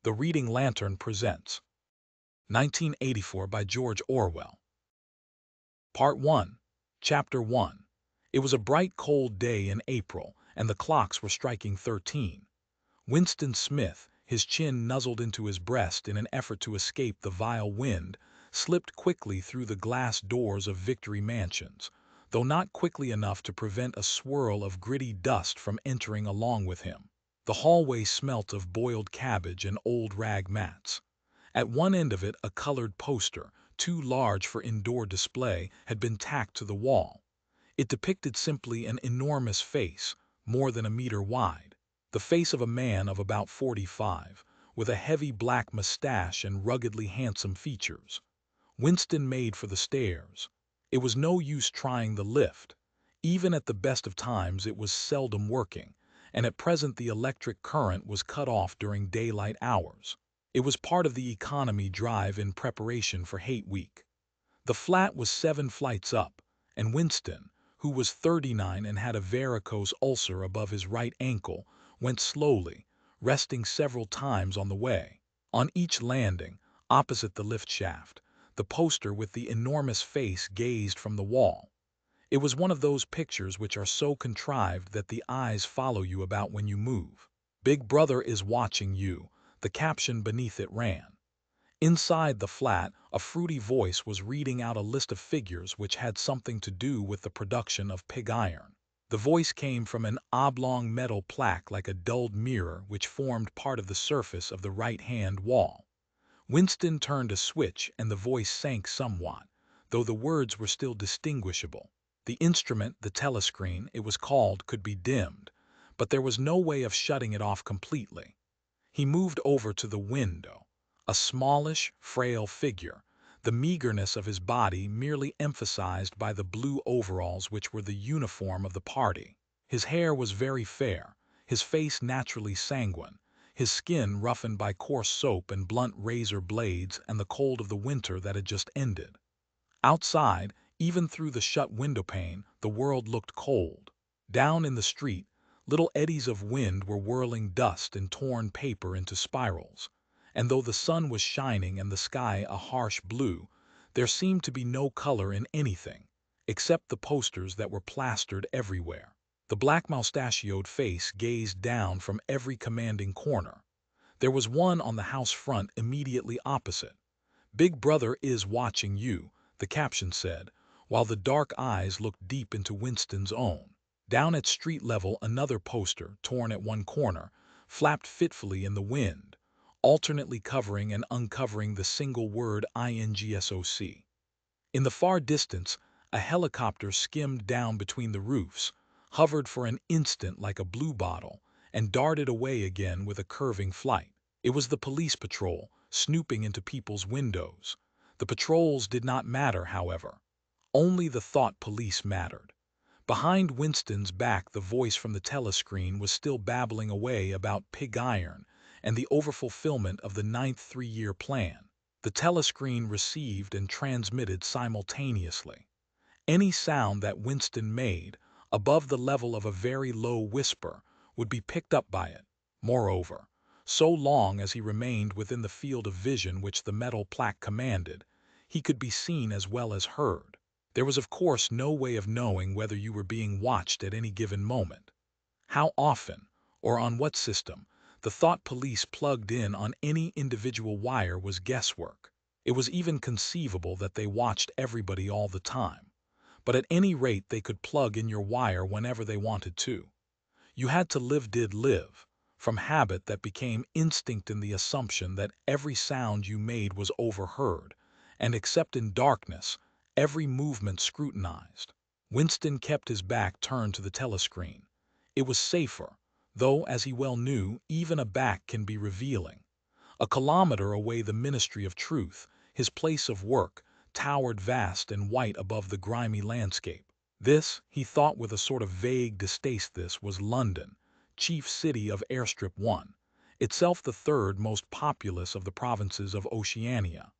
The Reading Lantern presents 1984 by George Orwell. Part 1, Chapter 1. It was a bright, cold day in April, and the clocks were striking 13. Winston Smith, his chin nuzzled into his breast in an effort to escape the vile wind, slipped quickly through the glass doors of Victory Mansions, though not quickly enough to prevent a swirl of gritty dust from entering along with him. The hallway smelt of boiled cabbage and old rag mats. At one end of it a colored poster, too large for indoor display, had been tacked to the wall. It depicted simply an enormous face, more than a meter wide. The face of a man of about 45, with a heavy black mustache and ruggedly handsome features. Winston made for the stairs. It was no use trying the lift. Even at the best of times it was seldom working, and at present the electric current was cut off during daylight hours. It was part of the economy drive in preparation for Hate Week. The flat was 7 flights up, and Winston, who was 39 and had a varicose ulcer above his right ankle, went slowly, resting several times on the way. On each landing, opposite the lift shaft, the poster with the enormous face gazed from the wall. It was one of those pictures which are so contrived that the eyes follow you about when you move. "Big Brother is watching you," the caption beneath it ran. Inside the flat, a fruity voice was reading out a list of figures which had something to do with the production of pig iron. The voice came from an oblong metal plaque like a dulled mirror which formed part of the surface of the right-hand wall. Winston turned a switch and the voice sank somewhat, though the words were still distinguishable. The instrument, the telescreen, it was called, could be dimmed, but there was no way of shutting it off completely. He moved over to the window. A smallish, frail figure, the meagerness of his body merely emphasized by the blue overalls which were the uniform of the party. His hair was very fair, his face naturally sanguine, his skin roughened by coarse soap and blunt razor blades and the cold of the winter that had just ended. Outside, even through the shut windowpane, the world looked cold. Down in the street, little eddies of wind were whirling dust and torn paper into spirals, and though the sun was shining and the sky a harsh blue, there seemed to be no color in anything, except the posters that were plastered everywhere. The black mustachioed face gazed down from every commanding corner. There was one on the house front immediately opposite. "Big Brother is watching you," the caption said, while the dark eyes looked deep into Winston's own. Down at street level another poster, torn at one corner, flapped fitfully in the wind, alternately covering and uncovering the single word INGSOC. In the far distance, a helicopter skimmed down between the roofs, hovered for an instant like a bluebottle, and darted away again with a curving flight. It was the police patrol, snooping into people's windows. The patrols did not matter, however. Only the thought police mattered. Behind Winston's back the voice from the telescreen was still babbling away about pig iron and the overfulfillment of the 9th three-year plan. The telescreen received and transmitted simultaneously. Any sound that Winston made, above the level of a very low whisper, would be picked up by it. Moreover, so long as he remained within the field of vision which the metal plaque commanded, he could be seen as well as heard. There was of course no way of knowing whether you were being watched at any given moment. How often, or on what system, the thought police plugged in on any individual wire was guesswork. It was even conceivable that they watched everybody all the time, but at any rate they could plug in your wire whenever they wanted to. You had to live, from habit that became instinct in the assumption that every sound you made was overheard, and except in darkness, every movement scrutinized. Winston kept his back turned to the telescreen. It was safer, though, as he well knew, even a back can be revealing. A kilometer away the Ministry of Truth, his place of work, towered vast and white above the grimy landscape. This, he thought with a sort of vague distaste, this was London, chief city of Airstrip 1, itself the third most populous of the provinces of Oceania.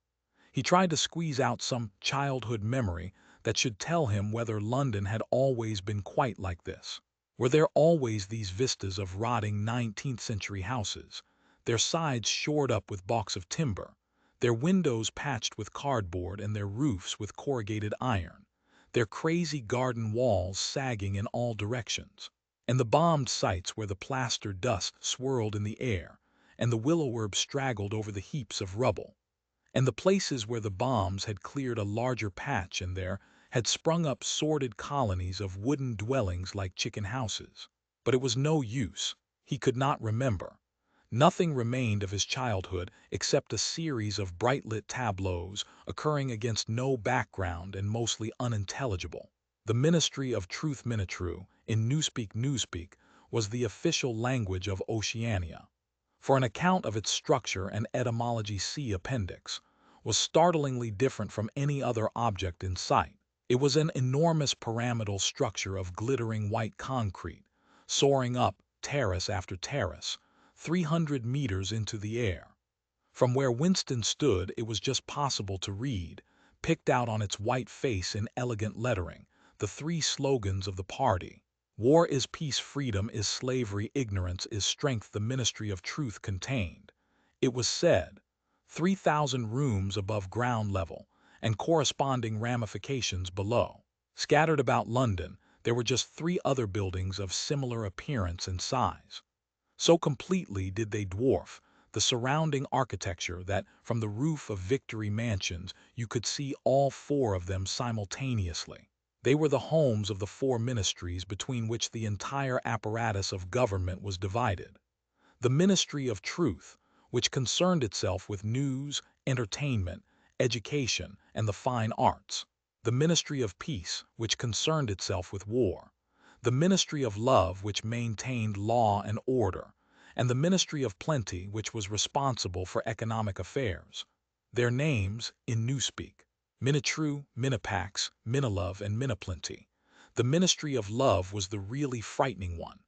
He tried to squeeze out some childhood memory that should tell him whether London had always been quite like this. Were there always these vistas of rotting 19th-century houses, their sides shored up with balks of timber, their windows patched with cardboard and their roofs with corrugated iron, their crazy garden walls sagging in all directions, and the bombed sites where the plaster dust swirled in the air and the willow-herb straggled over the heaps of rubble, and the places where the bombs had cleared a larger patch and there had sprung up sordid colonies of wooden dwellings like chicken houses. But it was no use. He could not remember. Nothing remained of his childhood except a series of bright-lit tableaus occurring against no background and mostly unintelligible. The Ministry of Truth Minitru, in Newspeak, was the official language of Oceania. For an account of its structure and etymology, see appendix, was startlingly different from any other object in sight. It was an enormous pyramidal structure of glittering white concrete, soaring up terrace after terrace, 300 meters into the air. From where Winston stood, it was just possible to read, picked out on its white face in elegant lettering, the three slogans of the party. War is peace, freedom is slavery, ignorance is strength, the Ministry of Truth contained, it was said, 3,000 rooms above ground level and corresponding ramifications below. Scattered about London, there were just 3 other buildings of similar appearance and size. So completely did they dwarf the surrounding architecture that from the roof of Victory Mansions you could see all 4 of them simultaneously. They were the homes of the 4 ministries between which the entire apparatus of government was divided. The Ministry of Truth, which concerned itself with news, entertainment, education, and the fine arts. The Ministry of Peace, which concerned itself with war. The Ministry of Love, which maintained law and order, and the Ministry of Plenty, which was responsible for economic affairs. Their names, in Newspeak, Minitru, Minipax, Minilove, and Miniplenty. The Ministry of Love was the really frightening one.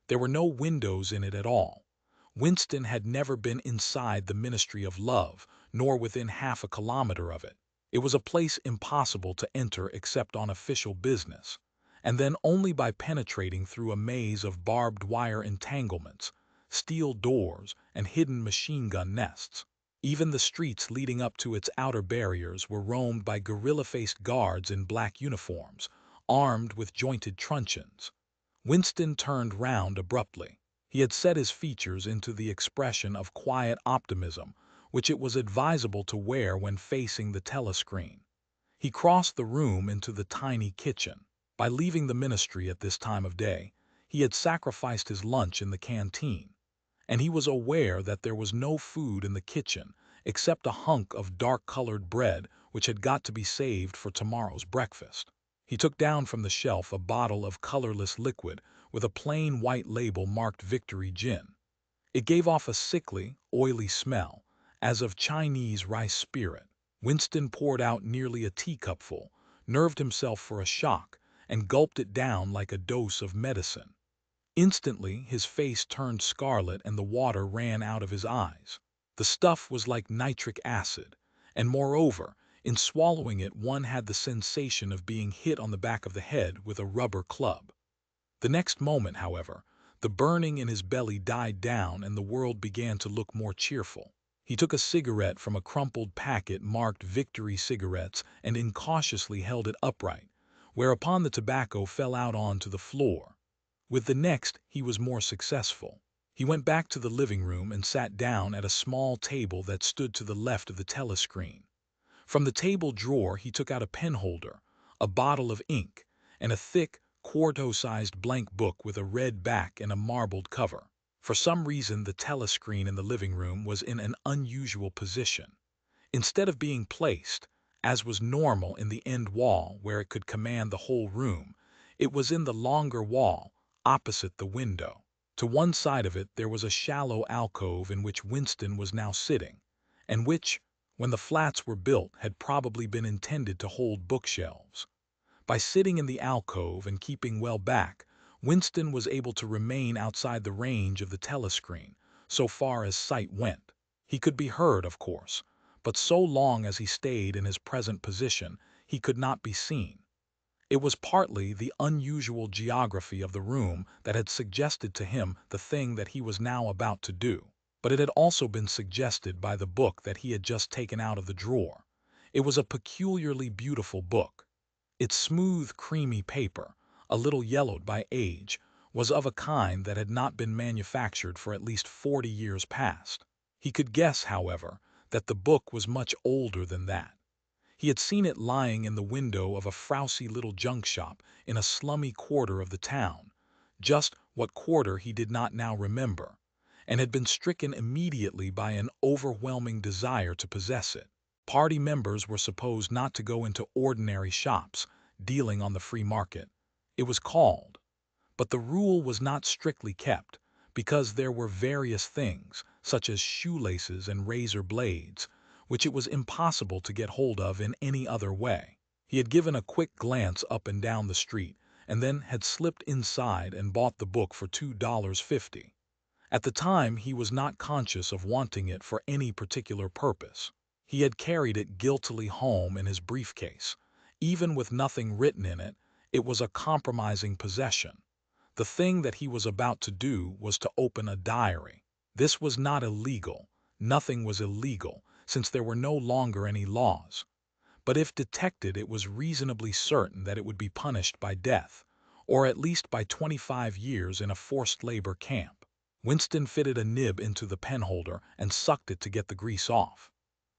There were no windows in it at all. Winston had never been inside the Ministry of Love, nor within half a kilometer of it. It was a place impossible to enter except on official business, and then only by penetrating through a maze of barbed wire entanglements, steel doors, and hidden machine-gun nests. Even the streets leading up to its outer barriers were roamed by gorilla-faced guards in black uniforms, armed with jointed truncheons. Winston turned round abruptly. He had set his features into the expression of quiet optimism, which it was advisable to wear when facing the telescreen. He crossed the room into the tiny kitchen. By leaving the ministry at this time of day, he had sacrificed his lunch in the canteen, and he was aware that there was no food in the kitchen except a hunk of dark-colored bread which had got to be saved for tomorrow's breakfast. He took down from the shelf a bottle of colorless liquid with a plain white label marked Victory Gin. It gave off a sickly, oily smell, as of Chinese rice spirit. Winston poured out nearly a teacupful, nerved himself for a shock, and gulped it down like a dose of medicine. Instantly, his face turned scarlet and the water ran out of his eyes. The stuff was like nitric acid, and moreover, in swallowing it one had the sensation of being hit on the back of the head with a rubber club. The next moment, however, the burning in his belly died down and the world began to look more cheerful. He took a cigarette from a crumpled packet marked Victory Cigarettes and incautiously held it upright, whereupon the tobacco fell out onto the floor. With the next, he was more successful. He went back to the living room and sat down at a small table that stood to the left of the telescreen. From the table drawer he took out a pen holder, a bottle of ink, and a thick, quarto-sized blank book with a red back and a marbled cover. For some reason, the telescreen in the living room was in an unusual position. Instead of being placed, as was normal, in the end wall where it could command the whole room, it was in the longer wall, opposite the window. To one side of it there was a shallow alcove in which Winston was now sitting, and which, when the flats were built, had probably been intended to hold bookshelves. By sitting in the alcove and keeping well back, Winston was able to remain outside the range of the telescreen, so far as sight went. He could be heard, of course, but so long as he stayed in his present position, he could not be seen. It was partly the unusual geography of the room that had suggested to him the thing that he was now about to do. but it had also been suggested by the book that he had just taken out of the drawer. It was a peculiarly beautiful book. Its smooth, creamy paper, a little yellowed by age, was of a kind that had not been manufactured for at least 40 years past. He could guess, however, that the book was much older than that. He had seen it lying in the window of a frowsy little junk shop in a slummy quarter of the town, just what quarter he did not now remember, and had been stricken immediately by an overwhelming desire to possess it. Party members were supposed not to go into ordinary shops dealing on the free market. It was called. But the rule was not strictly kept, because there were various things, such as shoelaces and razor blades, which it was impossible to get hold of in any other way. He had given a quick glance up and down the street, and then had slipped inside and bought the book for $2.50. At the time, he was not conscious of wanting it for any particular purpose. He had carried it guiltily home in his briefcase. Even with nothing written in it, it was a compromising possession. The thing that he was about to do was to open a diary. This was not illegal. Nothing was illegal, since there were no longer any laws. But if detected, it was reasonably certain that it would be punished by death, or at least by 25 years in a forced labor camp. Winston fitted a nib into the penholder and sucked it to get the grease off.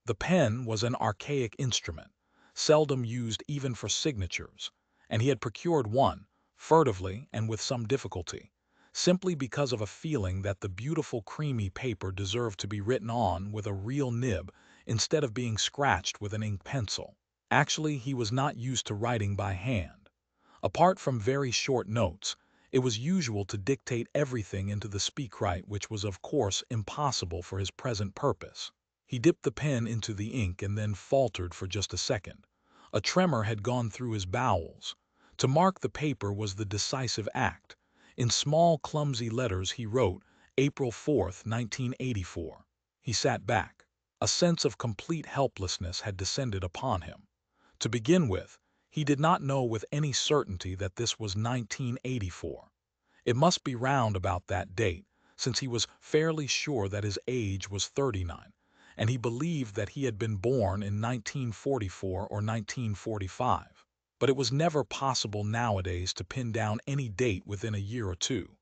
The pen was an archaic instrument, seldom used even for signatures, and he had procured one, furtively and with some difficulty, simply because of a feeling that the beautiful creamy paper deserved to be written on with a real nib instead of being scratched with an ink pencil. Actually, he was not used to writing by hand. Apart from very short notes, it was usual to dictate everything into the speakwrite, which was of course impossible for his present purpose. He dipped the pen into the ink and then faltered for just a second. A tremor had gone through his bowels. To mark the paper was the decisive act. In small, clumsy letters he wrote, April 4th, 1984. He sat back. A sense of complete helplessness had descended upon him. To begin with, he did not know with any certainty that this was 1984. It must be round about that date, since he was fairly sure that his age was 39, and he believed that he had been born in 1944 or 1945. But it was never possible nowadays to pin down any date within a year or two.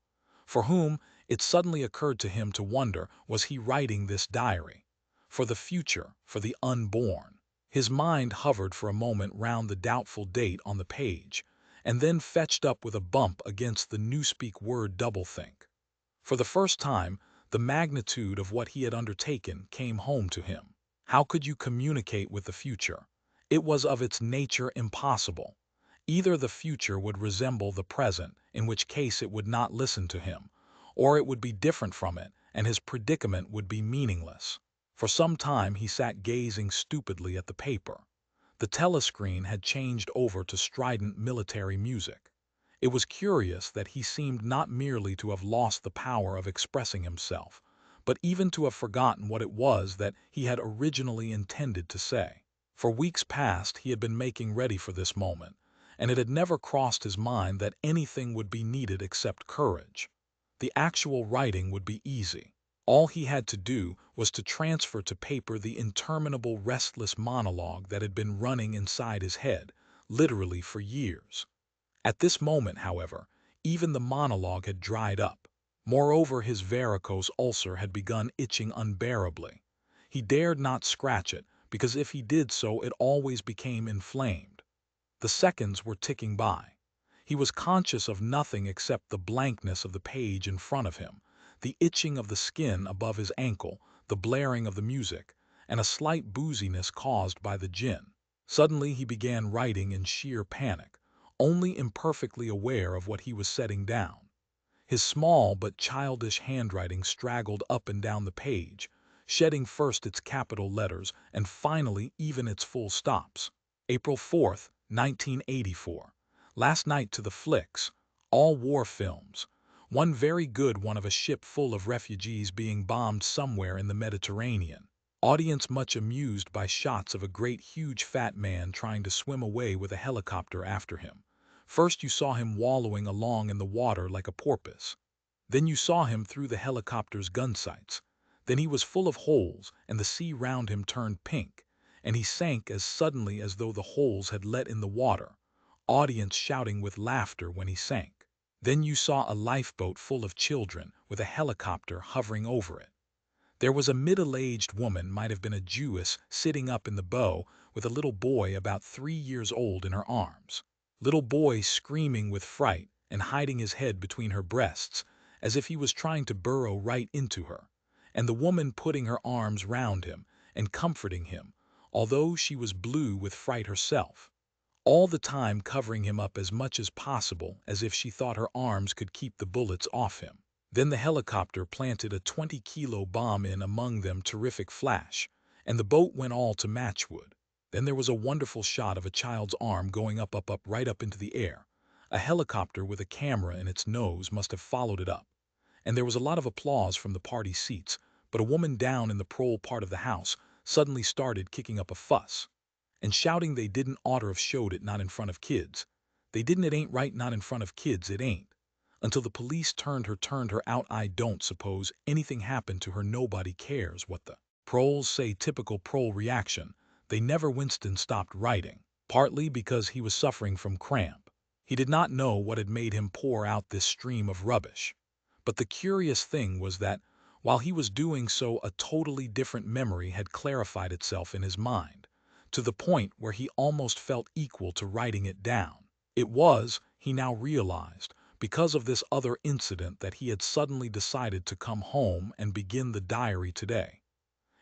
For whom, it suddenly occurred to him to wonder, was he writing this diary? For the future, for the unborn. His mind hovered for a moment round the doubtful date on the page, and then fetched up with a bump against the newspeak word doublethink. For the first time, the magnitude of what he had undertaken came home to him. How could you communicate with the future? It was of its nature impossible. Either the future would resemble the present, in which case it would not listen to him, or it would be different from it, and his predicament would be meaningless. For some time he sat gazing stupidly at the paper. The telescreen had changed over to strident military music. It was curious that he seemed not merely to have lost the power of expressing himself, but even to have forgotten what it was that he had originally intended to say. For weeks past he had been making ready for this moment, and it had never crossed his mind that anything would be needed except courage. The actual writing would be easy. All he had to do was to transfer to paper the interminable restless monologue that had been running inside his head, literally for years. At this moment, however, even the monologue had dried up. Moreover, his varicose ulcer had begun itching unbearably. He dared not scratch it, because if he did so it always became inflamed. The seconds were ticking by. He was conscious of nothing except the blankness of the page in front of him, the itching of the skin above his ankle, the blaring of the music, and a slight booziness caused by the gin. Suddenly he began writing in sheer panic, only imperfectly aware of what he was setting down. His small but childish handwriting straggled up and down the page, shedding first its capital letters and finally even its full stops. April 4th, 1984. Last night to the flicks. All war films. One very good one of a ship full of refugees being bombed somewhere in the Mediterranean. Audience much amused by shots of a great huge fat man trying to swim away with a helicopter after him. First you saw him wallowing along in the water like a porpoise. Then you saw him through the helicopter's gun sights. Then he was full of holes, and the sea round him turned pink, and he sank as suddenly as though the holes had let in the water, audience shouting with laughter when he sank. Then you saw a lifeboat full of children, with a helicopter hovering over it. There was a middle-aged woman, might have been a Jewess, sitting up in the bow, with a little boy about 3 years old in her arms. Little boy screaming with fright and hiding his head between her breasts, as if he was trying to burrow right into her, and the woman putting her arms round him and comforting him, although she was blue with fright herself, all the time covering him up as much as possible, as if she thought her arms could keep the bullets off him. Then the helicopter planted a 20-kilo bomb in among them, terrific flash, and the boat went all to matchwood. Then there was a wonderful shot of a child's arm going up, right up into the air. A helicopter with a camera in its nose must have followed it up. And there was a lot of applause from the party seats, but a woman down in the prole part of the house suddenly started kicking up a fuss and shouting they didn't oughter have showed it, not in front of kids. They didn't, it ain't right, not in front of kids, it ain't. Until the police turned her out. I don't suppose anything happened to her, nobody cares what the proles say. Typical prole reaction. They never. Winston stopped writing, partly because he was suffering from cramp. He did not know what had made him pour out this stream of rubbish. But the curious thing was that, while he was doing so, a totally different memory had clarified itself in his mind, to the point where he almost felt equal to writing it down. It was, he now realized, because of this other incident that he had suddenly decided to come home and begin the diary today.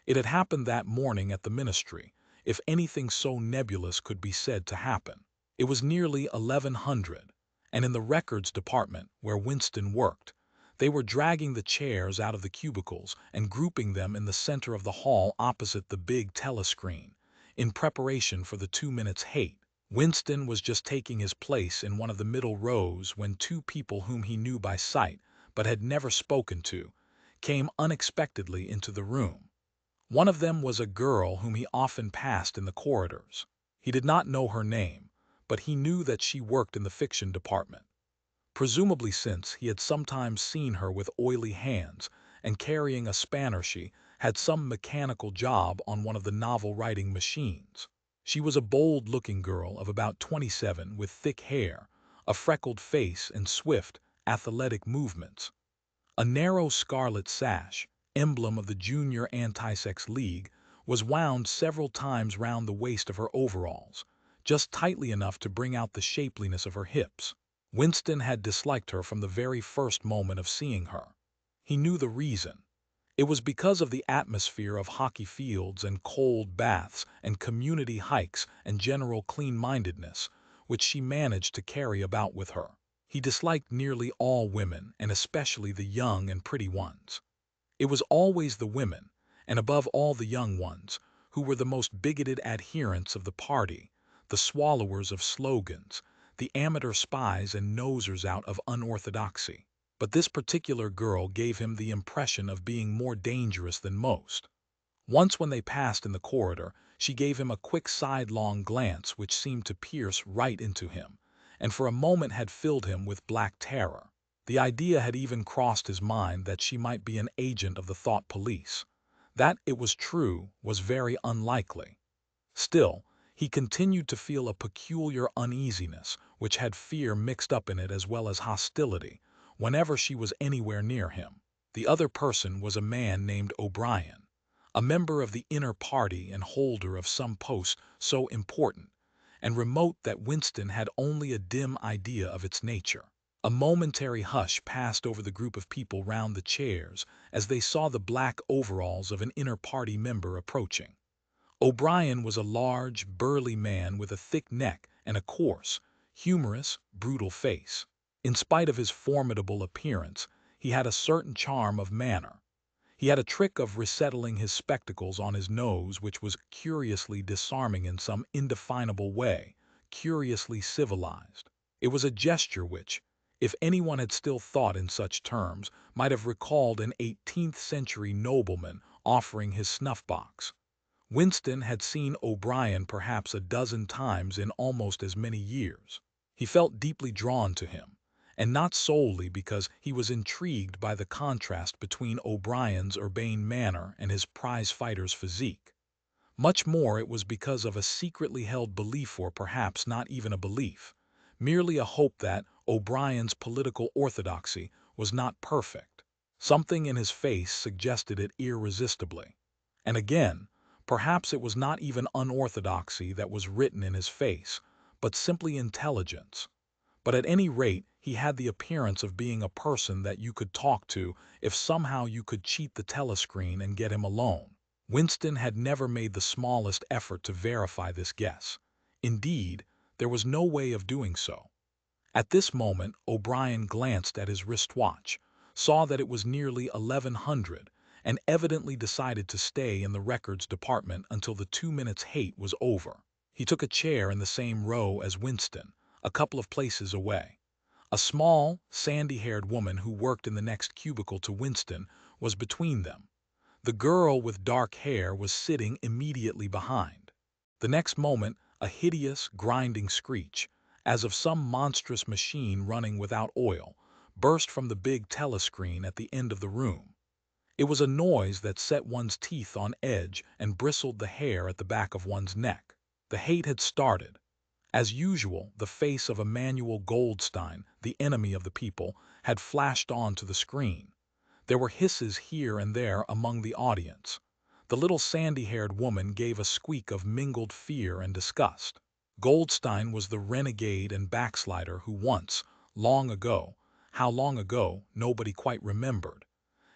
It had happened that morning at the ministry, if anything so nebulous could be said to happen. It was nearly 1100, and in the records department, where Winston worked, they were dragging the chairs out of the cubicles and grouping them in the center of the hall opposite the big telescreen, in preparation for the 2 minutes hate. Winston was just taking his place in one of the middle rows when two people whom he knew by sight, but had never spoken to, came unexpectedly into the room. One of them was a girl whom he often passed in the corridors. He did not know her name, but he knew that she worked in the fiction department, presumably since he had sometimes seen her with oily hands and carrying a spanner. She had some mechanical job on one of the novel-writing machines. She was a bold-looking girl of about 27 with thick hair, a freckled face, and swift, athletic movements. A narrow scarlet sash, emblem of the Junior Anti-Sex League, was wound several times round the waist of her overalls, just tightly enough to bring out the shapeliness of her hips. Winston had disliked her from the very first moment of seeing her. He knew the reason. It was because of the atmosphere of hockey fields and cold baths and community hikes and general clean-mindedness, which she managed to carry about with her. He disliked nearly all women, and especially the young and pretty ones. It was always the women, and above all the young ones, who were the most bigoted adherents of the party, the swallowers of slogans, the amateur spies and nosers out of unorthodoxy. But this particular girl gave him the impression of being more dangerous than most. Once when they passed in the corridor, she gave him a quick sidelong glance which seemed to pierce right into him, and for a moment had filled him with black terror. The idea had even crossed his mind that she might be an agent of the thought police. That, it was true, was very unlikely. Still, he continued to feel a peculiar uneasiness, which had fear mixed up in it as well as hostility, whenever she was anywhere near him. The other person was a man named O'Brien, a member of the inner party and holder of some post so important and remote that Winston had only a dim idea of its nature. A momentary hush passed over the group of people round the chairs as they saw the black overalls of an inner party member approaching. O'Brien was a large, burly man with a thick neck and a coarse, humorous, brutal face. In spite of his formidable appearance, he had a certain charm of manner. He had a trick of resettling his spectacles on his nose which was curiously disarming in some indefinable way, curiously civilized. It was a gesture which, if anyone had still thought in such terms, might have recalled an 18th-century nobleman offering his snuff-box. Winston had seen O'Brien perhaps a dozen times in almost as many years. He felt deeply drawn to him, and not solely because he was intrigued by the contrast between O'Brien's urbane manner and his prize-fighter's physique. Much more it was because of a secretly held belief, or perhaps not even a belief, merely a hope that O'Brien's political orthodoxy was not perfect. Something in his face suggested it irresistibly. And again, perhaps it was not even unorthodoxy that was written in his face, but simply intelligence. But at any rate, he had the appearance of being a person that you could talk to if somehow you could cheat the telescreen and get him alone. Winston had never made the smallest effort to verify this guess. Indeed, there was no way of doing so. At this moment, O'Brien glanced at his wristwatch, saw that it was nearly 1100, and evidently decided to stay in the records department until the 2 minutes hate was over. He took a chair in the same row as Winston, a couple of places away. A small, sandy-haired woman who worked in the next cubicle to Winston was between them. The girl with dark hair was sitting immediately behind. The next moment, a hideous, grinding screech, as of some monstrous machine running without oil, burst from the big telescreen at the end of the room. It was a noise that set one's teeth on edge and bristled the hair at the back of one's neck. The hate had started. As usual, the face of Emmanuel Goldstein, the enemy of the people, had flashed onto the screen. There were hisses here and there among the audience. The little sandy-haired woman gave a squeak of mingled fear and disgust. Goldstein was the renegade and backslider who once, long ago, how long ago nobody quite remembered,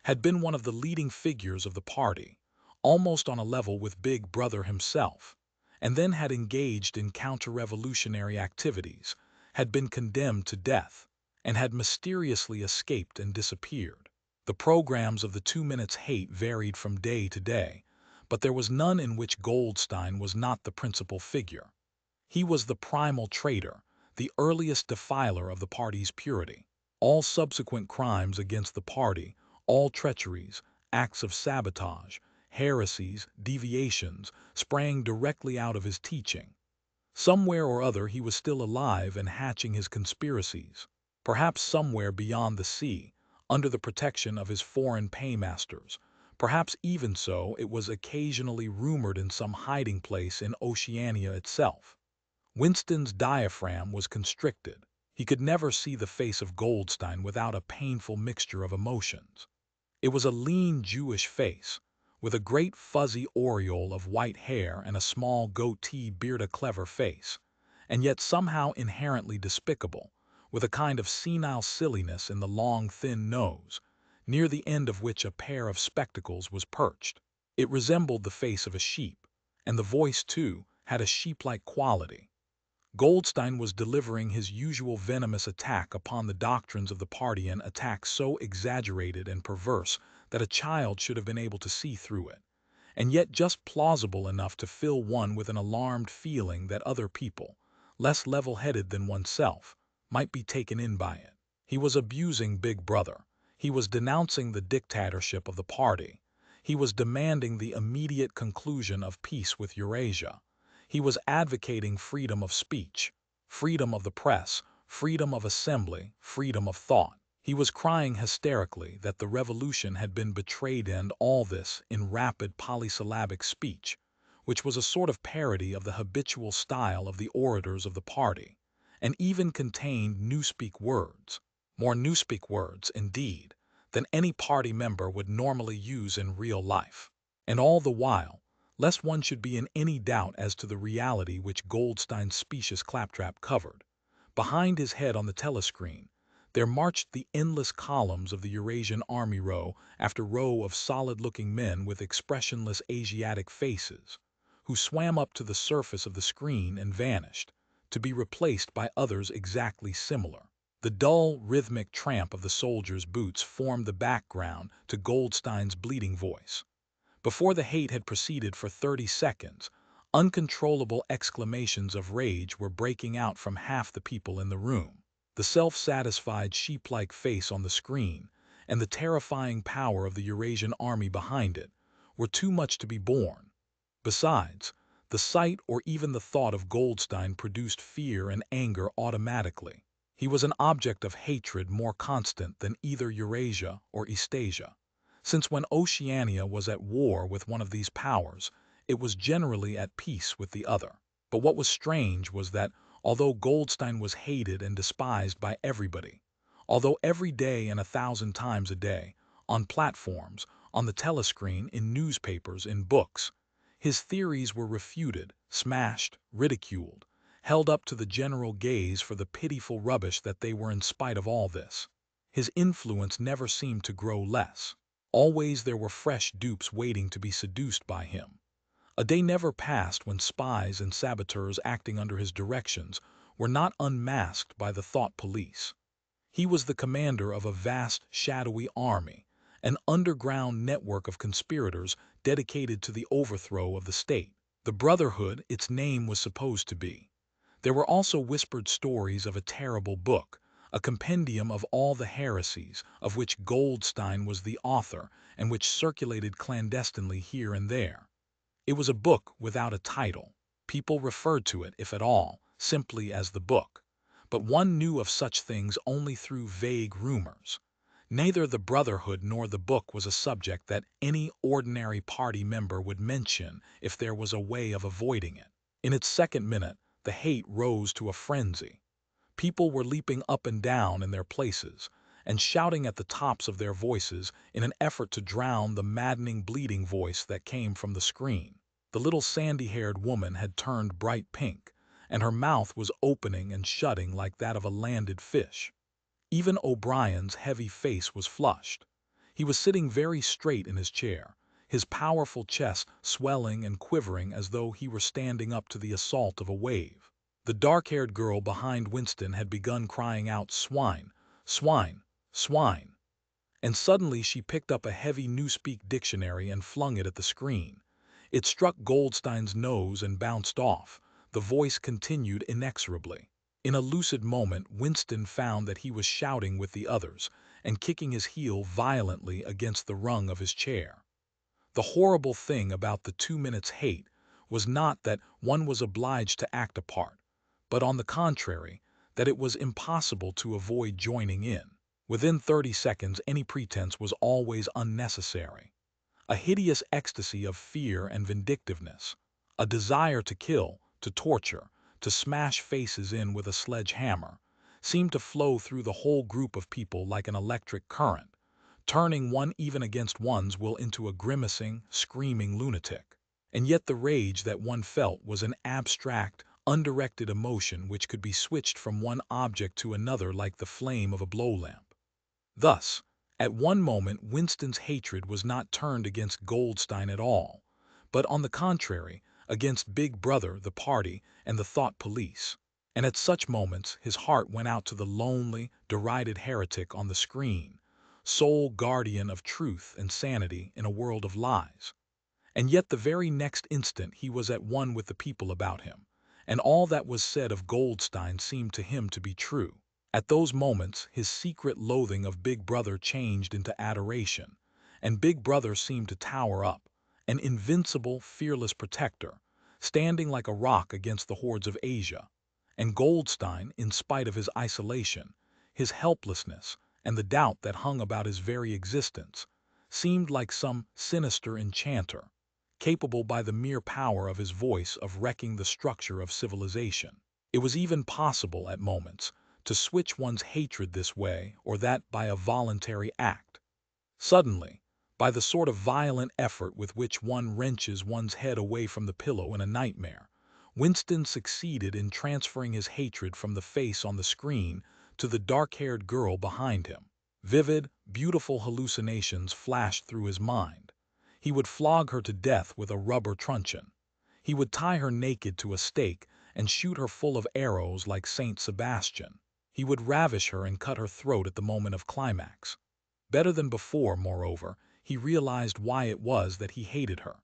had been one of the leading figures of the party, almost on a level with Big Brother himself, and then had engaged in counter-revolutionary activities, had been condemned to death, and had mysteriously escaped and disappeared. The programs of the 2 minutes hate varied from day to day, but there was none in which Goldstein was not the principal figure. He was the primal traitor, the earliest defiler of the party's purity. All subsequent crimes against the party, all treacheries, acts of sabotage, heresies, deviations, sprang directly out of his teaching. Somewhere or other he was still alive and hatching his conspiracies, perhaps somewhere beyond the sea, under the protection of his foreign paymasters. Perhaps even so, it was occasionally rumored in some hiding place in Oceania itself. Winston's diaphragm was constricted. He could never see the face of Goldstein without a painful mixture of emotions. It was a lean Jewish face, with a great fuzzy aureole of white hair and a small goatee beard, a clever face, and yet somehow inherently despicable, with a kind of senile silliness in the long, thin nose, near the end of which a pair of spectacles was perched. It resembled the face of a sheep, and the voice, too, had a sheep-like quality. Goldstein was delivering his usual venomous attack upon the doctrines of the party, an attack so exaggerated and perverse that a child should have been able to see through it, and yet just plausible enough to fill one with an alarmed feeling that other people, less level-headed than oneself, might be taken in by it. He was abusing Big Brother. He was denouncing the dictatorship of the party. He was demanding the immediate conclusion of peace with Eurasia. He was advocating freedom of speech, freedom of the press, freedom of assembly, freedom of thought. He was crying hysterically that the revolution had been betrayed, and all this in rapid polysyllabic speech, which was a sort of parody of the habitual style of the orators of the party, and even contained newspeak words, more newspeak words, indeed, than any party member would normally use in real life. And all the while, lest one should be in any doubt as to the reality which Goldstein's specious claptrap covered, behind his head on the telescreen, there marched the endless columns of the Eurasian army, row after row of solid-looking men with expressionless Asiatic faces, who swam up to the surface of the screen and vanished, to be replaced by others exactly similar. The dull, rhythmic tramp of the soldiers' boots formed the background to Goldstein's bleating voice. Before the hate had proceeded for 30 seconds, uncontrollable exclamations of rage were breaking out from half the people in the room. The self-satisfied sheep-like face on the screen, and the terrifying power of the Eurasian army behind it, were too much to be borne. Besides, the sight or even the thought of Goldstein produced fear and anger automatically. He was an object of hatred more constant than either Eurasia or Eastasia, since when Oceania was at war with one of these powers, it was generally at peace with the other. But what was strange was that, although Goldstein was hated and despised by everybody, although every day and 1,000 times a day, on platforms, on the telescreen, in newspapers, in books, his theories were refuted, smashed, ridiculed, held up to the general gaze for the pitiful rubbish that they were in spite of all this. His influence never seemed to grow less. Always there were fresh dupes waiting to be seduced by him. A day never passed when spies and saboteurs acting under his directions were not unmasked by the thought police. He was the commander of a vast, shadowy army, an underground network of conspirators dedicated to the overthrow of the state. The Brotherhood, its name was supposed to be. There were also whispered stories of a terrible book, a compendium of all the heresies, of which Goldstein was the author and which circulated clandestinely here and there. It was a book without a title. People referred to it, if at all, simply as the book. But one knew of such things only through vague rumors. Neither the Brotherhood nor the book was a subject that any ordinary party member would mention if there was a way of avoiding it. In its second minute, the hate rose to a frenzy. People were leaping up and down in their places and shouting at the tops of their voices in an effort to drown the maddening bleating voice that came from the screen. The little sandy-haired woman had turned bright pink, and her mouth was opening and shutting like that of a landed fish. Even O'Brien's heavy face was flushed. He was sitting very straight in his chair, his powerful chest swelling and quivering as though he were standing up to the assault of a wave. The dark-haired girl behind Winston had begun crying out, "Swine! Swine! Swine!" And suddenly she picked up a heavy Newspeak dictionary and flung it at the screen. It struck Goldstein's nose and bounced off. The voice continued inexorably. In a lucid moment, Winston found that he was shouting with the others and kicking his heel violently against the rung of his chair. The horrible thing about the 2 minutes hate was not that one was obliged to act a part, but on the contrary, that it was impossible to avoid joining in. Within 30 seconds, any pretense was always unnecessary. A hideous ecstasy of fear and vindictiveness, a desire to kill, to torture, to smash faces in with a sledgehammer, seemed to flow through the whole group of people like an electric current, turning one even against one's will into a grimacing, screaming lunatic. And yet the rage that one felt was an abstract, undirected emotion which could be switched from one object to another like the flame of a blow lamp. Thus, at one moment Winston's hatred was not turned against Goldstein at all, but on the contrary, against Big Brother, the party, and the thought police. And at such moments his heart went out to the lonely, derided heretic on the screen, sole guardian of truth and sanity in a world of lies. And yet the very next instant he was at one with the people about him, and all that was said of Goldstein seemed to him to be true. At those moments his secret loathing of Big Brother changed into adoration, and Big Brother seemed to tower up, an invincible, fearless protector, standing like a rock against the hordes of Asia. And Goldstein, in spite of his isolation, his helplessness, and the doubt that hung about his very existence, seemed like some sinister enchanter, capable by the mere power of his voice of wrecking the structure of civilization. It was even possible, at moments, to switch one's hatred this way or that by a voluntary act. Suddenly, by the sort of violent effort with which one wrenches one's head away from the pillow in a nightmare, Winston succeeded in transferring his hatred from the face on the screen to the dark-haired girl behind him. Vivid, beautiful hallucinations flashed through his mind. He would flog her to death with a rubber truncheon. He would tie her naked to a stake and shoot her full of arrows like Saint Sebastian. He would ravish her and cut her throat at the moment of climax. Better than before, moreover, he realized why it was that he hated her.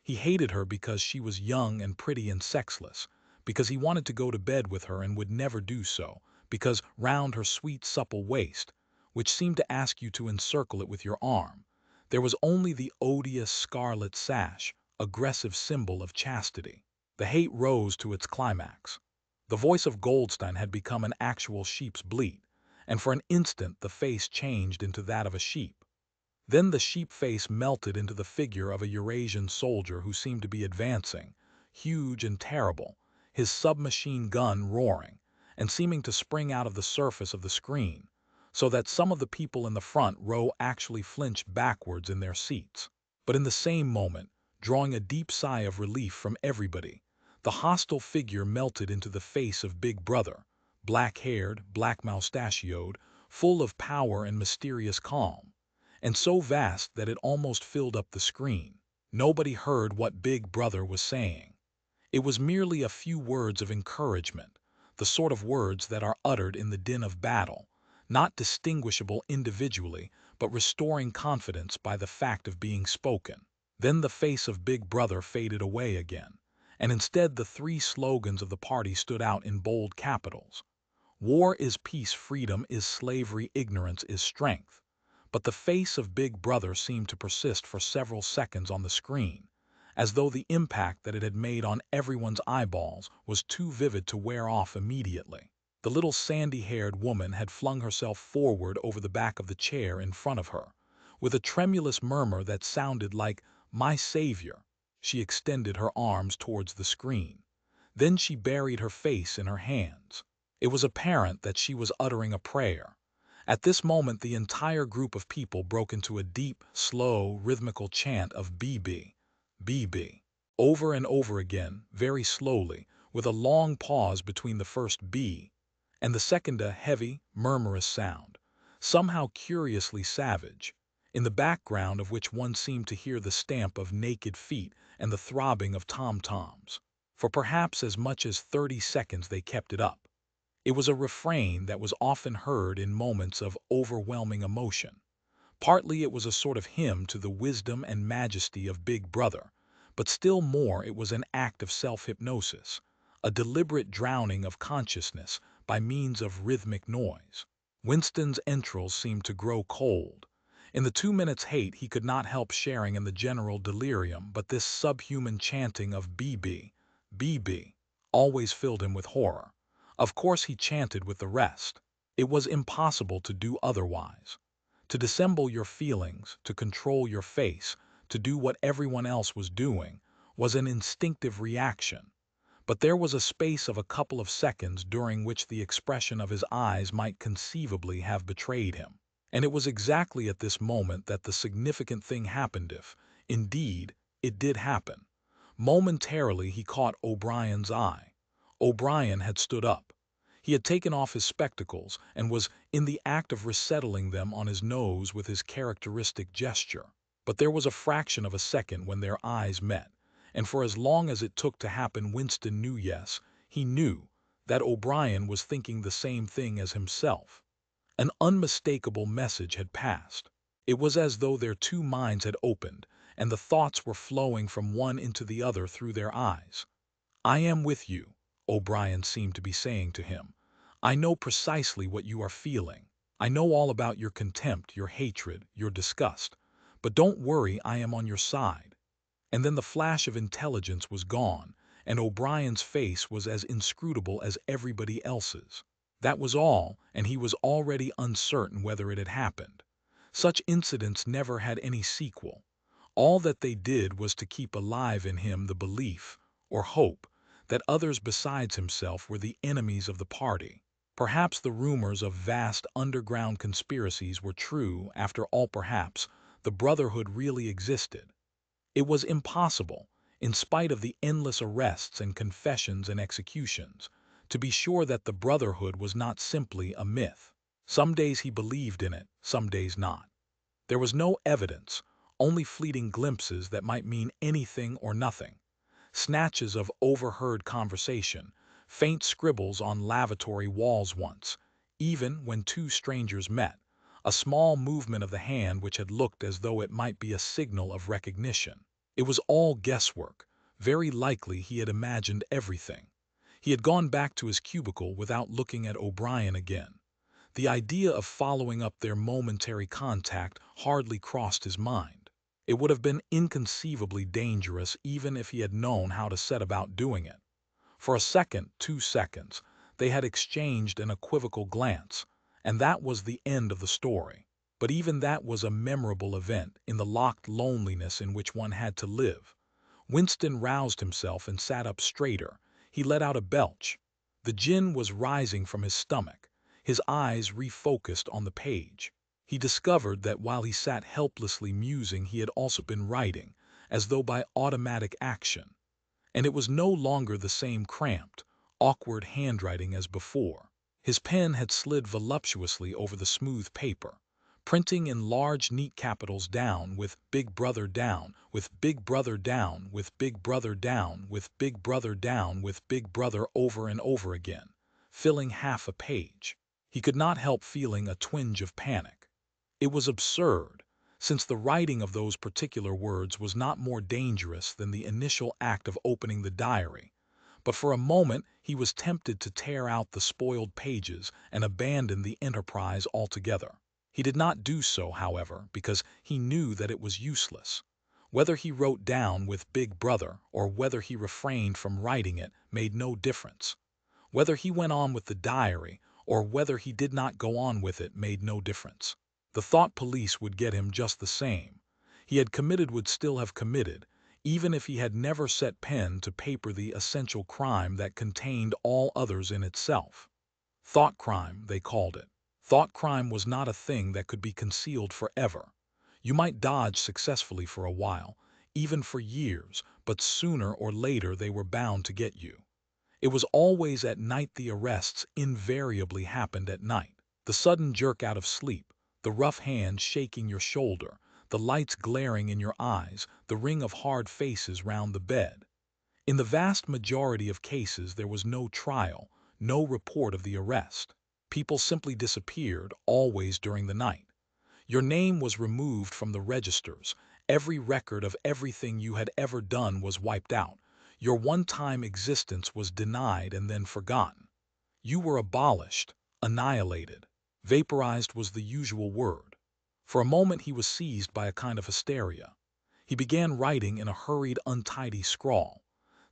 He hated her because she was young and pretty and sexless, because he wanted to go to bed with her and would never do so, because round her sweet supple waist, which seemed to ask you to encircle it with your arm, there was only the odious scarlet sash, aggressive symbol of chastity. The hate rose to its climax. The voice of Goldstein had become an actual sheep's bleat, and for an instant the face changed into that of a sheep. Then the sheep face melted into the figure of a Eurasian soldier who seemed to be advancing, huge and terrible, his submachine gun roaring, and seeming to spring out of the surface of the screen, so that some of the people in the front row actually flinched backwards in their seats. But in the same moment, drawing a deep sigh of relief from everybody, the hostile figure melted into the face of Big Brother, black-haired, black-moustachioed, full of power and mysterious calm, and so vast that it almost filled up the screen. Nobody heard what Big Brother was saying. It was merely a few words of encouragement, the sort of words that are uttered in the din of battle, not distinguishable individually, but restoring confidence by the fact of being spoken. Then the face of Big Brother faded away again, and instead the three slogans of the party stood out in bold capitals. War is peace, freedom is slavery, ignorance is strength. But the face of Big Brother seemed to persist for several seconds on the screen, as though the impact that it had made on everyone's eyeballs was too vivid to wear off immediately. The little sandy-haired woman had flung herself forward over the back of the chair in front of her. With a tremulous murmur that sounded like, "My Savior," she extended her arms towards the screen. Then she buried her face in her hands. It was apparent that she was uttering a prayer. At this moment the entire group of people broke into a deep, slow, rhythmical chant of BB, BB, over and over again, very slowly, with a long pause between the first B and the second, a heavy, murmurous sound, somehow curiously savage, in the background of which one seemed to hear the stamp of naked feet and the throbbing of tom-toms. For perhaps as much as 30 seconds they kept it up. It was a refrain that was often heard in moments of overwhelming emotion. Partly it was a sort of hymn to the wisdom and majesty of Big Brother, but still more it was an act of self-hypnosis, a deliberate drowning of consciousness by means of rhythmic noise. Winston's entrails seemed to grow cold. In the 2 minutes' hate he could not help sharing in the general delirium, but this subhuman chanting of BB, BB, always filled him with horror. Of course he chanted with the rest. It was impossible to do otherwise. To dissemble your feelings, to control your face, to do what everyone else was doing, was an instinctive reaction. But there was a space of a couple of seconds during which the expression of his eyes might conceivably have betrayed him. And it was exactly at this moment that the significant thing happened if, indeed, it did happen. Momentarily he caught O'Brien's eye. O'Brien had stood up. He had taken off his spectacles and was in the act of resettling them on his nose with his characteristic gesture. But there was a fraction of a second when their eyes met, and for as long as it took to happen Winston knew, yes, he knew, that O'Brien was thinking the same thing as himself. An unmistakable message had passed. It was as though their two minds had opened, and the thoughts were flowing from one into the other through their eyes. "I am with you," O'Brien seemed to be saying to him. "I know precisely what you are feeling. I know all about your contempt, your hatred, your disgust. But don't worry, I am on your side." And then the flash of intelligence was gone, and O'Brien's face was as inscrutable as everybody else's. That was all, and he was already uncertain whether it had happened. Such incidents never had any sequel. All that they did was to keep alive in him the belief, or hope, that others besides himself were the enemies of the party. Perhaps the rumors of vast underground conspiracies were true. After all, perhaps the Brotherhood really existed. It was impossible, in spite of the endless arrests and confessions and executions, to be sure that the Brotherhood was not simply a myth. Some days he believed in it, some days not. There was no evidence, only fleeting glimpses that might mean anything or nothing. Snatches of overheard conversation, faint scribbles on lavatory walls once, even when two strangers met, a small movement of the hand which had looked as though it might be a signal of recognition. It was all guesswork. Very likely he had imagined everything. He had gone back to his cubicle without looking at O'Brien again. The idea of following up their momentary contact hardly crossed his mind. It would have been inconceivably dangerous even if he had known how to set about doing it. For a second, 2 seconds, they had exchanged an equivocal glance, and that was the end of the story. But even that was a memorable event in the locked loneliness in which one had to live. Winston roused himself and sat up straighter. He let out a belch. The gin was rising from his stomach. His eyes refocused on the page. He discovered that while he sat helplessly musing, he had also been writing, as though by automatic action. And it was no longer the same cramped, awkward handwriting as before. His pen had slid voluptuously over the smooth paper, printing in large, neat capitals down with Big Brother down, with Big Brother down, with Big Brother down, with Big Brother down, with Big Brother over and over again, filling half a page. He could not help feeling a twinge of panic. It was absurd, since the writing of those particular words was not more dangerous than the initial act of opening the diary. But for a moment he was tempted to tear out the spoiled pages and abandon the enterprise altogether. He did not do so, however, because he knew that it was useless. Whether he wrote down with Big Brother or whether he refrained from writing it made no difference. Whether he went on with the diary or whether he did not go on with it made no difference. The thought police would get him just the same. He had committed would still have committed, even if he had never set pen to paper the essential crime that contained all others in itself. Thought crime, they called it. Thought crime was not a thing that could be concealed forever. You might dodge successfully for a while, even for years, but sooner or later they were bound to get you. It was always at night. The arrests invariably happened at night. The sudden jerk out of sleep, the rough hand shaking your shoulder, the lights glaring in your eyes, the ring of hard faces round the bed. In the vast majority of cases there was no trial, no report of the arrest. People simply disappeared, always during the night. Your name was removed from the registers. Every record of everything you had ever done was wiped out. Your one-time existence was denied and then forgotten. You were abolished, annihilated. Vaporized was the usual word. For a moment he was seized by a kind of hysteria. He began writing in a hurried, untidy scrawl.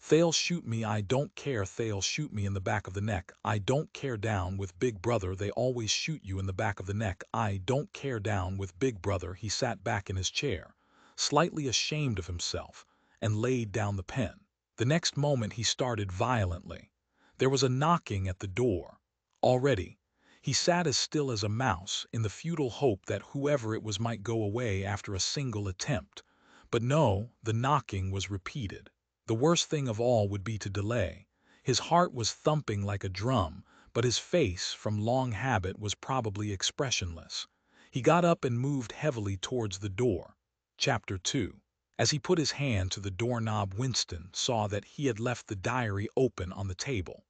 They'll shoot me, I don't care, they'll shoot me in the back of the neck, I don't care, down with Big Brother, they always shoot you in the back of the neck, I don't care, down with Big Brother. He sat back in his chair, slightly ashamed of himself, and laid down the pen. The next moment he started violently. There was a knocking at the door. Already, he sat as still as a mouse, in the futile hope that whoever it was might go away after a single attempt. But no, the knocking was repeated. The worst thing of all would be to delay. His heart was thumping like a drum, but his face, from long habit, was probably expressionless. He got up and moved heavily towards the door. Chapter 2. As he put his hand to the doorknob, Winston saw that he had left the diary open on the table.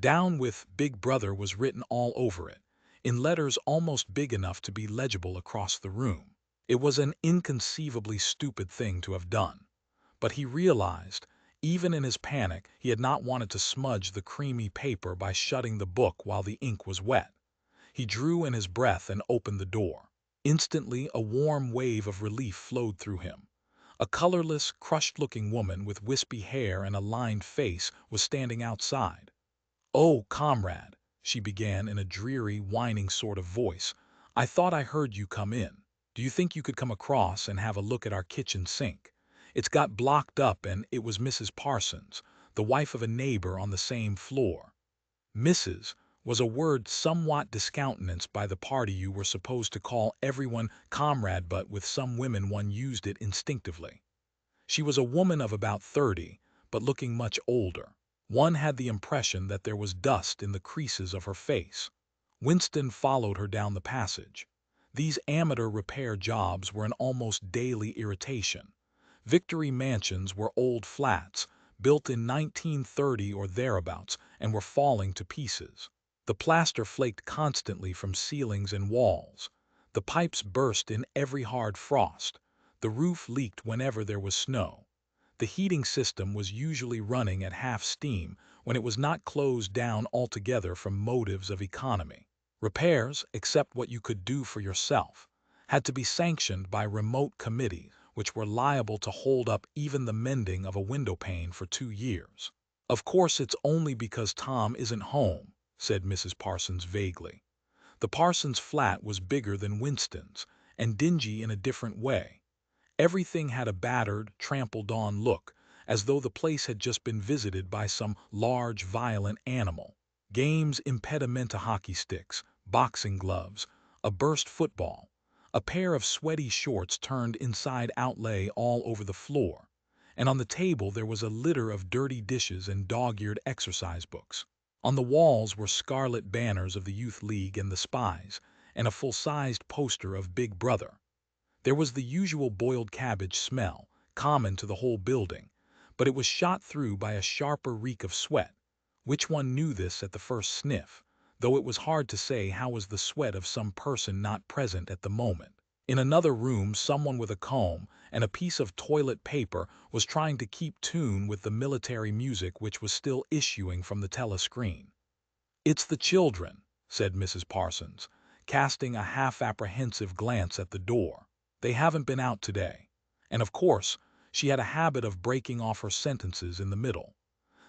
Down with Big Brother was written all over it, in letters almost big enough to be legible across the room. It was an inconceivably stupid thing to have done. But he realized, even in his panic, he had not wanted to smudge the creamy paper by shutting the book while the ink was wet. He drew in his breath and opened the door. Instantly, a warm wave of relief flowed through him. A colorless, crushed-looking woman with wispy hair and a lined face was standing outside. "Oh, comrade," she began in a dreary, whining sort of voice, "I thought I heard you come in. Do you think you could come across and have a look at our kitchen sink? It's got blocked up, and it was Mrs. Parsons, the wife of a neighbor on the same floor." Mrs. was a word somewhat discountenanced by the party you were supposed to call everyone comrade, but with some women one used it instinctively. She was a woman of about 30, but looking much older. One had the impression that there was dust in the creases of her face. Winston followed her down the passage. These amateur repair jobs were an almost daily irritation. Victory Mansions were old flats, built in 1930 or thereabouts, and were falling to pieces. The plaster flaked constantly from ceilings and walls. The pipes burst in every hard frost. The roof leaked whenever there was snow. The heating system was usually running at half steam when it was not closed down altogether from motives of economy. Repairs, except what you could do for yourself, had to be sanctioned by remote committees, which were liable to hold up even the mending of a window pane for 2 years. "Of course it's only because Tom isn't home," said Mrs. Parsons vaguely. The Parsons flat was bigger than Winston's, and dingy in a different way. Everything had a battered, trampled-on look, as though the place had just been visited by some large, violent animal. Games, impedimenta hockey sticks, boxing gloves, a burst football, a pair of sweaty shorts turned inside out lay all over the floor, and on the table there was a litter of dirty dishes and dog-eared exercise books. On the walls were scarlet banners of the Youth League and the Spies, and a full-sized poster of Big Brother. There was the usual boiled cabbage smell, common to the whole building, but it was shot through by a sharper reek of sweat. Which one knew this at the first sniff, though it was hard to say how was the sweat of some person not present at the moment. In another room, someone with a comb and a piece of toilet paper was trying to keep tune with the military music which was still issuing from the telescreen. "It's the children," said Mrs. Parsons, casting a half-apprehensive glance at the door. "They haven't been out today." And of course, she had a habit of breaking off her sentences in the middle.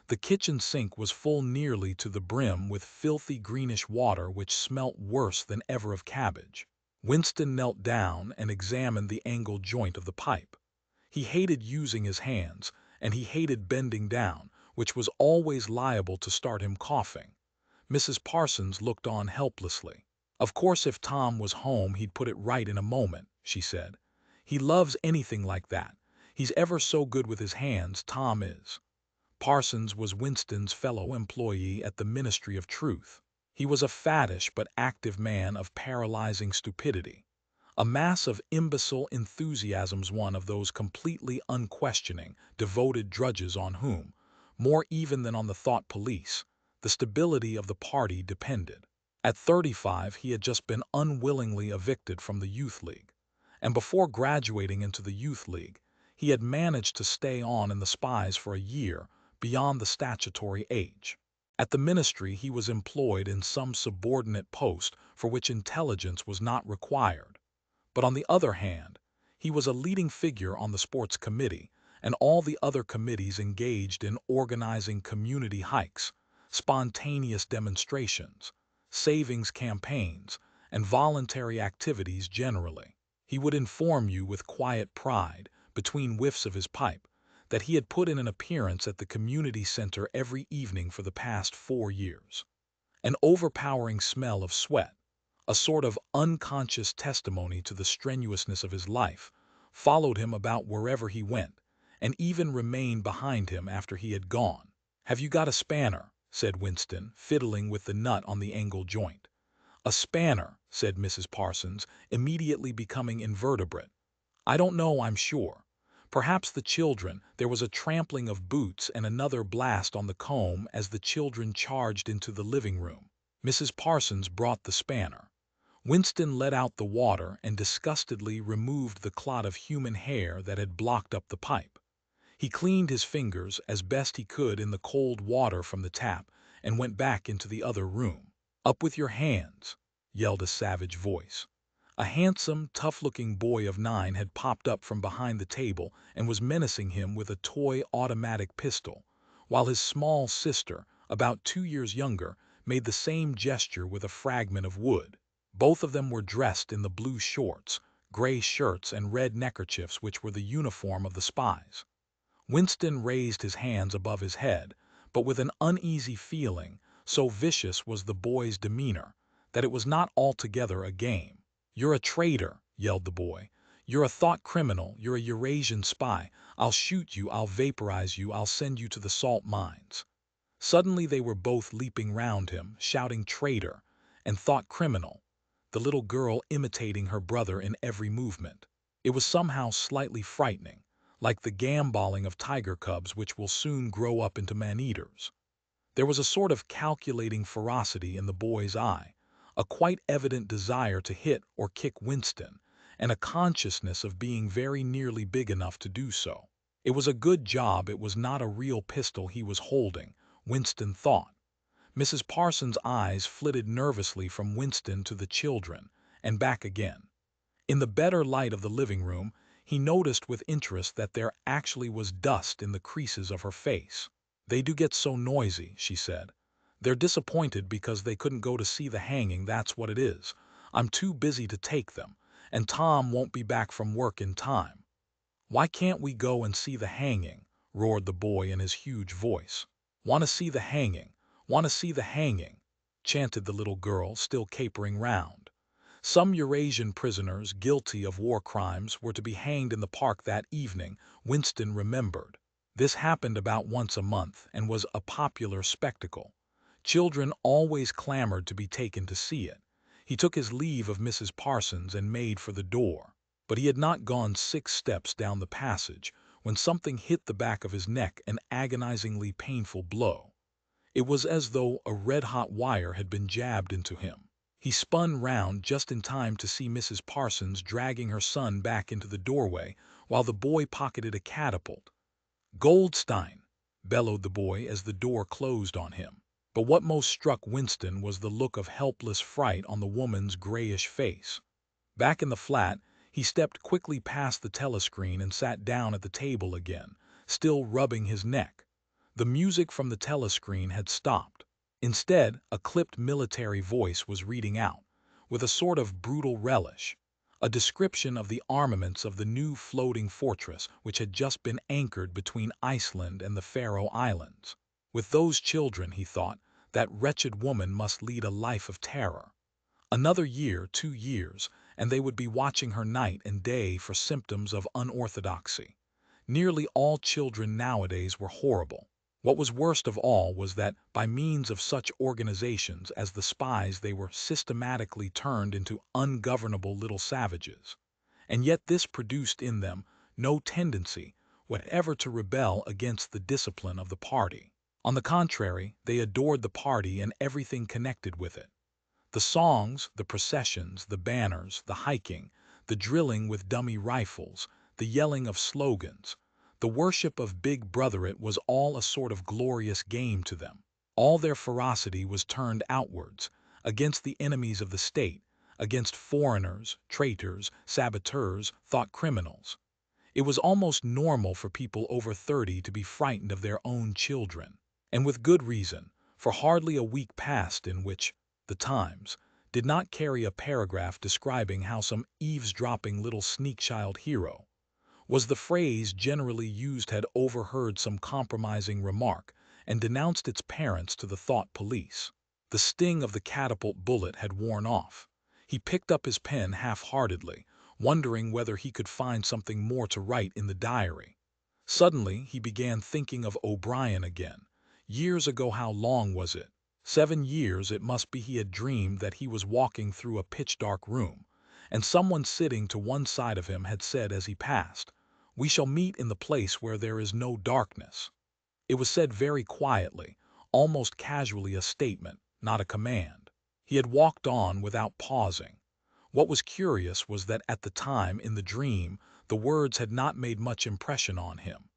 The kitchen sink was full nearly to the brim with filthy greenish water which smelt worse than ever of cabbage. Winston knelt down and examined the angled joint of the pipe. He hated using his hands, and he hated bending down, which was always liable to start him coughing. Mrs. Parsons looked on helplessly. "Of course if Tom was home he'd put it right in a moment," she said. "He loves anything like that. He's ever so good with his hands, Tom is." Parsons was Winston's fellow employee at the Ministry of Truth. He was a fattish but active man of paralyzing stupidity, a mass of imbecile enthusiasms, one of those completely unquestioning, devoted drudges on whom, more even than on the thought police, the stability of the party depended. At 35 he had just been unwillingly evicted from the Youth League, and before graduating into the Youth League, he had managed to stay on in the Spies for a year beyond the statutory age. At the ministry he was employed in some subordinate post for which intelligence was not required. But on the other hand, he was a leading figure on the sports committee and all the other committees engaged in organizing community hikes, spontaneous demonstrations, savings campaigns, and voluntary activities generally. He would inform you with quiet pride, between whiffs of his pipe, that he had put in an appearance at the community center every evening for the past 4 years. An overpowering smell of sweat, a sort of unconscious testimony to the strenuousness of his life, followed him about wherever he went, and even remained behind him after he had gone. "Have you got a spanner?" said Winston, fiddling with the nut on the angle joint. "A spanner," said Mrs. Parsons, immediately becoming invertebrate. "I don't know, I'm sure. Perhaps the children—" There was a trampling of boots and another blast on the comb as the children charged into the living room. Mrs. Parsons brought the spanner. Winston let out the water and disgustedly removed the clot of human hair that had blocked up the pipe. He cleaned his fingers as best he could in the cold water from the tap and went back into the other room. "Up with your hands," yelled a savage voice. A handsome, tough-looking boy of 9 had popped up from behind the table and was menacing him with a toy automatic pistol, while his small sister, about 2 years younger, made the same gesture with a fragment of wood. Both of them were dressed in the blue shorts, gray shirts, and red neckerchiefs which were the uniform of the Spies. Winston raised his hands above his head, but with an uneasy feeling, so vicious was the boy's demeanor, that it was not altogether a game. "You're a traitor," yelled the boy. "You're a thought criminal. You're a Eurasian spy. I'll shoot you. I'll vaporize you. I'll send you to the salt mines." Suddenly they were both leaping round him, shouting "traitor" and "thought criminal," the little girl imitating her brother in every movement. It was somehow slightly frightening, like the gambolling of tiger cubs which will soon grow up into man-eaters. There was a sort of calculating ferocity in the boy's eye, a quite evident desire to hit or kick Winston, and a consciousness of being very nearly big enough to do so. It was a good job it was not a real pistol he was holding, Winston thought. Mrs. Parsons' eyes flitted nervously from Winston to the children, and back again. In the better light of the living room, he noticed with interest that there actually was dust in the creases of her face. "They do get so noisy," she said. "They're disappointed because they couldn't go to see the hanging, that's what it is. I'm too busy to take them, and Tom won't be back from work in time." "Why can't we go and see the hanging?" roared the boy in his huge voice. "Want to see the hanging, want to see the hanging," chanted the little girl, still capering round. Some Eurasian prisoners guilty of war crimes were to be hanged in the park that evening, Winston remembered. This happened about once a month and was a popular spectacle. Children always clamored to be taken to see it. He took his leave of Mrs. Parsons and made for the door. But he had not gone 6 steps down the passage when something hit the back of his neck, an agonizingly painful blow. It was as though a red-hot wire had been jabbed into him. He spun round just in time to see Mrs. Parsons dragging her son back into the doorway while the boy pocketed a catapult. "Goldstein!" bellowed the boy as the door closed on him. But what most struck Winston was the look of helpless fright on the woman's grayish face. Back in the flat, he stepped quickly past the telescreen and sat down at the table again, still rubbing his neck. The music from the telescreen had stopped. Instead, a clipped military voice was reading out, with a sort of brutal relish, a description of the armaments of the new floating fortress which had just been anchored between Iceland and the Faroe Islands. With those children, he thought, that wretched woman must lead a life of terror. Another year, 2 years, and they would be watching her night and day for symptoms of unorthodoxy. Nearly all children nowadays were horrible. What was worst of all was that, by means of such organizations as the spies, they were systematically turned into ungovernable little savages. And yet this produced in them no tendency whatever to rebel against the discipline of the party. On the contrary, they adored the party and everything connected with it. The songs, the processions, the banners, the hiking, the drilling with dummy rifles, the yelling of slogans, the worship of Big Brother, it was all a sort of glorious game to them. All their ferocity was turned outwards, against the enemies of the state, against foreigners, traitors, saboteurs, thought criminals. It was almost normal for people over 30 to be frightened of their own children, and with good reason, for hardly a week passed in which the Times did not carry a paragraph describing how some eavesdropping little sneak-child hero, was the phrase generally used, had overheard some compromising remark and denounced its parents to the thought police. The sting of the catapult bullet had worn off. He picked up his pen half-heartedly, wondering whether he could find something more to write in the diary. Suddenly he began thinking of O'Brien again. Years ago, how long was it? 7 years it must be. He had dreamed that he was walking through a pitch-dark room, and someone sitting to one side of him had said as he passed, "We shall meet in the place where there is no darkness." It was said very quietly, almost casually, a statement, not a command. He had walked on without pausing. What was curious was that at the time, in the dream, the words had not made much impression on him.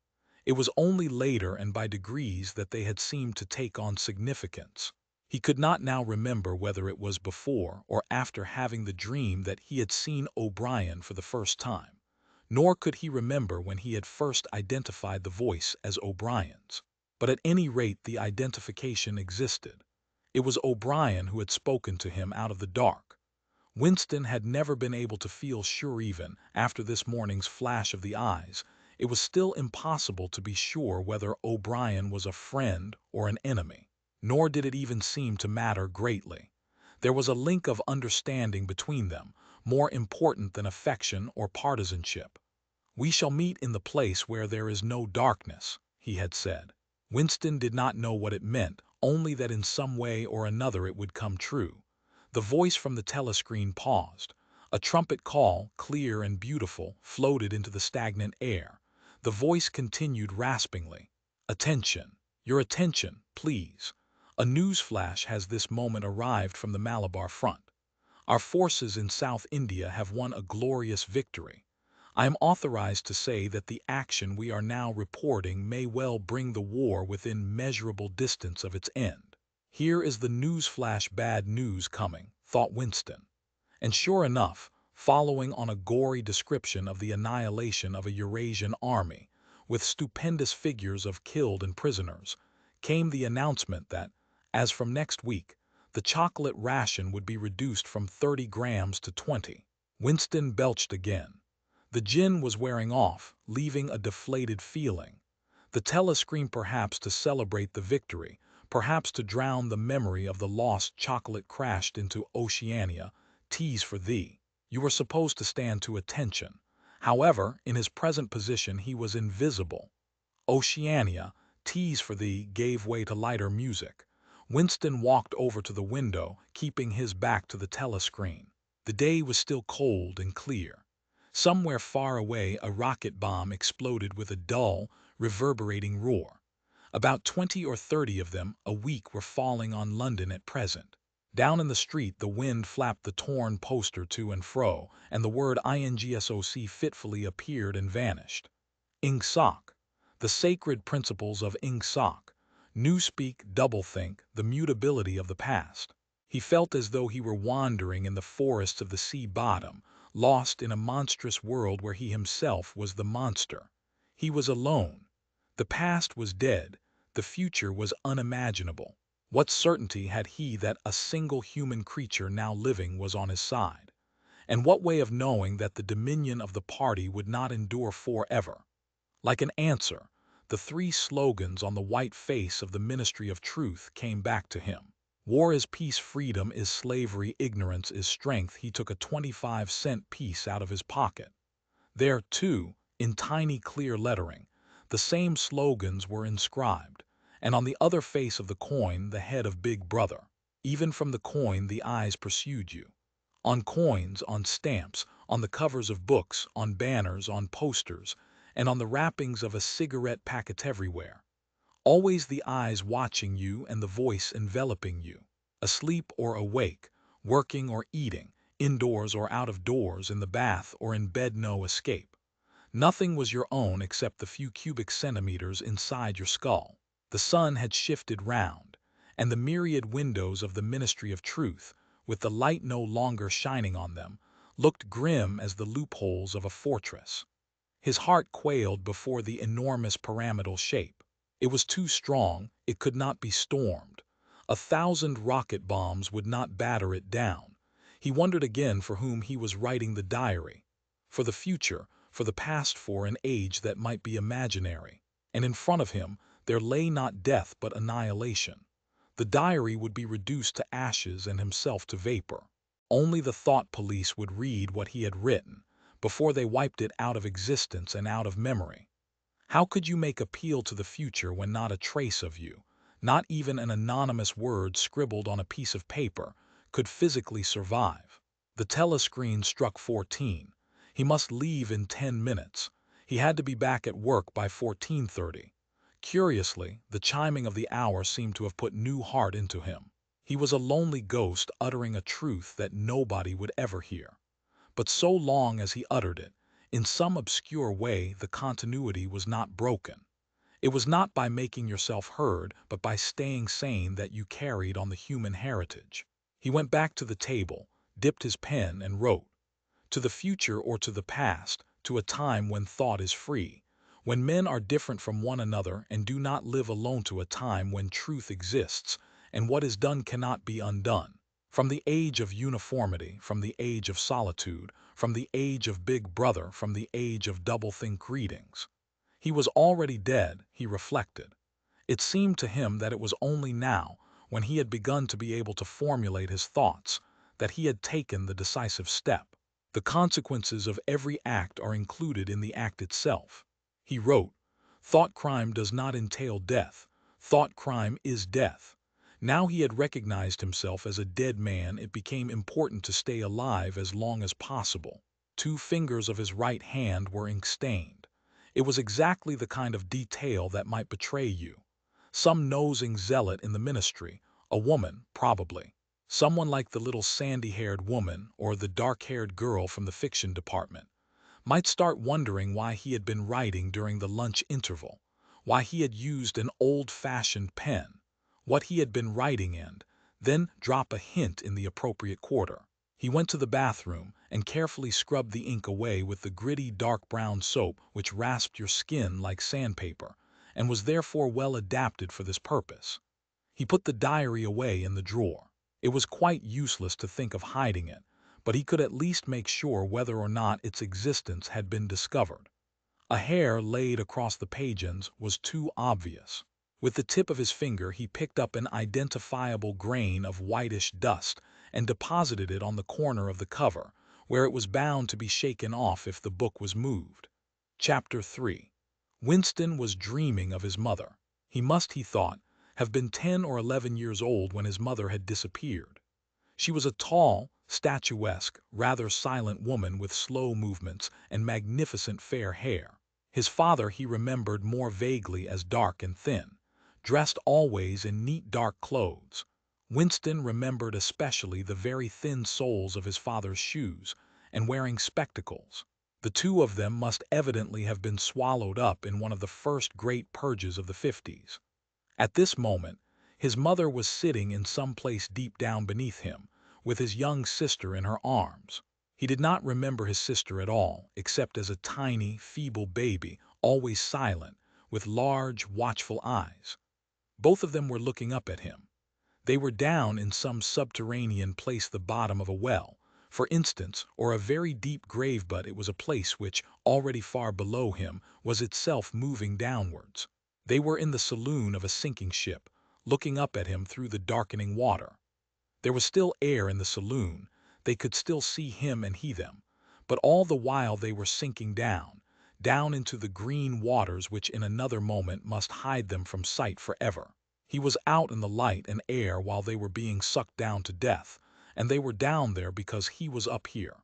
It was only later and by degrees that they had seemed to take on significance. He could not now remember whether it was before or after having the dream that he had seen O'Brien for the first time, nor could he remember when he had first identified the voice as O'Brien's. But at any rate the identification existed. It was O'Brien who had spoken to him out of the dark. Winston had never been able to feel sure. Even after this morning's flash of the eyes, it was still impossible to be sure whether O'Brien was a friend or an enemy. Nor did it even seem to matter greatly. There was a link of understanding between them, more important than affection or partisanship. "We shall meet in the place where there is no darkness," he had said. Winston did not know what it meant, only that in some way or another it would come true. The voice from the telescreen paused. A trumpet call, clear and beautiful, floated into the stagnant air. The voice continued raspingly, "Attention! Your attention, please. A news flash has this moment arrived from the Malabar front. Our forces in South India have won a glorious victory. I am authorized to say that the action we are now reporting may well bring the war within measurable distance of its end." Here is the news flash, bad news coming, thought Winston. And sure enough, following on a gory description of the annihilation of a Eurasian army, with stupendous figures of killed and prisoners, came the announcement that, as from next week, the chocolate ration would be reduced from 30 grams to 20. Winston belched again. The gin was wearing off, leaving a deflated feeling. The telescreen, perhaps to celebrate the victory, perhaps to drown the memory of the lost chocolate, crashed into Oceania. Teas for thee. You were supposed to stand to attention. However, in his present position he was invisible. Oceania, teas for thee, gave way to lighter music. Winston walked over to the window, keeping his back to the telescreen. The day was still cold and clear. Somewhere far away a rocket bomb exploded with a dull, reverberating roar. About 20 or 30 of them a week were falling on London at present. Down in the street the wind flapped the torn poster to and fro, and the word INGSOC fitfully appeared and vanished. Ingsoc. The sacred principles of Ingsoc. Newspeak, doublethink, the mutability of the past. He felt as though he were wandering in the forests of the sea bottom, lost in a monstrous world where he himself was the monster. He was alone. The past was dead. The future was unimaginable. What certainty had he that a single human creature now living was on his side? And what way of knowing that the dominion of the party would not endure forever? Like an answer, the 3 slogans on the white face of the Ministry of Truth came back to him. War is peace, freedom is slavery, ignorance is strength. He took a 25-cent piece out of his pocket. There, too, in tiny clear lettering, the same slogans were inscribed, and on the other face of the coin the head of Big Brother. Even from the coin the eyes pursued you. On coins, on stamps, on the covers of books, on banners, on posters, and on the wrappings of a cigarette packet, everywhere. Always the eyes watching you and the voice enveloping you. Asleep or awake, working or eating, indoors or out of doors, in the bath or in bed, no escape. Nothing was your own except the few cubic centimeters inside your skull. The sun had shifted round, and the myriad windows of the Ministry of Truth, with the light no longer shining on them, looked grim as the loopholes of a fortress. His heart quailed before the enormous pyramidal shape. It was too strong, it could not be stormed. 1,000 rocket bombs would not batter it down. He wondered again for whom he was writing the diary. For the future, for the past, for an age that might be imaginary. And in front of him there lay not death but annihilation. The diary would be reduced to ashes and himself to vapor. Only the thought police would read what he had written, before they wiped it out of existence and out of memory. How could you make appeal to the future when not a trace of you, not even an anonymous word scribbled on a piece of paper, could physically survive? The telescreen struck 14. He must leave in 10 minutes. He had to be back at work by 14:30. Curiously, the chiming of the hour seemed to have put new heart into him. He was a lonely ghost uttering a truth that nobody would ever hear. But so long as he uttered it, in some obscure way the continuity was not broken. It was not by making yourself heard, but by staying sane, that you carried on the human heritage. He went back to the table, dipped his pen, and wrote. To the future or to the past, to a time when thought is free, when men are different from one another and do not live alone, to a time when truth exists, and what is done cannot be undone. From the age of uniformity, from the age of solitude, from the age of Big Brother, from the age of doublethink, greetings. He was already dead, he reflected. It seemed to him that it was only now, when he had begun to be able to formulate his thoughts, that he had taken the decisive step. The consequences of every act are included in the act itself. He wrote, "Thought crime does not entail death. Thought crime is death." Now he had recognized himself as a dead man. It became important to stay alive as long as possible. 2 fingers of his right hand were ink-stained. It was exactly the kind of detail that might betray you. Some nosing zealot in the ministry, a woman, probably. Someone like the little sandy-haired woman or the dark-haired girl from the fiction department, might start wondering why he had been writing during the lunch interval, why he had used an old-fashioned pen, what he had been writing, and then drop a hint in the appropriate quarter. He went to the bathroom and carefully scrubbed the ink away with the gritty dark brown soap which rasped your skin like sandpaper, and was therefore well adapted for this purpose. He put the diary away in the drawer. It was quite useless to think of hiding it, but he could at least make sure whether or not its existence had been discovered. A hair laid across the pages was too obvious. With the tip of his finger he picked up an identifiable grain of whitish dust and deposited it on the corner of the cover, where it was bound to be shaken off if the book was moved. Chapter 3. Winston was dreaming of his mother. He must, he thought, have been 10 or 11 years old when his mother had disappeared. She was a tall, statuesque, rather silent woman with slow movements and magnificent fair hair. His father he remembered more vaguely as dark and thin, dressed always in neat dark clothes. Winston remembered especially the very thin soles of his father's shoes, and wearing spectacles. The two of them must evidently have been swallowed up in one of the first great purges of the 50s. At this moment, his mother was sitting in some place deep down beneath him, with his young sister in her arms. He did not remember his sister at all, except as a tiny, feeble baby, always silent, with large, watchful eyes. Both of them were looking up at him. They were down in some subterranean place, the bottom of a well, for instance, or a very deep grave, but it was a place which, already far below him, was itself moving downwards. They were in the saloon of a sinking ship, looking up at him through the darkening water. There was still air in the saloon, they could still see him and he them, but all the while they were sinking down, down into the green waters which in another moment must hide them from sight forever. He was out in the light and air while they were being sucked down to death, and they were down there because he was up here.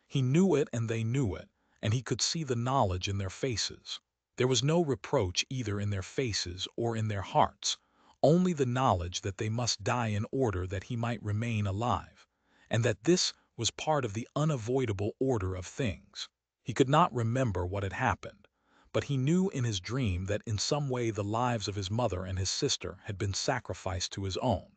He knew it and they knew it, and he could see the knowledge in their faces. There was no reproach either in their faces or in their hearts, only the knowledge that they must die in order that he might remain alive, and that this was part of the unavoidable order of things. He could not remember what had happened, but he knew in his dream that in some way the lives of his mother and his sister had been sacrificed to his own.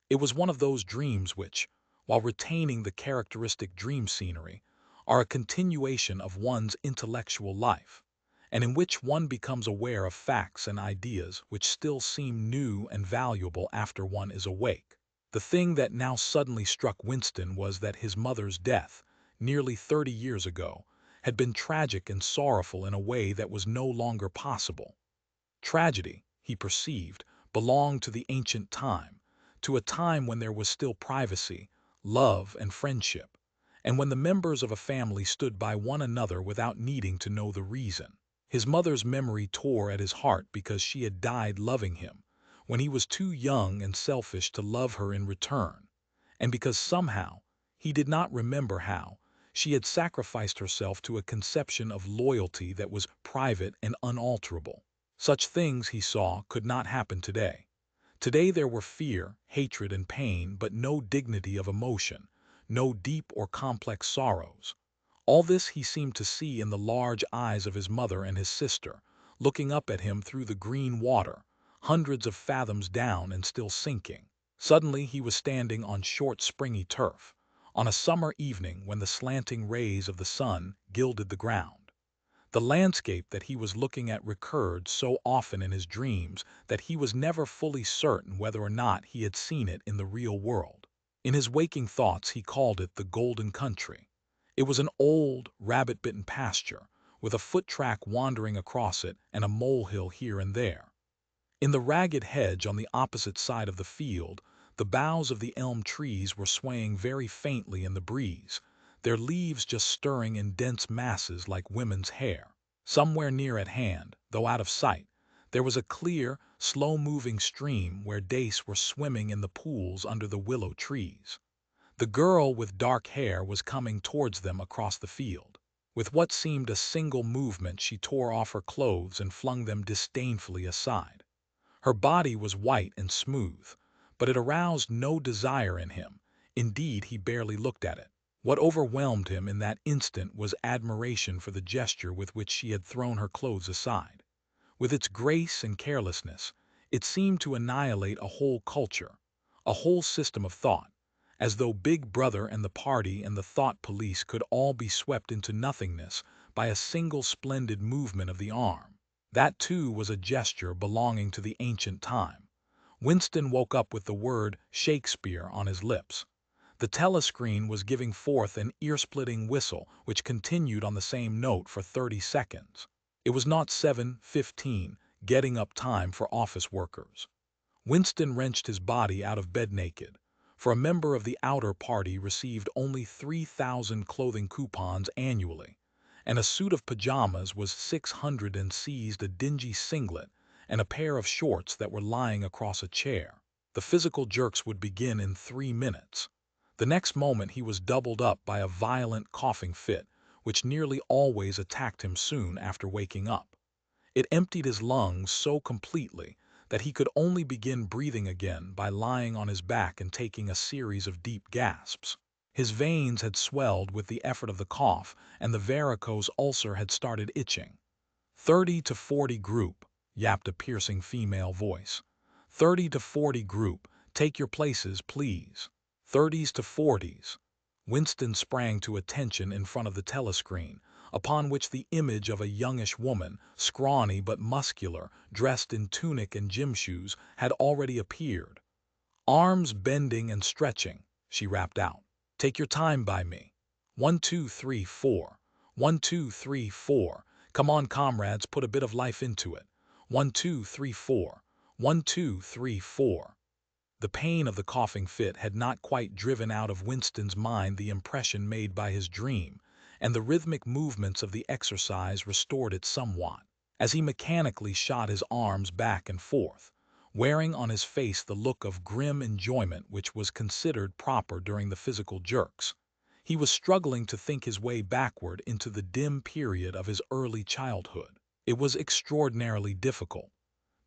It was one of those dreams which, while retaining the characteristic dream scenery, are a continuation of one's intellectual life, and in which one becomes aware of facts and ideas which still seem new and valuable after one is awake. The thing that now suddenly struck Winston was that his mother's death, nearly 30 years ago, had been tragic and sorrowful in a way that was no longer possible. Tragedy, he perceived, belonged to the ancient time, to a time when there was still privacy, love, and friendship, and when the members of a family stood by one another without needing to know the reason. His mother's memory tore at his heart because she had died loving him, when he was too young and selfish to love her in return, and because somehow, he did not remember how, she had sacrificed herself to a conception of loyalty that was private and unalterable. Such things, he saw, could not happen today. Today there were fear, hatred, and pain, but no dignity of emotion, no deep or complex sorrows. All this he seemed to see in the large eyes of his mother and his sister, looking up at him through the green water, hundreds of fathoms down and still sinking. Suddenly he was standing on short springy turf, on a summer evening when the slanting rays of the sun gilded the ground. The landscape that he was looking at recurred so often in his dreams that he was never fully certain whether or not he had seen it in the real world. In his waking thoughts he called it the Golden Country. It was an old, rabbit-bitten pasture, with a foot-track wandering across it and a molehill here and there. In the ragged hedge on the opposite side of the field, the boughs of the elm trees were swaying very faintly in the breeze, their leaves just stirring in dense masses like women's hair. Somewhere near at hand, though out of sight, there was a clear, slow-moving stream where dace were swimming in the pools under the willow trees. The girl with dark hair was coming towards them across the field. With what seemed a single movement she tore off her clothes and flung them disdainfully aside. Her body was white and smooth, but it aroused no desire in him. Indeed, he barely looked at it. What overwhelmed him in that instant was admiration for the gesture with which she had thrown her clothes aside. With its grace and carelessness, it seemed to annihilate a whole culture, a whole system of thought, as though Big Brother and the party and the thought police could all be swept into nothingness by a single splendid movement of the arm. That too was a gesture belonging to the ancient time. Winston woke up with the word Shakespeare on his lips. The telescreen was giving forth an ear-splitting whistle which continued on the same note for 30 seconds. It was not 7:15, getting up time for office workers. Winston wrenched his body out of bed naked, for a member of the outer party received only 3,000 clothing coupons annually, and a suit of pajamas was 600 and seized a dingy singlet and a pair of shorts that were lying across a chair. The physical jerks would begin in 3 minutes. The next moment he was doubled up by a violent coughing fit, which nearly always attacked him soon after waking up. It emptied his lungs so completely that he could only begin breathing again by lying on his back and taking a series of deep gasps. His veins had swelled with the effort of the cough, and the varicose ulcer had started itching. 30 to 40 group, yapped a piercing female voice. 30 to 40 group, take your places, please. 30s to 40s. Winston sprang to attention in front of the telescreen, upon which the image of a youngish woman, scrawny but muscular, dressed in tunic and gym shoes, had already appeared. Arms bending and stretching, she rapped out. Take your time by me. 1, 2, 3, 4. 1, 2, 3, 4. Come on, comrades, put a bit of life into it. 1, 2, 3, 4. 1, 2, 3, 4. The pain of the coughing fit had not quite driven out of Winston's mind the impression made by his dream, and the rhythmic movements of the exercise restored it somewhat. As he mechanically shot his arms back and forth, wearing on his face the look of grim enjoyment which was considered proper during the physical jerks, he was struggling to think his way backward into the dim period of his early childhood. It was extraordinarily difficult.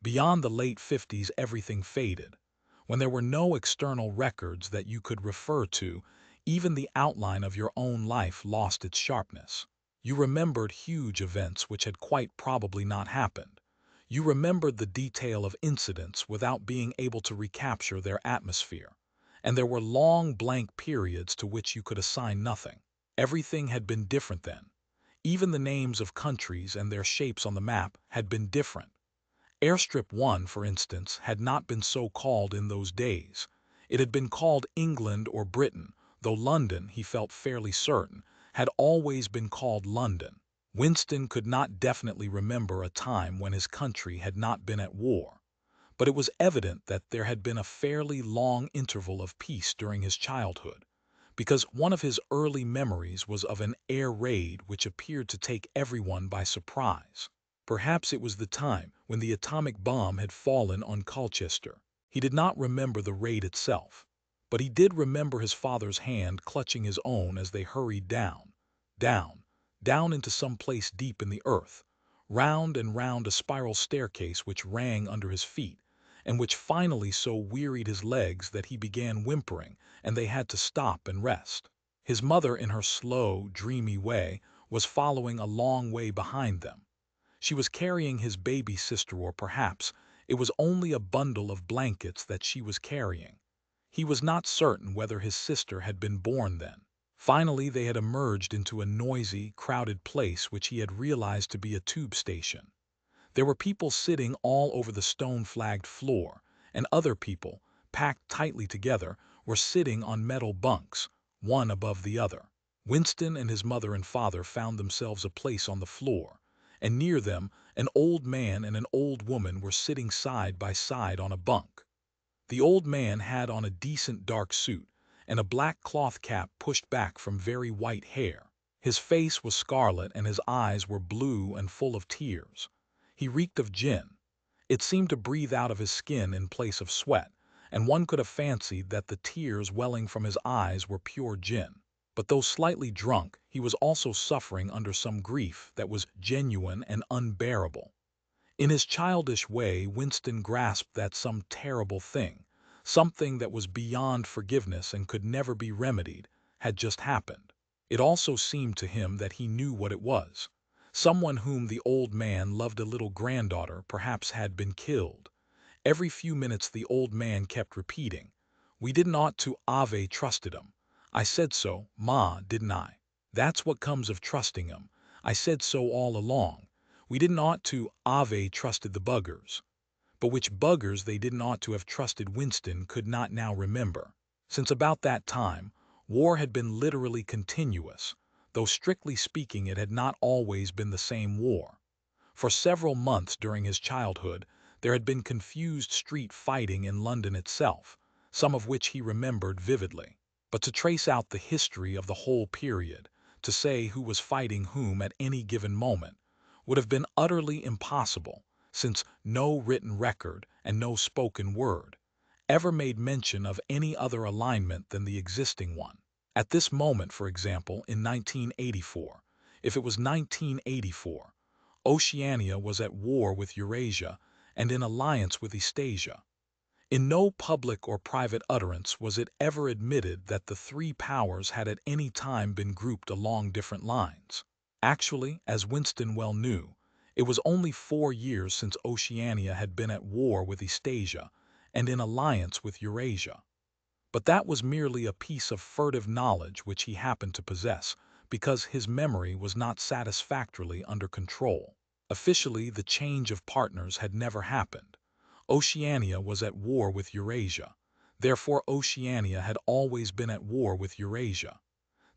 Beyond the late 50s, everything faded. When there were no external records that you could refer to, even the outline of your own life lost its sharpness. You remembered huge events which had quite probably not happened. You remembered the detail of incidents without being able to recapture their atmosphere. And there were long blank periods to which you could assign nothing. Everything had been different then. Even the names of countries and their shapes on the map had been different. Airstrip 1, for instance, had not been so called in those days. It had been called England or Britain, though London, he felt fairly certain, had always been called London. Winston could not definitely remember a time when his country had not been at war, but it was evident that there had been a fairly long interval of peace during his childhood, because one of his early memories was of an air raid which appeared to take everyone by surprise. Perhaps it was the time when the atomic bomb had fallen on Colchester. He did not remember the raid itself, but he did remember his father's hand clutching his own as they hurried down, down into some place deep in the earth, round and round a spiral staircase which rang under his feet, and which finally so wearied his legs that he began whimpering, and they had to stop and rest. His mother, in her slow, dreamy way, was following a long way behind them. She was carrying his baby sister, or perhaps it was only a bundle of blankets that she was carrying. He was not certain whether his sister had been born then. Finally, they had emerged into a noisy, crowded place which he had realized to be a tube station. There were people sitting all over the stone-flagged floor, and other people, packed tightly together, were sitting on metal bunks, one above the other. Winston and his mother and father found themselves a place on the floor, and near them an old man and an old woman were sitting side by side on a bunk. The old man had on a decent dark suit, and a black cloth cap pushed back from very white hair. His face was scarlet and his eyes were blue and full of tears. He reeked of gin. It seemed to breathe out of his skin in place of sweat, and one could have fancied that the tears welling from his eyes were pure gin. But though slightly drunk, he was also suffering under some grief that was genuine and unbearable. In his childish way, Winston grasped that some terrible thing, something that was beyond forgiveness and could never be remedied, had just happened. It also seemed to him that he knew what it was. Someone whom the old man loved, a little granddaughter, perhaps had been killed. Every few minutes the old man kept repeating, "We didn't ought to have trusted 'em. I said so, Ma, didn't I? That's what comes of trusting 'em. I said so all along. We didn't ought to Ave trusted the buggers, but which buggers they didn't ought to have trusted Winston could not now remember. Since about that time, war had been literally continuous, though strictly speaking it had not always been the same war. For several months during his childhood, there had been confused street fighting in London itself, some of which he remembered vividly. But to trace out the history of the whole period, to say who was fighting whom at any given moment, would have been utterly impossible, since no written record and no spoken word ever made mention of any other alignment than the existing one. At this moment, for example, in 1984, if it was 1984, Oceania was at war with Eurasia and in alliance with Eastasia. In no public or private utterance was it ever admitted that the three powers had at any time been grouped along different lines. Actually, as Winston well knew, it was only 4 years since Oceania had been at war with Eastasia and in alliance with Eurasia. But that was merely a piece of furtive knowledge which he happened to possess, because his memory was not satisfactorily under control. Officially, the change of partners had never happened. Oceania was at war with Eurasia. Therefore, Oceania had always been at war with Eurasia.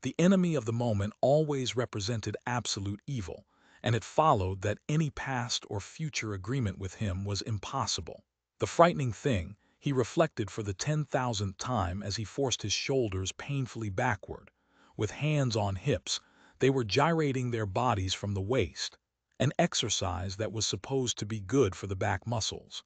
The enemy of the moment always represented absolute evil, and it followed that any past or future agreement with him was impossible. The frightening thing, he reflected for the 10,000th time as he forced his shoulders painfully backward. With hands on hips, they were gyrating their bodies from the waist, an exercise that was supposed to be good for the back muscles.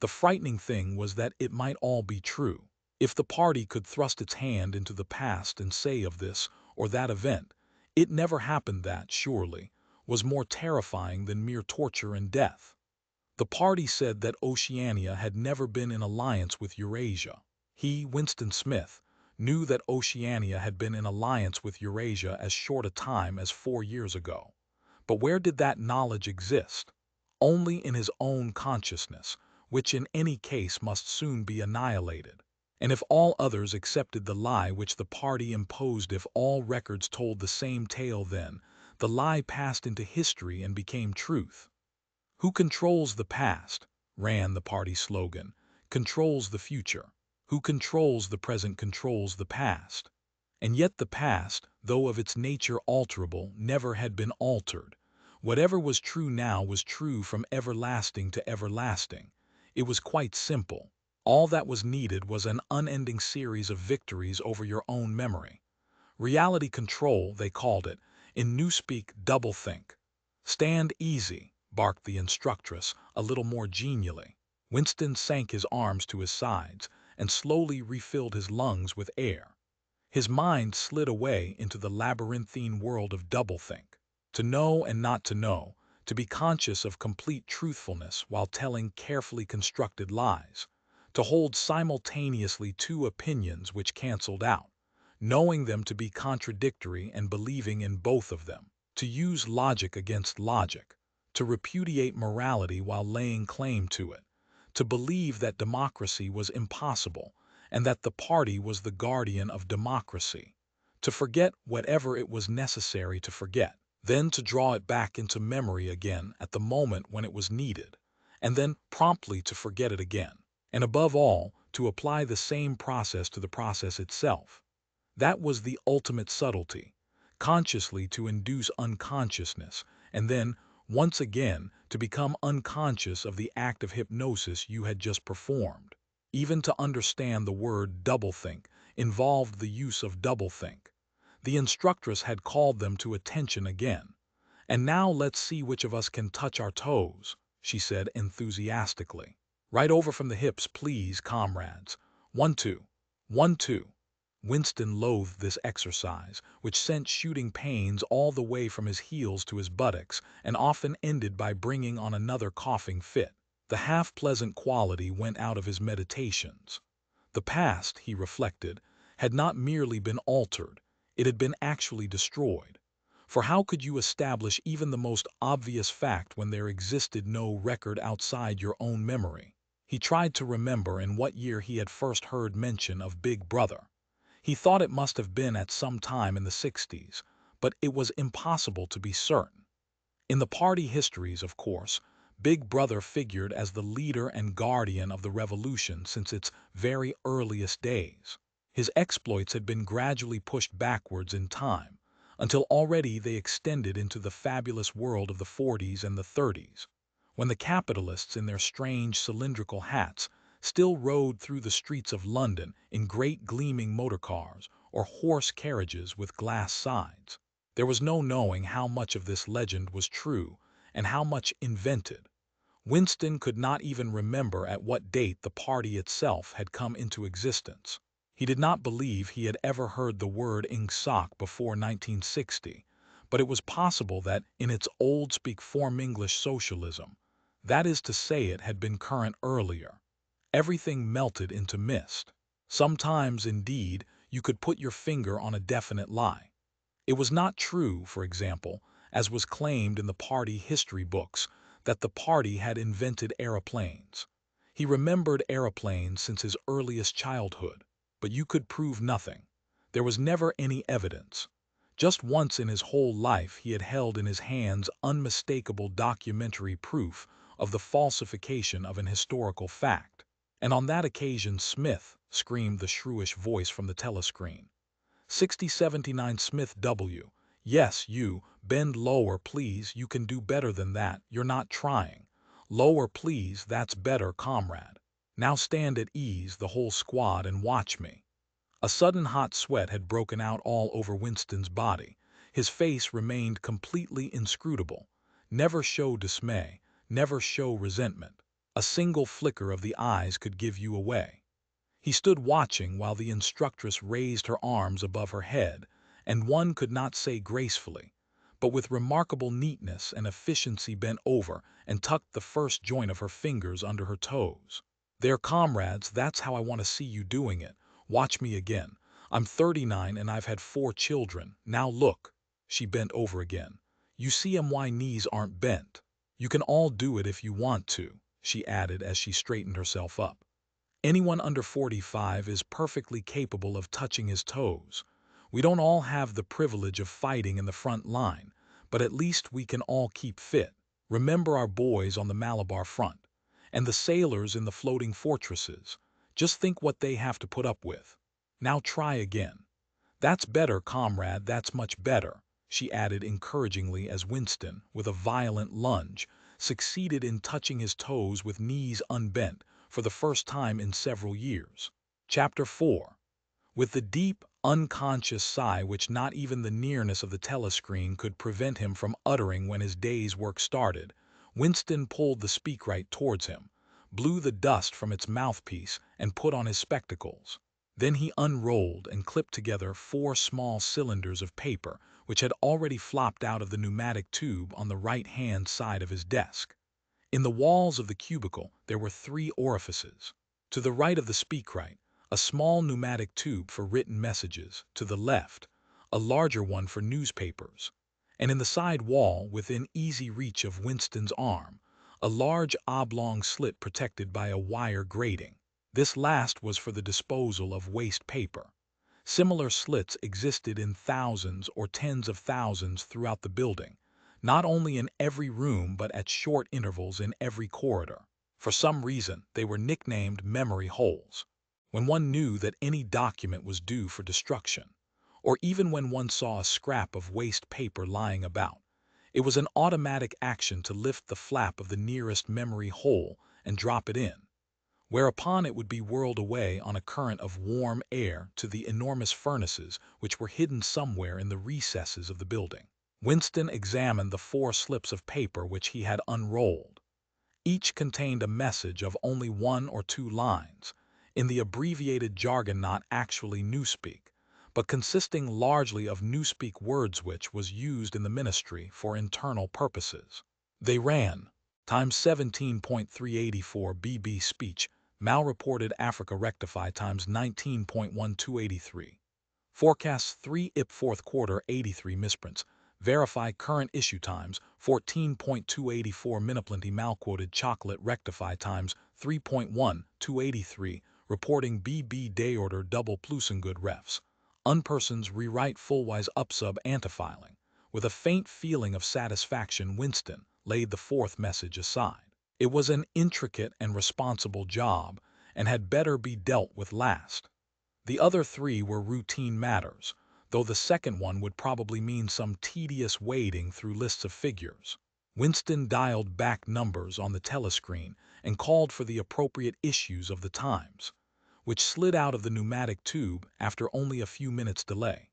The frightening thing was that it might all be true. If the party could thrust its hand into the past and say of this or that event, "It never happened," that, surely, was more terrifying than mere torture and death. The party said that Oceania had never been in alliance with Eurasia. He, Winston Smith, knew that Oceania had been in alliance with Eurasia as short a time as 4 years ago. But where did that knowledge exist? Only in his own consciousness, which in any case must soon be annihilated. And if all others accepted the lie which the party imposed, if all records told the same tale, then the lie passed into history and became truth. "Who controls the past," ran the party slogan, "controls the future. Who controls the present controls the past." And yet the past, though of its nature alterable, never had been altered. Whatever was true now was true from everlasting to everlasting. It was quite simple. All that was needed was an unending series of victories over your own memory. Reality control, they called it, in newspeak doublethink. "Stand easy," barked the instructress, a little more genially. Winston sank his arms to his sides and slowly refilled his lungs with air. His mind slid away into the labyrinthine world of doublethink. To know and not to know, to be conscious of complete truthfulness while telling carefully constructed lies, to hold simultaneously two opinions which canceled out, knowing them to be contradictory and believing in both of them, to use logic against logic, to repudiate morality while laying claim to it, to believe that democracy was impossible and that the party was the guardian of democracy, to forget whatever it was necessary to forget, then to draw it back into memory again at the moment when it was needed, and then promptly to forget it again, and above all, to apply the same process to the process itself. That was the ultimate subtlety, consciously to induce unconsciousness, and then, once again, to become unconscious of the act of hypnosis you had just performed. Even to understand the word doublethink involved the use of doublethink. The instructress had called them to attention again. "And now let's see which of us can touch our toes," she said enthusiastically. "Right over from the hips, please, comrades. 1, 2, 1, 2. Winston loathed this exercise, which sent shooting pains all the way from his heels to his buttocks and often ended by bringing on another coughing fit. The half-pleasant quality went out of his meditations. The past, he reflected, had not merely been altered, it had been actually destroyed. For how could you establish even the most obvious fact when there existed no record outside your own memory? He tried to remember in what year he had first heard mention of Big Brother. He thought it must have been at some time in the 60s, but it was impossible to be certain. In the party histories, of course, Big Brother figured as the leader and guardian of the revolution since its very earliest days. His exploits had been gradually pushed backwards in time, until already they extended into the fabulous world of the 40s and the 30s, when the capitalists in their strange cylindrical hats still rode through the streets of London in great gleaming motor cars or horse carriages with glass sides. There was no knowing how much of this legend was true and how much invented. Winston could not even remember at what date the party itself had come into existence. He did not believe he had ever heard the word ingsoc before 1960, but it was possible that in its old speak form English socialism, that is to say, it had been current earlier. Everything melted into mist. Sometimes, indeed, you could put your finger on a definite lie. It was not true, for example, as was claimed in the party history books, that the party had invented aeroplanes. He remembered aeroplanes since his earliest childhood, but you could prove nothing. There was never any evidence. Just once in his whole life he had held in his hands unmistakable documentary proof of the falsification of an historical fact. And on that occasion Smith, screamed the shrewish voice from the telescreen. 6079 Smith W. Yes, you, bend lower please, you can do better than that, you're not trying. Lower please, that's better, comrade. Now stand at ease, the whole squad, and watch me. A sudden hot sweat had broken out all over Winston's body. His face remained completely inscrutable. Never show dismay, never show resentment. A single flicker of the eyes could give you away. He stood watching while the instructress raised her arms above her head, and one could not say gracefully, but with remarkable neatness and efficiency bent over and tucked the first joint of her fingers under her toes. There, comrades, that's how I want to see you doing it. Watch me again. I'm 39 and I've had 4 children. Now look. She bent over again. You see why knees aren't bent. You can all do it if you want to, she added as she straightened herself up. Anyone under 45 is perfectly capable of touching his toes. We don't all have the privilege of fighting in the front line, but at least we can all keep fit. Remember our boys on the Malabar front, and the sailors in the floating fortresses. Just think what they have to put up with. Now try again. That's better, comrade, that's much better, she added encouragingly as Winston, with a violent lunge, succeeded in touching his toes with knees unbent for the first time in several years. Chapter 4. With the deep, unconscious sigh which not even the nearness of the telescreen could prevent him from uttering when his day's work started, Winston pulled the speakwrite towards him, blew the dust from its mouthpiece, and put on his spectacles. Then he unrolled and clipped together 4 small cylinders of paper which had already flopped out of the pneumatic tube on the right-hand side of his desk. In the walls of the cubicle there were 3 orifices. To the right of the speakwrite, a small pneumatic tube for written messages, to the left, a larger one for newspapers, and in the side wall, within easy reach of Winston's arm, a large oblong slit protected by a wire grating. This last was for the disposal of waste paper. Similar slits existed in thousands or tens of thousands throughout the building, not only in every room but at short intervals in every corridor. For some reason, they were nicknamed memory holes. When one knew that any document was due for destruction, or even when one saw a scrap of waste paper lying about, it was an automatic action to lift the flap of the nearest memory hole and drop it in, whereupon it would be whirled away on a current of warm air to the enormous furnaces which were hidden somewhere in the recesses of the building. Winston examined the 4 slips of paper which he had unrolled. Each contained a message of only 1 or 2 lines, in the abbreviated jargon not actually Newspeak, but consisting largely of Newspeak words which was used in the ministry for internal purposes. They ran, times 17.384 BB speech, malreported Africa rectify times 19.1283. Forecasts 3 IP 4th quarter 83 misprints. Verify current issue times 14.284 miniplenty malquoted chocolate rectify times 3.1283 reporting BB day order double plusengood refs. Unpersons rewrite fullwise upsub antifiling With a faint feeling of satisfaction, Winston laid the fourth message aside. It was an intricate and responsible job, and had better be dealt with last. The other three were routine matters, though the second one would probably mean some tedious wading through lists of figures. Winston dialed back numbers on the telescreen and called for the appropriate issues of the Times, which slid out of the pneumatic tube after only a few minutes' delay.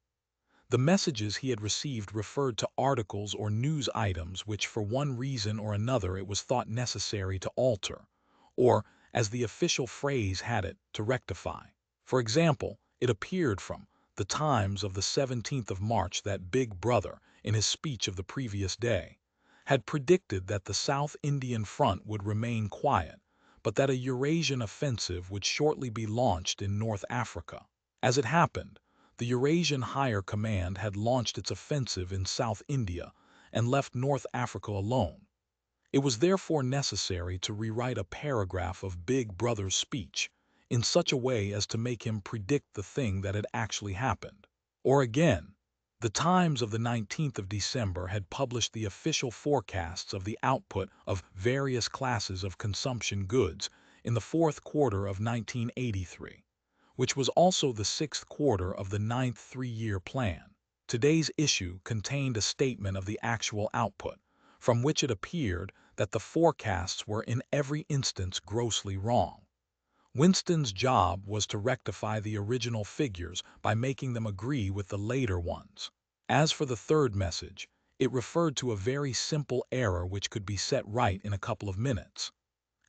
The messages he had received referred to articles or news items which for one reason or another it was thought necessary to alter, or, as the official phrase had it, to rectify. For example, it appeared from the Times of the 17th of March that Big Brother, in his speech of the previous day, had predicted that the South Indian front would remain quiet, but that a Eurasian offensive would shortly be launched in North Africa. As it happened, the Eurasian Higher Command had launched its offensive in South India and left North Africa alone. It was therefore necessary to rewrite a paragraph of Big Brother's speech in such a way as to make him predict the thing that had actually happened. Or again, the Times of the 19th of December had published the official forecasts of the output of various classes of consumption goods in the fourth quarter of 1983, which was also the sixth quarter of the ninth three-year plan. Today's issue contained a statement of the actual output, from which it appeared that the forecasts were in every instance grossly wrong. Winston's job was to rectify the original figures by making them agree with the later ones. As for the third message, it referred to a very simple error which could be set right in a couple of minutes.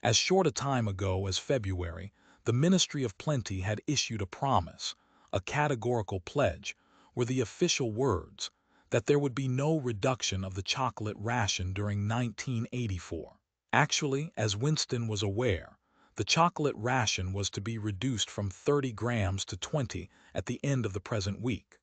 As short a time ago as February, the Ministry of Plenty had issued a promise, a categorical pledge, were the official words, that there would be no reduction of the chocolate ration during 1984. Actually, as Winston was aware, the chocolate ration was to be reduced from 30 grams to 20 at the end of the present week.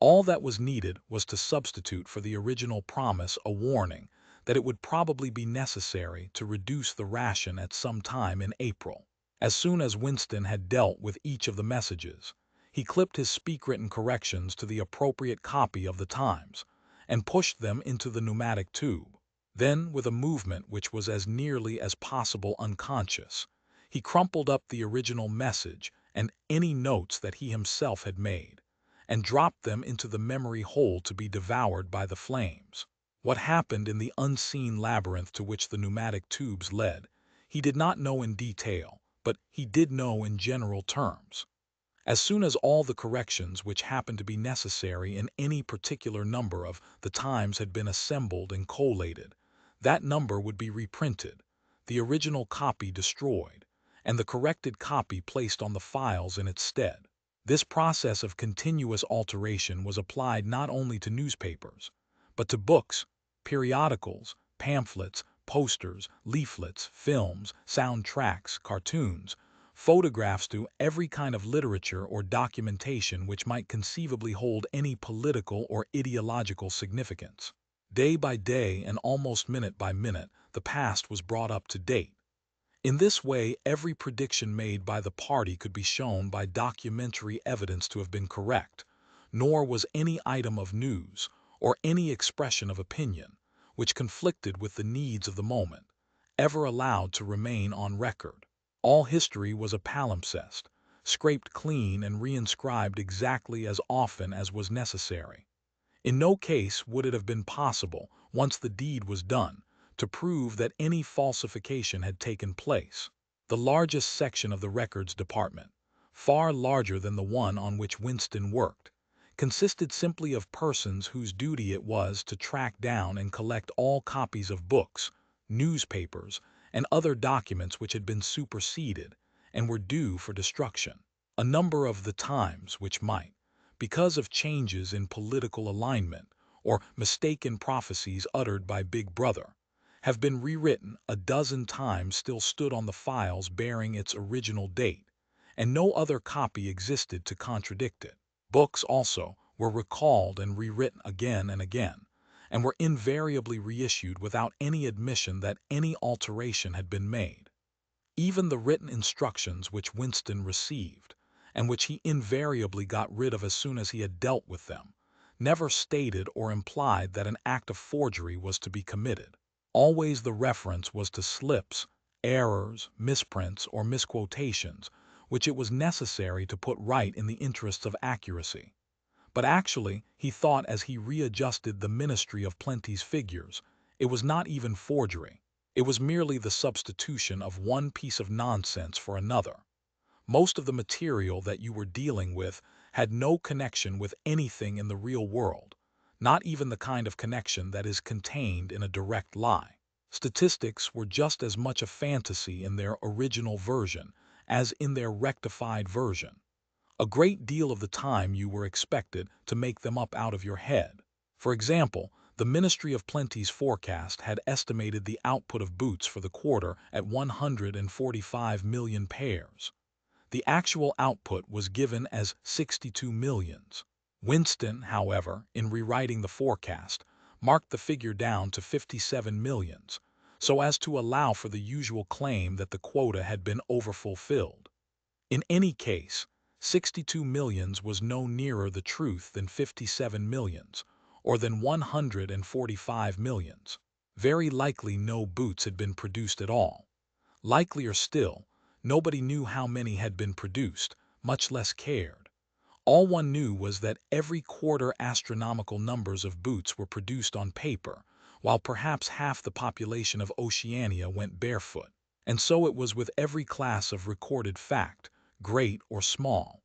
All that was needed was to substitute for the original promise a warning that it would probably be necessary to reduce the ration at some time in April. As soon as Winston had dealt with each of the messages, he clipped his speak-written corrections to the appropriate copy of the Times and pushed them into the pneumatic tube. Then, with a movement which was as nearly as possible unconscious, he crumpled up the original message and any notes that he himself had made, and dropped them into the memory hole to be devoured by the flames. What happened in the unseen labyrinth to which the pneumatic tubes led, he did not know in detail, but he did know in general terms. As soon as all the corrections which happened to be necessary in any particular number of the Times had been assembled and collated, that number would be reprinted, the original copy destroyed, and the corrected copy placed on the files in its stead. This process of continuous alteration was applied not only to newspapers, but to books, periodicals, pamphlets, posters, leaflets, films, soundtracks, cartoons, photographs, to every kind of literature or documentation which might conceivably hold any political or ideological significance. Day by day and almost minute by minute, the past was brought up to date. In this way, every prediction made by the party could be shown by documentary evidence to have been correct, nor was any item of news, or any expression of opinion, which conflicted with the needs of the moment, ever allowed to remain on record. All history was a palimpsest, scraped clean and reinscribed exactly as often as was necessary. In no case would it have been possible, once the deed was done, to prove that any falsification had taken place. The largest section of the records department, far larger than the one on which Winston worked, consisted simply of persons whose duty it was to track down and collect all copies of books, newspapers, and other documents which had been superseded and were due for destruction. A number of the Times which might, because of changes in political alignment or mistaken prophecies uttered by Big Brother, have been rewritten a dozen times, still stood on the files bearing its original date, and no other copy existed to contradict it. Books, also, were recalled and rewritten again and again, and were invariably reissued without any admission that any alteration had been made. Even the written instructions which Winston received, and which he invariably got rid of as soon as he had dealt with them, never stated or implied that an act of forgery was to be committed. Always the reference was to slips, errors, misprints, or misquotations, which it was necessary to put right in the interests of accuracy. But actually, he thought as he readjusted the Ministry of Plenty's figures, it was not even forgery. It was merely the substitution of one piece of nonsense for another. Most of the material that you were dealing with had no connection with anything in the real world, not even the kind of connection that is contained in a direct lie. Statistics were just as much a fantasy in their original version as in their rectified version. A great deal of the time you were expected to make them up out of your head. For example, the Ministry of Plenty's forecast had estimated the output of boots for the quarter at 145 million pairs. The actual output was given as 62 millions. Winston, however, in rewriting the forecast, marked the figure down to 57 millions, so as to allow for the usual claim that the quota had been overfulfilled. In any case, 62 millions was no nearer the truth than 57 millions, or than 145 millions. Very likely no boots had been produced at all. Likelier still, nobody knew how many had been produced, much less cared. All one knew was that every quarter astronomical numbers of boots were produced on paper, while perhaps half the population of Oceania went barefoot. And so it was with every class of recorded fact, great or small.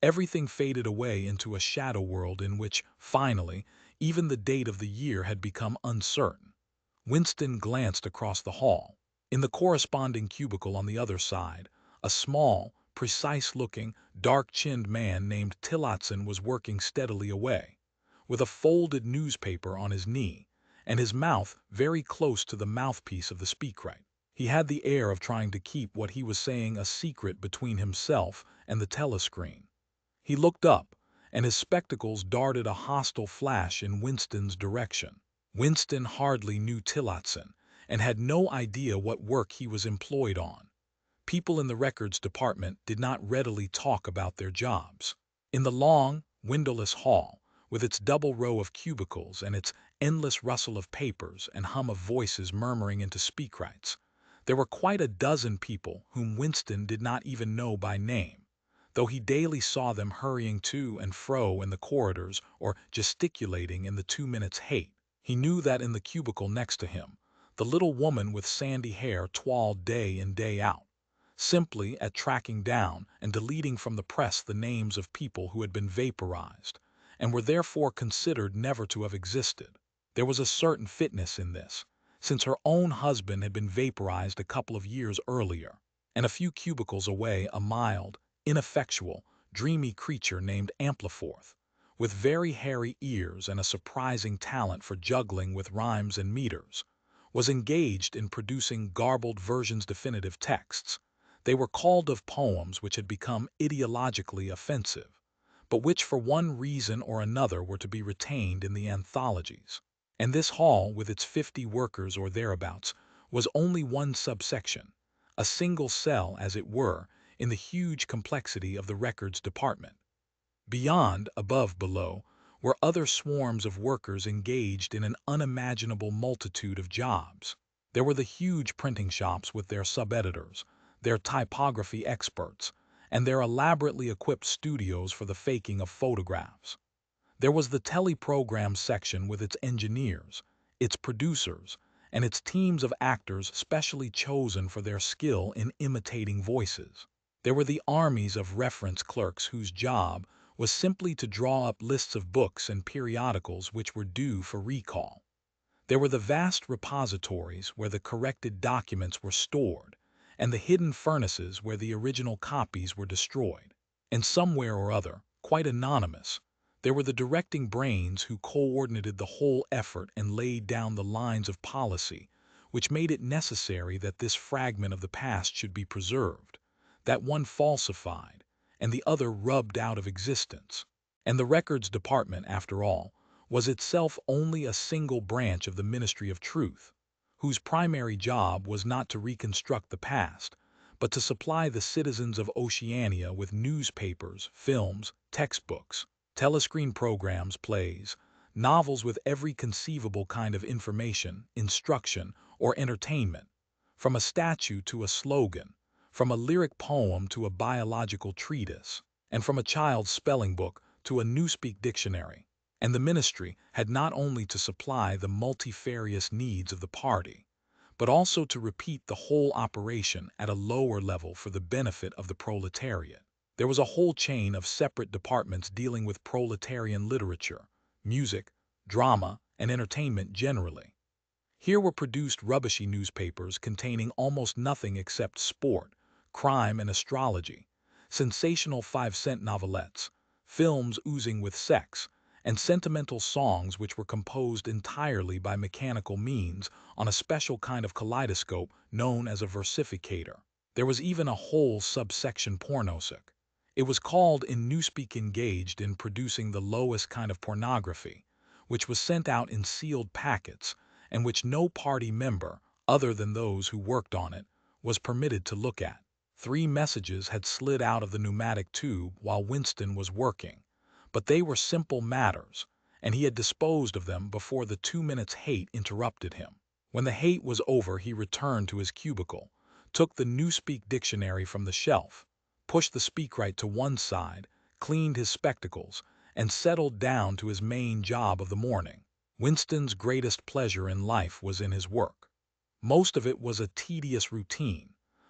Everything faded away into a shadow world in which, finally, even the date of the year had become uncertain. Winston glanced across the hall. In the corresponding cubicle on the other side, a small, precise-looking, dark-chinned man named Tillotson was working steadily away, with a folded newspaper on his knee, and his mouth very close to the mouthpiece of the speakwrite. He had the air of trying to keep what he was saying a secret between himself and the telescreen. He looked up, and his spectacles darted a hostile flash in Winston's direction. Winston hardly knew Tillotson, and had no idea what work he was employed on. People in the records department did not readily talk about their jobs. In the long, windowless hall, with its double row of cubicles and its endless rustle of papers and hum of voices murmuring into speakwrites, there were quite a dozen people whom Winston did not even know by name, though he daily saw them hurrying to and fro in the corridors or gesticulating in the 2 minutes hate. He knew that in the cubicle next to him, the little woman with sandy hair toiled day in day out, simply at tracking down and deleting from the press the names of people who had been vaporized, and were therefore considered never to have existed. There was a certain fitness in this, since her own husband had been vaporized a couple of years earlier, and a few cubicles away a mild, ineffectual, dreamy creature named Ampleforth, with very hairy ears and a surprising talent for juggling with rhymes and meters, was engaged in producing garbled versions definitive texts. They were called of poems which had become ideologically offensive, but which for one reason or another were to be retained in the anthologies. And this hall, with its 50 workers or thereabouts, was only one subsection, a single cell, as it were, in the huge complexity of the records department. Beyond, above, below, were other swarms of workers engaged in an unimaginable multitude of jobs. There were the huge printing shops with their sub-editors, their typography experts, and their elaborately equipped studios for the faking of photographs. There was the teleprogram section with its engineers, its producers, and its teams of actors specially chosen for their skill in imitating voices. There were the armies of reference clerks whose job was simply to draw up lists of books and periodicals which were due for recall. There were the vast repositories where the corrected documents were stored, and the hidden furnaces where the original copies were destroyed. And somewhere or other, quite anonymous, there were the directing brains who coordinated the whole effort and laid down the lines of policy which made it necessary that this fragment of the past should be preserved, that one falsified, and the other rubbed out of existence. And the records department, after all, was itself only a single branch of the Ministry of Truth, whose primary job was not to reconstruct the past, but to supply the citizens of Oceania with newspapers, films, textbooks, telescreen programs, plays, novels with every conceivable kind of information, instruction, or entertainment, from a statue to a slogan, from a lyric poem to a biological treatise, and from a child's spelling book to a newspeak dictionary. And the ministry had not only to supply the multifarious needs of the party, but also to repeat the whole operation at a lower level for the benefit of the proletariat. There was a whole chain of separate departments dealing with proletarian literature, music, drama, and entertainment generally. Here were produced rubbishy newspapers containing almost nothing except sport, crime, and astrology, sensational 5-cent novelettes, films oozing with sex, and sentimental songs which were composed entirely by mechanical means on a special kind of kaleidoscope known as a versificator. There was even a whole subsection pornosic. It was called in newspeak engaged in producing the lowest kind of pornography, which was sent out in sealed packets, and which no party member, other than those who worked on it, was permitted to look at. 3 messages had slid out of the pneumatic tube while Winston was working, but they were simple matters, and he had disposed of them before the 2 minutes' hate interrupted him. When the hate was over, he returned to his cubicle, took the newspeak dictionary from the shelf, pushed the speakwrite to one side, cleaned his spectacles, and settled down to his main job of the morning. Winston's greatest pleasure in life was in his work. Most of it was a tedious routine,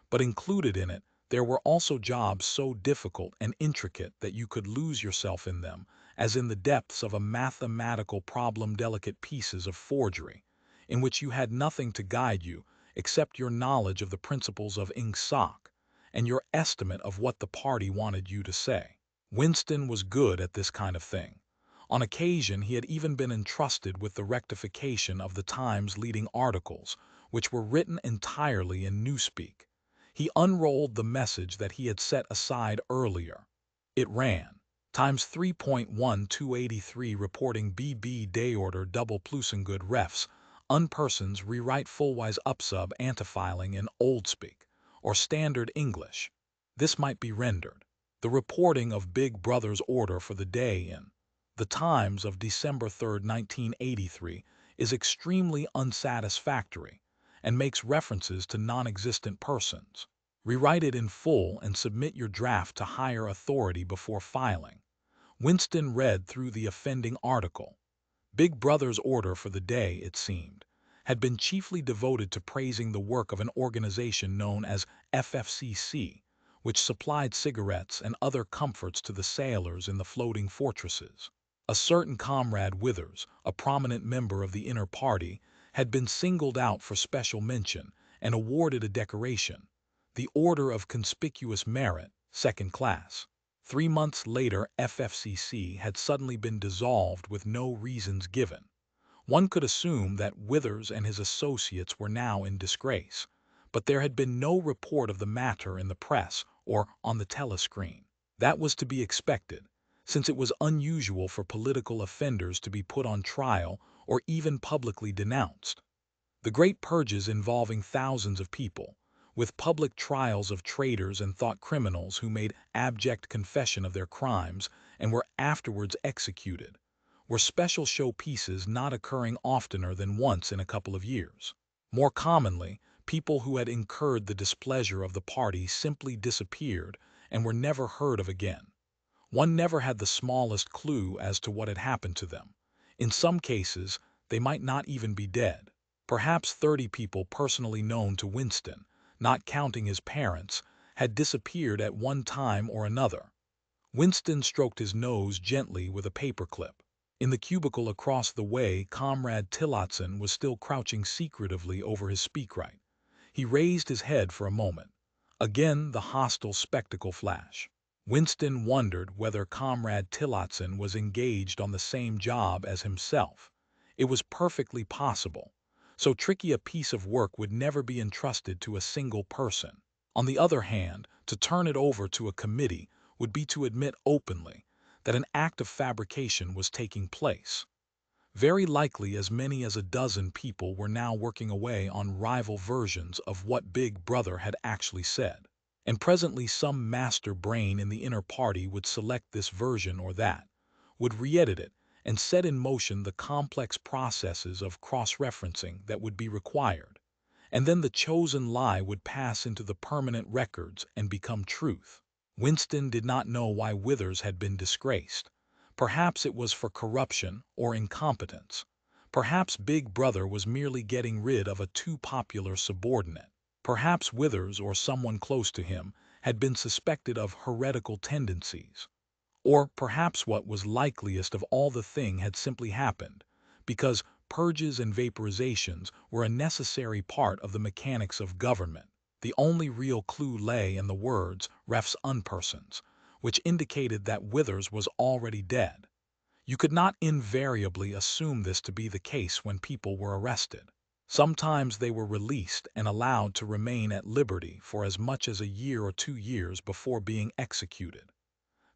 but included in it there were also jobs so difficult and intricate that you could lose yourself in them, as in the depths of a mathematical problem, delicate pieces of forgery, in which you had nothing to guide you except your knowledge of the principles of ink sock and your estimate of what the party wanted you to say. Winston was good at this kind of thing. On occasion he had even been entrusted with the rectification of the Times' leading articles, which were written entirely in newspeak. He unrolled the message that he had set aside earlier. It ran, Times 3.1283 reporting BB day order double plusengood refs, unpersons rewrite fullwise upsub antifiling in oldspeak, or standard English. This might be rendered, the reporting of Big Brother's order for the day in the Times of December 3, 1983, is extremely unsatisfactory and makes references to non-existent persons. Rewrite it in full and submit your draft to higher authority before filing. Winston read through the offending article. Big Brother's order for the day, it seemed, had been chiefly devoted to praising the work of an organization known as FFCC, which supplied cigarettes and other comforts to the sailors in the floating fortresses. A certain Comrade Withers, a prominent member of the inner party, had been singled out for special mention and awarded a decoration, the Order of Conspicuous Merit, 2nd class. 3 months later, FFCC had suddenly been dissolved with no reasons given. One could assume that Withers and his associates were now in disgrace, but there had been no report of the matter in the press or on the telescreen. That was to be expected, since it was unusual for political offenders to be put on trial or even publicly denounced. The great purges involving thousands of people, with public trials of traitors and thought criminals who made abject confession of their crimes and were afterwards executed, were special showpieces not occurring oftener than once in a couple of years. More commonly, people who had incurred the displeasure of the party simply disappeared and were never heard of again. One never had the smallest clue as to what had happened to them. In some cases, they might not even be dead. Perhaps 30 people personally known to Winston, not counting his parents, had disappeared at one time or another. Winston stroked his nose gently with a paperclip. In the cubicle across the way, Comrade Tillotson was still crouching secretively over his speakwrite. He raised his head for a moment. Again the hostile spectacle flash. Winston wondered whether Comrade Tillotson was engaged on the same job as himself. It was perfectly possible. So tricky a piece of work would never be entrusted to a single person. On the other hand, to turn it over to a committee would be to admit openly that an act of fabrication was taking place. Very likely as many as a dozen people were now working away on rival versions of what Big Brother had actually said. And presently some master brain in the inner party would select this version or that, would re-edit it and set in motion the complex processes of cross-referencing that would be required. And then the chosen lie would pass into the permanent records and become truth. Winston did not know why Withers had been disgraced. Perhaps it was for corruption or incompetence. Perhaps Big Brother was merely getting rid of a too popular subordinate. Perhaps Withers or someone close to him had been suspected of heretical tendencies. Or perhaps what was likeliest of all, the thing had simply happened because purges and vaporizations were a necessary part of the mechanics of government. The only real clue lay in the words "refs unpersons," which indicated that Withers was already dead. You could not invariably assume this to be the case when people were arrested. Sometimes they were released and allowed to remain at liberty for as much as a year or 2 years before being executed.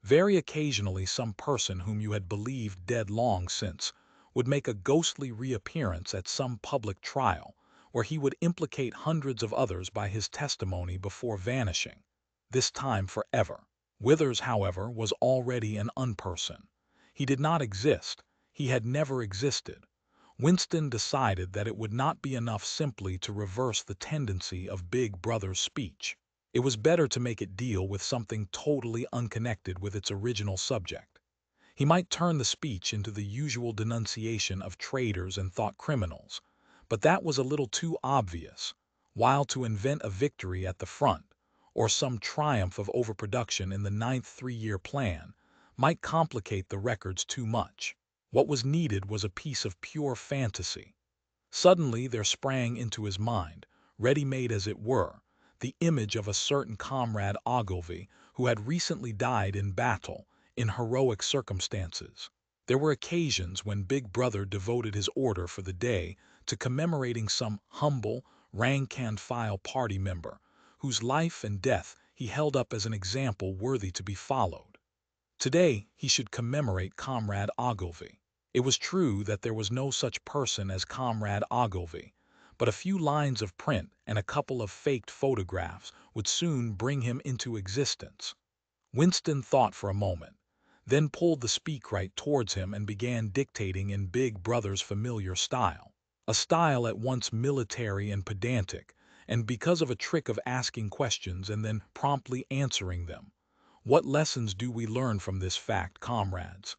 Very occasionally some person whom you had believed dead long since would make a ghostly reappearance at some public trial, where he would implicate hundreds of others by his testimony before vanishing, this time forever. Withers, however, was already an unperson. He did not exist. He had never existed. Winston decided that it would not be enough simply to reverse the tendency of Big Brother's speech. It was better to make it deal with something totally unconnected with its original subject. He might turn the speech into the usual denunciation of traitors and thought criminals, but that was a little too obvious, while to invent a victory at the front, or some triumph of overproduction in the 9th three-year plan, might complicate the records too much. What was needed was a piece of pure fantasy. Suddenly there sprang into his mind, ready-made as it were, the image of a certain Comrade Ogilvy who had recently died in battle, in heroic circumstances. There were occasions when Big Brother devoted his order for the day to commemorating some humble, rank-and-file party member, whose life and death he held up as an example worthy to be followed. Today he should commemorate Comrade Ogilvy. It was true that there was no such person as Comrade Ogilvy, but a few lines of print and a couple of faked photographs would soon bring him into existence. Winston thought for a moment, then pulled the speakwrite towards him and began dictating in Big Brother's familiar style. A style at once military and pedantic, and because of a trick of asking questions and then promptly answering them. What lessons do we learn from this fact, comrades?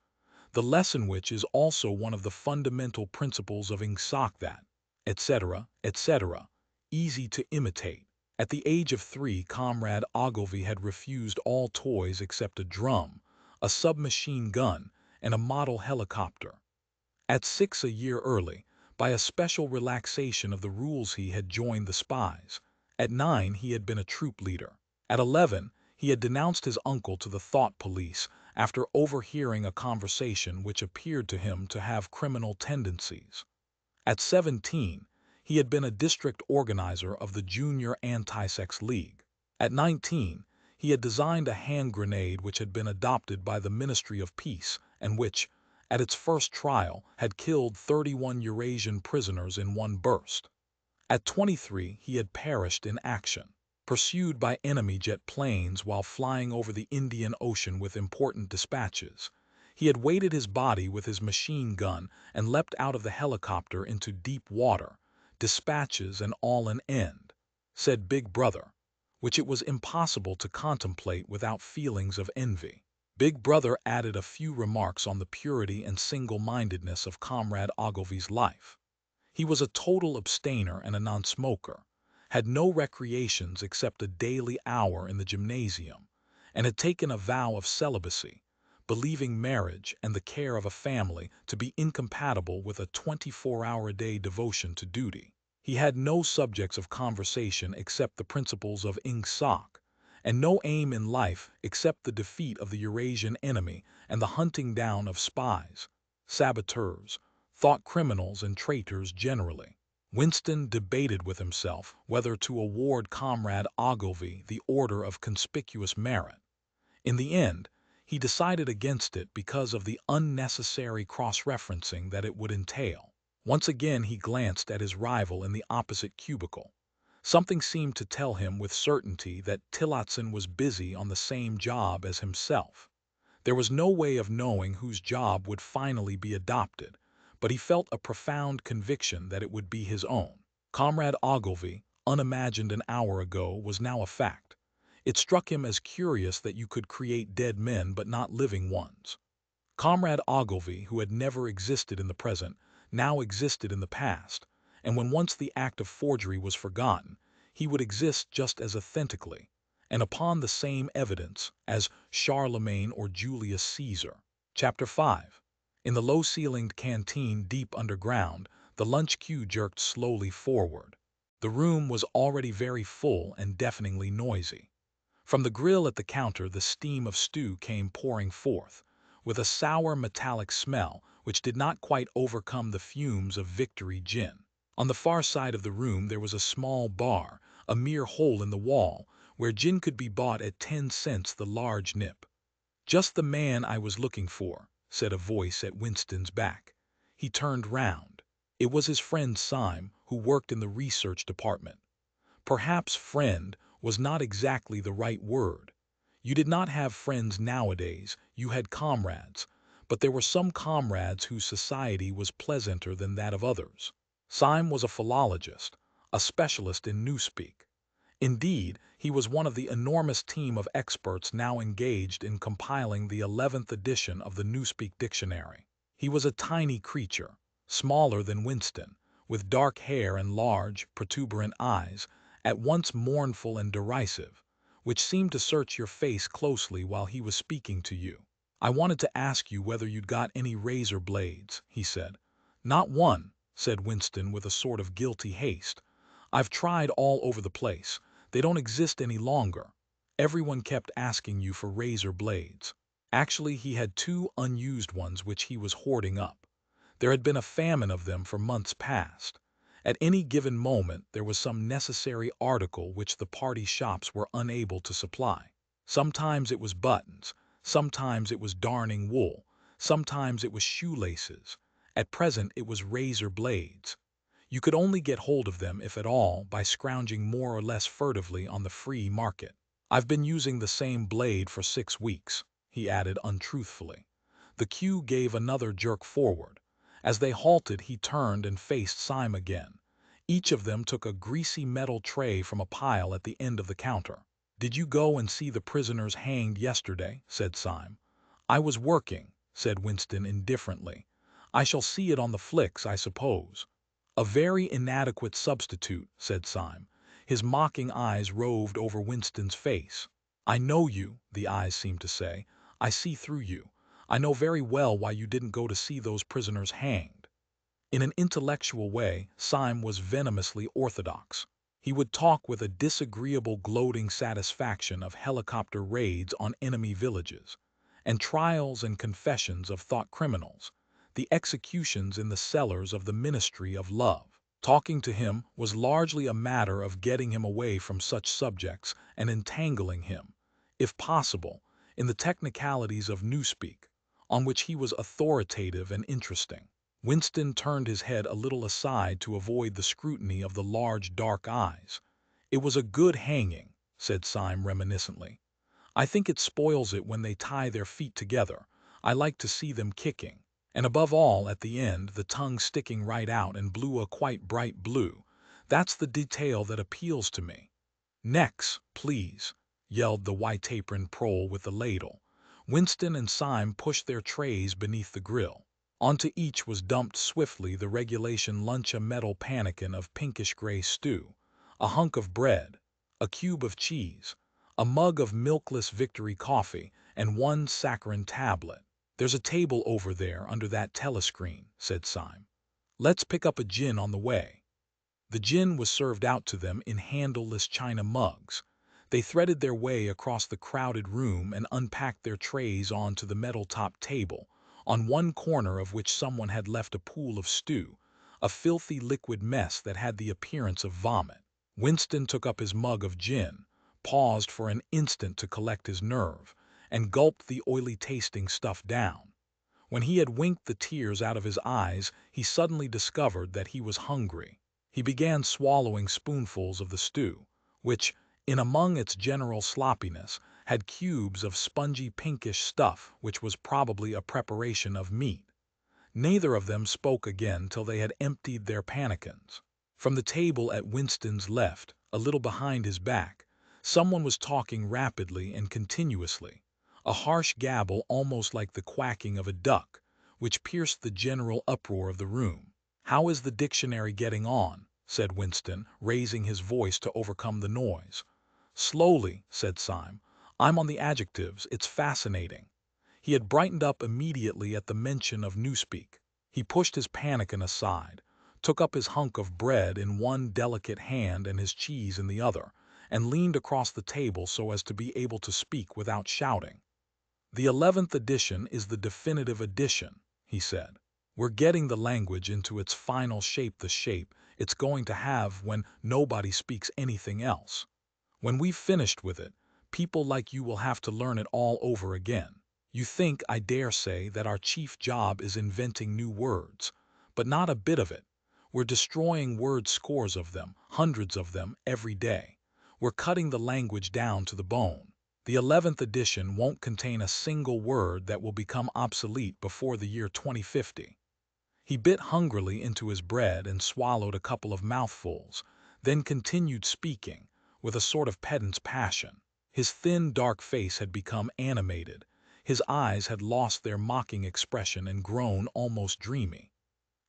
The lesson which is also one of the fundamental principles of ingsoc that, etc., etc., easy to imitate. At the age of 3, Comrade Ogilvy had refused all toys except a drum, a submachine gun, and a model helicopter. At 6, a year early, by a special relaxation of the rules, he had joined the spies. At 9, he had been a troop leader. At 11, he had denounced his uncle to the thought police after overhearing a conversation which appeared to him to have criminal tendencies. At 17, he had been a district organizer of the Junior Anti-Sex League. At 19, he had designed a hand grenade which had been adopted by the Ministry of Peace and which, at its first trial, had killed 31 Eurasian prisoners in one burst. At 23, he had perished in action, pursued by enemy jet planes while flying over the Indian Ocean with important dispatches. He had weighted his body with his machine gun and leapt out of the helicopter into deep water, dispatches and all an end, said Big Brother, which it was impossible to contemplate without feelings of envy. Big Brother added a few remarks on the purity and single-mindedness of Comrade Ogilvy's life. He was a total abstainer and a non-smoker, had no recreations except a daily hour in the gymnasium, and had taken a vow of celibacy, believing marriage and the care of a family to be incompatible with a 24-hour-a-day devotion to duty. He had no subjects of conversation except the principles of ingsoc, and no aim in life except the defeat of the Eurasian enemy and the hunting down of spies, saboteurs, thought criminals, and traitors generally. Winston debated with himself whether to award Comrade Ogilvy the Order of Conspicuous Merit. In the end, he decided against it because of the unnecessary cross-referencing that it would entail. Once again he glanced at his rival in the opposite cubicle. Something seemed to tell him with certainty that Tillotson was busy on the same job as himself. There was no way of knowing whose job would finally be adopted, but he felt a profound conviction that it would be his own. Comrade Ogilvy, unimagined an hour ago, was now a fact. It struck him as curious that you could create dead men but not living ones. Comrade Ogilvy, who had never existed in the present, now existed in the past, and when once the act of forgery was forgotten, he would exist just as authentically, and upon the same evidence, as Charlemagne or Julius Caesar. Chapter 5. In the low-ceilinged canteen deep underground, the lunch queue jerked slowly forward. The room was already very full and deafeningly noisy. From the grill at the counter the steam of stew came pouring forth, with a sour metallic smell which did not quite overcome the fumes of Victory gin. On the far side of the room there was a small bar, a mere hole in the wall, where gin could be bought at 10 cents the large nip. "Just the man I was looking for," said a voice at Winston's back. He turned round. It was his friend Syme, who worked in the research department. Perhaps friend was not exactly the right word. You did not have friends nowadays, you had comrades, but there were some comrades whose society was pleasanter than that of others. Syme was a philologist, a specialist in newspeak. Indeed, he was one of the enormous team of experts now engaged in compiling the 11th edition of the Newspeak Dictionary. He was a tiny creature, smaller than Winston, with dark hair and large, protuberant eyes, at once mournful and derisive, which seemed to search your face closely while he was speaking to you. "I wanted to ask you whether you'd got any razor blades," he said. "Not one," said Winston with a sort of guilty haste. "I've tried all over the place. They don't exist any longer. Everyone kept asking you for razor blades." Actually, he had 2 unused ones which he was hoarding up. There had been a famine of them for months past. At any given moment there was some necessary article which the party shops were unable to supply. Sometimes it was buttons, sometimes it was darning wool, sometimes it was shoelaces. At present it was razor blades. You could only get hold of them, if at all, by scrounging more or less furtively on the free market. "I've been using the same blade for 6 weeks," he added untruthfully. The queue gave another jerk forward. As they halted he turned and faced Syme again. Each of them took a greasy metal tray from a pile at the end of the counter. "Did you go and see the prisoners hanged yesterday?" said Syme. "I was working," said Winston indifferently. "I shall see it on the flicks, I suppose." "A very inadequate substitute," said Syme. His mocking eyes roved over Winston's face. "I know you," the eyes seemed to say. "I see through you. I know very well why you didn't go to see those prisoners hanged." In an intellectual way, Syme was venomously orthodox. He would talk with a disagreeable gloating satisfaction of helicopter raids on enemy villages, and trials and confessions of thought criminals, the executions in the cellars of the Ministry of Love. Talking to him was largely a matter of getting him away from such subjects and entangling him, if possible, in the technicalities of newspeak, on which he was authoritative and interesting. Winston turned his head a little aside to avoid the scrutiny of the large dark eyes. "It was a good hanging," said Syme reminiscently. "I think it spoils it when they tie their feet together. I like to see them kicking. And above all, at the end, the tongue sticking right out and blue, a quite bright blue. That's the detail that appeals to me." "Next, please," yelled the white-aproned prole with the ladle. Winston and Syme pushed their trays beneath the grill. Onto each was dumped swiftly the regulation lunch, a metal pannikin of pinkish-gray stew, a hunk of bread, a cube of cheese, a mug of milkless Victory coffee, and 1 saccharine tablet. "There's a table over there under that telescreen," said Syme. "Let's pick up a gin on the way." The gin was served out to them in handleless china mugs. They threaded their way across the crowded room and unpacked their trays onto the metal-topped table, on one corner of which someone had left a pool of stew, a filthy liquid mess that had the appearance of vomit. Winston took up his mug of gin, paused for an instant to collect his nerve, and gulped the oily-tasting stuff down. When he had winked the tears out of his eyes, he suddenly discovered that he was hungry. He began swallowing spoonfuls of the stew, which, in among its general sloppiness, had cubes of spongy pinkish stuff which was probably a preparation of meat. Neither of them spoke again till they had emptied their pannikins. From the table at Winston's left, a little behind his back, someone was talking rapidly and continuously, a harsh gabble almost like the quacking of a duck, which pierced the general uproar of the room. "How is the dictionary getting on?" said Winston, raising his voice to overcome the noise. "Slowly," said Syme. "I'm on the adjectives. It's fascinating." He had brightened up immediately at the mention of newspeak. He pushed his pannikin aside, took up his hunk of bread in one delicate hand and his cheese in the other, and leaned across the table so as to be able to speak without shouting. "The 11th edition is the definitive edition," he said. "We're getting the language into its final shape, the shape it's going to have when nobody speaks anything else. When we've finished with it, people like you will have to learn it all over again. You think, I dare say, that our chief job is inventing new words, but not a bit of it. We're destroying words, scores of them, hundreds of them, every day. We're cutting the language down to the bone. The 11th edition won't contain a single word that will become obsolete before the year 2050. He bit hungrily into his bread and swallowed a couple of mouthfuls, then continued speaking, with a sort of pedant's passion. His thin, dark face had become animated. His eyes had lost their mocking expression and grown almost dreamy.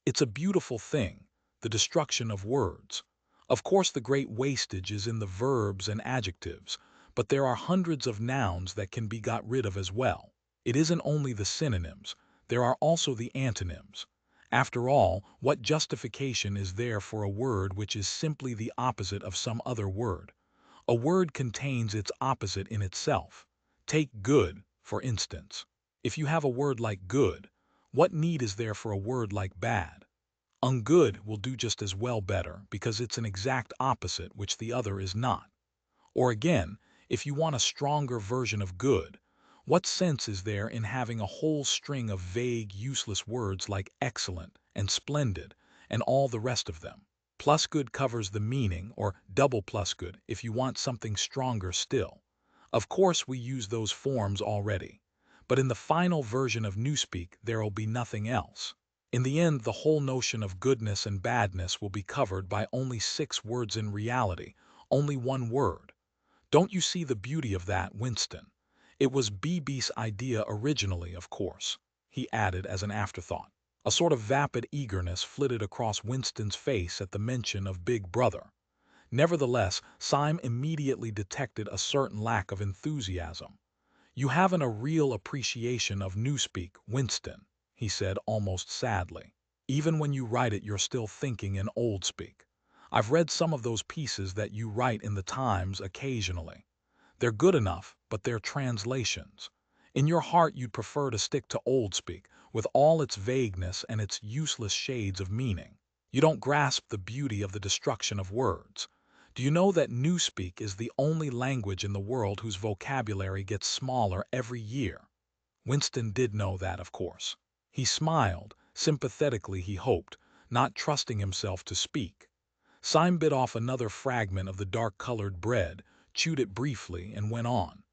"It's a beautiful thing, the destruction of words. Of course the great wastage is in the verbs and adjectives, but there are hundreds of nouns that can be got rid of as well. It isn't only the synonyms, there are also the antonyms. After all, what justification is there for a word which is simply the opposite of some other word? A word contains its opposite in itself. Take good, for instance. If you have a word like good, what need is there for a word like bad? Ungood will do just as well, better, because it's an exact opposite which the other is not. Or again, if you want a stronger version of good, what sense is there in having a whole string of vague, useless words like excellent and splendid and all the rest of them? Plus good covers the meaning, or double plus good if you want something stronger still. Of course we use those forms already, but in the final version of Newspeak there'll be nothing else. In the end, the whole notion of goodness and badness will be covered by only 6 words in reality, only one word. Don't you see the beauty of that, Winston? It was BB's idea originally, of course," he added as an afterthought. A sort of vapid eagerness flitted across Winston's face at the mention of Big Brother. Nevertheless, Syme immediately detected a certain lack of enthusiasm. "You haven't a real appreciation of Newspeak, Winston," he said almost sadly. "Even when you write it you're still thinking in old speak. I've read some of those pieces that you write in the Times occasionally. They're good enough, but they're translations. In your heart you'd prefer to stick to old speak, with all its vagueness and its useless shades of meaning. You don't grasp the beauty of the destruction of words. Do you know that Newspeak is the only language in the world whose vocabulary gets smaller every year?" Winston did know that, of course. He smiled, sympathetically he hoped, not trusting himself to speak. Syme bit off another fragment of the dark-colored bread, chewed it briefly, and went on.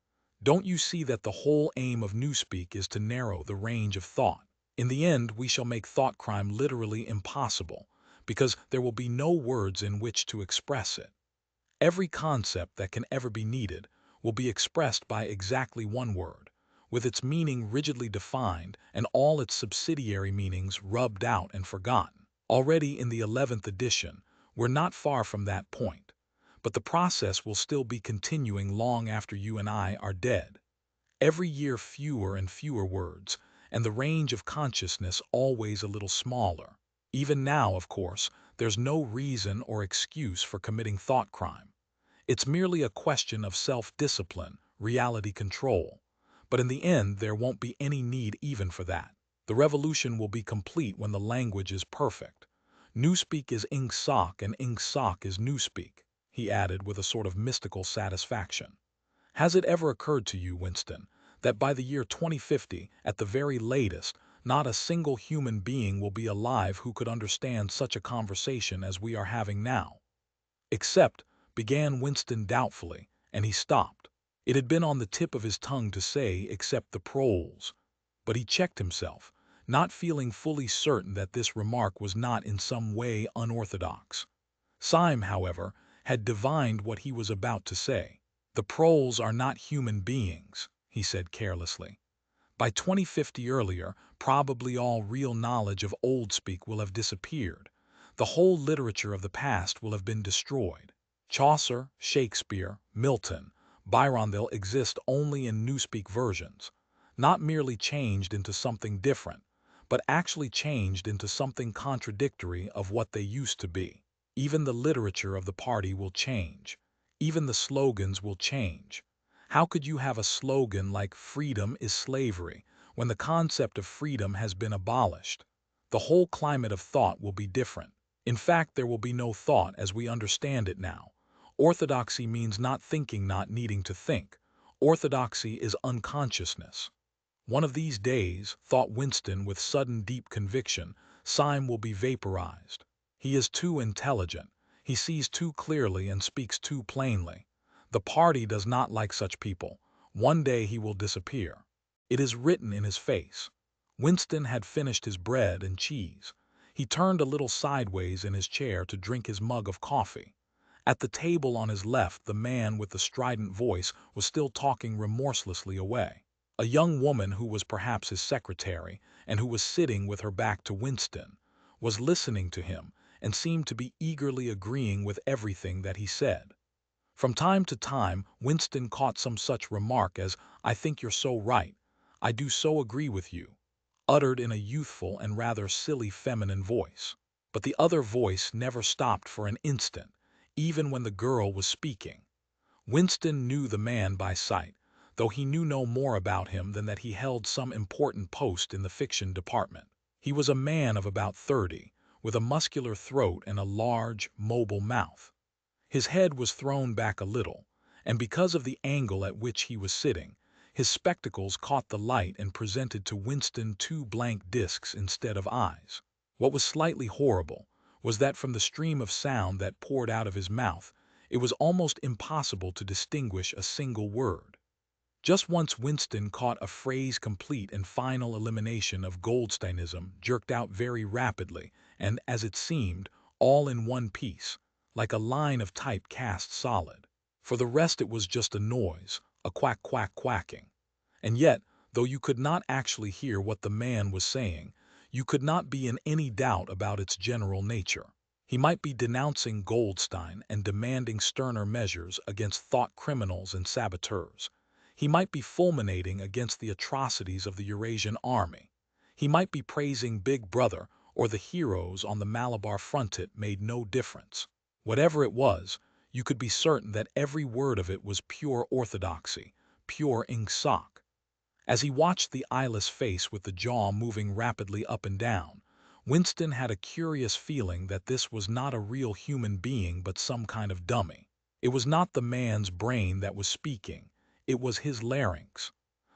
"Don't you see that the whole aim of Newspeak is to narrow the range of thought? In the end we shall make thought crime literally impossible, because there will be no words in which to express it. Every concept that can ever be needed will be expressed by exactly one word, with its meaning rigidly defined and all its subsidiary meanings rubbed out and forgotten. Already in the 11th edition, we're not far from that point, but the process will still be continuing long after you and I are dead. Every year fewer and fewer words, and the range of consciousness always a little smaller. Even now, of course, there's no reason or excuse for committing thought crime. It's merely a question of self-discipline, reality control. But in the end, there won't be any need even for that. The revolution will be complete when the language is perfect. Newspeak is Ingsoc and Ingsoc is Newspeak," he added with a sort of mystical satisfaction. "Has it ever occurred to you, Winston, that by the year 2050, at the very latest, not a single human being will be alive who could understand such a conversation as we are having now? Except," began Winston doubtfully, and he stopped. It had been on the tip of his tongue to say, except the proles. But he checked himself, not feeling fully certain that this remark was not in some way unorthodox. Syme, however, had divined what he was about to say. The proles are not human beings, he said carelessly. By 2050 earlier, probably all real knowledge of Old Speak will have disappeared. The whole literature of the past will have been destroyed. Chaucer, Shakespeare, Milton, Byron, they'll exist only in Newspeak versions, not merely changed into something different, but actually changed into something contradictory of what they used to be. Even the literature of the party will change. Even the slogans will change. How could you have a slogan like "freedom is slavery" when the concept of freedom has been abolished? The whole climate of thought will be different. In fact, there will be no thought as we understand it now. Orthodoxy means not thinking, not needing to think. Orthodoxy is unconsciousness. One of these days, thought Winston with sudden deep conviction, Syme will be vaporized. He is too intelligent. He sees too clearly and speaks too plainly. The party does not like such people. One day he will disappear. It is written in his face. Winston had finished his bread and cheese. He turned a little sideways in his chair to drink his mug of coffee. At the table on his left, the man with the strident voice was still talking remorselessly away. A young woman who was perhaps his secretary, and who was sitting with her back to Winston, was listening to him and seemed to be eagerly agreeing with everything that he said. From time to time, Winston caught some such remark as, "I think you're so right. I do so agree with you," uttered in a youthful and rather silly feminine voice. But the other voice never stopped for an instant, even when the girl was speaking. Winston knew the man by sight, though he knew no more about him than that he held some important post in the fiction department. He was a man of about 30, with a muscular throat and a large, mobile mouth. His head was thrown back a little, and because of the angle at which he was sitting, his spectacles caught the light and presented to Winston two blank discs instead of eyes. What was slightly horrible was that from the stream of sound that poured out of his mouth, it was almost impossible to distinguish a single word. Just once Winston caught a phrase, complete and final elimination of Goldsteinism, jerked out very rapidly and, as it seemed, all in one piece, like a line of type cast solid. For the rest it was just a noise, a quack quack quacking. And yet, though you could not actually hear what the man was saying, you could not be in any doubt about its general nature. He might be denouncing Goldstein and demanding sterner measures against thought criminals and saboteurs. He might be fulminating against the atrocities of the Eurasian army. He might be praising Big Brother or the heroes on the Malabar front. It made no difference. Whatever it was, you could be certain that every word of it was pure orthodoxy, pure ingsoc. As he watched the eyeless face with the jaw moving rapidly up and down, Winston had a curious feeling that this was not a real human being but some kind of dummy. It was not the man's brain that was speaking, it was his larynx.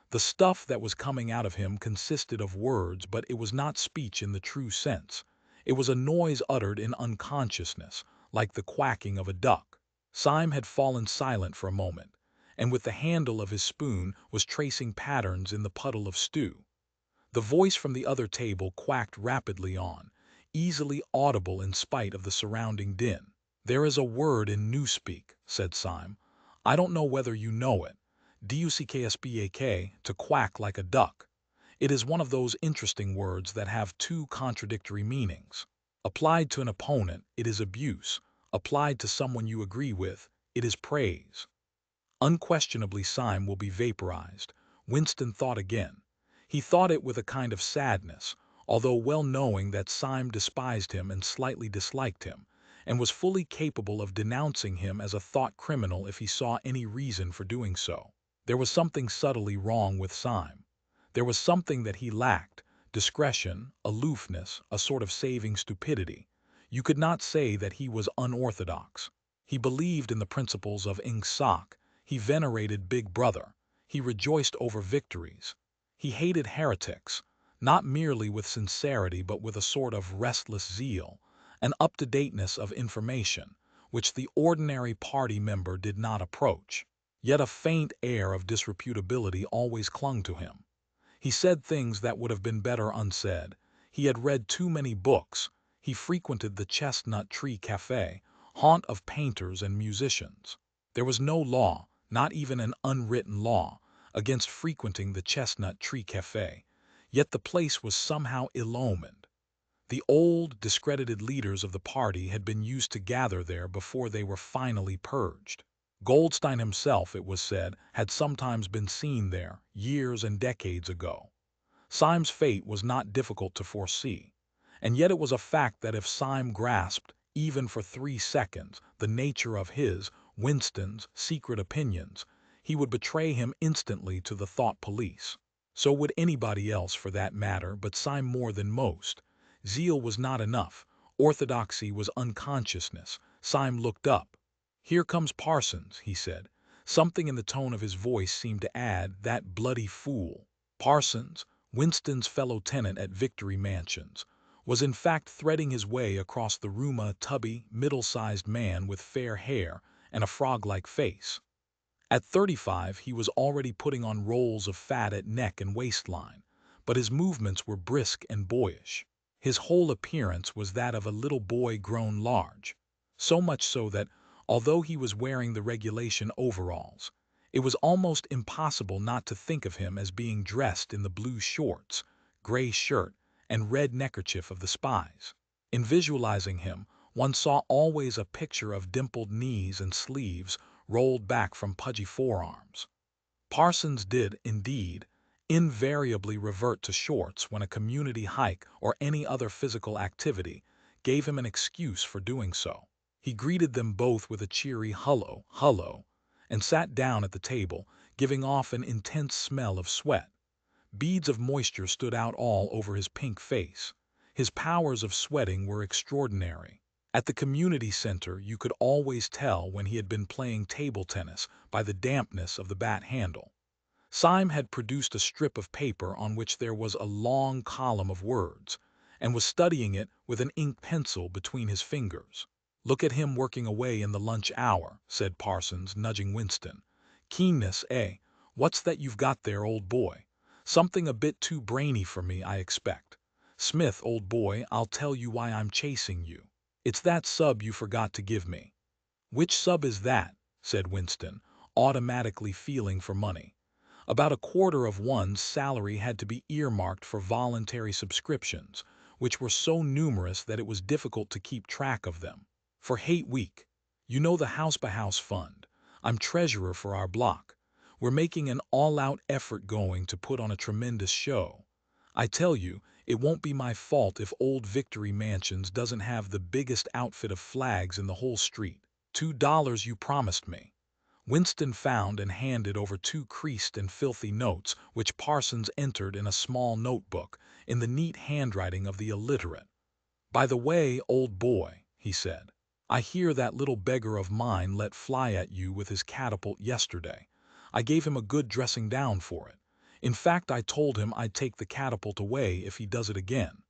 The stuff that was coming out of him consisted of words, but it was not speech in the true sense. It was a noise uttered in unconsciousness, like the quacking of a duck. Syme had fallen silent for a moment, and with the handle of his spoon was tracing patterns in the puddle of stew. The voice from the other table quacked rapidly on, easily audible in spite of the surrounding din. "There is a word in Newspeak," said Syme. "I don't know whether you know it. Ducksbak, to quack like a duck. It is one of those interesting words that have two contradictory meanings. Applied to an opponent, it is abuse. Applied to someone you agree with, it is praise." Unquestionably Syme will be vaporized. Winston thought again. He thought it with a kind of sadness, although well knowing that Syme despised him and slightly disliked him, and was fully capable of denouncing him as a thought criminal if he saw any reason for doing so. There was something subtly wrong with Syme. There was something that he lacked, discretion, aloofness, a sort of saving stupidity. You could not say that he was unorthodox. He believed in the principles of ingsoc. He venerated Big Brother. He rejoiced over victories. He hated heretics, not merely with sincerity but with a sort of restless zeal, an up-to-dateness of information, which the ordinary party member did not approach. Yet a faint air of disreputability always clung to him. He said things that would have been better unsaid. He had read too many books. He frequented the Chestnut Tree Cafe, haunt of painters and musicians. There was no law, not even an unwritten law, against frequenting the Chestnut Tree Cafe, yet the place was somehow ill-omened. The old, discredited leaders of the party had been used to gather there before they were finally purged. Goldstein himself, it was said, had sometimes been seen there, years and decades ago. Syme's fate was not difficult to foresee, and yet it was a fact that if Syme grasped, even for 3 seconds, the nature of his, Winston's, secret opinions, he would betray him instantly to the thought police. So would anybody else for that matter, but Syme more than most. Zeal was not enough. Orthodoxy was unconsciousness. Syme looked up. "Here comes Parsons," he said. Something in the tone of his voice seemed to add, "that bloody fool." Parsons, Winston's fellow tenant at Victory Mansions, was in fact threading his way across the room, a tubby, middle-sized man with fair hair and a frog-like face. At 35 he was already putting on rolls of fat at neck and waistline, but his movements were brisk and boyish. His whole appearance was that of a little boy grown large, so much so that, although he was wearing the regulation overalls, it was almost impossible not to think of him as being dressed in the blue shorts, gray shirt, and red neckerchief of the spies. In visualizing him, one saw always a picture of dimpled knees and sleeves rolled back from pudgy forearms. Parsons did, indeed, invariably revert to shorts when a community hike or any other physical activity gave him an excuse for doing so. He greeted them both with a cheery "hullo, hullo," and sat down at the table, giving off an intense smell of sweat. Beads of moisture stood out all over his pink face. His powers of sweating were extraordinary. At the community center you could always tell when he had been playing table tennis by the dampness of the bat handle. Syme had produced a strip of paper on which there was a long column of words, and was studying it with an ink pencil between his fingers. "Look at him working away in the lunch hour," said Parsons, nudging Winston. "Keenness, eh? What's that you've got there, old boy? Something a bit too brainy for me, I expect. Smith, old boy, I'll tell you why I'm chasing you. It's that sub you forgot to give me." "Which sub is that?" said Winston, automatically feeling for money. About a quarter of one's salary had to be earmarked for voluntary subscriptions, which were so numerous that it was difficult to keep track of them. "For Hate Week. You know, the house-by-house fund. I'm treasurer for our block. We're making an all-out effort going to put on a tremendous show. I tell you, it won't be my fault if old Victory Mansions doesn't have the biggest outfit of flags in the whole street. $2 you promised me." Winston found and handed over 2 creased and filthy notes, which Parsons entered in a small notebook, in the neat handwriting of the illiterate. "By the way, old boy," he said, "I hear that little beggar of mine let fly at you with his catapult yesterday. I gave him a good dressing down for it. In fact, I told him I'd take the catapult away if he does it again."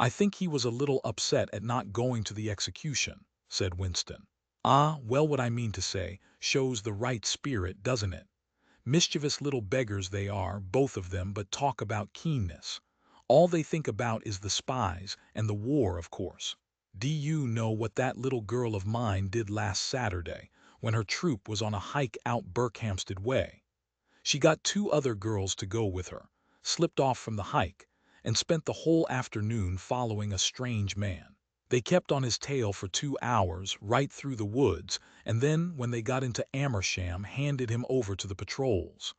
"I think he was a little upset at not going to the execution," said Winston. "Ah, well, what I mean to say shows the right spirit, doesn't it? Mischievous little beggars they are, both of them, but talk about keenness. All they think about is the spies and the war, of course. Do you know what that little girl of mine did last Saturday, when her troop was on a hike out Berkhamsted way? She got 2 other girls to go with her, slipped off from the hike, and spent the whole afternoon following a strange man. They kept on his tail for 2 hours, right through the woods, and then, when they got into Amersham, handed him over to the patrols."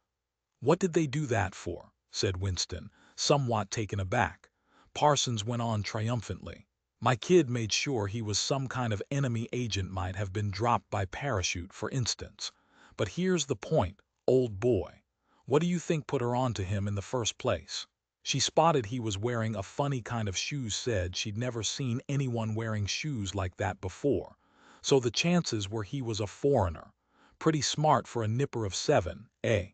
"What did they do that for?" said Winston, somewhat taken aback. Parsons went on triumphantly. "My kid made sure he was some kind of enemy agent, might have been dropped by parachute, for instance. But here's the point, old boy. What do you think put her on to him in the first place? She spotted he was wearing a funny kind of shoes, said she'd never seen anyone wearing shoes like that before. So the chances were he was a foreigner. Pretty smart for a nipper of 7, eh?"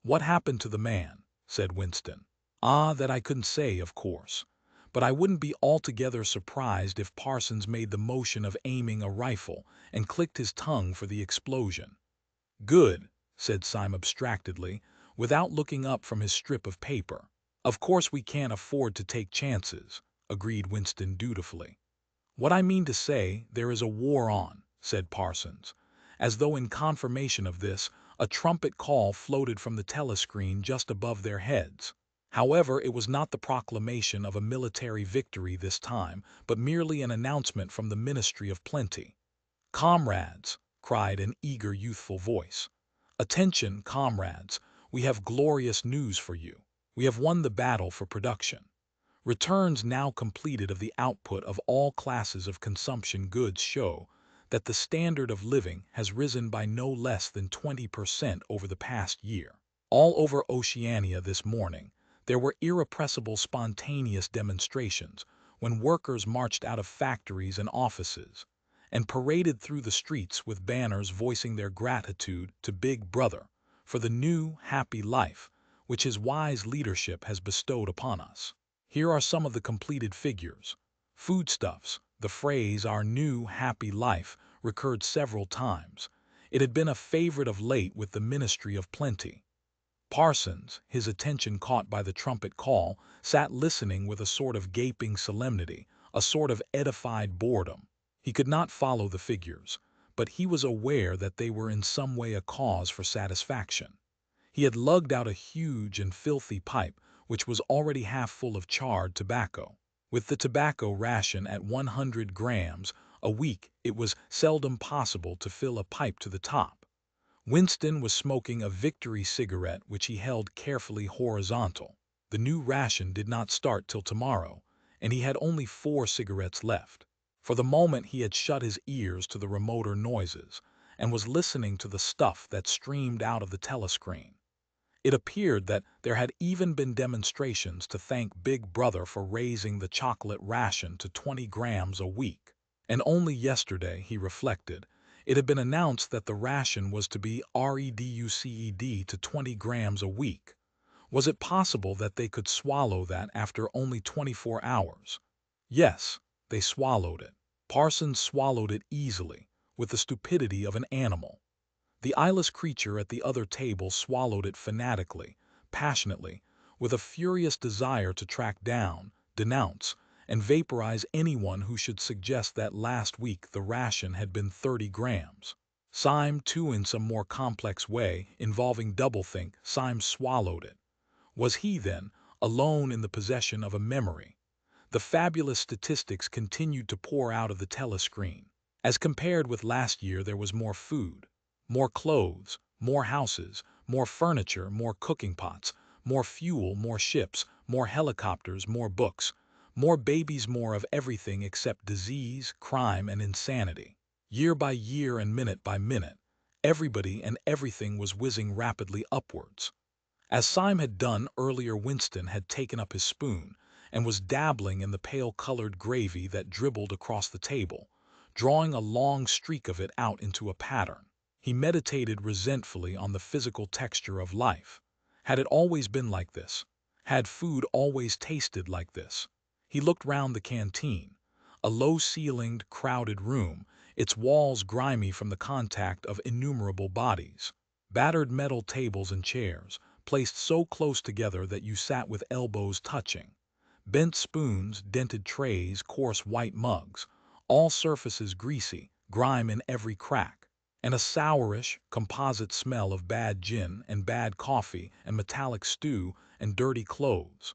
"What happened to the man?" said Winston. "Ah, that I couldn't say, of course. But I wouldn't be altogether surprised if Parsons made the motion of aiming a rifle and clicked his tongue for the explosion." "Good," said Syme abstractedly, without looking up from his strip of paper. Of course we can't afford to take chances, agreed Winston dutifully. What I mean to say, there is a war on, said Parsons. As though in confirmation of this, a trumpet call floated from the telescreen just above their heads. However, it was not the proclamation of a military victory this time, but merely an announcement from the Ministry of Plenty. "Comrades!" cried an eager youthful voice. "Attention, comrades! We have glorious news for you. We have won the battle for production. Returns now completed of the output of all classes of consumption goods show that the standard of living has risen by no less than 20% over the past year. All over Oceania this morning, there were irrepressible spontaneous demonstrations when workers marched out of factories and offices and paraded through the streets with banners voicing their gratitude to Big Brother for the new, happy life which his wise leadership has bestowed upon us. Here are some of the completed figures. Foodstuffs, the phrase "our new, happy life" recurred several times. It had been a favorite of late with the Ministry of Plenty. Parsons, his attention caught by the trumpet call, sat listening with a sort of gaping solemnity, a sort of edified boredom. He could not follow the figures, but he was aware that they were in some way a cause for satisfaction. He had lugged out a huge and filthy pipe, which was already half full of charred tobacco. With the tobacco ration at 100 grams a week, it was seldom possible to fill a pipe to the top. Winston was smoking a Victory cigarette which he held carefully horizontal. The new ration did not start till tomorrow, and he had only 4 cigarettes left. For the moment he had shut his ears to the remoter noises and was listening to the stuff that streamed out of the telescreen. It appeared that there had even been demonstrations to thank Big Brother for raising the chocolate ration to 20 grams a week. And only yesterday, he reflected, it had been announced that the ration was to be reduced to 20 grams a week. Was it possible that they could swallow that after only 24 hours? Yes, they swallowed it. Parsons swallowed it easily, with the stupidity of an animal. The eyeless creature at the other table swallowed it fanatically, passionately, with a furious desire to track down, denounce, and vaporize anyone who should suggest that last week the ration had been 30 grams. Syme, too, in some more complex way, involving doublethink, Syme swallowed it. Was he, then, alone in the possession of a memory? The fabulous statistics continued to pour out of the telescreen. As compared with last year, there was more food, more clothes, more houses, more furniture, more cooking pots, more fuel, more ships, more helicopters, more books, more babies, more of everything except disease, crime, and insanity. Year by year and minute by minute, everybody and everything was whizzing rapidly upwards. As Syme had done earlier, Winston had taken up his spoon and was dabbling in the pale-colored gravy that dribbled across the table, drawing a long streak of it out into a pattern. He meditated resentfully on the physical texture of life. Had it always been like this? Had food always tasted like this? He looked round the canteen, a low-ceilinged, crowded room, its walls grimy from the contact of innumerable bodies. Battered metal tables and chairs, placed so close together that you sat with elbows touching. Bent spoons, dented trays, coarse white mugs, all surfaces greasy, grime in every crack. And a sourish, composite smell of bad gin and bad coffee and metallic stew and dirty clothes.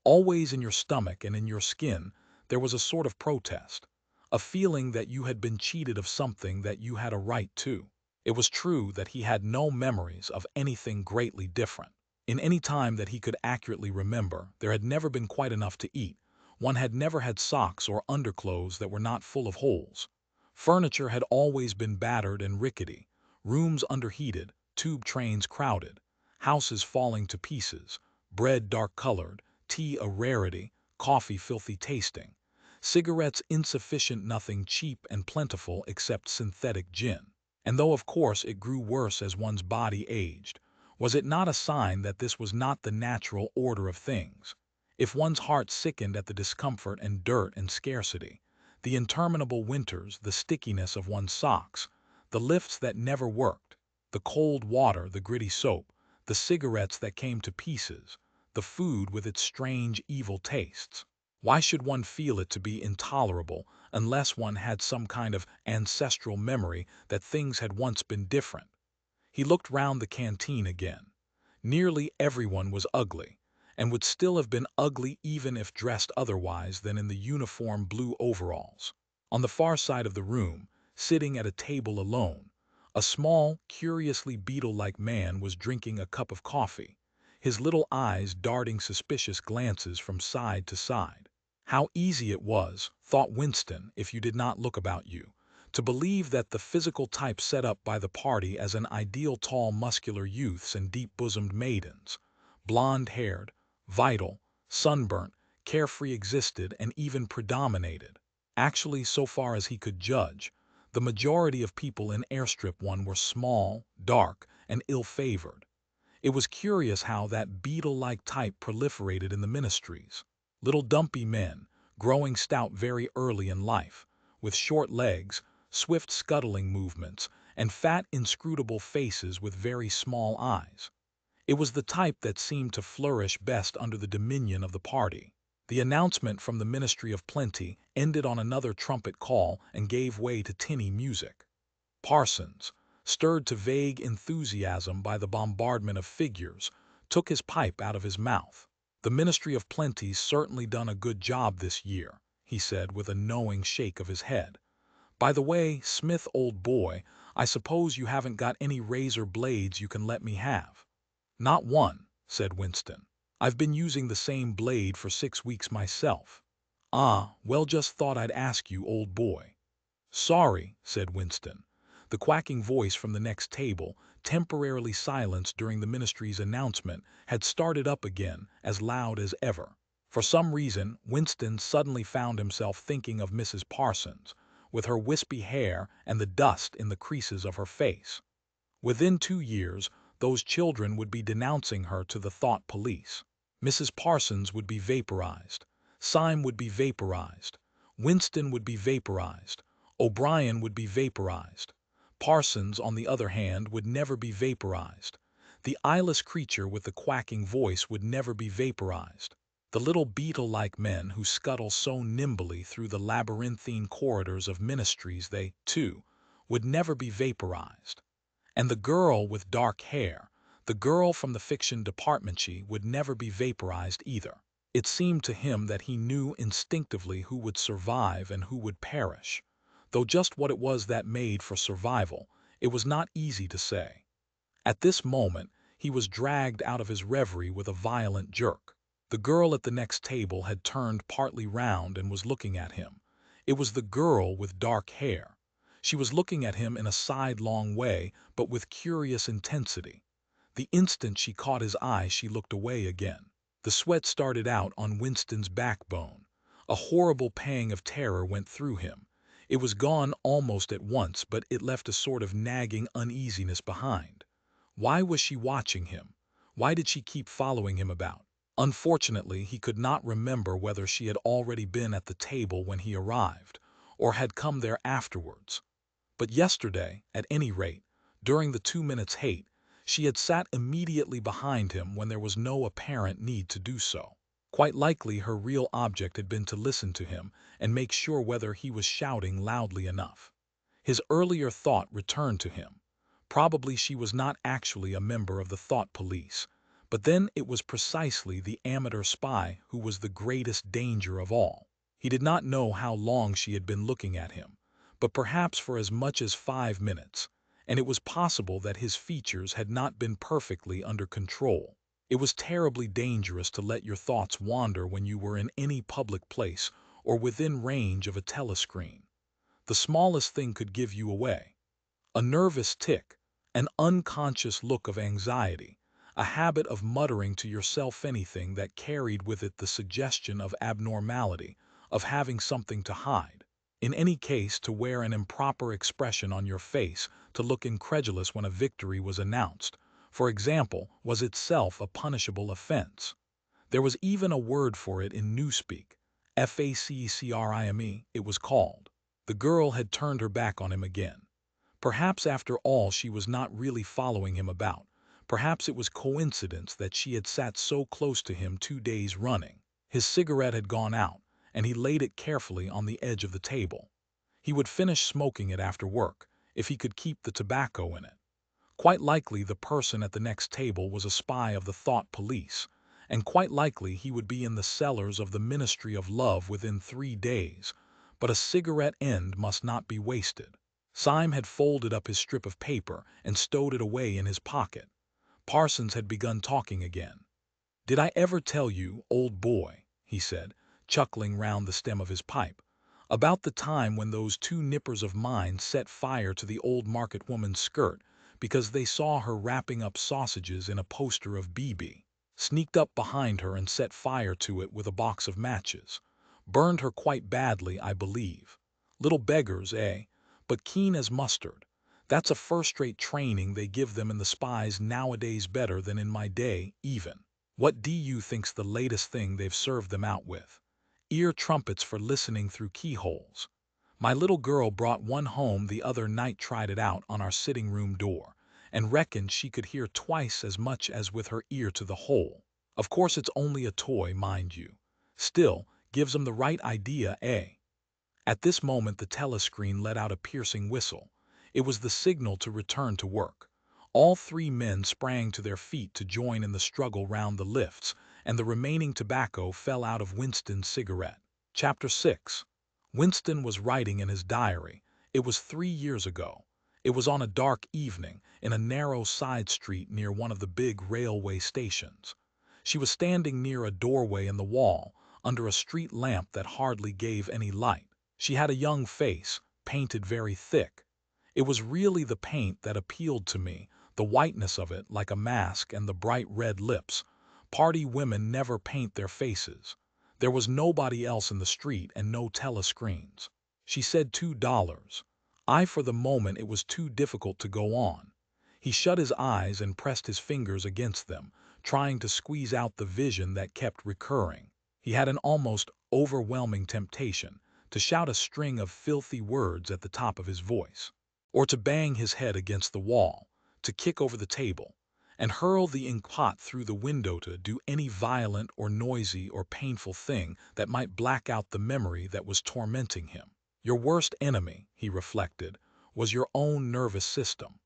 Always in your stomach and in your skin there was a sort of protest, a feeling that you had been cheated of something that you had a right to. It was true that he had no memories of anything greatly different. In any time that he could accurately remember, there had never been quite enough to eat. One had never had socks or underclothes that were not full of holes. Furniture had always been battered and rickety, rooms underheated, tube trains crowded, houses falling to pieces, bread dark-colored, tea a rarity, coffee filthy tasting, cigarettes insufficient, nothing cheap and plentiful except synthetic gin. And though of course it grew worse as one's body aged, was it not a sign that this was not the natural order of things? If one's heart sickened at the discomfort and dirt and scarcity, the interminable winters, the stickiness of one's socks, the lifts that never worked, The cold water, the gritty soap, the cigarettes that came to pieces, the food with its strange, evil tastes. Why should one feel it to be intolerable unless one had some kind of ancestral memory that things had once been different? He looked round the canteen again. Nearly everyone was ugly, and would still have been ugly even if dressed otherwise than in the uniform blue overalls. On the far side of the room, sitting at a table alone, a small, curiously beetle-like man was drinking a cup of coffee, his little eyes darting suspicious glances from side to side. How easy it was, thought Winston, if you did not look about you, to believe that the physical type set up by the party as an ideal tall muscular youths and deep-bosomed maidens, blonde-haired, vital, sunburnt, carefree existed and even predominated. Actually, so far as he could judge, the majority of people in Airstrip 1 were small, dark, and ill-favored. It was curious how that beetle-like type proliferated in the ministries. Little dumpy men, growing stout very early in life, with short legs, swift scuttling movements, and fat inscrutable faces with very small eyes. It was the type that seemed to flourish best under the dominion of the party. The announcement from the Ministry of Plenty ended on another trumpet call and gave way to tinny music. Parsons, stirred to vague enthusiasm by the bombardment of figures, took his pipe out of his mouth. "The Ministry of Plenty's certainly done a good job this year," he said with a knowing shake of his head. "By the way, Smith, old boy, I suppose you haven't got any razor blades you can let me have?" "Not one," said Winston. "I've been using the same blade for 6 weeks myself." "Ah, well, just thought I'd ask you, old boy." "Sorry," said Winston. The quacking voice from the next table, temporarily silenced during the ministry's announcement, had started up again, as loud as ever. For some reason, Winston suddenly found himself thinking of Mrs. Parsons, with her wispy hair and the dust in the creases of her face. Within 2 years, those children would be denouncing her to the thought police. Mrs. Parsons would be vaporized. Syme would be vaporized. Winston would be vaporized. O'Brien would be vaporized. Parsons, on the other hand, would never be vaporized. The eyeless creature with the quacking voice would never be vaporized. The little beetle-like men who scuttle so nimbly through the labyrinthine corridors of ministries, they, too, would never be vaporized. And the girl with dark hair, the girl from the fiction departmentary, would never be vaporized either. It seemed to him that he knew instinctively who would survive and who would perish. Though just what it was that made for survival, it was not easy to say. At this moment, he was dragged out of his reverie with a violent jerk. The girl at the next table had turned partly round and was looking at him. It was the girl with dark hair. She was looking at him in a sidelong way, but with curious intensity. The instant she caught his eye, she looked away again. The sweat started out on Winston's backbone. A horrible pang of terror went through him. It was gone almost at once, but it left a sort of nagging uneasiness behind. Why was she watching him? Why did she keep following him about? Unfortunately, he could not remember whether she had already been at the table when he arrived, or had come there afterwards. But yesterday, at any rate, during the 2 minutes' hate, she had sat immediately behind him when there was no apparent need to do so. Quite likely her real object had been to listen to him and make sure whether he was shouting loudly enough. His earlier thought returned to him. Probably she was not actually a member of the thought police, but then it was precisely the amateur spy who was the greatest danger of all. He did not know how long she had been looking at him, but perhaps for as much as 5 minutes, and it was possible that his features had not been perfectly under control. It was terribly dangerous to let your thoughts wander when you were in any public place or within range of a telescreen. The smallest thing could give you away. A nervous tic, an unconscious look of anxiety, a habit of muttering to yourself anything that carried with it the suggestion of abnormality, of having something to hide. In any case, to wear an improper expression on your face, to look incredulous when a victory was announced, for example, was itself a punishable offense. There was even a word for it in newspeak. Faccrime, it was called. The girl had turned her back on him again. Perhaps after all she was not really following him about. Perhaps it was coincidence that she had sat so close to him 2 days running. His cigarette had gone out, and he laid it carefully on the edge of the table. He would finish smoking it after work, if he could keep the tobacco in it. Quite likely the person at the next table was a spy of the thought police, and quite likely he would be in the cellars of the Ministry of Love within 3 days, but a cigarette end must not be wasted. Syme had folded up his strip of paper and stowed it away in his pocket. Parsons had begun talking again. "Did I ever tell you, old boy," he said, chuckling round the stem of his pipe, "about the time when those two nippers of mine set fire to the old market woman's skirt because they saw her wrapping up sausages in a poster of BB, sneaked up behind her and set fire to it with a box of matches. Burned her quite badly, I believe. Little beggars, eh? But keen as mustard. That's a first-rate training they give them in the spies nowadays, better than in my day, even. What do you think's the latest thing they've served them out with? Ear trumpets for listening through keyholes. My little girl brought one home the other night, tried it out on our sitting-room door, and reckoned she could hear twice as much as with her ear to the hole. Of course it's only a toy, mind you. Still, gives 'em the right idea, eh?" At this moment the telescreen let out a piercing whistle. It was the signal to return to work. All three men sprang to their feet to join in the struggle round the lifts, and the remaining tobacco fell out of Winston's cigarette. Chapter 6. Winston was writing in his diary. It was 3 years ago. It was on a dark evening, in a narrow side street near one of the big railway stations. She was standing near a doorway in the wall, under a street lamp that hardly gave any light. She had a young face, painted very thick. It was really the paint that appealed to me, the whiteness of it like a mask, and the bright red lips. Party women never paint their faces. There was nobody else in the street and no telescreens. She said $2. For the moment it was too difficult to go on. He shut his eyes and pressed his fingers against them, trying to squeeze out the vision that kept recurring. He had an almost overwhelming temptation to shout a string of filthy words at the top of his voice, or to bang his head against the wall, to kick over the table, and hurl the inkpot through the window, to do any violent or noisy or painful thing that might black out the memory that was tormenting him. Your worst enemy, he reflected, was your own nervous system.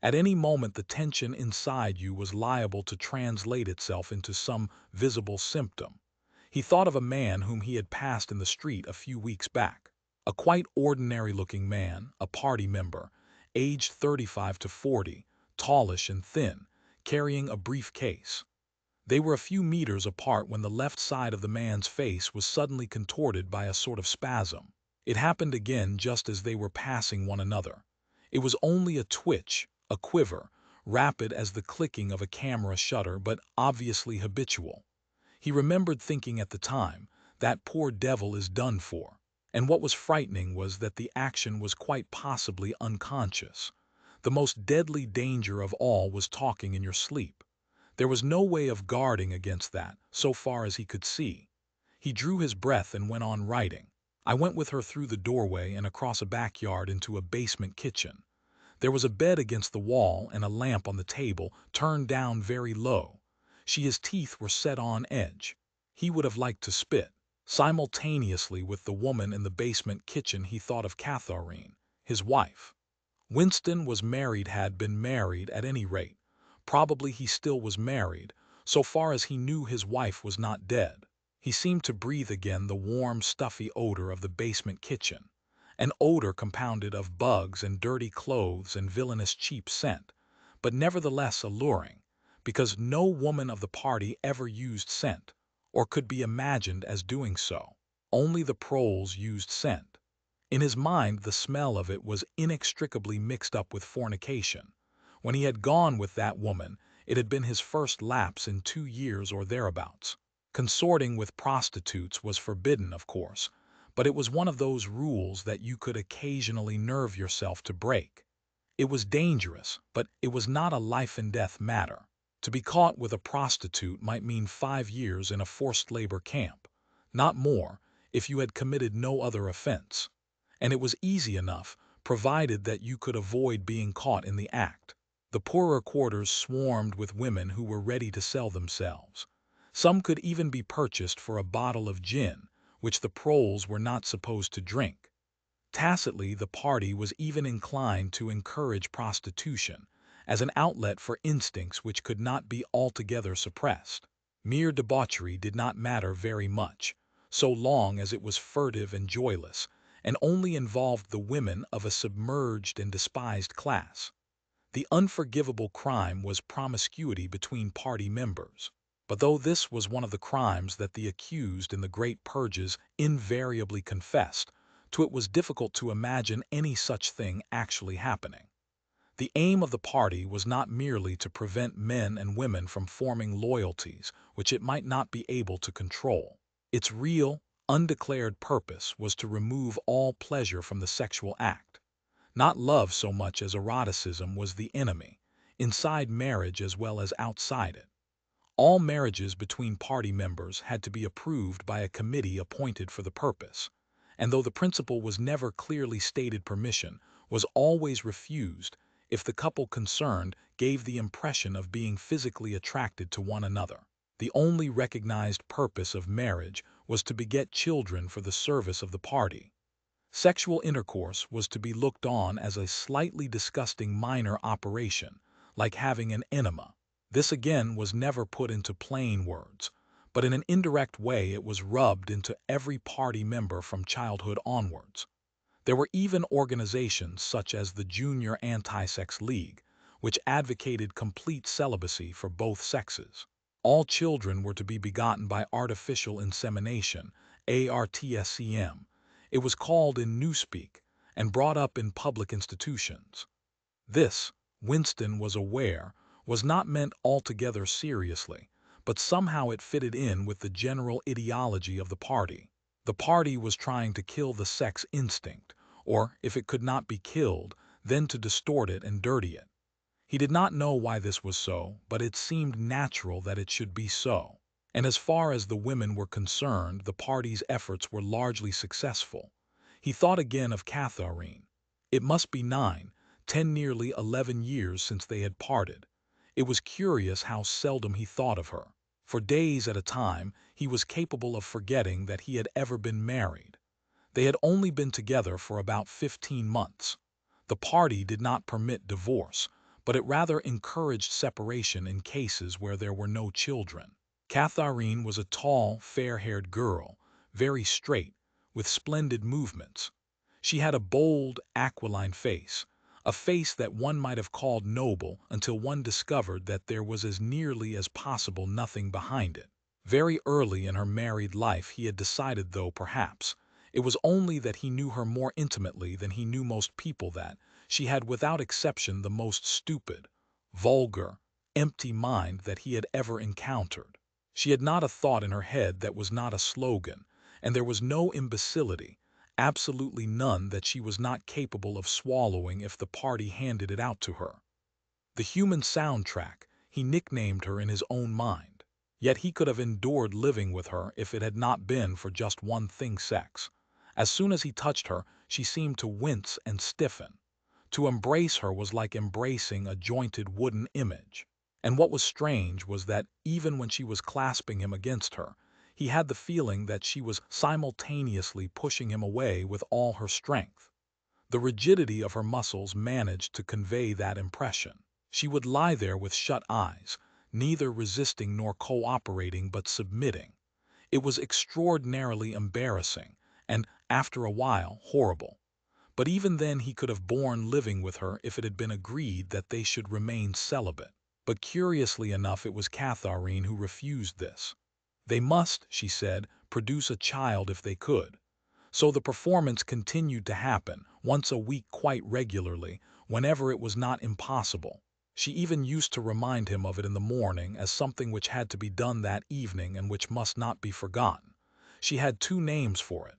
At any moment the tension inside you was liable to translate itself into some visible symptom. He thought of a man whom he had passed in the street a few weeks back. A quite ordinary-looking man, a party member, aged 35 to 40, tallish and thin, carrying a briefcase. They were a few meters apart when the left side of the man's face was suddenly contorted by a sort of spasm. It happened again just as they were passing one another. It was only a twitch, a quiver, rapid as the clicking of a camera shutter, but obviously habitual. He remembered thinking at the time, "That poor devil is done for." And what was frightening was that the action was quite possibly unconscious. The most deadly danger of all was talking in your sleep. There was no way of guarding against that, so far as he could see. He drew his breath and went on writing. "I went with her through the doorway and across a backyard into a basement kitchen. There was a bed against the wall and a lamp on the table, turned down very low. His teeth were set on edge. He would have liked to spit." Simultaneously with the woman in the basement kitchen he thought of Catherine, his wife. Winston was married, had been married at any rate. Probably he still was married. So far as he knew, his wife was not dead. He seemed to breathe again the warm, stuffy odor of the basement kitchen. An odor compounded of bugs and dirty clothes and villainous cheap scent, but nevertheless alluring, because no woman of the party ever used scent, or could be imagined as doing so. Only the proles used scent. In his mind the smell of it was inextricably mixed up with fornication. When he had gone with that woman, it had been his first lapse in 2 years or thereabouts. Consorting with prostitutes was forbidden, of course, but it was one of those rules that you could occasionally nerve yourself to break. It was dangerous, but it was not a life-and-death matter. To be caught with a prostitute might mean 5 years in a forced labor camp, not more, if you had committed no other offense. And it was easy enough, provided that you could avoid being caught in the act. The poorer quarters swarmed with women who were ready to sell themselves. Some could even be purchased for a bottle of gin, which the proles were not supposed to drink. Tacitly, the party was even inclined to encourage prostitution as an outlet for instincts which could not be altogether suppressed. Mere debauchery did not matter very much, so long as it was furtive and joyless, and only involved the women of a submerged and despised class. The unforgivable crime was promiscuity between party members. But though this was one of the crimes that the accused in the great purges invariably confessed, to it was difficult to imagine any such thing actually happening. The aim of the party was not merely to prevent men and women from forming loyalties which it might not be able to control. Its real, undeclared purpose was to remove all pleasure from the sexual act. Not love so much as eroticism was the enemy, inside marriage as well as outside it. All marriages between party members had to be approved by a committee appointed for the purpose, and though the principle was never clearly stated, permission was always refused if the couple concerned gave the impression of being physically attracted to one another. The only recognized purpose of marriage was to beget children for the service of the party. Sexual intercourse was to be looked on as a slightly disgusting minor operation, like having an enema. This again was never put into plain words, but in an indirect way it was rubbed into every party member from childhood onwards. There were even organizations such as the Junior Anti-Sex League, which advocated complete celibacy for both sexes. All children were to be begotten by artificial insemination, ARTSCM. It was called in newspeak, and brought up in public institutions. This, Winston was aware, was not meant altogether seriously, but somehow it fitted in with the general ideology of the party. The party was trying to kill the sex instinct, or, if it could not be killed, then to distort it and dirty it. He did not know why this was so, but it seemed natural that it should be so. And as far as the women were concerned, the party's efforts were largely successful. He thought again of Catharine. It must be 9, 10, nearly 11 years since they had parted. It was curious how seldom he thought of her. For days at a time, he was capable of forgetting that he had ever been married. They had only been together for about 15 months. The party did not permit divorce, but it rather encouraged separation in cases where there were no children. Catharine was a tall, fair-haired girl, very straight, with splendid movements. She had a bold, aquiline face, a face that one might have called noble until one discovered that there was as nearly as possible nothing behind it. Very early in her married life he had decided, though perhaps it was only that he knew her more intimately than he knew most people, that she had without exception the most stupid, vulgar, empty mind that he had ever encountered. She had not a thought in her head that was not a slogan, and there was no imbecility, absolutely none, that she was not capable of swallowing if the party handed it out to her. The human soundtrack, he nicknamed her in his own mind. Yet he could have endured living with her if it had not been for just one thing: sex. As soon as he touched her, she seemed to wince and stiffen. To embrace her was like embracing a jointed wooden image. And what was strange was that even when she was clasping him against her, he had the feeling that she was simultaneously pushing him away with all her strength. The rigidity of her muscles managed to convey that impression. She would lie there with shut eyes, neither resisting nor cooperating but submitting. It was extraordinarily embarrassing and, after a while, horrible. But even then he could have borne living with her if it had been agreed that they should remain celibate. But curiously enough, it was Catharine who refused this. They must, she said, produce a child if they could. So the performance continued to happen, once a week quite regularly, whenever it was not impossible. She even used to remind him of it in the morning as something which had to be done that evening and which must not be forgotten. She had 2 names for it.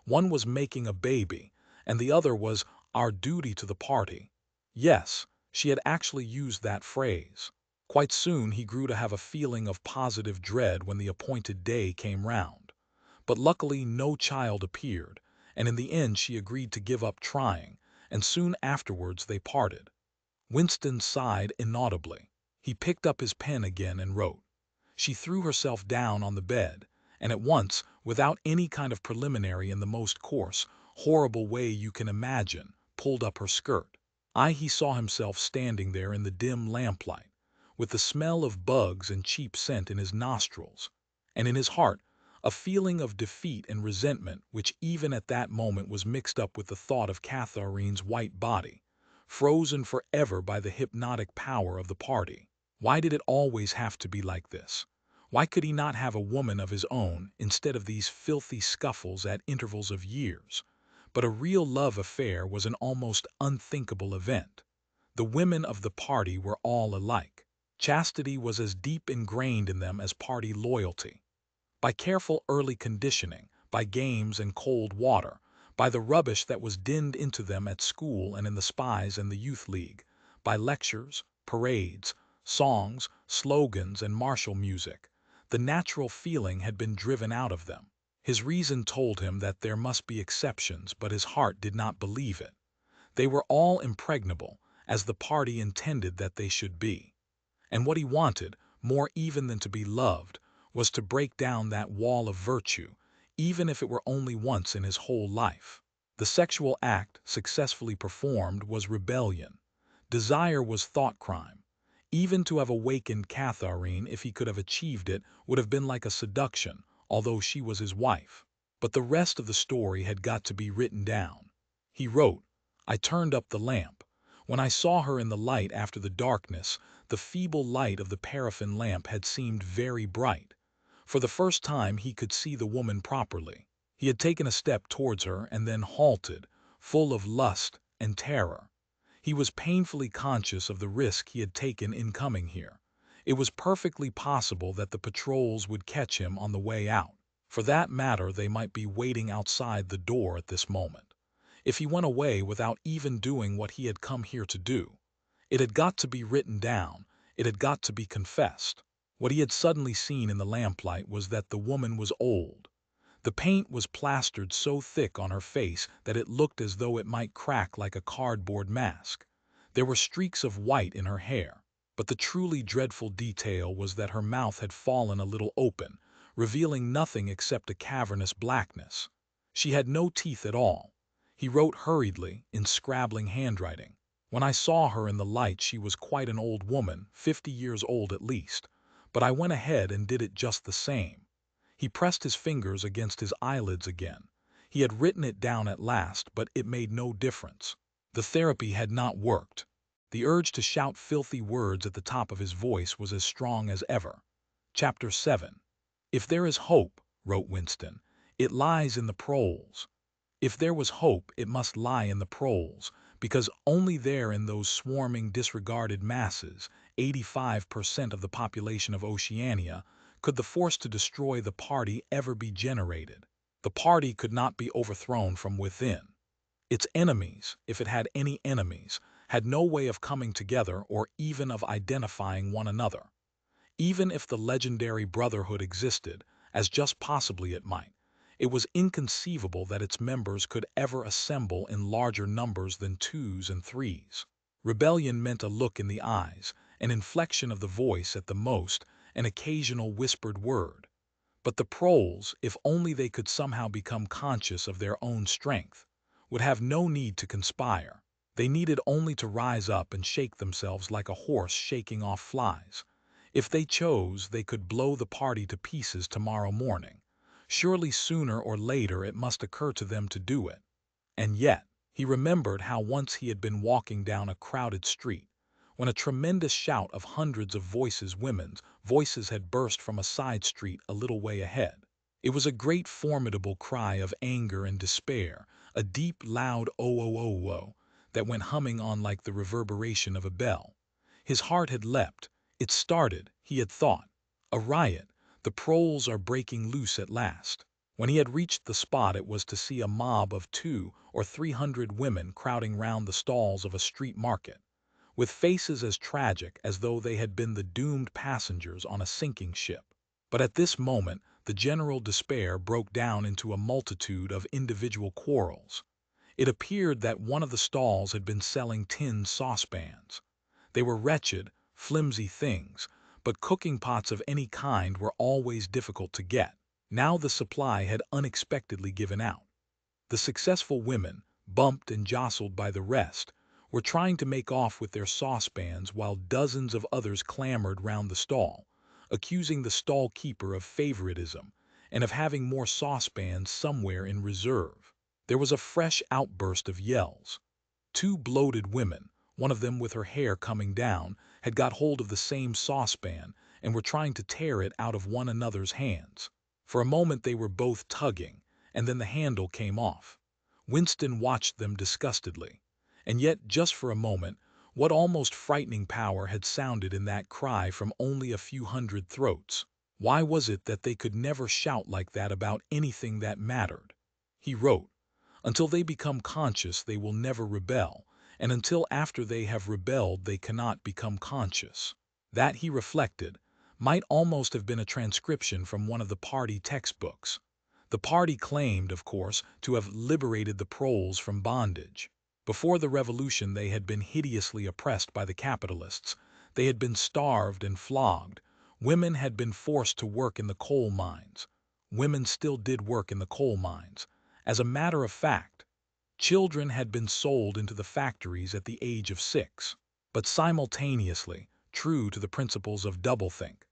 One was making a baby, and the other was our duty to the party. Yes, she had actually used that phrase. Quite soon he grew to have a feeling of positive dread when the appointed day came round. But luckily no child appeared, and in the end she agreed to give up trying, and soon afterwards they parted. Winston sighed inaudibly. He picked up his pen again and wrote. She threw herself down on the bed, and at once, without any kind of preliminary, in the most coarse, horrible way you can imagine, pulled up her skirt. He saw himself standing there in the dim lamplight, with the smell of bugs and cheap scent in his nostrils, and in his heart a feeling of defeat and resentment which even at that moment was mixed up with the thought of Catharine's white body, frozen forever by the hypnotic power of the party. Why did it always have to be like this? Why could he not have a woman of his own instead of these filthy scuffles at intervals of years? But a real love affair was an almost unthinkable event. The women of the party were all alike. Chastity was as deep ingrained in them as party loyalty. By careful early conditioning, by games and cold water, by the rubbish that was dinned into them at school and in the spies and the youth league, by lectures, parades, songs, slogans, and martial music, the natural feeling had been driven out of them. His reason told him that there must be exceptions, but his heart did not believe it. They were all impregnable, as the party intended that they should be. And what he wanted, more even than to be loved, was to break down that wall of virtue, even if it were only once in his whole life. The sexual act, successfully performed, was rebellion. Desire was thought crime. Even to have awakened Catharine, if he could have achieved it, would have been like a seduction, although she was his wife. But the rest of the story had got to be written down. He wrote, "I turned up the lamp. When I saw her in the light after the darkness, the feeble light of the paraffin lamp had seemed very bright. For the first time he could see the woman properly. He had taken a step towards her and then halted, full of lust and terror. He was painfully conscious of the risk he had taken in coming here. It was perfectly possible that the patrols would catch him on the way out. For that matter, they might be waiting outside the door at this moment. If he went away without even doing what he had come here to do, it had got to be written down, it had got to be confessed. What he had suddenly seen in the lamplight was that the woman was old. The paint was plastered so thick on her face that it looked as though it might crack like a cardboard mask. There were streaks of white in her hair, but the truly dreadful detail was that her mouth had fallen a little open, revealing nothing except a cavernous blackness. She had no teeth at all. He wrote hurriedly, in scrabbling handwriting. When I saw her in the light she was quite an old woman, 50 years old at least, but I went ahead and did it just the same. He pressed his fingers against his eyelids again. He had written it down at last, but it made no difference. The therapy had not worked. The urge to shout filthy words at the top of his voice was as strong as ever. Chapter 7. If there is hope, wrote Winston, it lies in the proles. If there was hope, it must lie in the proles, because only there in those swarming disregarded masses, 85% of the population of Oceania, could the force to destroy the party ever be generated. The party could not be overthrown from within. Its enemies, if it had any enemies, had no way of coming together or even of identifying one another. Even if the legendary brotherhood existed, as just possibly it might, it was inconceivable that its members could ever assemble in larger numbers than twos and threes. Rebellion meant a look in the eyes, an inflection of the voice at the most, an occasional whispered word. But the proles, if only they could somehow become conscious of their own strength, would have no need to conspire. They needed only to rise up and shake themselves like a horse shaking off flies. If they chose, they could blow the party to pieces tomorrow morning. Surely sooner or later it must occur to them to do it. And yet, he remembered how once he had been walking down a crowded street, when a tremendous shout of hundreds of voices, women's voices, had burst from a side street a little way ahead. It was a great formidable cry of anger and despair, a deep, loud "oh-oh-oh-oh," that went humming on like the reverberation of a bell. His heart had leapt. It started, he had thought. A riot. The proles are breaking loose at last. When he had reached the spot, it was to see a mob of 200 or 300 women crowding round the stalls of a street market, with faces as tragic as though they had been the doomed passengers on a sinking ship. But at this moment the general despair broke down into a multitude of individual quarrels. It appeared that one of the stalls had been selling tin saucepans. They were wretched, flimsy things, but cooking pots of any kind were always difficult to get. Now the supply had unexpectedly given out. The successful women, bumped and jostled by the rest, were trying to make off with their saucepans while dozens of others clamored round the stall, accusing the stall keeper of favoritism and of having more saucepans somewhere in reserve. There was a fresh outburst of yells. Two bloated women, one of them with her hair coming down, had got hold of the same saucepan and were trying to tear it out of one another's hands. For a moment they were both tugging, and then the handle came off. Winston watched them disgustedly. And yet, just for a moment, what almost frightening power had sounded in that cry from only a few hundred throats? Why was it that they could never shout like that about anything that mattered? He wrote, "Until they become conscious, they will never rebel, and until after they have rebelled, they cannot become conscious." That, he reflected, might almost have been a transcription from one of the party textbooks. The party claimed, of course, to have liberated the proles from bondage. Before the revolution they had been hideously oppressed by the capitalists. They had been starved and flogged. Women had been forced to work in the coal mines. Women still did work in the coal mines. As a matter of fact, children had been sold into the factories at the age of 6. But simultaneously, true to the principles of doublethink,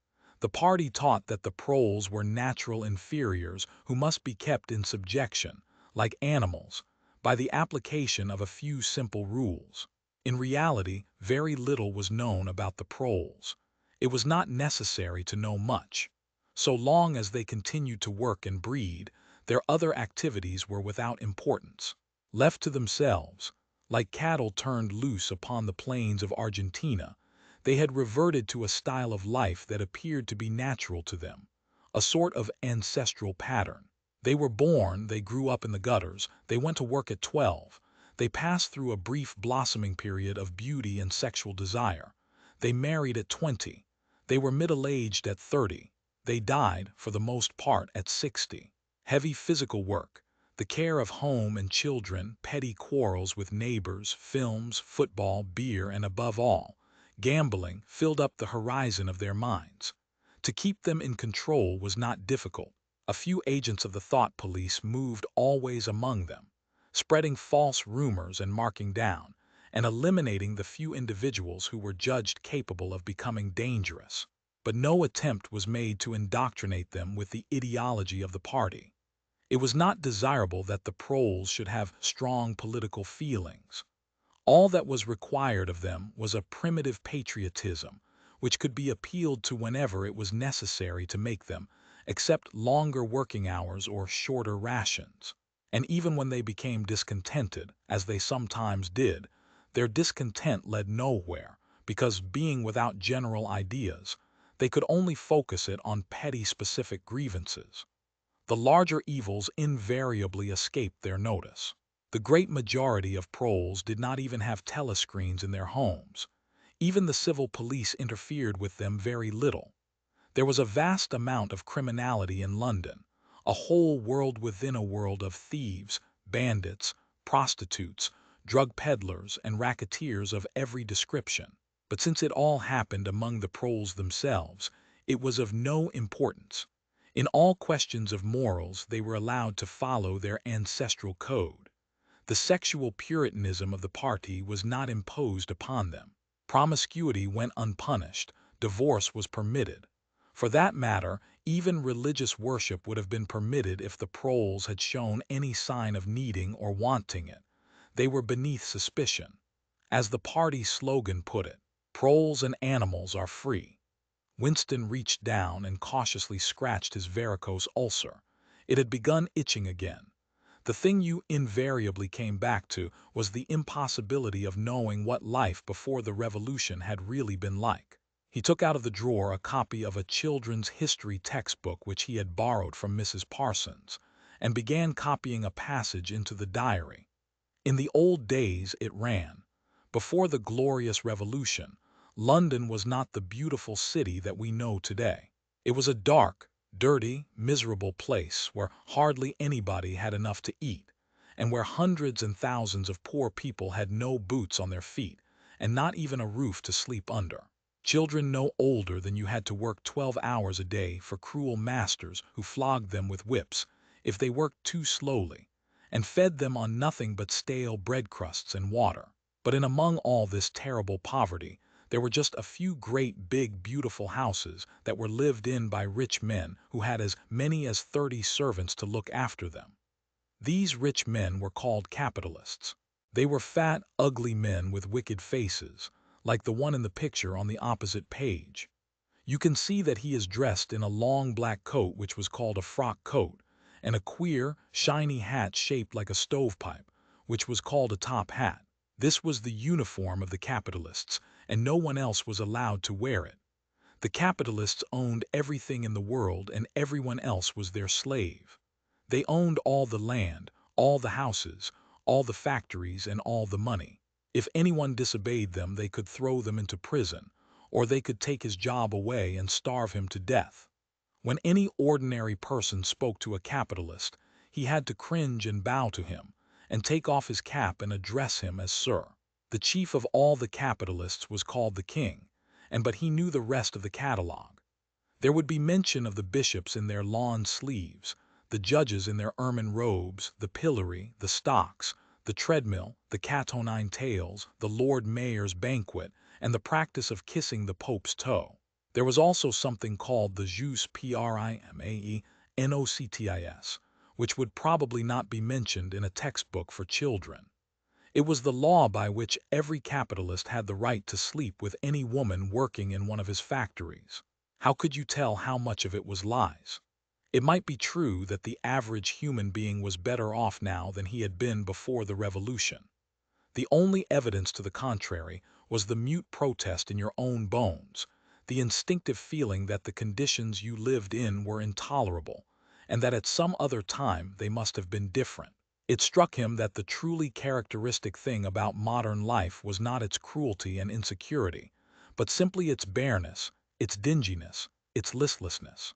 the party taught that the proles were natural inferiors who must be kept in subjection, like animals, by the application of a few simple rules. In reality, very little was known about the proles. It was not necessary to know much. So long as they continued to work and breed, their other activities were without importance. Left to themselves, like cattle turned loose upon the plains of Argentina, they had reverted to a style of life that appeared to be natural to them, a sort of ancestral pattern. They were born, they grew up in the gutters, they went to work at 12, they passed through a brief blossoming period of beauty and sexual desire, they married at 20, they were middle-aged at 30, they died, for the most part, at 60. Heavy physical work, the care of home and children, petty quarrels with neighbors, films, football, beer, and above all, gambling filled up the horizon of their minds. To keep them in control was not difficult. A few agents of the thought police moved always among them, spreading false rumors and marking down, and eliminating the few individuals who were judged capable of becoming dangerous. But no attempt was made to indoctrinate them with the ideology of the party. It was not desirable that the proles should have strong political feelings. All that was required of them was a primitive patriotism, which could be appealed to whenever it was necessary to make them accept longer working hours or shorter rations. And even when they became discontented, as they sometimes did, their discontent led nowhere, because, being without general ideas, they could only focus it on petty specific grievances. The larger evils invariably escaped their notice. The great majority of proles did not even have telescreens in their homes. Even the civil police interfered with them very little. There was a vast amount of criminality in London, a whole world within a world of thieves, bandits, prostitutes, drug peddlers, and racketeers of every description. But since it all happened among the proles themselves, it was of no importance. In all questions of morals, they were allowed to follow their ancestral code. The sexual puritanism of the party was not imposed upon them. Promiscuity went unpunished, divorce was permitted. For that matter, even religious worship would have been permitted if the proles had shown any sign of needing or wanting it. They were beneath suspicion. As the party slogan put it, "Proles and animals are free." Winston reached down and cautiously scratched his varicose ulcer. It had begun itching again. The thing you invariably came back to was the impossibility of knowing what life before the revolution had really been like. He took out of the drawer a copy of a children's history textbook which he had borrowed from Mrs. Parsons, and began copying a passage into the diary. In the old days, it ran, before the glorious revolution, London was not the beautiful city that we know today. It was a dark, dirty, miserable place where hardly anybody had enough to eat, and where hundreds and thousands of poor people had no boots on their feet and not even a roof to sleep under. Children no older than you had to work 12 hours a day for cruel masters who flogged them with whips if they worked too slowly, and fed them on nothing but stale bread crusts and water. But in among all this terrible poverty, there were just a few great big beautiful houses that were lived in by rich men who had as many as 30 servants to look after them. These rich men were called capitalists. They were fat, ugly men with wicked faces, like the one in the picture on the opposite page. You can see that he is dressed in a long black coat which was called a frock coat, and a queer, shiny hat shaped like a stovepipe, which was called a top hat. This was the uniform of the capitalists, and no one else was allowed to wear it. The capitalists owned everything in the world, and everyone else was their slave. They owned all the land, all the houses, all the factories, and all the money. If anyone disobeyed them, they could throw them into prison, or they could take his job away and starve him to death. When any ordinary person spoke to a capitalist, he had to cringe and bow to him, and take off his cap and address him as sir. The chief of all the capitalists was called the king, but he knew the rest of the catalog. There would be mention of the bishops in their lawn sleeves, the judges in their ermine robes, the pillory, the stocks, the treadmill, the cat o' nine tails, the Lord Mayor's banquet, and the practice of kissing the Pope's toe. There was also something called the jus primae noctis, which would probably not be mentioned in a textbook for children. It was the law by which every capitalist had the right to sleep with any woman working in one of his factories. How could you tell how much of it was lies? It might be true that the average human being was better off now than he had been before the revolution. The only evidence to the contrary was the mute protest in your own bones, the instinctive feeling that the conditions you lived in were intolerable, and that at some other time they must have been different. It struck him that the truly characteristic thing about modern life was not its cruelty and insecurity, but simply its bareness, its dinginess, its listlessness.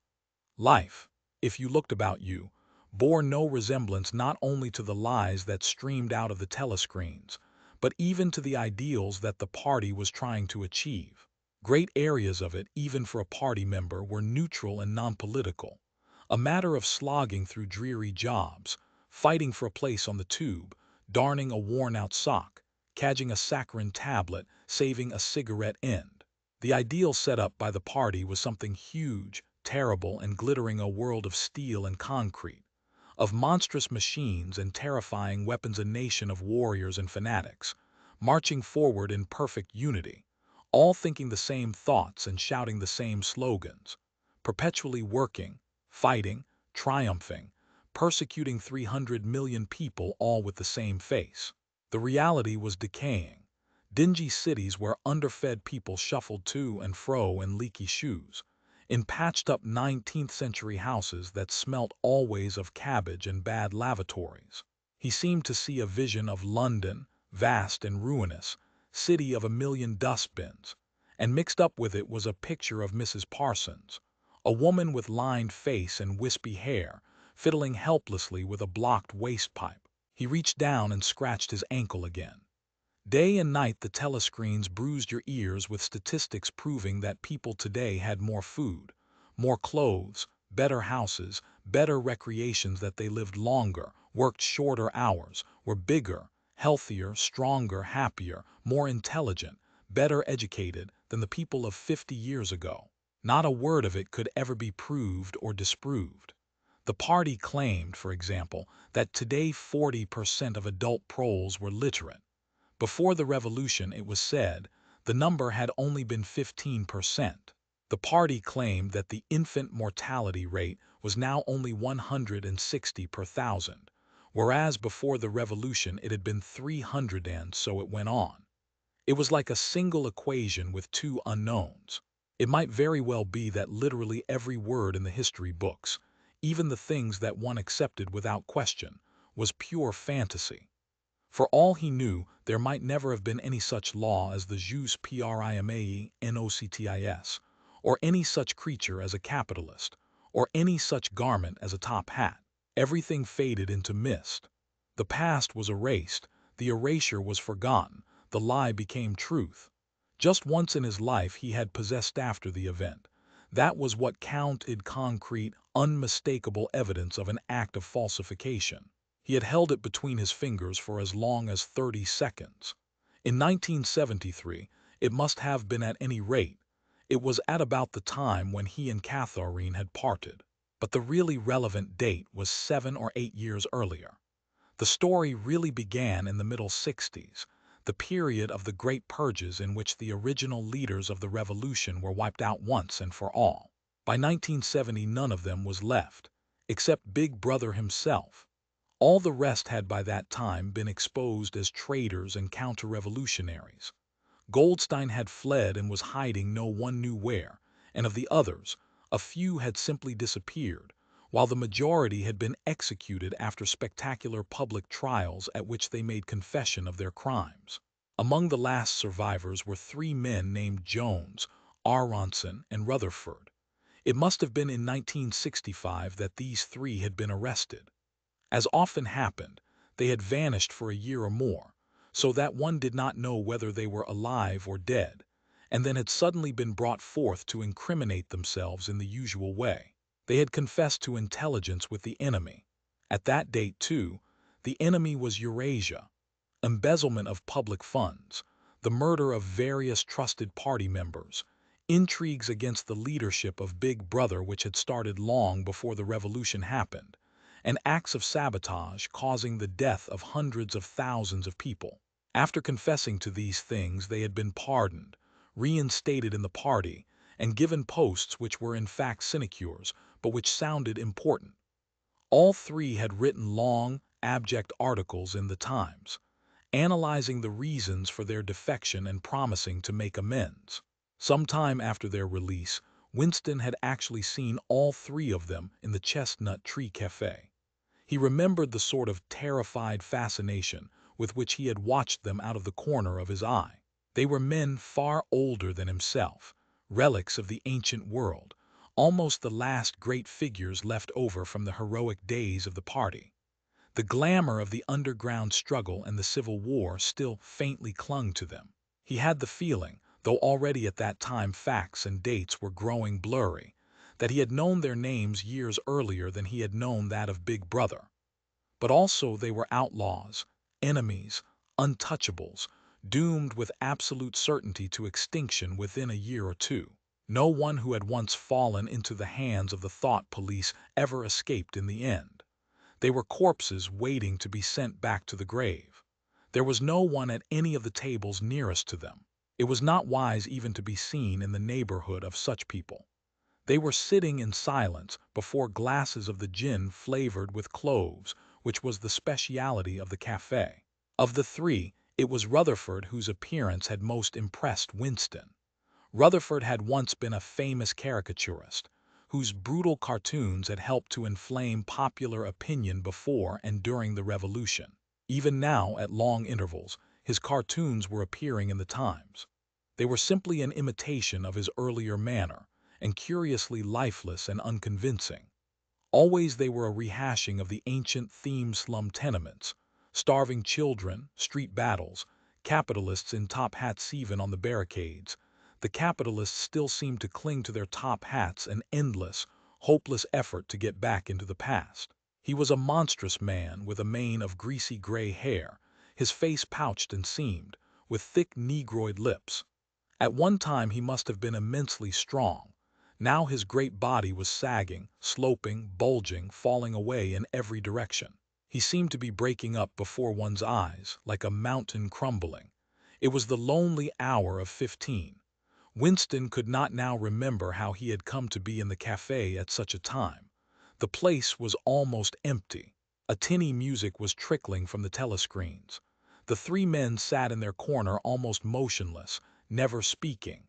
Life, if you looked about you, bore no resemblance not only to the lies that streamed out of the telescreens, but even to the ideals that the party was trying to achieve. Great areas of it, even for a party member, were neutral and non-political, a matter of slogging through dreary jobs, fighting for a place on the tube, darning a worn-out sock, cadging a saccharine tablet, saving a cigarette end. The ideal set up by the party was something huge, terrible, and glittering, a world of steel and concrete, of monstrous machines and terrifying weapons, a nation of warriors and fanatics, marching forward in perfect unity, all thinking the same thoughts and shouting the same slogans, perpetually working, fighting, triumphing, persecuting 300 million people, all with the same face. The reality was decaying. Dingy cities where underfed people shuffled to and fro in leaky shoes, in patched-up 19th-century houses that smelt always of cabbage and bad lavatories. He seemed to see a vision of London, vast and ruinous, city of a million dustbins, and mixed up with it was a picture of Mrs. Parsons, a woman with lined face and wispy hair, fiddling helplessly with a blocked waste pipe. He reached down and scratched his ankle again. Day and night the telescreens bruised your ears with statistics proving that people today had more food, more clothes, better houses, better recreations, that they lived longer, worked shorter hours, were bigger, healthier, stronger, happier, more intelligent, better educated than the people of 50 years ago. Not a word of it could ever be proved or disproved. The party claimed, for example, that today 40% of adult proles were literate. Before the revolution, it was said, the number had only been 15%. The party claimed that the infant mortality rate was now only 160 per thousand, whereas before the revolution it had been 300, and so it went on. It was like a single equation with two unknowns. It might very well be that literally every word in the history books, even the things that one accepted without question, was pure fantasy. For all he knew, there might never have been any such law as the jus primae noctis, or any such creature as a capitalist, or any such garment as a top hat. Everything faded into mist. The past was erased, the erasure was forgotten, the lie became truth. Just once in his life he had possessed after the event. That was what counted: concrete, unmistakable evidence of an act of falsification. He had held it between his fingers for as long as 30 seconds. In 1973, it must have been at any rate. It was at about the time when he and Catherine had parted. But the really relevant date was 7 or 8 years earlier. The story really began in the middle 60s, the period of the Great Purges in which the original leaders of the revolution were wiped out once and for all. By 1970, none of them was left, except Big Brother himself. All the rest had by that time been exposed as traitors and counter-revolutionaries. Goldstein had fled and was hiding no one knew where, and of the others, a few had simply disappeared, while the majority had been executed after spectacular public trials at which they made confession of their crimes. Among the last survivors were 3 men named Jones, Aronson, and Rutherford. It must have been in 1965 that these 3 had been arrested. As often happened, they had vanished for a year or more, so that one did not know whether they were alive or dead, and then had suddenly been brought forth to incriminate themselves in the usual way. They had confessed to intelligence with the enemy. At that date, too, the enemy was Eurasia, embezzlement of public funds, the murder of various trusted party members, intrigues against the leadership of Big Brother which had started long before the revolution happened, and acts of sabotage causing the death of hundreds of thousands of people. After confessing to these things, they had been pardoned, reinstated in the party, and given posts which were in fact sinecures, but which sounded important. All 3 had written long, abject articles in the Times, analyzing the reasons for their defection and promising to make amends. Some time after their release, Winston had actually seen all 3 of them in the Chestnut Tree Cafe. He remembered the sort of terrified fascination with which he had watched them out of the corner of his eye. They were men far older than himself, relics of the ancient world, almost the last great figures left over from the heroic days of the party. The glamour of the underground struggle and the Civil War still faintly clung to them. He had the feeling, though already at that time facts and dates were growing blurry, that he had known their names years earlier than he had known that of Big Brother. But also they were outlaws, enemies, untouchables, doomed with absolute certainty to extinction within a year or 2. No one who had once fallen into the hands of the thought police ever escaped in the end. They were corpses waiting to be sent back to the grave. There was no one at any of the tables nearest to them. It was not wise even to be seen in the neighborhood of such people. They were sitting in silence before glasses of the gin flavored with cloves, which was the speciality of the cafe. Of the 3, it was Rutherford whose appearance had most impressed Winston. Rutherford had once been a famous caricaturist, whose brutal cartoons had helped to inflame popular opinion before and during the Revolution. Even now, at long intervals, his cartoons were appearing in the Times. They were simply an imitation of his earlier manner, and curiously lifeless and unconvincing. Always they were a rehashing of the ancient theme: slum tenements, starving children, street battles, capitalists in top hats even on the barricades. The capitalists still seemed to cling to their top hats, an endless, hopeless effort to get back into the past. He was a monstrous man with a mane of greasy gray hair, his face pouched and seamed, with thick negroid lips. At one time he must have been immensely strong. Now his great body was sagging, sloping, bulging, falling away in every direction. He seemed to be breaking up before one's eyes, like a mountain crumbling. It was the lonely hour of 15. Winston could not now remember how he had come to be in the cafe at such a time. The place was almost empty. A tinny music was trickling from the telescreens. The 3 men sat in their corner almost motionless, never speaking.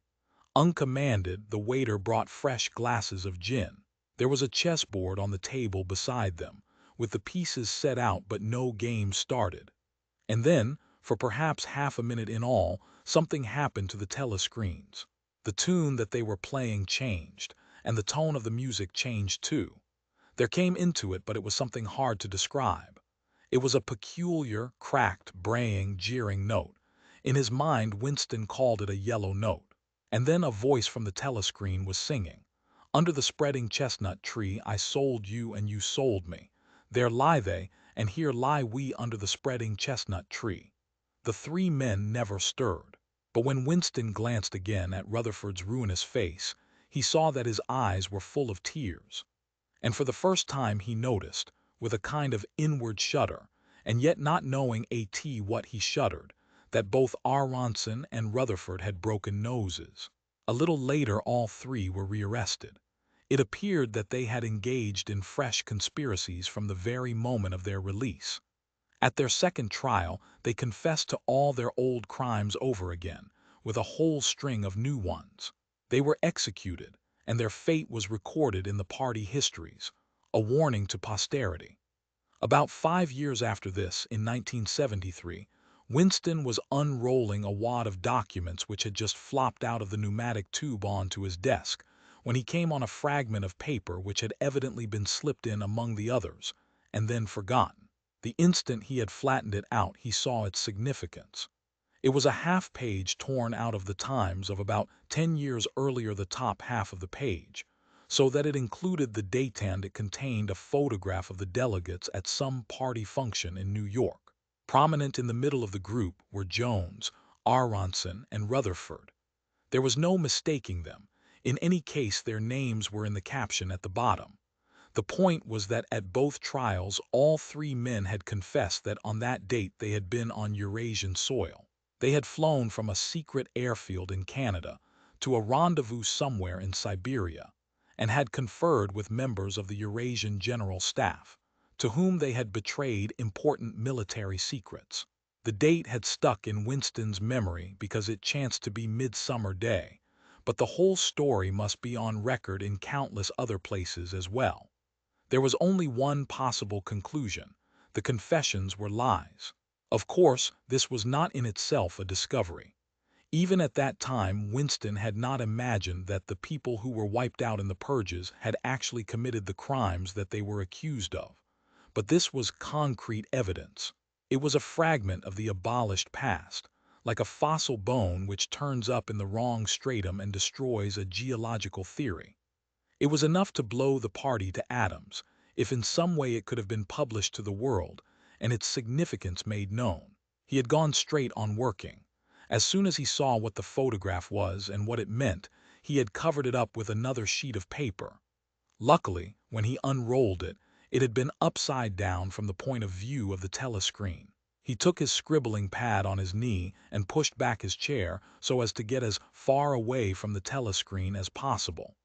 Uncommanded, the waiter brought fresh glasses of gin. There was a chessboard on the table beside them, with the pieces set out but no game started. And then, for perhaps half a minute in all, something happened to the telescreens. The tune that they were playing changed, and the tone of the music changed too. There came into it, but it was something hard to describe. It was a peculiar, cracked, braying, jeering note. In his mind, Winston called it a yellow note. And then a voice from the telescreen was singing. Under the spreading chestnut tree I sold you and you sold me. There lie they, and here lie we under the spreading chestnut tree. The three men never stirred. But when Winston glanced again at Rutherford's ruinous face, he saw that his eyes were full of tears. And for the first time he noticed, with a kind of inward shudder, and yet not knowing what he shuddered, that both Aronson and Rutherford had broken noses. A little later all three were rearrested. It appeared that they had engaged in fresh conspiracies from the very moment of their release. At their second trial they confessed to all their old crimes over again, with a whole string of new ones. They were executed, and their fate was recorded in the party histories, a warning to posterity. About 5 years after this, in 1973, Winston was unrolling a wad of documents which had just flopped out of the pneumatic tube onto his desk, when he came on a fragment of paper which had evidently been slipped in among the others, and then forgotten. The instant he had flattened it out, he saw its significance. It was a half-page torn out of the Times of about 10 years earlier, the top half of the page, so that it included the date and it contained a photograph of the delegates at some party function in New York. Prominent in the middle of the group were Jones, Aronson, and Rutherford. There was no mistaking them. In any case, their names were in the caption at the bottom. The point was that at both trials all three men had confessed that on that date they had been on Eurasian soil. They had flown from a secret airfield in Canada to a rendezvous somewhere in Siberia, and had conferred with members of the Eurasian General Staff, to whom they had betrayed important military secrets. The date had stuck in Winston's memory because it chanced to be Midsummer Day, but the whole story must be on record in countless other places as well. There was only one possible conclusion: the confessions were lies. Of course, this was not in itself a discovery. Even at that time, Winston had not imagined that the people who were wiped out in the purges had actually committed the crimes that they were accused of. But this was concrete evidence. It was a fragment of the abolished past, like a fossil bone which turns up in the wrong stratum and destroys a geological theory. It was enough to blow the party to atoms, if in some way it could have been published to the world, and its significance made known. He had gone straight on working. As soon as he saw what the photograph was and what it meant, he had covered it up with another sheet of paper. Luckily, when he unrolled it, it had been upside down from the point of view of the telescreen. He took his scribbling pad on his knee and pushed back his chair so as to get as far away from the telescreen as possible.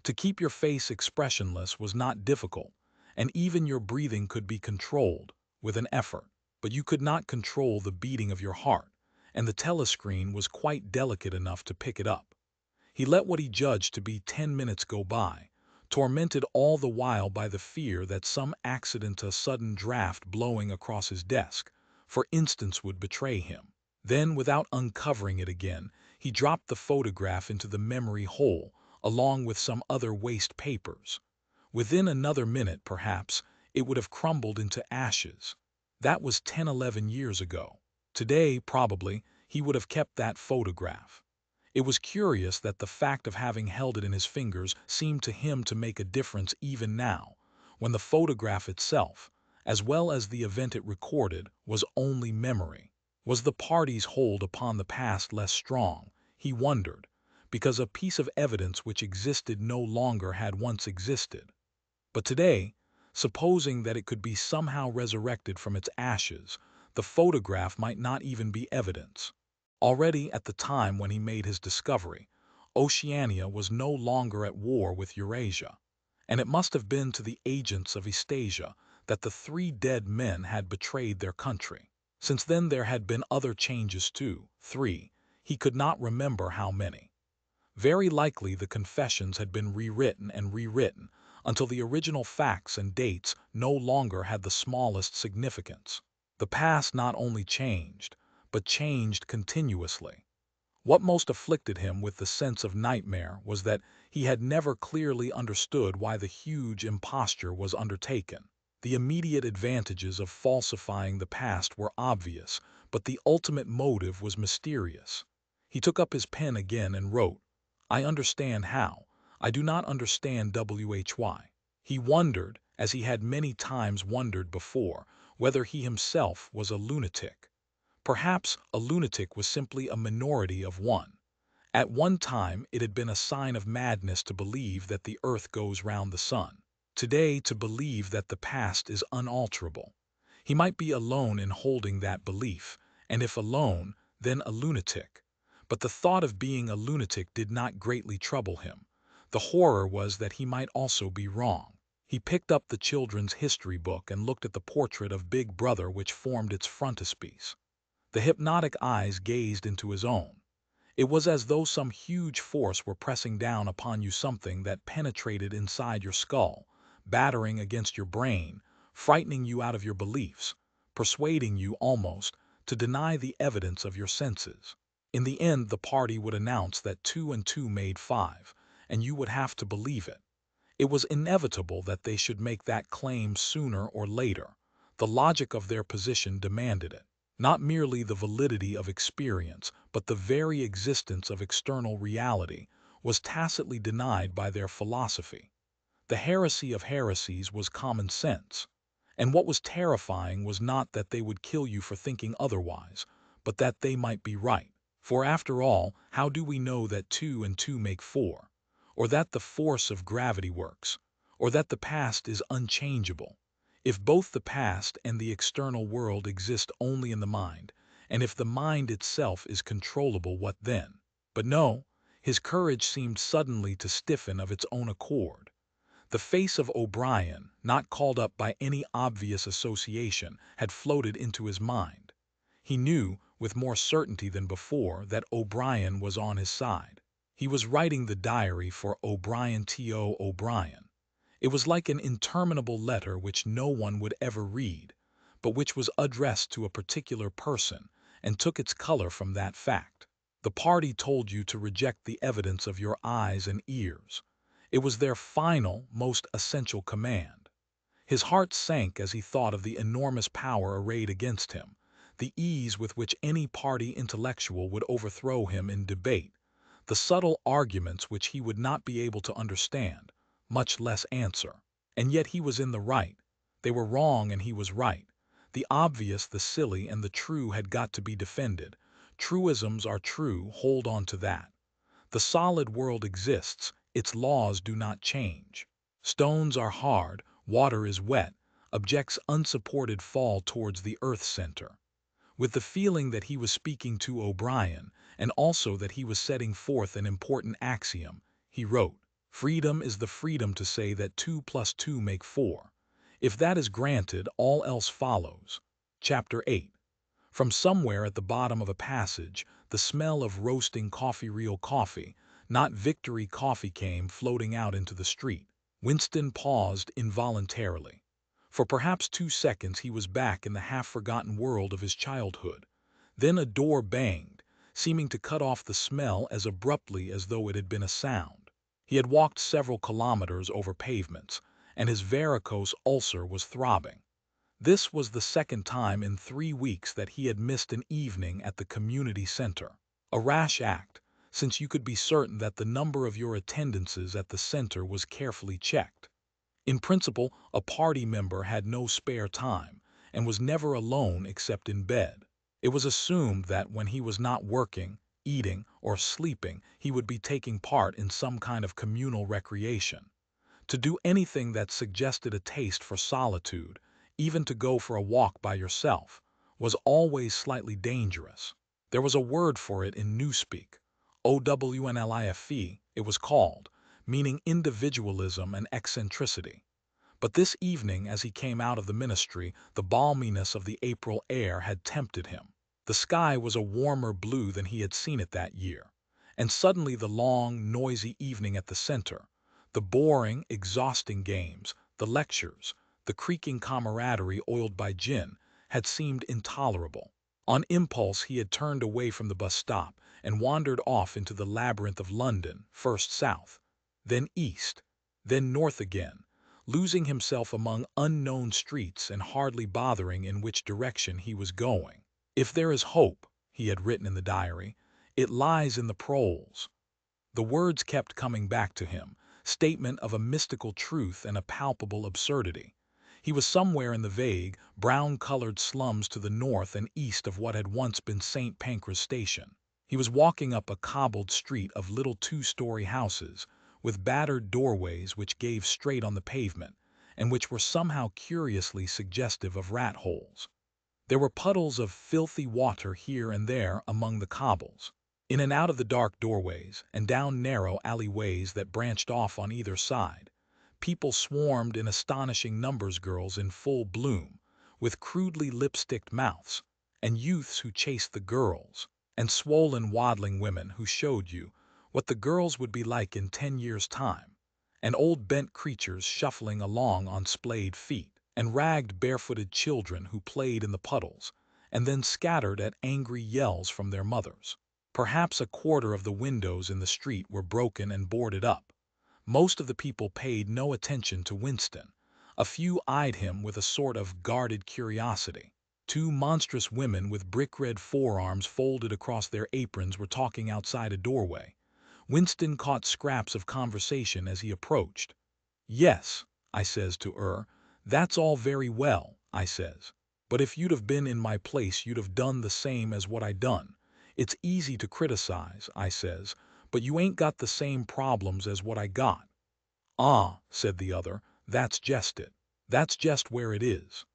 To keep your face expressionless was not difficult, and even your breathing could be controlled, with an effort. But you could not control the beating of your heart, and the telescreen was quite delicate enough to pick it up. He let what he judged to be 10 minutes go by, tormented all the while by the fear that some accident, a sudden draft blowing across his desk, for instance, would betray him. Then, without uncovering it again, he dropped the photograph into the memory hole, along with some other waste papers. Within another minute, perhaps, it would have crumbled into ashes. That was 10–11 years ago. Today, probably, he would have kept that photograph. It was curious that the fact of having held it in his fingers seemed to him to make a difference even now, when the photograph itself, as well as the event it recorded, was only memory. Was the party's hold upon the past less strong, he wondered, because a piece of evidence which existed no longer had once existed? But today, supposing that it could be somehow resurrected from its ashes, the photograph might not even be evidence. Already at the time when he made his discovery, Oceania was no longer at war with Eurasia, and it must have been to the agents of Eastasia that the three dead men had betrayed their country. Since then there had been other changes too, 3, he could not remember how many. Very likely the confessions had been rewritten and rewritten until the original facts and dates no longer had the smallest significance. The past not only changed, but changed continuously. What most afflicted him with the sense of nightmare was that he had never clearly understood why the huge imposture was undertaken. The immediate advantages of falsifying the past were obvious, but the ultimate motive was mysterious. He took up his pen again and wrote, "I understand how. I do not understand why." He wondered, as he had many times wondered before, whether he himself was a lunatic. Perhaps a lunatic was simply a minority of one. At one time it had been a sign of madness to believe that the earth goes round the sun. Today, to believe that the past is unalterable. He might be alone in holding that belief, and if alone, then a lunatic. But the thought of being a lunatic did not greatly trouble him. The horror was that he might also be wrong. He picked up the children's history book and looked at the portrait of Big Brother which formed its frontispiece. The hypnotic eyes gazed into his own. It was as though some huge force were pressing down upon you, something that penetrated inside your skull, battering against your brain, frightening you out of your beliefs, persuading you almost to deny the evidence of your senses. In the end, the party would announce that 2 and 2 made 5, and you would have to believe it. It was inevitable that they should make that claim sooner or later. The logic of their position demanded it. Not merely the validity of experience, but the very existence of external reality, was tacitly denied by their philosophy. The heresy of heresies was common sense. And what was terrifying was not that they would kill you for thinking otherwise, but that they might be right. For after all, how do we know that 2 and 2 make 4? Or that the force of gravity works? Or that the past is unchangeable? If both the past and the external world exist only in the mind, and if the mind itself is controllable, what then? But no, his courage seemed suddenly to stiffen of its own accord. The face of O'Brien, not called up by any obvious association, had floated into his mind. He knew, with more certainty than before, that O'Brien was on his side. He was writing the diary for O'Brien T.O. O'Brien. It was like an interminable letter which no one would ever read, but which was addressed to a particular person and took its color from that fact. The party told you to reject the evidence of your eyes and ears. It was their final, most essential command. His heart sank as he thought of the enormous power arrayed against him, the ease with which any party intellectual would overthrow him in debate, the subtle arguments which he would not be able to understand, much less answer. And yet he was in the right. They were wrong and he was right. The obvious, the silly, and the true had got to be defended. Truisms are true, hold on to that. The solid world exists, its laws do not change. Stones are hard, water is wet, objects unsupported fall towards the earth's center. With the feeling that he was speaking to O'Brien, and also that he was setting forth an important axiom, he wrote, "Freedom is the freedom to say that 2 plus 2 make 4. If that is granted, all else follows." Chapter 8. From somewhere at the bottom of a passage, the smell of roasting real coffee, not Victory coffee, came floating out into the street. Winston paused involuntarily. For perhaps 2 seconds he was back in the half-forgotten world of his childhood. Then a door banged, seeming to cut off the smell as abruptly as though it had been a sound. He had walked several kilometers over pavements, and his varicose ulcer was throbbing. This was the second time in 3 weeks that he had missed an evening at the community center. A rash act, since you could be certain that the number of your attendances at the center was carefully checked. In principle, a party member had no spare time, and was never alone except in bed. It was assumed that when he was not working, eating, or sleeping, he would be taking part in some kind of communal recreation. To do anything that suggested a taste for solitude, even to go for a walk by yourself, was always slightly dangerous. There was a word for it in Newspeak. OWNLIFE, it was called, meaning individualism and eccentricity. But this evening, as he came out of the ministry, the balminess of the April air had tempted him. The sky was a warmer blue than he had seen it that year. And suddenly the long, noisy evening at the center, the boring, exhausting games, the lectures, the creaking camaraderie oiled by gin, had seemed intolerable. On impulse he had turned away from the bus stop and wandered off into the labyrinth of London, first south, then east, then north again, losing himself among unknown streets and hardly bothering in which direction he was going. "If there is hope," he had written in the diary, "it lies in the proles." The words kept coming back to him, statement of a mystical truth and a palpable absurdity. He was somewhere in the vague, brown-colored slums to the north and east of what had once been St. Pancras Station. He was walking up a cobbled street of little two-story houses, with battered doorways which gave straight on the pavement, and which were somehow curiously suggestive of rat holes. There were puddles of filthy water here and there among the cobbles. In and out of the dark doorways, and down narrow alleyways that branched off on either side, people swarmed in astonishing numbers, girls in full bloom, with crudely lipsticked mouths, and youths who chased the girls, and swollen waddling women who showed you what the girls would be like in 10 years' time, and old bent creatures shuffling along on splayed feet, and ragged barefooted children who played in the puddles, and then scattered at angry yells from their mothers. Perhaps a quarter of the windows in the street were broken and boarded up. Most of the people paid no attention to Winston. A few eyed him with a sort of guarded curiosity. Two monstrous women with brick-red forearms folded across their aprons were talking outside a doorway. Winston caught scraps of conversation as he approached. "Yes," I says to "that's all very well," I says. "But if you'd have been in my place you'd have done the same as what I done. It's easy to criticize," I says, "but you ain't got the same problems as what I got." "Ah," said the other, "that's jest it. That's just where it is."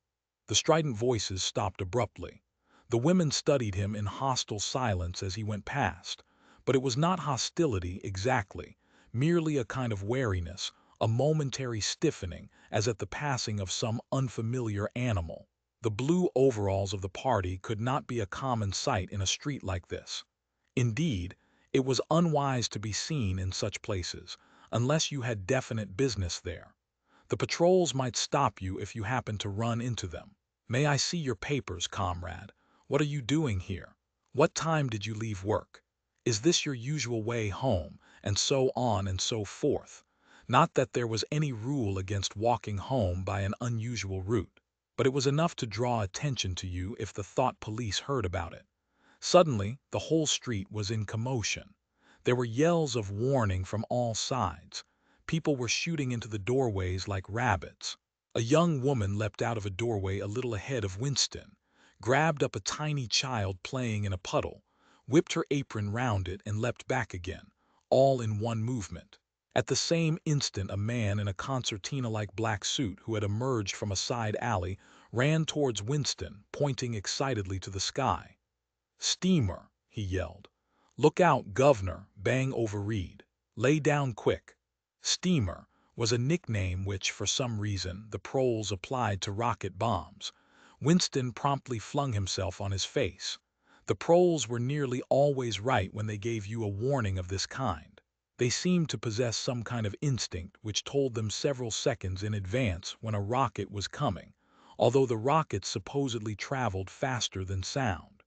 The strident voices stopped abruptly. The women studied him in hostile silence as he went past, but it was not hostility exactly, merely a kind of wariness, a momentary stiffening as at the passing of some unfamiliar animal. The blue overalls of the party could not be a common sight in a street like this. Indeed, it was unwise to be seen in such places, unless you had definite business there. The patrols might stop you if you happened to run into them. "May I see your papers, comrade? What are you doing here? What time did you leave work? Is this your usual way home?" And so on and so forth. Not that there was any rule against walking home by an unusual route, but it was enough to draw attention to you if the thought police heard about it. Suddenly, the whole street was in commotion. There were yells of warning from all sides. People were shooting into the doorways like rabbits. A young woman leapt out of a doorway a little ahead of Winston, grabbed up a tiny child playing in a puddle, whipped her apron round it and leapt back again, all in one movement. At the same instant a man in a concertina-like black suit who had emerged from a side alley ran towards Winston, pointing excitedly to the sky. "Steamer," he yelled. "Look out, governor, bang overreed. Lay down quick." Steamer was a nickname which, for some reason, the proles applied to rocket bombs. Winston promptly flung himself on his face. The proles were nearly always right when they gave you a warning of this kind. They seemed to possess some kind of instinct which told them several seconds in advance when a rocket was coming, although the rockets supposedly traveled faster than sound.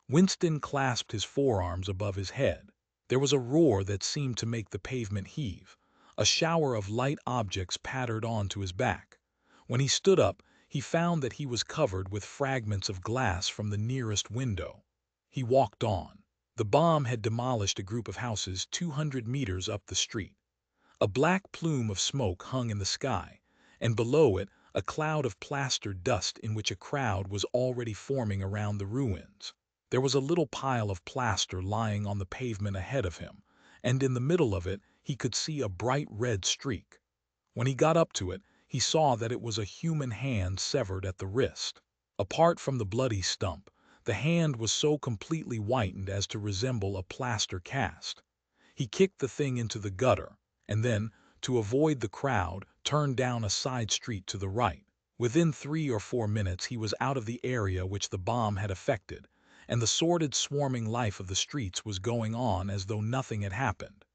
Winston clasped his forearms above his head. There was a roar that seemed to make the pavement heave. A shower of light objects pattered on to his back. When he stood up, he found that he was covered with fragments of glass from the nearest window. He walked on. The bomb had demolished a group of houses 200 meters up the street. A black plume of smoke hung in the sky, and below it a cloud of plaster dust in which a crowd was already forming around the ruins. There was a little pile of plaster lying on the pavement ahead of him, and in the middle of it he could see a bright red streak. When he got up to it, he saw that it was a human hand severed at the wrist. Apart from the bloody stump, the hand was so completely whitened as to resemble a plaster cast. He kicked the thing into the gutter, and then, to avoid the crowd, turned down a side street to the right. Within 3 or 4 minutes he was out of the area which the bomb had affected, and the sordid swarming life of the streets was going on as though nothing had happened.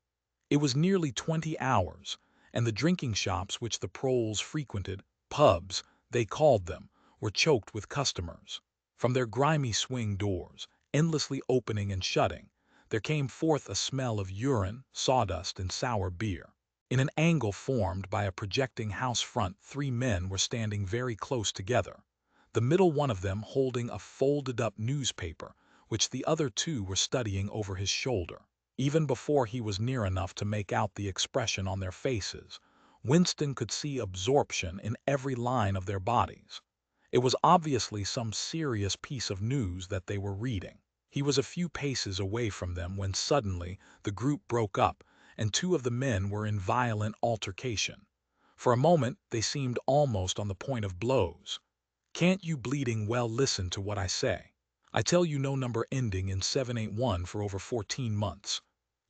It was nearly 20 hours, and the drinking shops which the proles frequented, pubs, they called them, were choked with customers. From their grimy swing doors, endlessly opening and shutting, there came forth a smell of urine, sawdust, and sour beer. In an angle formed by a projecting house front, three men were standing very close together, the middle one of them holding a folded-up newspaper, which the other two were studying over his shoulder. Even before he was near enough to make out the expression on their faces, Winston could see absorption in every line of their bodies. It was obviously some serious piece of news that they were reading. He was a few paces away from them when suddenly the group broke up, and two of the men were in violent altercation. For a moment they seemed almost on the point of blows. "Can't you bleeding well listen to what I say? I tell you no number ending in 781 for over 14 months.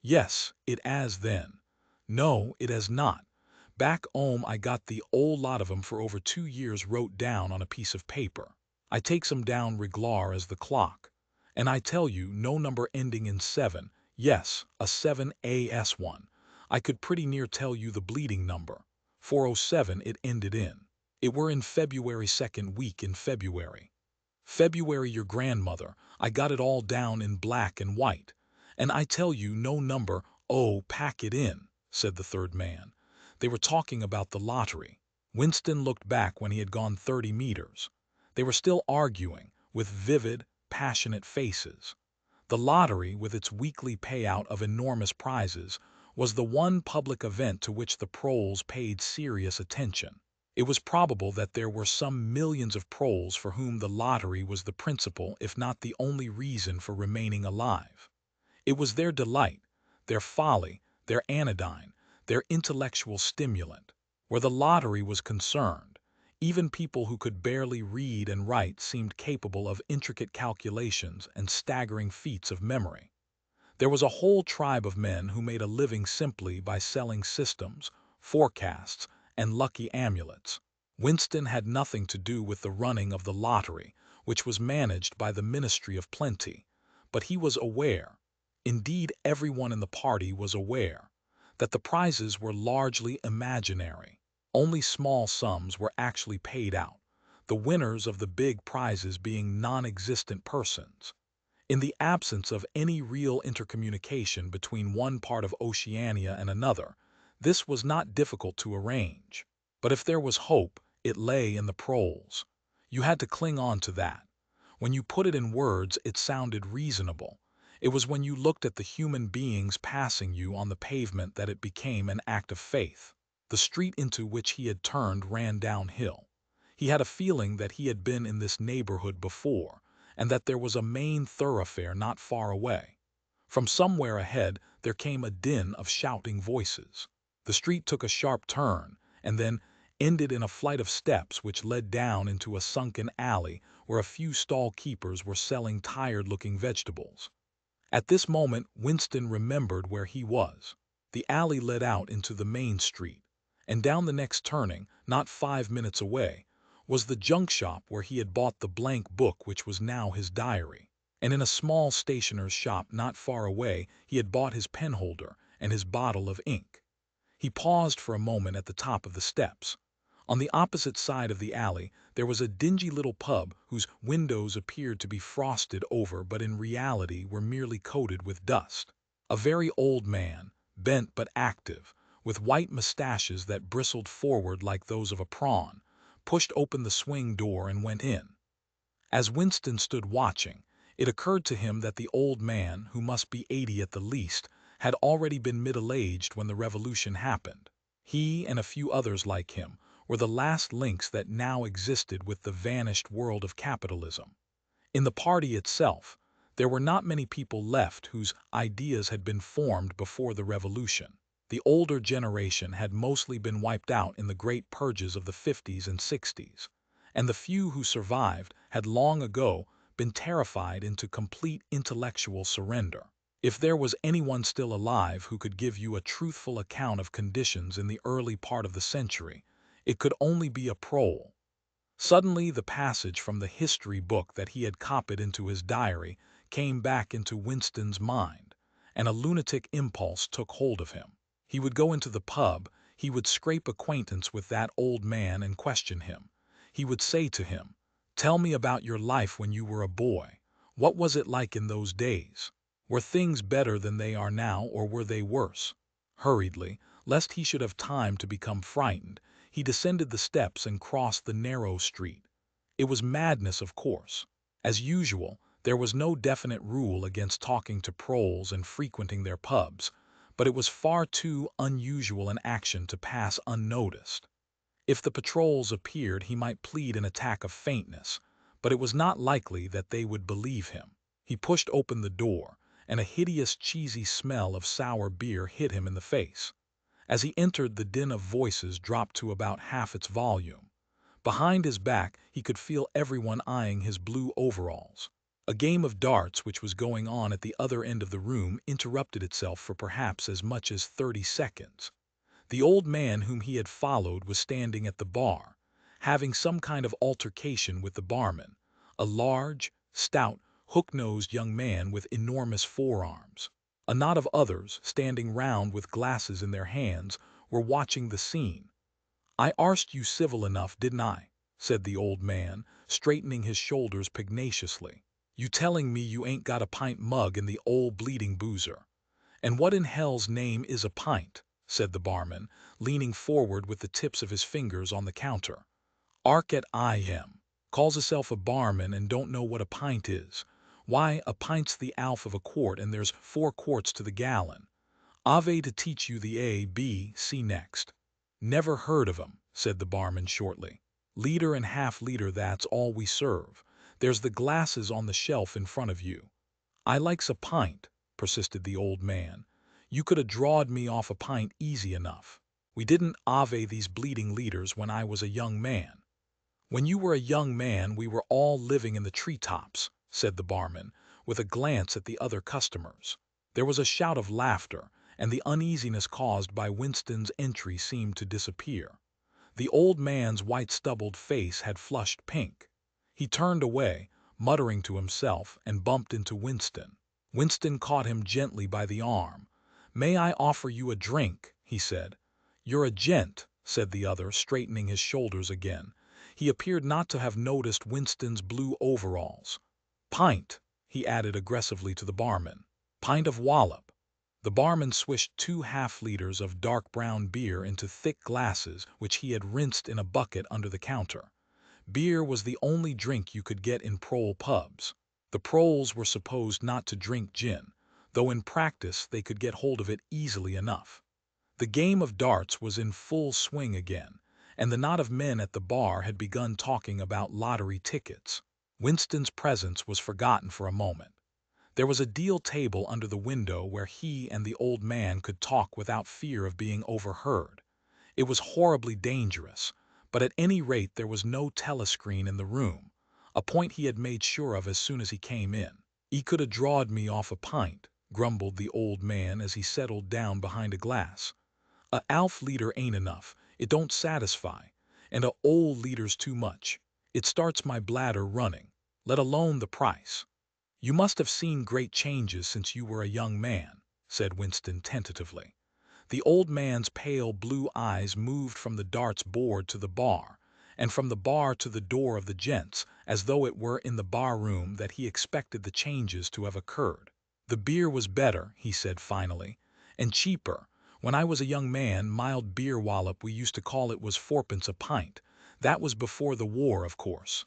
Yes, it 'as then. No, it 'as not. Back 'ome I got the 'ole lot of 'em for over 2 years wrote down on a piece of paper. I takes 'em down reglar as the clock. And I tell you no number ending in 7, yes, a 7 one. I could pretty near tell you the bleeding number. 407 it ended in. It were in February, second week in February. February your grandmother, I got it all down in black and white. And I tell you no number, oh, pack it in," said the third man. They were talking about the lottery. Winston looked back when he had gone 30 meters. They were still arguing, with vivid, passionate faces. The lottery, with its weekly payout of enormous prizes, was the one public event to which the proles paid serious attention. It was probable that there were some millions of proles for whom the lottery was the principal, if not the only reason for remaining alive. It was their delight, their folly, their anodyne, their intellectual stimulant. Where the lottery was concerned, even people who could barely read and write seemed capable of intricate calculations and staggering feats of memory. There was a whole tribe of men who made a living simply by selling systems, forecasts, and lucky amulets. Winston had nothing to do with the running of the lottery, which was managed by the Ministry of Plenty, but he was aware, indeed everyone in the party was aware, that the prizes were largely imaginary. Only small sums were actually paid out, the winners of the big prizes being non-existent persons. In the absence of any real intercommunication between one part of Oceania and another, this was not difficult to arrange. But if there was hope, it lay in the proles. You had to cling on to that. When you put it in words, it sounded reasonable. It was when you looked at the human beings passing you on the pavement that it became an act of faith. The street into which he had turned ran downhill. He had a feeling that he had been in this neighborhood before, and that there was a main thoroughfare not far away. From somewhere ahead there came a din of shouting voices. The street took a sharp turn, and then ended in a flight of steps which led down into a sunken alley where a few stall keepers were selling tired-looking vegetables. At this moment Winston remembered where he was. The alley led out into the main street, and down the next turning, not 5 minutes away, was the junk shop where he had bought the blank book which was now his diary, and in a small stationer's shop not far away he had bought his penholder and his bottle of ink. He paused for a moment at the top of the steps. On the opposite side of the alley there was a dingy little pub whose windows appeared to be frosted over but in reality were merely coated with dust. A very old man, bent but active, with white mustaches that bristled forward like those of a prawn, pushed open the swing door and went in. As Winston stood watching, it occurred to him that the old man, who must be 80 at the least, had already been middle-aged when the revolution happened. He and a few others like him were the last links that now existed with the vanished world of capitalism. In the party itself, there were not many people left whose ideas had been formed before the revolution. The older generation had mostly been wiped out in the great purges of the 50s and 60s, and the few who survived had long ago been terrified into complete intellectual surrender. If there was anyone still alive who could give you a truthful account of conditions in the early part of the century, it could only be a prole. Suddenly the passage from the history book that he had copied into his diary came back into Winston's mind, and a lunatic impulse took hold of him. He would go into the pub, he would scrape acquaintance with that old man and question him. He would say to him, "Tell me about your life when you were a boy. What was it like in those days? Were things better than they are now, or were they worse?" Hurriedly, Lest he should have time to become frightened, he descended the steps and crossed the narrow street. It was madness, of course. As usual, there was no definite rule against talking to proles and frequenting their pubs, but it was far too unusual an action to pass unnoticed. If the patrols appeared, he might plead an attack of faintness, but it was not likely that they would believe him. He pushed open the door, and a hideous cheesy smell of sour beer hit him in the face. As he entered, the din of voices dropped to about half its volume. Behind his back, he could feel everyone eyeing his blue overalls. A game of darts which was going on at the other end of the room interrupted itself for perhaps as much as 30 seconds. The old man whom he had followed was standing at the bar, having some kind of altercation with the barman, a large, stout, hook-nosed young man with enormous forearms. A knot of others, standing round with glasses in their hands, were watching the scene. "I arsed you civil enough, didn't I?" said the old man, straightening his shoulders pugnaciously. "You telling me you ain't got a pint mug in the old bleeding boozer?" "And what in hell's name is a pint?" said the barman, leaning forward with the tips of his fingers on the counter. "Ark at I.M. Calls hisself a barman and don't know what a pint is. Why, a pint's the alf of a quart, and there's 4 quarts to the gallon. Ave to teach you the A, B, C next." "Never heard of 'em," said the barman shortly. "Liter and half-liter, that's all we serve. There's the glasses on the shelf in front of you." "I likes a pint," persisted the old man. "You could 'a' drawed me off a pint easy enough. We didn't ave these bleeding liters when I was a young man." "When you were a young man we were all living in the treetops," said the barman, with a glance at the other customers. There was a shout of laughter, and the uneasiness caused by Winston's entry seemed to disappear. The old man's white-stubbled face had flushed pink. He turned away, muttering to himself, and bumped into Winston. Winston caught him gently by the arm. "May I offer you a drink?" he said. "You're a gent," said the other, straightening his shoulders again. He appeared not to have noticed Winston's blue overalls. "Pint," he added aggressively to the barman. "Pint of wallop." The barman swished 2 half-liters of dark brown beer into thick glasses which he had rinsed in a bucket under the counter. Beer was the only drink you could get in prole pubs. The proles were supposed not to drink gin, though in practice they could get hold of it easily enough. The game of darts was in full swing again, and the knot of men at the bar had begun talking about lottery tickets. Winston's presence was forgotten for a moment. There was a deal table under the window where he and the old man could talk without fear of being overheard. It was horribly dangerous, but at any rate there was no telescreen in the room, a point he had made sure of as soon as he came in. "'E could 'a' drawed me off a pint," grumbled the old man as he settled down behind a glass. "A 1/2 liter ain't enough, it don't satisfy, and a 'ole liter's too much. It starts my bladder running, let alone the price." "You must have seen great changes since you were a young man," said Winston tentatively. The old man's pale blue eyes moved from the darts board to the bar, and from the bar to the door of the gents, as though it were in the bar-room that he expected the changes to have occurred. "The beer was better," he said finally, "and cheaper. When I was a young man, mild beer wallop we used to call it was 4 a pint. That was before the war, of course."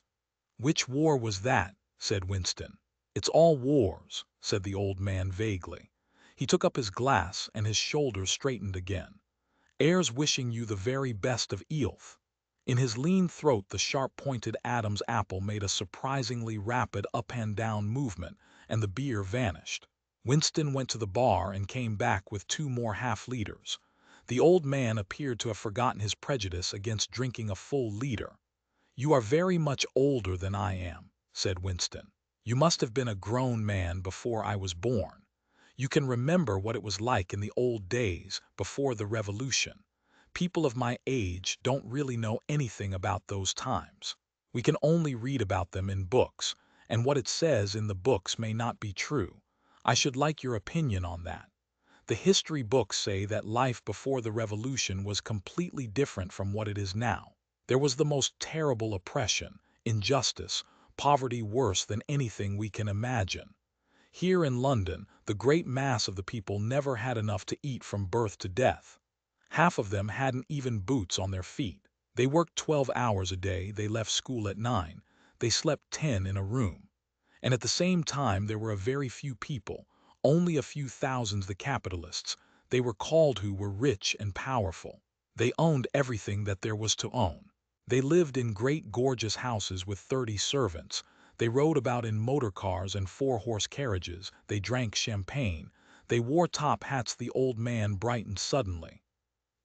"Which war was that?" said Winston. "It's all wars," said the old man vaguely. He took up his glass, and his shoulders straightened again. "'Are's wishing you the very best of 'ealth." In his lean throat the sharp-pointed Adam's apple made a surprisingly rapid up-and-down movement, and the beer vanished. Winston went to the bar and came back with 2 more half-liters. The old man appeared to have forgotten his prejudice against drinking a full liter. "You are very much older than I am," said Winston. "You must have been a grown man before I was born. You can remember what it was like in the old days, before the Revolution. People of my age don't really know anything about those times. We can only read about them in books, and what it says in the books may not be true. I should like your opinion on that. The history books say that life before the Revolution was completely different from what it is now. There was the most terrible oppression, injustice, poverty worse than anything we can imagine. Here in London, the great mass of the people never had enough to eat from birth to death. Half of them hadn't even boots on their feet. They worked 12 hours a day, they left school at 9, they slept 10 in a room. And at the same time there were a very few people, only a few thousands, the capitalists. They were called, who were rich and powerful. They owned everything that there was to own. They lived in great gorgeous houses with 30 servants. They rode about in motor cars and 4-horse carriages. They drank champagne. They wore top hats. The old man brightened suddenly.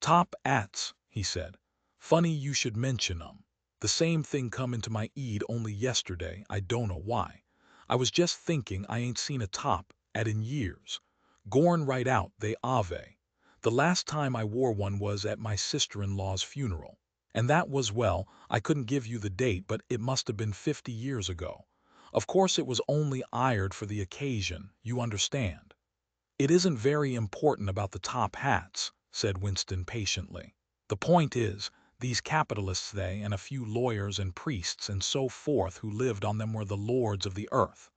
"Top hats," he said. "Funny you should mention 'em. The same thing come into my head only yesterday, I don't know why. I was just thinking I ain't seen a top hat in years. Gorn right out, they ave. The last time I wore one was at my sister-in-law's funeral. And that was, well, I couldn't give you the date, but it must have been 50 years ago. Of course it was only hired for the occasion, you understand." "It isn't very important about the top hats," said Winston patiently. "The point is, these capitalists, they and a few lawyers and priests and so forth who lived on them, were the lords of the earth.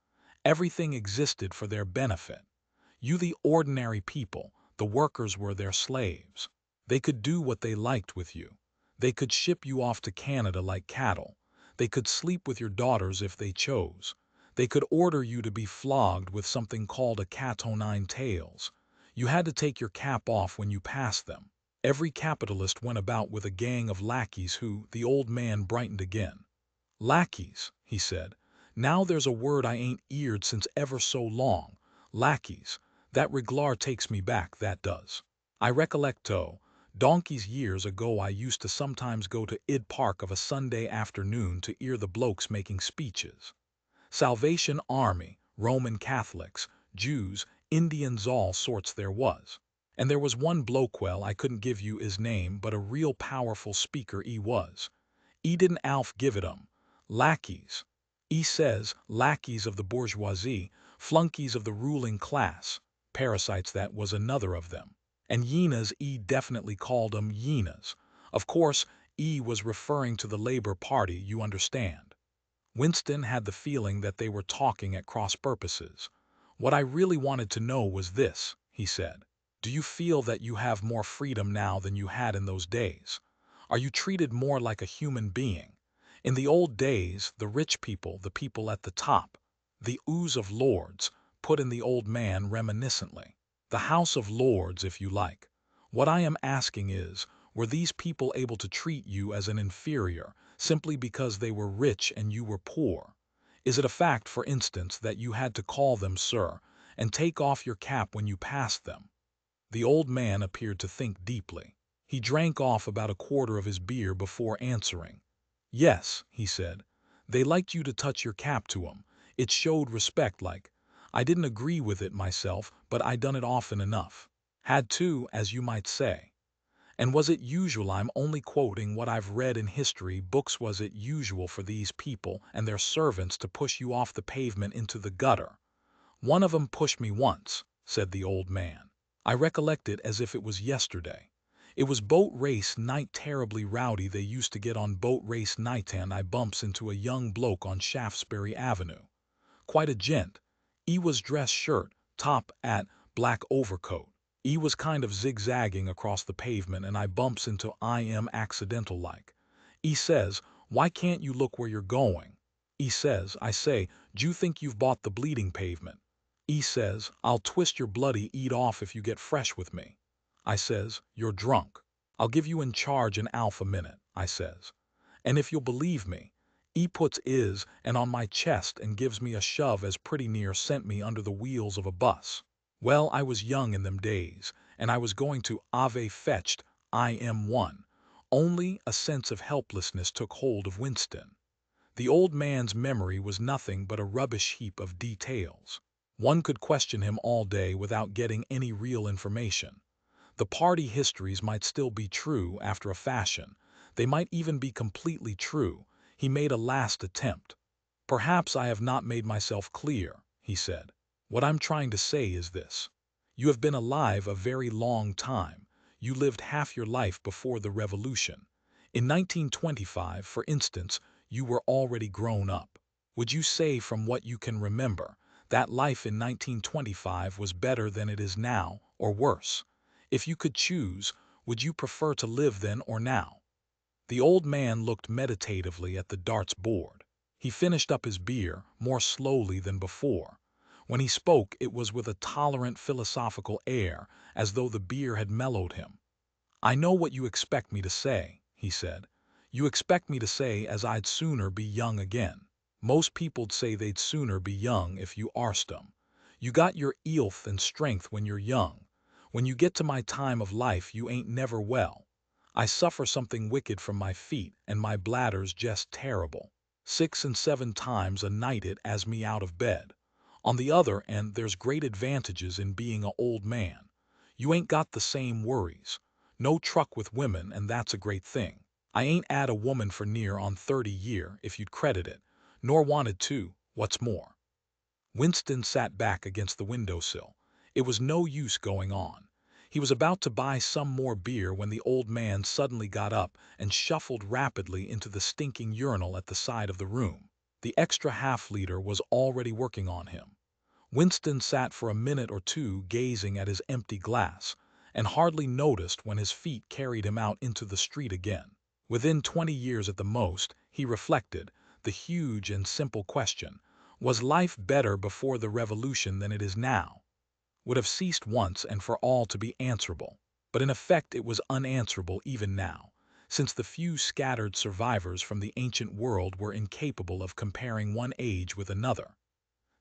Everything existed for their benefit. You, the ordinary people, the workers, were their slaves. They could do what they liked with you. They could ship you off to Canada like cattle. They could sleep with your daughters if they chose. They could order you to be flogged with something called a cat o' nine tails. You had to take your cap off when you passed them. Every capitalist went about with a gang of lackeys who—" The old man brightened again. "Lackeys," he said. "Now there's a word I ain't eared since ever so long. Lackeys. That reglar takes me back, that does. I recollect donkeys years ago I used to sometimes go to Id Park of a Sunday afternoon to hear the blokes making speeches. Salvation Army, Roman Catholics, Jews, Indians, all sorts there was. And there was one bloke, well, I couldn't give you his name, but a real powerful speaker he was. He didn't Alf give it 'em. Lackeys. He says, lackeys of the bourgeoisie, flunkies of the ruling class. Parasites, that was another of them. And hyenas, he definitely called 'em hyenas. Of course, he was referring to the Labor Party, you understand." Winston had the feeling that they were talking at cross purposes. "What I really wanted to know was this," he said. "Do you feel that you have more freedom now than you had in those days? Are you treated more like a human being? In the old days, the rich people, the people at the top, the ooze of lords," put in the old man reminiscently. "The House of Lords, if you like. What I am asking is, were these people able to treat you as an inferior, simply because they were rich and you were poor? Is it a fact, for instance, that you had to call them sir, and take off your cap when you passed them?" The old man appeared to think deeply. He drank off about a quarter of his beer before answering. "Yes," he said. "They liked you to touch your cap to 'em. It showed respect, like. I didn't agree with it myself, but I done it often enough. Had to, as you might say." "And was it usual, I'm only quoting what I've read in history books, was it usual for these people and their servants to push you off the pavement into the gutter?" "One of 'em pushed me once," said the old man. "I recollect it as if it was yesterday. It was boat race night, terribly rowdy. They used to get on boat race night, and I bumps into a young bloke on Shaftesbury Avenue. Quite a gent. He was dress shirt, top hat, black overcoat. He was kind of zigzagging across the pavement, and I bumps into him accidental like. He says, 'Why can't you look where you're going?' He says. I say, 'D'you think you've bought the bleeding pavement?' He says, 'I'll twist your bloody eat off if you get fresh with me.' I says, 'You're drunk. I'll give you in charge in a minute,' I says. And if you'll believe me, he puts his and on my chest and gives me a shove as pretty near sent me under the wheels of a bus. Well, I was young in them days, and I was going to Ave fetched one. Only a sense of helplessness took hold of Winston. The old man's memory was nothing but a rubbish heap of details. One could question him all day without getting any real information. The party histories might still be true after a fashion. They might even be completely true. He made a last attempt. "Perhaps I have not made myself clear," he said. "What I'm trying to say is this. You have been alive a very long time. You lived half your life before the Revolution. In 1925, for instance, you were already grown up. Would you say, from what you can remember, that life in 1925 was better than it is now, or worse? If you could choose, Would you prefer to live then or now?" The old man looked meditatively at the darts board. He finished up his beer more slowly than before. When he spoke, it was with a tolerant philosophical air, as though the beer had mellowed him. "I know what you expect me to say," he said. "You expect me to say as I'd sooner be young again. Most people'd say they'd sooner be young if you arst 'em. You got your eelth and strength when you're young. When you get to my time of life you ain't never well. I suffer something wicked from my feet, and my bladder's jest terrible. 6 and 7 times a night it 'as me out of bed. On the other end, there's great advantages in being a old man. You ain't got the same worries. No truck with women, and that's a great thing. I ain't 'ad a woman for near on 30 year, if you'd credit it, nor wanted to, what's more." Winston sat back against the windowsill. It was no use going on. He was about to buy some more beer when the old man suddenly got up and shuffled rapidly into the stinking urinal at the side of the room. The extra half-liter was already working on him. Winston sat for a minute or two gazing at his empty glass, and hardly noticed when his feet carried him out into the street again. Within 20 years at the most, he reflected, the huge and simple question, was life better before the revolution than it is now? Would have ceased once and for all to be answerable. But in effect it was unanswerable even now, since the few scattered survivors from the ancient world were incapable of comparing one age with another.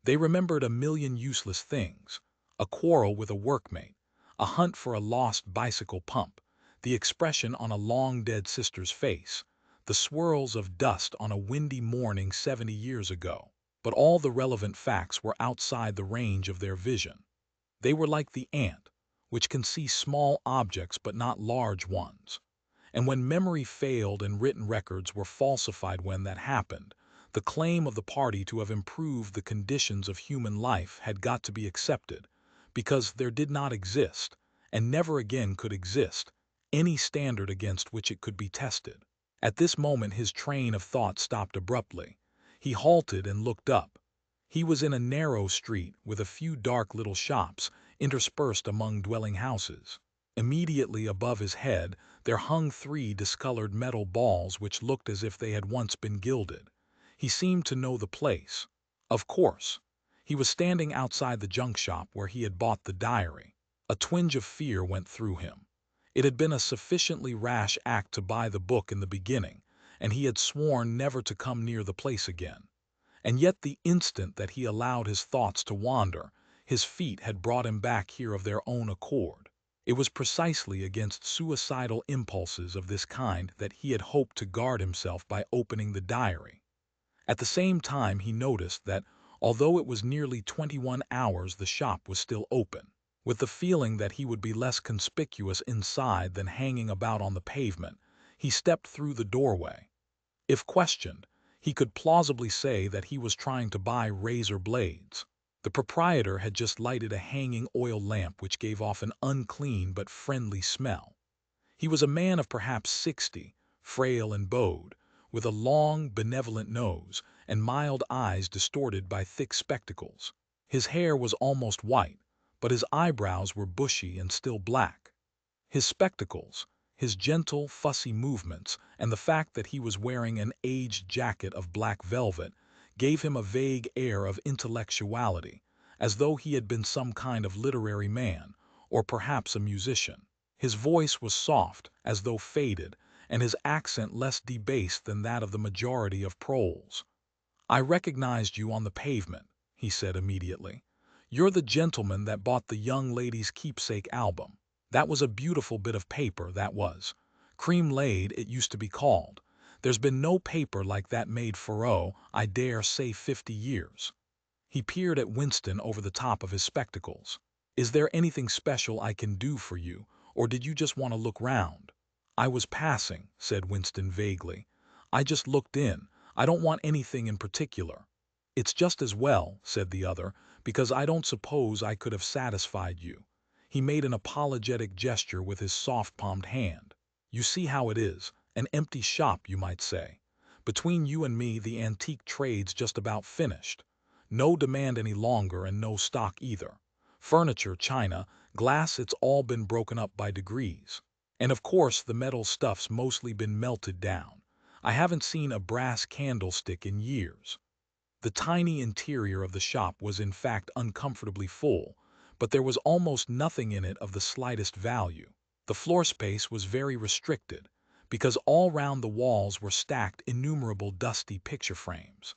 They remembered a million useless things: a quarrel with a workmate, a hunt for a lost bicycle pump, the expression on a long-dead sister's face, the swirls of dust on a windy morning 70 years ago. But all the relevant facts were outside the range of their vision. They were like the ant, which can see small objects but not large ones. And when memory failed and written records were falsified when that happened, the claim of the party to have improved the conditions of human life had got to be accepted, because there did not exist, and never again could exist, any standard against which it could be tested. At this moment his train of thought stopped abruptly. He halted and looked up. He was in a narrow street with a few dark little shops interspersed among dwelling houses. Immediately above his head there hung 3 discolored metal balls which looked as if they had once been gilded. He seemed to know the place. Of course. He was standing outside the junk shop where he had bought the diary. A twinge of fear went through him. It had been a sufficiently rash act to buy the book in the beginning, and he had sworn never to come near the place again. And yet the instant that he allowed his thoughts to wander, his feet had brought him back here of their own accord. It was precisely against suicidal impulses of this kind that he had hoped to guard himself by opening the diary. At the same time he noticed that, although it was nearly 21 hours, the shop was still open. With the feeling that he would be less conspicuous inside than hanging about on the pavement, he stepped through the doorway. If questioned, he could plausibly say that he was trying to buy razor blades. The proprietor had just lighted a hanging oil lamp which gave off an unclean but friendly smell. He was a man of perhaps 60, frail and bowed, with a long, benevolent nose and mild eyes distorted by thick spectacles. His hair was almost white, but his eyebrows were bushy and still black. His spectacles, his gentle, fussy movements, and the fact that he was wearing an aged jacket of black velvet gave him a vague air of intellectuality, as though he had been some kind of literary man, or perhaps a musician. His voice was soft, as though faded, and his accent less debased than that of the majority of proles. "I recognized you on the pavement," he said immediately. "You're the gentleman that bought the young lady's keepsake album. That was a beautiful bit of paper, that was. Cream laid, it used to be called. There's been no paper like that made for, I dare say 50 years. He peered at Winston over the top of his spectacles. "Is there anything special I can do for you, or did you just want to look round?" "I was passing," said Winston vaguely. "I just looked in. I don't want anything in particular." "It's just as well," said the other, "because I don't suppose I could have satisfied you." He made an apologetic gesture with his soft-palmed hand. "You see how it is, an empty shop, you might say. Between you and me, the antique trade's just about finished. No demand any longer, and no stock either. Furniture, china, glass, it's all been broken up by degrees. And of course the metal stuff's mostly been melted down. I haven't seen a brass candlestick in years. The tiny interior of the shop was in fact uncomfortably full, but there was almost nothing in it of the slightest value. The floor space was very restricted, because all round the walls were stacked innumerable dusty picture frames.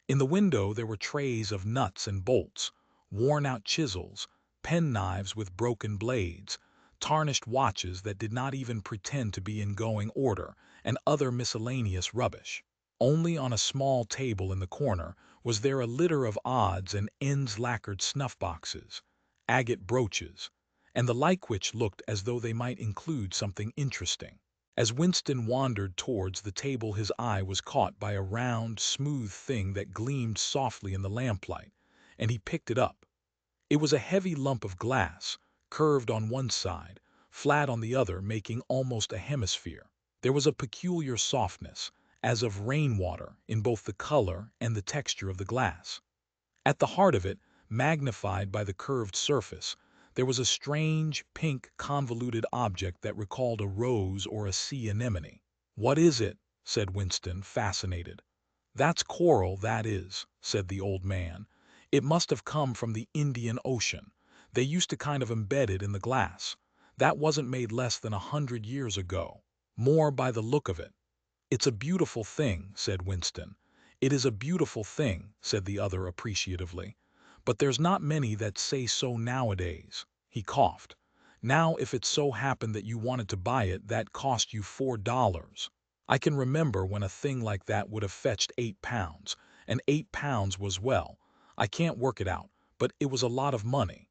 In the window there were trays of nuts and bolts, worn-out chisels, penknives with broken blades, tarnished watches that did not even pretend to be in going order, and other miscellaneous rubbish. Only on a small table in the corner was there a litter of odds and ends lacquered snuff boxes, agate brooches, and the like which looked as though they might include something interesting. As Winston wandered towards the table his eye was caught by a round, smooth thing that gleamed softly in the lamplight, and he picked it up. It was a heavy lump of glass, curved on one side, flat on the other, making almost a hemisphere. There was a peculiar softness, as of rainwater, in both the color and the texture of the glass. At the heart of it, magnified by the curved surface, there was a strange, pink, convoluted object that recalled a rose or a sea anemone. "What is it?" said Winston, fascinated. "That's coral, that is," said the old man. "It must have come from the Indian Ocean. They used to kind of embed it in the glass. That wasn't made less than 100 years ago. More by the look of it." "It's a beautiful thing," said Winston. "It is a beautiful thing," said the other appreciatively. "But there's not many that say so nowadays." He coughed. "Now if it so happened that you wanted to buy it, that cost you $4. I can remember when a thing like that would have fetched £8, and £8 was, well, I can't work it out, but it was a lot of money.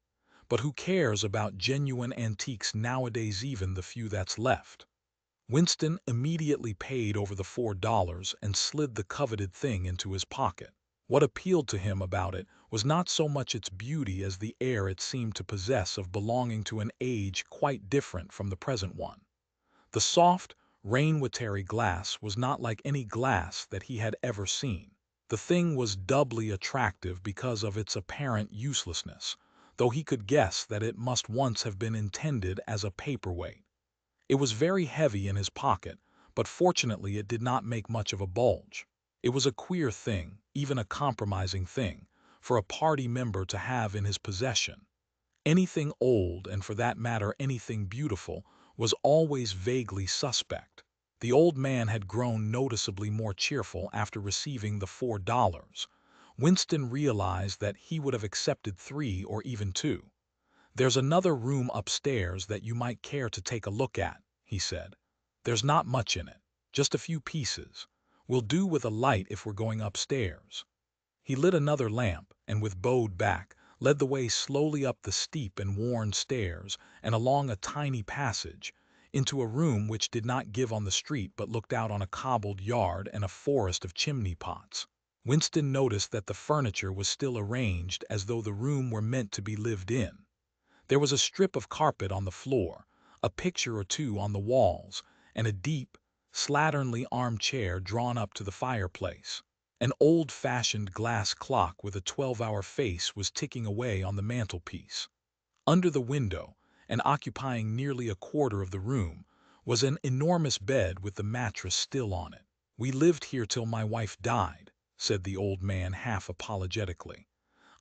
But who cares about genuine antiques nowadays, even the few that's left?" Winston immediately paid over the $4 and slid the coveted thing into his pocket. What appealed to him about it was not so much its beauty as the air it seemed to possess of belonging to an age quite different from the present one. The soft, rain-watery glass was not like any glass that he had ever seen. The thing was doubly attractive because of its apparent uselessness, though he could guess that it must once have been intended as a paperweight. It was very heavy in his pocket, but fortunately it did not make much of a bulge. It was a queer thing, even a compromising thing, for a party member to have in his possession. Anything old, and for that matter anything beautiful, was always vaguely suspect. The old man had grown noticeably more cheerful after receiving the $4. Winston realized that he would have accepted 3 or even 2. "There's another room upstairs that you might care to take a look at," he said. "There's not much in it, just a few pieces. We'll do with a light if we're going upstairs." He lit another lamp, and with bowed back, led the way slowly up the steep and worn stairs and along a tiny passage, into a room which did not give on the street but looked out on a cobbled yard and a forest of chimney pots. Winston noticed that the furniture was still arranged as though the room were meant to be lived in. There was a strip of carpet on the floor, a picture or two on the walls, and a deep, slatternly armchair drawn up to the fireplace. An old-fashioned glass clock with a 12-hour face was ticking away on the mantelpiece. Under the window, and occupying nearly a quarter of the room, was an enormous bed with the mattress still on it. "We lived here till my wife died," said the old man half apologetically.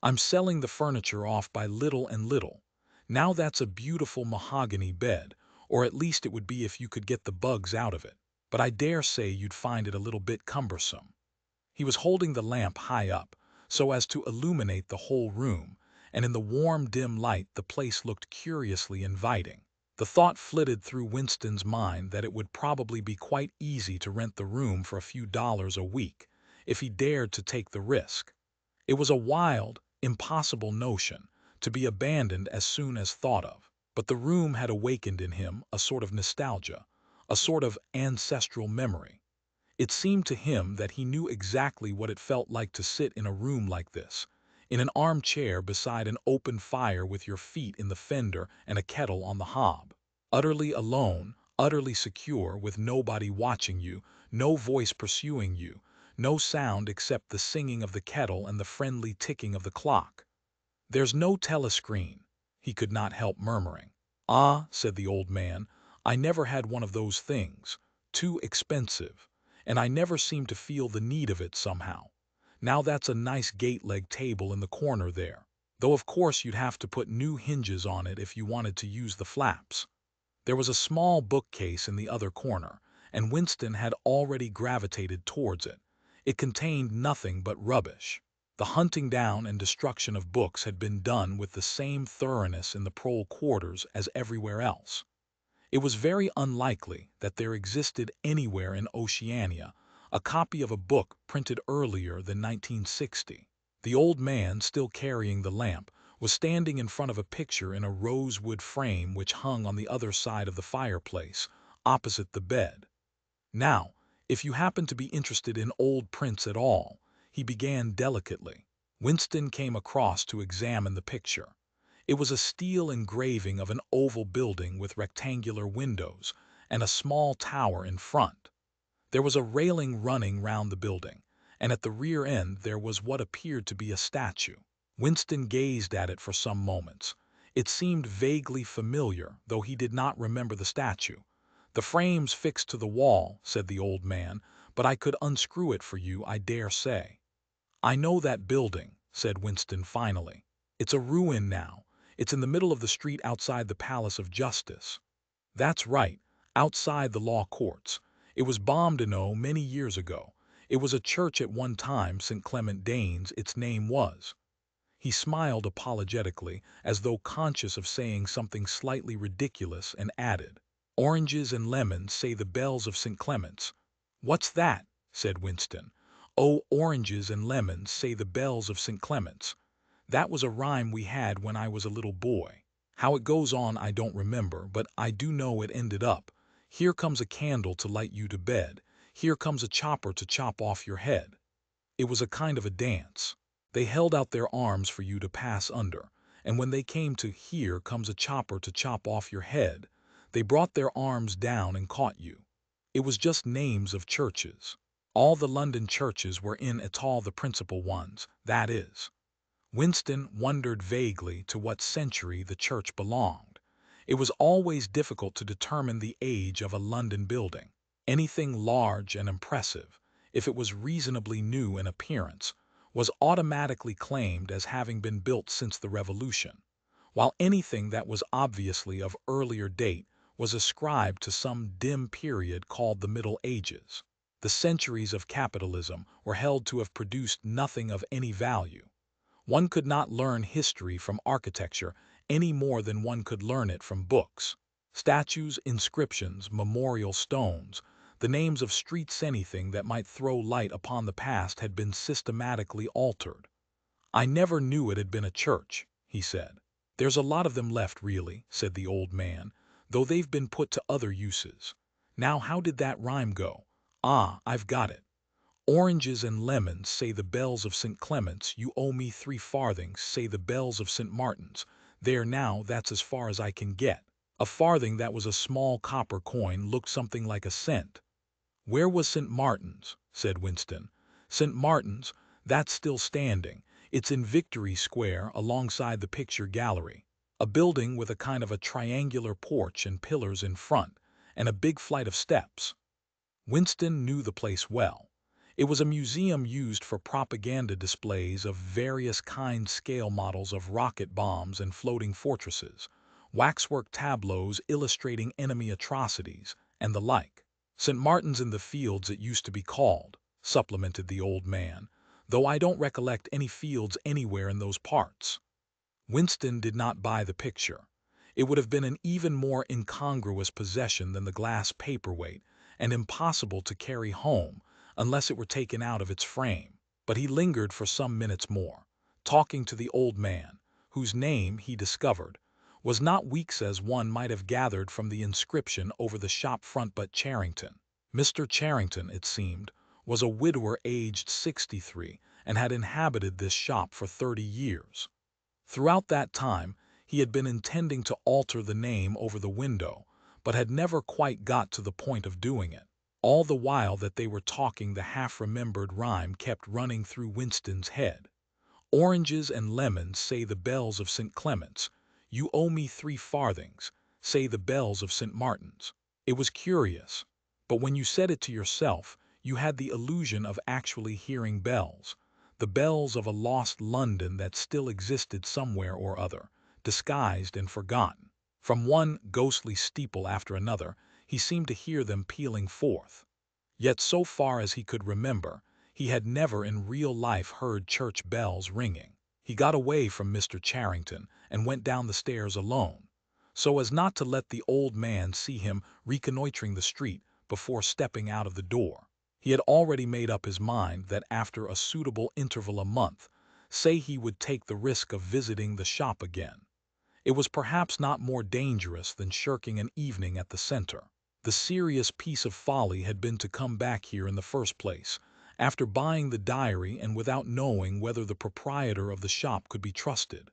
"I'm selling the furniture off by little and little. Now that's a beautiful mahogany bed, or at least it would be if you could get the bugs out of it. But I dare say you'd find it a little bit cumbersome." He was holding the lamp high up, so as to illuminate the whole room, and in the warm, dim light the place looked curiously inviting. The thought flitted through Winston's mind that it would probably be quite easy to rent the room for a few dollars a week, if he dared to take the risk. It was a wild, impossible notion, to be abandoned as soon as thought of, but the room had awakened in him a sort of nostalgia, a sort of ancestral memory. It seemed to him that he knew exactly what it felt like to sit in a room like this, in an armchair beside an open fire with your feet in the fender and a kettle on the hob. Utterly alone, utterly secure, with nobody watching you, no voice pursuing you, no sound except the singing of the kettle and the friendly ticking of the clock. "There's no telescreen," he could not help murmuring. "Ah," said the old man, I never had one of those things. Too expensive. And I never seemed to feel the need of it somehow. Now that's a nice gate-leg table in the corner there. Though of course you'd have to put new hinges on it if you wanted to use the flaps. There was a small bookcase in the other corner, and Winston had already gravitated towards it. It contained nothing but rubbish. The hunting down and destruction of books had been done with the same thoroughness in the prole quarters as everywhere else. It was very unlikely that there existed anywhere in Oceania a copy of a book printed earlier than 1960. The old man, still carrying the lamp, was standing in front of a picture in a rosewood frame which hung on the other side of the fireplace, opposite the bed. Now, if you happen to be interested in old prints at all, he began delicately. Winston came across to examine the picture. It was a steel engraving of an oval building with rectangular windows and a small tower in front. There was a railing running round the building, and at the rear end there was what appeared to be a statue. Winston gazed at it for some moments. It seemed vaguely familiar, though he did not remember the statue. "The frame's fixed to the wall," said the old man, "but I could unscrew it for you, I dare say." "I know that building," said Winston finally. "It's a ruin now. It's in the middle of the street outside the Palace of Justice." "That's right, outside the law courts. It was bombed, many years ago. It was a church at one time, St. Clement Danes, its name was." He smiled apologetically, as though conscious of saying something slightly ridiculous, and added, "Oranges and lemons, say the bells of St. Clement's." "What's that?" said Winston. "Oh, oranges and lemons, say the bells of St. Clement's. That was a rhyme we had when I was a little boy. How it goes on I don't remember, but I do know it ended up, 'Here comes a candle to light you to bed. Here comes a chopper to chop off your head.' It was a kind of a dance. They held out their arms for you to pass under, and when they came to 'Here comes a chopper to chop off your head,' they brought their arms down and caught you. It was just names of churches. All the London churches were in it, all the principal ones, that is." Winston wondered vaguely to what century the church belonged. It was always difficult to determine the age of a London building. Anything large and impressive, if it was reasonably new in appearance, was automatically claimed as having been built since the Revolution, while anything that was obviously of earlier date was ascribed to some dim period called the Middle Ages. The centuries of capitalism were held to have produced nothing of any value. One could not learn history from architecture any more than one could learn it from books. Statues, inscriptions, memorial stones, the names of streets, anything that might throw light upon the past had been systematically altered. "I never knew it had been a church," he said. "There's a lot of them left, really," said the old man, "though they've been put to other uses. Now how did that rhyme go? Ah, I've got it. 'Oranges and lemons, say the bells of St. Clement's, you owe me 3 farthings, say the bells of St. Martin's.' There now, that's as far as I can get." A farthing, that was a small copper coin, looked something like a cent. "Where was St. Martin's?" said Winston. "St. Martin's, that's still standing. It's in Victory Square, alongside the picture gallery. A building with a kind of a triangular porch and pillars in front, and a big flight of steps." Winston knew the place well. It was a museum used for propaganda displays of various kinds, scale models of rocket bombs and floating fortresses, waxwork tableaus illustrating enemy atrocities, and the like. "St. Martin's in the Fields it used to be called," supplemented the old man, "though I don't recollect any fields anywhere in those parts." Winston did not buy the picture. It would have been an even more incongruous possession than the glass paperweight, and impossible to carry home unless it were taken out of its frame. But he lingered for some minutes more, talking to the old man, whose name, he discovered, was not Weeks as one might have gathered from the inscription over the shop front, but Charrington. Mr. Charrington, it seemed, was a widower aged 63 and had inhabited this shop for 30 years. Throughout that time he had been intending to alter the name over the window, but had never quite got to the point of doing it. All the while that they were talking the half-remembered rhyme kept running through Winston's head. "Oranges and lemons, say the bells of St. Clement's. You owe me 3 farthings. say the bells of St. Martin's. It was curious, but when you said it to yourself, you had the illusion of actually hearing bells, the bells of a lost London that still existed somewhere or other, disguised and forgotten. From one ghostly steeple after another, he seemed to hear them pealing forth. Yet so far as he could remember, he had never in real life heard church bells ringing. He got away from Mr. Charrington and went down the stairs alone, so as not to let the old man see him reconnoitering the street before stepping out of the door. He had already made up his mind that after a suitable interval a month, say he would take the risk of visiting the shop again. It was perhaps not more dangerous than shirking an evening at the center. The serious piece of folly had been to come back here in the first place, after buying the diary and without knowing whether the proprietor of the shop could be trusted.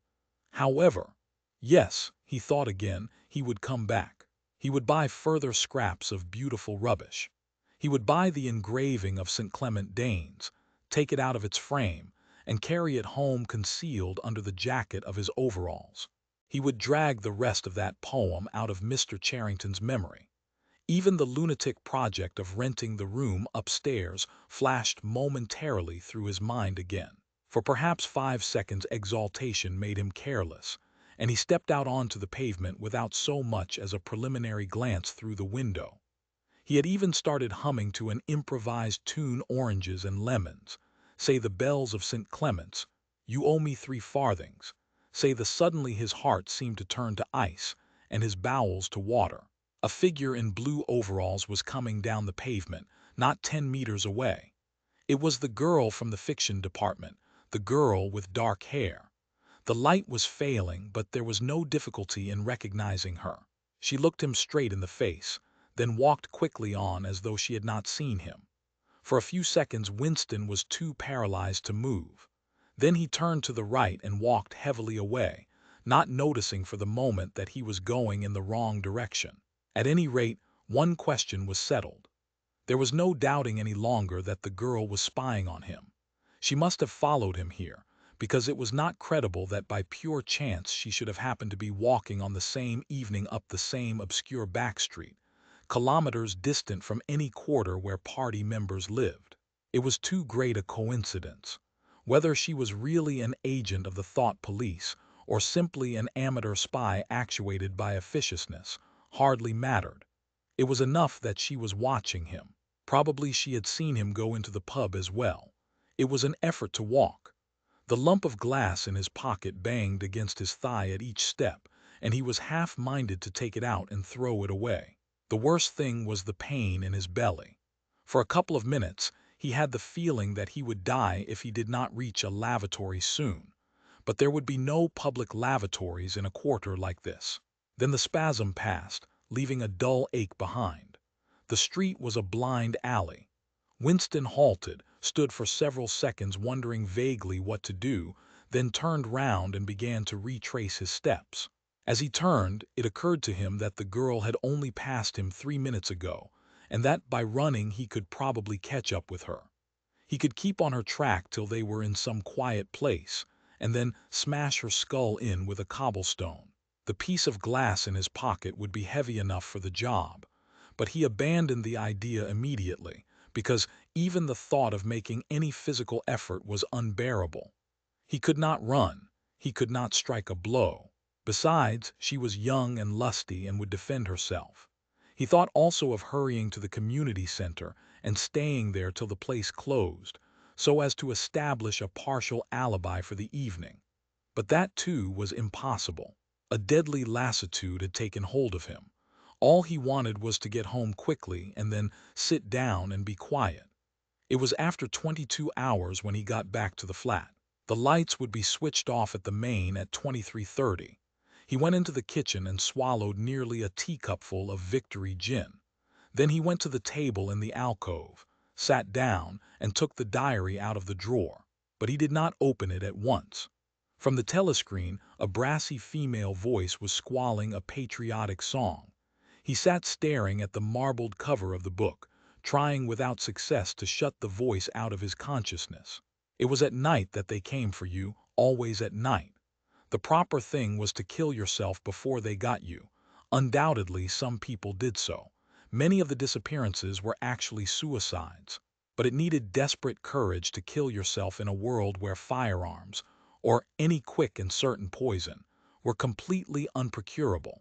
However, yes, he thought again, he would come back. He would buy further scraps of beautiful rubbish. He would buy the engraving of St. Clement Danes, take it out of its frame, and carry it home concealed under the jacket of his overalls. He would drag the rest of that poem out of Mr. Charrington's memory. Even the lunatic project of renting the room upstairs flashed momentarily through his mind again. For perhaps 5 seconds exaltation made him careless, and he stepped out onto the pavement without so much as a preliminary glance through the window. He had even started humming to an improvised tune, oranges and lemons, say the bells of St. Clement's, you owe me 3 farthings, say the suddenly his heart seemed to turn to ice and his bowels to water. A figure in blue overalls was coming down the pavement, not 10 meters away. It was the girl from the fiction department, the girl with dark hair. The light was failing, but there was no difficulty in recognizing her. She looked him straight in the face, then walked quickly on as though she had not seen him. For a few seconds Winston was too paralyzed to move. Then he turned to the right and walked heavily away, not noticing for the moment that he was going in the wrong direction. At any rate, one question was settled. There was no doubting any longer that the girl was spying on him. She must have followed him here, because it was not credible that by pure chance she should have happened to be walking on the same evening up the same obscure back street, kilometers distant from any quarter where party members lived. It was too great a coincidence. Whether she was really an agent of the thought police or simply an amateur spy actuated by officiousness hardly mattered. It was enough that she was watching him. Probably she had seen him go into the pub as well. It was an effort to walk. The lump of glass in his pocket banged against his thigh at each step, and he was half-minded to take it out and throw it away. The worst thing was the pain in his belly. For a couple of minutes, he had the feeling that he would die if he did not reach a lavatory soon. But there would be no public lavatories in a quarter like this. Then the spasm passed, leaving a dull ache behind. The street was a blind alley. Winston halted, stood for several seconds wondering vaguely what to do, then turned round and began to retrace his steps. As he turned, it occurred to him that the girl had only passed him 3 minutes ago, and that by running he could probably catch up with her. He could keep on her track till they were in some quiet place, and then smash her skull in with a cobblestone. The piece of glass in his pocket would be heavy enough for the job, but he abandoned the idea immediately, because even the thought of making any physical effort was unbearable. He could not run, he could not strike a blow. Besides, she was young and lusty and would defend herself. He thought also of hurrying to the community center and staying there till the place closed, so as to establish a partial alibi for the evening. But that too was impossible. A deadly lassitude had taken hold of him. All he wanted was to get home quickly and then sit down and be quiet. It was after 22 hours when he got back to the flat. The lights would be switched off at the main at 23:30. He went into the kitchen and swallowed nearly a teacupful of Victory gin. Then he went to the table in the alcove, sat down, and took the diary out of the drawer. But he did not open it at once. From the telescreen, a brassy female voice was squalling a patriotic song. He sat staring at the marbled cover of the book, trying without success to shut the voice out of his consciousness. It was at night that they came for you, always at night. The proper thing was to kill yourself before they got you, Undoubtedly, some people did so. Many of the disappearances were actually suicides. But it needed desperate courage to kill yourself in a world where firearms, or any quick and certain poison, were completely unprocurable.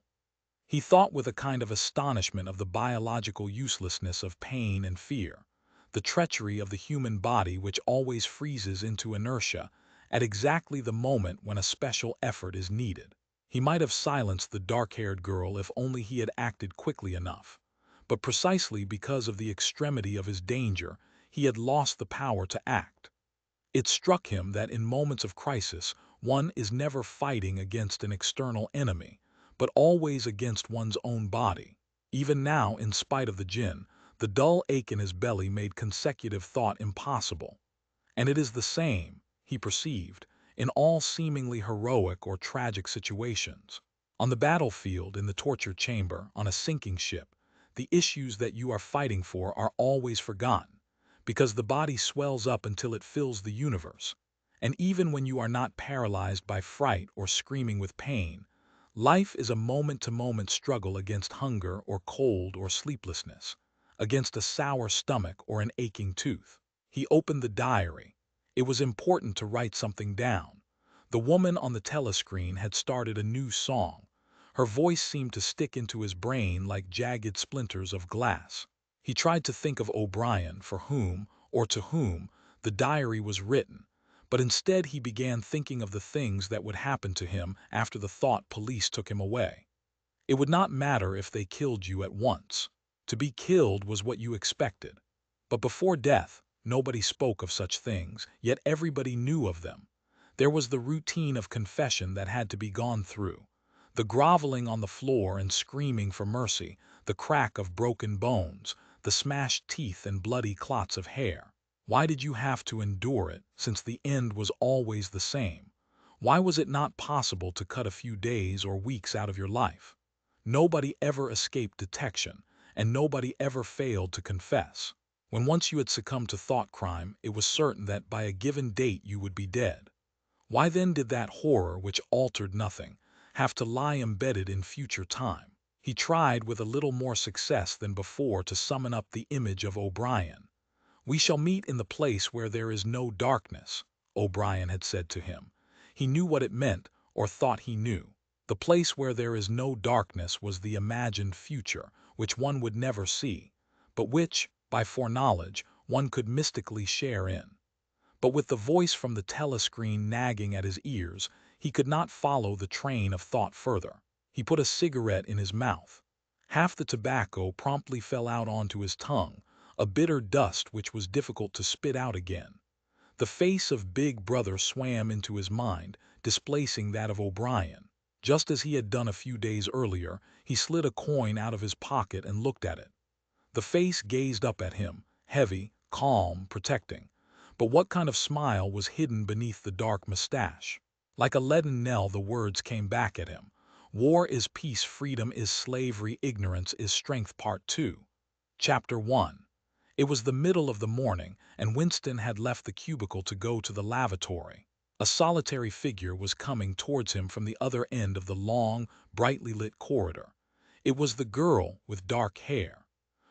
He thought with a kind of astonishment of the biological uselessness of pain and fear, the treachery of the human body which always freezes into inertia at exactly the moment when a special effort is needed. He might have silenced the dark-haired girl if only he had acted quickly enough. But precisely because of the extremity of his danger, he had lost the power to act. It struck him that in moments of crisis, one is never fighting against an external enemy, but always against one's own body. Even now, in spite of the gin, the dull ache in his belly made consecutive thought impossible. And it is the same, he perceived, in all seemingly heroic or tragic situations. On the battlefield, in the torture chamber, on a sinking ship, the issues that you are fighting for are always forgotten, because the body swells up until it fills the universe. And even when you are not paralyzed by fright or screaming with pain, life is a moment-to-moment struggle against hunger or cold or sleeplessness, against a sour stomach or an aching tooth. He opened the diary. It was important to write something down. The woman on the telescreen had started a new song. Her voice seemed to stick into his brain like jagged splinters of glass. He tried to think of O'Brien, for whom, or to whom, the diary was written, but instead he began thinking of the things that would happen to him after the thought police took him away. It would not matter if they killed you at once. To be killed was what you expected. But before death, nobody spoke of such things, yet everybody knew of them. There was the routine of confession that had to be gone through, the groveling on the floor and screaming for mercy, the crack of broken bones, the smashed teeth and bloody clots of hair. Why did you have to endure it, since the end was always the same? Why was it not possible to cut a few days or weeks out of your life? Nobody ever escaped detection, and nobody ever failed to confess. When once you had succumbed to thought crime, it was certain that by a given date you would be dead. Why then did that horror, which altered nothing, have to lie embedded in future time? He tried with a little more success than before to summon up the image of O'Brien. "We shall meet in the place where there is no darkness," O'Brien had said to him. He knew what it meant, or thought he knew. The place where there is no darkness was the imagined future, which one would never see, but which, by foreknowledge, one could mystically share in. But with the voice from the telescreen nagging at his ears, he could not follow the train of thought further. He put a cigarette in his mouth. Half the tobacco promptly fell out onto his tongue, a bitter dust which was difficult to spit out again. The face of Big Brother swam into his mind, displacing that of O'Brien. Just as he had done a few days earlier, he slid a coin out of his pocket and looked at it. The face gazed up at him, heavy, calm, protecting. But what kind of smile was hidden beneath the dark mustache? Like a leaden knell, the words came back at him. War is peace, freedom is slavery, ignorance is strength, Part 2. Chapter 1. It was the middle of the morning, and Winston had left the cubicle to go to the lavatory. A solitary figure was coming towards him from the other end of the long, brightly lit corridor. It was the girl with dark hair.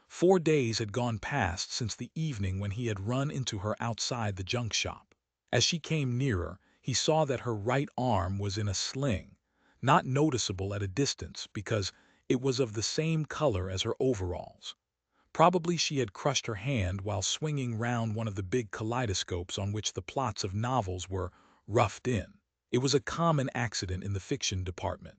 4 days had gone past since the evening when he had run into her outside the junk shop. As she came nearer, he saw that her right arm was in a sling, not noticeable at a distance because it was of the same color as her overalls. Probably she had crushed her hand while swinging round one of the big kaleidoscopes on which the plots of novels were roughed in. It was a common accident in the fiction department.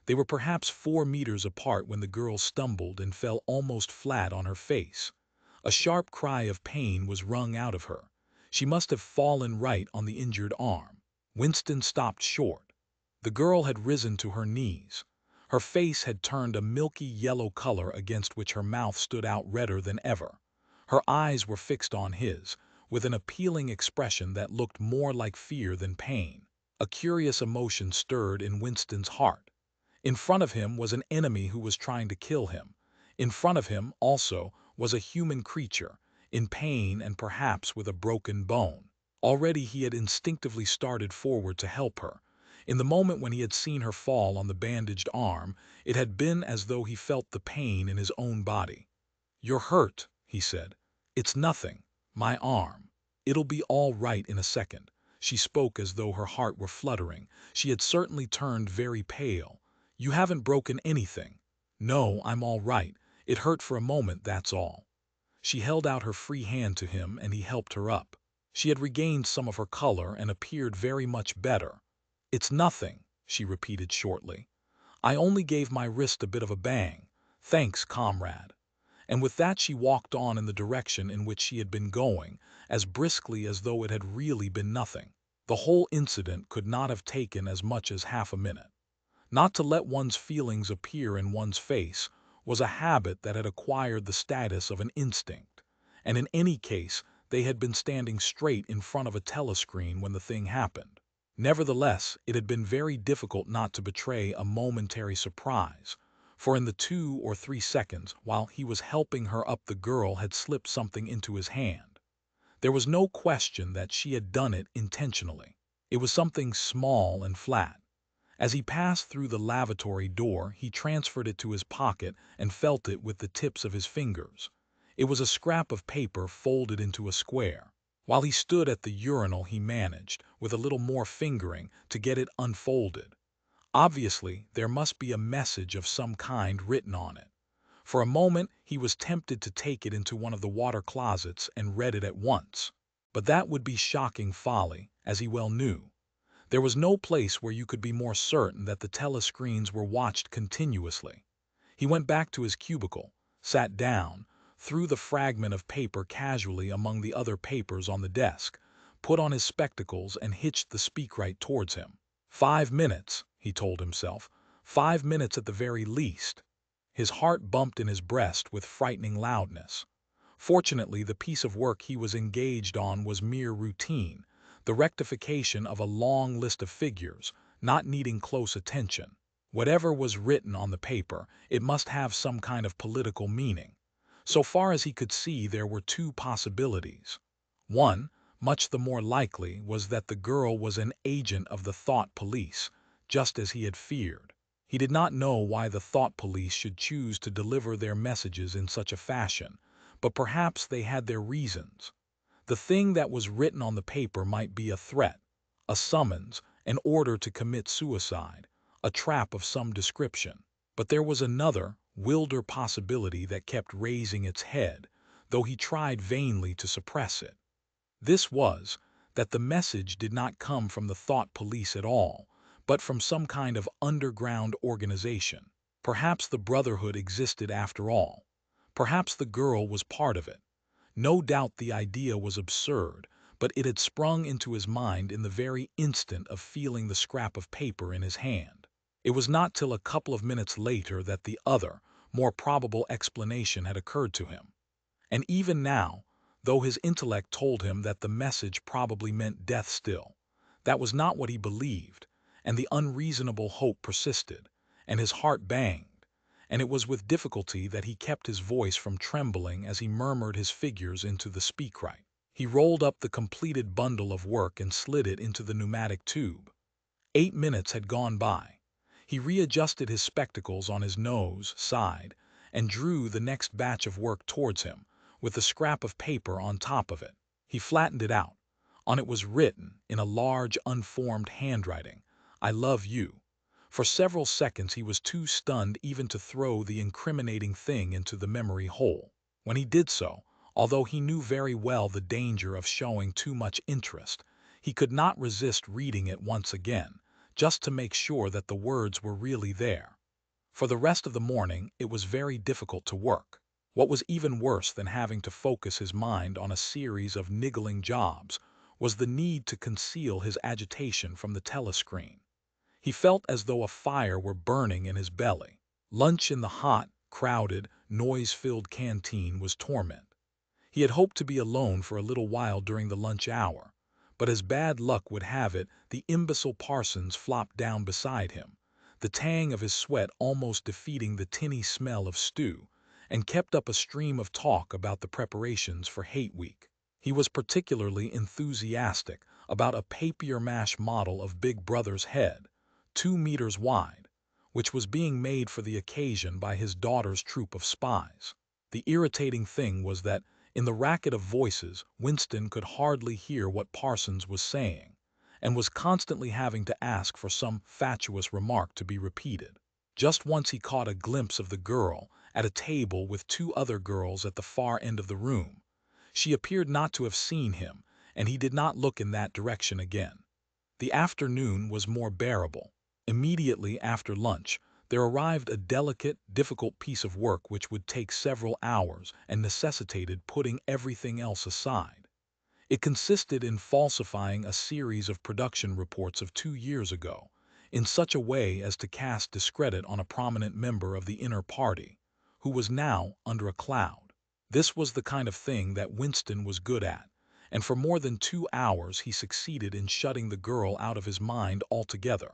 They were perhaps 4 meters apart when the girl stumbled and fell almost flat on her face. A sharp cry of pain was wrung out of her. She must have fallen right on the injured arm. Winston stopped short. The girl had risen to her knees. Her face had turned a milky yellow color against which her mouth stood out redder than ever. Her eyes were fixed on his, with an appealing expression that looked more like fear than pain. A curious emotion stirred in Winston's heart. In front of him was an enemy who was trying to kill him. In front of him, also, was a human creature, in pain and perhaps with a broken bone. Already he had instinctively started forward to help her. In the moment when he had seen her fall on the bandaged arm, it had been as though he felt the pain in his own body. "You're hurt," he said. "It's nothing. My arm. It'll be all right in a second." She spoke as though her heart were fluttering. She had certainly turned very pale. "You haven't broken anything." "No, I'm all right. It hurt for a moment, that's all." She held out her free hand to him and he helped her up. She had regained some of her color and appeared very much better. "It's nothing," she repeated shortly. "I only gave my wrist a bit of a bang. Thanks, comrade." And with that she walked on in the direction in which she had been going, as briskly as though it had really been nothing. The whole incident could not have taken as much as half a minute. Not to let one's feelings appear in one's face was a habit that had acquired the status of an instinct, and in any case they had been standing straight in front of a telescreen when the thing happened. Nevertheless, it had been very difficult not to betray a momentary surprise, for in the 2 or 3 seconds while he was helping her up the girl had slipped something into his hand. There was no question that she had done it intentionally. It was something small and flat. As he passed through the lavatory door, he transferred it to his pocket and felt it with the tips of his fingers. It was a scrap of paper folded into a square. While he stood at the urinal, he managed, with a little more fingering, to get it unfolded. Obviously, there must be a message of some kind written on it. For a moment, he was tempted to take it into one of the water closets and read it at once. But that would be shocking folly, as he well knew. There was no place where you could be more certain that the telescreens were watched continuously. He went back to his cubicle, sat down, threw the fragment of paper casually among the other papers on the desk, put on his spectacles and hitched the speakwrite towards him. 5 minutes, he told himself. 5 minutes at the very least. His heart bumped in his breast with frightening loudness. Fortunately, the piece of work he was engaged on was mere routine, the rectification of a long list of figures, not needing close attention. Whatever was written on the paper, it must have some kind of political meaning. So far as he could see, there were 2 possibilities. One, much the more likely, was that the girl was an agent of the thought police, just as he had feared. He did not know why the thought police should choose to deliver their messages in such a fashion, but perhaps they had their reasons. The thing that was written on the paper might be a threat, a summons, an order to commit suicide, a trap of some description. But there was another, wilder possibility that kept raising its head, though he tried vainly to suppress it. This was, that the message did not come from the thought police at all, but from some kind of underground organization. Perhaps the Brotherhood existed after all. Perhaps the girl was part of it. No doubt the idea was absurd, but it had sprung into his mind in the very instant of feeling the scrap of paper in his hand. It was not till a couple of minutes later that the other, more probable explanation had occurred to him. And even now, though his intellect told him that the message probably meant death still, that was not what he believed, and the unreasonable hope persisted, and his heart banged, and it was with difficulty that he kept his voice from trembling as he murmured his figures into the speakwrite. He rolled up the completed bundle of work and slid it into the pneumatic tube. 8 minutes had gone by. He readjusted his spectacles on his nose, sighed, and drew the next batch of work towards him, with the scrap of paper on top of it. He flattened it out. On it was written, in a large, unformed handwriting, "I love you." For several seconds he was too stunned even to throw the incriminating thing into the memory hole. When he did so, although he knew very well the danger of showing too much interest, he could not resist reading it once again, just to make sure that the words were really there. For the rest of the morning it was very difficult to work. What was even worse than having to focus his mind on a series of niggling jobs was the need to conceal his agitation from the telescreen. He felt as though a fire were burning in his belly. Lunch in the hot, crowded, noise-filled canteen was torment. He had hoped to be alone for a little while during the lunch hour, but as bad luck would have it, the imbecile Parsons flopped down beside him, the tang of his sweat almost defeating the tinny smell of stew, and kept up a stream of talk about the preparations for Hate Week. He was particularly enthusiastic about a papier-mâché model of Big Brother's head, 2 meters wide, which was being made for the occasion by his daughter's troop of spies. The irritating thing was that, in the racket of voices, Winston could hardly hear what Parsons was saying, and was constantly having to ask for some fatuous remark to be repeated. Just once he caught a glimpse of the girl at a table with 2 other girls at the far end of the room. She appeared not to have seen him, and he did not look in that direction again. The afternoon was more bearable. Immediately after lunch, there arrived a delicate, difficult piece of work which would take several hours and necessitated putting everything else aside. It consisted in falsifying a series of production reports of 2 years ago, in such a way as to cast discredit on a prominent member of the inner party, who was now under a cloud. This was the kind of thing that Winston was good at, and for more than 2 hours he succeeded in shutting the girl out of his mind altogether.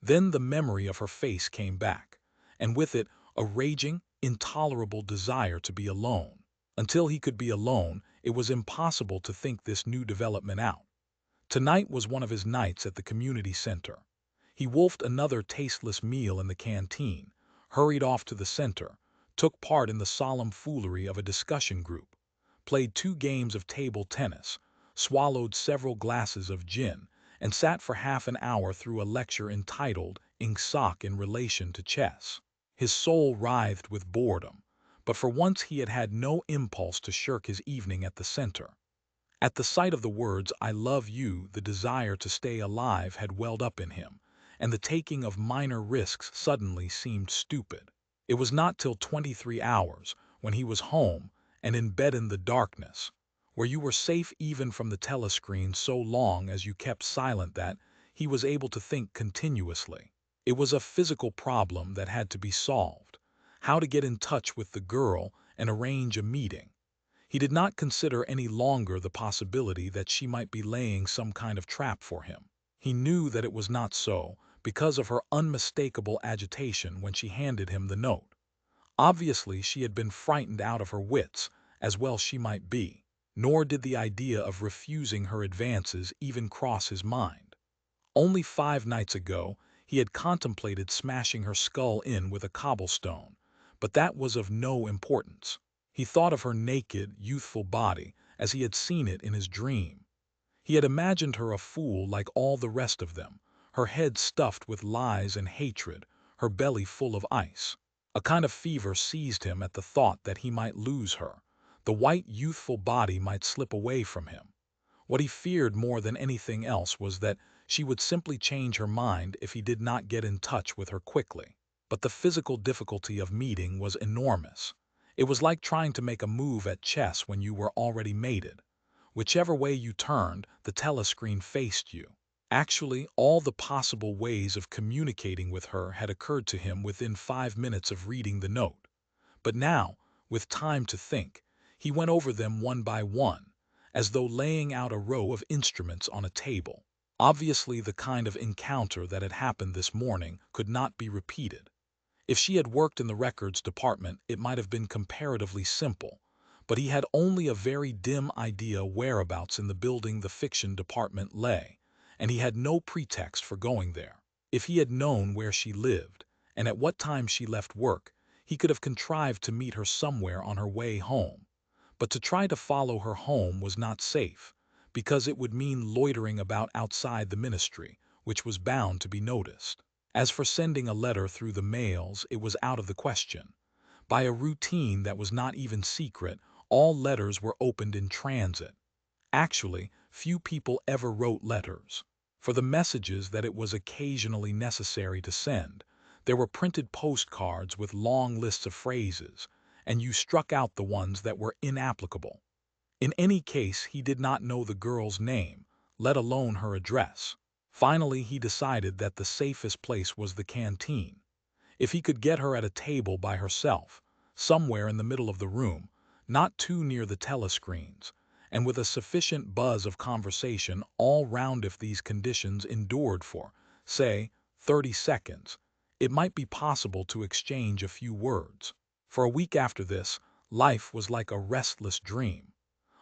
Then the memory of her face came back, and with it a raging, intolerable desire to be alone. Until he could be alone, it was impossible to think this new development out. Tonight was one of his nights at the community center. He wolfed another tasteless meal in the canteen, hurried off to the center, took part in the solemn foolery of a discussion group, played 2 games of table tennis, swallowed several glasses of gin, and sat for half an hour through a lecture entitled Ingsoc in relation to chess. His soul writhed with boredom, but for once he had had no impulse to shirk his evening at the center. At the sight of the words, "I love you," the desire to stay alive had welled up in him, and the taking of minor risks suddenly seemed stupid. It was not till 23 hours, when he was home and in bed in the darkness, where you were safe even from the telescreen so long as you kept silent, that he was able to think continuously. It was a physical problem that had to be solved: how to get in touch with the girl and arrange a meeting. He did not consider any longer the possibility that she might be laying some kind of trap for him. He knew that it was not so, because of her unmistakable agitation when she handed him the note. Obviously she had been frightened out of her wits, as well she might be, nor did the idea of refusing her advances even cross his mind. Only 5 nights ago he had contemplated smashing her skull in with a cobblestone, but that was of no importance. He thought of her naked, youthful body as he had seen it in his dream. He had imagined her a fool like all the rest of them, her head stuffed with lies and hatred, her belly full of ice. A kind of fever seized him at the thought that he might lose her. The white, youthful body might slip away from him. What he feared more than anything else was that she would simply change her mind if he did not get in touch with her quickly. But the physical difficulty of meeting was enormous. It was like trying to make a move at chess when you were already mated. Whichever way you turned, the telescreen faced you. Actually, all the possible ways of communicating with her had occurred to him within 5 minutes of reading the note. But now, with time to think, he went over them one by one, as though laying out a row of instruments on a table. Obviously, the kind of encounter that had happened this morning could not be repeated. If she had worked in the records department, it might have been comparatively simple, but he had only a very dim idea whereabouts in the building the fiction department lay, and he had no pretext for going there. If he had known where she lived, and at what time she left work, he could have contrived to meet her somewhere on her way home. But to try to follow her home was not safe, because it would mean loitering about outside the ministry, which was bound to be noticed. As for sending a letter through the mails, it was out of the question. By a routine that was not even secret, all letters were opened in transit. Actually, few people ever wrote letters. For the messages that it was occasionally necessary to send, there were printed postcards with long lists of phrases, and you struck out the ones that were inapplicable. In any case, he did not know the girl's name, let alone her address. Finally, he decided that the safest place was the canteen. If he could get her at a table by herself, somewhere in the middle of the room, not too near the telescreens, and with a sufficient buzz of conversation all round, if these conditions endured for, say, 30 seconds, it might be possible to exchange a few words. For a week after this, life was like a restless dream.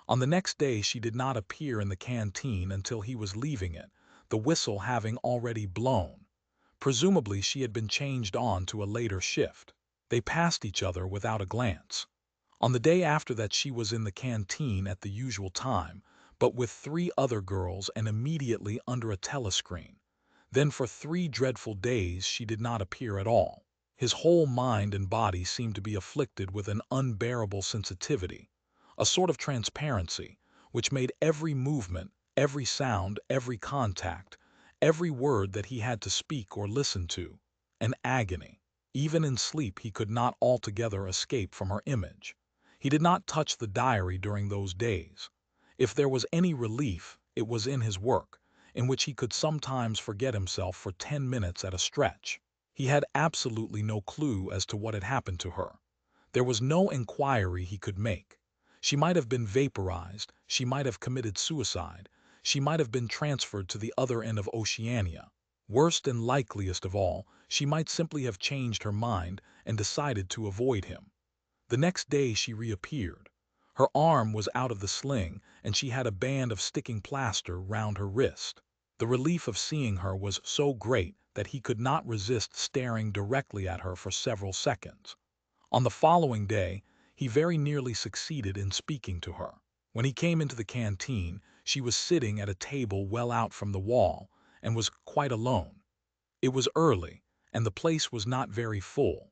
On the next day she did not appear in the canteen until he was leaving it, the whistle having already blown. Presumably she had been changed on to a later shift. They passed each other without a glance. On the day after that she was in the canteen at the usual time, but with 3 other girls and immediately under a telescreen. Then for 3 dreadful days she did not appear at all. His whole mind and body seemed to be afflicted with an unbearable sensitivity, a sort of transparency, which made every movement, every sound, every contact, every word that he had to speak or listen to, an agony. Even in sleep he could not altogether escape from her image. He did not touch the diary during those days. If there was any relief, it was in his work, in which he could sometimes forget himself for 10 minutes at a stretch. He had absolutely no clue as to what had happened to her. There was no inquiry he could make. She might have been vaporized, she might have committed suicide, she might have been transferred to the other end of Oceania. Worst and likeliest of all, she might simply have changed her mind and decided to avoid him. The next day she reappeared. Her arm was out of the sling, and she had a band of sticking plaster round her wrist. The relief of seeing her was so great that he could not resist staring directly at her for several seconds. On the following day, he very nearly succeeded in speaking to her. When he came into the canteen, she was sitting at a table well out from the wall, and was quite alone. It was early, and the place was not very full.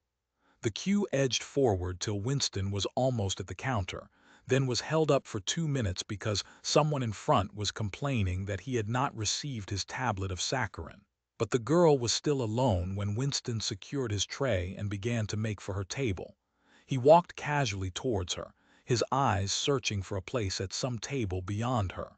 The queue edged forward till Winston was almost at the counter, then was held up for 2 minutes because someone in front was complaining that he had not received his tablet of saccharin. But the girl was still alone when Winston secured his tray and began to make for her table. He walked casually towards her, his eyes searching for a place at some table beyond her.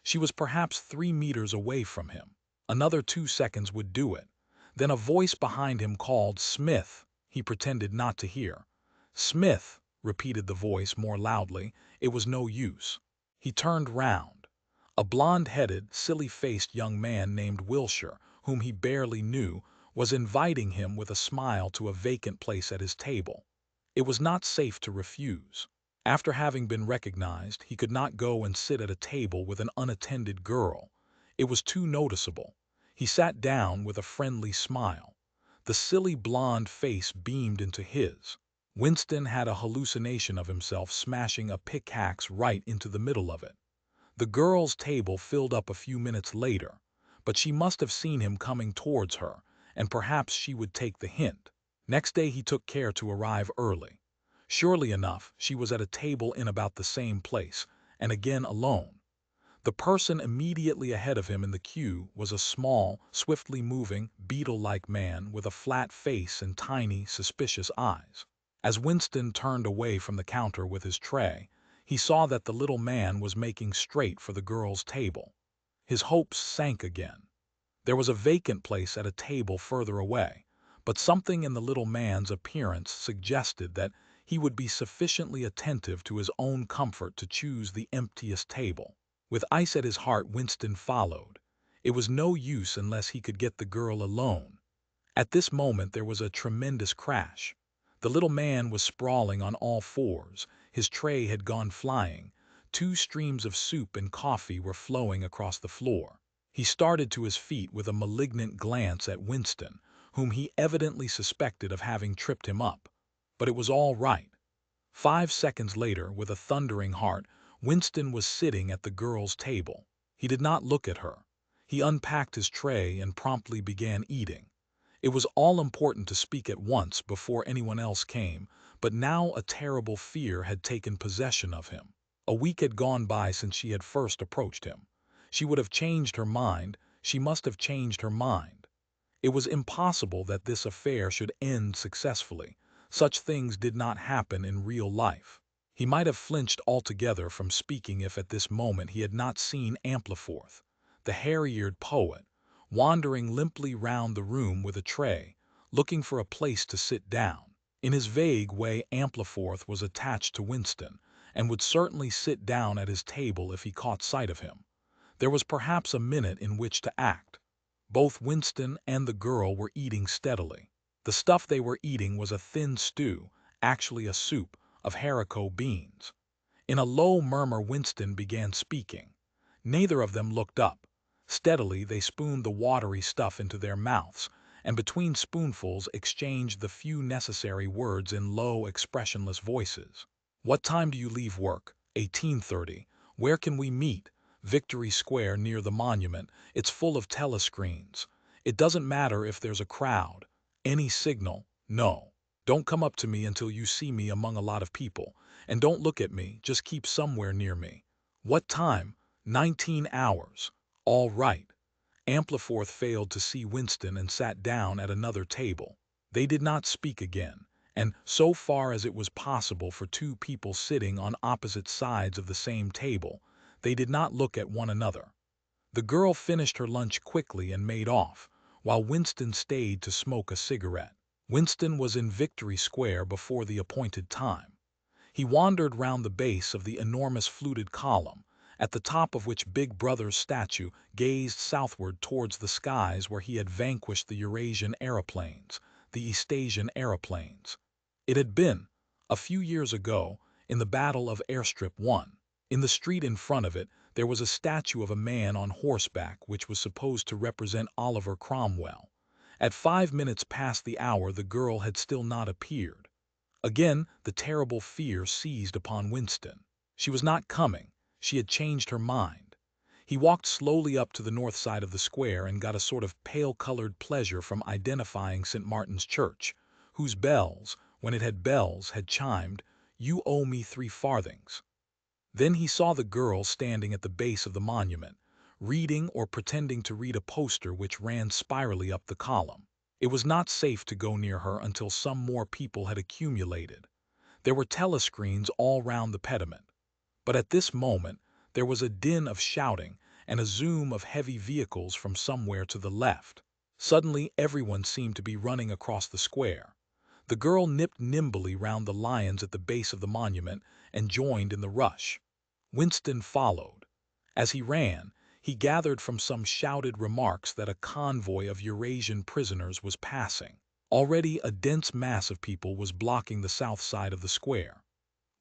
She was perhaps 3 meters away from him. Another 2 seconds would do it. Then a voice behind him called, "Smith." He pretended not to hear. "Smith," repeated the voice more loudly. It was no use. He turned round. A blonde-headed, silly-faced young man named Wilshire, whom he barely knew, was inviting him with a smile to a vacant place at his table. It was not safe to refuse. After having been recognized, he could not go and sit at a table with an unattended girl. It was too noticeable. He sat down with a friendly smile. The silly blonde face beamed into his. Winston had a hallucination of himself smashing a pickaxe right into the middle of it. The girl's table filled up a few minutes later, but she must have seen him coming towards her, and perhaps she would take the hint. Next day he took care to arrive early. Surely enough, she was at a table in about the same place, and again alone. The person immediately ahead of him in the queue was a small, swiftly moving, beetle-like man with a flat face and tiny, suspicious eyes. As Winston turned away from the counter with his tray, he saw that the little man was making straight for the girl's table. His hopes sank again. There was a vacant place at a table further away, but something in the little man's appearance suggested that he would be sufficiently attentive to his own comfort to choose the emptiest table. With ice at his heart, Winston followed. It was no use unless he could get the girl alone. At this moment there was a tremendous crash. The little man was sprawling on all fours. His tray had gone flying. 2 streams of soup and coffee were flowing across the floor. He started to his feet with a malignant glance at Winston, whom he evidently suspected of having tripped him up. But it was all right. 5 seconds later, with a thundering heart, Winston was sitting at the girl's table. He did not look at her. He unpacked his tray and promptly began eating. It was all important to speak at once before anyone else came, but now a terrible fear had taken possession of him. A week had gone by since she had first approached him. She would have changed her mind. She must have changed her mind. It was impossible that this affair should end successfully. Such things did not happen in real life. He might have flinched altogether from speaking if at this moment he had not seen Ampleforth, the hairy-eared poet, wandering limply round the room with a tray, looking for a place to sit down. In his vague way, Ampleforth was attached to Winston, and would certainly sit down at his table if he caught sight of him. There was perhaps a minute in which to act. Both Winston and the girl were eating steadily. The stuff they were eating was a thin stew, actually a soup, of haricot beans. In a low murmur Winston began speaking. Neither of them looked up. Steadily they spooned the watery stuff into their mouths, and between spoonfuls exchanged the few necessary words in low, expressionless voices. "What time do you leave work?" 18:30. "Where can we meet?" "Victory Square near the monument. It's full of telescreens." "It doesn't matter if there's a crowd." "Any signal?" "No." "Don't come up to me until you see me among a lot of people. And don't look at me, just keep somewhere near me." "What time?" 19 hours. "All right." Ampliforth failed to see Winston and sat down at another table. They did not speak again, and so far as it was possible for two people sitting on opposite sides of the same table, they did not look at one another. The girl finished her lunch quickly and made off, while Winston stayed to smoke a cigarette. Winston was in Victory Square before the appointed time. He wandered round the base of the enormous fluted column, at the top of which Big Brother's statue gazed southward towards the skies where he had vanquished the Eurasian aeroplanes, the Eastasian aeroplanes. It had been, a few years ago, in the Battle of Airstrip 1. In the street in front of it, there was a statue of a man on horseback which was supposed to represent Oliver Cromwell. At 5 minutes past the hour the girl had still not appeared. Again the terrible fear seized upon Winston. She was not coming. She had changed her mind. He walked slowly up to the north side of the square and got a sort of pale-colored pleasure from identifying St. Martin's Church, whose bells, when it had bells, had chimed, "You owe me 3 farthings." Then he saw the girl standing at the base of the monument, reading or pretending to read a poster which ran spirally up the column. It was not safe to go near her until some more people had accumulated. There were telescreens all round the pediment. But at this moment there was a din of shouting and a zoom of heavy vehicles from somewhere to the left. Suddenly everyone seemed to be running across the square. The girl nipped nimbly round the lions at the base of the monument and joined in the rush. Winston followed. As he ran, he gathered from some shouted remarks that a convoy of Eurasian prisoners was passing. Already a dense mass of people was blocking the south side of the square.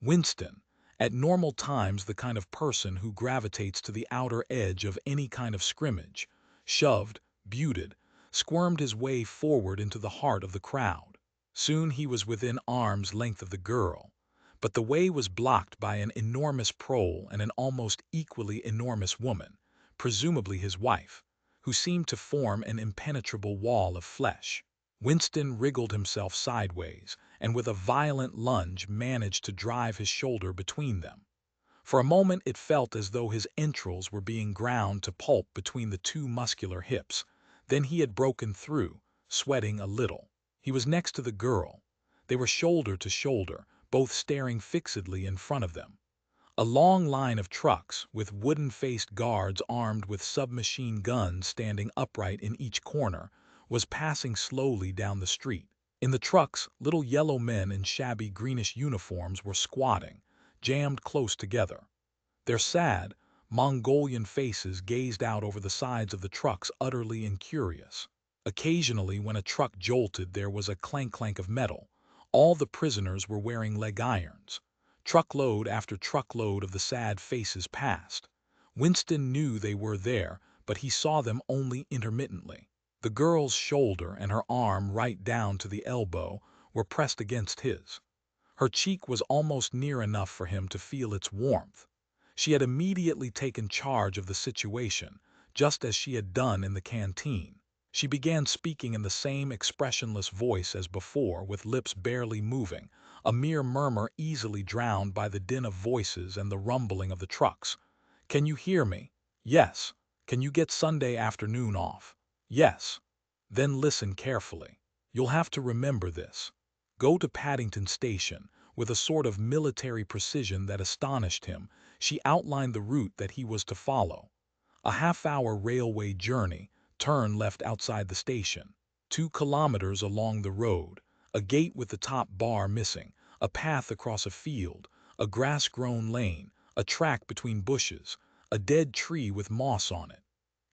Winston, at normal times the kind of person who gravitates to the outer edge of any kind of scrimmage, shoved, buted, squirmed his way forward into the heart of the crowd. Soon he was within arm's length of the girl, but the way was blocked by an enormous prole and an almost equally enormous woman, presumably his wife, who seemed to form an impenetrable wall of flesh. Winston wriggled himself sideways, and with a violent lunge managed to drive his shoulder between them. For a moment it felt as though his entrails were being ground to pulp between the two muscular hips. Then he had broken through, sweating a little. He was next to the girl. They were shoulder to shoulder, both staring fixedly in front of them. A long line of trucks, with wooden-faced guards armed with submachine guns standing upright in each corner, was passing slowly down the street. In the trucks, little yellow men in shabby greenish uniforms were squatting, jammed close together. Their sad, Mongolian faces gazed out over the sides of the trucks utterly incurious. Occasionally, when a truck jolted, there was a clank-clank of metal. All the prisoners were wearing leg irons. Truckload after truckload of the sad faces passed. Winston knew they were there, but he saw them only intermittently. The girl's shoulder and her arm right down to the elbow were pressed against his. Her cheek was almost near enough for him to feel its warmth. She had immediately taken charge of the situation, just as she had done in the canteen. She began speaking in the same expressionless voice as before, with lips barely moving, a mere murmur easily drowned by the din of voices and the rumbling of the trucks. "Can you hear me?" "Yes." "Can you get Sunday afternoon off?" "Yes." "Then listen carefully. You'll have to remember this. Go to Paddington Station." With a sort of military precision that astonished him, she outlined the route that he was to follow. A half-hour railway journey, turn left outside the station. 2 kilometers along the road, a gate with the top bar missing, a path across a field, a grass-grown lane, a track between bushes, a dead tree with moss on it.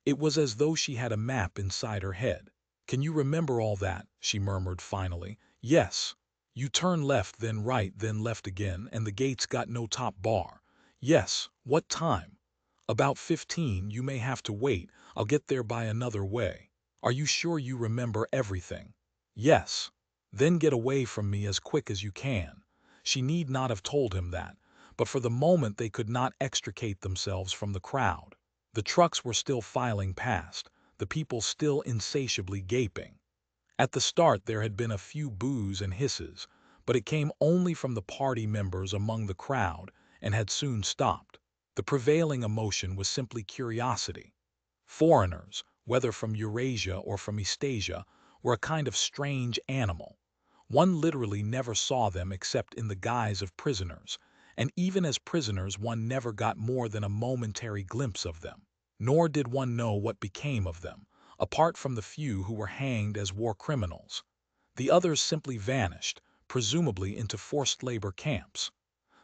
It was as though she had a map inside her head. "Can you remember all that?" she murmured finally. "Yes." "You turn left, then right, then left again, and the gate's got no top bar." "Yes." "What time?" "About 15. You may have to wait. I'll get there by another way." Are you sure you remember everything? Yes. Then get away from me as quick as you can. She need not have told him that, but for the moment they could not extricate themselves from the crowd. The trucks were still filing past, the people still insatiably gaping. At the start there had been a few boos and hisses, but it came only from the party members among the crowd and had soon stopped. The prevailing emotion was simply curiosity. Foreigners, whether from Eurasia or from Eastasia, were a kind of strange animal. One literally never saw them except in the guise of prisoners, and even as prisoners one never got more than a momentary glimpse of them. Nor did one know what became of them, apart from the few who were hanged as war criminals. The others simply vanished, presumably into forced labor camps.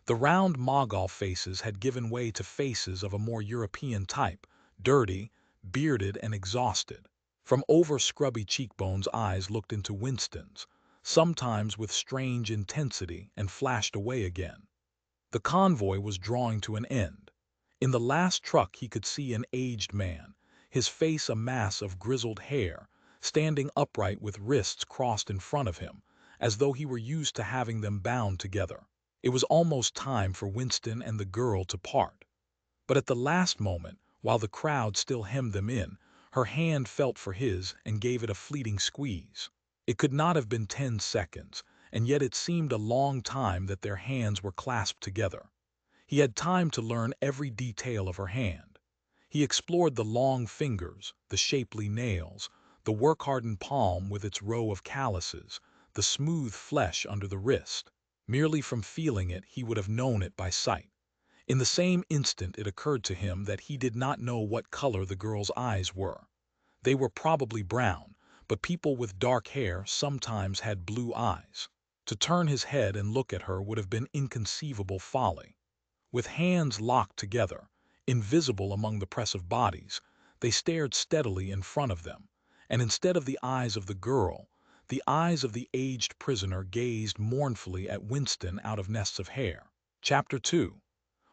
The round Mongol faces had given way to faces of a more European type, dirty, bearded, and exhausted. From over scrubby cheekbones eyes looked into Winston's, sometimes with strange intensity, and flashed away again. The convoy was drawing to an end. In the last truck he could see an aged man, his face a mass of grizzled hair, standing upright with wrists crossed in front of him, as though he were used to having them bound together. It was almost time for Winston and the girl to part. But at the last moment, while the crowd still hemmed them in, her hand felt for his and gave it a fleeting squeeze. It could not have been 10 seconds, and yet it seemed a long time that their hands were clasped together. He had time to learn every detail of her hand. He explored the long fingers, the shapely nails, the work-hardened palm with its row of calluses, the smooth flesh under the wrist. Merely from feeling it he would have known it by sight. In the same instant it occurred to him that he did not know what color the girl's eyes were. They were probably brown, but people with dark hair sometimes had blue eyes. To turn his head and look at her would have been inconceivable folly. With hands locked together, invisible among the press of bodies, they stared steadily in front of them, and instead of the eyes of the girl, the eyes of the aged prisoner gazed mournfully at Winston out of nests of hair. Chapter 2.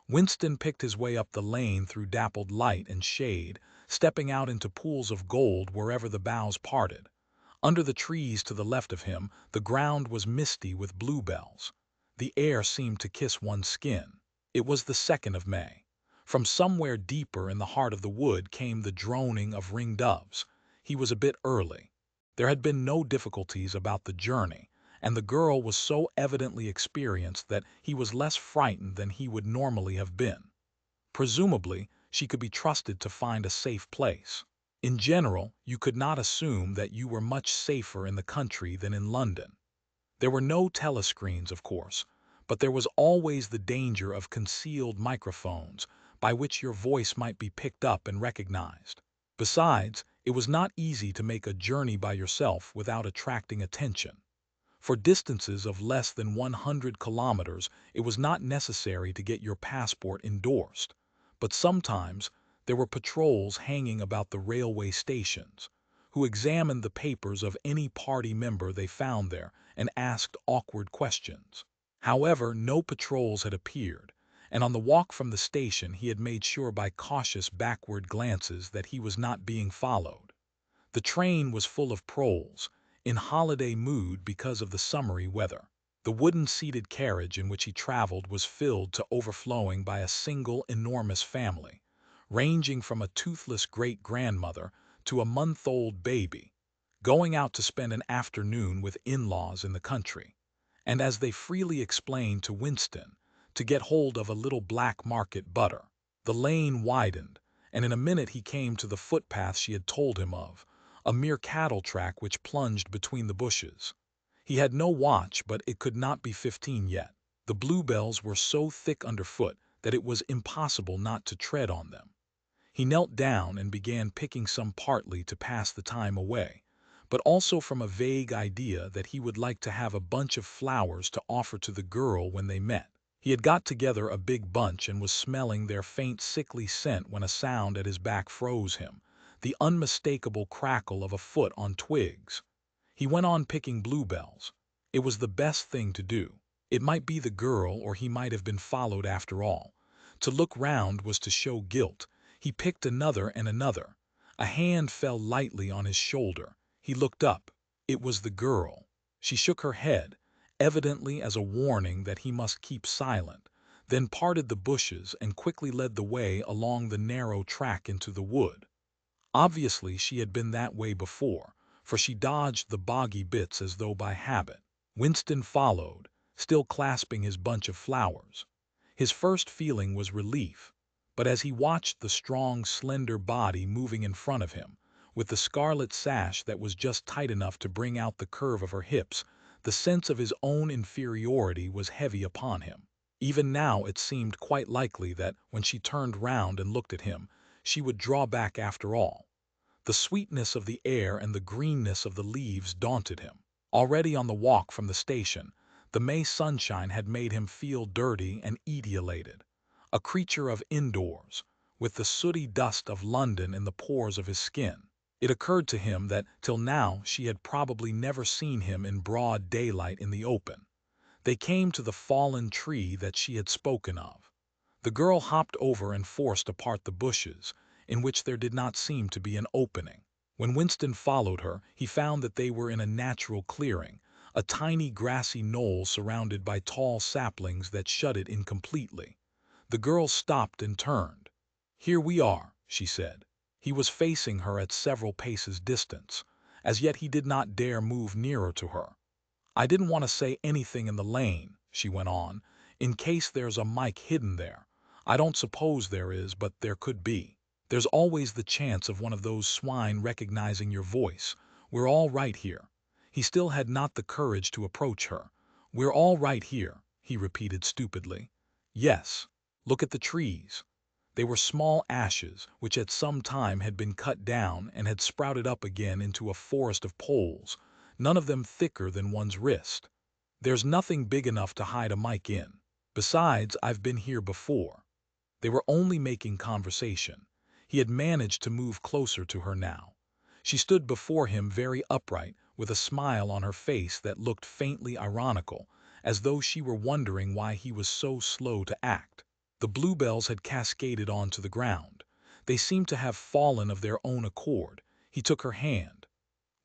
Winston picked his way up the lane through dappled light and shade, stepping out into pools of gold wherever the boughs parted. Under the trees to the left of him, the ground was misty with bluebells. The air seemed to kiss one's skin. It was the 2nd of May. From somewhere deeper in the heart of the wood came the droning of ring-doves. He was a bit early. There had been no difficulties about the journey, and the girl was so evidently experienced that he was less frightened than he would normally have been. Presumably, she could be trusted to find a safe place. In general, you could not assume that you were much safer in the country than in London. There were no telescreens, of course, but there was always the danger of concealed microphones by which your voice might be picked up and recognized. Besides, it was not easy to make a journey by yourself without attracting attention. For distances of less than 100 kilometers, it was not necessary to get your passport endorsed, but sometimes there were patrols hanging about the railway stations, who examined the papers of any party member they found there and asked awkward questions. However, no patrols had appeared, and on the walk from the station he had made sure by cautious backward glances that he was not being followed. The train was full of proles, in holiday mood because of the summery weather. The wooden-seated carriage in which he traveled was filled to overflowing by a single enormous family, ranging from a toothless great-grandmother to a month-old baby, going out to spend an afternoon with in-laws in the country, and as they freely explained to Winston, to get hold of a little black market butter. The lane widened, and in a minute he came to the footpath she had told him of, a mere cattle track which plunged between the bushes. He had no watch, but it could not be 15 yet. The bluebells were so thick underfoot that it was impossible not to tread on them. He knelt down and began picking some partly to pass the time away, but also from a vague idea that he would like to have a bunch of flowers to offer to the girl when they met. He had got together a big bunch and was smelling their faint sickly scent when a sound at his back froze him, the unmistakable crackle of a foot on twigs. He went on picking bluebells. It was the best thing to do. It might be the girl, or he might have been followed after all. To look round was to show guilt. He picked another and another, A hand fell lightly on his shoulder. He looked up. It was the girl. She shook her head, evidently as a warning that he must keep silent, then parted the bushes and quickly led the way along the narrow track into the wood. Obviously she had been that way before, for she dodged the boggy bits as though by habit. Winston followed, still clasping his bunch of flowers. His first feeling was relief, but as he watched the strong, slender body moving in front of him, with the scarlet sash that was just tight enough to bring out the curve of her hips, the sense of his own inferiority was heavy upon him. Even now it seemed quite likely that when she turned round and looked at him, she would draw back after all. The sweetness of the air and the greenness of the leaves daunted him. Already on the walk from the station, the May sunshine had made him feel dirty and etiolated, a creature of indoors, with the sooty dust of London in the pores of his skin. It occurred to him that till now she had probably never seen him in broad daylight in the open. They came to the fallen tree that she had spoken of. The girl hopped over and forced apart the bushes, in which there did not seem to be an opening. When Winston followed her, he found that they were in a natural clearing, a tiny grassy knoll surrounded by tall saplings that shut it in completely. The girl stopped and turned. "Here we are," she said. He was facing her at several paces distance. As yet he did not dare move nearer to her. "I didn't want to say anything in the lane," she went on, "in case there's a mic hidden there. I don't suppose there is, but there could be. There's always the chance of one of those swine recognizing your voice. We're all right here." He still had not the courage to approach her. "We're all right here," he repeated stupidly. "Yes. Look at the trees." They were small ashes, which at some time had been cut down and had sprouted up again into a forest of poles, none of them thicker than one's wrist. "There's nothing big enough to hide a mic in. Besides, I've been here before." They were only making conversation. He had managed to move closer to her now. She stood before him very upright, with a smile on her face that looked faintly ironical, as though she were wondering why he was so slow to act. The bluebells had cascaded onto the ground. They seemed to have fallen of their own accord. He took her hand.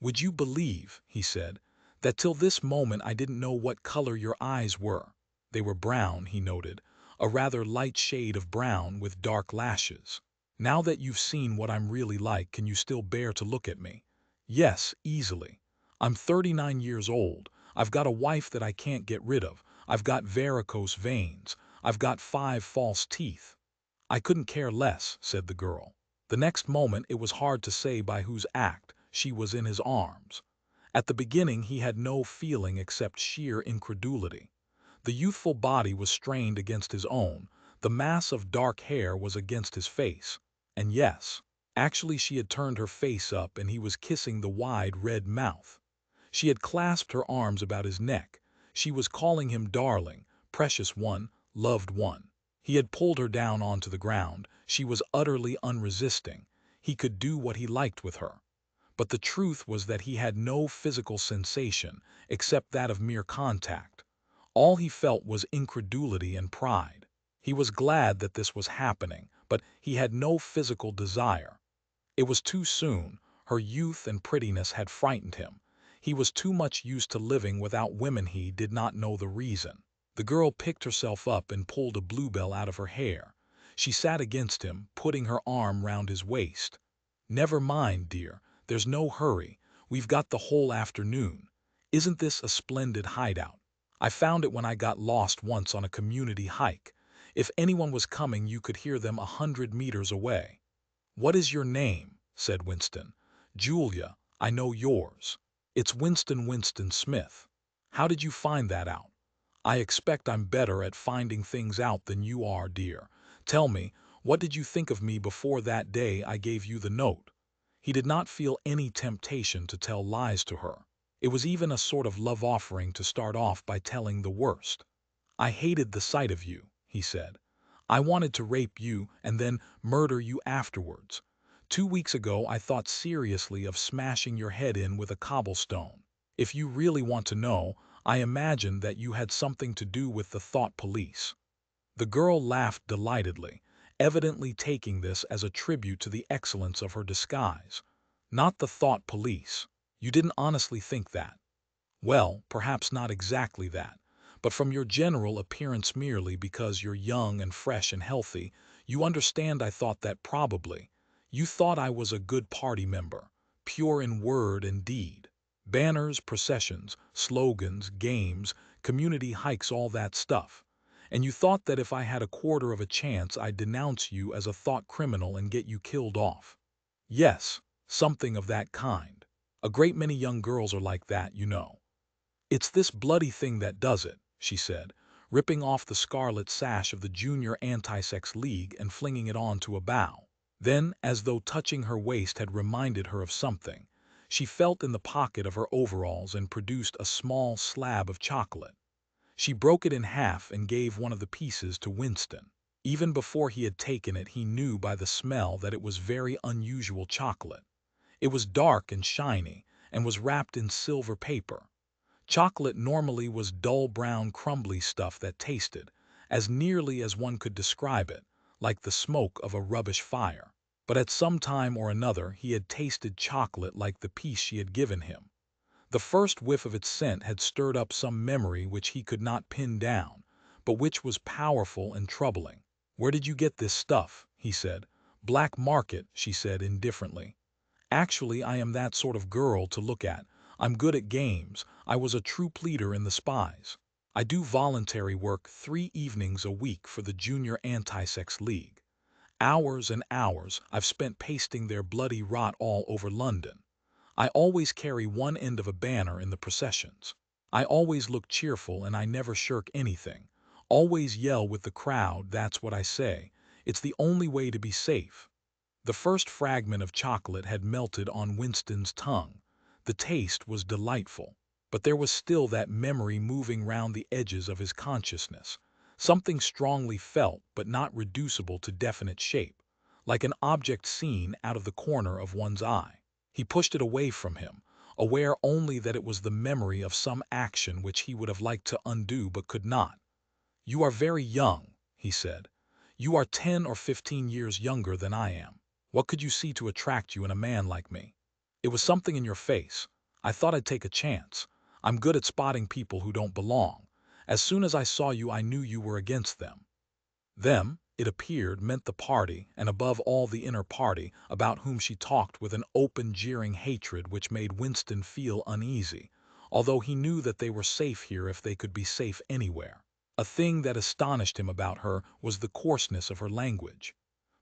"Would you believe," he said, "that till this moment I didn't know what color your eyes were?" They were brown, he noted, a rather light shade of brown with dark lashes. "Now that you've seen what I'm really like, can you still bear to look at me?" "Yes, easily. I'm 39 years old. I've got a wife that I can't get rid of. I've got varicose veins. I've got 5 false teeth." "I couldn't care less," said the girl. The next moment it was hard to say by whose act she was in his arms. At the beginning he had no feeling except sheer incredulity. The youthful body was strained against his own, the mass of dark hair was against his face. And yes, actually she had turned her face up and he was kissing the wide red mouth. She had clasped her arms about his neck. She was calling him darling, precious one, loved one. He had pulled her down onto the ground. She was utterly unresisting. He could do what he liked with her. But the truth was that he had no physical sensation except that of mere contact. All he felt was incredulity and pride. He was glad that this was happening, but he had no physical desire. It was too soon. Her youth and prettiness had frightened him. He was too much used to living without women, he did not know the reason. The girl picked herself up and pulled a bluebell out of her hair. She sat against him, putting her arm round his waist. "Never mind, dear. There's no hurry. We've got the whole afternoon. Isn't this a splendid hideout? I found it when I got lost once on a community hike. If anyone was coming, you could hear them 100 meters away." "What is your name?" said Winston. "Julia. I know yours. It's Winston Smith. How did you find that out?" "I expect I'm better at finding things out than you are, dear. Tell me, what did you think of me before that day I gave you the note?" He did not feel any temptation to tell lies to her. It was even a sort of love offering to start off by telling the worst. "I hated the sight of you," he said. "I wanted to rape you and then murder you afterwards. 2 weeks ago I thought seriously of smashing your head in with a cobblestone. If you really want to know, I imagined that you had something to do with the thought police." The girl laughed delightedly. evidently taking this as a tribute to the excellence of her disguise. Not the thought police. You didn't honestly think that. Well, perhaps not exactly that, but from your general appearance merely because you're young and fresh and healthy, you understand I thought that probably. You thought I was a good party member, pure in word and deed. Banners, processions, slogans, games, community hikes, all that stuff. And you thought that if I had a quarter of a chance I'd denounce you as a thought criminal and get you killed off. Yes, something of that kind. A great many young girls are like that, you know. "It's this bloody thing that does it," she said, ripping off the scarlet sash of the Junior Anti-Sex League and flinging it onto a bough. Then, as though touching her waist had reminded her of something, she felt in the pocket of her overalls and produced a small slab of chocolate. She broke it in half and gave one of the pieces to Winston. Even before he had taken it, he knew by the smell that it was very unusual chocolate. It was dark and shiny and was wrapped in silver paper. Chocolate normally was dull brown crumbly stuff that tasted, as nearly as one could describe it, like the smoke of a rubbish fire. But at some time or another he had tasted chocolate like the piece she had given him. The first whiff of its scent had stirred up some memory which he could not pin down, but which was powerful and troubling. "Where did you get this stuff?" he said. "Black market," she said indifferently. "Actually, I am that sort of girl to look at. I'm good at games. I was a troop leader in the Spies. I do voluntary work 3 evenings a week for the Junior Anti-Sex League. Hours and hours I've spent pasting their bloody rot all over London. I always carry one end of a banner in the processions. I always look cheerful and I never shirk anything. Always yell with the crowd, that's what I say. It's the only way to be safe." The first fragment of chocolate had melted on Winston's tongue. The taste was delightful, but there was still that memory moving round the edges of his consciousness, something strongly felt but not reducible to definite shape, like an object seen out of the corner of one's eye. He pushed it away from him, aware only that it was the memory of some action which he would have liked to undo but could not. "You are very young," he said. "You are 10 or 15 years younger than I am. What could you see to attract you in a man like me? It was something in your face. I thought I'd take a chance. I'm good at spotting people who don't belong. As soon as I saw you, I knew you were against them." Them, it appeared, meant the party, and above all the inner party, about whom she talked with an open, jeering hatred which made Winston feel uneasy, although he knew that they were safe here if they could be safe anywhere. A thing that astonished him about her was the coarseness of her language.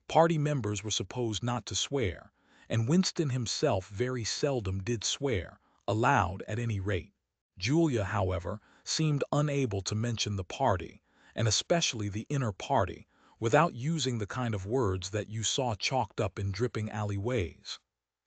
Party members were supposed not to swear, and Winston himself very seldom did swear, aloud at any rate. Julia, however, seemed unable to mention the party, and especially the inner party, without using the kind of words that you saw chalked up in dripping alleyways.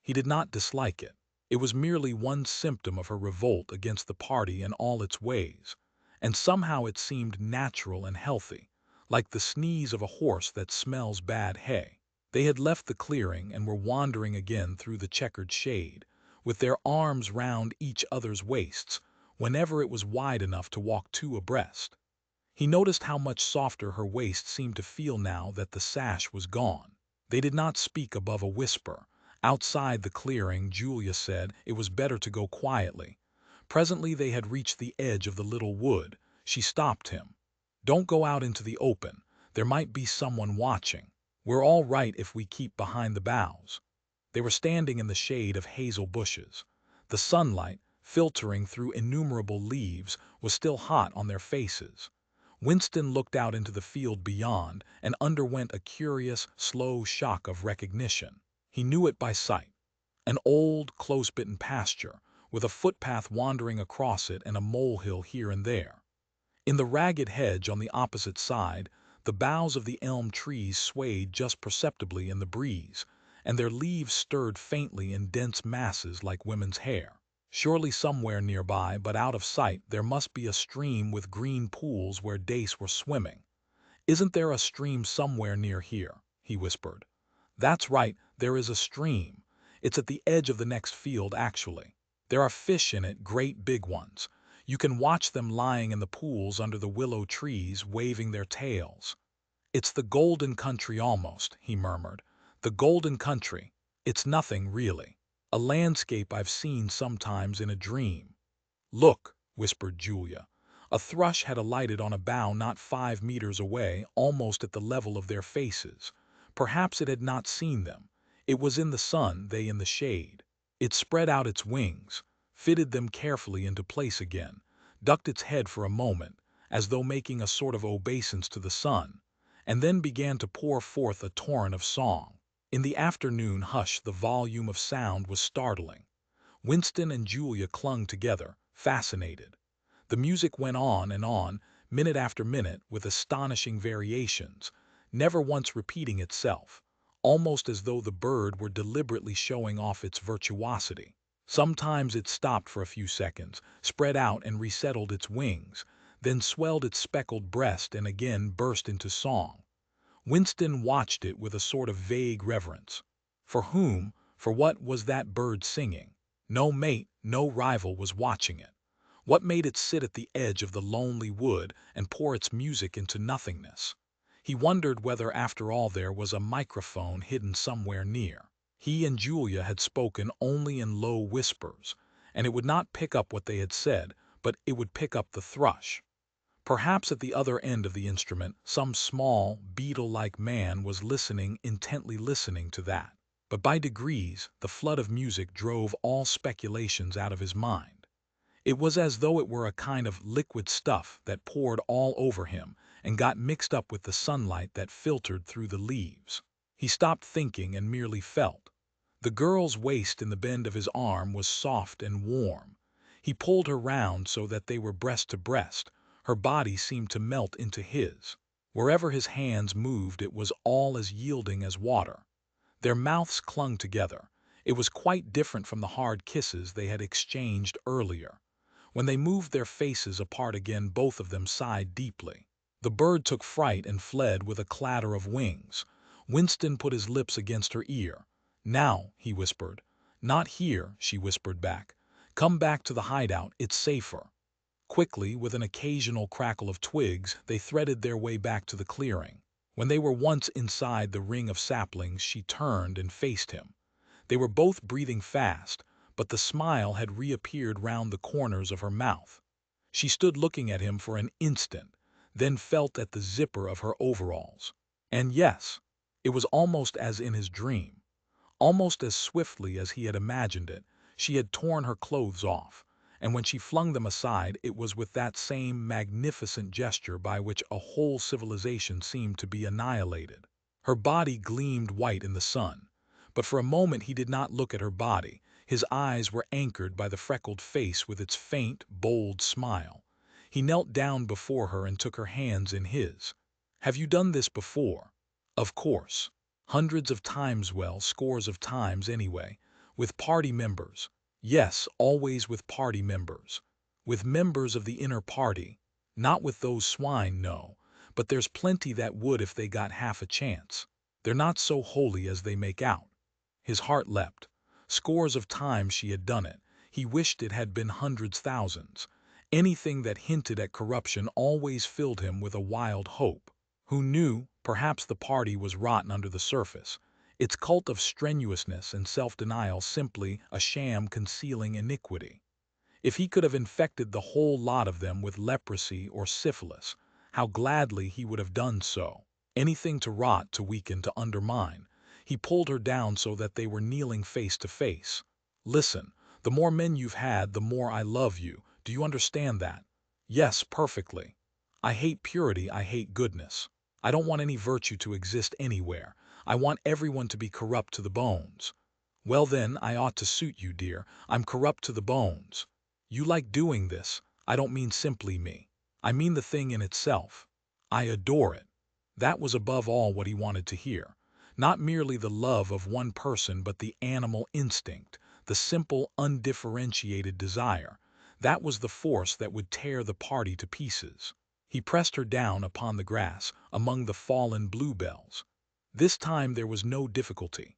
He did not dislike it. It was merely one symptom of her revolt against the party and all its ways, and somehow it seemed natural and healthy, like the sneeze of a horse that smells bad hay. They had left the clearing and were wandering again through the checkered shade, with their arms round each other's waists, whenever it was wide enough to walk 2 abreast. He noticed how much softer her waist seemed to feel now that the sash was gone. They did not speak above a whisper. Outside the clearing, Julia said it was better to go quietly. Presently they had reached the edge of the little wood. She stopped him. "Don't go out into the open. There might be someone watching. We're all right if we keep behind the boughs." They were standing in the shade of hazel bushes. The sunlight, filtering through innumerable leaves, was still hot on their faces. Winston looked out into the field beyond and underwent a curious, slow shock of recognition. He knew it by sight. An old, close-bitten pasture, with a footpath wandering across it and a molehill here and there. In the ragged hedge on the opposite side, the boughs of the elm trees swayed just perceptibly in the breeze, and their leaves stirred faintly in dense masses like women's hair. Surely somewhere nearby, but out of sight, there must be a stream with green pools where dace were swimming. "Isn't there a stream somewhere near here?" he whispered. "That's right, there is a stream. It's at the edge of the next field, actually. There are fish in it, great big ones. You can watch them lying in the pools under the willow trees, waving their tails." "It's the golden country almost," he murmured. "The golden country. It's nothing, really. A landscape I've seen sometimes in a dream." "Look," whispered Julia. A thrush had alighted on a bough not 5 meters away, almost at the level of their faces. Perhaps it had not seen them. It was in the sun, they in the shade. It spread out its wings, fitted them carefully into place again, ducked its head for a moment, as though making a sort of obeisance to the sun, and then began to pour forth a torrent of song. In the afternoon hush the volume of sound was startling. Winston and Julia clung together, fascinated. The music went on, minute after minute, with astonishing variations, never once repeating itself, almost as though the bird were deliberately showing off its virtuosity. Sometimes it stopped for a few seconds, spread out and resettled its wings, then swelled its speckled breast and again burst into song. Winston watched it with a sort of vague reverence. For whom, for what was that bird singing? No mate, no rival was watching it. What made it sit at the edge of the lonely wood and pour its music into nothingness? He wondered whether after all there was a microphone hidden somewhere near. He and Julia had spoken only in low whispers, and it would not pick up what they had said, but it would pick up the thrush. Perhaps at the other end of the instrument some small, beetle-like man was intently listening to that. But by degrees the flood of music drove all speculations out of his mind. It was as though it were a kind of liquid stuff that poured all over him and got mixed up with the sunlight that filtered through the leaves. He stopped thinking and merely felt. The girl's waist in the bend of his arm was soft and warm. He pulled her round so that they were breast to breast. Her body seemed to melt into his. Wherever his hands moved it was all as yielding as water. Their mouths clung together. It was quite different from the hard kisses they had exchanged earlier. When they moved their faces apart again both of them sighed deeply. The bird took fright and fled with a clatter of wings. Winston put his lips against her ear. "Now," he whispered. "Not here," she whispered back. "Come back to the hideout, it's safer." Quickly, with an occasional crackle of twigs, they threaded their way back to the clearing. When they were once inside the ring of saplings, she turned and faced him. They were both breathing fast, but the smile had reappeared round the corners of her mouth. She stood looking at him for an instant, then felt at the zipper of her overalls. And yes, it was almost as in his dream. Almost as swiftly as he had imagined it, she had torn her clothes off, and when she flung them aside it was with that same magnificent gesture by which a whole civilization seemed to be annihilated. Her body gleamed white in the sun, but for a moment he did not look at her body. His eyes were anchored by the freckled face with its faint, bold smile. He knelt down before her and took her hands in his. "Have you done this before?" "Of course. Hundreds of times, well, scores of times anyway. With party members. Yes, always with party members. With members of the inner party. Not with those swine, no. But there's plenty that would if they got half a chance. They're not so holy as they make out." His heart leapt. Scores of times she had done it. He wished it had been hundreds, thousands. Anything that hinted at corruption always filled him with a wild hope. Who knew, perhaps the party was rotten under the surface, its cult of strenuousness and self-denial simply a sham concealing iniquity. If he could have infected the whole lot of them with leprosy or syphilis, how gladly he would have done so. Anything to rot, to weaken, to undermine. He pulled her down so that they were kneeling face to face. "Listen, the more men you've had, the more I love you. Do you understand that?" "Yes, perfectly. I hate purity, I hate goodness. I don't want any virtue to exist anywhere. I want everyone to be corrupt to the bones." "Well then, I ought to suit you, dear. I'm corrupt to the bones." "You like doing this. I don't mean simply me. I mean the thing in itself. I adore it." That was above all what he wanted to hear. Not merely the love of one person, but the animal instinct, the simple, undifferentiated desire. That was the force that would tear the party to pieces. He pressed her down upon the grass, among the fallen bluebells. This time there was no difficulty.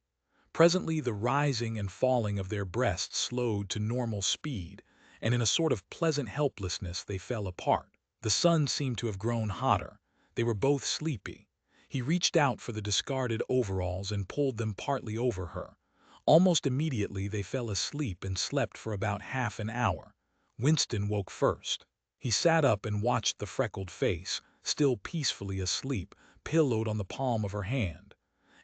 Presently the rising and falling of their breasts slowed to normal speed, and in a sort of pleasant helplessness they fell apart. The sun seemed to have grown hotter. They were both sleepy. He reached out for the discarded overalls and pulled them partly over her. Almost immediately they fell asleep and slept for about half an hour. Winston woke first. He sat up and watched the freckled face, still peacefully asleep, pillowed on the palm of her hand.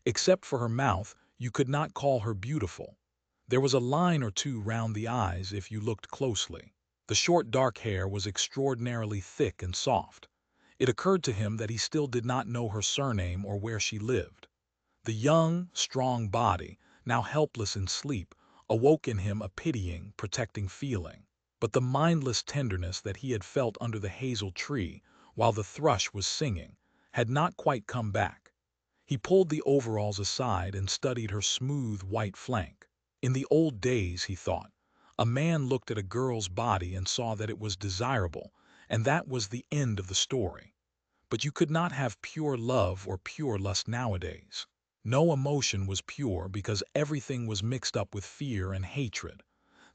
Except for her mouth, you could not call her beautiful. There was a line or two round the eyes if you looked closely. The short dark hair was extraordinarily thick and soft. It occurred to him that he still did not know her surname or where she lived. The young, strong body, now helpless in sleep, awoke in him a pitying, protecting feeling. But the mindless tenderness that he had felt under the hazel tree, while the thrush was singing, had not quite come back. He pulled the overalls aside and studied her smooth, white flank. In the old days, he thought, a man looked at a girl's body and saw that it was desirable, and that was the end of the story. But you could not have pure love or pure lust nowadays. No emotion was pure because everything was mixed up with fear and hatred.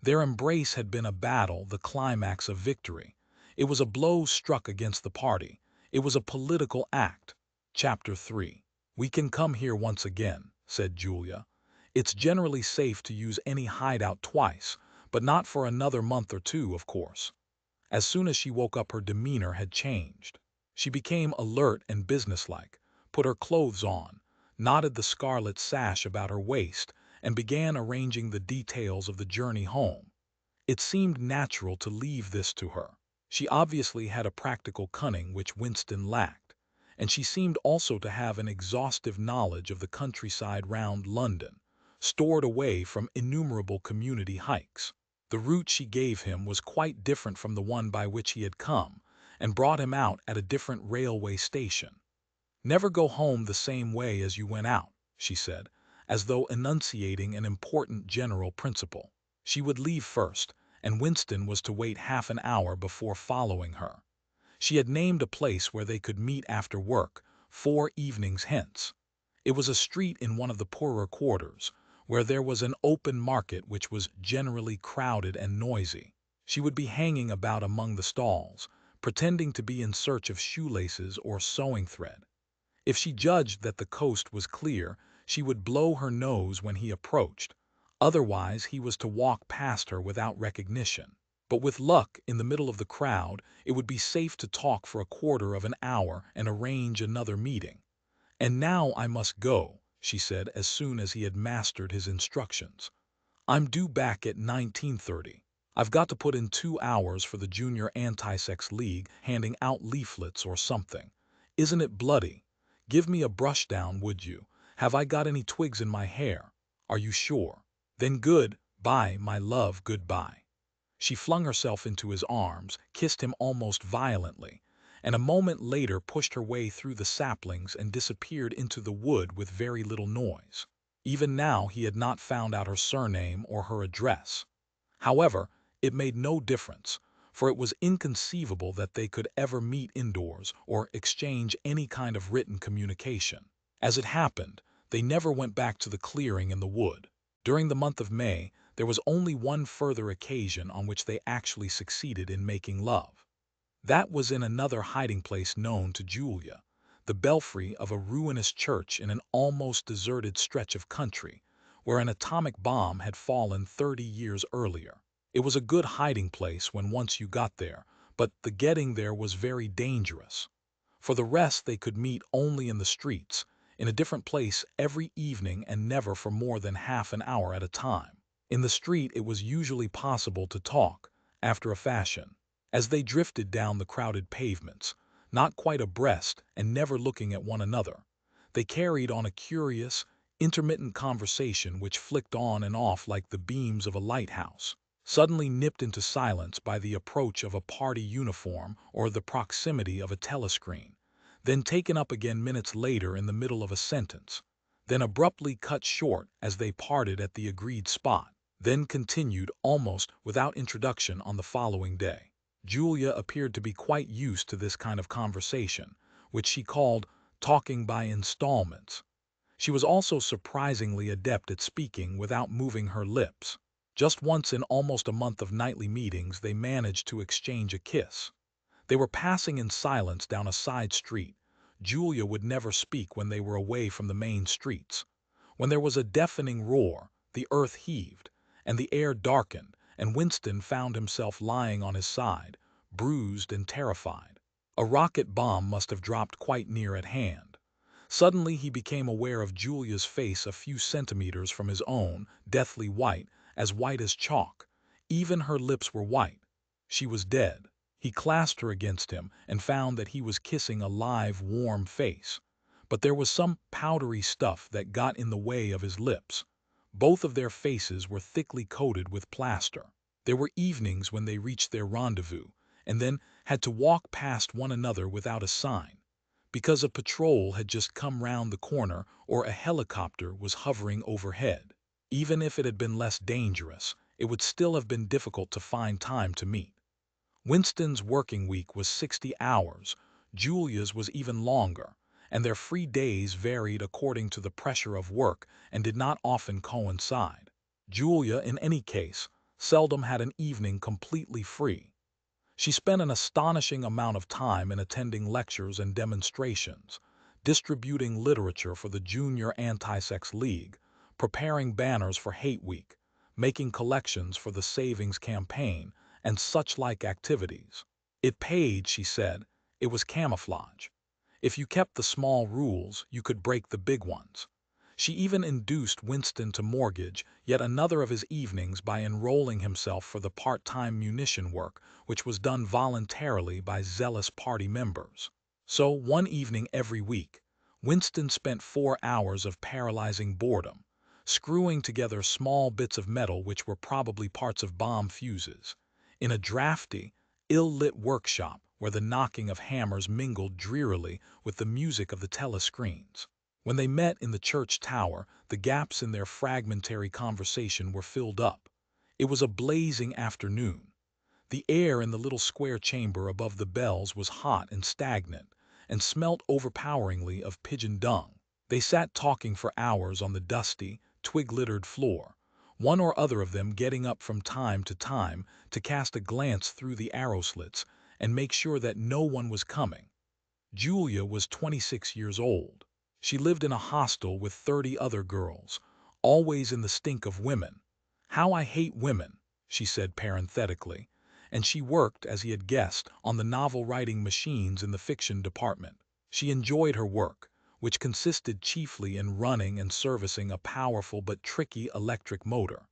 Their embrace had been a battle, the climax of victory. It was a blow struck against the party. It was a political act. Chapter 3. "We can come here once again," said Julia. "It's generally safe to use any hideout twice, but not for another month or two, of course." As soon as she woke up her demeanor had changed. She became alert and businesslike, put her clothes on, knotted the scarlet sash about her waist, and began arranging the details of the journey home. It seemed natural to leave this to her. She obviously had a practical cunning which Winston lacked, and she seemed also to have an exhaustive knowledge of the countryside round London, stored away from innumerable community hikes. The route she gave him was quite different from the one by which he had come, and brought him out at a different railway station. "Never go home the same way as you went out," she said, as though enunciating an important general principle. She would leave first, and Winston was to wait half an hour before following her. She had named a place where they could meet after work, 4 evenings hence. It was a street in one of the poorer quarters, where there was an open market which was generally crowded and noisy. She would be hanging about among the stalls, pretending to be in search of shoelaces or sewing thread. If she judged that the coast was clear, she would blow her nose when he approached. Otherwise, he was to walk past her without recognition. But with luck, in the middle of the crowd, it would be safe to talk for a quarter of an hour and arrange another meeting. "And now I must go," she said as soon as he had mastered his instructions. "I'm due back at 19:30. I've got to put in 2 hours for the Junior Anti-Sex League, handing out leaflets or something. Isn't it bloody? Give me a brush down, would you? Have I got any twigs in my hair? Are you sure? Then good-bye, my love, good-bye." She flung herself into his arms, kissed him almost violently, and a moment later pushed her way through the saplings and disappeared into the wood with very little noise. Even now he had not found out her surname or her address. However, it made no difference, for it was inconceivable that they could ever meet indoors or exchange any kind of written communication. As it happened, they never went back to the clearing in the wood. During the month of May, there was only one further occasion on which they actually succeeded in making love. That was in another hiding place known to Julia, the belfry of a ruinous church in an almost deserted stretch of country, where an atomic bomb had fallen 30 years earlier. It was a good hiding place when once you got there, but the getting there was very dangerous. For the rest, they could meet only in the streets, in a different place every evening and never for more than half an hour at a time. In the street it was usually possible to talk, after a fashion. As they drifted down the crowded pavements, not quite abreast and never looking at one another, they carried on a curious, intermittent conversation which flicked on and off like the beams of a lighthouse, suddenly nipped into silence by the approach of a party uniform or the proximity of a telescreen, then taken up again minutes later in the middle of a sentence, then abruptly cut short as they parted at the agreed spot, then continued almost without introduction on the following day. Julia appeared to be quite used to this kind of conversation, which she called talking by installments. She was also surprisingly adept at speaking without moving her lips. Just once in almost a month of nightly meetings they managed to exchange a kiss. They were passing in silence down a side street. Julia would never speak when they were away from the main streets. When there was a deafening roar, the earth heaved, and the air darkened, and Winston found himself lying on his side, bruised and terrified. A rocket bomb must have dropped quite near at hand. Suddenly he became aware of Julia's face a few centimeters from his own, deathly white as chalk. Even her lips were white. She was dead. He clasped her against him and found that he was kissing a live, warm face. But there was some powdery stuff that got in the way of his lips. Both of their faces were thickly coated with plaster. There were evenings when they reached their rendezvous, and then had to walk past one another without a sign, because a patrol had just come round the corner or a helicopter was hovering overhead. Even if it had been less dangerous, it would still have been difficult to find time to meet. Winston's working week was 60 hours, Julia's was even longer, and their free days varied according to the pressure of work and did not often coincide. Julia, in any case, seldom had an evening completely free. She spent an astonishing amount of time in attending lectures and demonstrations, distributing literature for the Junior Anti-Sex League, preparing banners for Hate Week, making collections for the Savings Campaign, and such-like activities. It paid, she said. It was camouflage. If you kept the small rules, you could break the big ones. She even induced Winston to mortgage yet another of his evenings by enrolling himself for the part-time munition work, which was done voluntarily by zealous party members. So, one evening every week, Winston spent 4 hours of paralyzing boredom, screwing together small bits of metal which were probably parts of bomb fuses, in a drafty, ill-lit workshop where the knocking of hammers mingled drearily with the music of the telescreens. When they met in the church tower, the gaps in their fragmentary conversation were filled up. It was a blazing afternoon. The air in the little square chamber above the bells was hot and stagnant, and smelt overpoweringly of pigeon dung. They sat talking for hours on the dusty, twig-littered floor, one or other of them getting up from time to cast a glance through the arrow slits and make sure that no one was coming. Julia was 26 years old. She lived in a hostel with 30 other girls, always in the stink of women. "How I hate women," she said parenthetically, and she worked, as he had guessed, on the novel-writing machines in the fiction department. She enjoyed her work, which consisted chiefly in running and servicing a powerful but tricky electric motor.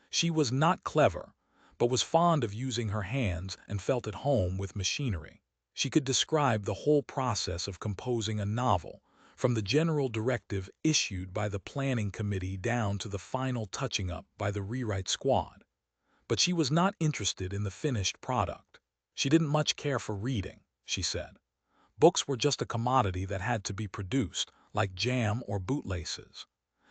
She was not clever, but was fond of using her hands and felt at home with machinery. She could describe the whole process of composing a novel, from the general directive issued by the planning committee down to the final touching up by the rewrite squad. But she was not interested in the finished product. She didn't much care for reading, she said. Books were just a commodity that had to be produced, like jam or bootlaces.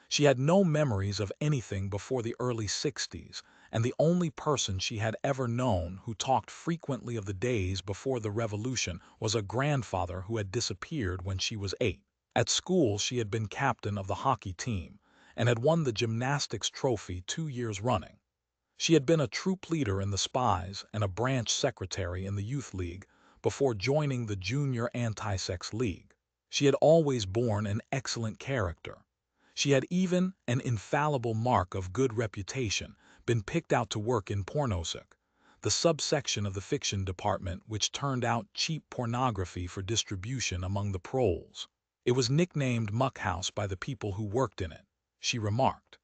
She had no memories of anything before the early 60s, and the only person she had ever known who talked frequently of the days before the revolution was a grandfather who had disappeared when she was 8. At school she had been captain of the hockey team, and had won the gymnastics trophy 2 years running. She had been a troop leader in the Spies and a branch secretary in the Youth League before joining the Junior Anti-Sex League. She had always borne an excellent character. She had even, an infallible mark of good reputation, been picked out to work in Pornosec, the subsection of the fiction department which turned out cheap pornography for distribution among the proles. It was nicknamed Muckhouse by the people who worked in it, she remarked.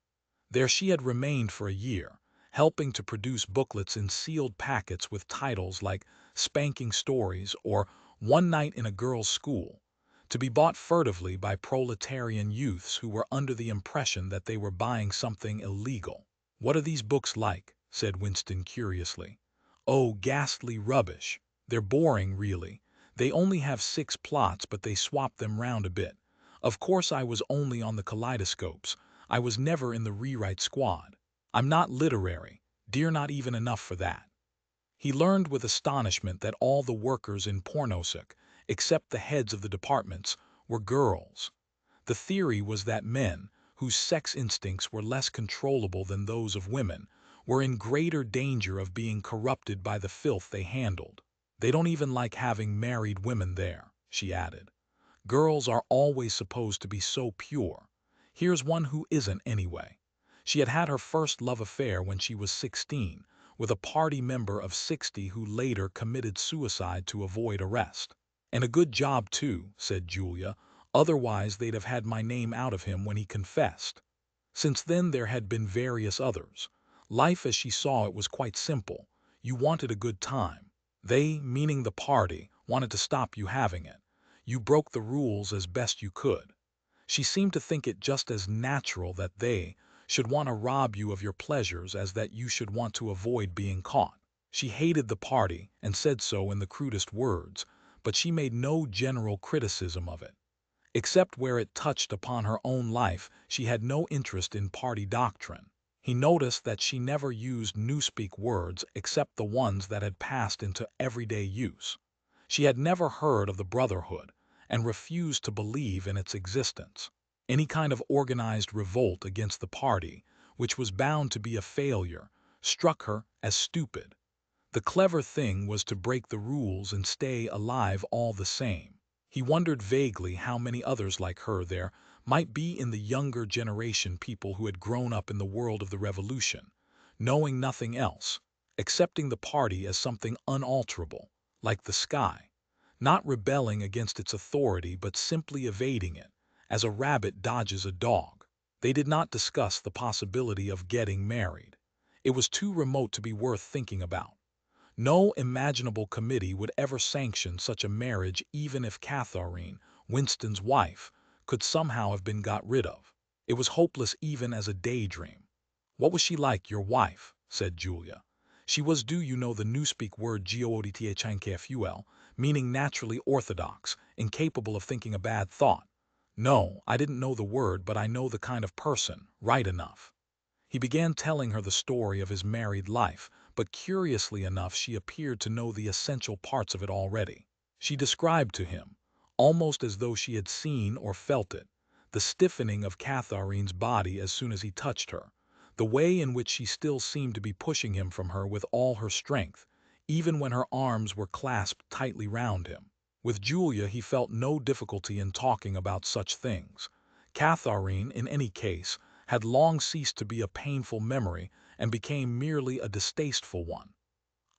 There she had remained for a year, helping to produce booklets in sealed packets with titles like Spanking Stories or One Night in a Girls' School, to be bought furtively by proletarian youths who were under the impression that they were buying something illegal. "What are these books like?" said Winston curiously. "Oh, ghastly rubbish. They're boring, really. They only have 6 plots, but they swap them round a bit. Of course I was only on the kaleidoscopes. I was never in the rewrite squad. I'm not literary, dear, not even enough for that." He learned with astonishment that all the workers in Pornosec, except the heads of the departments, were girls. The theory was that men, whose sex instincts were less controllable than those of women, were in greater danger of being corrupted by the filth they handled. "They don't even like having married women there," she added. Girls are always supposed to be so pure. Here's one who isn't anyway. She had had her first love affair when she was 16, with a party member of 60 who later committed suicide to avoid arrest. And a good job too, said Julia, otherwise they'd have had my name out of him when he confessed. Since then there had been various others. Life as she saw it was quite simple. You wanted a good time. They, meaning the party, wanted to stop you having it. You broke the rules as best you could. She seemed to think it just as natural that they should want to rob you of your pleasures as that you should want to avoid being caught. She hated the party and said so in the crudest words, but she made no general criticism of it. Except where it touched upon her own life, she had no interest in party doctrine. He noticed that she never used newspeak words except the ones that had passed into everyday use. She had never heard of the Brotherhood and refused to believe in its existence. Any kind of organized revolt against the party, which was bound to be a failure, struck her as stupid. The clever thing was to break the rules and stay alive all the same. He wondered vaguely how many others like her there might be in the younger generation, people who had grown up in the world of the revolution, knowing nothing else, accepting the party as something unalterable, like the sky, not rebelling against its authority but simply evading it, as a rabbit dodges a dog. They did not discuss the possibility of getting married. It was too remote to be worth thinking about. No imaginable committee would ever sanction such a marriage, even if Catherine, Winston's wife, could somehow have been got rid of. It was hopeless even as a daydream. What was she like, your wife? Said Julia. She was, do you know the newspeak word goodthful, meaning naturally orthodox, incapable of thinking a bad thought? No, I didn't know the word, but I know the kind of person, right enough. He began telling her the story of his married life, but curiously enough she appeared to know the essential parts of it already. She described to him, almost as though she had seen or felt it, the stiffening of Catharine's body as soon as he touched her, the way in which she still seemed to be pushing him from her with all her strength, even when her arms were clasped tightly round him. With Julia he felt no difficulty in talking about such things. Catherine, in any case, had long ceased to be a painful memory and became merely a distasteful one.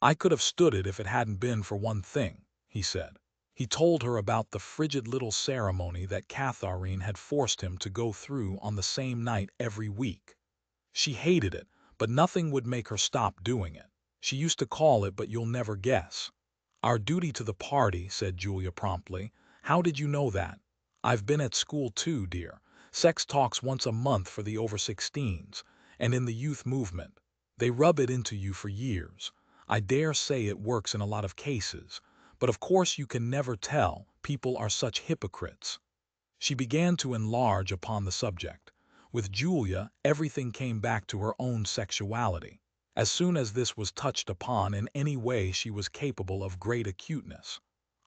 I could have stood it if it hadn't been for one thing, he said. He told her about the frigid little ceremony that Catherine had forced him to go through on the same night every week. She hated it, but nothing would make her stop doing it. She used to call it, but you'll never guess. Our duty to the party, said Julia promptly. How did you know that? I've been at school too, dear. Sex talks once a month for the over-16s, and in the youth movement. They rub it into you for years. I dare say it works in a lot of cases, but of course you can never tell. People are such hypocrites. She began to enlarge upon the subject. With Julia, everything came back to her own sexuality. As soon as this was touched upon in any way, she was capable of great acuteness.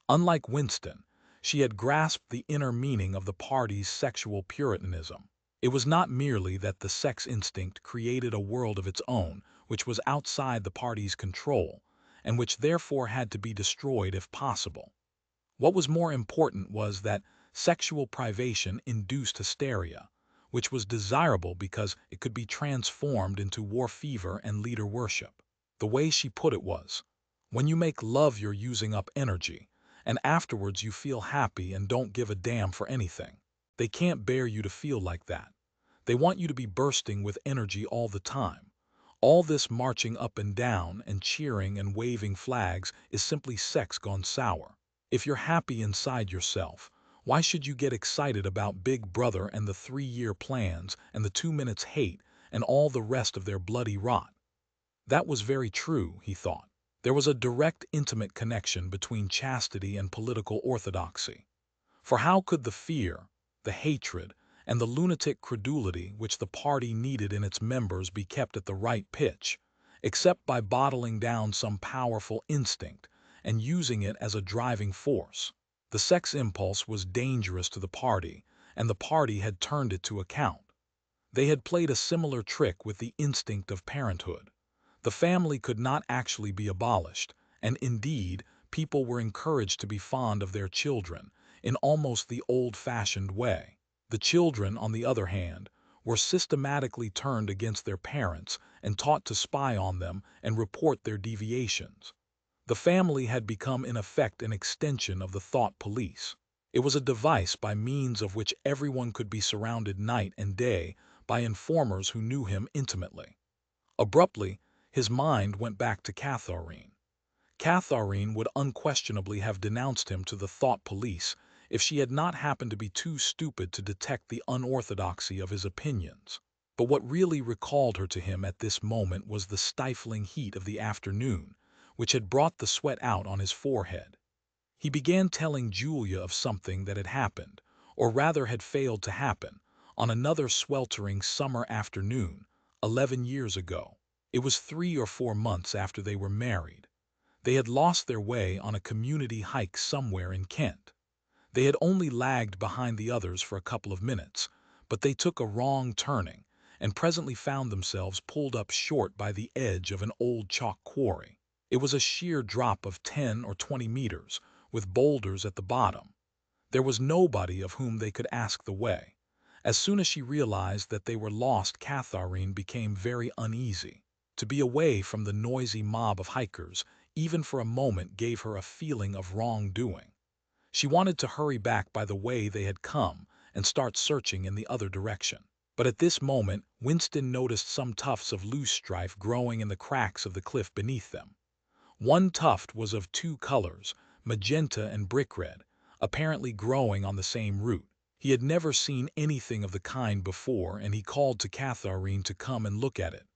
Unlike Winston, she had grasped the inner meaning of the party's sexual puritanism. It was not merely that the sex instinct created a world of its own, which was outside the party's control, and which therefore had to be destroyed if possible. What was more important was that sexual privation induced hysteria, which was desirable because it could be transformed into war fever and leader worship. The way she put it was, when you make love you're using up energy, and afterwards you feel happy and don't give a damn for anything. They can't bear you to feel like that. They want you to be bursting with energy all the time. All this marching up and down and cheering and waving flags is simply sex gone sour. If you're happy inside yourself, why should you get excited about Big Brother and the 3-year plans and the 2 minutes hate and all the rest of their bloody rot? That was very true, he thought. There was a direct, intimate connection between chastity and political orthodoxy. For how could the fear, the hatred, and the lunatic credulity which the party needed in its members be kept at the right pitch, except by bottling down some powerful instinct and using it as a driving force? The sex impulse was dangerous to the party, and the party had turned it to account. They had played a similar trick with the instinct of parenthood. The family could not actually be abolished, and indeed, people were encouraged to be fond of their children, in almost the old-fashioned way. The children, on the other hand, were systematically turned against their parents and taught to spy on them and report their deviations. The family had become in effect an extension of the thought police. It was a device by means of which everyone could be surrounded night and day by informers who knew him intimately. Abruptly, his mind went back to Catharine. Catharine would unquestionably have denounced him to the thought police if she had not happened to be too stupid to detect the unorthodoxy of his opinions. But what really recalled her to him at this moment was the stifling heat of the afternoon, which had brought the sweat out on his forehead. He began telling Julia of something that had happened, or rather had failed to happen, on another sweltering summer afternoon, 11 years ago. It was 3 or 4 months after they were married. They had lost their way on a community hike somewhere in Kent. They had only lagged behind the others for a couple of minutes, but they took a wrong turning and presently found themselves pulled up short by the edge of an old chalk quarry. It was a sheer drop of 10 or 20 meters, with boulders at the bottom. There was nobody of whom they could ask the way. As soon as she realized that they were lost, Catharine became very uneasy. To be away from the noisy mob of hikers, even for a moment, gave her a feeling of wrongdoing. She wanted to hurry back by the way they had come and start searching in the other direction. But at this moment, Winston noticed some tufts of loosestrife growing in the cracks of the cliff beneath them. One tuft was of 2 colors, magenta and brick red, apparently growing on the same root. He had never seen anything of the kind before, and he called to Catharine to come and look at it.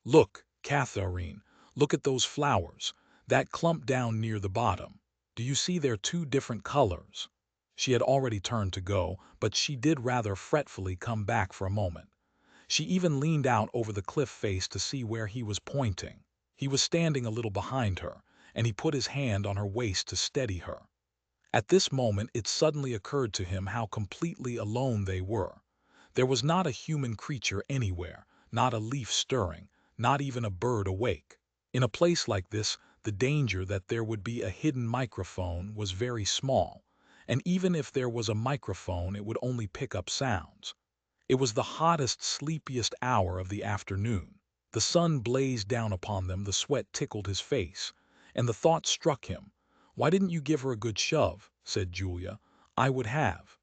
"Look, Catharine, look at those flowers, that clump down near the bottom. Do you see they're 2 different colors?" She had already turned to go, but she did rather fretfully come back for a moment. She even leaned out over the cliff face to see where he was pointing. He was standing a little behind her, and he put his hand on her waist to steady her. At this moment it suddenly occurred to him how completely alone they were. There was not a human creature anywhere, not a leaf stirring, not even a bird awake. In a place like this, the danger that there would be a hidden microphone was very small, and even if there was a microphone it would only pick up sounds. It was the hottest, sleepiest hour of the afternoon. The sun blazed down upon them, the sweat tickled his face, and the thought struck him. "Why didn't you give her a good shove?" said Julia. "I would have."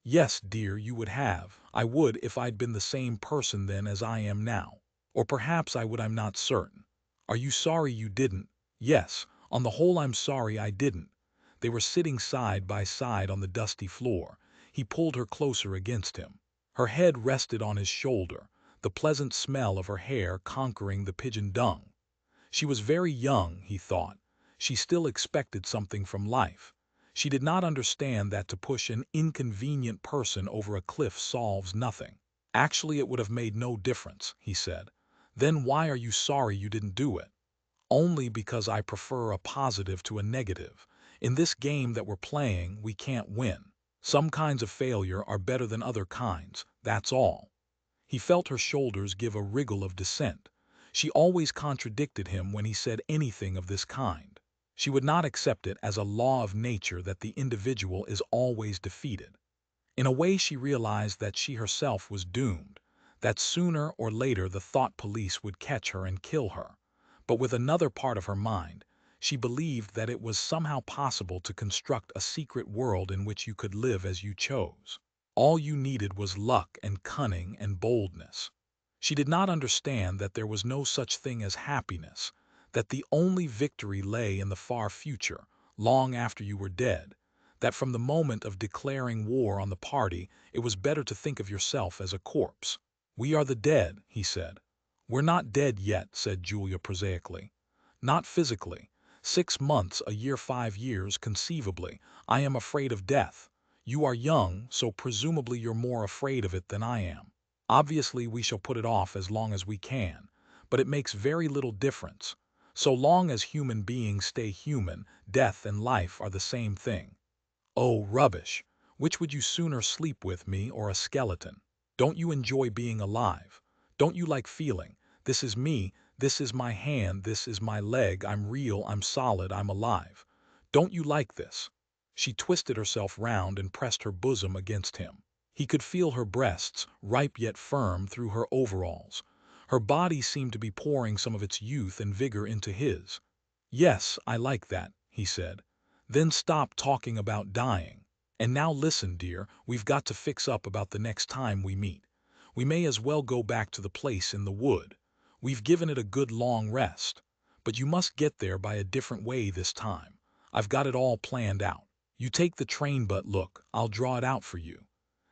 "Yes, dear, you would have. I would if I'd been the same person then as I am now. Or perhaps I would, I'm not certain." "Are you sorry you didn't?" "Yes, on the whole I'm sorry I didn't." They were sitting side by side on the dusty floor. He pulled her closer against him. Her head rested on his shoulder, the pleasant smell of her hair conquering the pigeon dung. She was very young, he thought. She still expected something from life. She did not understand that to push an inconvenient person over a cliff solves nothing. "Actually, it would have made no difference," he said. "Then why are you sorry you didn't do it?" "Only because I prefer a positive to a negative. In this game that we're playing, we can't win. Some kinds of failure are better than other kinds, that's all." He felt her shoulders give a wriggle of dissent. She always contradicted him when he said anything of this kind. She would not accept it as a law of nature that the individual is always defeated. In a way she realized that she herself was doomed, that sooner or later the thought police would catch her and kill her. But with another part of her mind, she believed that it was somehow possible to construct a secret world in which you could live as you chose. All you needed was luck and cunning and boldness. She did not understand that there was no such thing as happiness, that the only victory lay in the far future, long after you were dead, that from the moment of declaring war on the party it was better to think of yourself as a corpse. "We are the dead," he said. "We're not dead yet," said Julia prosaically. "Not physically. 6 months, a year, 5 years, conceivably. I am afraid of death. You are young, so presumably you're more afraid of it than I am. Obviously we shall put it off as long as we can, but it makes very little difference. So long as human beings stay human, death and life are the same thing." "Oh, rubbish! Which would you sooner sleep with, me or a skeleton? Don't you enjoy being alive? Don't you like feeling, this is me, this is my hand, this is my leg, I'm real, I'm solid, I'm alive? Don't you like this?" She twisted herself round and pressed her bosom against him. He could feel her breasts, ripe yet firm, through her overalls. Her body seemed to be pouring some of its youth and vigor into his. "Yes, I like that," he said. "Then stop talking about dying. And now listen, dear, we've got to fix up about the next time we meet. We may as well go back to the place in the wood. We've given it a good long rest. But you must get there by a different way this time. I've got it all planned out. You take the train, but look, I'll draw it out for you."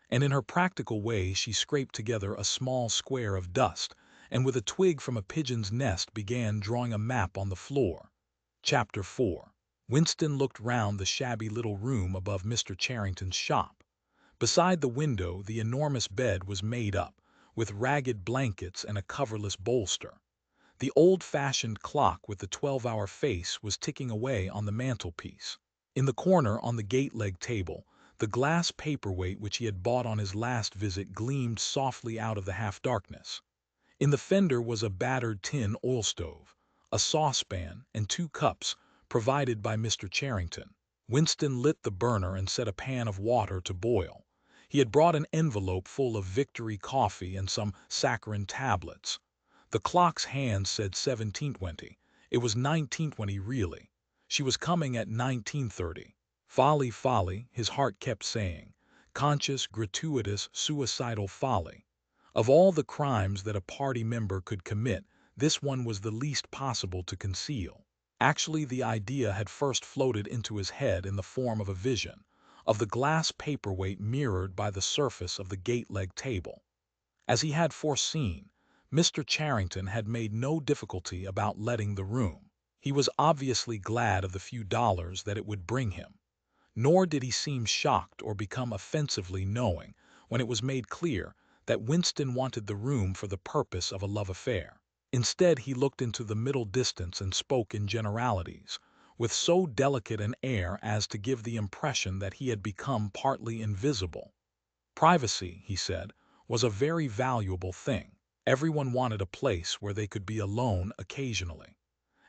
And in her practical way she scraped together a small square of dust, and with a twig from a pigeon's nest began drawing a map on the floor. Chapter 4. Winston looked round the shabby little room above Mr. Charrington's shop. Beside the window the enormous bed was made up, with ragged blankets and a coverless bolster. The old-fashioned clock with the 12-hour face was ticking away on the mantelpiece. In the corner on the gate-leg table, the glass paperweight which he had bought on his last visit gleamed softly out of the half-darkness. In the fender was a battered tin oil stove, a saucepan, and 2 cups, provided by Mr. Charrington. Winston lit the burner and set a pan of water to boil. He had brought an envelope full of Victory coffee and some saccharin tablets. The clock's hands said 17:20. It was 19:20 really. She was coming at 19:30. Folly, folly, his heart kept saying. Conscious, gratuitous, suicidal folly. Of all the crimes that a party member could commit, this one was the least possible to conceal. Actually, the idea had first floated into his head in the form of a vision, of the glass paperweight mirrored by the surface of the gate-leg table. As he had foreseen, Mr. Charrington had made no difficulty about letting the room. He was obviously glad of the few dollars that it would bring him. Nor did he seem shocked or become offensively knowing when it was made clear that Winston wanted the room for the purpose of a love affair. Instead, he looked into the middle distance and spoke in generalities, with so delicate an air as to give the impression that he had become partly invisible. Privacy, he said, was a very valuable thing. Everyone wanted a place where they could be alone occasionally.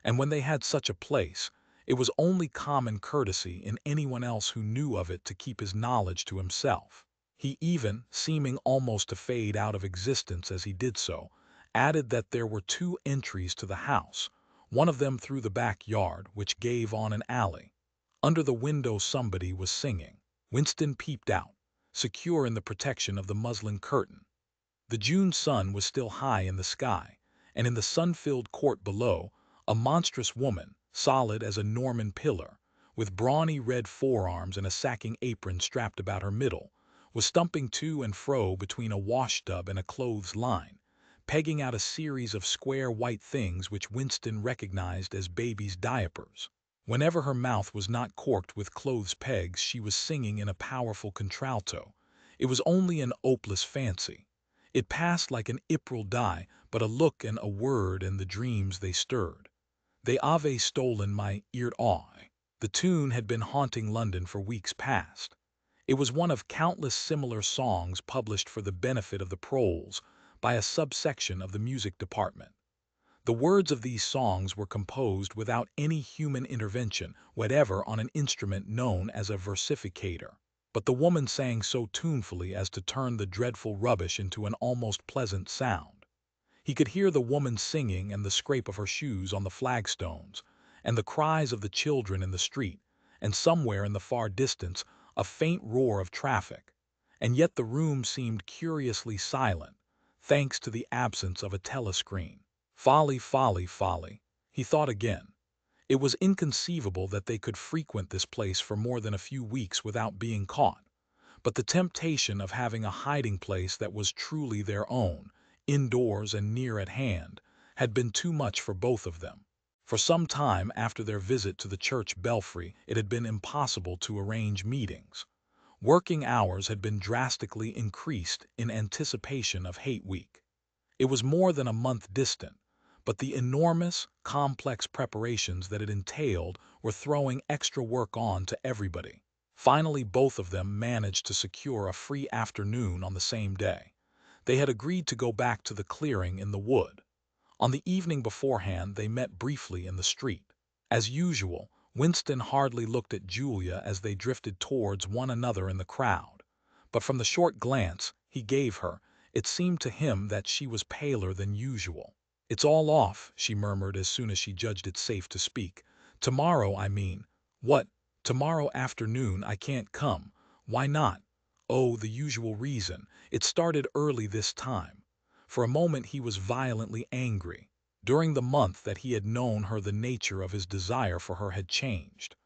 And when they had such a place, it was only common courtesy in anyone else who knew of it to keep his knowledge to himself. He even, seeming almost to fade out of existence as he did so, added that there were 2 entries to the house, one of them through the backyard, which gave on an alley. Under the window somebody was singing. Winston peeped out, secure in the protection of the muslin curtain. The June sun was still high in the sky, and in the sun-filled court below, a monstrous woman, solid as a Norman pillar, with brawny red forearms and a sacking apron strapped about her middle, was stumping to and fro between a wash-tub and a clothes line, pegging out a series of square white things which Winston recognized as babies' diapers. Whenever her mouth was not corked with clothes pegs, she was singing in a powerful contralto. It was only an opeless fancy. It passed like an April die, but a look and a word and the dreams they stirred. They ave stolen my eared eye. The tune had been haunting London for weeks past. It was one of countless similar songs published for the benefit of the proles by a subsection of the music department. The words of these songs were composed without any human intervention whatever on an instrument known as a versificator. But the woman sang so tunefully as to turn the dreadful rubbish into an almost pleasant sound. He could hear the woman singing and the scrape of her shoes on the flagstones, and the cries of the children in the street, and somewhere in the far distance a faint roar of traffic. And yet the room seemed curiously silent, thanks to the absence of a telescreen. Folly, folly, folly, he thought again. It was inconceivable that they could frequent this place for more than a few weeks without being caught. But the temptation of having a hiding place that was truly their own, indoors and near at hand, had been too much for both of them. For some time after their visit to the church belfry, it had been impossible to arrange meetings. Working hours had been drastically increased in anticipation of Hate Week. It was more than a month distant, but the enormous, complex preparations that it entailed were throwing extra work on to everybody. Finally, both of them managed to secure a free afternoon on the same day. They had agreed to go back to the clearing in the wood. On the evening beforehand they met briefly in the street. As usual, Winston hardly looked at Julia as they drifted towards one another in the crowd. But from the short glance he gave her, it seemed to him that she was paler than usual. "It's all off," she murmured as soon as she judged it safe to speak. "Tomorrow, I mean." "What? Tomorrow afternoon I can't come. Why not?" "Oh, the usual reason. It started early this time." For a moment he was violently angry. During the month that he had known her the nature of his desire for her had changed.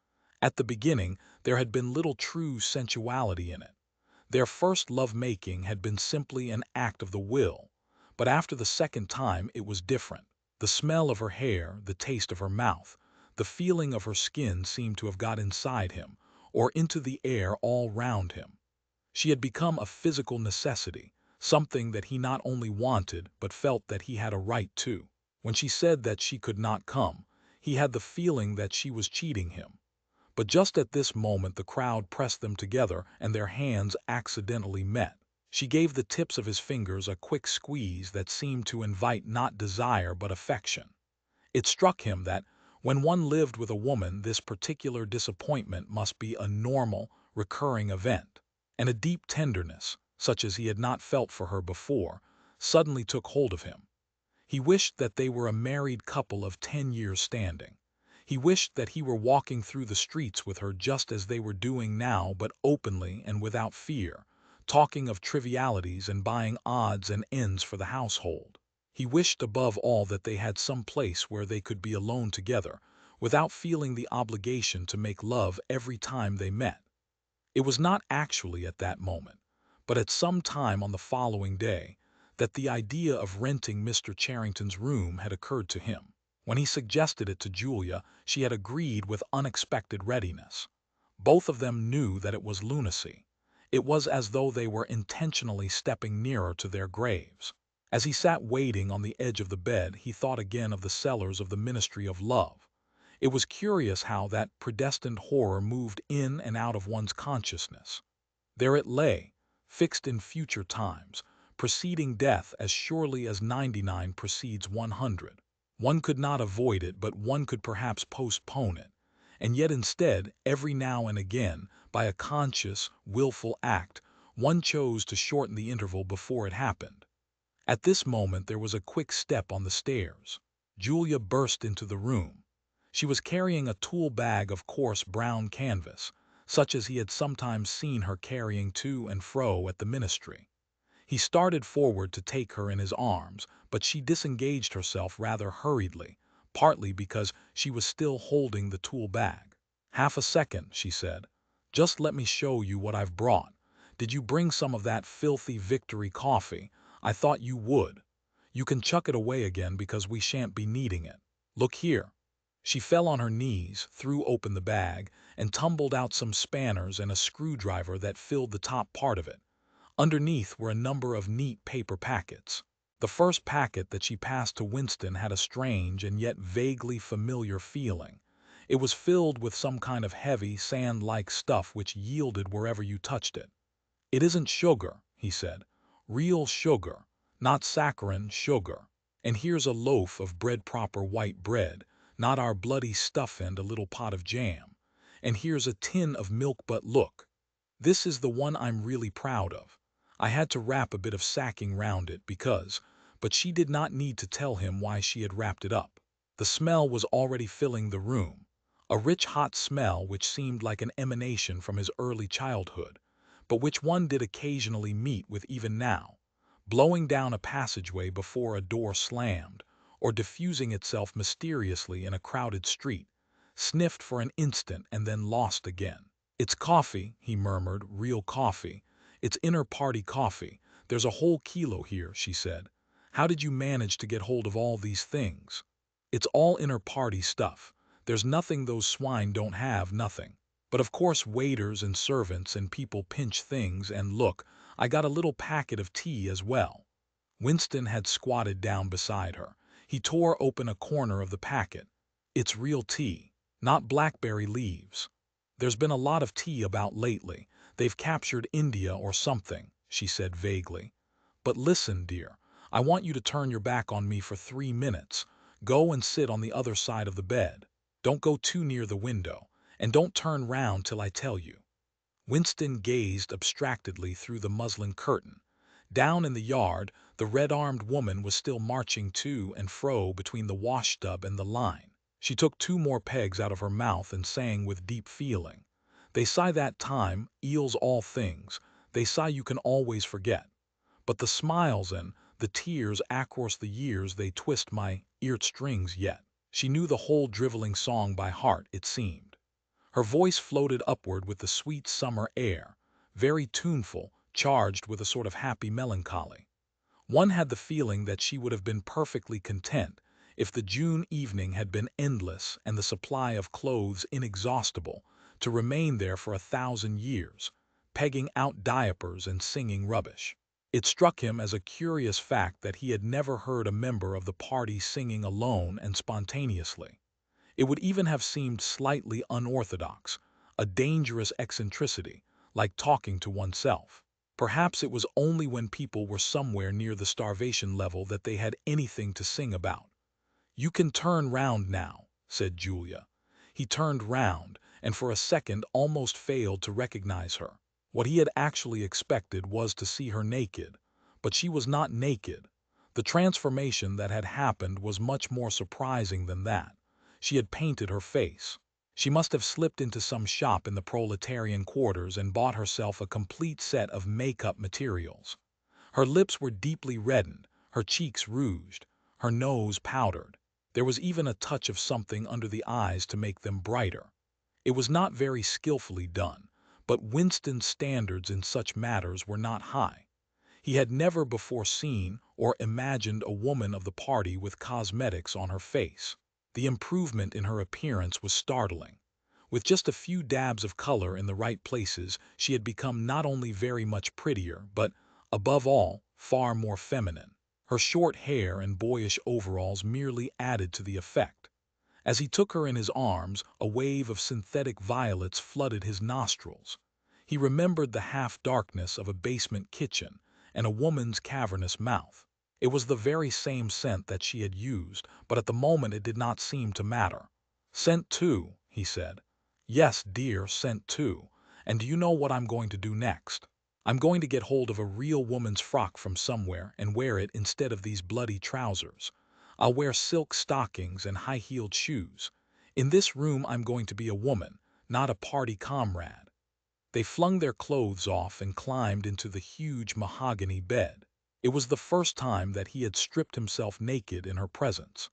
At the beginning there had been little true sensuality in it. Their first love-making had been simply an act of the will, but after the second time it was different. The smell of her hair, the taste of her mouth, the feeling of her skin seemed to have got inside him, or into the air all round him. She had become a physical necessity, something that he not only wanted but felt that he had a right to. When she said that she could not come, he had the feeling that she was cheating him. But just at this moment the crowd pressed them together and their hands accidentally met. She gave the tips of his fingers a quick squeeze that seemed to invite not desire but affection. It struck him that when one lived with a woman this particular disappointment must be a normal, recurring event, and a deep tenderness, such as he had not felt for her before, suddenly took hold of him. He wished that they were a married couple of 10 years standing. He wished that he were walking through the streets with her just as they were doing now, but openly and without fear, talking of trivialities and buying odds and ends for the household. He wished above all that they had some place where they could be alone together, without feeling the obligation to make love every time they met. It was not actually at that moment, but at some time on the following day, that the idea of renting Mr. Charrington's room had occurred to him. When he suggested it to Julia, she had agreed with unexpected readiness. Both of them knew that it was lunacy. It was as though they were intentionally stepping nearer to their graves. As he sat waiting on the edge of the bed, he thought again of the cellars of the Ministry of Love. It was curious how that predestined horror moved in and out of one's consciousness. There it lay, fixed in future times, preceding death as surely as 99 precedes 100. One could not avoid it, but one could perhaps postpone it. And yet instead, every now and again, by a conscious, willful act, one chose to shorten the interval before it happened. At this moment there was a quick step on the stairs. Julia burst into the room. She was carrying a tool bag of coarse brown canvas, such as he had sometimes seen her carrying to and fro at the ministry. He started forward to take her in his arms, but she disengaged herself rather hurriedly, partly because she was still holding the tool bag. "Half a second," she said. "Just let me show you what I've brought. Did you bring some of that filthy Victory coffee? I thought you would. You can chuck it away again because we shan't be needing it. Look here." She fell on her knees, threw open the bag, and tumbled out some spanners and a screwdriver that filled the top part of it. Underneath were a number of neat paper packets. The first packet that she passed to Winston had a strange and yet vaguely familiar feeling. It was filled with some kind of heavy, sand-like stuff which yielded wherever you touched it. "It isn't sugar," he said. "Real sugar, not saccharine sugar. And here's a loaf of bread, proper white bread, not our bloody stuff, and a little pot of jam. And here's a tin of milk, but look. This is the one I'm really proud of. I had to wrap a bit of sacking round it because—" But she did not need to tell him why she had wrapped it up. The smell was already filling the room, a rich hot smell which seemed like an emanation from his early childhood, but which one did occasionally meet with even now, blowing down a passageway before a door slammed, or diffusing itself mysteriously in a crowded street, sniffed for an instant and then lost again. "It's coffee," he murmured, "real coffee. It's inner-party coffee. There's a whole kilo here," she said. "How did you manage to get hold of all these things?" "It's all inner-party stuff. There's nothing those swine don't have, nothing. But of course waiters and servants and people pinch things, and look, I got a little packet of tea as well." Winston had squatted down beside her. He tore open a corner of the packet. "It's real tea, not blackberry leaves. There's been a lot of tea about lately. They've captured India or something," she said vaguely. "But listen, dear, I want you to turn your back on me for 3 minutes. Go and sit on the other side of the bed." Don't go too near the window, and don't turn round till I tell you." Winston gazed abstractedly through the muslin curtain. Down in the yard, the red-armed woman was still marching to and fro between the washtub and the line. She took 2 more pegs out of her mouth and sang with deep feeling. "They sigh that time eals all things. They sigh you can always forget. But the smiles and the tears across the years they twist my ear strings yet." She knew the whole driveling song by heart, it seemed. Her voice floated upward with the sweet summer air, very tuneful, charged with a sort of happy melancholy. One had the feeling that she would have been perfectly content if the June evening had been endless and the supply of clothes inexhaustible, to remain there for 1,000 years, pegging out diapers and singing rubbish. It struck him as a curious fact that he had never heard a member of the party singing alone and spontaneously. It would even have seemed slightly unorthodox, a dangerous eccentricity, like talking to oneself. Perhaps it was only when people were somewhere near the starvation level that they had anything to sing about. "You can turn round now," said Julia. He turned round, and for a second almost failed to recognize her. What he had actually expected was to see her naked, but she was not naked. The transformation that had happened was much more surprising than that. She had painted her face. She must have slipped into some shop in the proletarian quarters and bought herself a complete set of make-up materials. Her lips were deeply reddened, her cheeks rouged, her nose powdered. There was even a touch of something under the eyes to make them brighter. It was not very skillfully done, but Winston's standards in such matters were not high. He had never before seen or imagined a woman of the party with cosmetics on her face. The improvement in her appearance was startling. With just a few dabs of color in the right places, she had become not only very much prettier, but, above all, far more feminine. Her short hair and boyish overalls merely added to the effect. As he took her in his arms, a wave of synthetic violets flooded his nostrils. He remembered the half-darkness of a basement kitchen and a woman's cavernous mouth. It was the very same scent that she had used, but at the moment it did not seem to matter. "Scent too," he said. "Yes, dear, scent too. And do you know what I'm going to do next? I'm going to get hold of a real woman's frock from somewhere and wear it instead of these bloody trousers. I'll wear silk stockings and high-heeled shoes. In this room I'm going to be a woman, not a party comrade." They flung their clothes off and climbed into the huge mahogany bed. It was the first time that he had stripped himself naked in her presence.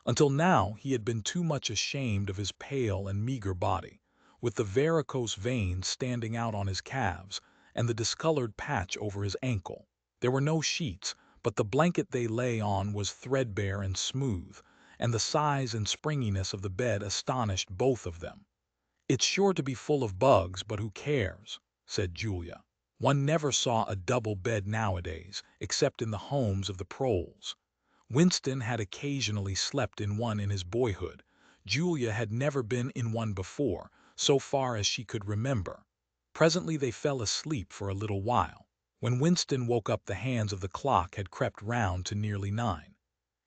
Until now he had been too much ashamed of his pale and meager body, with the varicose veins standing out on his calves and the discolored patch over his ankle. There were no sheets, but the blanket they lay on was threadbare and smooth, and the size and springiness of the bed astonished both of them. "It's sure to be full of bugs, but who cares?" said Julia. One never saw a double bed nowadays, except in the homes of the proles. Winston had occasionally slept in one in his boyhood. Julia had never been in one before, so far as she could remember. Presently they fell asleep for a little while. When Winston woke up, the hands of the clock had crept round to nearly 9.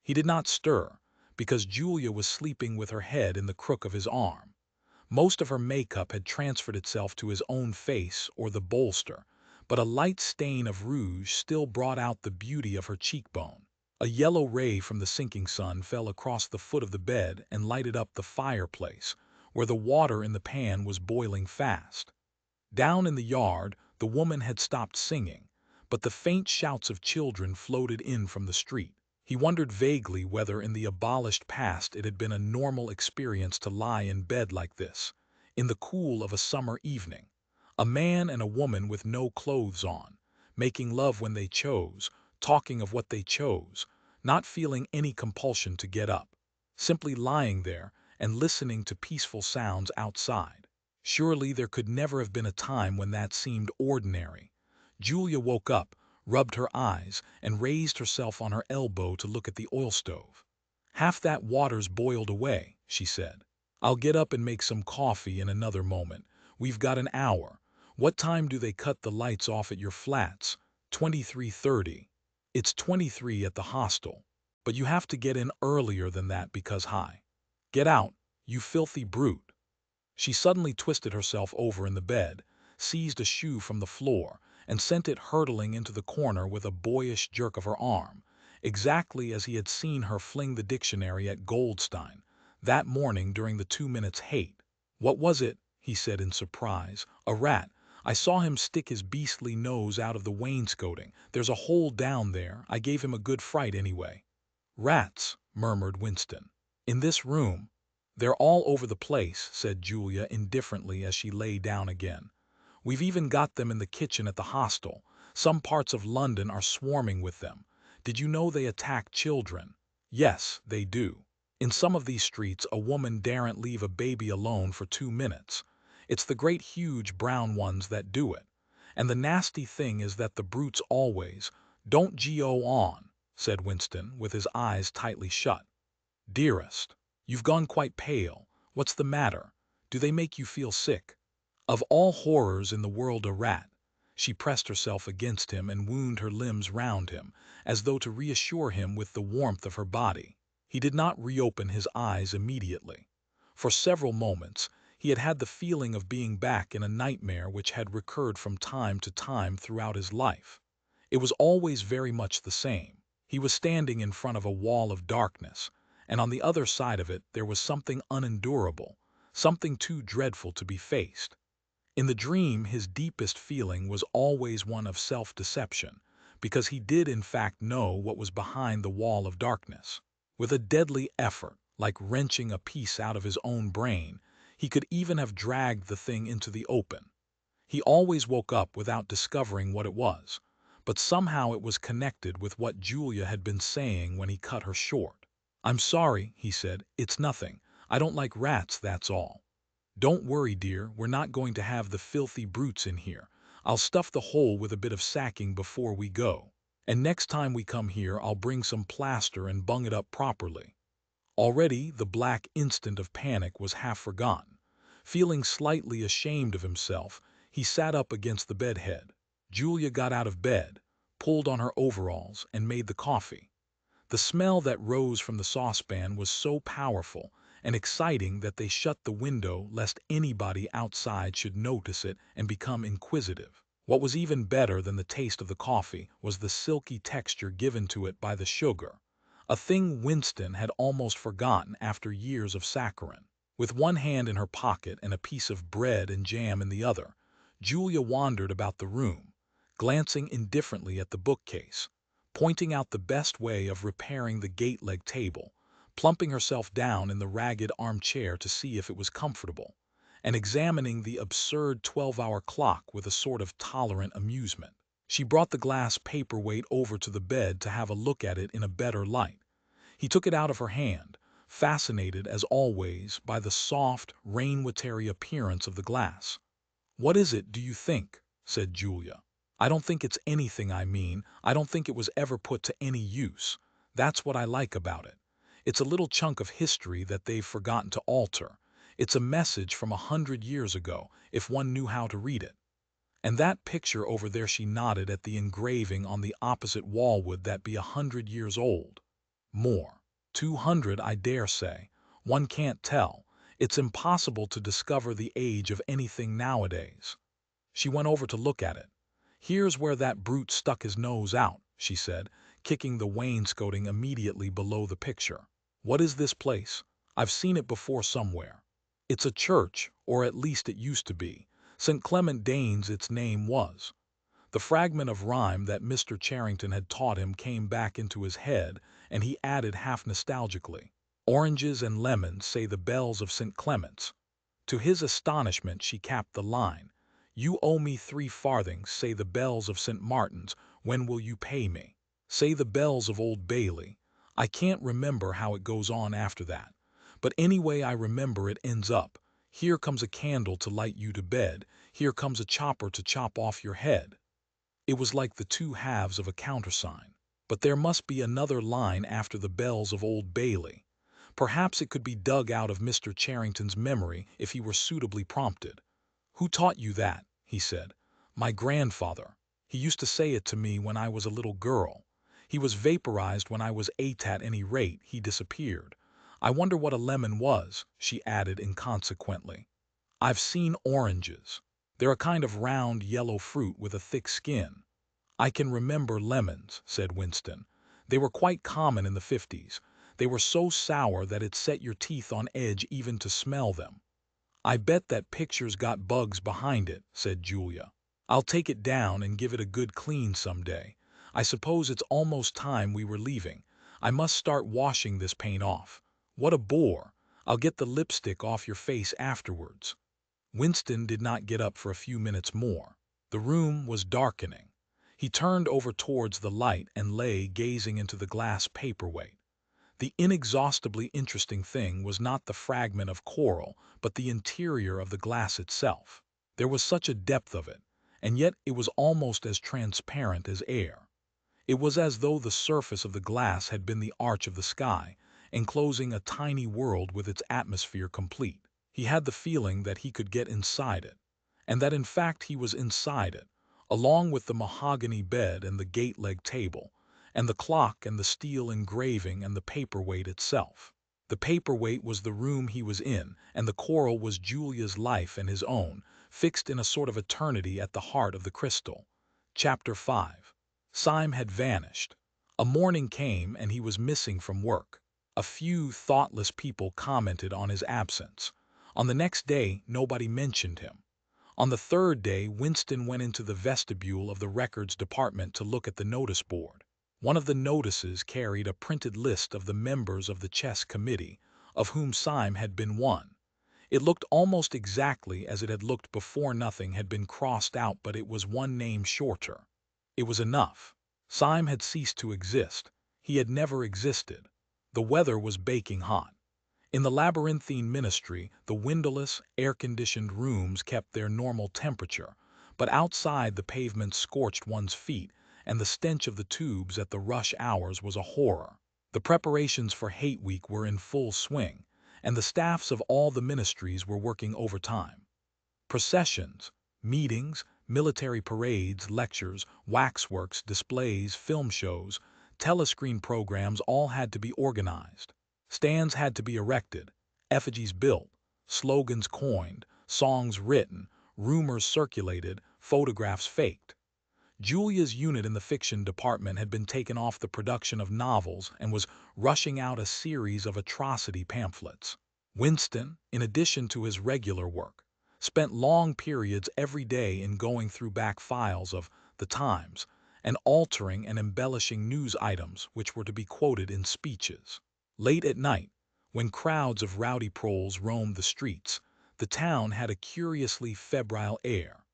He did not stir, because Julia was sleeping with her head in the crook of his arm. Most of her makeup had transferred itself to his own face or the bolster, but a light stain of rouge still brought out the beauty of her cheekbone. A yellow ray from the sinking sun fell across the foot of the bed and lighted up the fireplace, where the water in the pan was boiling fast. Down in the yard, the woman had stopped singing, but the faint shouts of children floated in from the street. He wondered vaguely whether in the abolished past it had been a normal experience to lie in bed like this, in the cool of a summer evening. A man and a woman with no clothes on, making love when they chose, talking of what they chose, not feeling any compulsion to get up, simply lying there and listening to peaceful sounds outside. Surely there could never have been a time when that seemed ordinary. Julia woke up, rubbed her eyes, and raised herself on her elbow to look at the oil stove. "Half that water's boiled away," she said. "I'll get up and make some coffee in another moment. We've got an hour. What time do they cut the lights off at your flats?" 23:30. "It's 23 at the hostel. But you have to get in earlier than that because high. Get out. "You filthy brute." She suddenly twisted herself over in the bed, seized a shoe from the floor, and sent it hurtling into the corner with a boyish jerk of her arm, exactly as he had seen her fling the dictionary at Goldstein that morning during the 2 minutes hate. "What was it?" he said in surprise. "A rat. I saw him stick his beastly nose out of the wainscoting. There's a hole down there. I gave him a good fright anyway." "Rats," murmured Winston. "In this room?" "They're all over the place," said Julia indifferently as she lay down again. "We've even got them in the kitchen at the hostel. Some parts of London are swarming with them. Did you know they attack children?" "Yes, they do. In some of these streets a woman daren't leave a baby alone for 2 minutes. It's the great huge brown ones that do it. And the nasty thing is that the brutes always—" "Don't go on," said Winston, with his eyes tightly shut. "Dearest, you've gone quite pale. What's the matter? Do they make you feel sick?" "Of all horrors in the world, a rat." She pressed herself against him and wound her limbs round him, as though to reassure him with the warmth of her body. He did not reopen his eyes immediately. For several moments he had had the feeling of being back in a nightmare which had recurred from time to time throughout his life. It was always very much the same. He was standing in front of a wall of darkness, and on the other side of it there was something unendurable, something too dreadful to be faced. In the dream his deepest feeling was always one of self-deception, because he did in fact know what was behind the wall of darkness. With a deadly effort, like wrenching a piece out of his own brain, he could even have dragged the thing into the open. He always woke up without discovering what it was, but somehow it was connected with what Julia had been saying when he cut her short. "I'm sorry," he said. "It's nothing. I don't like rats, that's all." "Don't worry, dear. We're not going to have the filthy brutes in here. I'll stuff the hole with a bit of sacking before we go. And next time we come here I'll bring some plaster and bung it up properly." Already the black instant of panic was half forgotten. Feeling slightly ashamed of himself, he sat up against the bedhead. Julia got out of bed, pulled on her overalls, and made the coffee. The smell that rose from the saucepan was so powerful and exciting that they shut the window lest anybody outside should notice it and become inquisitive. What was even better than the taste of the coffee was the silky texture given to it by the sugar, a thing Winston had almost forgotten after years of saccharine. With one hand in her pocket and a piece of bread and jam in the other, Julia wandered about the room, glancing indifferently at the bookcase, pointing out the best way of repairing the gate-leg table, plumping herself down in the ragged armchair to see if it was comfortable, and examining the absurd 12-hour clock with a sort of tolerant amusement. She brought the glass paperweight over to the bed to have a look at it in a better light. He took it out of her hand, fascinated as always by the soft, rain-watery appearance of the glass. "What is it, do you think?" said Julia. "I don't think it's anything. I don't think it was ever put to any use. That's what I like about it. It's a little chunk of history that they've forgotten to alter. It's a message from 100 years ago, if one knew how to read it. And that picture over there," she nodded at the engraving on the opposite wall, "would that be 100 years old? More. 200, I dare say. One can't tell. It's impossible to discover the age of anything nowadays." She went over to look at it. "Here's where that brute stuck his nose out," she said, kicking the wainscoting immediately below the picture. "What is this place? I've seen it before somewhere." "It's a church, or at least it used to be. St. Clement Danes its name was." The fragment of rhyme that Mr. Charrington had taught him came back into his head, and he added half nostalgically, "Oranges and lemons, say the bells of St. Clement's." To his astonishment she capped the line, "You owe me 3 farthings, say the bells of St. Martin's, when will you pay me? Say the bells of Old Bailey." I can't remember how it goes on after that, but anyway I remember it ends up, "Here comes a candle to light you to bed, here comes a chopper to chop off your head." It was like the two halves of a countersign. But there must be another line after the bells of Old Bailey. Perhaps it could be dug out of Mr. Charrington's memory if he were suitably prompted. "Who taught you that?" he said. "My grandfather. He used to say it to me when I was a little girl. He was vaporized when I was 8, at any rate, he disappeared. I wonder what a lemon was, she added inconsequently. I've seen oranges. They're a kind of round yellow fruit with a thick skin. I can remember lemons, said Winston. They were quite common in the 50s. They were so sour that it set your teeth on edge even to smell them. I bet that picture's got bugs behind it, said Julia. I'll take it down and give it a good clean someday. I suppose it's almost time we were leaving. I must start washing this paint off. What a bore. I'll get the lipstick off your face afterwards. Winston did not get up for a few minutes more. The room was darkening. He turned over towards the light and lay gazing into the glass paperweight. The inexhaustibly interesting thing was not the fragment of coral, but the interior of the glass itself. There was such a depth of it, and yet it was almost as transparent as air. It was as though the surface of the glass had been the arch of the sky, enclosing a tiny world with its atmosphere complete. He had the feeling that he could get inside it, and that in fact he was inside it, along with the mahogany bed and the gate-leg table, and the clock and the steel engraving and the paperweight itself. The paperweight was the room he was in, and the coral was Julia's life and his own, fixed in a sort of eternity at the heart of the crystal. Chapter 5. Syme had vanished. A morning came and he was missing from work. A few thoughtless people commented on his absence. On the next day, nobody mentioned him. On the third day, Winston went into the vestibule of the records department to look at the notice board. One of the notices carried a printed list of the members of the chess committee, of whom Syme had been one. It looked almost exactly as it had looked before nothing had been crossed out, but it was one name shorter. It was enough. Syme had ceased to exist. He had never existed. The weather was baking hot. In the labyrinthine ministry, the windowless, air-conditioned rooms kept their normal temperature, but outside the pavement scorched one's feet, and the stench of the tubes at the rush hours was a horror. The preparations for Hate Week were in full swing, and the staffs of all the ministries were working overtime. Processions, meetings, military parades, lectures, waxworks, displays, film shows, telescreen programs all had to be organized. Stands had to be erected, effigies built, slogans coined, songs written, rumors circulated, photographs faked. Julia's unit in the fiction department had been taken off the production of novels and was rushing out a series of atrocity pamphlets. Winston, in addition to his regular work, spent long periods every day in going through back files of The Times and altering and embellishing news items which were to be quoted in speeches. Late at night, when crowds of rowdy proles roamed the streets, the town had a curiously febrile air.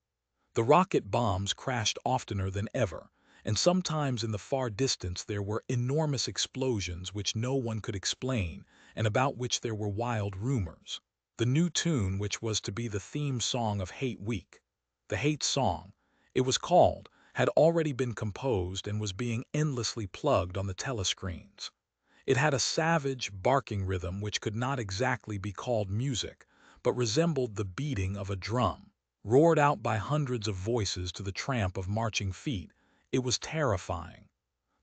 The rocket bombs crashed oftener than ever, and sometimes in the far distance there were enormous explosions which no one could explain and about which there were wild rumors. The new tune which was to be the theme song of Hate Week, the Hate Song, it was called, had already been composed and was being endlessly plugged on the telescreens. It had a savage, barking rhythm which could not exactly be called music, but resembled the beating of a drum. Roared out by hundreds of voices to the tramp of marching feet, it was terrifying.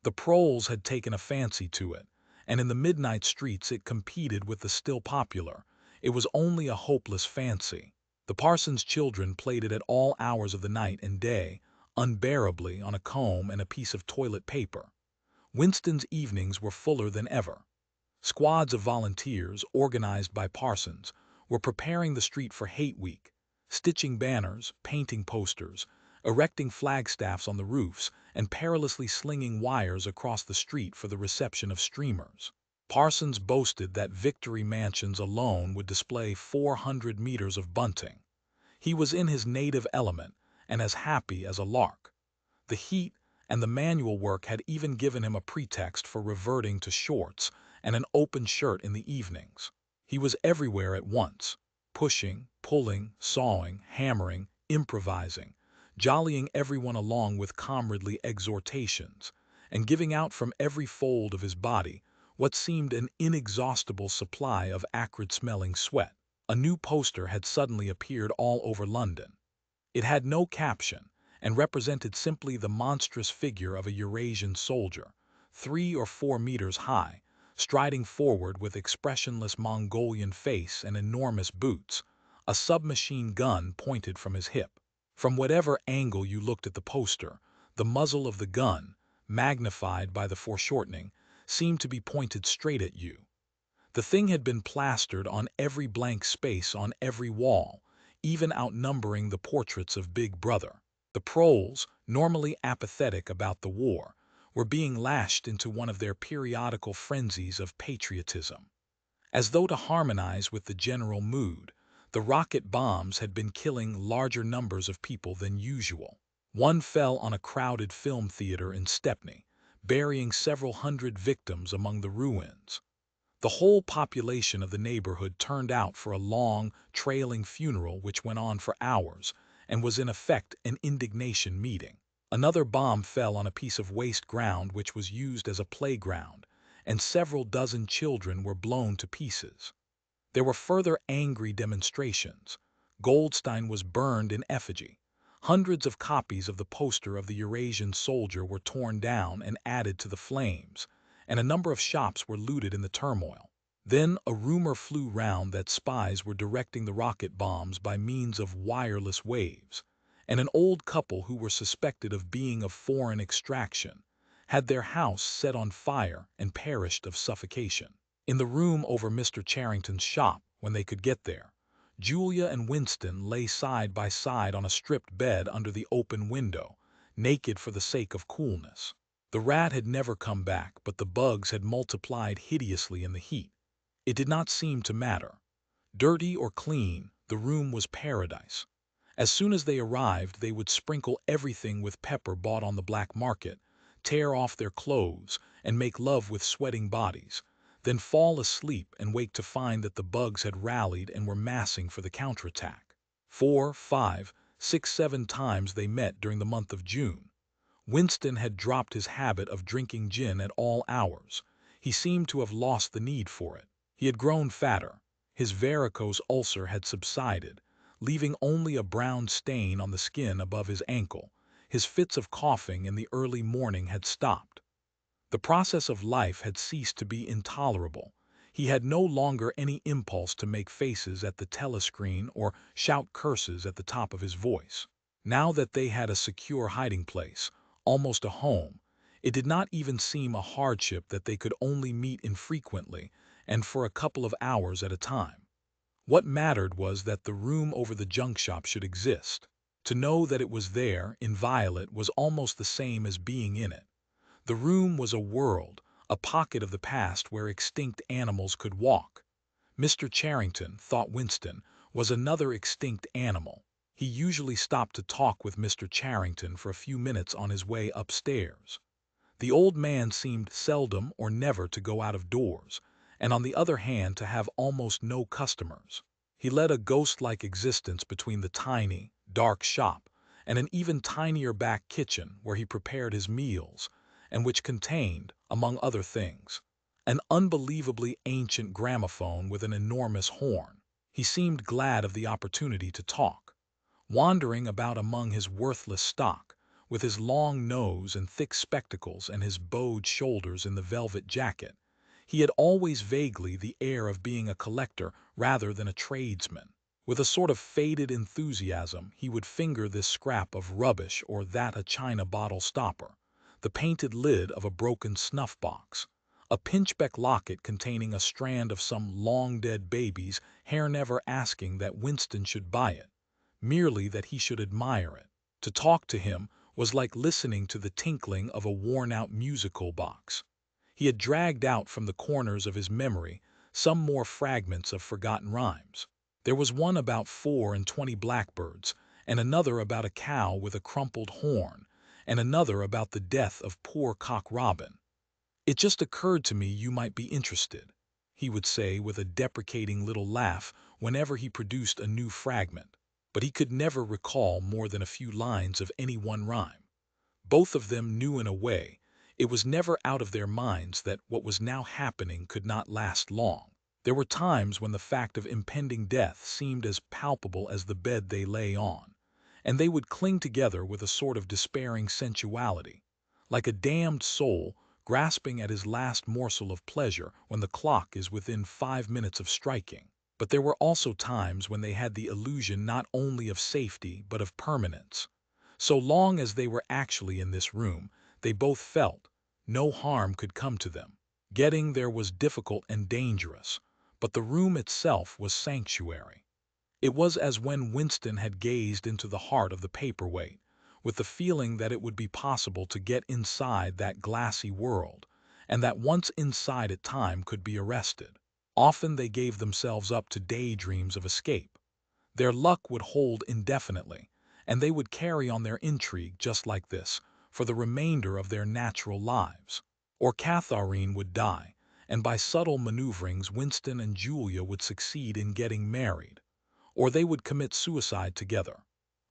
The proles had taken a fancy to it, and in the midnight streets it competed with the still popular. It was only a hopeless fancy. The parson's children played it at all hours of the night and day, unbearably, on a comb and a piece of toilet paper. Winston's evenings were fuller than ever. Squads of volunteers, organized by parsons, were preparing the street for Hate Week, stitching banners, painting posters, erecting flagstaffs on the roofs, and perilously slinging wires across the street for the reception of streamers. Parsons boasted that Victory Mansions alone would display 400 meters of bunting. He was in his native element and as happy as a lark. The heat and the manual work had even given him a pretext for reverting to shorts and an open shirt in the evenings. He was everywhere at once, pushing, pulling, sawing, hammering, improvising, jollying everyone along with comradely exhortations, and giving out from every fold of his body what seemed an inexhaustible supply of acrid-smelling sweat. A new poster had suddenly appeared all over London. It had no caption, and represented simply the monstrous figure of a Eurasian soldier, 3 or 4 meters high, striding forward with expressionless Mongolian face and enormous boots, a submachine gun pointed from his hip. From whatever angle you looked at the poster, the muzzle of the gun, magnified by the foreshortening, seemed to be pointed straight at you. The thing had been plastered on every blank space on every wall, even outnumbering the portraits of Big Brother. The proles, normally apathetic about the war, were being lashed into one of their periodical frenzies of patriotism. As though to harmonize with the general mood, the rocket bombs had been killing larger numbers of people than usual. One fell on a crowded film theater in Stepney, burying several hundred victims among the ruins. The whole population of the neighborhood turned out for a long, trailing funeral which went on for hours and was in effect an indignation meeting. Another bomb fell on a piece of waste ground which was used as a playground, and several dozen children were blown to pieces. There were further angry demonstrations. Goldstein was burned in effigy. Hundreds of copies of the poster of the Eurasian soldier were torn down and added to the flames, and a number of shops were looted in the turmoil. Then a rumor flew round that spies were directing the rocket bombs by means of wireless waves, and an old couple who were suspected of being of foreign extraction had their house set on fire and perished of suffocation. In the room over Mr. Charrington's shop, when they could get there, Julia and Winston lay side by side on a stripped bed under the open window, naked for the sake of coolness. The rat had never come back, but the bugs had multiplied hideously in the heat. It did not seem to matter. Dirty or clean, the room was paradise. As soon as they arrived, they would sprinkle everything with pepper bought on the black market, tear off their clothes, and make love with sweating bodies, then fall asleep and wake to find that the bugs had rallied and were massing for the counterattack. 4, 5, 6, 7 times they met during the month of June. Winston had dropped his habit of drinking gin at all hours. He seemed to have lost the need for it. He had grown fatter. His varicose ulcer had subsided, leaving only a brown stain on the skin above his ankle. His fits of coughing in the early morning had stopped. The process of life had ceased to be intolerable. He had no longer any impulse to make faces at the telescreen or shout curses at the top of his voice. Now that they had a secure hiding place, almost a home, it did not even seem a hardship that they could only meet infrequently and for a couple of hours at a time. What mattered was that the room over the junk shop should exist. To know that it was there, inviolate, was almost the same as being in it. The room was a world, a pocket of the past where extinct animals could walk. Mr. Charrington, thought Winston, was another extinct animal. He usually stopped to talk with Mr. Charrington for a few minutes on his way upstairs. The old man seemed seldom or never to go out of doors, and on the other hand to have almost no customers. He led a ghost-like existence between the tiny, dark shop and an even tinier back kitchen where he prepared his meals, and which contained, among other things, an unbelievably ancient gramophone with an enormous horn. He seemed glad of the opportunity to talk. Wandering about among his worthless stock, with his long nose and thick spectacles and his bowed shoulders in the velvet jacket, he had always vaguely the air of being a collector rather than a tradesman. With a sort of faded enthusiasm, he would finger this scrap of rubbish or that a china bottle stopper, the painted lid of a broken snuff-box, a pinchbeck locket containing a strand of some long-dead baby's hair, never asking that Winston should buy it, merely that he should admire it. To talk to him was like listening to the tinkling of a worn-out musical box. He had dragged out from the corners of his memory some more fragments of forgotten rhymes. There was one about 24 blackbirds, and another about a cow with a crumpled horn, and another about the death of poor Cock Robin. "It just occurred to me you might be interested," he would say with a deprecating little laugh whenever he produced a new fragment. But he could never recall more than a few lines of any one rhyme. Both of them knew in a way, it was never out of their minds that what was now happening could not last long. There were times when the fact of impending death seemed as palpable as the bed they lay on, and they would cling together with a sort of despairing sensuality, like a damned soul grasping at his last morsel of pleasure when the clock is within 5 minutes of striking. But there were also times when they had the illusion not only of safety but of permanence. So long as they were actually in this room, they both felt no harm could come to them. Getting there was difficult and dangerous, but the room itself was sanctuary. It was as when Winston had gazed into the heart of the paperweight, with the feeling that it would be possible to get inside that glassy world, and that once inside it time could be arrested. Often they gave themselves up to daydreams of escape. Their luck would hold indefinitely, and they would carry on their intrigue just like this for the remainder of their natural lives. Or Catharine would die, and by subtle maneuverings Winston and Julia would succeed in getting married. Or they would commit suicide together.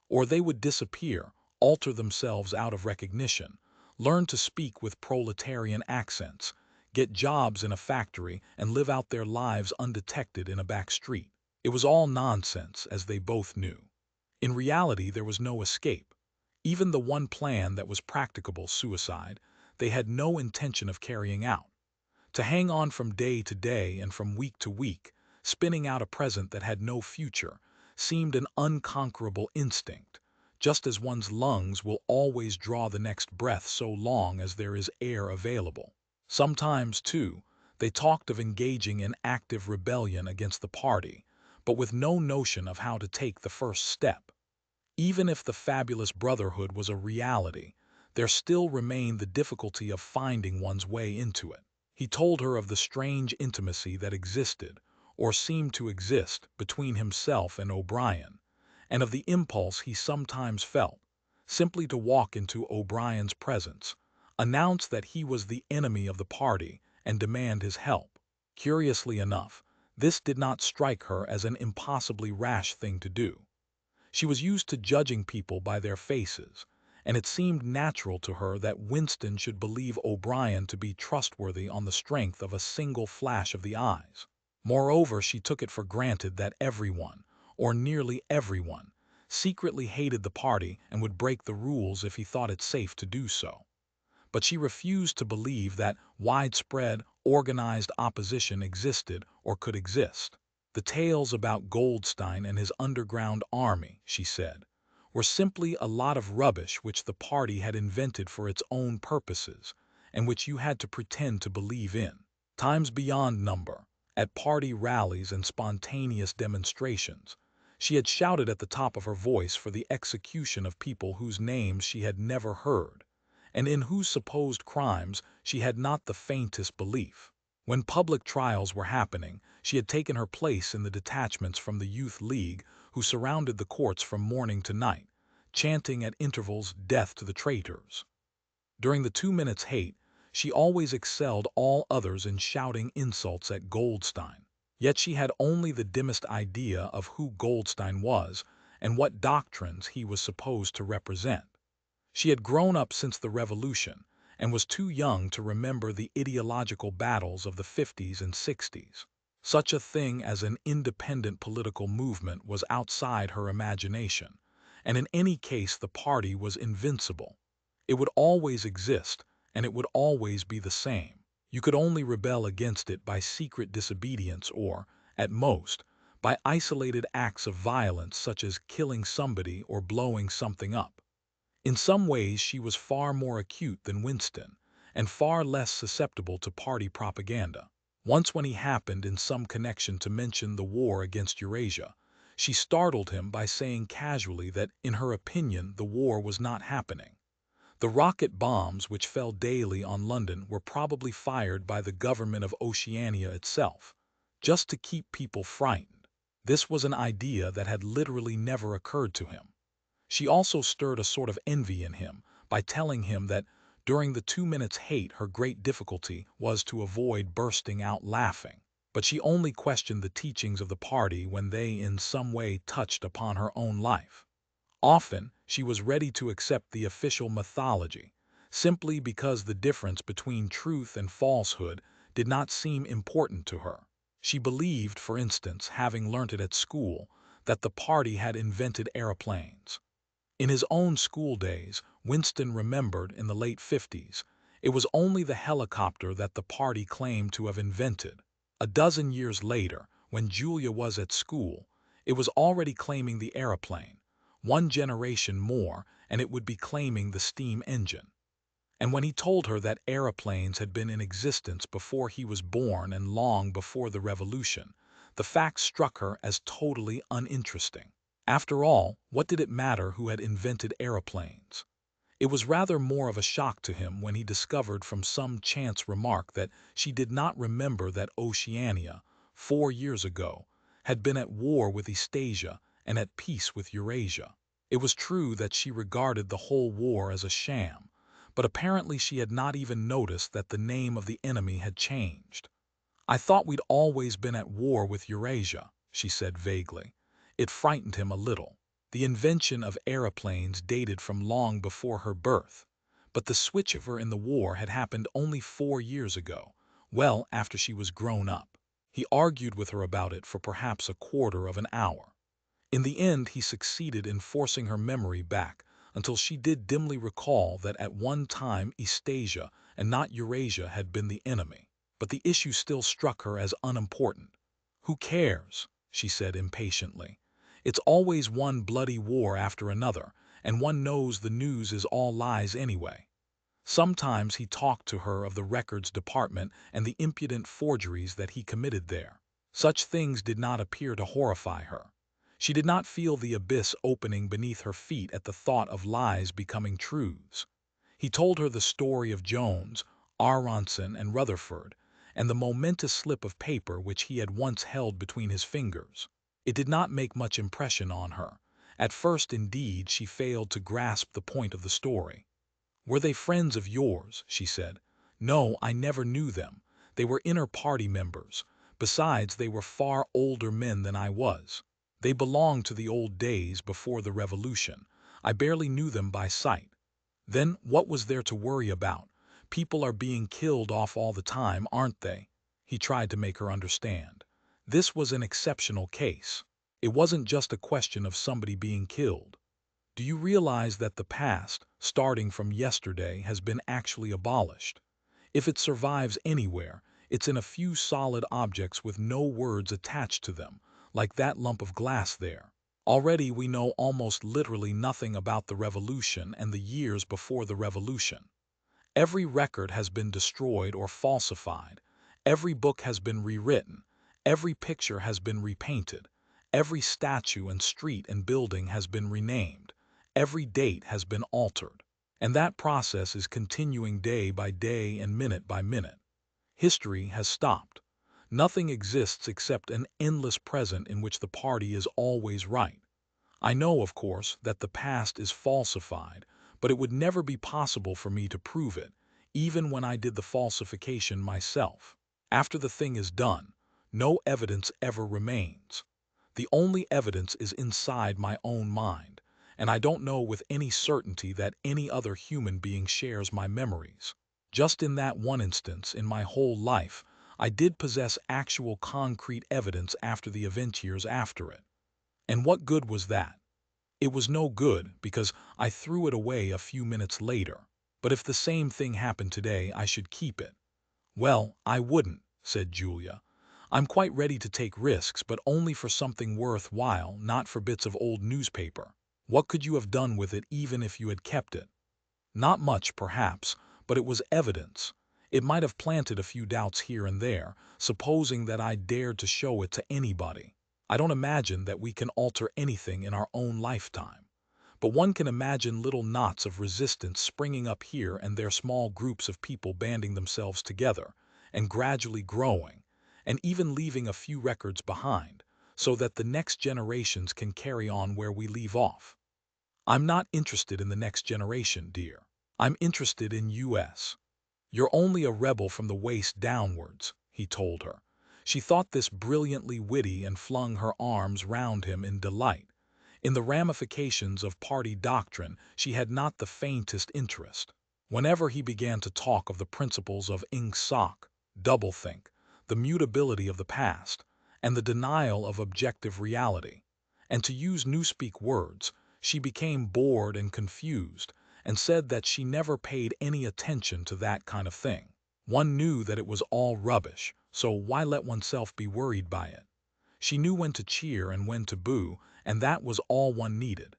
Or they would disappear, alter themselves out of recognition, learn to speak with proletarian accents, get jobs in a factory, and live out their lives undetected in a back street. It was all nonsense, as they both knew. In reality, there was no escape. Even the one plan that was practicable, suicide, they had no intention of carrying out. To hang on from day to day and from week to week, spinning out a present that had no future, seemed an unconquerable instinct, just as one's lungs will always draw the next breath so long as there is air available. Sometimes, too, they talked of engaging in active rebellion against the party, but with no notion of how to take the first step. Even if the fabulous brotherhood was a reality, there still remained the difficulty of finding one's way into it. He told her of the strange intimacy that existed, or seemed to exist, between himself and O'Brien, and of the impulse he sometimes felt, simply to walk into O'Brien's presence, announce that he was the enemy of the party, and demand his help. Curiously enough, this did not strike her as an impossibly rash thing to do. She was used to judging people by their faces, and it seemed natural to her that Winston should believe O'Brien to be trustworthy on the strength of a single flash of the eyes. Moreover, she took it for granted that everyone, or nearly everyone, secretly hated the party and would break the rules if he thought it safe to do so. But she refused to believe that widespread, organized opposition existed or could exist. The tales about Goldstein and his underground army, she said, were simply a lot of rubbish which the party had invented for its own purposes, and which you had to pretend to believe in. Times beyond number, at party rallies and spontaneous demonstrations, she had shouted at the top of her voice for the execution of people whose names she had never heard, and in whose supposed crimes she had not the faintest belief. When public trials were happening, she had taken her place in the detachments from the Youth League who surrounded the courts from morning to night, chanting at intervals, "Death to the traitors." During the 2 minutes hate, she always excelled all others in shouting insults at Goldstein. Yet she had only the dimmest idea of who Goldstein was and what doctrines he was supposed to represent. She had grown up since the Revolution and was too young to remember the ideological battles of the 50s and 60s. Such a thing as an independent political movement was outside her imagination, and in any case the party was invincible. It would always exist, and it would always be the same. You could only rebel against it by secret disobedience or, at most, by isolated acts of violence such as killing somebody or blowing something up. In some ways she was far more acute than Winston, and far less susceptible to party propaganda. Once when he happened in some connection to mention the war against Eurasia, she startled him by saying casually that, in her opinion, the war was not happening. The rocket bombs which fell daily on London were probably fired by the government of Oceania itself, just to keep people frightened. This was an idea that had literally never occurred to him. She also stirred a sort of envy in him by telling him that during the 2 minutes hate her great difficulty was to avoid bursting out laughing. But she only questioned the teachings of the party when they in some way touched upon her own life. Often she was ready to accept the official mythology, simply because the difference between truth and falsehood did not seem important to her. She believed, for instance, having learnt it at school, that the party had invented aeroplanes. In his own school days, Winston remembered, in the late 50s, It was only the helicopter that the party claimed to have invented. A dozen years later, when Julia was at school, it was already claiming the aeroplane. One generation more, and it would be claiming the steam engine. And when he told her that aeroplanes had been in existence before he was born and long before the revolution, the fact struck her as totally uninteresting. After all, what did it matter who had invented aeroplanes? It was rather more of a shock to him when he discovered from some chance remark that she did not remember that Oceania, 4 years ago, had been at war with Eastasia and at peace with Eurasia. It was true that she regarded the whole war as a sham, but apparently she had not even noticed that the name of the enemy had changed. "I thought we'd always been at war with Eurasia," she said vaguely. It frightened him a little. The invention of aeroplanes dated from long before her birth, but the switchover in the war had happened only 4 years ago, well after she was grown up. He argued with her about it for perhaps a quarter of an hour. In the end, he succeeded in forcing her memory back until she did dimly recall that at one time Eastasia and not Eurasia had been the enemy. But the issue still struck her as unimportant. "Who cares?" she said impatiently. "It's always one bloody war after another, and one knows the news is all lies anyway." Sometimes he talked to her of the records department and the impudent forgeries that he committed there. Such things did not appear to horrify her. She did not feel the abyss opening beneath her feet at the thought of lies becoming truths. He told her the story of Jones, Aronson, and Rutherford, and the momentous slip of paper which he had once held between his fingers. It did not make much impression on her. At first, indeed, she failed to grasp the point of the story. "Were they friends of yours?" she said. "No, I never knew them. They were inner-party members. Besides, they were far older men than I was. They belonged to the old days before the revolution. I barely knew them by sight." "Then what was there to worry about? People are being killed off all the time, aren't they?" He tried to make her understand. This was an exceptional case. It wasn't just a question of somebody being killed. "Do you realize that the past, starting from yesterday, has been actually abolished? If it survives anywhere, it's in a few solid objects with no words attached to them, like that lump of glass there. Already we know almost literally nothing about the revolution and the years before the revolution. Every record has been destroyed or falsified. Every book has been rewritten. Every picture has been repainted. Every statue and street and building has been renamed. Every date has been altered. And that process is continuing day by day and minute by minute. History has stopped. Nothing exists except an endless present in which the party is always right. I know, of course, that the past is falsified, but it would never be possible for me to prove it, even when I did the falsification myself. After the thing is done, no evidence ever remains. The only evidence is inside my own mind, and I don't know with any certainty that any other human being shares my memories. Just in that one instance in my whole life, I did possess actual concrete evidence after the event years after it. And what good was that? It was no good because I threw it away a few minutes later. But if the same thing happened today, I should keep it." "Well, I wouldn't," said Julia. "I'm quite ready to take risks, but only for something worthwhile, not for bits of old newspaper. What could you have done with it even if you had kept it?" "Not much, perhaps, but it was evidence. It might have planted a few doubts here and there, supposing that I dared to show it to anybody. I don't imagine that we can alter anything in our own lifetime. But one can imagine little knots of resistance springing up here and there, small groups of people banding themselves together, and gradually growing, and even leaving a few records behind, so that the next generations can carry on where we leave off." "I'm not interested in the next generation, dear. I'm interested in US. You're only a rebel from the waist downwards," he told her. She thought this brilliantly witty and flung her arms round him in delight. In the ramifications of party doctrine she had not the faintest interest. Whenever he began to talk of the principles of ing-soc, doublethink, the mutability of the past, and the denial of objective reality, and to use newspeak words, she became bored and confused, and said that she never paid any attention to that kind of thing. One knew that it was all rubbish, so why let oneself be worried by it? She knew when to cheer and when to boo, and that was all one needed.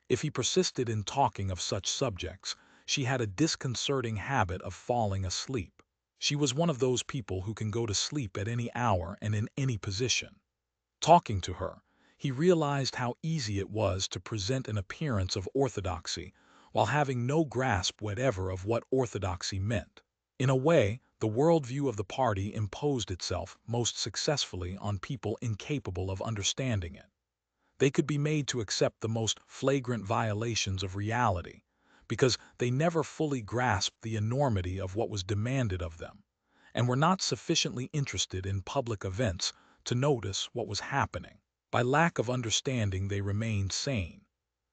If he persisted in talking of such subjects, she had a disconcerting habit of falling asleep. She was one of those people who can go to sleep at any hour and in any position. Talking to her, he realized how easy it was to present an appearance of orthodoxy while having no grasp whatever of what orthodoxy meant. In a way, the worldview of the party imposed itself most successfully on people incapable of understanding it. They could be made to accept the most flagrant violations of reality, because they never fully grasped the enormity of what was demanded of them, and were not sufficiently interested in public events to notice what was happening. By lack of understanding, they remained sane.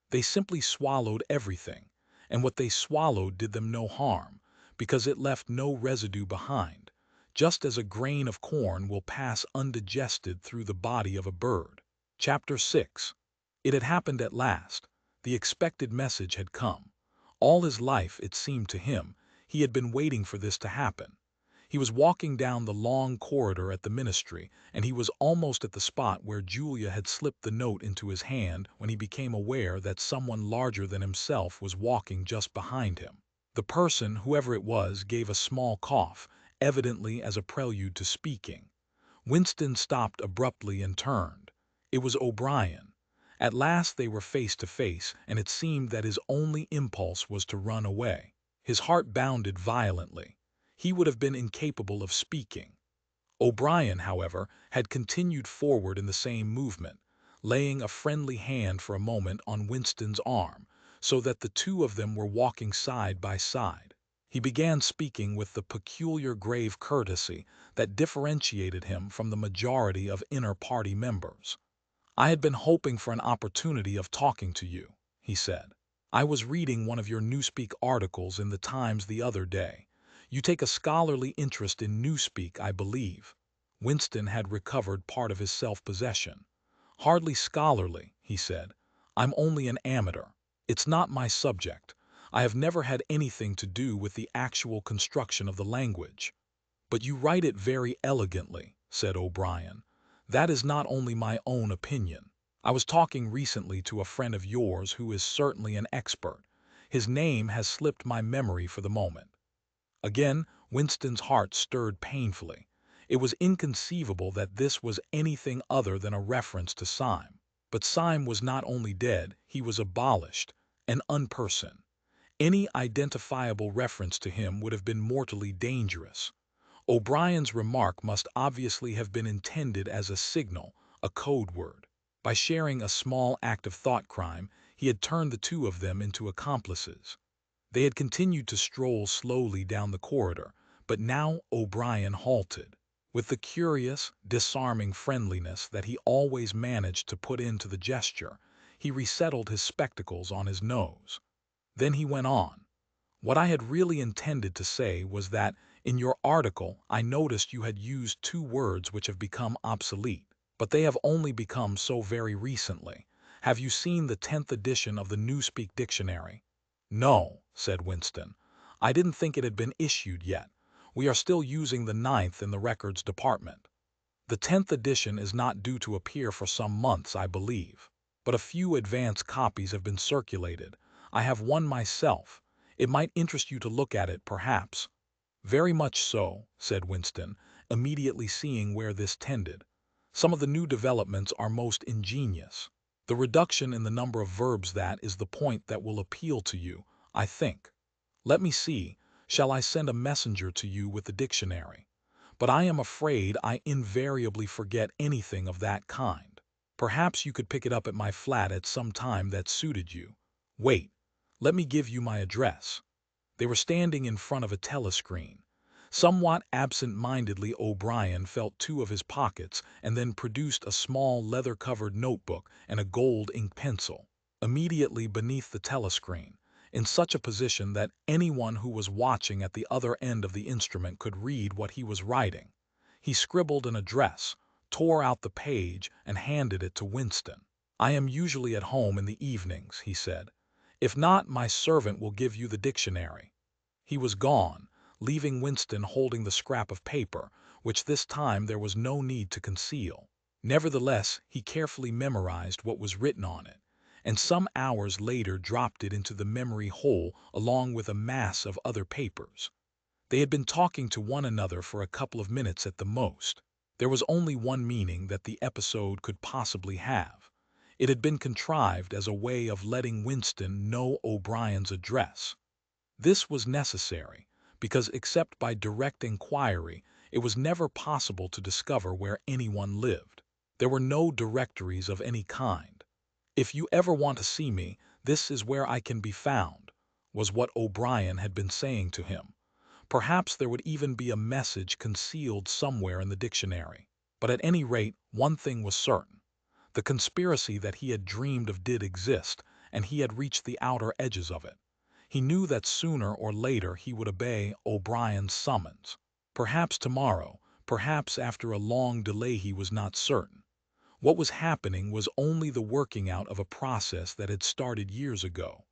They simply swallowed everything, and what they swallowed did them no harm, because it left no residue behind, just as a grain of corn will pass undigested through the body of a bird. Chapter 6. It had happened at last. The expected message had come. All his life, it seemed to him, he had been waiting for this to happen. He was walking down the long corridor at the ministry, and he was almost at the spot where Julia had slipped the note into his hand when he became aware that someone larger than himself was walking just behind him. The person, whoever it was, gave a small cough, evidently as a prelude to speaking. Winston stopped abruptly and turned. It was O'Brien. At last they were face to face, and it seemed that his only impulse was to run away. His heart bounded violently. He would have been incapable of speaking. O'Brien, however, had continued forward in the same movement, laying a friendly hand for a moment on Winston's arm, so that the two of them were walking side by side. He began speaking with the peculiar grave courtesy that differentiated him from the majority of inner party members. "I had been hoping for an opportunity of talking to you," he said. "I was reading one of your Newspeak articles in the Times the other day. You take a scholarly interest in Newspeak, I believe." Winston had recovered part of his self-possession. "Hardly scholarly," he said. "I'm only an amateur. It's not my subject. I have never had anything to do with the actual construction of the language." "But you write it very elegantly," said O'Brien. "That is not only my own opinion. I was talking recently to a friend of yours who is certainly an expert. His name has slipped my memory for the moment." Again, Winston's heart stirred painfully. It was inconceivable that this was anything other than a reference to Syme. But Syme was not only dead, he was abolished, an unperson. Any identifiable reference to him would have been mortally dangerous. O'Brien's remark must obviously have been intended as a signal, a code word. By sharing a small act of thought crime, he had turned the two of them into accomplices. They had continued to stroll slowly down the corridor, but now O'Brien halted. With the curious, disarming friendliness that he always managed to put into the gesture, he resettled his spectacles on his nose. Then he went on. "What I had really intended to say was that, in your article, I noticed you had used two words which have become obsolete, but they have only become so very recently. Have you seen the 10th edition of the Newspeak Dictionary?" "No," said Winston. "I didn't think it had been issued yet. We are still using the 9th in the records department. The 10th edition is not due to appear for some months, I believe. But a few advance copies have been circulated. I have one myself. It might interest you to look at it, perhaps." "Very much so," said Winston, immediately seeing where this tended. "Some of the new developments are most ingenious. The reduction in the number of verbs that is the point that will appeal to you, I think. Let me see, shall I send a messenger to you with the dictionary? But I am afraid I invariably forget anything of that kind. Perhaps you could pick it up at my flat at some time that suited you. Wait, let me give you my address." They were standing in front of a telescreen. Somewhat absent-mindedly O'Brien felt two of his pockets and then produced a small leather-covered notebook and a gold ink pencil. Immediately beneath the telescreen, in such a position that anyone who was watching at the other end of the instrument could read what he was writing, he scribbled an address, tore out the page, and handed it to Winston. "I am usually at home in the evenings," he said. If not, my servant will give you the dictionary." He was gone, leaving Winston holding the scrap of paper, which this time there was no need to conceal. Nevertheless, he carefully memorized what was written on it, and some hours later dropped it into the memory hole along with a mass of other papers. They had been talking to one another for a couple of minutes at the most. There was only one meaning that the episode could possibly have. It had been contrived as a way of letting Winston know O'Brien's address. This was necessary, because except by direct inquiry, it was never possible to discover where anyone lived. There were no directories of any kind. "If you ever want to see me, this is where I can be found," was what O'Brien had been saying to him. Perhaps there would even be a message concealed somewhere in the dictionary. But at any rate, one thing was certain. The conspiracy that he had dreamed of did exist, and he had reached the outer edges of it. He knew that sooner or later he would obey O'Brien's summons. Perhaps tomorrow, perhaps after a long delay, he was not certain. What was happening was only the working out of a process that had started years ago.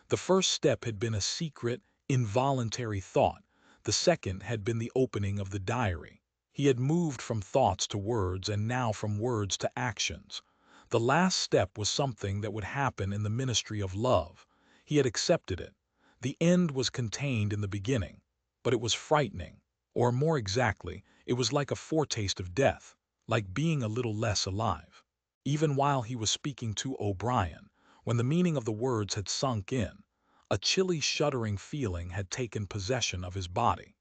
The first step had been a secret, involuntary thought. The second had been the opening of the diary. He had moved from thoughts to words and now from words to actions. The last step was something that would happen in the ministry of love. He had accepted it. The end was contained in the beginning, but it was frightening. Or more exactly, it was like a foretaste of death, like being a little less alive. Even while he was speaking to O'Brien, when the meaning of the words had sunk in, a chilly, shuddering feeling had taken possession of his body.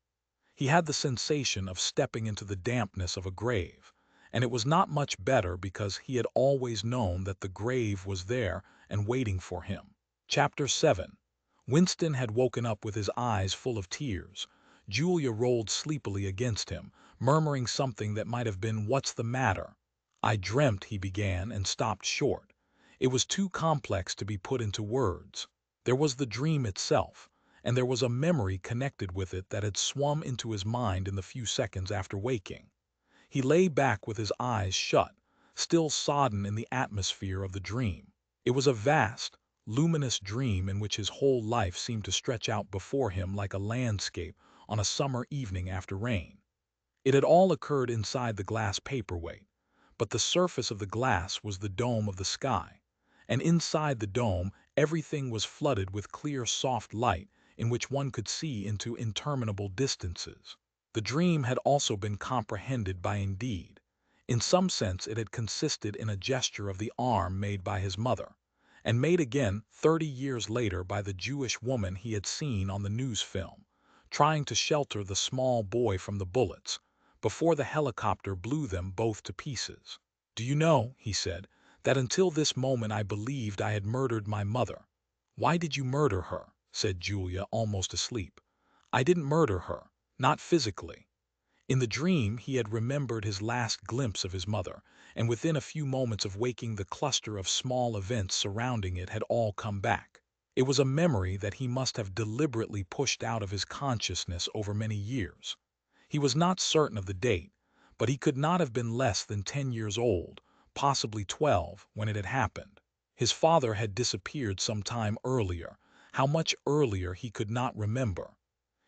He had the sensation of stepping into the dampness of a grave, and it was not much better because he had always known that the grave was there and waiting for him. Chapter 7. Winston had woken up with his eyes full of tears. Julia rolled sleepily against him, murmuring something that might have been, "What's the matter?" "I dreamt," he began, and stopped short. It was too complex to be put into words. There was the dream itself, and there was a memory connected with it that had swum into his mind in the few seconds after waking. He lay back with his eyes shut, still sodden in the atmosphere of the dream. It was a vast, luminous dream in which his whole life seemed to stretch out before him like a landscape on a summer evening after rain. It had all occurred inside the glass paperweight, but the surface of the glass was the dome of the sky, and inside the dome everything was flooded with clear, soft light in which one could see into interminable distances. The dream had also been comprehended by Indeed. In some sense it had consisted in a gesture of the arm made by his mother, and made again 30 years later by the Jewish woman he had seen on the news film, trying to shelter the small boy from the bullets, before the helicopter blew them both to pieces. "Do you know," he said, "that until this moment I believed I had murdered my mother." "Why did you murder her?" said Julia, almost asleep. "I didn't murder her, not physically." In the dream he had remembered his last glimpse of his mother, and within a few moments of waking the cluster of small events surrounding it had all come back. It was a memory that he must have deliberately pushed out of his consciousness over many years. He was not certain of the date, but he could not have been less than 10 years old, possibly 12, when it had happened. His father had disappeared some time earlier. How much earlier he could not remember.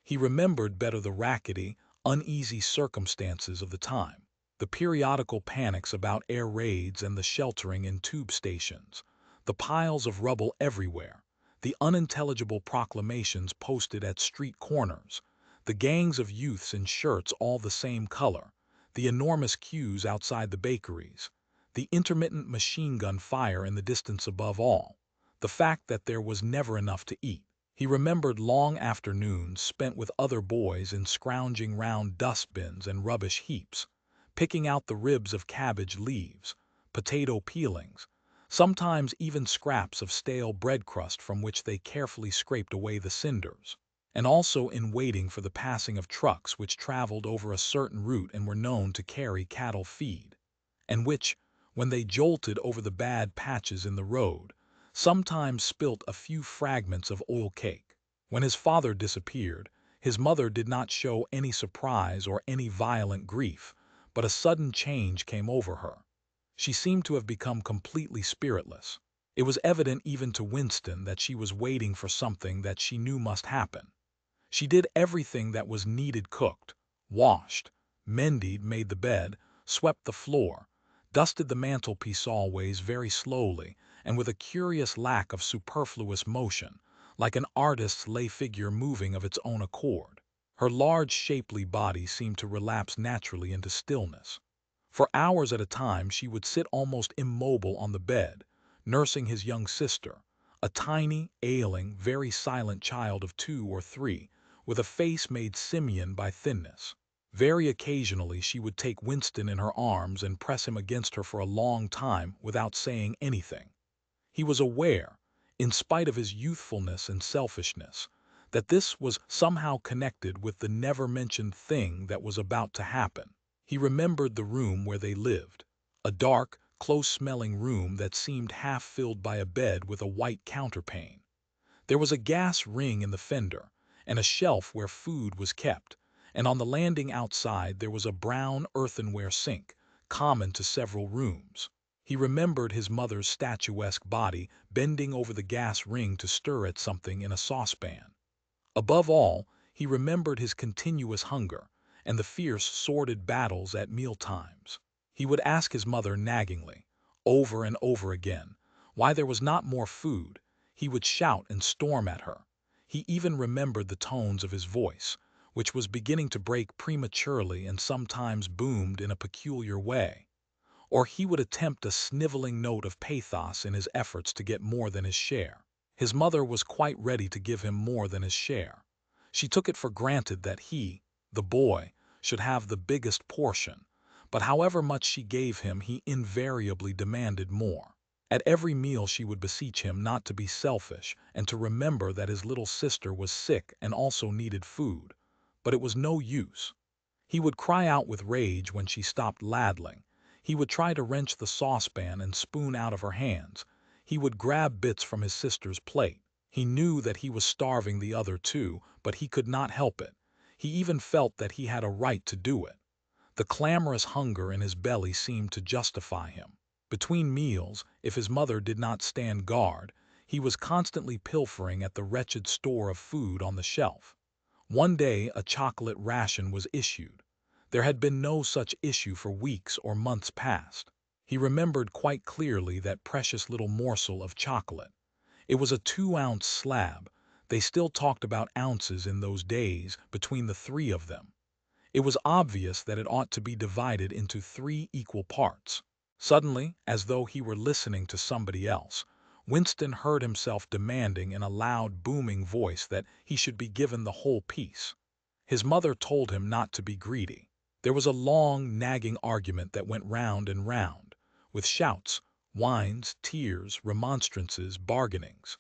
He remembered better the rackety, uneasy circumstances of the time, the periodical panics about air raids and the sheltering in tube stations, the piles of rubble everywhere, the unintelligible proclamations posted at street corners, the gangs of youths in shirts all the same color, the enormous queues outside the bakeries, the intermittent machine gun fire in the distance above all, the fact that there was never enough to eat. He remembered long afternoons spent with other boys in scrounging round dustbins and rubbish heaps, picking out the ribs of cabbage leaves, potato peelings, sometimes even scraps of stale bread crust from which they carefully scraped away the cinders, and also in waiting for the passing of trucks which traveled over a certain route and were known to carry cattle feed, and which, when they jolted over the bad patches in the road, sometimes spilt a few fragments of oil cake. When his father disappeared, his mother did not show any surprise or any violent grief, but a sudden change came over her. She seemed to have become completely spiritless. It was evident even to Winston that she was waiting for something that she knew must happen. She did everything that was needed: cooked, washed, mended, made the bed, swept the floor, dusted the mantelpiece, always very slowly and with a curious lack of superfluous motion, like an artist's lay figure moving of its own accord. Her large, shapely body seemed to relapse naturally into stillness. For hours at a time she would sit almost immobile on the bed, nursing his young sister, a tiny, ailing, very silent child of 2 or 3, with a face made simian by thinness. Very occasionally she would take Winston in her arms and press him against her for a long time without saying anything. He was aware, in spite of his youthfulness and selfishness, that this was somehow connected with the never-mentioned thing that was about to happen. He remembered the room where they lived, a dark, close-smelling room that seemed half-filled by a bed with a white counterpane. There was a gas ring in the fender, and a shelf where food was kept, and on the landing outside there was a brown earthenware sink, common to several rooms. He remembered his mother's statuesque body bending over the gas ring to stir at something in a saucepan. Above all, he remembered his continuous hunger and the fierce, sordid battles at mealtimes. He would ask his mother naggingly, over and over again, why there was not more food. He would shout and storm at her. He even remembered the tones of his voice, which was beginning to break prematurely and sometimes boomed in a peculiar way. Or he would attempt a sniveling note of pathos in his efforts to get more than his share. His mother was quite ready to give him more than his share. She took it for granted that he, the boy, should have the biggest portion, but however much she gave him, he invariably demanded more. At every meal she would beseech him not to be selfish and to remember that his little sister was sick and also needed food, but it was no use. He would cry out with rage when she stopped ladling. He would try to wrench the saucepan and spoon out of her hands. He would grab bits from his sister's plate. He knew that he was starving the other too, but he could not help it. He even felt that he had a right to do it. The clamorous hunger in his belly seemed to justify him. Between meals, if his mother did not stand guard, he was constantly pilfering at the wretched store of food on the shelf. One day a chocolate ration was issued. There had been no such issue for weeks or months past. He remembered quite clearly that precious little morsel of chocolate. It was a 2-ounce slab. They still talked about ounces in those days between the 3 of them. It was obvious that it ought to be divided into 3 equal parts. Suddenly, as though he were listening to somebody else, Winston heard himself demanding in a loud, booming voice that he should be given the whole piece. His mother told him not to be greedy. There was a long, nagging argument that went round and round, with shouts, whines, tears, remonstrances, bargainings.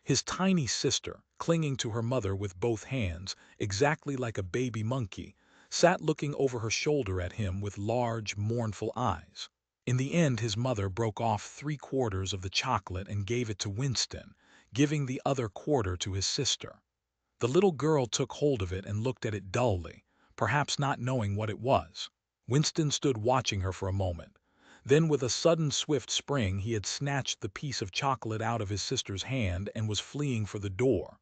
His tiny sister, clinging to her mother with both hands, exactly like a baby monkey, sat looking over her shoulder at him with large, mournful eyes. In the end his mother broke off 3/4 of the chocolate and gave it to Winston, giving the other quarter to his sister. The little girl took hold of it and looked at it dully, perhaps not knowing what it was. Winston stood watching her for a moment. Then with a sudden swift spring he had snatched the piece of chocolate out of his sister's hand and was fleeing for the door.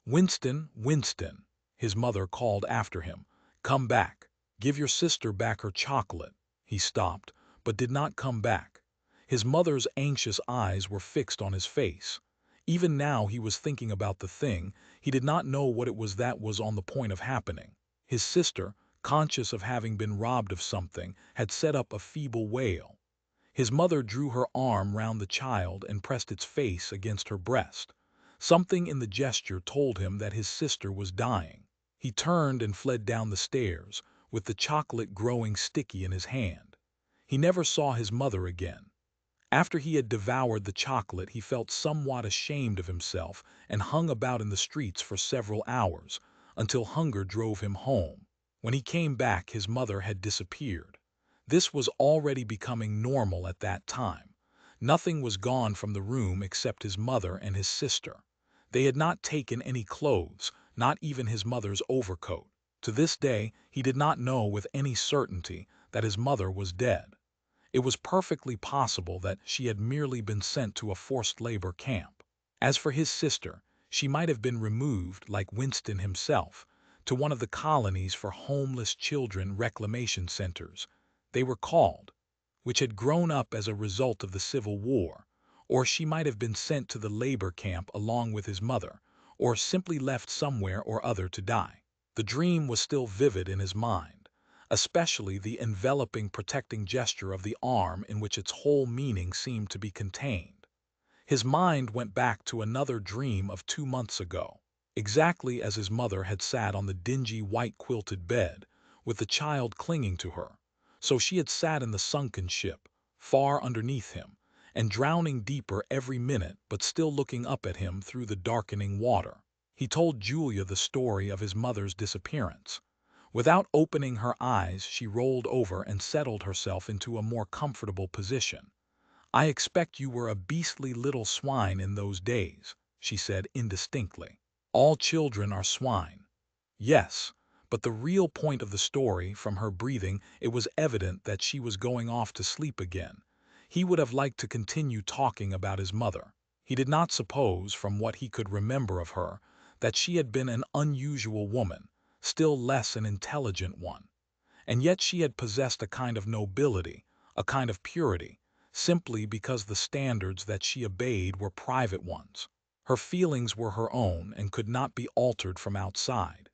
"Winston, Winston," his mother called after him. "Come back. Give your sister back her chocolate." He stopped, but did not come back. His mother's anxious eyes were fixed on his face. Even now he was thinking about the thing. He did not know what it was that was on the point of happening. His sister, conscious of having been robbed of something, had set up a feeble wail. His mother drew her arm round the child and pressed its face against her breast. Something in the gesture told him that his sister was dying. He turned and fled down the stairs, with the chocolate growing sticky in his hand. He never saw his mother again. After he had devoured the chocolate, he felt somewhat ashamed of himself and hung about in the streets for several hours, until hunger drove him home. When he came back, his mother had disappeared. This was already becoming normal at that time. Nothing was gone from the room except his mother and his sister. They had not taken any clothes, not even his mother's overcoat. To this day, he did not know with any certainty that his mother was dead. It was perfectly possible that she had merely been sent to a forced labor camp. As for his sister, she might have been removed, like Winston himself, to one of the colonies for homeless children reclamation centers, they were called, which had grown up as a result of the Civil War, or she might have been sent to the labor camp along with his mother, or simply left somewhere or other to die. The dream was still vivid in his mind, especially the enveloping protecting gesture of the arm in which its whole meaning seemed to be contained. His mind went back to another dream of 2 months ago, exactly as his mother had sat on the dingy white-quilted bed, with the child clinging to her. So she had sat in the sunken ship, far underneath him, and drowning deeper every minute but still looking up at him through the darkening water. He told Julia the story of his mother's disappearance. Without opening her eyes, she rolled over and settled herself into a more comfortable position. "I expect you were a beastly little swine in those days," she said indistinctly. "All children are swine." Yes, but the real point of the story, from her breathing, it was evident that she was going off to sleep again. He would have liked to continue talking about his mother. He did not suppose, from what he could remember of her, that she had been an unusual woman, still less an intelligent one. And yet she had possessed a kind of nobility, a kind of purity, simply because the standards that she obeyed were private ones. Her feelings were her own and could not be altered from outside.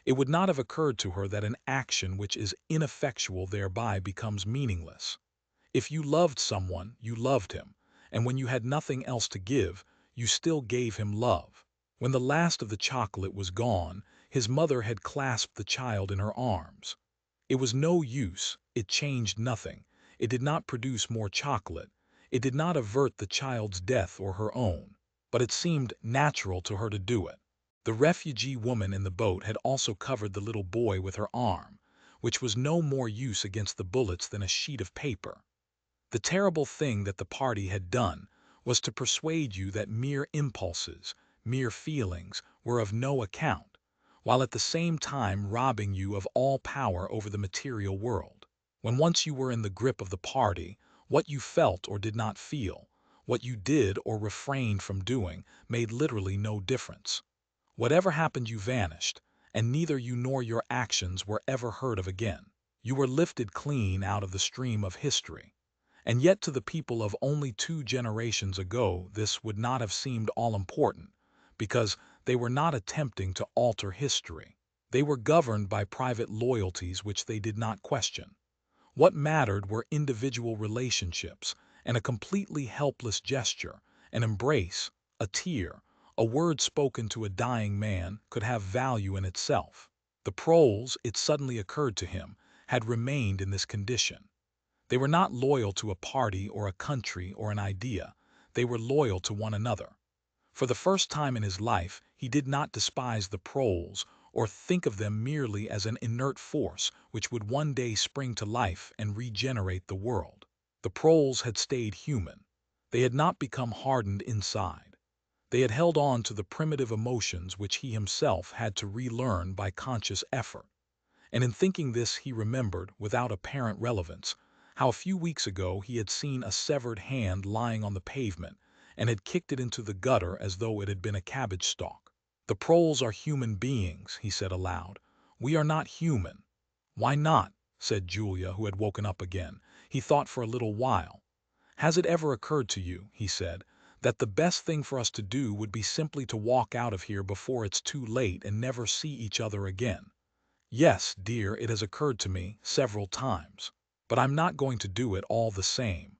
It would not have occurred to her that an action which is ineffectual thereby becomes meaningless. If you loved someone, you loved him, and when you had nothing else to give, you still gave him love. When the last of the chocolate was gone, his mother had clasped the child in her arms. It was no use, it changed nothing, it did not produce more chocolate, it did not avert the child's death or her own, but it seemed natural to her to do it. The refugee woman in the boat had also covered the little boy with her arm, which was no more use against the bullets than a sheet of paper. The terrible thing that the party had done was to persuade you that mere impulses, mere feelings, were of no account, while at the same time robbing you of all power over the material world. When once you were in the grip of the party, what you felt or did not feel, what you did or refrained from doing, made literally no difference. Whatever happened, you vanished, and neither you nor your actions were ever heard of again. You were lifted clean out of the stream of history. And yet to the people of only 2 generations ago this would not have seemed all-important, because they were not attempting to alter history. They were governed by private loyalties which they did not question. What mattered were individual relationships, and a completely helpless gesture, an embrace, a tear, a word spoken to a dying man could have value in itself. The proles, it suddenly occurred to him, had remained in this condition. They were not loyal to a party or a country or an idea. They were loyal to one another. For the first time in his life, he did not despise the proles or think of them merely as an inert force which would one day spring to life and regenerate the world. The proles had stayed human. They had not become hardened inside. They had held on to the primitive emotions which he himself had to relearn by conscious effort. And in thinking this he remembered, without apparent relevance, how a few weeks ago he had seen a severed hand lying on the pavement and had kicked it into the gutter as though it had been a cabbage stalk. "The proles are human beings," he said aloud. "We are not human." "Why not?" said Julia, who had woken up again. He thought for a little while. "Has it ever occurred to you," he said, "that the best thing for us to do would be simply to walk out of here before it's too late and never see each other again?" "Yes, dear, it has occurred to me several times. But I'm not going to do it all the same."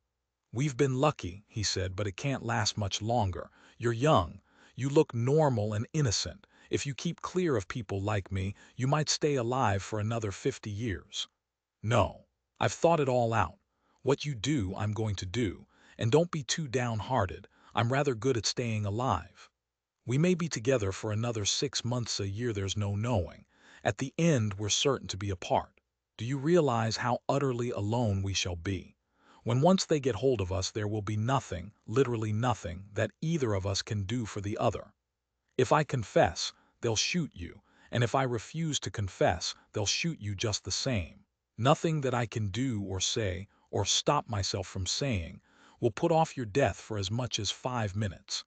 "We've been lucky," he said, "but it can't last much longer. You're young. You look normal and innocent. If you keep clear of people like me, you might stay alive for another 50 years. No, I've thought it all out. What you do, I'm going to do. And don't be too downhearted. I'm rather good at staying alive. We may be together for another 6 months, a year, there's no knowing. At the end, we're certain to be apart. Do you realize how utterly alone we shall be? When once they get hold of us, there will be nothing, literally nothing, that either of us can do for the other. If I confess, they'll shoot you, and if I refuse to confess, they'll shoot you just the same. Nothing that I can do or say, or stop myself from saying, will put off your death for as much as 5 minutes.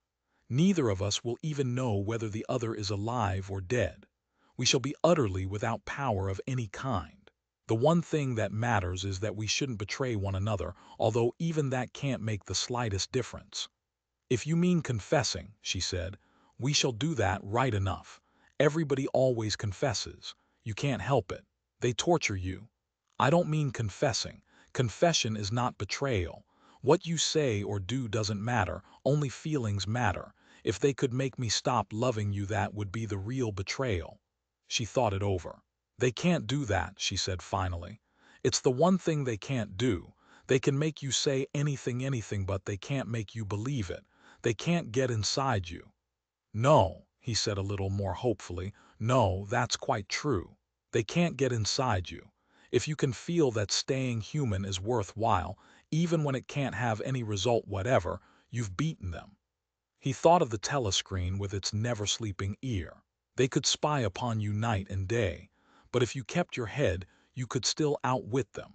Neither of us will even know whether the other is alive or dead. We shall be utterly without power of any kind. The one thing that matters is that we shouldn't betray one another, although even that can't make the slightest difference. If you mean confessing, she said, we shall do that right enough. Everybody always confesses. You can't help it. They torture you. I don't mean confessing. Confession is not betrayal. What you say or do doesn't matter, only feelings matter. If they could make me stop loving you, that would be the real betrayal. She thought it over. They can't do that, she said finally. It's the one thing they can't do. They can make you say anything, but they can't make you believe it. They can't get inside you. No, he said a little more hopefully. No, that's quite true. They can't get inside you. If you can feel that staying human is worthwhile, even when it can't have any result whatever, you've beaten them. He thought of the telescreen with its never-sleeping ear. They could spy upon you night and day, but if you kept your head, you could still outwit them.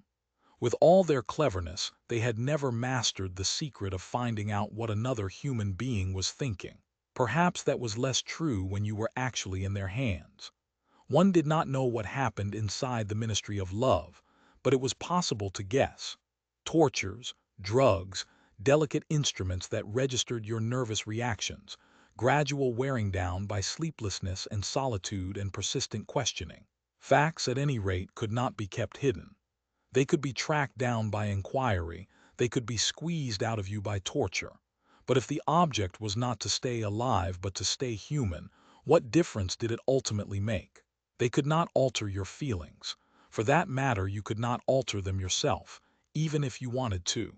With all their cleverness, they had never mastered the secret of finding out what another human being was thinking. Perhaps that was less true when you were actually in their hands. One did not know what happened inside the Ministry of Love, but it was possible to guess. Tortures, drugs, delicate instruments that registered your nervous reactions, gradual wearing down by sleeplessness and solitude and persistent questioning. Facts, at any rate, could not be kept hidden. They could be tracked down by inquiry, they could be squeezed out of you by torture. But if the object was not to stay alive but to stay human, what difference did it ultimately make? They could not alter your feelings. For that matter, you could not alter them yourself, even if you wanted to.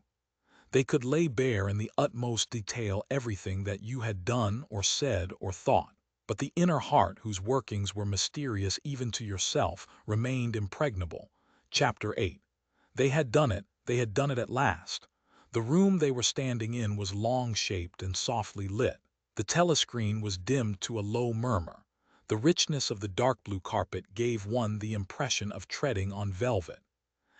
They could lay bare in the utmost detail everything that you had done or said or thought. But the inner heart, whose workings were mysterious even to yourself, remained impregnable. Chapter 8. They had done it at last. The room they were standing in was long-shaped and softly lit. The telescreen was dimmed to a low murmur. The richness of the dark blue carpet gave one the impression of treading on velvet.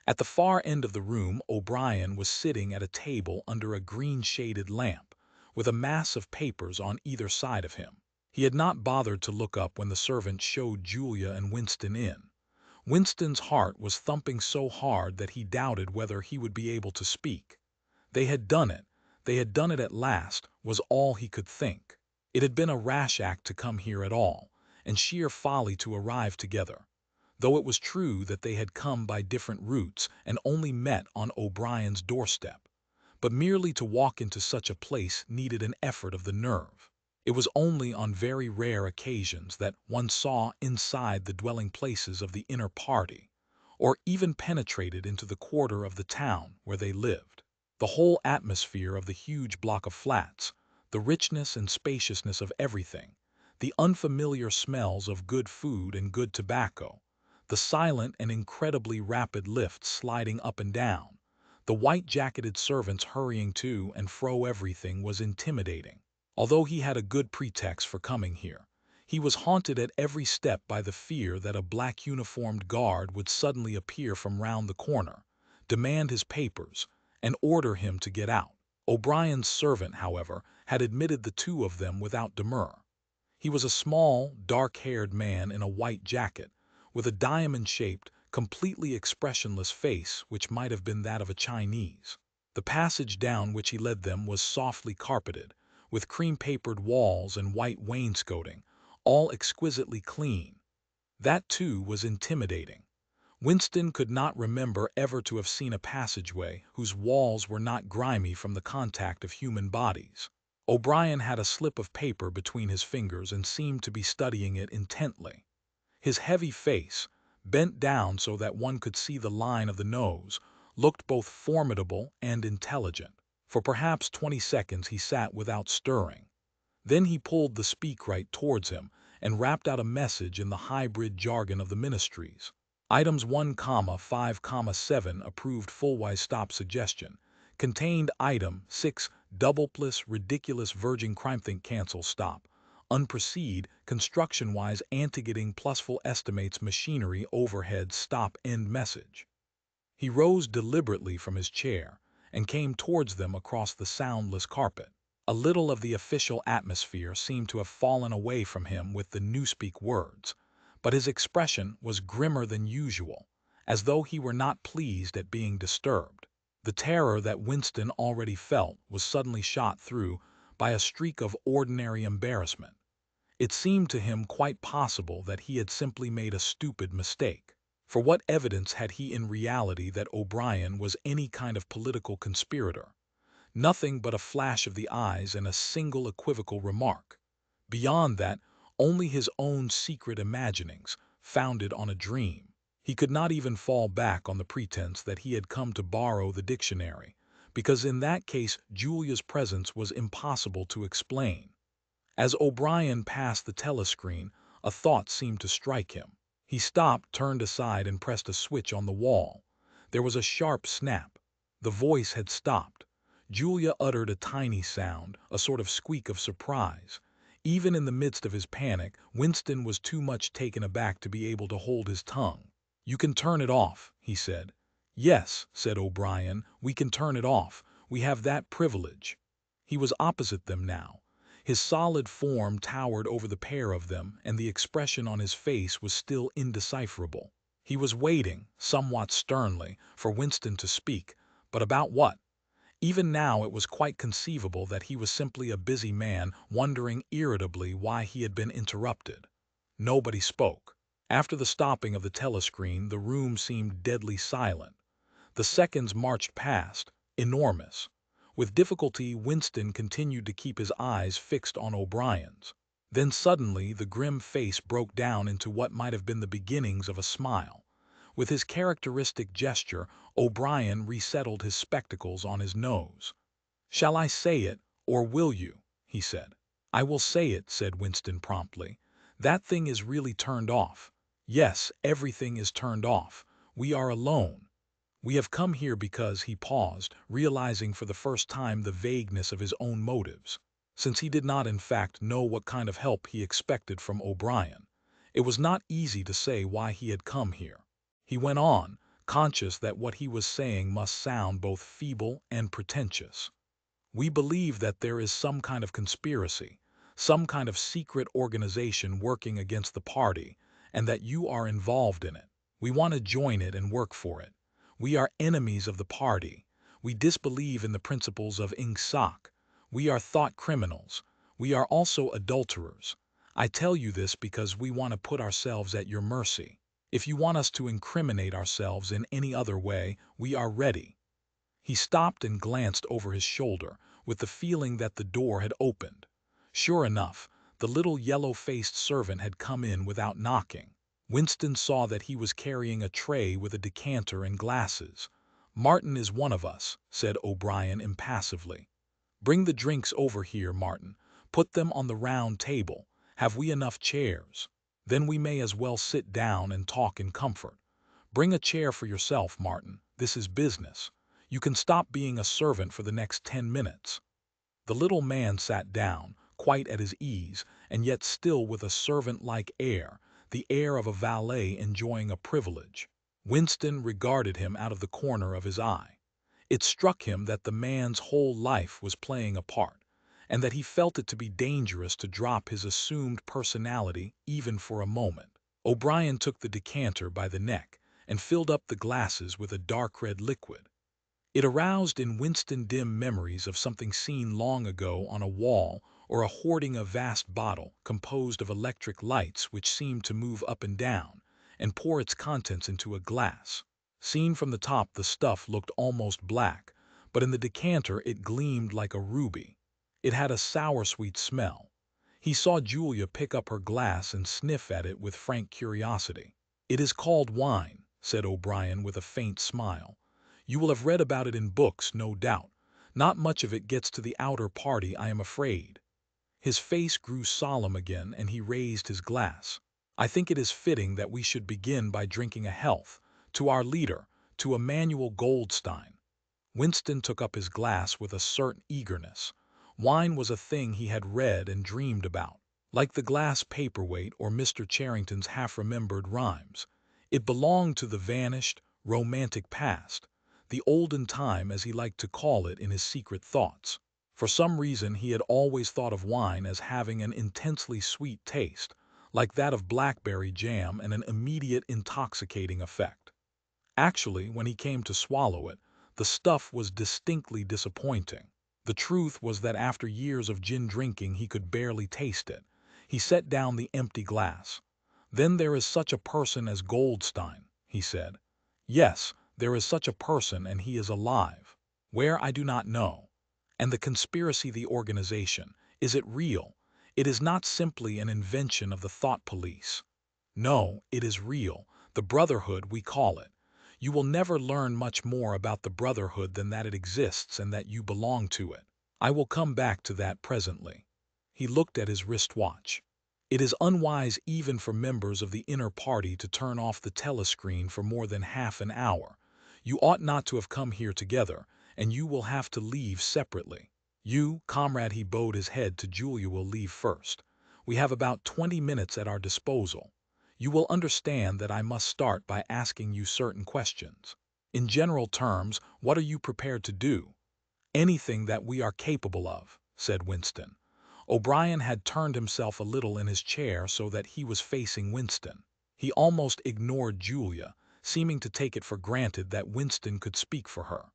At the far end of the room, O'Brien was sitting at a table under a green-shaded lamp, with a mass of papers on either side of him. He had not bothered to look up when the servant showed Julia and Winston in. Winston's heart was thumping so hard that he doubted whether he would be able to speak. They had done it at last, was all he could think. It had been a rash act to come here at all, and sheer folly to arrive together. Though it was true that they had come by different routes and only met on O'Brien's doorstep. But merely to walk into such a place needed an effort of the nerve. It was only on very rare occasions that one saw inside the dwelling places of the inner party, or even penetrated into the quarter of the town where they lived. The whole atmosphere of the huge block of flats, the richness and spaciousness of everything, the unfamiliar smells of good food and good tobacco, the silent and incredibly rapid lifts sliding up and down, the white-jacketed servants hurrying to and fro, everything was intimidating. Although he had a good pretext for coming here, he was haunted at every step by the fear that a black-uniformed guard would suddenly appear from round the corner, demand his papers, and order him to get out. O'Brien's servant, however, had admitted the two of them without demur. He was a small, dark-haired man in a white jacket, with a diamond-shaped, completely expressionless face which might have been that of a Chinese. The passage down which he led them was softly carpeted, with cream-papered walls and white wainscoting, all exquisitely clean. That, too, was intimidating. Winston could not remember ever to have seen a passageway whose walls were not grimy from the contact of human bodies. O'Brien had a slip of paper between his fingers and seemed to be studying it intently. His heavy face, bent down so that one could see the line of the nose, looked both formidable and intelligent. For perhaps 20 seconds he sat without stirring. Then he pulled the speakwrite towards him and rapped out a message in the hybrid jargon of the ministries. Items 1,5,7 approved full-wise stop suggestion. Contained item 6 double plus ridiculous virgin crime think cancel stop. Unproceed construction-wise anti-getting plus full estimates machinery overhead stop end message. He rose deliberately from his chair and came towards them across the soundless carpet. A little of the official atmosphere seemed to have fallen away from him with the newspeak words, but his expression was grimmer than usual, as though he were not pleased at being disturbed. The terror that Winston already felt was suddenly shot through by a streak of ordinary embarrassment. It seemed to him quite possible that he had simply made a stupid mistake. For what evidence had he in reality that O'Brien was any kind of political conspirator? Nothing but a flash of the eyes and a single equivocal remark. Beyond that, only his own secret imaginings, founded on a dream. He could not even fall back on the pretense that he had come to borrow the dictionary, because in that case Julia's presence was impossible to explain. As O'Brien passed the telescreen, a thought seemed to strike him. He stopped, turned aside, and pressed a switch on the wall. There was a sharp snap. The voice had stopped. Julia uttered a tiny sound, a sort of squeak of surprise. Even in the midst of his panic, Winston was too much taken aback to be able to hold his tongue. "You can turn it off," he said. "Yes," said O'Brien, "we can turn it off. We have that privilege." He was opposite them now. His solid form towered over the pair of them, and the expression on his face was still indecipherable. He was waiting, somewhat sternly, for Winston to speak, but about what? Even now it was quite conceivable that he was simply a busy man wondering irritably why he had been interrupted. Nobody spoke. After the stopping of the telescreen, the room seemed deadly silent. The seconds marched past, enormous. With difficulty, Winston continued to keep his eyes fixed on O'Brien's. Then suddenly the grim face broke down into what might have been the beginnings of a smile. With his characteristic gesture, O'Brien resettled his spectacles on his nose. "Shall I say it, or will you?" he said. "I will say it," said Winston promptly. "That thing is really turned off. Yes, everything is turned off. We are alone. We have come here because—" He paused, realizing for the first time the vagueness of his own motives. Since he did not in fact know what kind of help he expected from O'Brien, it was not easy to say why he had come here. He went on, conscious that what he was saying must sound both feeble and pretentious. "We believe that there is some kind of conspiracy, some kind of secret organization working against the party, and that you are involved in it. We want to join it and work for it. We are enemies of the party. We disbelieve in the principles of Ingsoc. We are thought criminals. We are also adulterers. I tell you this because we want to put ourselves at your mercy. If you want us to incriminate ourselves in any other way, we are ready." He stopped and glanced over his shoulder, with the feeling that the door had opened. Sure enough, the little yellow-faced servant had come in without knocking. Winston saw that he was carrying a tray with a decanter and glasses. "Martin is one of us," said O'Brien impassively. "Bring the drinks over here, Martin. Put them on the round table. Have we enough chairs? Then we may as well sit down and talk in comfort. Bring a chair for yourself, Martin. This is business. You can stop being a servant for the next 10 minutes. The little man sat down, quite at his ease, and yet still with a servant-like air, the air of a valet enjoying a privilege. Winston regarded him out of the corner of his eye. It struck him that the man's whole life was playing a part, and that he felt it to be dangerous to drop his assumed personality even for a moment. O'Brien took the decanter by the neck and filled up the glasses with a dark red liquid. It aroused in Winston dim memories of something seen long ago on a wall, or a hoarding a vast bottle composed of electric lights which seemed to move up and down and pour its contents into a glass. Seen from the top, the stuff looked almost black, but in the decanter it gleamed like a ruby. It had a sour-sweet smell. He saw Julia pick up her glass and sniff at it with frank curiosity. "It is called wine," said O'Brien with a faint smile. "You will have read about it in books, no doubt. Not much of it gets to the outer party, I am afraid." His face grew solemn again, and he raised his glass. "I think it is fitting that we should begin by drinking a health to our leader, to Emmanuel Goldstein." Winston took up his glass with a certain eagerness. Wine was a thing he had read and dreamed about. Like the glass paperweight or Mr. Charrington's half-remembered rhymes, it belonged to the vanished, romantic past, the olden time as he liked to call it in his secret thoughts. For some reason he had always thought of wine as having an intensely sweet taste, like that of blackberry jam, and an immediate intoxicating effect. Actually, when he came to swallow it, the stuff was distinctly disappointing. The truth was that after years of gin drinking he could barely taste it. He set down the empty glass. "Then there is such a person as Goldstein," he said. "Yes, there is such a person, and he is alive. Where, I do not know. And the conspiracy, the organization, is it real? It is not simply an invention of the thought police. No, it is real, the Brotherhood, we call it. You will never learn much more about the Brotherhood than that it exists and that you belong to it. I will come back to that presently." He looked at his wristwatch. "It is unwise even for members of the inner party to turn off the telescreen for more than half an hour. You ought not to have come here together, and you will have to leave separately. You, comrade," he bowed his head to Julia, "will leave first. We have about 20 minutes at our disposal. You will understand that I must start by asking you certain questions. In general terms, what are you prepared to do?" "Anything that we are capable of," said Winston. O'Brien had turned himself a little in his chair so that he was facing Winston. He almost ignored Julia, seeming to take it for granted that Winston could speak for her.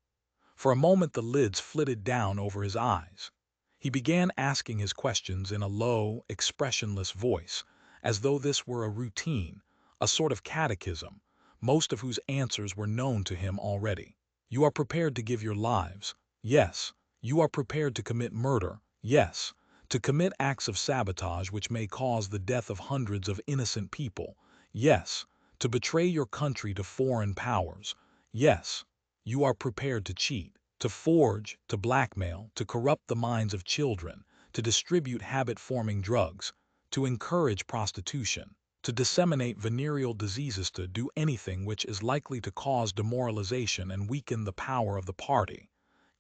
For a moment the lids flitted down over his eyes. He began asking his questions in a low, expressionless voice, as though this were a routine, a sort of catechism, most of whose answers were known to him already. "You are prepared to give your lives?" "Yes." "You are prepared to commit murder?" "Yes." "To commit acts of sabotage which may cause the death of hundreds of innocent people?" "Yes." "To betray your country to foreign powers?" "Yes." "You are prepared to cheat, to forge, to blackmail, to corrupt the minds of children, to distribute habit-forming drugs, to encourage prostitution, to disseminate venereal diseases, to do anything which is likely to cause demoralization and weaken the power of the party?"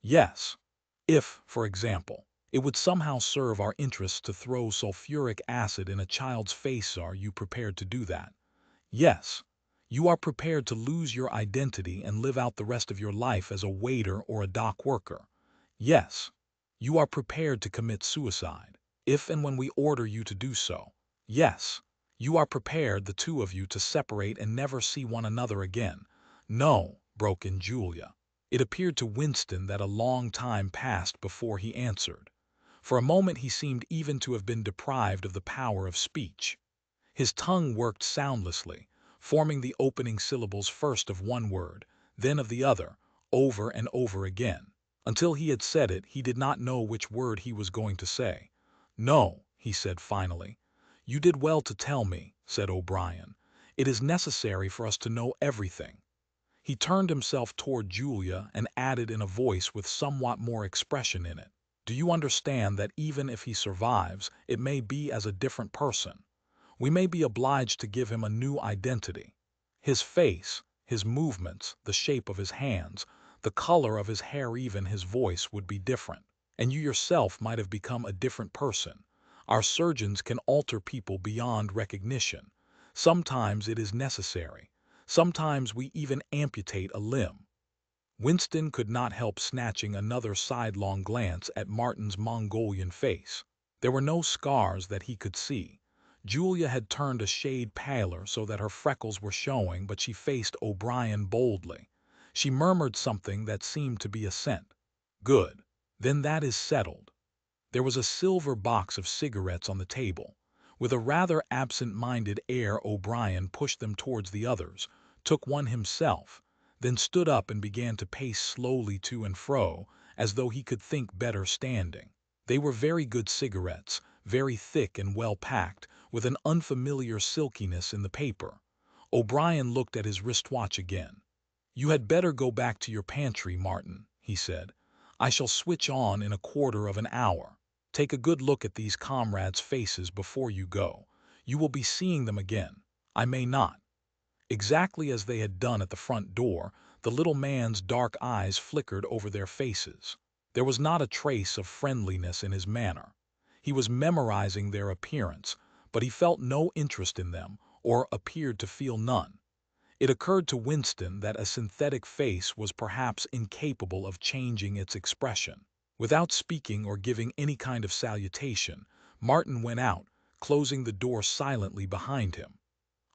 "Yes." "If, for example, it would somehow serve our interests to throw sulfuric acid in a child's face, are you prepared to do that?" "Yes." "You are prepared to lose your identity and live out the rest of your life as a waiter or a dock worker?" "Yes." "You are prepared to commit suicide, if and when we order you to do so?" "Yes." "You are prepared, the two of you, to separate and never see one another again?" "No," broke in Julia. It appeared to Winston that a long time passed before he answered. For a moment he seemed even to have been deprived of the power of speech. His tongue worked soundlessly, forming the opening syllables first of one word, then of the other, over and over again. Until he had said it, he did not know which word he was going to say. "No," he said finally. "You did well to tell me," said O'Brien. "It is necessary for us to know everything." He turned himself toward Julia and added in a voice with somewhat more expression in it, "Do you understand that even if he survives, it may be as a different person? We may be obliged to give him a new identity. His face, his movements, the shape of his hands, the color of his hair, even his voice would be different. And you yourself might have become a different person. Our surgeons can alter people beyond recognition. Sometimes it is necessary. Sometimes we even amputate a limb." Winston could not help snatching another sidelong glance at Martin's Mongolian face. There were no scars that he could see. Julia had turned a shade paler so that her freckles were showing, but she faced O'Brien boldly. She murmured something that seemed to be assent. "Good. Then that is settled." There was a silver box of cigarettes on the table. With a rather absent-minded air O'Brien pushed them towards the others, took one himself, then stood up and began to pace slowly to and fro, as though he could think better standing. They were very good cigarettes, very thick and well packed, with an unfamiliar silkiness in the paper. O'Brien looked at his wristwatch again. "You had better go back to your pantry, Martin," he said. "I shall switch on in a quarter of an hour. Take a good look at these comrades' faces before you go. You will be seeing them again. I may not." Exactly as they had done at the front door, the little man's dark eyes flickered over their faces. There was not a trace of friendliness in his manner. He was memorizing their appearance, but he felt no interest in them, or appeared to feel none. It occurred to Winston that a synthetic face was perhaps incapable of changing its expression. Without speaking or giving any kind of salutation, Martin went out, closing the door silently behind him.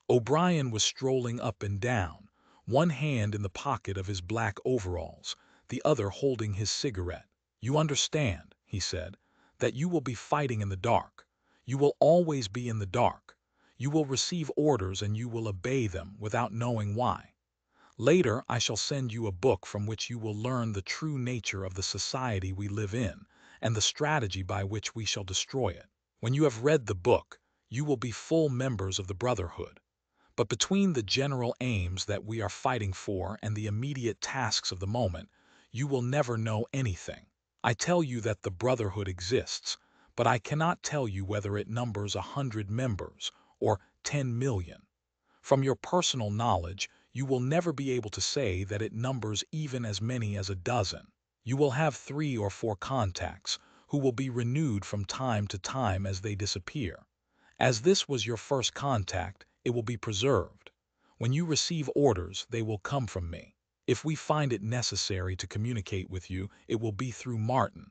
O'Brien was strolling up and down, one hand in the pocket of his black overalls, the other holding his cigarette. "You understand," he said, "that you will be fighting in the dark. You will always be in the dark. You will receive orders and you will obey them without knowing why. Later I shall send you a book from which you will learn the true nature of the society we live in and the strategy by which we shall destroy it. When you have read the book, you will be full members of the Brotherhood. But between the general aims that we are fighting for and the immediate tasks of the moment, you will never know anything. I tell you that the Brotherhood exists, but I cannot tell you whether it numbers 100 members or 10 million. From your personal knowledge, you will never be able to say that it numbers even as many as a dozen. You will have 3 or 4 contacts, who will be renewed from time to time as they disappear. As this was your first contact, it will be preserved. When you receive orders, they will come from me. If we find it necessary to communicate with you, it will be through Martin.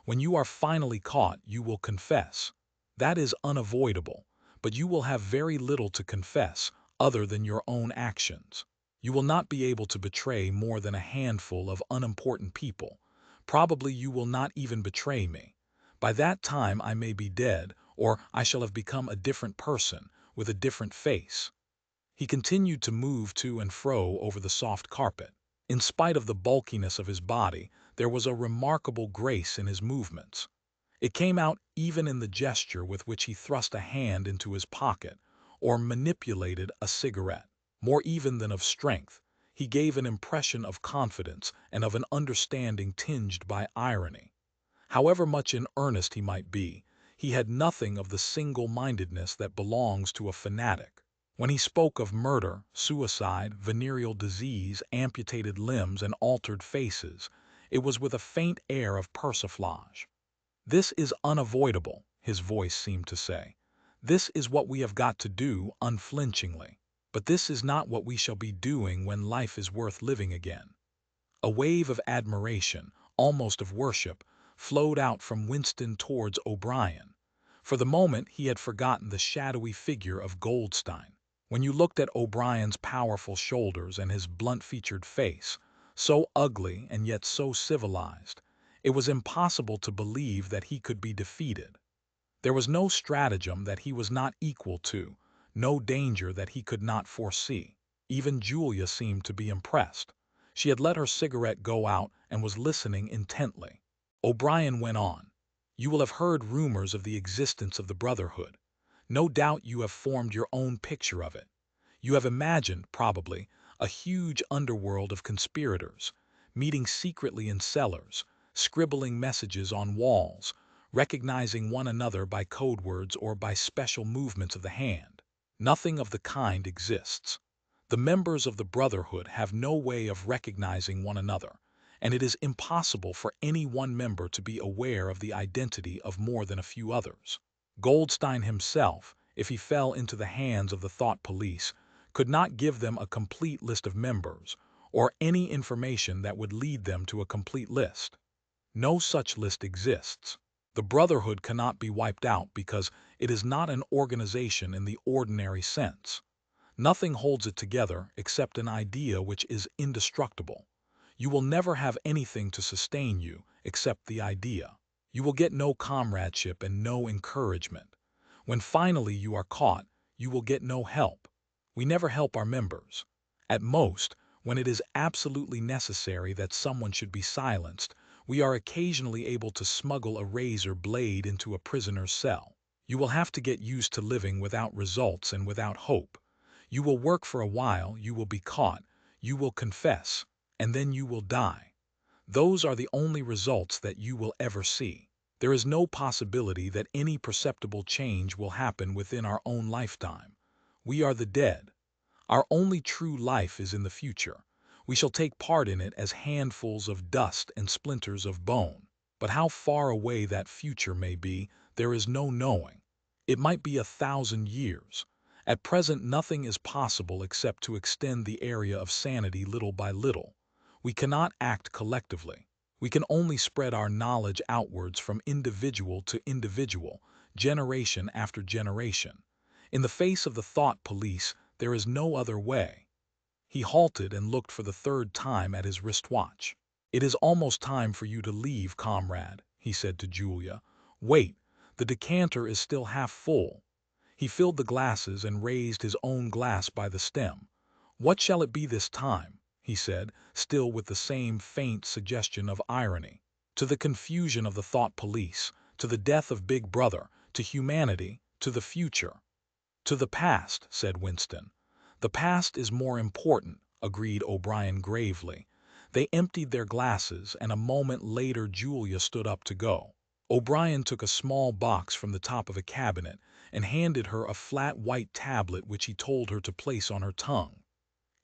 When you are finally caught, you will confess. That is unavoidable, but you will have very little to confess other than your own actions. You will not be able to betray more than a handful of unimportant people. Probably you will not even betray me. By that time I may be dead, or I shall have become a different person, with a different face." He continued to move to and fro over the soft carpet. In spite of the bulkiness of his body, there was a remarkable grace in his movements. It came out even in the gesture with which he thrust a hand into his pocket, or manipulated a cigarette. More even than of strength, he gave an impression of confidence and of an understanding tinged by irony. However much in earnest he might be, he had nothing of the single-mindedness that belongs to a fanatic. When he spoke of murder, suicide, venereal disease, amputated limbs, and altered faces, it was with a faint air of persiflage. "This is unavoidable," his voice seemed to say. "This is what we have got to do unflinchingly. But this is not what we shall be doing when life is worth living again." A wave of admiration, almost of worship, flowed out from Winston towards O'Brien. For the moment he had forgotten the shadowy figure of Goldstein. When you looked at O'Brien's powerful shoulders and his blunt-featured face, so ugly and yet so civilized, it was impossible to believe that he could be defeated. There was no stratagem that he was not equal to, no danger that he could not foresee. Even Julia seemed to be impressed. She had let her cigarette go out and was listening intently. O'Brien went on. "You will have heard rumors of the existence of the Brotherhood. No doubt you have formed your own picture of it. You have imagined, probably, a huge underworld of conspirators, meeting secretly in cellars, scribbling messages on walls, recognizing one another by code words or by special movements of the hand. Nothing of the kind exists. The members of the Brotherhood have no way of recognizing one another, and it is impossible for any one member to be aware of the identity of more than a few others. Goldstein himself, if he fell into the hands of the thought police, could not give them a complete list of members, or any information that would lead them to a complete list. No such list exists. The Brotherhood cannot be wiped out because it is not an organization in the ordinary sense. Nothing holds it together except an idea which is indestructible. You will never have anything to sustain you except the idea. You will get no comradeship and no encouragement. When finally you are caught, you will get no help. We never help our members. At most, when it is absolutely necessary that someone should be silenced, we are occasionally able to smuggle a razor blade into a prisoner's cell. You will have to get used to living without results and without hope. You will work for a while, you will be caught, you will confess, and then you will die. Those are the only results that you will ever see. There is no possibility that any perceptible change will happen within our own lifetime. We are the dead. Our only true life is in the future. We shall take part in it as handfuls of dust and splinters of bone. But how far away that future may be, there is no knowing. It might be 1,000 years. At present nothing is possible except to extend the area of sanity little by little. We cannot act collectively. We can only spread our knowledge outwards from individual to individual, generation after generation. In the face of the thought police, there is no other way. He halted and looked for the third time at his wristwatch. "It is almost time for you to leave, comrade," he said to Julia. "Wait, the decanter is still half full." He filled the glasses and raised his own glass by the stem. "What shall it be this time?" he said, still with the same faint suggestion of irony. "To the confusion of the thought police, to the death of Big Brother, to humanity, to the future." "To the past," said Winston. "The past is more important," agreed O'Brien gravely. They emptied their glasses, and a moment later Julia stood up to go. O'Brien took a small box from the top of a cabinet and handed her a flat white tablet which he told her to place on her tongue.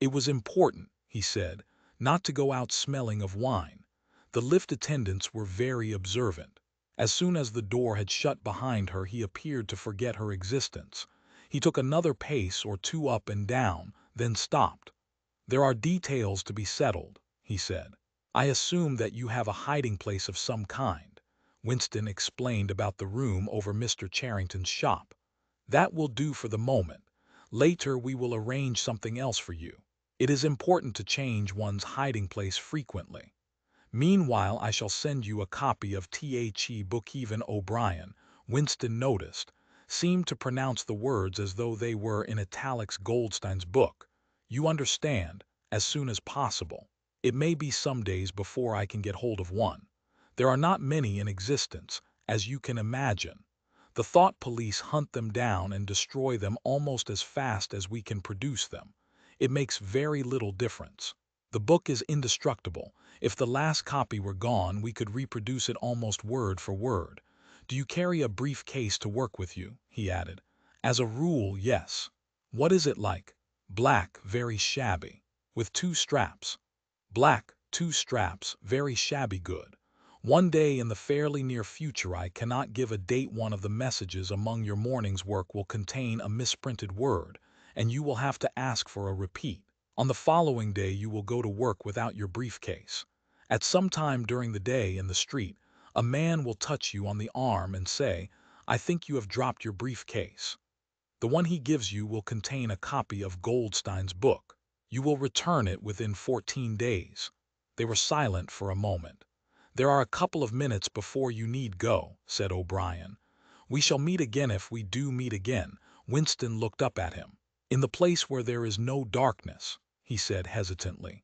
"It was important," he said, "not to go out smelling of wine." The lift attendants were very observant. As soon as the door had shut behind her he appeared to forget her existence. He took another pace or two up and down, then stopped. "There are details to be settled," he said. "I assume that you have a hiding place of some kind." Winston explained about the room over Mr. Charrington's shop. "That will do for the moment. Later we will arrange something else for you. It is important to change one's hiding place frequently. Meanwhile I shall send you a copy of The book." Even O'Brien, Winston noticed, seemed to pronounce the words as though they were in italics. "Goldstein's book. You understand, as soon as possible. It may be some days before I can get hold of one. There are not many in existence, as you can imagine. The thought police hunt them down and destroy them almost as fast as we can produce them. It makes very little difference. The book is indestructible. If the last copy were gone, we could reproduce it almost word for word. Do you carry a brief case to work with you?" he added. "As a rule, yes." "What is it like?" "Black, very shabby." "With 2 straps?" "Black, 2 straps, very shabby good. One day in the fairly near future, I cannot give a date, one of the messages among your morning's work will contain a misprinted word, and you will have to ask for a repeat. On the following day you will go to work without your briefcase. At some time during the day in the street, a man will touch you on the arm and say, 'I think you have dropped your briefcase.' The one he gives you will contain a copy of Goldstein's book. You will return it within 14 days." They were silent for a moment. "There are a couple of minutes before you need go," said O'Brien. "We shall meet again if we do meet again." Winston looked up at him. "In the place where there is no darkness," he said hesitantly.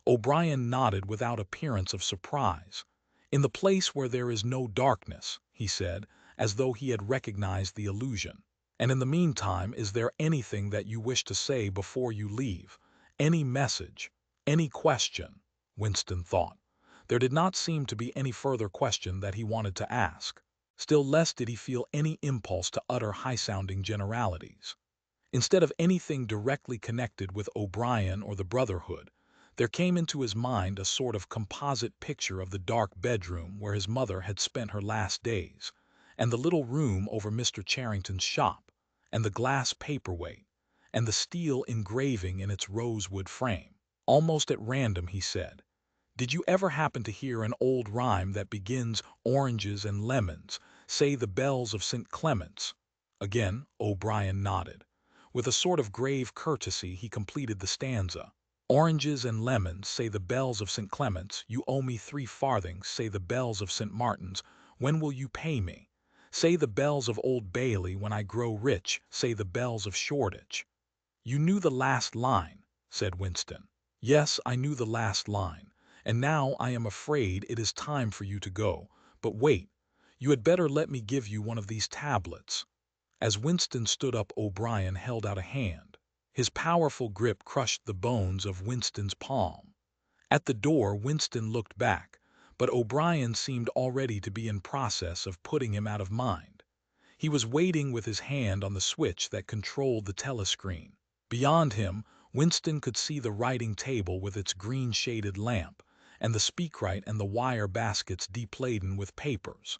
O'Brien nodded without appearance of surprise. "In the place where there is no darkness," he said, as though he had recognized the allusion. "And in the meantime, is there anything that you wish to say before you leave? Any message? Any question?" Winston thought. There did not seem to be any further question that he wanted to ask. Still less did he feel any impulse to utter high-sounding generalities. Instead of anything directly connected with O'Brien or the Brotherhood, there came into his mind a sort of composite picture of the dark bedroom where his mother had spent her last days, and the little room over Mr. Charrington's shop, and the glass paperweight, and the steel engraving in its rosewood frame. Almost at random he said, "Did you ever happen to hear an old rhyme that begins, 'Oranges and lemons, say the bells of St. Clement's'?" Again O'Brien nodded. With a sort of grave courtesy he completed the stanza. "Oranges and lemons, say the bells of St. Clement's, you owe me 3 farthings, say the bells of St. Martin's, when will you pay me? Say the bells of Old Bailey, when I grow rich, say the bells of Shoreditch." "You knew the last line," said Winston. "Yes, I knew the last line, and now I am afraid it is time for you to go. But wait, you had better let me give you one of these tablets." As Winston stood up, O'Brien held out a hand. His powerful grip crushed the bones of Winston's palm. At the door Winston looked back, but O'Brien seemed already to be in process of putting him out of mind. He was waiting with his hand on the switch that controlled the telescreen. Beyond him, Winston could see the writing table with its green-shaded lamp, and the speakwrite and the wire baskets deep laden with papers.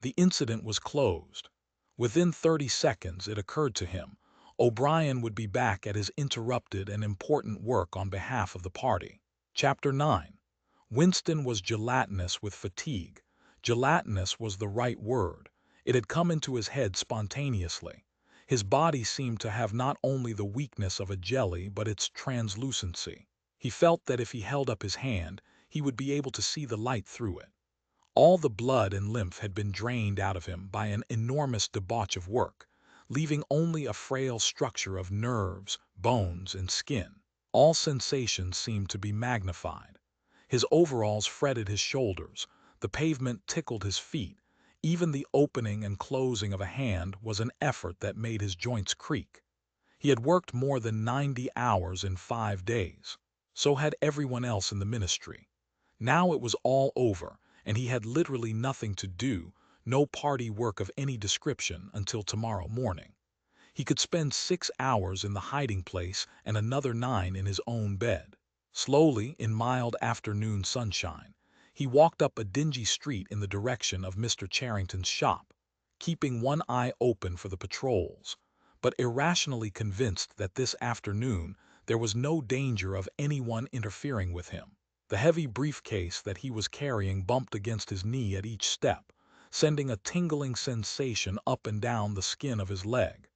The incident was closed. Within 30 seconds it occurred to him, O'Brien would be back at his interrupted and important work on behalf of the party. Chapter 9. Winston was gelatinous with fatigue. Gelatinous was the right word. It had come into his head spontaneously. His body seemed to have not only the weakness of a jelly but its translucency. He felt that if he held up his hand, he would be able to see the light through it. All the blood and lymph had been drained out of him by an enormous debauch of work, leaving only a frail structure of nerves, bones, and skin. All sensations seemed to be magnified. His overalls fretted his shoulders, the pavement tickled his feet, even the opening and closing of a hand was an effort that made his joints creak. He had worked more than 90 hours in 5 days. So had everyone else in the ministry. Now it was all over, and he had literally nothing to do, no party work of any description until tomorrow morning. He could spend 6 hours in the hiding place and another 9 in his own bed. Slowly, in mild afternoon sunshine, he walked up a dingy street in the direction of Mr. Charrington's shop, keeping one eye open for the patrols, but irrationally convinced that this afternoon there was no danger of anyone interfering with him. The heavy briefcase that he was carrying bumped against his knee at each step, sending a tingling sensation up and down the skin of his leg.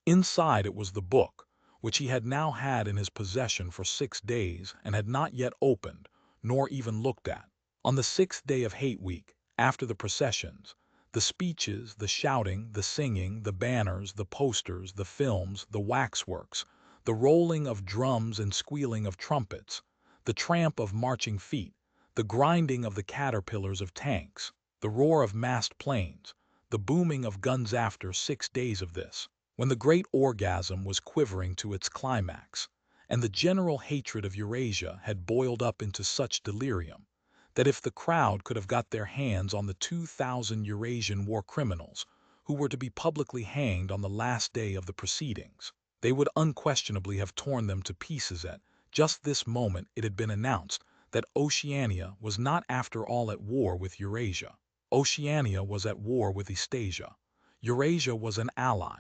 Inside it was the book, which he had now had in his possession for 6 days and had not yet opened, nor even looked at. On the 6th day of Hate Week, after the processions, the speeches, the shouting, the singing, the banners, the posters, the films, the waxworks, the rolling of drums and squealing of trumpets, the tramp of marching feet, the grinding of the caterpillars of tanks, the roar of massed planes, the booming of guns after 6 days of this, when the great orgasm was quivering to its climax, and the general hatred of Eurasia had boiled up into such delirium that if the crowd could have got their hands on the 2,000 Eurasian war criminals who were to be publicly hanged on the last day of the proceedings, they would unquestionably have torn them to pieces at just this moment. It had been announced that Oceania was not after all at war with Eurasia. Oceania was at war with Eastasia. Eurasia was an ally.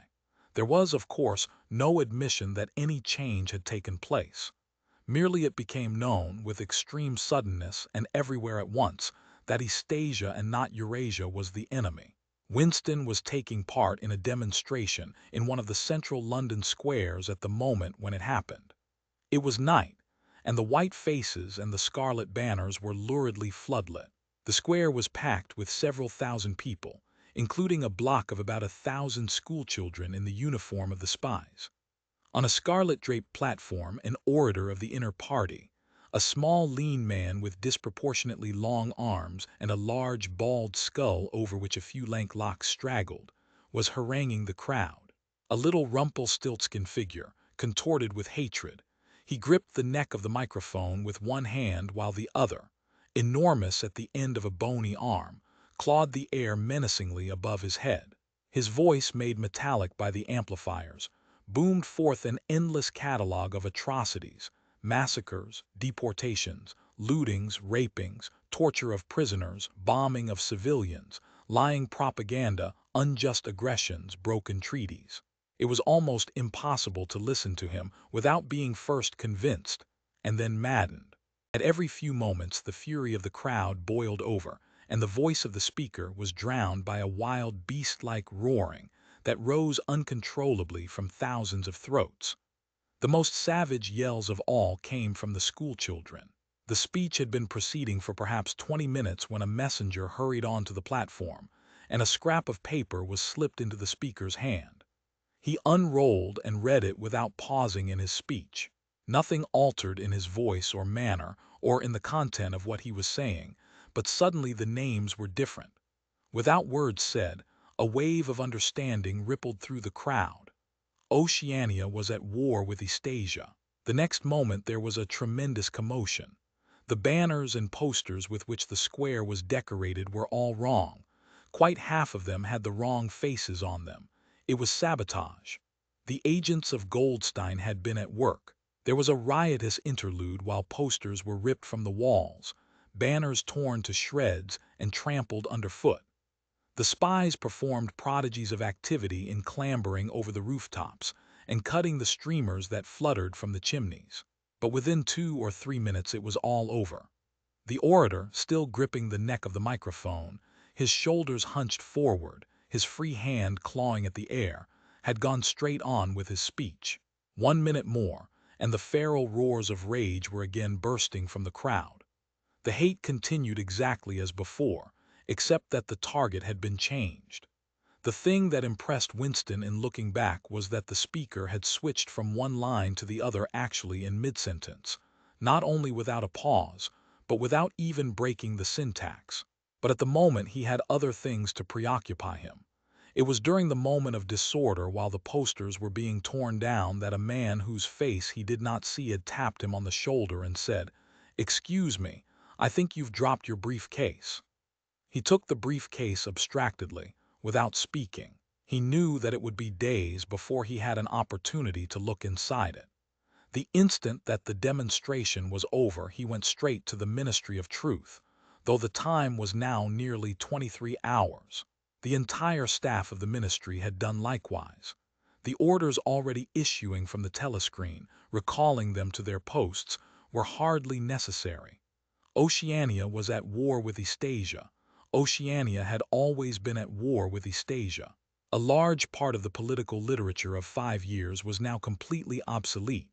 There was, of course, no admission that any change had taken place. Merely it became known, with extreme suddenness and everywhere at once, that Eastasia and not Eurasia was the enemy. Winston was taking part in a demonstration in one of the central London squares at the moment when it happened. It was night, and the white faces and the scarlet banners were luridly floodlit. The square was packed with several thousand people, including a block of about 1,000 schoolchildren in the uniform of the spies. On a scarlet-draped platform, an orator of the inner party, a small lean man with disproportionately long arms and a large bald skull over which a few lank locks straggled, was haranguing the crowd. A little Rumpelstiltskin figure, contorted with hatred, he gripped the neck of the microphone with one hand while the other, enormous at the end of a bony arm, clawed the air menacingly above his head. His voice, made metallic by the amplifiers, boomed forth an endless catalogue of atrocities, massacres, deportations, lootings, rapings, torture of prisoners, bombing of civilians, lying propaganda, unjust aggressions, broken treaties. It was almost impossible to listen to him without being first convinced and then maddened. At every few moments the fury of the crowd boiled over, and the voice of the speaker was drowned by a wild beast-like roaring that rose uncontrollably from thousands of throats. The most savage yells of all came from the schoolchildren. The speech had been proceeding for perhaps 20 minutes when a messenger hurried onto the platform, and a scrap of paper was slipped into the speaker's hand. He unrolled and read it without pausing in his speech. Nothing altered in his voice or manner or in the content of what he was saying, but suddenly the names were different. Without words said, a wave of understanding rippled through the crowd. Oceania was at war with Eastasia. The next moment there was a tremendous commotion. The banners and posters with which the square was decorated were all wrong. Quite half of them had the wrong faces on them. It was sabotage. The agents of Goldstein had been at work. There was a riotous interlude while posters were ripped from the walls, banners torn to shreds and trampled underfoot. The spies performed prodigies of activity in clambering over the rooftops and cutting the streamers that fluttered from the chimneys. But within 2 or 3 minutes it was all over. The orator, still gripping the neck of the microphone, his shoulders hunched forward, his free hand clawing at the air, had gone straight on with his speech. 1 minute more, and the feral roars of rage were again bursting from the crowd. The hate continued exactly as before, except that the target had been changed. The thing that impressed Winston in looking back was that the speaker had switched from one line to the other actually in mid-sentence, not only without a pause, but without even breaking the syntax. But at the moment he had other things to preoccupy him. It was during the moment of disorder while the posters were being torn down that a man whose face he did not see had tapped him on the shoulder and said, "Excuse me, I think you've dropped your briefcase." He took the briefcase abstractedly, without speaking. He knew that it would be days before he had an opportunity to look inside it. The instant that the demonstration was over, he went straight to the Ministry of Truth, though the time was now nearly 23 hours. The entire staff of the ministry had done likewise. The orders already issuing from the telescreen, recalling them to their posts, were hardly necessary. Oceania was at war with Eastasia. Oceania had always been at war with Eastasia. A large part of the political literature of 5 years was now completely obsolete.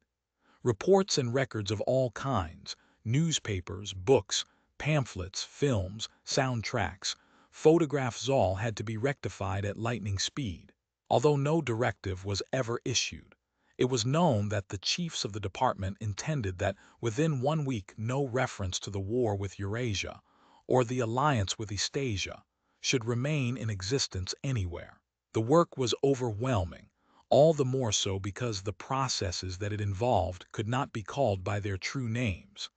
Reports and records of all kinds, newspapers, books, pamphlets, films, soundtracks, photographs, all had to be rectified at lightning speed. Although no directive was ever issued, it was known that the chiefs of the department intended that within 1 week no reference to the war with Eurasia or the alliance with Eastasia should remain in existence anywhere. The work was overwhelming, all the more so because the processes that it involved could not be called by their true names.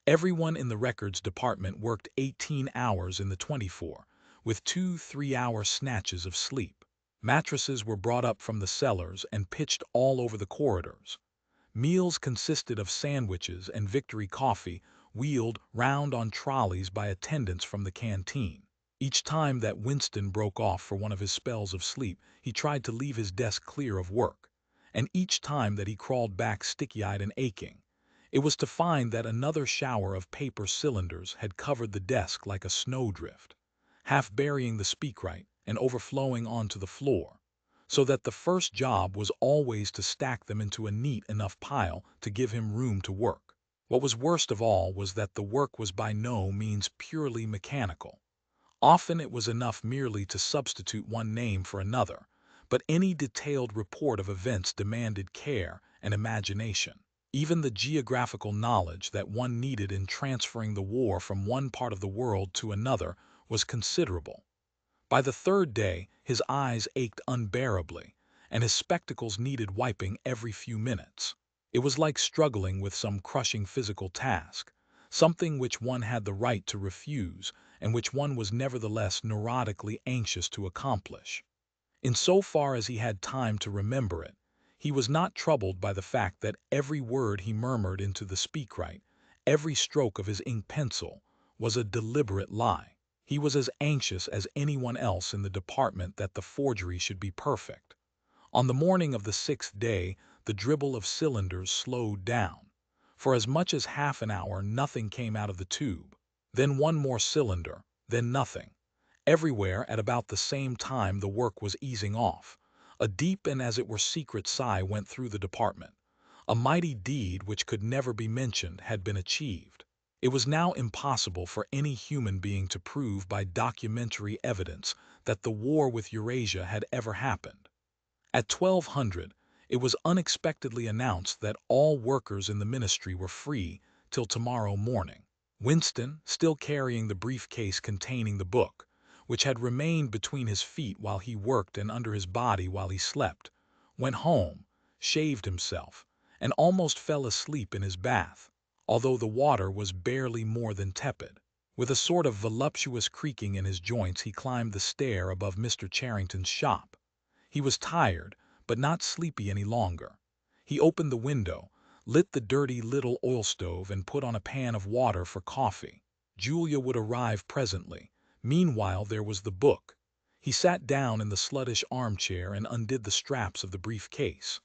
Everyone in the records department worked 18 hours in the 24, with 2 3-hour snatches of sleep. Mattresses were brought up from the cellars and pitched all over the corridors. Meals consisted of sandwiches and Victory coffee wheeled round on trolleys by attendants from the canteen. Each time that Winston broke off for one of his spells of sleep, he tried to leave his desk clear of work. And each time that he crawled back sticky-eyed and aching, it was to find that another shower of paper cylinders had covered the desk like a snowdrift, half burying the speakwrite and overflowing onto the floor, so that the first job was always to stack them into a neat enough pile to give him room to work. What was worst of all was that the work was by no means purely mechanical. Often it was enough merely to substitute one name for another, but any detailed report of events demanded care and imagination. Even the geographical knowledge that one needed in transferring the war from one part of the world to another was considerable. By the third day, his eyes ached unbearably, and his spectacles needed wiping every few minutes. It was like struggling with some crushing physical task, something which one had the right to refuse and which one was nevertheless neurotically anxious to accomplish. In so far as he had time to remember it, he was not troubled by the fact that every word he murmured into the speakwrite, every stroke of his ink pencil, was a deliberate lie. He was as anxious as anyone else in the department that the forgery should be perfect. On the morning of the 6th day, the dribble of cylinders slowed down. For as much as half an hour nothing came out of the tube. Then one more cylinder, then nothing. Everywhere at about the same time the work was easing off. A deep and as it were secret sigh went through the department. A mighty deed which could never be mentioned had been achieved. It was now impossible for any human being to prove by documentary evidence that the war with Eurasia had ever happened. At 1200, it was unexpectedly announced that all workers in the ministry were free till tomorrow morning. Winston, still carrying the briefcase containing the book, which had remained between his feet while he worked and under his body while he slept, went home, shaved himself, and almost fell asleep in his bath, although the water was barely more than tepid. With a sort of voluptuous creaking in his joints he climbed the stair above Mr. Charrington's shop. He was tired, but not sleepy any longer. He opened the window, lit the dirty little oil stove and put on a pan of water for coffee. Julia would arrive presently. Meanwhile there was the book. He sat down in the sluttish armchair and undid the straps of the briefcase.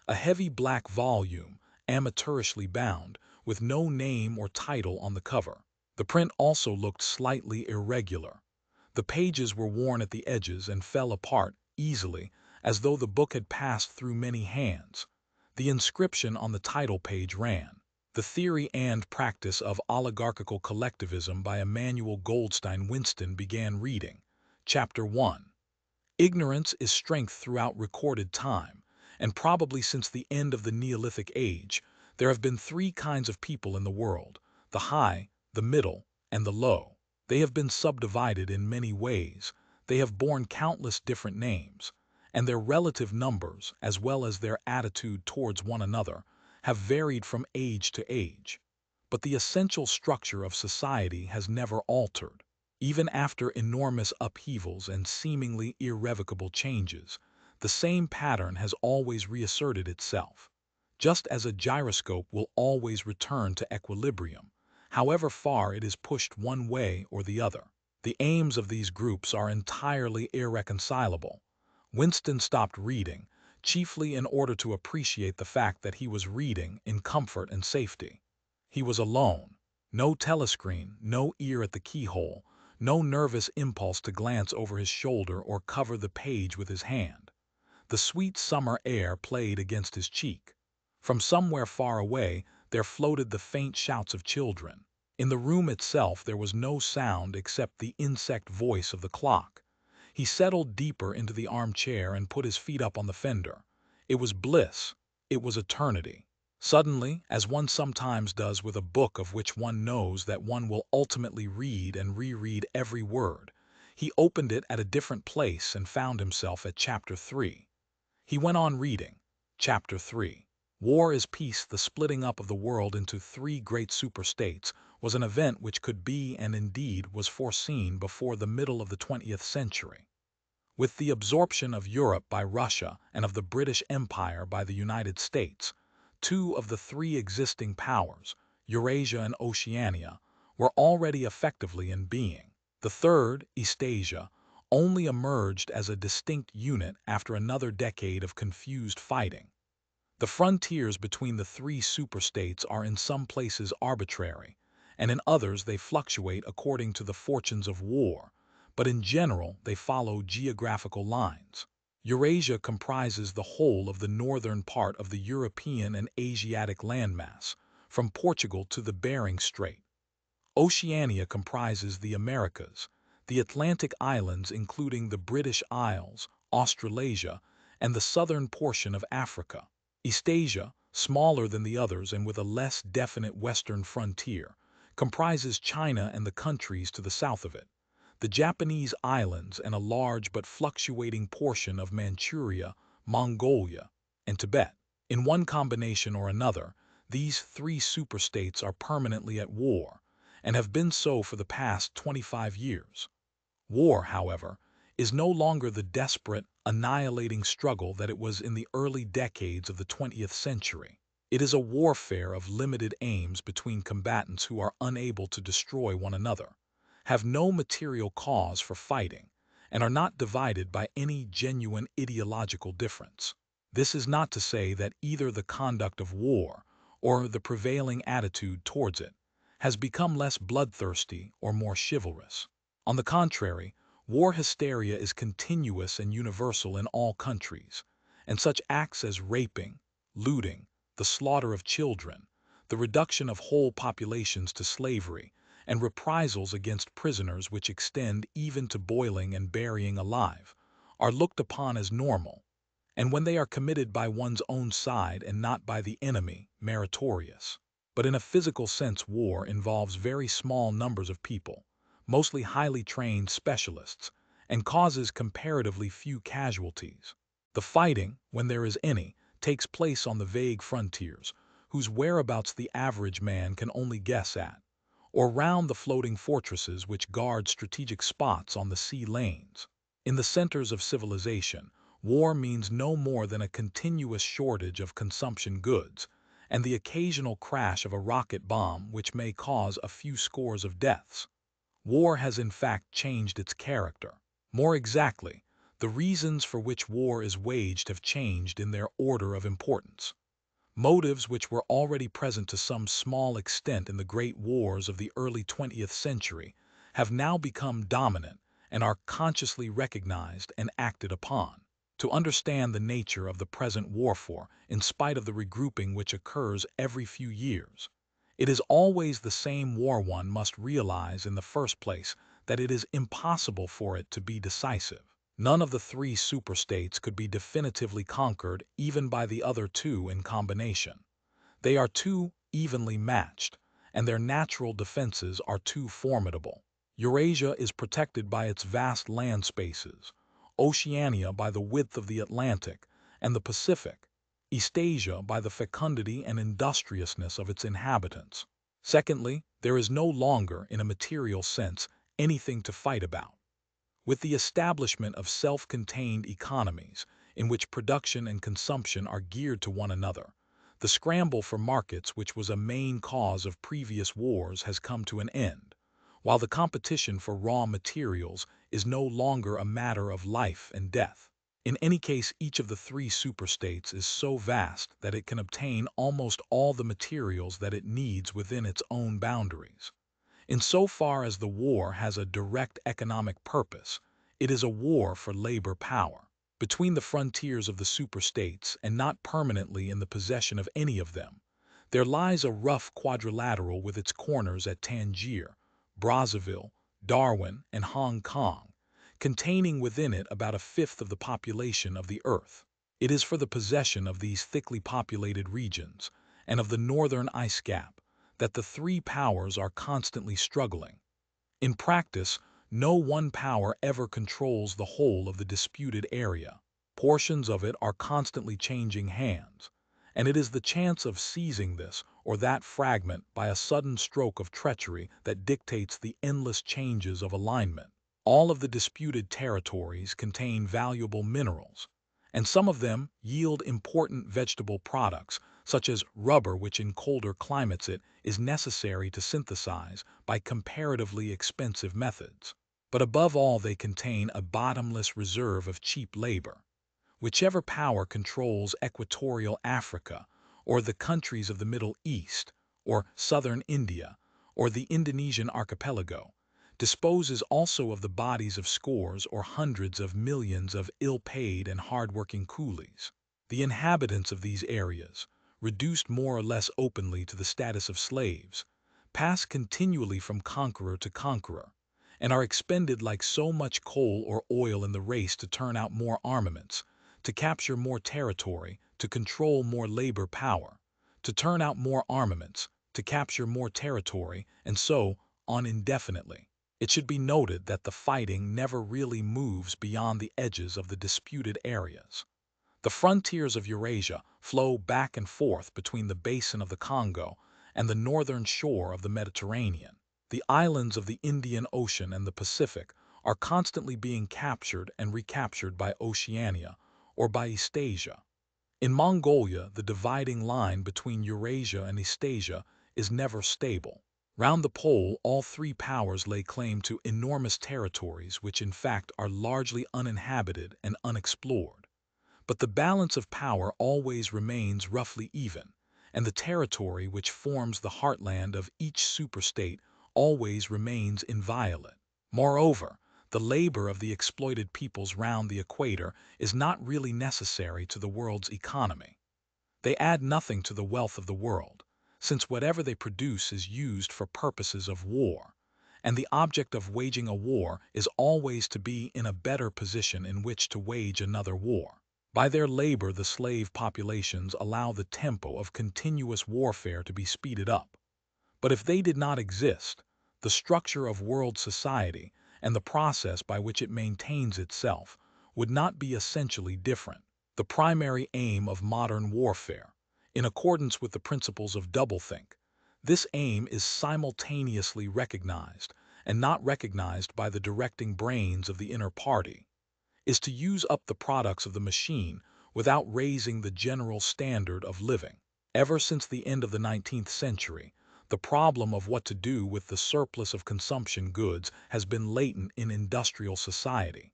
A heavy black volume, amateurishly bound, with no name or title on the cover. The print also looked slightly irregular. The pages were worn at the edges and fell apart easily, as though the book had passed through many hands. The inscription on the title page ran, "The Theory and Practice of Oligarchical Collectivism" by Emmanuel Goldstein. Winston began reading. Chapter 1. Ignorance is strength. Throughout recorded time, and probably since the end of the Neolithic Age, there have been three kinds of people in the world: the high, the middle, and the low. They have been subdivided in many ways, they have borne countless different names, and their relative numbers, as well as their attitude towards one another, have varied from age to age. But the essential structure of society has never altered. Even after enormous upheavals and seemingly irrevocable changes, the same pattern has always reasserted itself. Just as a gyroscope will always return to equilibrium, however far it is pushed one way or the other. The aims of these groups are entirely irreconcilable. Winston stopped reading, chiefly in order to appreciate the fact that he was reading in comfort and safety. He was alone. No telescreen, no ear at the keyhole, no nervous impulse to glance over his shoulder or cover the page with his hand. The sweet summer air played against his cheek. From somewhere far away there floated the faint shouts of children. In the room itself there was no sound except the insect voice of the clock. He settled deeper into the armchair and put his feet up on the fender. It was bliss. It was eternity. Suddenly, as one sometimes does with a book of which one knows that one will ultimately read and reread every word, he opened it at a different place and found himself at Chapter 3. He went on reading. Chapter 3. War is Peace. The splitting up of the world into three great superstates was an event which could be, and indeed was, foreseen before the middle of the 20th century. With the absorption of Europe by Russia and of the British Empire by the United States, two of the three existing powers, Eurasia and Oceania, were already effectively in being. The third, Eastasia, only emerged as a distinct unit after another decade of confused fighting. The frontiers between the three superstates are in some places arbitrary, and in others they fluctuate according to the fortunes of war, but in general they follow geographical lines. Eurasia comprises the whole of the northern part of the European and Asiatic landmass, from Portugal to the Bering Strait. Oceania comprises the Americas, the Atlantic islands including the British Isles, Australasia, and the southern portion of Africa. Eastasia, smaller than the others and with a less definite western frontier, comprises China and the countries to the south of it, the Japanese islands, and a large but fluctuating portion of Manchuria, Mongolia, and Tibet. In one combination or another, these three superstates are permanently at war, and have been so for the past 25 years. War, however, is no longer the desperate, annihilating struggle that it was in the early decades of the 20th century. It is a warfare of limited aims between combatants who are unable to destroy one another, have no material cause for fighting, and are not divided by any genuine ideological difference. This is not to say that either the conduct of war or the prevailing attitude towards it has become less bloodthirsty or more chivalrous. On the contrary, war hysteria is continuous and universal in all countries, and such acts as raping, looting, the slaughter of children, the reduction of whole populations to slavery, and reprisals against prisoners which extend even to boiling and burying alive, are looked upon as normal, and when they are committed by one's own side and not by the enemy, meritorious. But in a physical sense, war involves very small numbers of people, mostly highly trained specialists, and causes comparatively few casualties. The fighting, when there is any, takes place on the vague frontiers, whose whereabouts the average man can only guess at, or round the floating fortresses which guard strategic spots on the sea lanes. In the centers of civilization, war means no more than a continuous shortage of consumption goods, and the occasional crash of a rocket bomb which may cause a few scores of deaths. War has in fact changed its character. More exactly, The reasons for which war is waged have changed in their order of importance. Motives which were already present to some small extent in the great wars of the early 20th century have now become dominant and are consciously recognized and acted upon. To understand the nature of the present warfare, in spite of the regrouping which occurs every few years, it is always the same war. One must realize in the first place that it is impossible for it to be decisive. None of the three superstates could be definitively conquered even by the other two in combination. They are too evenly matched, and their natural defenses are too formidable. Eurasia is protected by its vast land spaces, Oceania by the width of the Atlantic and the Pacific, Eastasia by the fecundity and industriousness of its inhabitants. Secondly, there is no longer, in a material sense, anything to fight about. With the establishment of self-contained economies, in which production and consumption are geared to one another, the scramble for markets which was a main cause of previous wars has come to an end, while the competition for raw materials is no longer a matter of life and death. In any case, each of the three superstates is so vast that it can obtain almost all the materials that it needs within its own boundaries. In so far as the war has a direct economic purpose, it is a war for labor power. Between the frontiers of the superstates, and not permanently in the possession of any of them, there lies a rough quadrilateral with its corners at Tangier, Brazzaville, Darwin, and Hong Kong, containing within it about a fifth of the population of the earth. It is for the possession of these thickly populated regions, and of the northern ice gap, that the three powers are constantly struggling. In practice, no one power ever controls the whole of the disputed area. Portions of it are constantly changing hands, and it is the chance of seizing this or that fragment by a sudden stroke of treachery that dictates the endless changes of alignment. All of the disputed territories contain valuable minerals, and some of them yield important vegetable products, such as rubber, which in colder climates it is necessary to synthesize by comparatively expensive methods. But above all, they contain a bottomless reserve of cheap labor. Whichever power controls equatorial Africa, or the countries of the Middle East, or southern India, or the Indonesian archipelago, disposes also of the bodies of scores or hundreds of millions of ill-paid and hard-working coolies. The inhabitants of these areas, reduced more or less openly to the status of slaves, pass continually from conqueror to conqueror, and are expended like so much coal or oil in the race to turn out more armaments, to capture more territory, to control more labor power, to turn out more armaments, to capture more territory, and so on indefinitely. It should be noted that the fighting never really moves beyond the edges of the disputed areas. The frontiers of Eurasia flow back and forth between the basin of the Congo and the northern shore of the Mediterranean. The islands of the Indian Ocean and the Pacific are constantly being captured and recaptured by Oceania or by Eastasia. In Mongolia, the dividing line between Eurasia and Eastasia is never stable. Round the pole, all three powers lay claim to enormous territories which in fact are largely uninhabited and unexplored. But the balance of power always remains roughly even, and the territory which forms the heartland of each superstate always remains inviolate. Moreover, the labor of the exploited peoples round the equator is not really necessary to the world's economy. They add nothing to the wealth of the world, since whatever they produce is used for purposes of war, and the object of waging a war is always to be in a better position in which to wage another war. By their labor, the slave populations allow the tempo of continuous warfare to be speeded up. But if they did not exist, the structure of world society and the process by which it maintains itself would not be essentially different. The primary aim of modern warfare, in accordance with the principles of doublethink, this aim is simultaneously recognized and not recognized by the directing brains of the inner party, is to use up the products of the machine without raising the general standard of living. Ever since the end of the 19th century, the problem of what to do with the surplus of consumption goods has been latent in industrial society.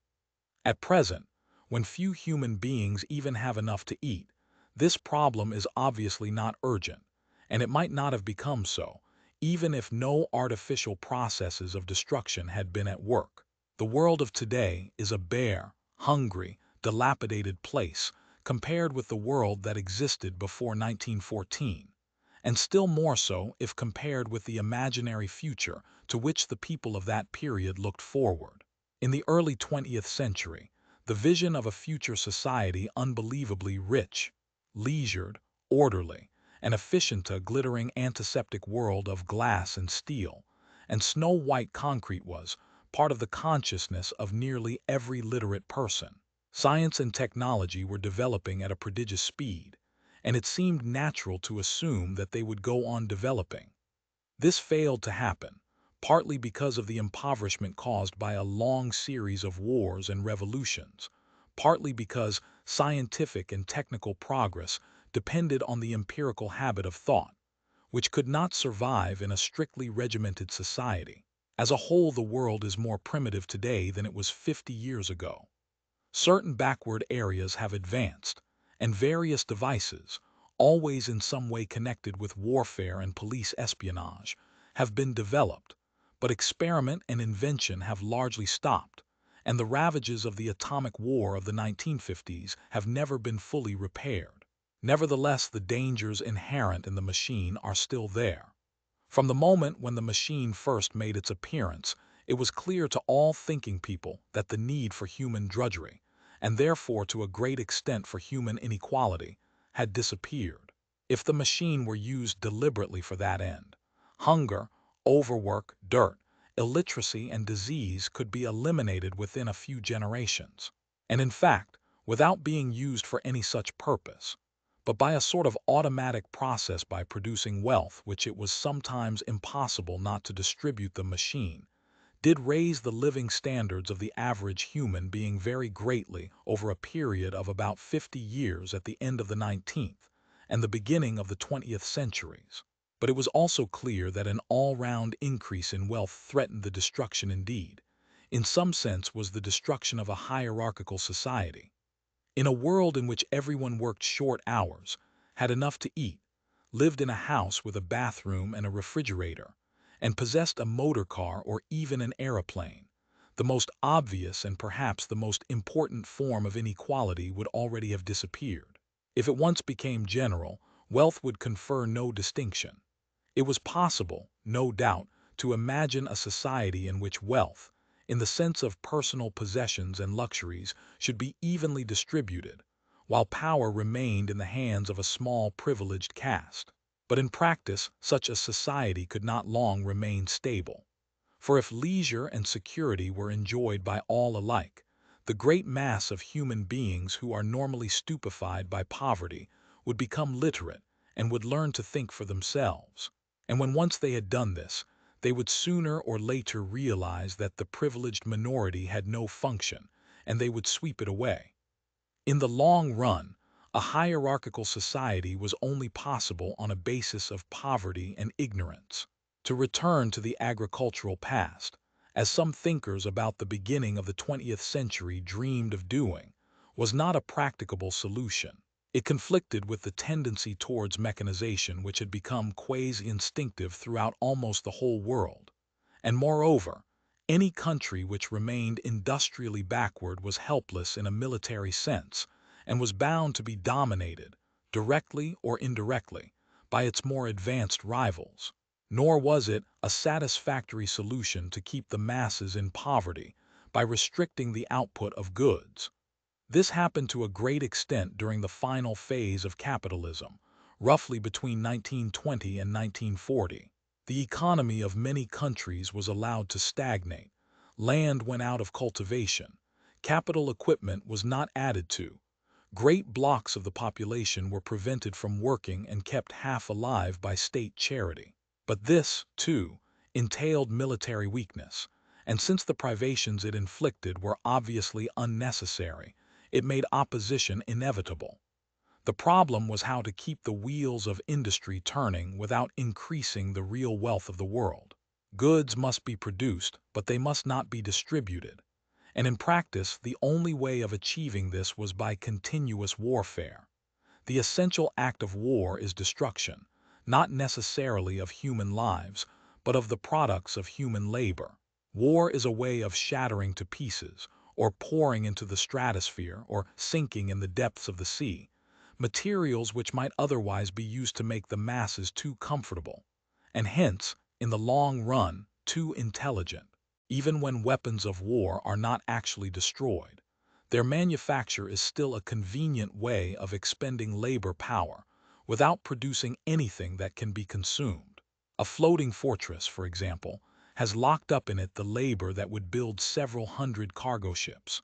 At present, when few human beings even have enough to eat, this problem is obviously not urgent, and it might not have become so, even if no artificial processes of destruction had been at work. The world of today is a bare, hungry, dilapidated place compared with the world that existed before 1914, and still more so if compared with the imaginary future to which the people of that period looked forward. In the early 20th century, the vision of a future society unbelievably rich, leisured, orderly, and efficient, a glittering antiseptic world of glass and steel and snow-white concrete was part of the consciousness of nearly every literate person. Science and technology were developing at a prodigious speed, and it seemed natural to assume that they would go on developing. This failed to happen, partly because of the impoverishment caused by a long series of wars and revolutions, partly because scientific and technical progress depended on the empirical habit of thought, which could not survive in a strictly regimented society. As a whole, the world is more primitive today than it was 50 years ago. Certain backward areas have advanced, and various devices, always in some way connected with warfare and police espionage, have been developed, but experiment and invention have largely stopped, and the ravages of the atomic war of the 1950s have never been fully repaired. Nevertheless, the dangers inherent in the machine are still there. From the moment when the machine first made its appearance, it was clear to all thinking people that the need for human drudgery, and therefore to a great extent for human inequality, had disappeared. If the machine were used deliberately for that end, hunger, overwork, dirt, illiteracy, and disease could be eliminated within a few generations. And in fact, without being used for any such purpose, but by a sort of automatic process by producing wealth which it was sometimes impossible not to distribute, the machine did raise the living standards of the average human being very greatly over a period of about 50 years at the end of the 19th and the beginning of the 20th centuries. But it was also clear that an all-round increase in wealth threatened the destruction, indeed, in some sense was the destruction of a hierarchical society. In a world in which everyone worked short hours, had enough to eat, lived in a house with a bathroom and a refrigerator, and possessed a motor car or even an aeroplane, the most obvious and perhaps the most important form of inequality would already have disappeared. If it once became general, wealth would confer no distinction. It was possible, no doubt, to imagine a society in which wealth, in the sense of personal possessions and luxuries, should be evenly distributed, while power remained in the hands of a small privileged caste. But in practice, such a society could not long remain stable. For if leisure and security were enjoyed by all alike, the great mass of human beings who are normally stupefied by poverty would become literate and would learn to think for themselves. And when once they had done this, they would sooner or later realize that the privileged minority had no function, and they would sweep it away. In the long run, a hierarchical society was only possible on a basis of poverty and ignorance. To return to the agricultural past, as some thinkers about the beginning of the 20th century dreamed of doing, was not a practicable solution. It conflicted with the tendency towards mechanization which had become quasi-instinctive throughout almost the whole world. And moreover, any country which remained industrially backward was helpless in a military sense, and was bound to be dominated, directly or indirectly, by its more advanced rivals. Nor was it a satisfactory solution to keep the masses in poverty by restricting the output of goods. This happened to a great extent during the final phase of capitalism, roughly between 1920 and 1940. The economy of many countries was allowed to stagnate, land went out of cultivation, capital equipment was not added to, great blocks of the population were prevented from working and kept half alive by state charity. But this, too, entailed military weakness, and since the privations it inflicted were obviously unnecessary, it made opposition inevitable. The problem was how to keep the wheels of industry turning without increasing the real wealth of the world. Goods must be produced, but they must not be distributed. And in practice, the only way of achieving this was by continuous warfare. The essential act of war is destruction, not necessarily of human lives, but of the products of human labor. War is a way of shattering to pieces, or pouring into the stratosphere, or sinking in the depths of the sea, materials which might otherwise be used to make the masses too comfortable, and hence, in the long run, too intelligent. Even when weapons of war are not actually destroyed, their manufacture is still a convenient way of expending labor power without producing anything that can be consumed. A floating fortress, for example, has locked up in it the labor that would build several hundred cargo ships.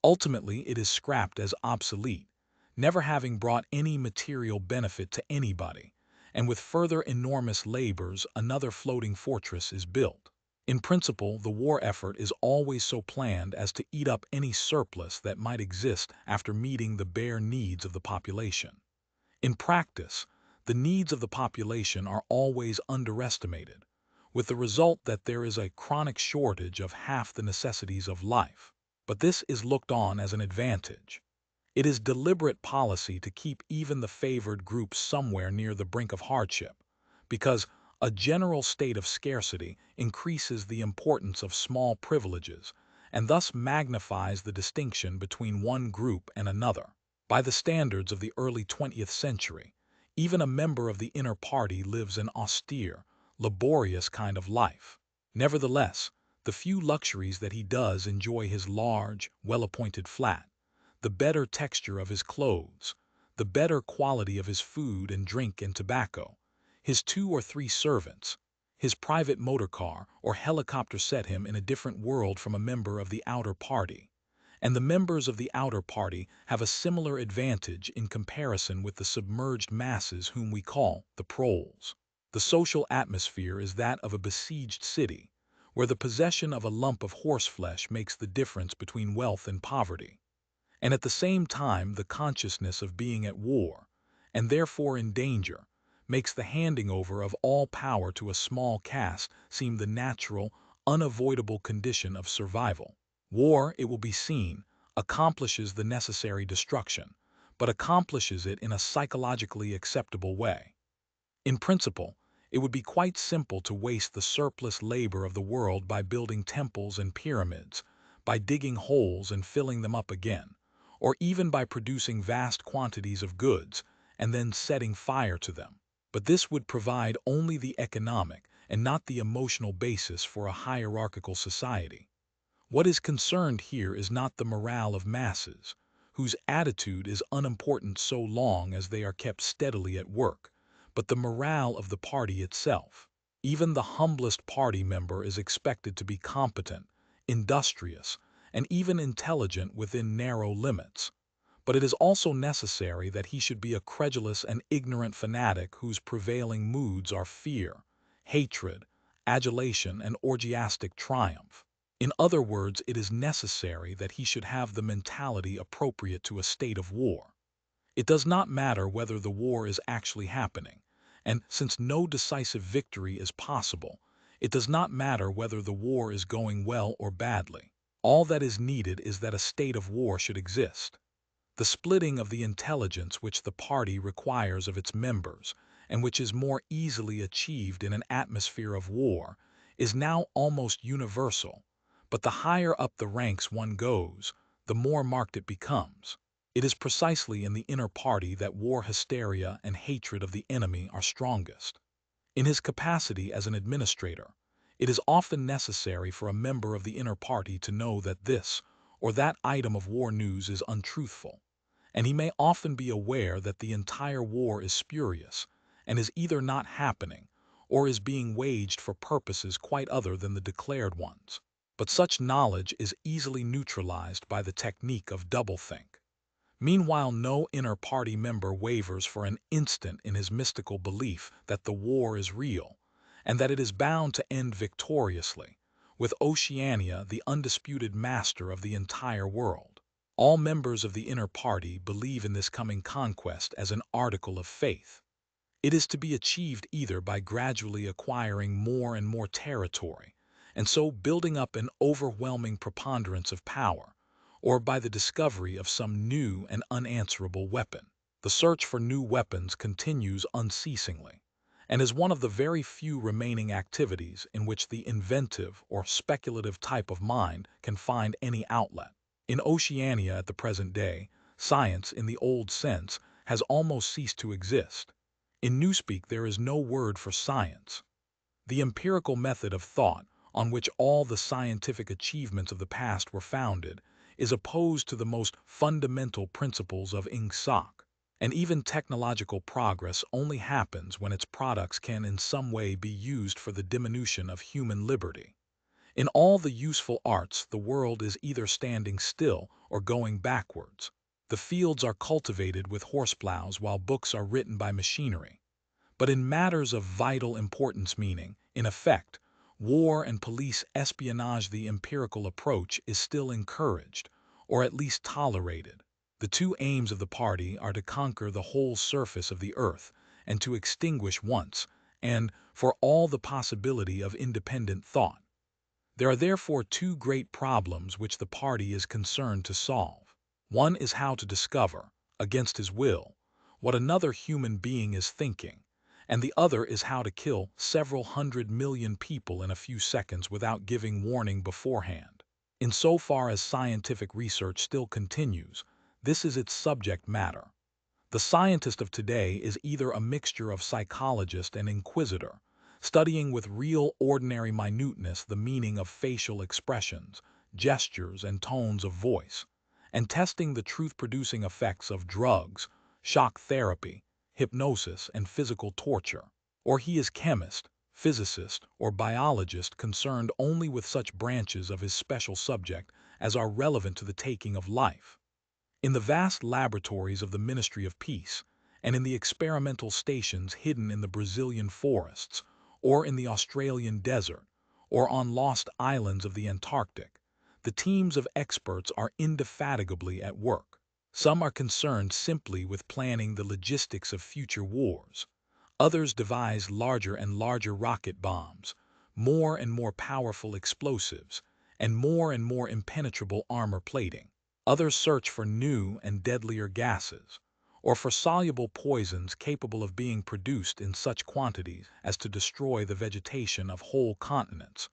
Ultimately, it is scrapped as obsolete, never having brought any material benefit to anybody, and with further enormous labors, another floating fortress is built. In principle, the war effort is always so planned as to eat up any surplus that might exist after meeting the bare needs of the population. In practice, the needs of the population are always underestimated, with the result that there is a chronic shortage of half the necessities of life. But this is looked on as an advantage. It is deliberate policy to keep even the favored groups somewhere near the brink of hardship, because a general state of scarcity increases the importance of small privileges and thus magnifies the distinction between one group and another. By the standards of the early 20th century, even a member of the inner party lives an austere, laborious kind of life. Nevertheless, the few luxuries that he does enjoy, his large, well-appointed flat, the better texture of his clothes, the better quality of his food and drink and tobacco, his 2 or 3 servants, his private motor car or helicopter set him in a different world from a member of the outer party. And the members of the outer party have a similar advantage in comparison with the submerged masses whom we call the proles. The social atmosphere is that of a besieged city, where the possession of a lump of horseflesh makes the difference between wealth and poverty. And at the same time, the consciousness of being at war, and therefore in danger, makes the handing over of all power to a small caste seem the natural, unavoidable condition of survival. War, it will be seen, accomplishes the necessary destruction, but accomplishes it in a psychologically acceptable way. In principle, it would be quite simple to waste the surplus labor of the world by building temples and pyramids, by digging holes and filling them up again, or even by producing vast quantities of goods and then setting fire to them. But this would provide only the economic and not the emotional basis for a hierarchical society. What is concerned here is not the morale of masses, whose attitude is unimportant so long as they are kept steadily at work, but the morale of the party itself. Even the humblest party member is expected to be competent, industrious, and even intelligent within narrow limits. But it is also necessary that he should be a credulous and ignorant fanatic whose prevailing moods are fear, hatred, adulation, and orgiastic triumph. In other words, it is necessary that he should have the mentality appropriate to a state of war. It does not matter whether the war is actually happening, and since no decisive victory is possible, it does not matter whether the war is going well or badly. All that is needed is that a state of war should exist. The splitting of the intelligence which the party requires of its members, and which is more easily achieved in an atmosphere of war, is now almost universal, but the higher up the ranks one goes, the more marked it becomes. It is precisely in the inner party that war hysteria and hatred of the enemy are strongest. In his capacity as an administrator, it is often necessary for a member of the inner party to know that this or that item of war news is untruthful, and he may often be aware that the entire war is spurious and is either not happening or is being waged for purposes quite other than the declared ones. But such knowledge is easily neutralized by the technique of doublethink. Meanwhile, no inner party member wavers for an instant in his mystical belief that the war is real and that it is bound to end victoriously, with Oceania the undisputed master of the entire world. All members of the inner party believe in this coming conquest as an article of faith. It is to be achieved either by gradually acquiring more and more territory and so building up an overwhelming preponderance of power, or by the discovery of some new and unanswerable weapon. The search for new weapons continues unceasingly, and is one of the very few remaining activities in which the inventive or speculative type of mind can find any outlet. In Oceania at the present day, science, in the old sense, has almost ceased to exist. In Newspeak there is no word for science. The empirical method of thought, on which all the scientific achievements of the past were founded, is opposed to the most fundamental principles of ingsoc, and even technological progress only happens when its products can in some way be used for the diminution of human liberty. In all the useful arts, the world is either standing still or going backwards. The fields are cultivated with horseplows while books are written by machinery. But in matters of vital importance, meaning, in effect, war and police espionage, the empirical approach is still encouraged, or at least tolerated. The two aims of the party are to conquer the whole surface of the earth and to extinguish once, and for all, the possibility of independent thought. There are therefore two great problems which the party is concerned to solve. One is how to discover, against his will, what another human being is thinking, and the other is how to kill several 100 million people in a few seconds without giving warning beforehand. In so far as scientific research still continues, this is its subject matter. The scientist of today is either a mixture of psychologist and inquisitor, studying with real ordinary minuteness the meaning of facial expressions, gestures, and tones of voice, and testing the truth-producing effects of drugs, shock therapy, hypnosis, and physical torture. Or he is chemist, physicist, or biologist concerned only with such branches of his special subject as are relevant to the taking of life. In the vast laboratories of the Ministry of Peace, and in the experimental stations hidden in the Brazilian forests, or in the Australian desert, or on lost islands of the Antarctic, the teams of experts are indefatigably at work. Some are concerned simply with planning the logistics of future wars. Others devise larger and larger rocket bombs, more and more powerful explosives, and more impenetrable armor plating. Others search for new and deadlier gases, or for soluble poisons capable of being produced in such quantities as to destroy the vegetation of whole continents,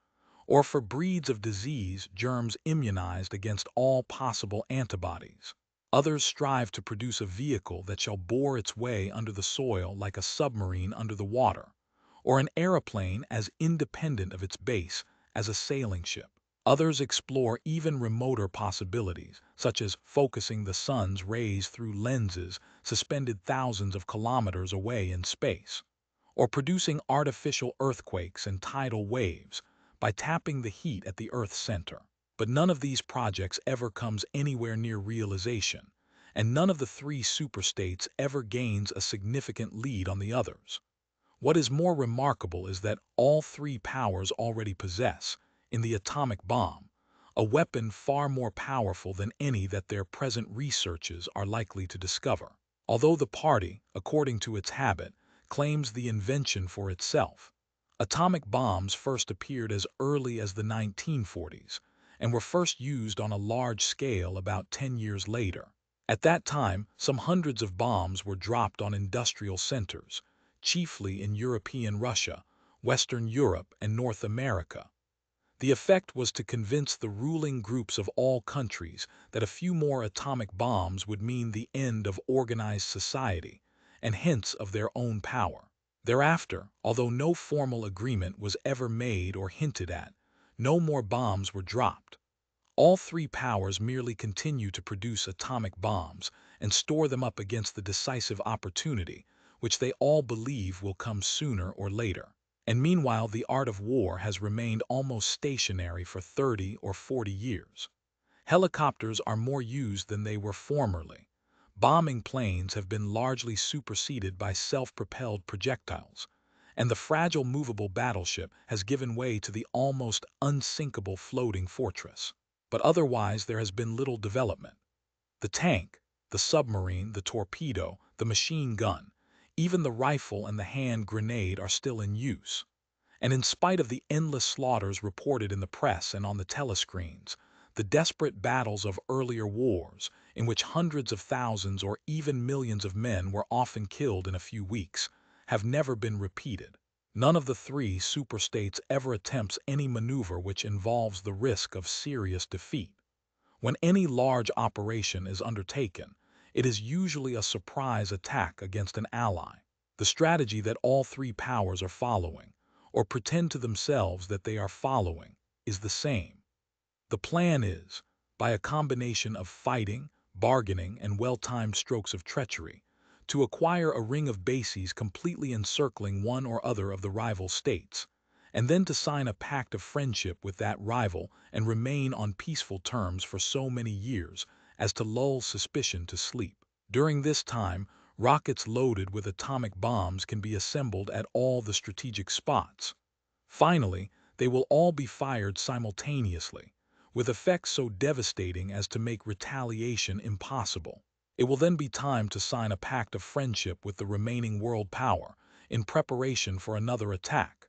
or for breeds of disease germs immunized against all possible antibodies. Others strive to produce a vehicle that shall bore its way under the soil like a submarine under the water, or an aeroplane as independent of its base as a sailing ship. Others explore even remoter possibilities, such as focusing the sun's rays through lenses suspended thousands of kilometers away in space, or producing artificial earthquakes and tidal waves by tapping the heat at the Earth's center. But none of these projects ever comes anywhere near realization, and none of the three superstates ever gains a significant lead on the others. What is more remarkable is that all three powers already possess, in the atomic bomb, a weapon far more powerful than any that their present researches are likely to discover. Although the party, according to its habit, claims the invention for itself, atomic bombs first appeared as early as the 1940s and were first used on a large scale about 10 years later. At that time, some hundreds of bombs were dropped on industrial centers, chiefly in European Russia, Western Europe, and North America. The effect was to convince the ruling groups of all countries that a few more atomic bombs would mean the end of organized society, and hence of their own power. Thereafter, although no formal agreement was ever made or hinted at, no more bombs were dropped. All three powers merely continue to produce atomic bombs and store them up against the decisive opportunity, which they all believe will come sooner or later. And meanwhile the art of war has remained almost stationary for 30 or 40 years. Helicopters are more used than they were formerly. Bombing planes have been largely superseded by self-propelled projectiles, and the fragile movable battleship has given way to the almost unsinkable floating fortress. But otherwise there has been little development. The tank, the submarine, the torpedo, the machine gun, even the rifle and the hand grenade are still in use. And in spite of the endless slaughters reported in the press and on the telescreens, the desperate battles of earlier wars, in which hundreds of thousands or even millions of men were often killed in a few weeks, have never been repeated. None of the three superstates ever attempts any maneuver which involves the risk of serious defeat. When any large operation is undertaken, it is usually a surprise attack against an ally. The strategy that all three powers are following, or pretend to themselves that they are following, is the same. The plan is, by a combination of fighting, bargaining, and well-timed strokes of treachery, to acquire a ring of bases completely encircling one or other of the rival states, and then to sign a pact of friendship with that rival and remain on peaceful terms for so many years as to lull suspicion to sleep. During this time, rockets loaded with atomic bombs can be assembled at all the strategic spots. Finally, they will all be fired simultaneously, with effects so devastating as to make retaliation impossible. It will then be time to sign a pact of friendship with the remaining world power in preparation for another attack.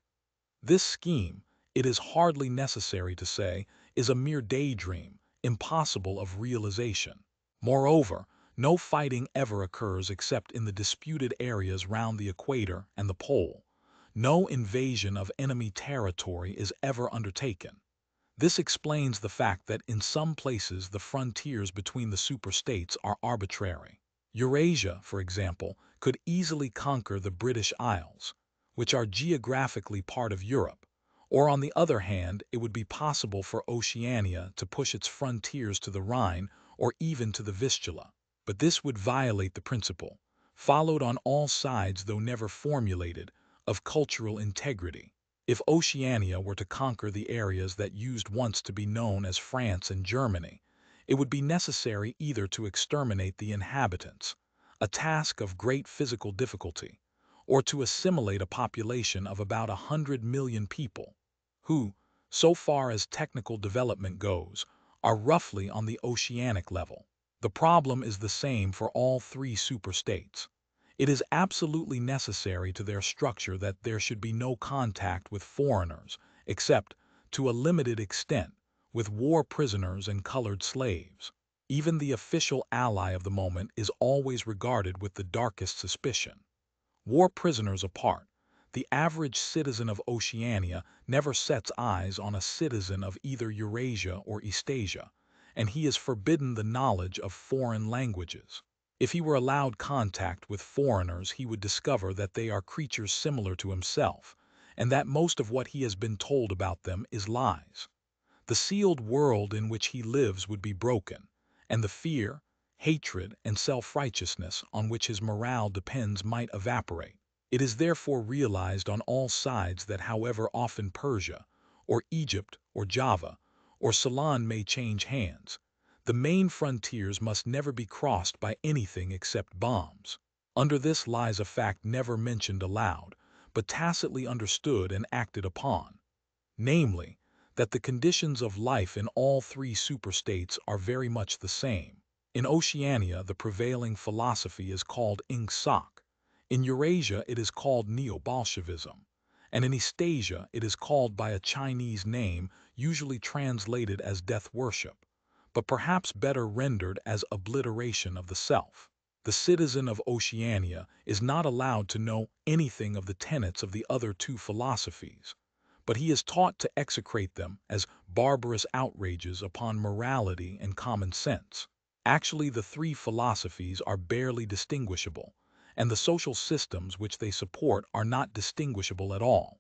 This scheme, it is hardly necessary to say, is a mere daydream, impossible of realization. Moreover, no fighting ever occurs except in the disputed areas round the equator and the pole. No invasion of enemy territory is ever undertaken. This explains the fact that in some places the frontiers between the superstates are arbitrary. Eurasia, for example, could easily conquer the British Isles, which are geographically part of Europe, or on the other hand, it would be possible for Oceania to push its frontiers to the Rhine or even to the Vistula. But this would violate the principle, followed on all sides though never formulated, of cultural integrity. If Oceania were to conquer the areas that used once to be known as France and Germany, it would be necessary either to exterminate the inhabitants, a task of great physical difficulty, or to assimilate a population of about 100 million people, who, so far as technical development goes, are roughly on the oceanic level. The problem is the same for all three superstates. It is absolutely necessary to their structure that there should be no contact with foreigners, except, to a limited extent, with war prisoners and colored slaves. Even the official ally of the moment is always regarded with the darkest suspicion. War prisoners apart, the average citizen of Oceania never sets eyes on a citizen of either Eurasia or Eastasia, and he is forbidden the knowledge of foreign languages. If he were allowed contact with foreigners, he would discover that they are creatures similar to himself, and that most of what he has been told about them is lies. The sealed world in which he lives would be broken, and the fear, hatred, and self-righteousness on which his morale depends might evaporate. It is therefore realized on all sides that however often Persia, or Egypt, or Java, or Ceylon may change hands, the main frontiers must never be crossed by anything except bombs. Under this lies a fact never mentioned aloud, but tacitly understood and acted upon, namely, that the conditions of life in all three superstates are very much the same. In Oceania, the prevailing philosophy is called Ingsoc. In Eurasia, it is called Neo-Bolshevism. And in Eastasia, it is called by a Chinese name usually translated as death worship, but perhaps better rendered as obliteration of the self. The citizen of Oceania is not allowed to know anything of the tenets of the other two philosophies, but he is taught to execrate them as barbarous outrages upon morality and common sense. Actually, the three philosophies are barely distinguishable, and the social systems which they support are not distinguishable at all.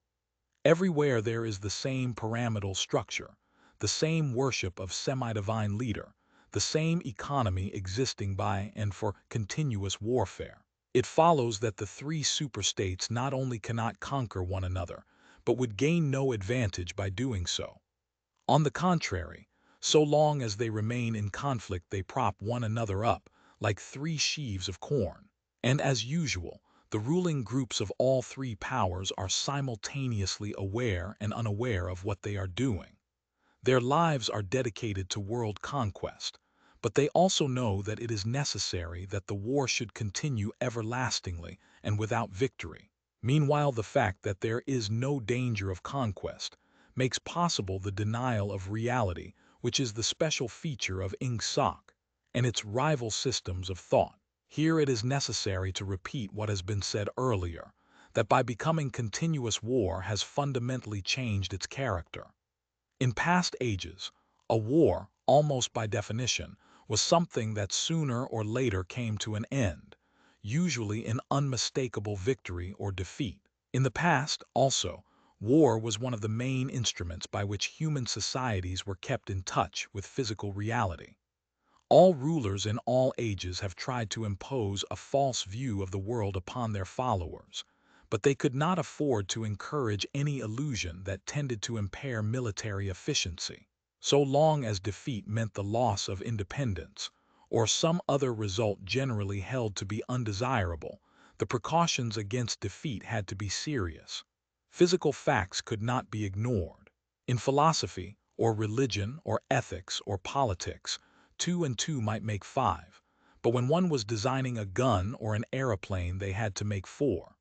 Everywhere there is the same pyramidal structure, the same worship of semi-divine leader, the same economy existing by and for continuous warfare. It follows that the three superstates not only cannot conquer one another, but would gain no advantage by doing so. On the contrary, so long as they remain in conflict they prop one another up like three sheaves of corn. And as usual, the ruling groups of all three powers are simultaneously aware and unaware of what they are doing. Their lives are dedicated to world conquest, but they also know that it is necessary that the war should continue everlastingly and without victory. Meanwhile, the fact that there is no danger of conquest makes possible the denial of reality, which is the special feature of Ingsoc and its rival systems of thought. Here it is necessary to repeat what has been said earlier, that by becoming continuous, war has fundamentally changed its character. In past ages, a war, almost by definition, was something that sooner or later came to an end, usually in unmistakable victory or defeat. In the past, also, war was one of the main instruments by which human societies were kept in touch with physical reality. All rulers in all ages have tried to impose a false view of the world upon their followers, but they could not afford to encourage any illusion that tended to impair military efficiency. So long as defeat meant the loss of independence, or some other result generally held to be undesirable, the precautions against defeat had to be serious. Physical facts could not be ignored. In philosophy, or religion, or ethics, or politics, 2 and 2 might make 5, but when one was designing a gun or an aeroplane, they had to make 4.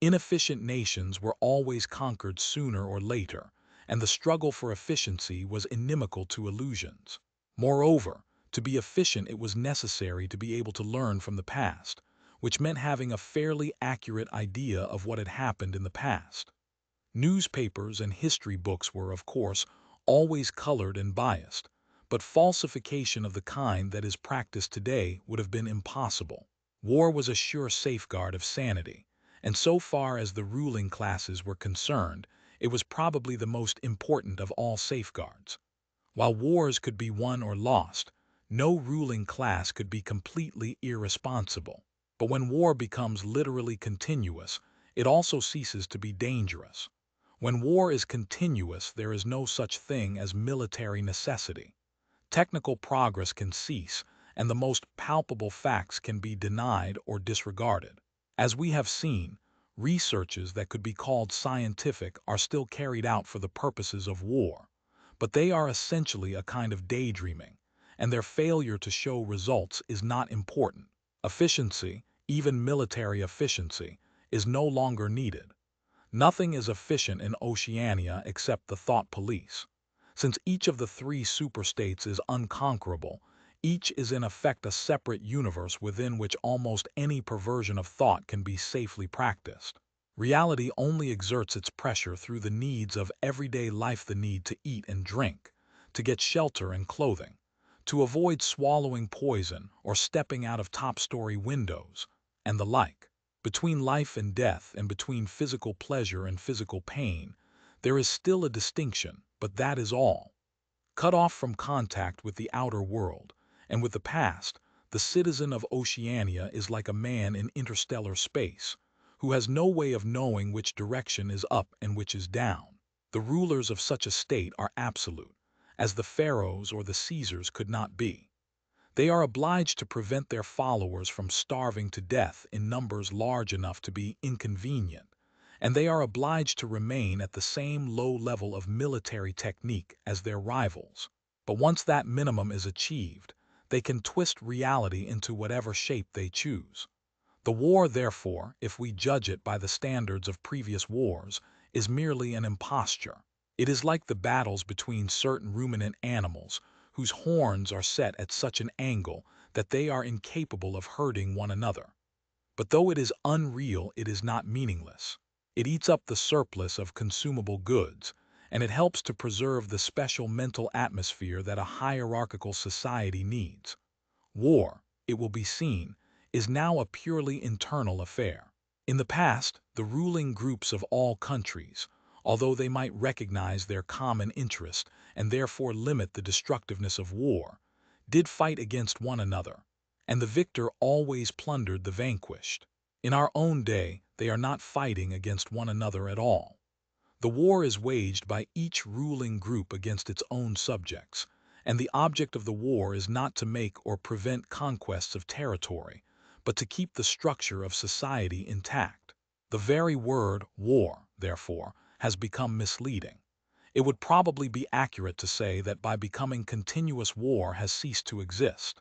Inefficient nations were always conquered sooner or later, and the struggle for efficiency was inimical to illusions. Moreover, to be efficient it was necessary to be able to learn from the past, which meant having a fairly accurate idea of what had happened in the past. Newspapers and history books were, of course, always colored and biased, but falsification of the kind that is practiced today would have been impossible. War was a sure safeguard of sanity, and so far as the ruling classes were concerned, it was probably the most important of all safeguards. While wars could be won or lost, no ruling class could be completely irresponsible. But when war becomes literally continuous, it also ceases to be dangerous. When war is continuous, there is no such thing as military necessity. Technical progress can cease, and the most palpable facts can be denied or disregarded. As we have seen, researches that could be called scientific are still carried out for the purposes of war, but they are essentially a kind of daydreaming, and their failure to show results is not important. Efficiency, even military efficiency, is no longer needed. Nothing is efficient in Oceania except the thought police. Since each of the 3 superstates is unconquerable, each is in effect a separate universe within which almost any perversion of thought can be safely practiced. Reality only exerts its pressure through the needs of everyday life, the need to eat and drink, to get shelter and clothing, to avoid swallowing poison or stepping out of top-story windows, and the like. Between life and death, and between physical pleasure and physical pain, there is still a distinction, but that is all. Cut off from contact with the outer world, and with the past, the citizen of Oceania is like a man in interstellar space, who has no way of knowing which direction is up and which is down. The rulers of such a state are absolute, as the pharaohs or the Caesars could not be. They are obliged to prevent their followers from starving to death in numbers large enough to be inconvenient, and they are obliged to remain at the same low level of military technique as their rivals. But once that minimum is achieved, they can twist reality into whatever shape they choose. The war, therefore, if we judge it by the standards of previous wars, is merely an imposture. It is like the battles between certain ruminant animals, whose horns are set at such an angle that they are incapable of hurting one another. But though it is unreal, it is not meaningless. It eats up the surplus of consumable goods, and it helps to preserve the special mental atmosphere that a hierarchical society needs. War, it will be seen, is now a purely internal affair. In the past, the ruling groups of all countries, although they might recognize their common interest and therefore limit the destructiveness of war, did fight against one another, and the victor always plundered the vanquished. In our own day, they are not fighting against one another at all. The war is waged by each ruling group against its own subjects, and the object of the war is not to make or prevent conquests of territory, but to keep the structure of society intact. The very word war, therefore, has become misleading. It would probably be accurate to say that by becoming continuous, war has ceased to exist.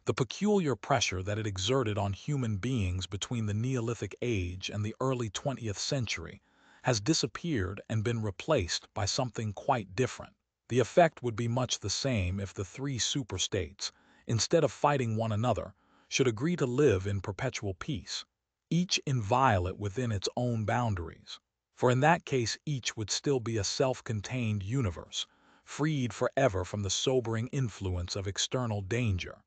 The peculiar pressure that it exerted on human beings between the Neolithic age and the early 20th century has disappeared and been replaced by something quite different. The effect would be much the same if the three superstates, instead of fighting one another, should agree to live in perpetual peace, each inviolate within its own boundaries. For in that case each would still be a self-contained universe, freed forever from the sobering influence of external danger.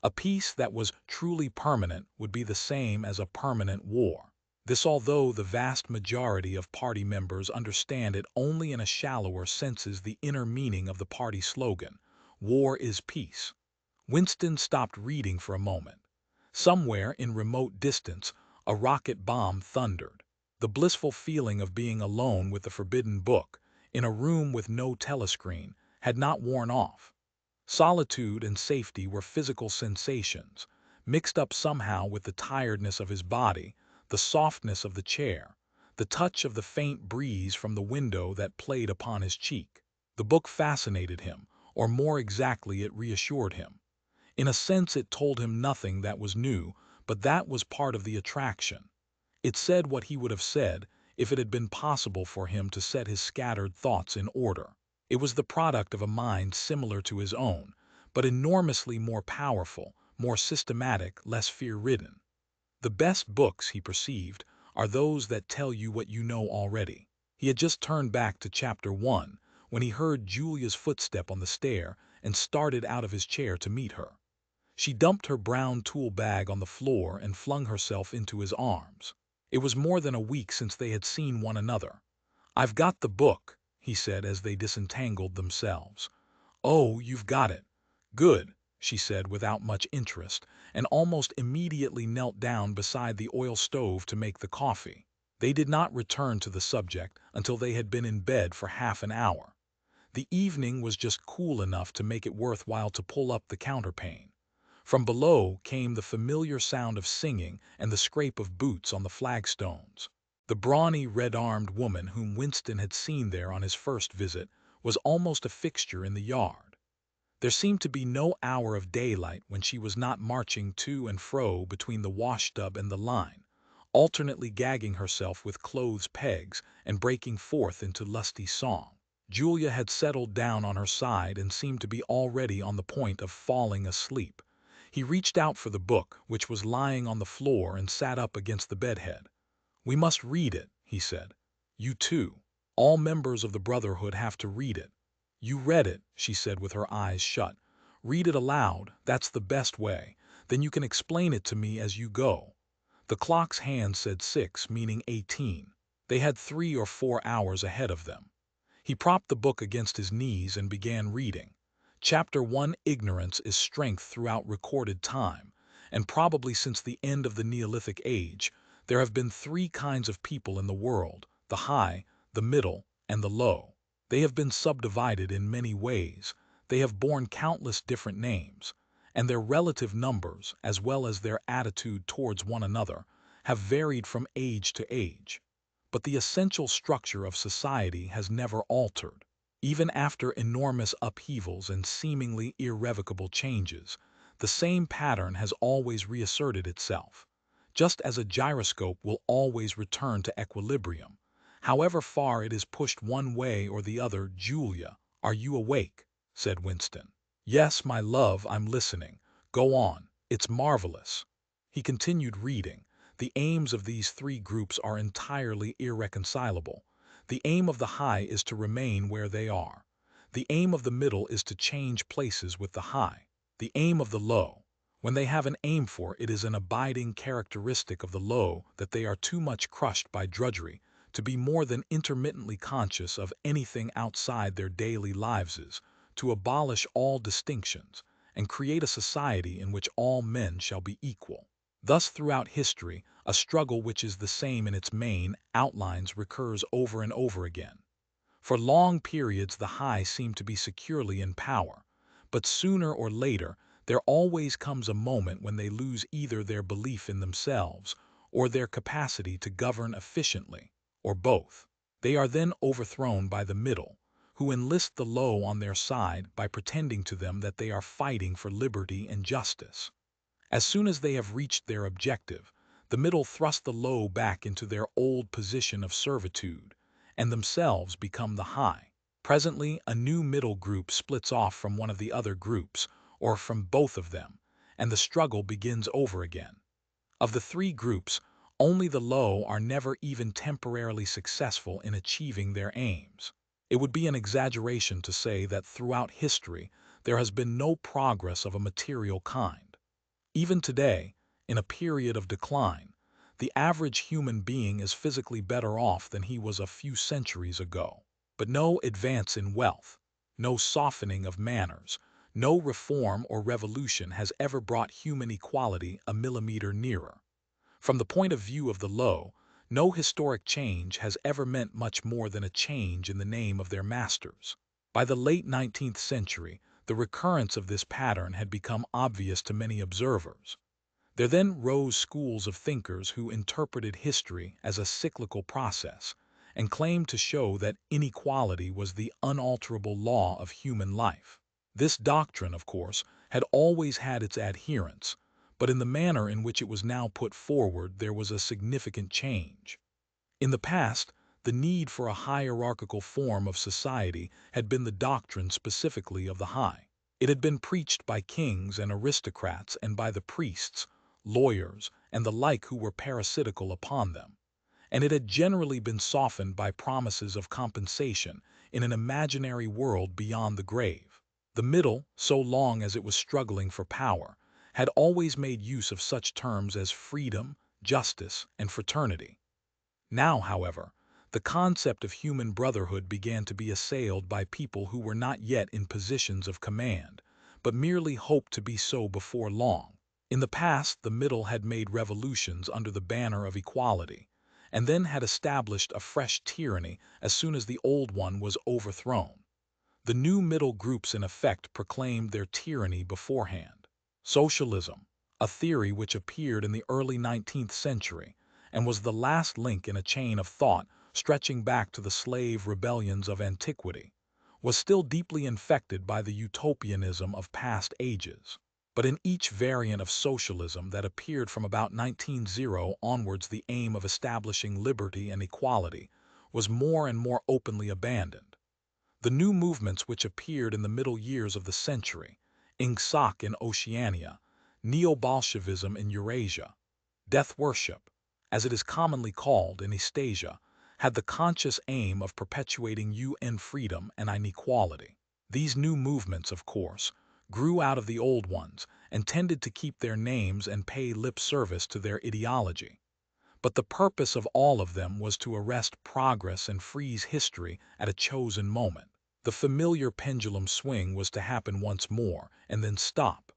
A peace that was truly permanent would be the same as a permanent war. This although the vast majority of party members understand it only in a shallower senses the inner meaning of the party slogan, "War is peace." Winston stopped reading for a moment. Somewhere in remote distance, a rocket bomb thundered. The blissful feeling of being alone with the forbidden book, in a room with no telescreen, had not worn off. Solitude and safety were physical sensations, mixed up somehow with the tiredness of his body, the softness of the chair, the touch of the faint breeze from the window that played upon his cheek. The book fascinated him, or more exactly it reassured him. In a sense it told him nothing that was new, but that was part of the attraction. It said what he would have said if it had been possible for him to set his scattered thoughts in order. It was the product of a mind similar to his own, but enormously more powerful, more systematic, less fear-ridden. The best books, he perceived, are those that tell you what you know already. He had just turned back to chapter 1 when he heard Julia's footstep on the stair and started out of his chair to meet her. She dumped her brown tool bag on the floor and flung herself into his arms. It was more than a week since they had seen one another. "I've got the book," he said as they disentangled themselves. "Oh, you've got it. Good," she said without much interest, and almost immediately knelt down beside the oil stove to make the coffee. They did not return to the subject until they had been in bed for half an hour. The evening was just cool enough to make it worthwhile to pull up the counterpane. From below came the familiar sound of singing and the scrape of boots on the flagstones. The brawny, red-armed woman whom Winston had seen there on his first visit was almost a fixture in the yard. There seemed to be no hour of daylight when she was not marching to and fro between the washtub and the line, alternately gagging herself with clothes pegs and breaking forth into lusty song. Julia had settled down on her side and seemed to be already on the point of falling asleep. He reached out for the book, which was lying on the floor, and sat up against the bedhead. "We must read it," he said. "You too. All members of the Brotherhood have to read it." "You read it," she said with her eyes shut. "Read it aloud, that's the best way. Then you can explain it to me as you go." The clock's hand said 6, meaning 18. They had 3 or 4 hours ahead of them. He propped the book against his knees and began reading. Chapter 1: Ignorance is Strength Throughout Recorded Time, and probably since the end of the Neolithic Age, there have been 3 kinds of people in the world: the high, the middle, and the low. They have been subdivided in many ways, they have borne countless different names, and their relative numbers, as well as their attitude towards one another, have varied from age to age. But the essential structure of society has never altered. Even after enormous upheavals and seemingly irrevocable changes, the same pattern has always reasserted itself, just as a gyroscope will always return to equilibrium, however far it is pushed one way or the other. "Julia, are you awake?" said Winston. "Yes, my love, I'm listening. Go on. It's marvelous." He continued reading. The aims of these 3 groups are entirely irreconcilable. The aim of the high is to remain where they are. The aim of the middle is to change places with the high. The aim of the low, when they have an aim for it, is an abiding characteristic of the low that they are too much crushed by drudgery to be more than intermittently conscious of anything outside their daily lives, to abolish all distinctions and create a society in which all men shall be equal. Thus throughout history, a struggle which is the same in its main outlines recurs over and over again. For long periods the high seem to be securely in power, but sooner or later there always comes a moment when they lose either their belief in themselves or their capacity to govern efficiently, or both. They are then overthrown by the middle, who enlist the low on their side by pretending to them that they are fighting for liberty and justice. As soon as they have reached their objective, the middle thrust the low back into their old position of servitude, and themselves become the high. Presently, a new middle group splits off from one of the other groups, or from both of them, and the struggle begins over again. Of the three groups, only the low are never even temporarily successful in achieving their aims. It would be an exaggeration to say that throughout history there has been no progress of a material kind. Even today, in a period of decline, the average human being is physically better off than he was a few centuries ago. But no advance in wealth, no softening of manners, no reform or revolution has ever brought human equality a millimeter nearer. From the point of view of the low, no historic change has ever meant much more than a change in the name of their masters. By the late 19th century, the recurrence of this pattern had become obvious to many observers. There then rose schools of thinkers who interpreted history as a cyclical process and claimed to show that inequality was the unalterable law of human life. This doctrine, of course, had always had its adherents, but in the manner in which it was now put forward there was a significant change. In the past, the need for a hierarchical form of society had been the doctrine specifically of the high. It had been preached by kings and aristocrats and by the priests, lawyers, and the like who were parasitical upon them, and it had generally been softened by promises of compensation in an imaginary world beyond the grave. The middle, so long as it was struggling for power, had always made use of such terms as freedom, justice, and fraternity. Now, however, the concept of human brotherhood began to be assailed by people who were not yet in positions of command, but merely hoped to be so before long. In the past, the middle had made revolutions under the banner of equality, and then had established a fresh tyranny as soon as the old one was overthrown. The new middle groups in effect proclaimed their tyranny beforehand. Socialism, a theory which appeared in the early 19th century, and was the last link in a chain of thought stretching back to the slave rebellions of antiquity, was still deeply infected by the utopianism of past ages. But in each variant of socialism that appeared from about 1900 onwards, the aim of establishing liberty and equality was more and more openly abandoned. The new movements which appeared in the middle years of the century, Ingsoc in Oceania, Neo-Bolshevism in Eurasia, death worship, as it is commonly called in Eastasia, had the conscious aim of perpetuating UN freedom and inequality. These new movements, of course, grew out of the old ones and tended to keep their names and pay lip service to their ideology. But the purpose of all of them was to arrest progress and freeze history at a chosen moment. The familiar pendulum swing was to happen once more and then stop.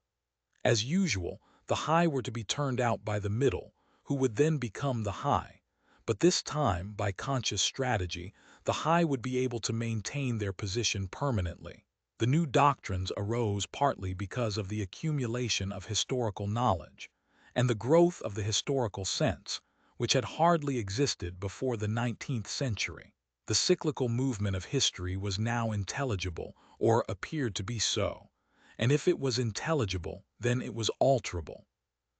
As usual, the high were to be turned out by the middle, who would then become the high. But this time, by conscious strategy, the high would be able to maintain their position permanently. The new doctrines arose partly because of the accumulation of historical knowledge and the growth of the historical sense, which had hardly existed before the 19th century. The cyclical movement of history was now intelligible, or appeared to be so, and if it was intelligible, then it was alterable.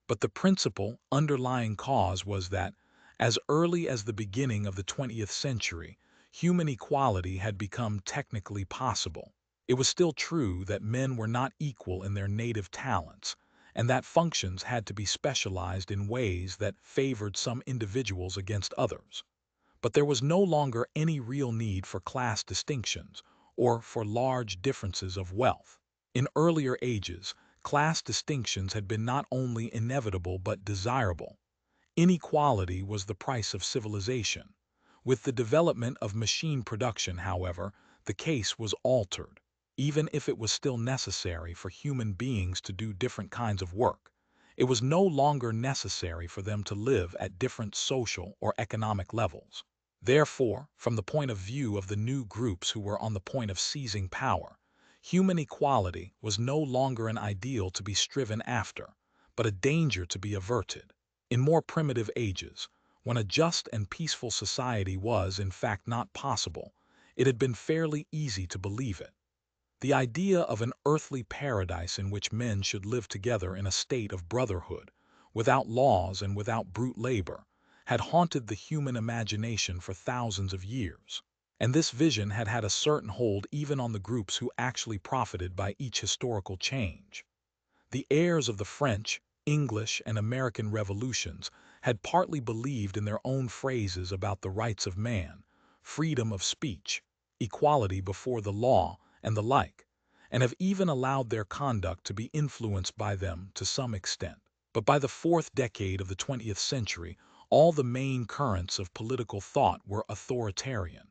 But the principal, underlying cause was that, as early as the beginning of the 20th century, human equality had become technically possible. It was still true that men were not equal in their native talents, and that functions had to be specialized in ways that favored some individuals against others. But there was no longer any real need for class distinctions or for large differences of wealth. In earlier ages, class distinctions had been not only inevitable but desirable. Inequality was the price of civilization. With the development of machine production, however, the case was altered. Even if it was still necessary for human beings to do different kinds of work, it was no longer necessary for them to live at different social or economic levels. Therefore, from the point of view of the new groups who were on the point of seizing power, human equality was no longer an ideal to be striven after, but a danger to be averted. In more primitive ages, when a just and peaceful society was, in fact, not possible, it had been fairly easy to believe it. The idea of an earthly paradise in which men should live together in a state of brotherhood, without laws and without brute labor, had haunted the human imagination for thousands of years. And this vision had had a certain hold even on the groups who actually profited by each historical change. The heirs of the French, English, and American revolutions had partly believed in their own phrases about the rights of man, freedom of speech, equality before the law, and the like, and have even allowed their conduct to be influenced by them to some extent. But by the fourth decade of the 20th century, all the main currents of political thought were authoritarian.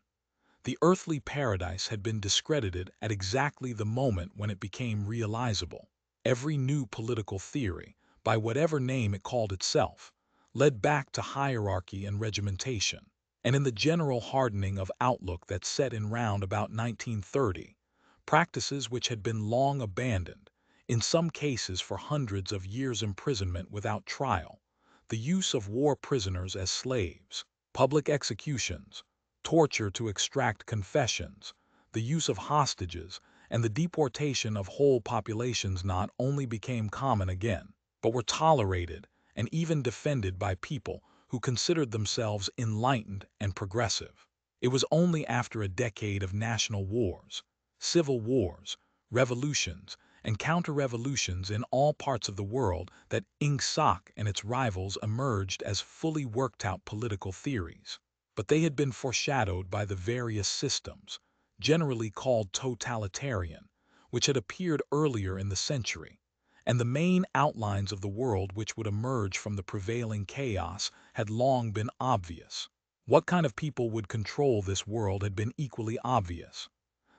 The earthly paradise had been discredited at exactly the moment when it became realizable. Every new political theory, by whatever name it called itself, led back to hierarchy and regimentation. And in the general hardening of outlook that set in round about 1930, practices which had been long abandoned, in some cases for hundreds of years' imprisonment without trial, the use of war prisoners as slaves, public executions, torture to extract confessions, the use of hostages, and the deportation of whole populations not only became common again, but were tolerated and even defended by people who considered themselves enlightened and progressive. It was only after a decade of national wars, civil wars, revolutions, and counter-revolutions in all parts of the world that Ingsoc and its rivals emerged as fully worked-out political theories. But they had been foreshadowed by the various systems, generally called totalitarian, which had appeared earlier in the century, and the main outlines of the world which would emerge from the prevailing chaos had long been obvious. What kind of people would control this world had been equally obvious.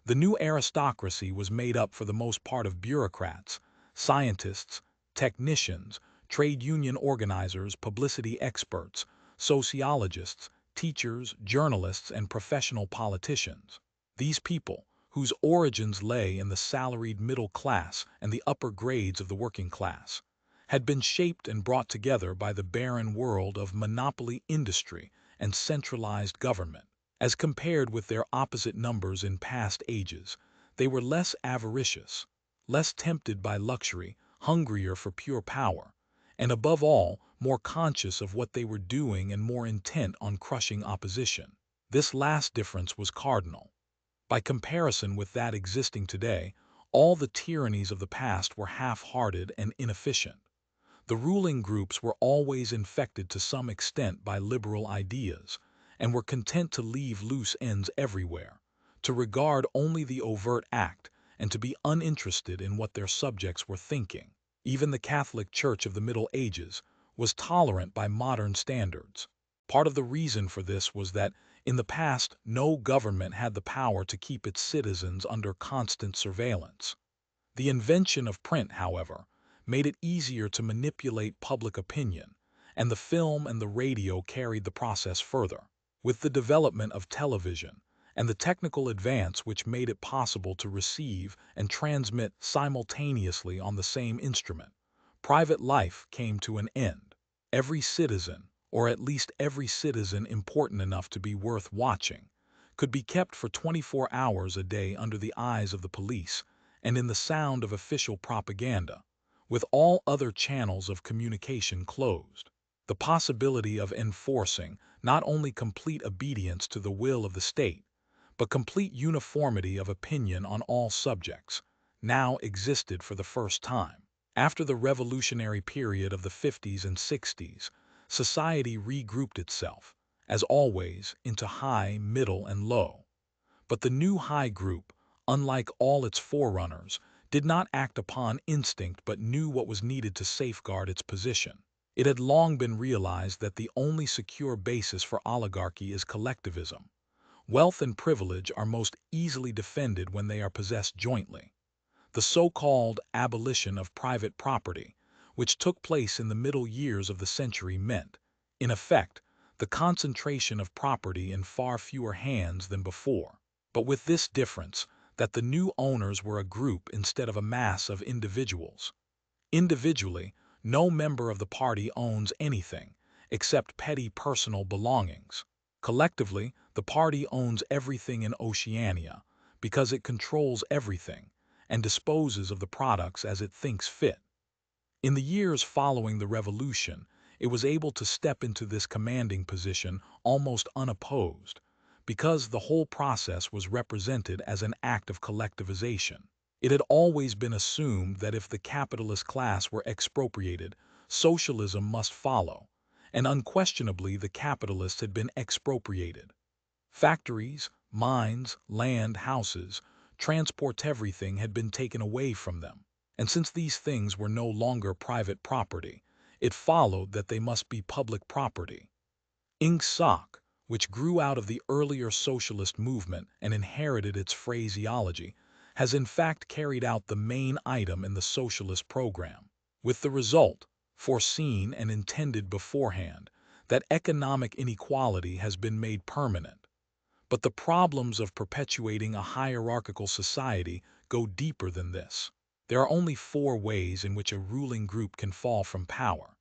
The new aristocracy was made up for the most part of bureaucrats, scientists, technicians, trade union organizers, publicity experts, sociologists, teachers, journalists, and professional politicians. These people, whose origins lay in the salaried middle class and the upper grades of the working class, had been shaped and brought together by the barren world of monopoly industry and centralized government. As compared with their opposite numbers in past ages, they were less avaricious, less tempted by luxury, hungrier for pure power, and above all, more conscious of what they were doing and more intent on crushing opposition. This last difference was cardinal. By comparison with that existing today, all the tyrannies of the past were half-hearted and inefficient. The ruling groups were always infected to some extent by liberal ideas, and were content to leave loose ends everywhere, to regard only the overt act, and to be uninterested in what their subjects were thinking. Even the Catholic Church of the Middle Ages was tolerant by modern standards. Part of the reason for this was that, in the past, no government had the power to keep its citizens under constant surveillance. The invention of print, however, made it easier to manipulate public opinion, and the film and the radio carried the process further. With the development of television and the technical advance which made it possible to receive and transmit simultaneously on the same instrument, private life came to an end. Every citizen, or at least every citizen important enough to be worth watching, could be kept for 24 hours a day under the eyes of the police and in the sound of official propaganda, with all other channels of communication closed. The possibility of enforcing not only complete obedience to the will of the state, but complete uniformity of opinion on all subjects, now existed for the first time. After the revolutionary period of the 50s and 60s, society regrouped itself, as always, into high, middle, and low. But the new high group, unlike all its forerunners, did not act upon instinct but knew what was needed to safeguard its position. It had long been realized that the only secure basis for oligarchy is collectivism. Wealth and privilege are most easily defended when they are possessed jointly. The so-called abolition of private property, which took place in the middle years of the century, meant, in effect, the concentration of property in far fewer hands than before, but with this difference, that the new owners were a group instead of a mass of individuals. Individually, no member of the party owns anything, except petty personal belongings. Collectively, The party owns everything in Oceania because it controls everything and disposes of the products as it thinks fit. In the years following the revolution, it was able to step into this commanding position almost unopposed because the whole process was represented as an act of collectivization. It had always been assumed that if the capitalist class were expropriated, socialism must follow, and unquestionably the capitalists had been expropriated. Factories, mines, land, houses, transport, everything had been taken away from them. And since these things were no longer private property, it followed that they must be public property. Ingsoc, which grew out of the earlier socialist movement and inherited its phraseology, has in fact carried out the main item in the socialist program, with the result, foreseen and intended beforehand, that economic inequality has been made permanent. But the problems of perpetuating a hierarchical society go deeper than this. There are only four ways in which a ruling group can fall from power.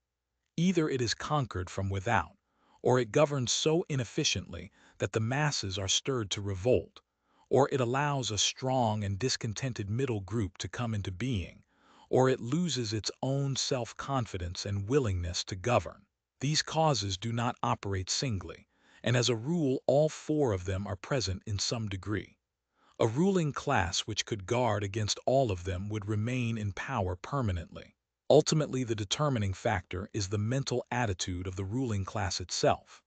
Either it is conquered from without, or it governs so inefficiently that the masses are stirred to revolt, or it allows a strong and discontented middle group to come into being, or it loses its own self-confidence and willingness to govern. These causes do not operate singly, and as a rule all four of them are present in some degree. A ruling class which could guard against all of them would remain in power permanently. Ultimately, the determining factor is the mental attitude of the ruling class itself.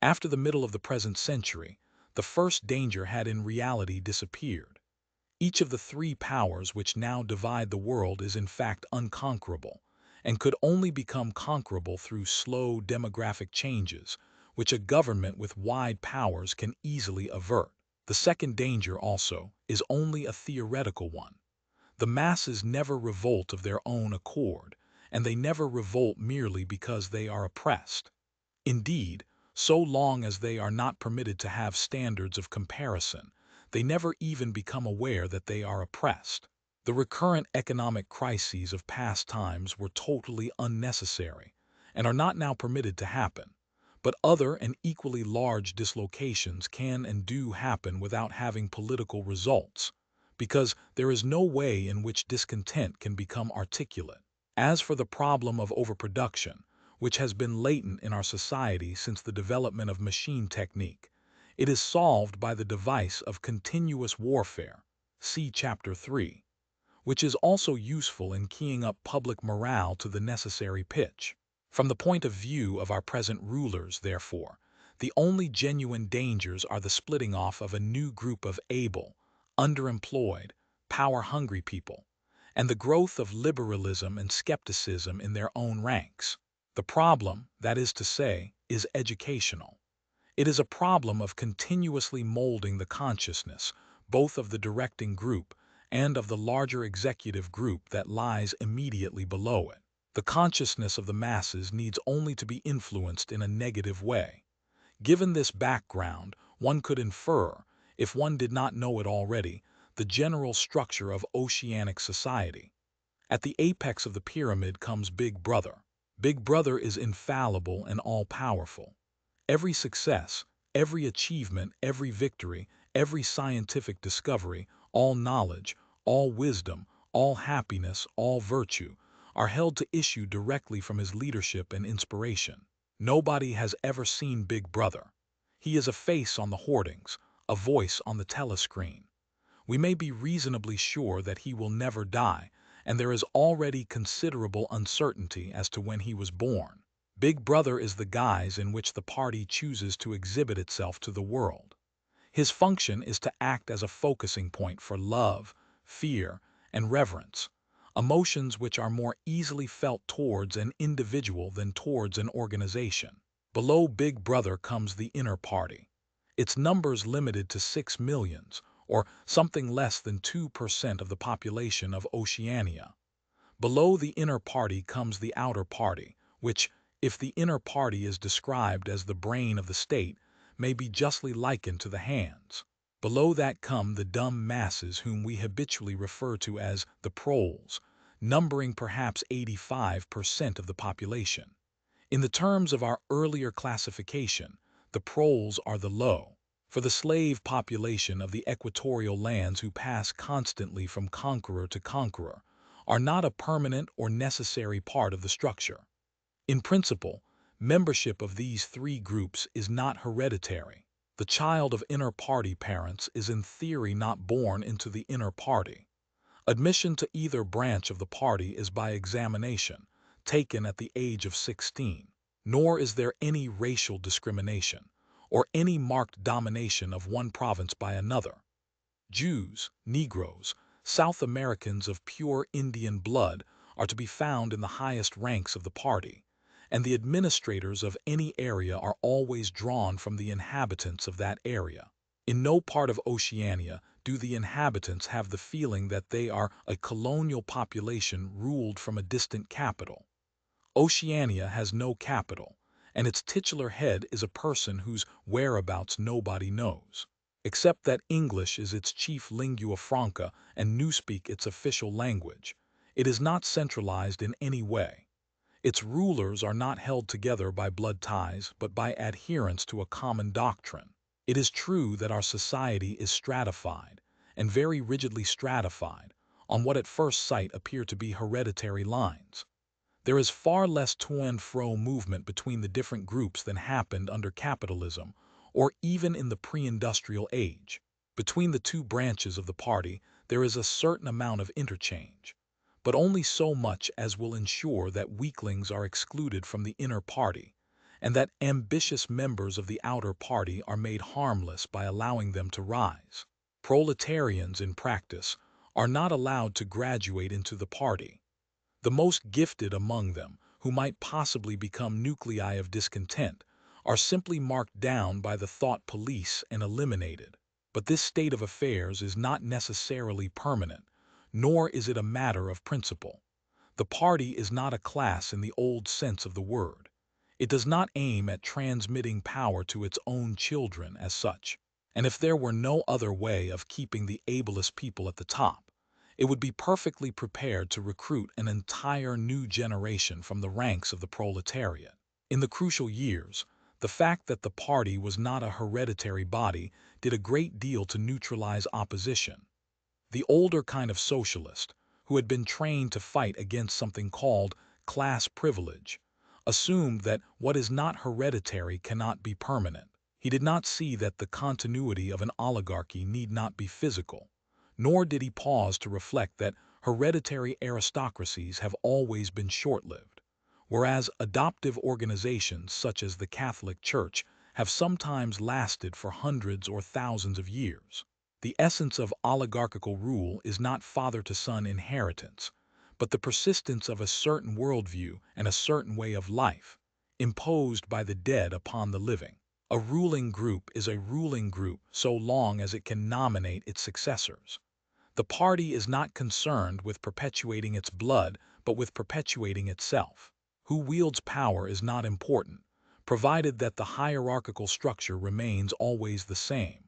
After the middle of the present century, the first danger had in reality disappeared. Each of the three powers which now divide the world is in fact unconquerable, and could only become conquerable through slow demographic changes, which a government with wide powers can easily avert. The second danger, also, is only a theoretical one. The masses never revolt of their own accord, and they never revolt merely because they are oppressed. Indeed, so long as they are not permitted to have standards of comparison, they never even become aware that they are oppressed. The recurrent economic crises of past times were totally unnecessary and are not now permitted to happen. But other and equally large dislocations can and do happen without having political results, because there is no way in which discontent can become articulate. As for the problem of overproduction, which has been latent in our society since the development of machine technique, it is solved by the device of continuous warfare, see Chapter 3, which is also useful in keying up public morale to the necessary pitch. From the point of view of our present rulers, therefore, the only genuine dangers are the splitting off of a new group of able, underemployed, power-hungry people, and the growth of liberalism and skepticism in their own ranks. The problem, that is to say, is educational. It is a problem of continuously molding the consciousness, both of the directing group and of the larger executive group that lies immediately below it. The consciousness of the masses needs only to be influenced in a negative way. Given this background, one could infer, if one did not know it already, the general structure of oceanic society. At the apex of the pyramid comes Big Brother. Big Brother is infallible and all-powerful. Every success, every achievement, every victory, every scientific discovery, all knowledge, all wisdom, all happiness, all virtue, are held to issue directly from his leadership and inspiration. Nobody has ever seen Big Brother. He is a face on the hoardings, a voice on the telescreen. We may be reasonably sure that he will never die, and there is already considerable uncertainty as to when he was born. Big Brother is the guise in which the party chooses to exhibit itself to the world. His function is to act as a focusing point for love, fear, and reverence, emotions which are more easily felt towards an individual than towards an organization. Below Big Brother comes the inner party. Its numbers limited to 6 millions, or something less than 2% of the population of Oceania. Below the inner party comes the outer party, which, if the inner party is described as the brain of the state, may be justly likened to the hands. Below that come the dumb masses whom we habitually refer to as the proles, numbering perhaps 85% of the population. In the terms of our earlier classification, the proles are the low. For the slave population of the equatorial lands who pass constantly from conqueror to conqueror are not a permanent or necessary part of the structure. In principle, membership of these three groups is not hereditary. The child of inner party parents is in theory not born into the inner party. Admission to either branch of the party is by examination, taken at the age of 16, nor is there any racial discrimination, or any marked domination of one province by another. Jews, Negroes, South Americans of pure Indian blood are to be found in the highest ranks of the party, and the administrators of any area are always drawn from the inhabitants of that area. In no part of Oceania do the inhabitants have the feeling that they are a colonial population ruled from a distant capital. Oceania has no capital, and its titular head is a person whose whereabouts nobody knows. Except that English is its chief lingua franca and Newspeak its official language, it is not centralized in any way. Its rulers are not held together by blood ties, but by adherence to a common doctrine. It is true that our society is stratified, and very rigidly stratified, on what at first sight appear to be hereditary lines. There is far less to and fro movement between the different groups than happened under capitalism, or even in the pre-industrial age. Between the two branches of the party there is a certain amount of interchange, but only so much as will ensure that weaklings are excluded from the inner party, and that ambitious members of the outer party are made harmless by allowing them to rise. Proletarians, in practice, are not allowed to graduate into the party. The most gifted among them, who might possibly become nuclei of discontent, are simply marked down by the thought police and eliminated. But this state of affairs is not necessarily permanent, nor is it a matter of principle. The party is not a class in the old sense of the word. It does not aim at transmitting power to its own children as such. And if there were no other way of keeping the ablest people at the top, it would be perfectly prepared to recruit an entire new generation from the ranks of the proletariat. In the crucial years, the fact that the party was not a hereditary body did a great deal to neutralize opposition. The older kind of socialist, who had been trained to fight against something called class privilege, assumed that what is not hereditary cannot be permanent. He did not see that the continuity of an oligarchy need not be physical, nor did he pause to reflect that hereditary aristocracies have always been short-lived, whereas adoptive organizations such as the Catholic Church have sometimes lasted for hundreds or thousands of years. The essence of oligarchical rule is not father-to-son inheritance, but the persistence of a certain worldview and a certain way of life, imposed by the dead upon the living. A ruling group is a ruling group so long as it can nominate its successors. The party is not concerned with perpetuating its blood, but with perpetuating itself. Who wields power is not important, provided that the hierarchical structure remains always the same.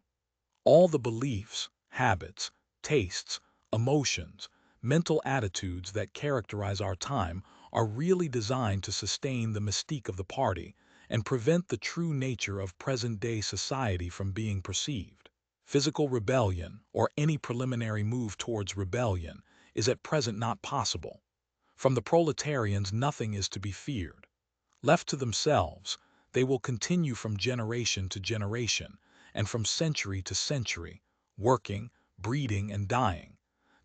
All the beliefs, habits, tastes, emotions, mental attitudes that characterize our time are really designed to sustain the mystique of the party and prevent the true nature of present-day society from being perceived. Physical rebellion, or any preliminary move towards rebellion, is at present not possible. From the proletarians nothing is to be feared. Left to themselves, they will continue from generation to generation, and from century to century, working, breeding, and dying,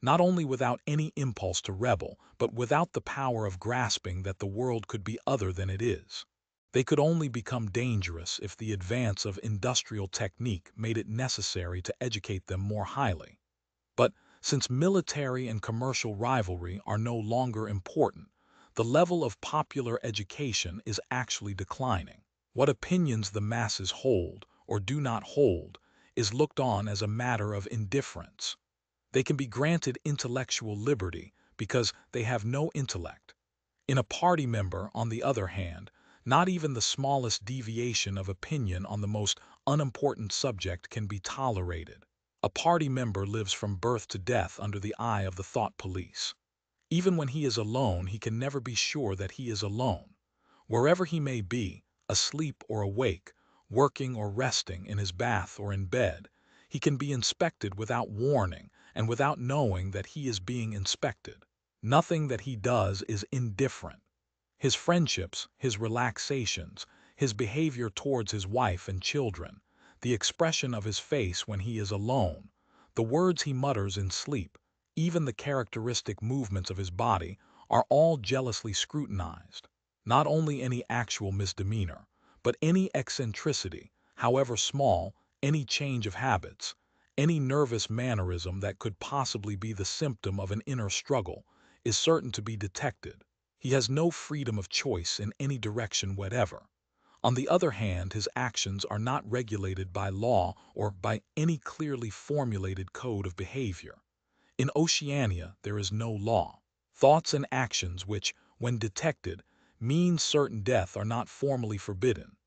not only without any impulse to rebel, but without the power of grasping that the world could be other than it is. They could only become dangerous if the advance of industrial technique made it necessary to educate them more highly. But since military and commercial rivalry are no longer important, the level of popular education is actually declining. What opinions the masses hold or do not hold is looked on as a matter of indifference. They can be granted intellectual liberty because they have no intellect. In a party member, on the other hand, not even the smallest deviation of opinion on the most unimportant subject can be tolerated. A party member lives from birth to death under the eye of the thought police. Even when he is alone, he can never be sure that he is alone. Wherever he may be, asleep or awake, working or resting in his bath or in bed, he can be inspected without warning and without knowing that he is being inspected. Nothing that he does is indifferent. His friendships, his relaxations, his behavior towards his wife and children, the expression of his face when he is alone, the words he mutters in sleep, even the characteristic movements of his body are all jealously scrutinized. Not only any actual misdemeanor, but any eccentricity, however small, any change of habits, any nervous mannerism that could possibly be the symptom of an inner struggle, is certain to be detected. He has no freedom of choice in any direction whatever. On the other hand, his actions are not regulated by law or by any clearly formulated code of behavior. In Oceania, there is no law. Thoughts and actions which, when detected, mean certain death are not formally forbidden,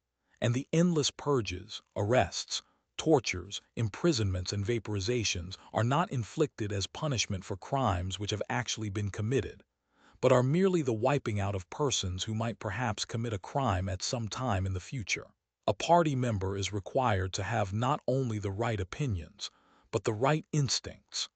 and the endless purges, arrests, tortures, imprisonments, and vaporizations are not inflicted as punishment for crimes which have actually been committed, but are merely the wiping out of persons who might perhaps commit a crime at some time in the future. A party member is required to have not only the right opinions, but the right instincts.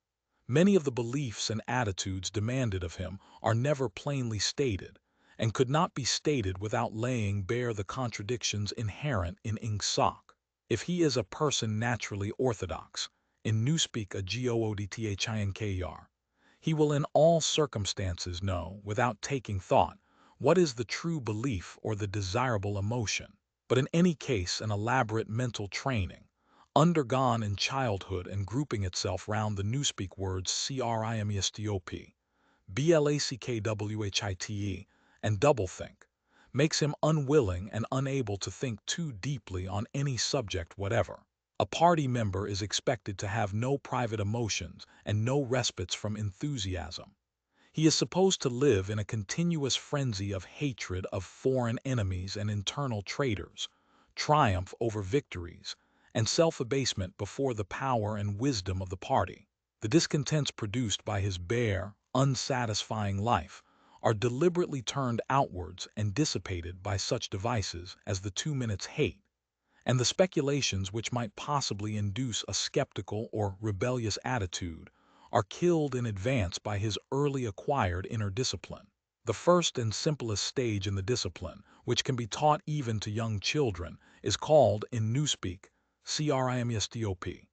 Many of the beliefs and attitudes demanded of him are never plainly stated, and could not be stated without laying bare the contradictions inherent in ingsoc. If he is a person naturally orthodox, in newspeak a goodthinkr, he will in all circumstances know, without taking thought, what is the true belief or the desirable emotion. But in any case an elaborate mental training, undergone in childhood and grouping itself round the newspeak words CRIMESTOP, BLACKWHITE, and doublethink, makes him unwilling and unable to think too deeply on any subject whatever. A party member is expected to have no private emotions and no respites from enthusiasm. He is supposed to live in a continuous frenzy of hatred of foreign enemies and internal traitors, triumph over victories, and self-abasement before the power and wisdom of the party. The discontents produced by his bare, unsatisfying life are deliberately turned outwards and dissipated by such devices as the 2 minutes hate, and the speculations which might possibly induce a skeptical or rebellious attitude are killed in advance by his early acquired inner discipline. The first and simplest stage in the discipline, which can be taught even to young children, is called, in newspeak, CRIMESTOP.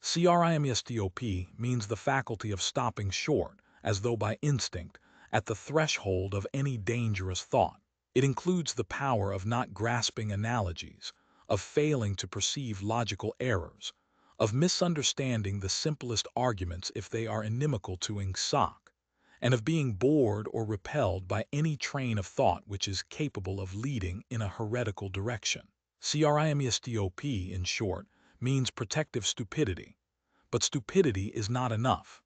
CRIMESTOP means the faculty of stopping short, as though by instinct, at the threshold of any dangerous thought. It includes the power of not grasping analogies, of failing to perceive logical errors, of misunderstanding the simplest arguments if they are inimical to ingsoc, and of being bored or repelled by any train of thought which is capable of leading in a heretical direction. CRIMESTOP, in short, means protective stupidity. But stupidity is not enough.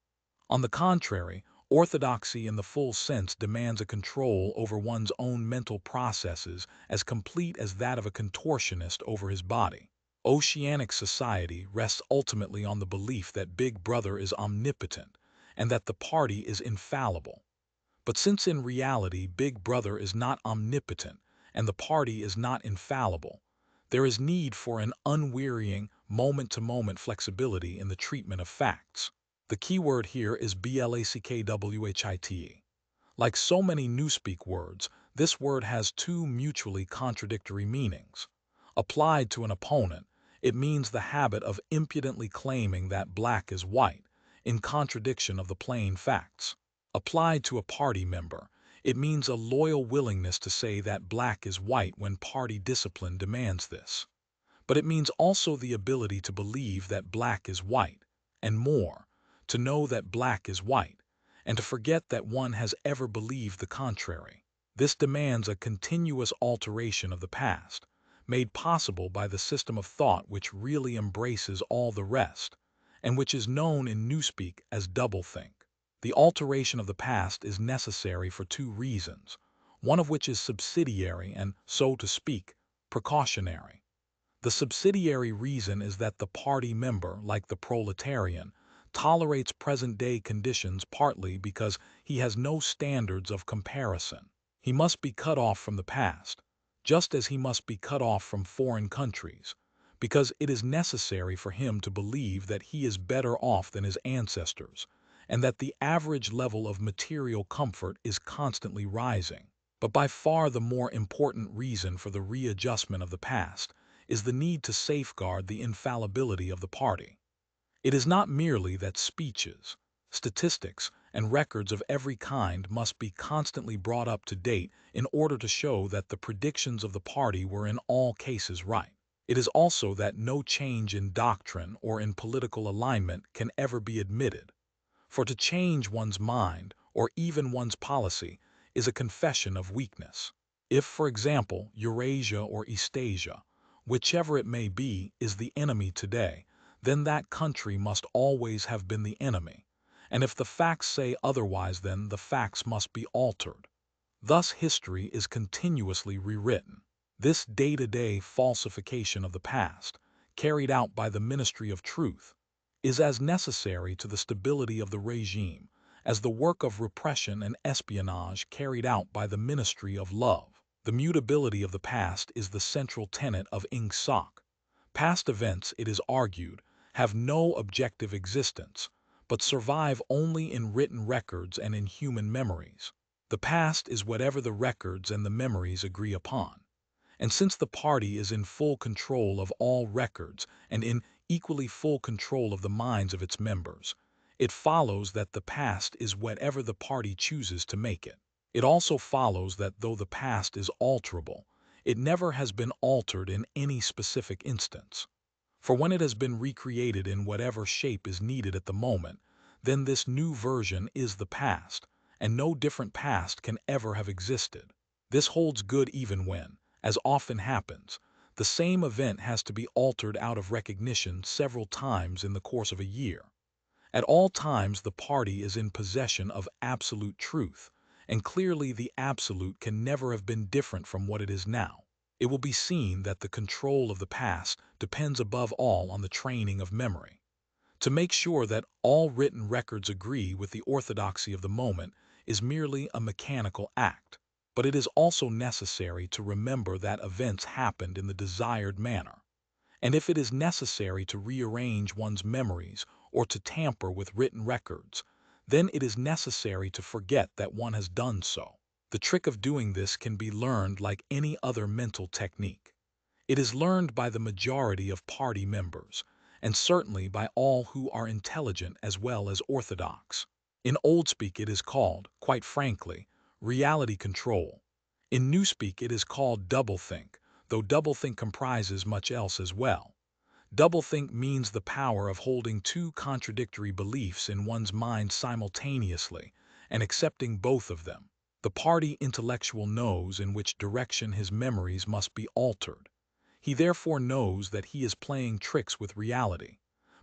On the contrary, orthodoxy in the full sense demands a control over one's own mental processes as complete as that of a contortionist over his body. Oceanic society rests ultimately on the belief that Big Brother is omnipotent and that the party is infallible. But since in reality Big Brother is not omnipotent and the party is not infallible, there is need for an unwearying, moment-to-moment flexibility in the treatment of facts. The key word here is BLACKWHITE. Like so many newspeak words, this word has two mutually contradictory meanings. Applied to an opponent, it means the habit of impudently claiming that black is white, in contradiction of the plain facts. Applied to a party member, it means a loyal willingness to say that black is white when party discipline demands this. But it means also the ability to believe that black is white, and more, to know that black is white, and to forget that one has ever believed the contrary. This demands a continuous alteration of the past, made possible by the system of thought which really embraces all the rest, and which is known in newspeak as doublethink. The alteration of the past is necessary for two reasons, one of which is subsidiary and, so to speak, precautionary. The subsidiary reason is that the party member, like the proletarian, tolerates present-day conditions partly because he has no standards of comparison. He must be cut off from the past, just as he must be cut off from foreign countries, because it is necessary for him to believe that he is better off than his ancestors, and that the average level of material comfort is constantly rising. But by far the more important reason for the readjustment of the past is the need to safeguard the infallibility of the party. It is not merely that speeches, statistics, and records of every kind must be constantly brought up to date in order to show that the predictions of the party were in all cases right. It is also that no change in doctrine or in political alignment can ever be admitted. For to change one's mind, or even one's policy, is a confession of weakness. If, for example, Eurasia or Eastasia, whichever it may be, is the enemy today, then that country must always have been the enemy. And if the facts say otherwise, then the facts must be altered. Thus history is continuously rewritten. This day-to-day falsification of the past, carried out by the Ministry of Truth, is as necessary to the stability of the regime as the work of repression and espionage carried out by the Ministry of Love. The mutability of the past is the central tenet of Ingsoc. Past events, it is argued, have no objective existence, but survive only in written records and in human memories. The past is whatever the records and the memories agree upon. And since the party is in full control of all records and in equally full control of the minds of its members, it follows that the past is whatever the party chooses to make it. It also follows that though the past is alterable, it never has been altered in any specific instance. For when it has been recreated in whatever shape is needed at the moment, then this new version is the past, and no different past can ever have existed. This holds good even when, as often happens, the same event has to be altered out of recognition several times in the course of a year. At all times the party is in possession of absolute truth, and clearly the absolute can never have been different from what it is now. It will be seen that the control of the past depends above all on the training of memory. To make sure that all written records agree with the orthodoxy of the moment is merely a mechanical act, but it is also necessary to remember that events happened in the desired manner. And if it is necessary to rearrange one's memories or to tamper with written records, then it is necessary to forget that one has done so. The trick of doing this can be learned like any other mental technique. It is learned by the majority of party members, and certainly by all who are intelligent as well as orthodox. In old speak it is called, quite frankly, reality control. In new speak it is called doublethink, though doublethink comprises much else as well. Doublethink means the power of holding two contradictory beliefs in one's mind simultaneously and accepting both of them. The party intellectual knows in which direction his memories must be altered. He therefore knows that he is playing tricks with reality.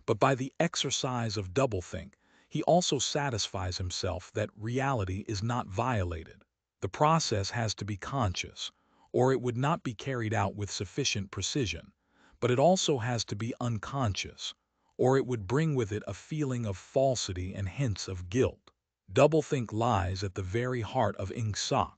But by the exercise of doublethink, he also satisfies himself that reality is not violated. The process has to be conscious, or it would not be carried out with sufficient precision, but it also has to be unconscious, or it would bring with it a feeling of falsity and hints of guilt. Doublethink lies at the very heart of Ingsoc,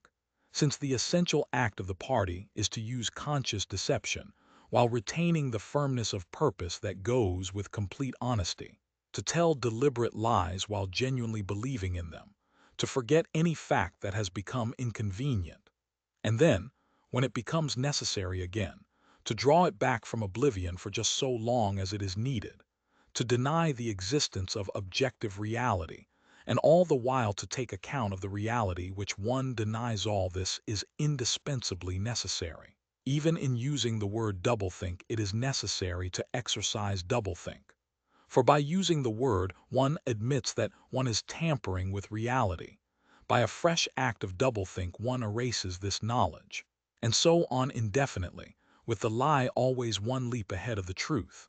since the essential act of the party is to use conscious deception while retaining the firmness of purpose that goes with complete honesty, to tell deliberate lies while genuinely believing in them, to forget any fact that has become inconvenient, and then, when it becomes necessary again, to draw it back from oblivion for just so long as it is needed, to deny the existence of objective reality, and all the while to take account of the reality which one denies. All this is indispensably necessary. Even in using the word doublethink, it is necessary to exercise doublethink. For by using the word, one admits that one is tampering with reality. By a fresh act of doublethink, one erases this knowledge. And so on indefinitely, with the lie always one leap ahead of the truth.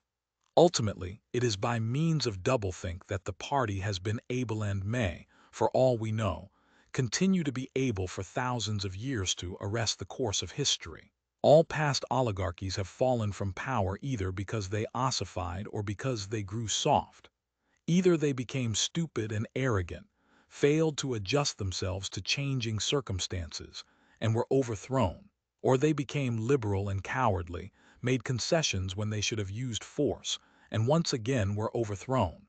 Ultimately, it is by means of doublethink that the party has been able and may, for all we know, continue to be able for thousands of years to arrest the course of history. All past oligarchies have fallen from power either because they ossified or because they grew soft. Either they became stupid and arrogant, failed to adjust themselves to changing circumstances, and were overthrown. Or they became liberal and cowardly, made concessions when they should have used force, and once again were overthrown.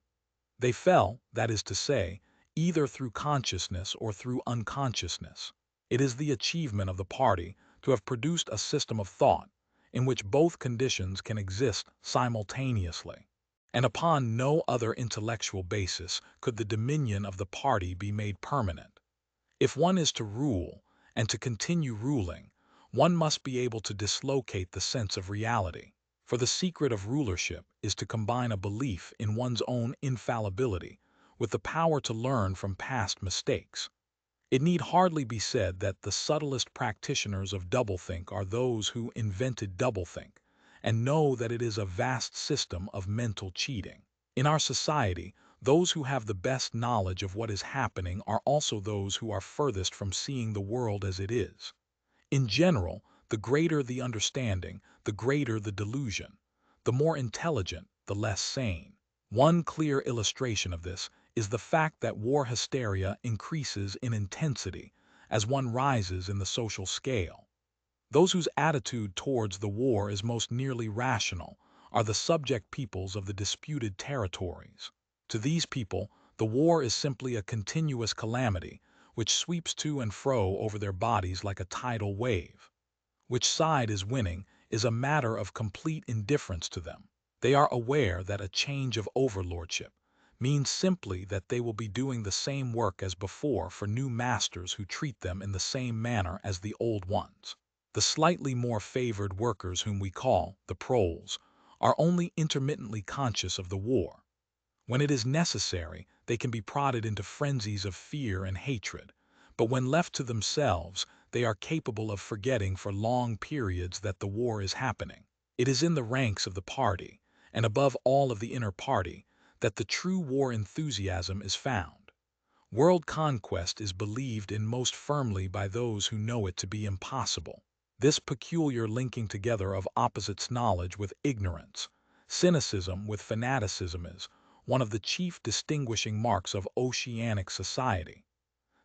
They fell, that is to say, either through consciousness or through unconsciousness. It is the achievement of the party to have produced a system of thought in which both conditions can exist simultaneously. And upon no other intellectual basis could the dominion of the party be made permanent. If one is to rule, and to continue ruling, one must be able to dislocate the sense of reality. For the secret of rulership is to combine a belief in one's own infallibility with the power to learn from past mistakes. It need hardly be said that the subtlest practitioners of doublethink are those who invented doublethink and know that it is a vast system of mental cheating. In our society, those who have the best knowledge of what is happening are also those who are furthest from seeing the world as it is. In general, the greater the understanding, the greater the delusion. The more intelligent, the less sane. One clear illustration of this is the fact that war hysteria increases in intensity as one rises in the social scale. Those whose attitude towards the war is most nearly rational are the subject peoples of the disputed territories. To these people, the war is simply a continuous calamity which sweeps to and fro over their bodies like a tidal wave. Which side is winning is a matter of complete indifference to them. They are aware that a change of overlordship means simply that they will be doing the same work as before for new masters who treat them in the same manner as the old ones. The slightly more favored workers whom we call the proles are only intermittently conscious of the war. When it is necessary, they can be prodded into frenzies of fear and hatred, but when left to themselves, they are capable of forgetting for long periods that the war is happening. It is in the ranks of the party, and above all of the inner party, that the true war enthusiasm is found. World conquest is believed in most firmly by those who know it to be impossible. This peculiar linking together of opposites knowledge with ignorance, cynicism with fanaticism is one of the chief distinguishing marks of oceanic society.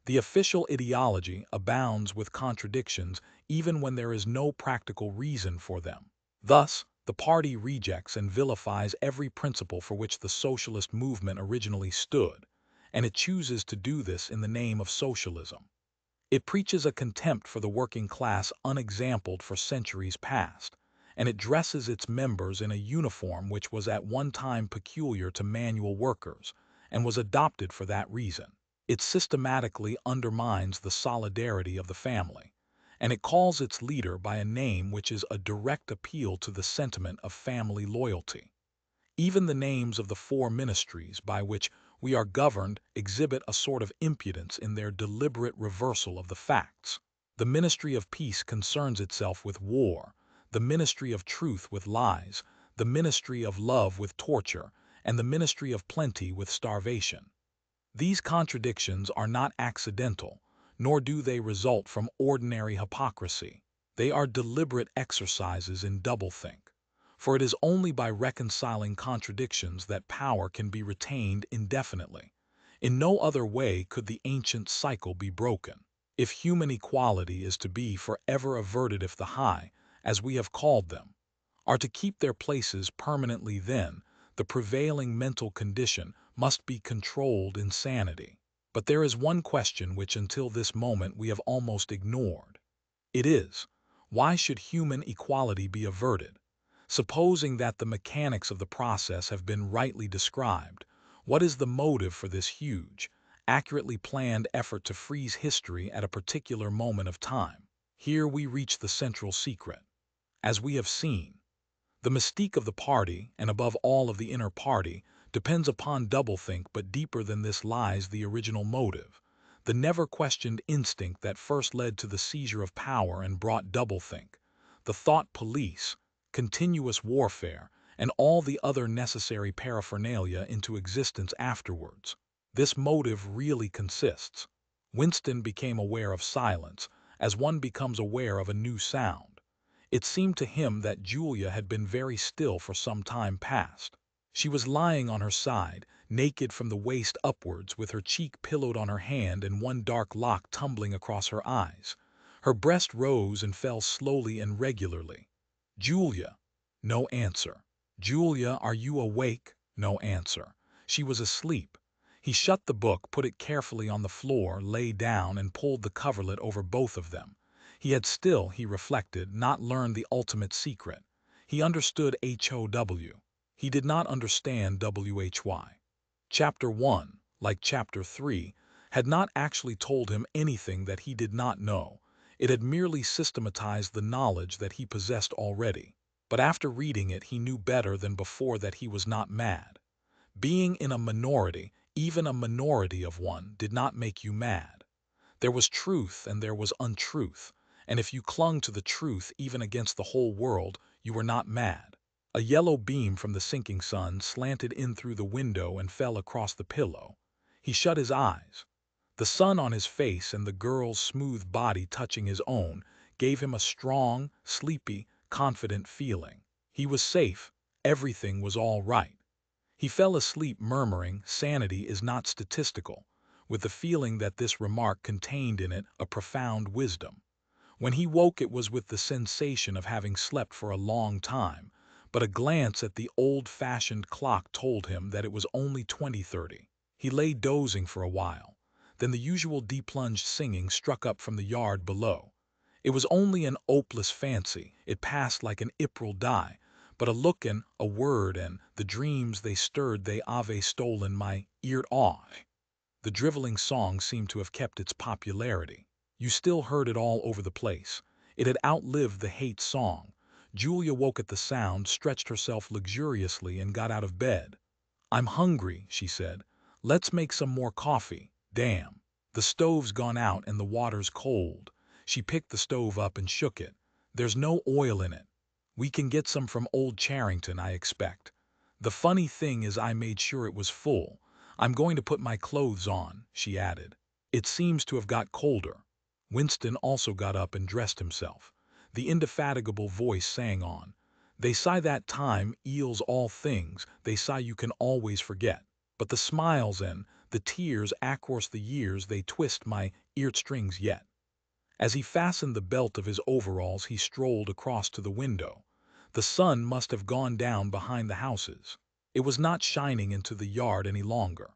The official ideology abounds with contradictions even when there is no practical reason for them. Thus, the party rejects and vilifies every principle for which the socialist movement originally stood, and it chooses to do this in the name of socialism. It preaches a contempt for the working class unexampled for centuries past, and it dresses its members in a uniform which was at one time peculiar to manual workers and was adopted for that reason. It systematically undermines the solidarity of the family, and it calls its leader by a name which is a direct appeal to the sentiment of family loyalty. Even the names of the four ministries by which we are governed exhibit a sort of impudence in their deliberate reversal of the facts. The ministry of peace concerns itself with war, the ministry of truth with lies, the ministry of love with torture, and the ministry of plenty with starvation. These contradictions are not accidental, nor do they result from ordinary hypocrisy. They are deliberate exercises in doublethink. For it is only by reconciling contradictions that power can be retained indefinitely. In no other way could the ancient cycle be broken. If human equality is to be forever averted, if the high, as we have called them, are to keep their places permanently, then the prevailing mental condition must be controlled insanity. But there is one question which until this moment we have almost ignored. It is, why should human equality be averted? Supposing that the mechanics of the process have been rightly described, what is the motive for this huge, accurately planned effort to freeze history at a particular moment of time? Here we reach the central secret. As we have seen, the mystique of the party, and above all of the inner party, depends upon doublethink, but deeper than this lies the original motive, the never-questioned instinct that first led to the seizure of power and brought doublethink, the thought police, continuous warfare, and all the other necessary paraphernalia into existence afterwards. This motive really consists. Winston became aware of silence, as one becomes aware of a new sound. It seemed to him that Julia had been very still for some time past. She was lying on her side, naked from the waist upwards, with her cheek pillowed on her hand and one dark lock tumbling across her eyes. Her breast rose and fell slowly and regularly. "Julia." No answer. "Julia, are you awake?" No answer. She was asleep. He shut the book, put it carefully on the floor, lay down, and pulled the coverlet over both of them. He had still, he reflected, not learned the ultimate secret. He understood HOW. He did not understand WHY. Chapter 1, like Chapter 3, had not actually told him anything that he did not know. It had merely systematized the knowledge that he possessed already. But after reading it, he knew better than before that he was not mad. Being in a minority, even a minority of one, did not make you mad. There was truth and there was untruth, and if you clung to the truth even against the whole world, you were not mad. A yellow beam from the sinking sun slanted in through the window and fell across the pillow. He shut his eyes. The sun on his face and the girl's smooth body touching his own gave him a strong, sleepy, confident feeling. He was safe. Everything was all right. He fell asleep murmuring, "Sanity is not statistical," with the feeling that this remark contained in it a profound wisdom. When he woke, it was with the sensation of having slept for a long time, but a glance at the old-fashioned clock told him that it was only 20:30. He lay dozing for a while. Then the usual deep-plunged singing struck up from the yard below. It was only an hopeless fancy. It passed like an April die, but a look and a word and the dreams they stirred they have stolen my ear off. The driveling song seemed to have kept its popularity. You still heard it all over the place. It had outlived the hate song. Julia woke at the sound, stretched herself luxuriously, and got out of bed. "I'm hungry," she said. "Let's make some more coffee. Damn. The stove's gone out and the water's cold." She picked the stove up and shook it. "There's no oil in it. We can get some from old Charrington, I expect. The funny thing is I made sure it was full. I'm going to put my clothes on," she added. "It seems to have got colder." Winston also got up and dressed himself. The indefatigable voice sang on. "They say that time heals all things, they say you can always forget. But the smiles and the tears across the years, they twist my ear-strings yet." As he fastened the belt of his overalls, he strolled across to the window. The sun must have gone down behind the houses. It was not shining into the yard any longer.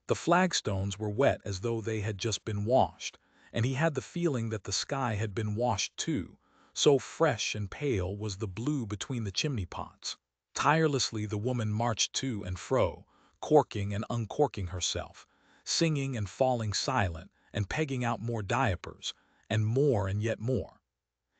The flagstones were wet as though they had just been washed, and he had the feeling that the sky had been washed too, so fresh and pale was the blue between the chimney pots. Tirelessly the woman marched to and fro, corking and uncorking herself, singing and falling silent, and pegging out more diapers, and yet more.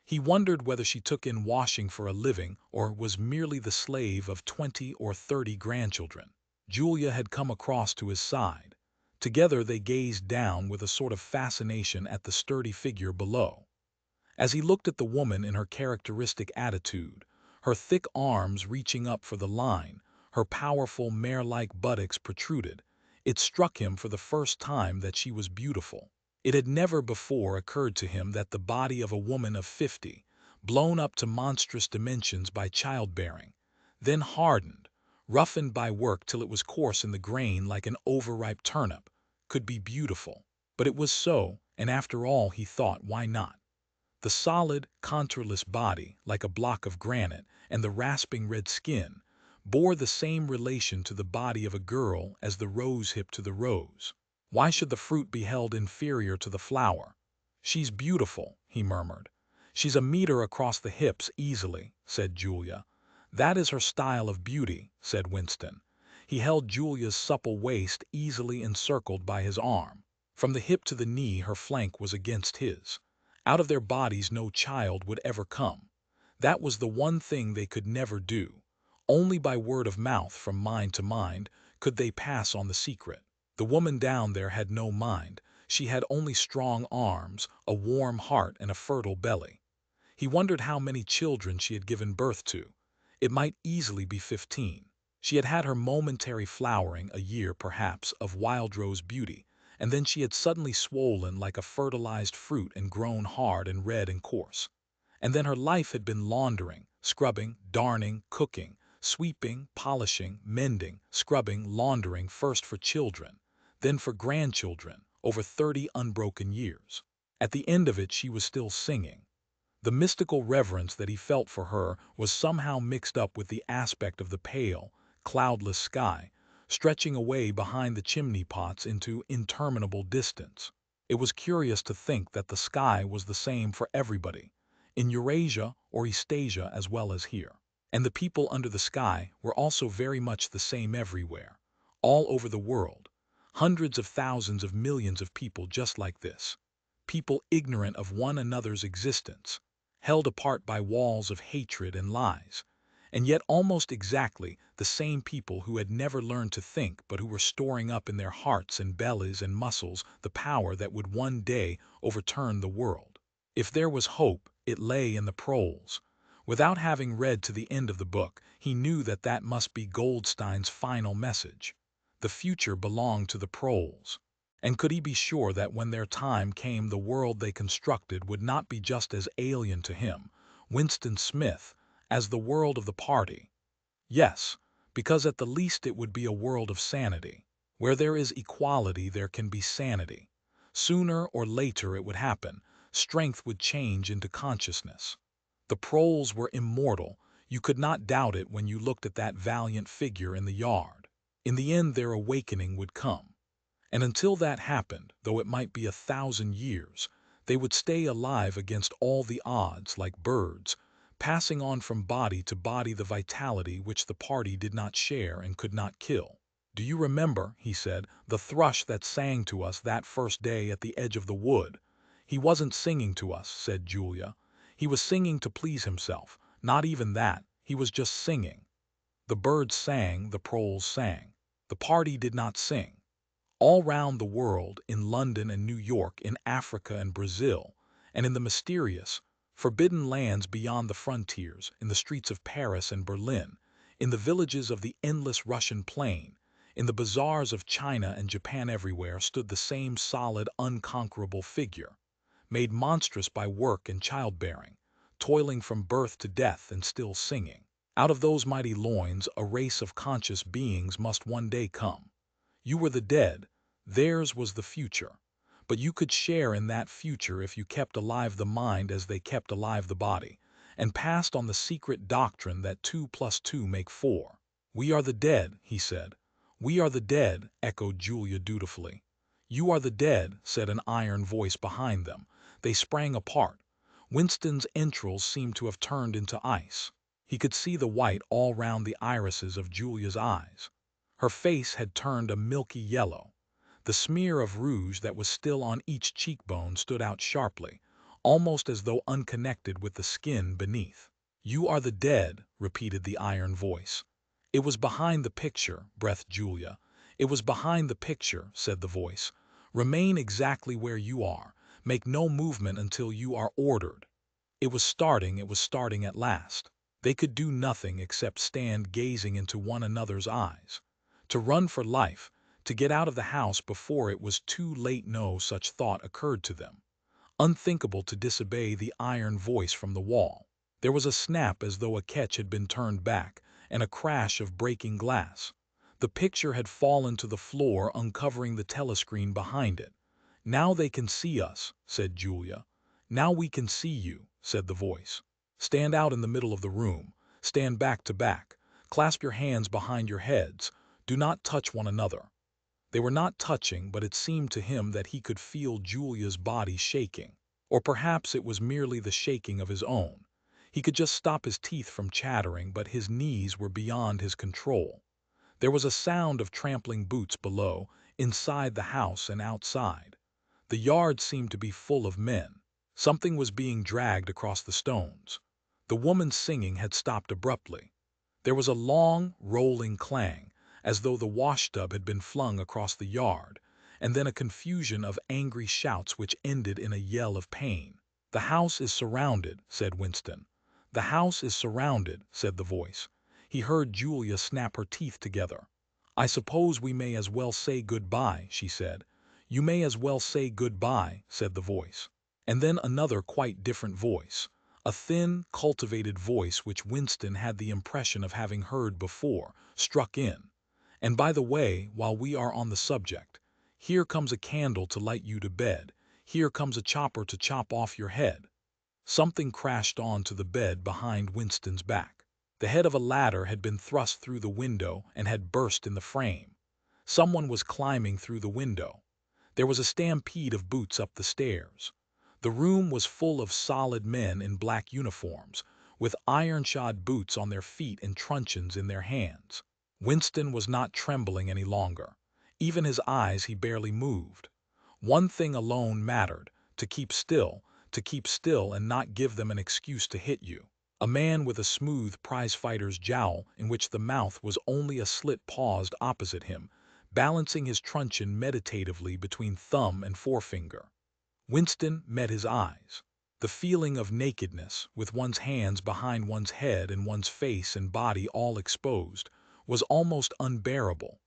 He wondered whether she took in washing for a living or was merely the slave of 20 or 30 grandchildren. Julia had come across to his side. Together they gazed down with a sort of fascination at the sturdy figure below. As he looked at the woman in her characteristic attitude, her thick arms reaching up for the line, her powerful mare-like buttocks protruded, it struck him for the first time that she was beautiful. It had never before occurred to him that the body of a woman of 50, blown up to monstrous dimensions by childbearing, then hardened, roughened by work till it was coarse in the grain like an overripe turnip, could be beautiful. But it was so, and after all, he thought, why not? The solid, contourless body, like a block of granite, and the rasping red skin, bore the same relation to the body of a girl as the rose-hip to the rose. Why should the fruit be held inferior to the flower? "She's beautiful," he murmured. "She's a meter across the hips easily," said Julia. "That is her style of beauty," said Winston. He held Julia's supple waist easily encircled by his arm. From the hip to the knee her flank was against his. Out of their bodies no child would ever come. That was the one thing they could never do. Only by word of mouth, from mind to mind, could they pass on the secret. The woman down there had no mind. She had only strong arms, a warm heart, and a fertile belly. He wondered how many children she had given birth to. It might easily be 15. She had had her momentary flowering, a year, perhaps, of wild rose beauty, and then she had suddenly swollen like a fertilized fruit and grown hard and red and coarse. And then her life had been laundering, scrubbing, darning, cooking, sweeping, polishing, mending, scrubbing, laundering, first for children, then for grandchildren, over 30 unbroken years. At the end of it she was still singing. The mystical reverence that he felt for her was somehow mixed up with the aspect of the pale, cloudless sky, stretching away behind the chimney pots into interminable distance. It was curious to think that the sky was the same for everybody, in Eurasia or Eastasia as well as here. And the people under the sky were also very much the same everywhere, all over the world. Hundreds of thousands of millions of people just like this. People ignorant of one another's existence, held apart by walls of hatred and lies, and yet almost exactly the same people who had never learned to think but who were storing up in their hearts and bellies and muscles the power that would one day overturn the world. If there was hope, it lay in the proles. Without having read to the end of the book, he knew that that must be Goldstein's final message. The future belonged to the proles. And could he be sure that when their time came the world they constructed would not be just as alien to him, Winston Smith, as the world of the party? Yes, because at the least it would be a world of sanity. Where there is equality there can be sanity. Sooner or later it would happen. Strength would change into consciousness. The proles were immortal. You could not doubt it when you looked at that valiant figure in the yard. In the end their awakening would come. And until that happened, though it might be 1,000 years, they would stay alive against all the odds like birds, passing on from body to body the vitality which the party did not share and could not kill. "Do you remember," he said, "the thrush that sang to us that first day at the edge of the wood?" "He wasn't singing to us," said Julia. "He was singing to please himself. Not even that. He was just singing." The birds sang, the proles sang. The party did not sing. All round the world, in London and New York, in Africa and Brazil, and in the mysterious, forbidden lands beyond the frontiers, in the streets of Paris and Berlin, in the villages of the endless Russian plain, in the bazaars of China and Japan, everywhere stood the same solid, unconquerable figure, made monstrous by work and childbearing, toiling from birth to death and still singing. Out of those mighty loins a race of conscious beings must one day come. You were the dead, theirs was the future, but you could share in that future if you kept alive the mind as they kept alive the body, and passed on the secret doctrine that 2 plus 2 make 4. "We are the dead," he said. "We are the dead," echoed Julia dutifully. "You are the dead," said an iron voice behind them. They sprang apart. Winston's entrails seemed to have turned into ice. He could see the white all round the irises of Julia's eyes. Her face had turned a milky yellow. The smear of rouge that was still on each cheekbone stood out sharply, almost as though unconnected with the skin beneath. "You are the dead," repeated the iron voice. "It was behind the picture," breathed Julia. "It was behind the picture," said the voice. "Remain exactly where you are. Make no movement until you are ordered." It was starting at last. They could do nothing except stand gazing into one another's eyes. To run for life, to get out of the house before it was too late, no such thought occurred to them. Unthinkable to disobey the iron voice from the wall. There was a snap as though a catch had been turned back, and a crash of breaking glass. The picture had fallen to the floor, uncovering the telescreen behind it. "Now they can see us," said Julia. "Now we can see you," said the voice. "Stand out in the middle of the room. Stand back to back. Clasp your hands behind your heads. Do not touch one another." They were not touching, but it seemed to him that he could feel Julia's body shaking. Or perhaps it was merely the shaking of his own. He could just stop his teeth from chattering, but his knees were beyond his control. There was a sound of trampling boots below, inside the house and outside. The yard seemed to be full of men. Something was being dragged across the stones. The woman's singing had stopped abruptly. There was a long, rolling clang, as though the washtub had been flung across the yard, and then a confusion of angry shouts which ended in a yell of pain. "The house is surrounded," said Winston. "The house is surrounded," said the voice. He heard Julia snap her teeth together. "I suppose we may as well say good-bye," she said. "You may as well say good-bye," said the voice. And then another quite different voice. A thin, cultivated voice which Winston had the impression of having heard before, struck in. "And by the way, while we are on the subject, here comes a candle to light you to bed. Here comes a chopper to chop off your head." Something crashed onto the bed behind Winston's back. The head of a ladder had been thrust through the window and had burst in the frame. Someone was climbing through the window. There was a stampede of boots up the stairs. The room was full of solid men in black uniforms, with iron-shod boots on their feet and truncheons in their hands. Winston was not trembling any longer. Even his eyes he barely moved. One thing alone mattered: to keep still and not give them an excuse to hit you. A man with a smooth prizefighter's jowl in which the mouth was only a slit paused opposite him, balancing his truncheon meditatively between thumb and forefinger. Winston met his eyes. The feeling of nakedness, with one's hands behind one's head and one's face and body all exposed, was almost unbearable.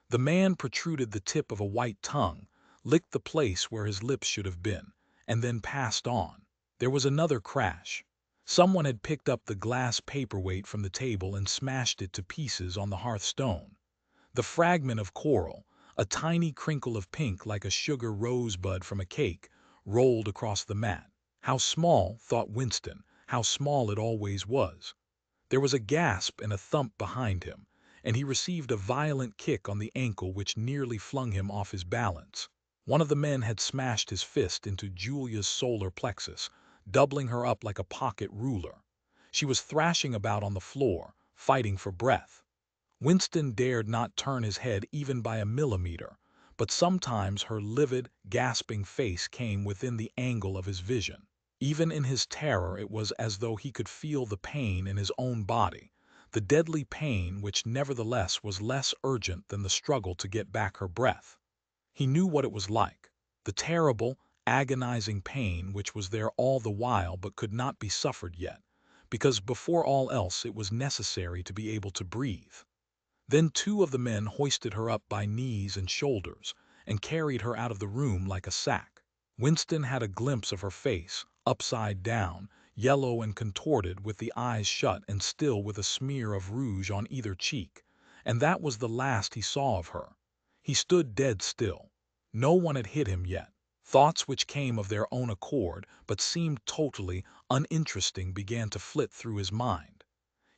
The man protruded the tip of a white tongue, licked the place where his lips should have been, and then passed on. There was another crash. Someone had picked up the glass paperweight from the table and smashed it to pieces on the hearthstone. The fragment of coral, a tiny crinkle of pink like a sugar rosebud from a cake, rolled across the mat. How small, thought Winston, how small it always was. There was a gasp and a thump behind him, and he received a violent kick on the ankle which nearly flung him off his balance. One of the men had smashed his fist into Julia's solar plexus, doubling her up like a pocket ruler. She was thrashing about on the floor, fighting for breath. Winston dared not turn his head even by a millimeter, but sometimes her livid, gasping face came within the angle of his vision. Even in his terror it was as though he could feel the pain in his own body, the deadly pain which nevertheless was less urgent than the struggle to get back her breath. He knew what it was like, the terrible, agonizing pain which was there all the while but could not be suffered yet, because before all else it was necessary to be able to breathe. Then two of the men hoisted her up by knees and shoulders and carried her out of the room like a sack. Winston had a glimpse of her face, upside down, yellow and contorted, with the eyes shut and still with a smear of rouge on either cheek, and that was the last he saw of her. He stood dead still. No one had hit him yet. Thoughts which came of their own accord but seemed totally uninteresting began to flit through his mind.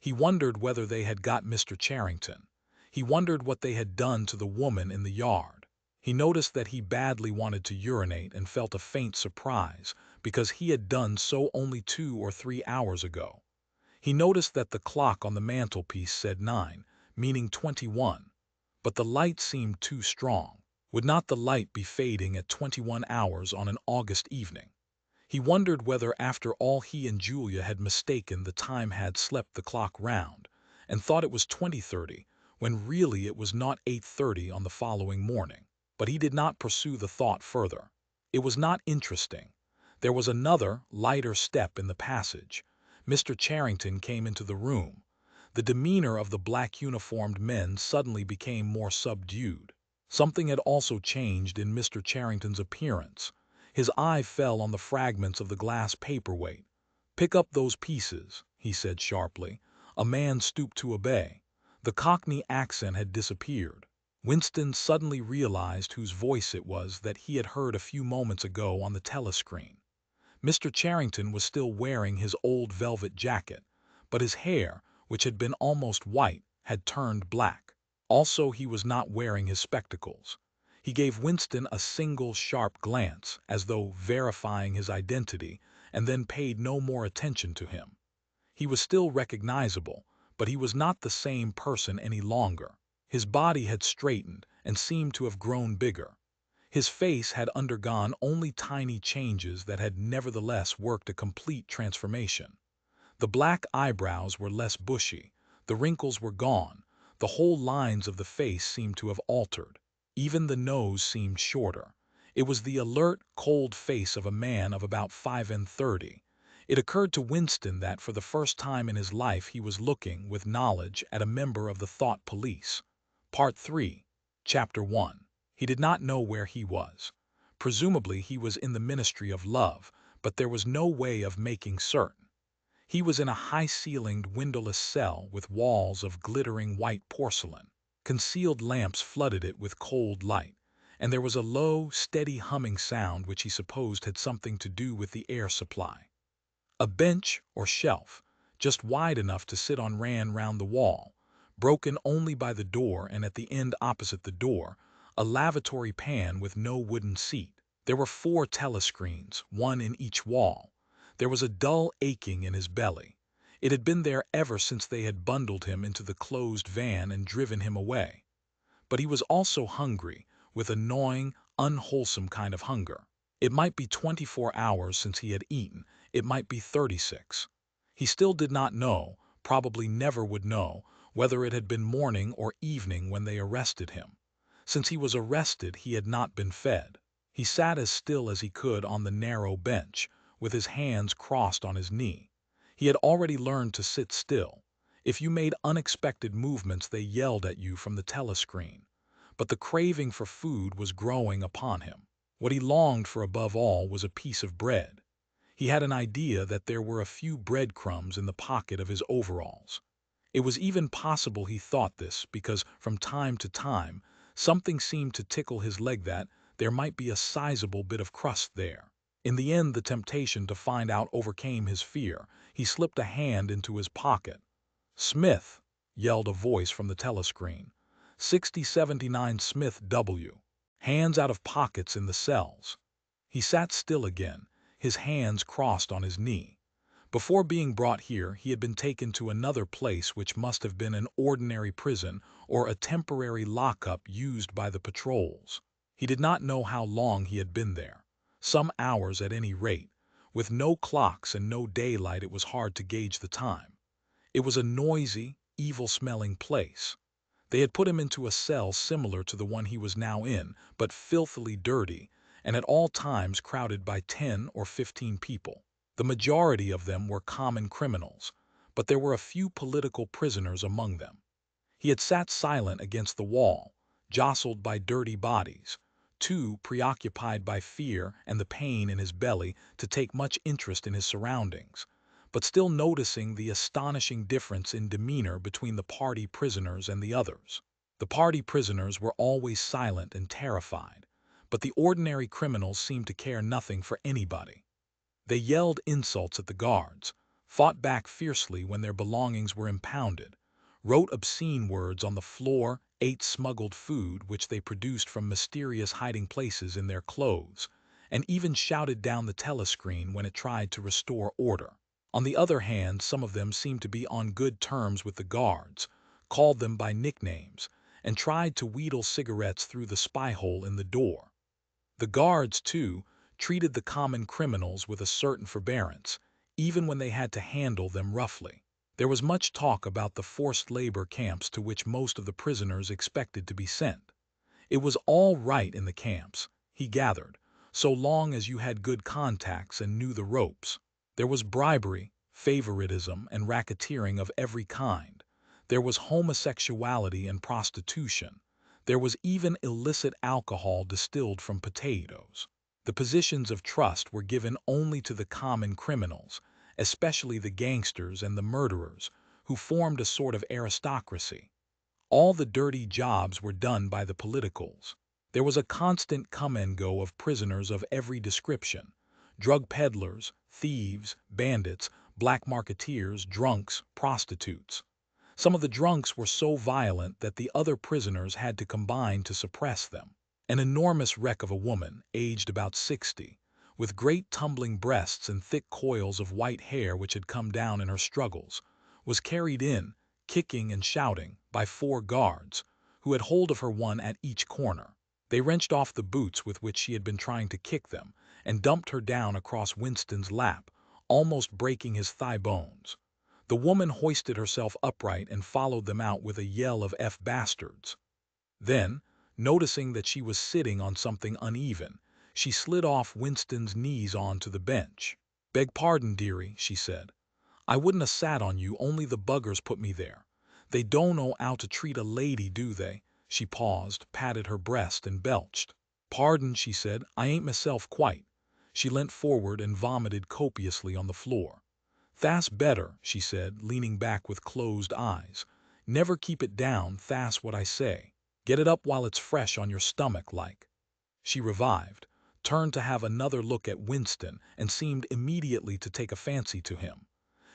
He wondered whether they had got Mr. Charrington. He wondered what they had done to the woman in the yard. He noticed that he badly wanted to urinate and felt a faint surprise because he had done so only 2 or 3 hours ago. He noticed that the clock on the mantelpiece said 9, meaning 21, but the light seemed too strong. Would not the light be fading at 21 hours on an August evening? He wondered whether after all he and Julia had mistaken the time, had slept the clock round, and thought it was 20:30, when really it was not 8:30 on the following morning. But he did not pursue the thought further. It was not interesting. There was another, lighter step in the passage. Mr. Charrington came into the room. The demeanor of the black-uniformed men suddenly became more subdued. Something had also changed in Mr. Charrington's appearance. His eye fell on the fragments of the glass paperweight. "Pick up those pieces," he said sharply. A man stooped to obey. The Cockney accent had disappeared. Winston suddenly realized whose voice it was that he had heard a few moments ago on the telescreen. Mr. Charrington was still wearing his old velvet jacket, but his hair, which had been almost white, had turned black. Also, he was not wearing his spectacles. He gave Winston a single sharp glance, as though verifying his identity, and then paid no more attention to him. He was still recognizable, but he was not the same person any longer. His body had straightened and seemed to have grown bigger. His face had undergone only tiny changes that had nevertheless worked a complete transformation. The black eyebrows were less bushy, the wrinkles were gone, the whole lines of the face seemed to have altered. Even the nose seemed shorter. It was the alert, cold face of a man of about 35. It occurred to Winston that for the first time in his life he was looking, with knowledge, at a member of the thought police. Part 3, Chapter 1. He did not know where he was. Presumably he was in the Ministry of Love, but there was no way of making certain. He was in a high-ceilinged, windowless cell with walls of glittering white porcelain. Concealed lamps flooded it with cold light, and there was a low, steady humming sound which he supposed had something to do with the air supply. A bench or shelf, just wide enough to sit on, ran round the wall, broken only by the door, and at the end opposite the door, a lavatory pan with no wooden seat. There were 4 telescreens, one in each wall. There was a dull aching in his belly. It had been there ever since they had bundled him into the closed van and driven him away. But he was also hungry, with a gnawing, unwholesome kind of hunger. It might be 24 hours since he had eaten, it might be 36. He still did not know, probably never would know, whether it had been morning or evening when they arrested him. Since he was arrested, he had not been fed. He sat as still as he could on the narrow bench, with his hands crossed on his knee. He had already learned to sit still. If you made unexpected movements, they yelled at you from the telescreen. But the craving for food was growing upon him. What he longed for above all was a piece of bread. He had an idea that there were a few breadcrumbs in the pocket of his overalls. It was even possible he thought this because from time to time something seemed to tickle his leg that there might be a sizable bit of crust there. In the end, the temptation to find out overcame his fear. He slipped a hand into his pocket. "Smith," yelled a voice from the telescreen. 6079 Smith W. Hands out of pockets in the cells. He sat still again, his hands crossed on his knee. Before being brought here, he had been taken to another place which must have been an ordinary prison or a temporary lockup used by the patrols. He did not know how long he had been there. Some hours at any rate. With no clocks and no daylight, it was hard to gauge the time. It was a noisy, evil-smelling place. They had put him into a cell similar to the one he was now in, but filthily dirty, and at all times crowded by 10 or 15 people. The majority of them were common criminals, but there were a few political prisoners among them. He had sat silent against the wall, jostled by dirty bodies, too preoccupied by fear and the pain in his belly to take much interest in his surroundings, but still noticing the astonishing difference in demeanor between the party prisoners and the others. The party prisoners were always silent and terrified, but the ordinary criminals seemed to care nothing for anybody. They yelled insults at the guards, fought back fiercely when their belongings were impounded, wrote obscene words on the floor, ate smuggled food which they produced from mysterious hiding places in their clothes, and even shouted down the telescreen when it tried to restore order. On the other hand, some of them seemed to be on good terms with the guards, called them by nicknames, and tried to wheedle cigarettes through the spy-hole in the door. The guards, too, treated the common criminals with a certain forbearance, even when they had to handle them roughly. There was much talk about the forced labor camps to which most of the prisoners expected to be sent. It was all right in the camps, he gathered, so long as you had good contacts and knew the ropes. There was bribery, favoritism, and racketeering of every kind. There was homosexuality and prostitution. There was even illicit alcohol distilled from potatoes. The positions of trust were given only to the common criminals, especially the gangsters and the murderers, who formed a sort of aristocracy. All the dirty jobs were done by the politicals. There was a constant come and go of prisoners of every description: drug peddlers, thieves, bandits, black marketeers, drunks, prostitutes. Some of the drunks were so violent that the other prisoners had to combine to suppress them. An enormous wreck of a woman, aged about 60, with great tumbling breasts and thick coils of white hair which had come down in her struggles, was carried in, kicking and shouting, by 4 guards, who had hold of her one at each corner. They wrenched off the boots with which she had been trying to kick them, and dumped her down across Winston's lap, almost breaking his thigh bones. The woman hoisted herself upright and followed them out with a yell of "F bastards." Then, noticing that she was sitting on something uneven, she slid off Winston's knees onto the bench. "Beg pardon, dearie," she said. "I wouldn't 'a' sat on you, only the buggers put me there. They don't know 'ow to treat a lady, do they?" She paused, patted her breast, and belched. "Pardon," she said, "I ain't myself quite." She leant forward and vomited copiously on the floor. "Tha's better," she said, leaning back with closed eyes. "Never keep it down, tha's what I say. Get it up while it's fresh on your stomach, like." She revived, turned to have another look at Winston, and seemed immediately to take a fancy to him.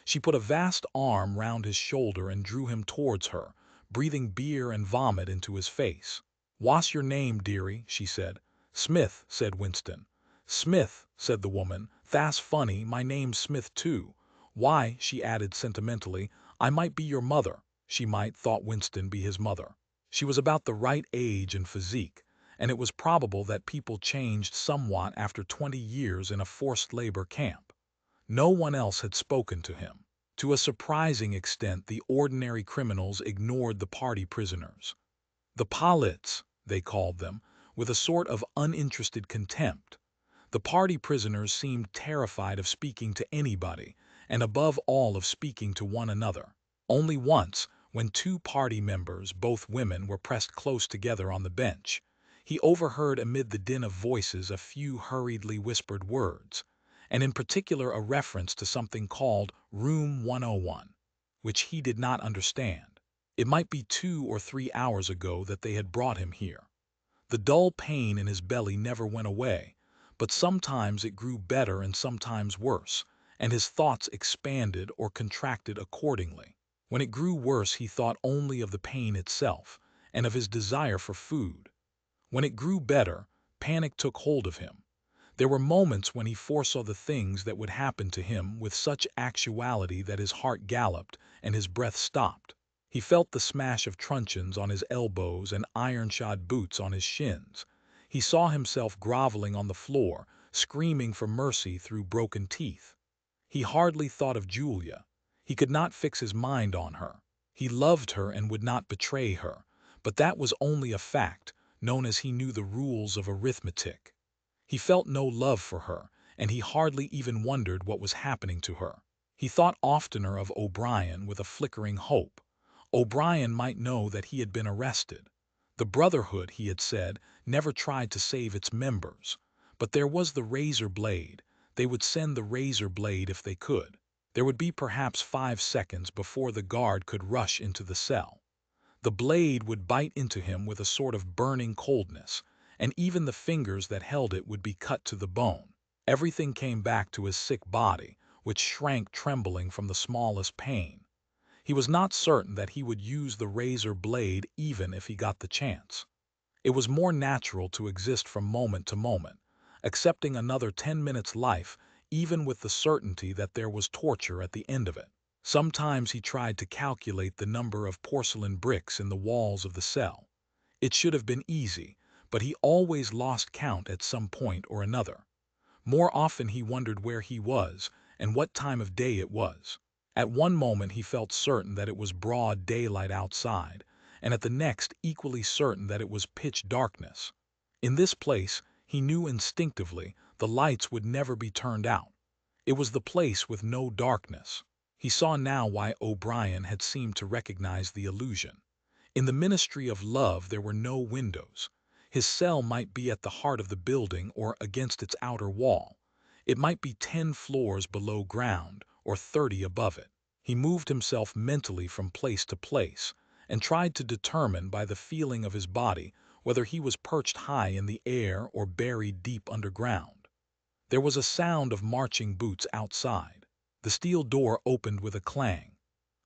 She put a vast arm round his shoulder and drew him towards her, breathing beer and vomit into his face. "What's your name, dearie?" she said. "Smith," said Winston. "Smith," said the woman. "Tha's funny, my name's Smith too. Why," she added sentimentally, "I might be your mother." She might, thought Winston, be his mother. She was about the right age and physique, and it was probable that people changed somewhat after 20 years in a forced labor camp. No one else had spoken to him. To a surprising extent, the ordinary criminals ignored the party prisoners. The Polits, they called them, with a sort of uninterested contempt. The party prisoners seemed terrified of speaking to anybody, and above all of speaking to one another. Only once, when two party members, both women, were pressed close together on the bench, he overheard amid the din of voices a few hurriedly whispered words, and in particular a reference to something called Room 101, which he did not understand. It might be 2 or 3 hours ago that they had brought him here. The dull pain in his belly never went away, but sometimes it grew better and sometimes worse, and his thoughts expanded or contracted accordingly. When it grew worse, he thought only of the pain itself, and of his desire for food. When it grew better, panic took hold of him. There were moments when he foresaw the things that would happen to him with such actuality that his heart galloped and his breath stopped. He felt the smash of truncheons on his elbows and iron-shod boots on his shins. He saw himself groveling on the floor, screaming for mercy through broken teeth. He hardly thought of Julia. He could not fix his mind on her. He loved her and would not betray her, but that was only a fact, known as he knew the rules of arithmetic. He felt no love for her, and he hardly even wondered what was happening to her. He thought oftener of O'Brien with a flickering hope. O'Brien might know that he had been arrested. The Brotherhood, he had said, never tried to save its members. But there was the razor blade. They would send the razor blade if they could. There would be perhaps 5 seconds before the guard could rush into the cell. The blade would bite into him with a sort of burning coldness, and even the fingers that held it would be cut to the bone. Everything came back to his sick body, which shrank trembling from the smallest pain. He was not certain that he would use the razor blade even if he got the chance. It was more natural to exist from moment to moment, accepting another 10 minutes' life, even with the certainty that there was torture at the end of it. Sometimes he tried to calculate the number of porcelain bricks in the walls of the cell. It should have been easy, but he always lost count at some point or another. More often he wondered where he was and what time of day it was. At one moment he felt certain that it was broad daylight outside, and at the next equally certain that it was pitch darkness. In this place, he knew instinctively, the lights would never be turned out. It was the place with no darkness. He saw now why O'Brien had seemed to recognize the illusion. In the ministry of love there were no windows. His cell might be at the heart of the building or against its outer wall. It might be 10 floors below ground or 30 above it. He moved himself mentally from place to place and tried to determine by the feeling of his body whether he was perched high in the air or buried deep underground. There was a sound of marching boots outside. The steel door opened with a clang.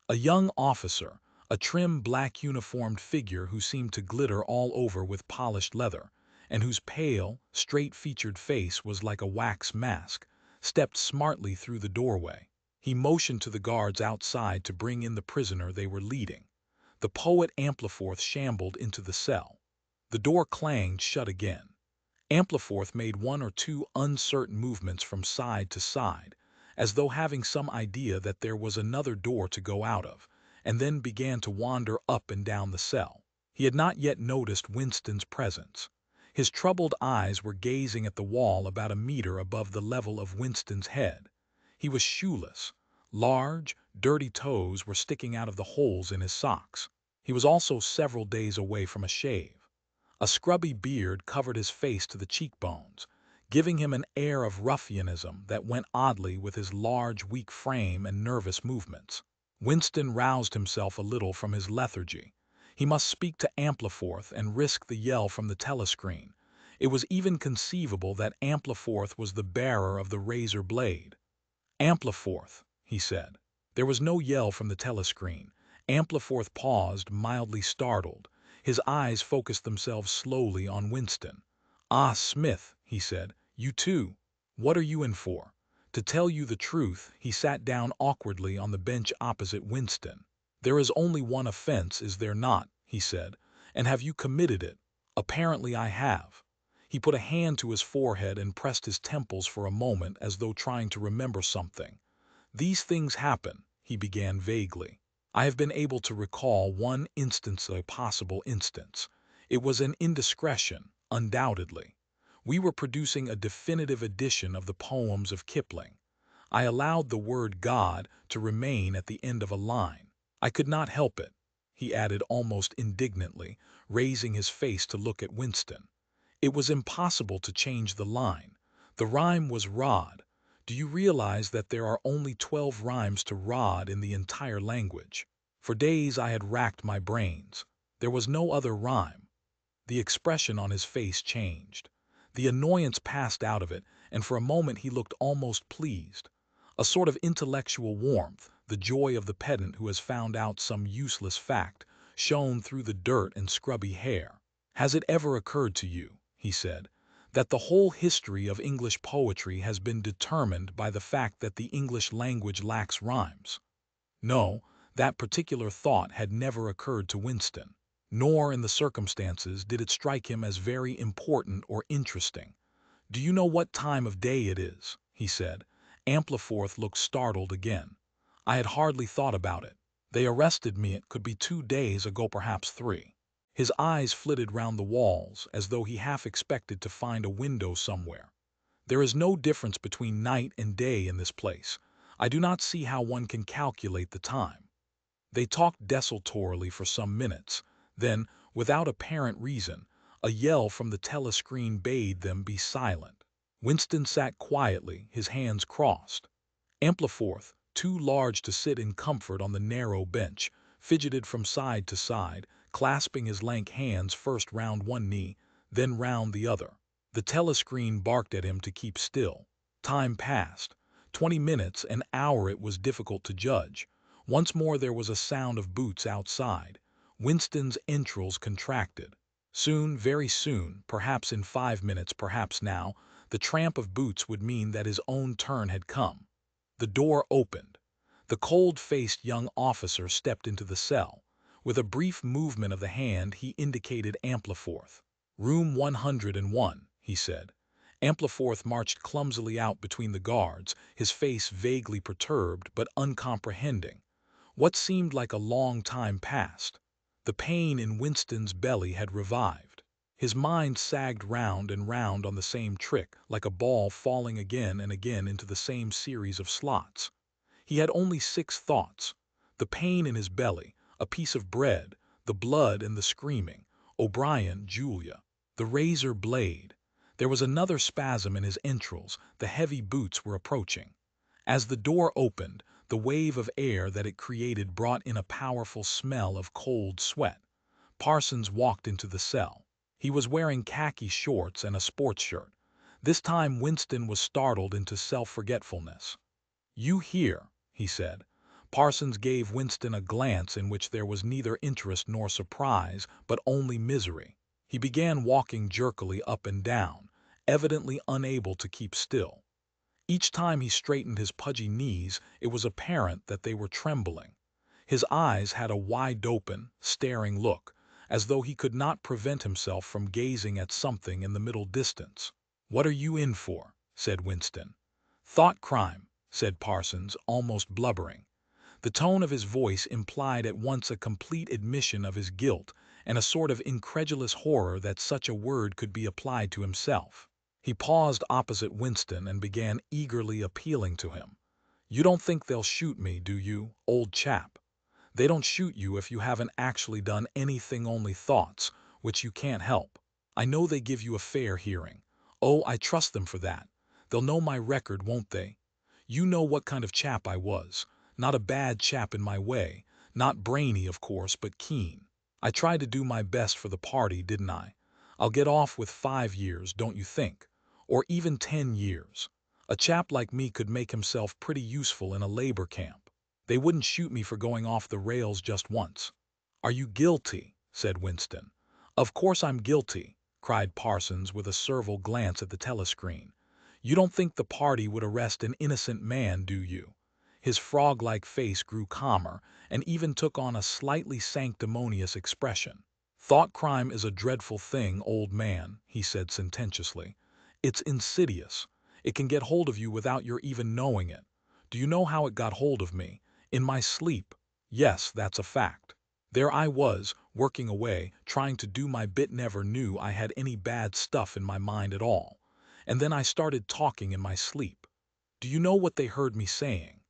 A young officer, a trim black uniformed figure who seemed to glitter all over with polished leather, and whose pale, straight-featured face was like a wax mask, stepped smartly through the doorway. He motioned to the guards outside to bring in the prisoner they were leading. The poet Ampleforth shambled into the cell. The door clanged shut again. Ampleforth made 1 or 2 uncertain movements from side to side, as though having some idea that there was another door to go out of, and then began to wander up and down the cell. He had not yet noticed Winston's presence. His troubled eyes were gazing at the wall about a meter above the level of Winston's head. He was shoeless. Large, dirty toes were sticking out of the holes in his socks. He was also several days away from a shave. A scrubby beard covered his face to the cheekbones, giving him an air of ruffianism that went oddly with his large, weak frame and nervous movements. Winston roused himself a little from his lethargy. He must speak to Ampleforth and risk the yell from the telescreen. It was even conceivable that Ampleforth was the bearer of the razor blade. "Ampleforth," he said. There was no yell from the telescreen. Ampleforth paused, mildly startled. His eyes focused themselves slowly on Winston. "Ah, Smith," he said, "you too. What are you in for?" To tell you the truth, he sat down awkwardly on the bench opposite Winston. "There is only one offense, is there not?" he said. "And have you committed it?" "Apparently I have." He put a hand to his forehead and pressed his temples for a moment as though trying to remember something. "These things happen," he began vaguely. "I have been able to recall one instance, a possible instance. It was an indiscretion, undoubtedly. We were producing a definitive edition of the poems of Kipling. I allowed the word God to remain at the end of a line. I could not help it," he added almost indignantly, raising his face to look at Winston. "It was impossible to change the line. The rhyme was rod. Do you realize that there are only 12 rhymes to rod in the entire language? For days I had racked my brains. There was no other rhyme." The expression on his face changed. The annoyance passed out of it, and for a moment he looked almost pleased. A sort of intellectual warmth, the joy of the pedant who has found out some useless fact, shone through the dirt and scrubby hair. "Has it ever occurred to you," he said, "that the whole history of English poetry has been determined by the fact that the English language lacks rhymes?" No, that particular thought had never occurred to Winston. Nor, in the circumstances, did it strike him as very important or interesting. "Do you know what time of day it is?" he said. Ampleforth looked startled again. "I had hardly thought about it. They arrested me, it could be 2 days ago, perhaps 3. His eyes flitted round the walls, as though he half expected to find a window somewhere. "There is no difference between night and day in this place. I do not see how one can calculate the time." They talked desultorily for some minutes. Then, without apparent reason, a yell from the telescreen bade them be silent. Winston sat quietly, his hands crossed. Ampleforth, too large to sit in comfort on the narrow bench, fidgeted from side to side, clasping his lank hands first round one knee, then round the other. The telescreen barked at him to keep still. Time passed. 20 minutes, an hour, it was difficult to judge. Once more there was a sound of boots outside. Winston's entrails contracted. Soon, very soon, perhaps in 5 minutes, perhaps now, the tramp of boots would mean that his own turn had come. The door opened. The cold-faced young officer stepped into the cell. With a brief movement of the hand he indicated Ampleforth. "Room 101, he said. Ampleforth marched clumsily out between the guards, his face vaguely perturbed but uncomprehending. What seemed like a long time passed. The pain in Winston's belly had revived. His mind sagged round and round on the same trick, like a ball falling again and again into the same series of slots. He had only 6 thoughts: the pain in his belly, a piece of bread, the blood and the screaming, O'Brien, Julia, the razor blade. There was another spasm in his entrails, the heavy boots were approaching. As the door opened, the wave of air that it created brought in a powerful smell of cold sweat. Parsons walked into the cell. He was wearing khaki shorts and a sports shirt. This time Winston was startled into self-forgetfulness. "You here?" he said. Parsons gave Winston a glance in which there was neither interest nor surprise, but only misery. He began walking jerkily up and down, evidently unable to keep still. Each time he straightened his pudgy knees, it was apparent that they were trembling. His eyes had a wide-open, staring look, as though he could not prevent himself from gazing at something in the middle distance. "What are you in for?" said Winston. "Thought crime," said Parsons, almost blubbering. The tone of his voice implied at once a complete admission of his guilt and a sort of incredulous horror that such a word could be applied to himself. He paused opposite Winston and began eagerly appealing to him. "You don't think they'll shoot me, do you, old chap? They don't shoot you if you haven't actually done anything, only thoughts, which you can't help. I know they give you a fair hearing. Oh, I trust them for that. They'll know my record, won't they? You know what kind of chap I was. Not a bad chap in my way. Not brainy, of course, but keen. I tried to do my best for the party, didn't I? I'll get off with 5 years, don't you think? Or even 10 years. A chap like me could make himself pretty useful in a labor camp. They wouldn't shoot me for going off the rails just once. Are you guilty? Said Winston. Of course I'm guilty, cried Parsons with a servile glance at the telescreen. You don't think the party would arrest an innocent man, do you? His frog-like face grew calmer and even took on a slightly sanctimonious expression. Thought crime is a dreadful thing, old man, he said sententiously. It's insidious. It can get hold of you without your even knowing it. Do you know how it got hold of me? In my sleep. Yes, that's a fact. There I was, working away, trying to do my bit, never knew I had any bad stuff in my mind at all. And then I started talking in my sleep. Do you know what they heard me saying?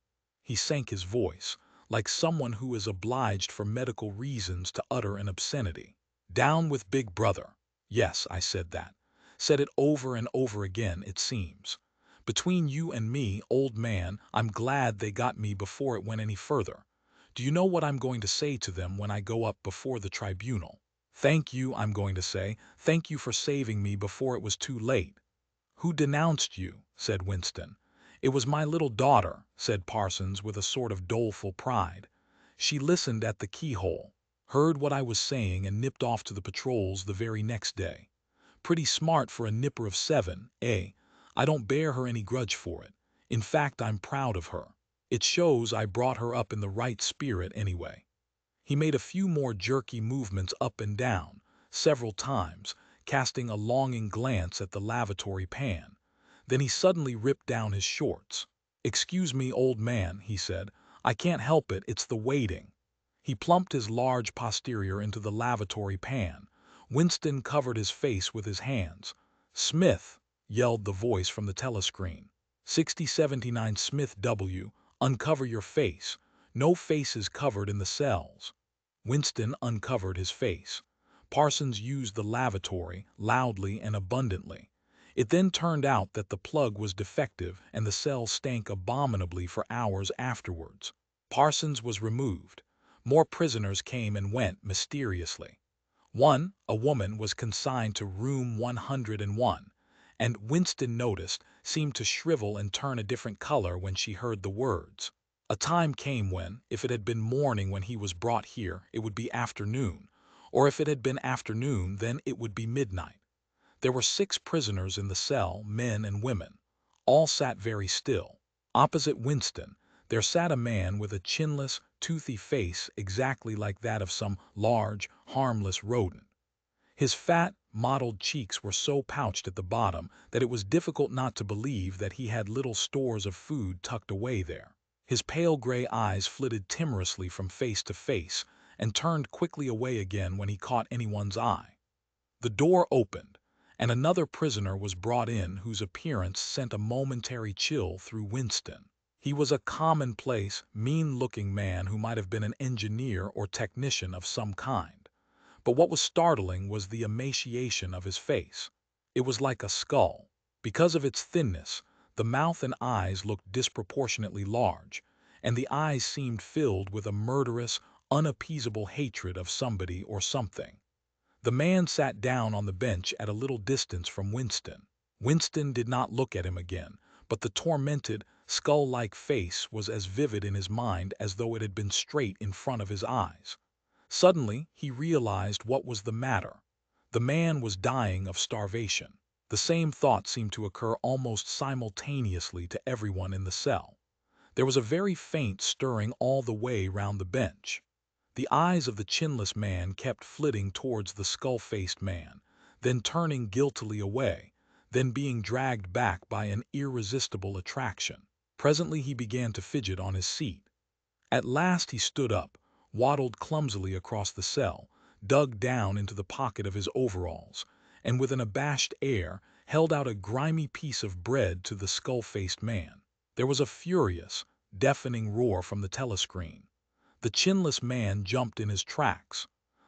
He sank his voice, like someone who is obliged for medical reasons to utter an obscenity. Down with Big Brother. Yes, I said that. Said it over and over again, it seems. Between you and me, old man, I'm glad they got me before it went any further. Do you know what I'm going to say to them when I go up before the tribunal? Thank you, I'm going to say. Thank you for saving me before it was too late. Who denounced you? Said Winston. It was my little daughter, said Parsons with a sort of doleful pride. She listened at the keyhole, heard what I was saying, and nipped off to the patrols the very next day. Pretty smart for a nipper of 7, eh? I don't bear her any grudge for it. In fact, I'm proud of her. It shows I brought her up in the right spirit anyway. He made a few more jerky movements up and down, several times, casting a longing glance at the lavatory pan. Then he suddenly ripped down his shorts. Excuse me, old man, he said. I can't help it, it's the waiting. He plumped his large posterior into the lavatory pan. Winston covered his face with his hands. Smith, yelled the voice from the telescreen. 6079 Smith W., uncover your face. No faces covered in the cells. Winston uncovered his face. Parsons used the lavatory, loudly and abundantly. It then turned out that the plug was defective and the cell stank abominably for hours afterwards. Parsons was removed. More prisoners came and went mysteriously. One, a woman, was consigned to room 101, and Winston noticed, seemed to shrivel and turn a different color when she heard the words. A time came when, if it had been morning when he was brought here, it would be afternoon, or if it had been afternoon, then it would be midnight. There were 6 prisoners in the cell, men and women. All sat very still. Opposite Winston, there sat a man with a chinless, toothy face exactly like that of some large, harmless rodent. His fat, mottled cheeks were so pouched at the bottom that it was difficult not to believe that he had little stores of food tucked away there. His pale gray eyes flitted timorously from face to face and turned quickly away again when he caught anyone's eye. The door opened, and another prisoner was brought in whose appearance sent a momentary chill through Winston. He was a commonplace, mean-looking man who might have been an engineer or technician of some kind. But what was startling was the emaciation of his face. It was like a skull. Because of its thinness, the mouth and eyes looked disproportionately large, and the eyes seemed filled with a murderous, unappeasable hatred of somebody or something. The man sat down on the bench at a little distance from Winston. Winston did not look at him again, but the tormented, skull-like face was as vivid in his mind as though it had been straight in front of his eyes. Suddenly, he realized what was the matter. The man was dying of starvation. The same thought seemed to occur almost simultaneously to everyone in the cell. There was a very faint stirring all the way round the bench. The eyes of the chinless man kept flitting towards the skull-faced man, then turning guiltily away, then being dragged back by an irresistible attraction. Presently he began to fidget on his seat. At last he stood up, waddled clumsily across the cell, dug down into the pocket of his overalls, and with an abashed air held out a grimy piece of bread to the skull-faced man. There was a furious, deafening roar from the telescreen. The chinless man jumped in his tracks.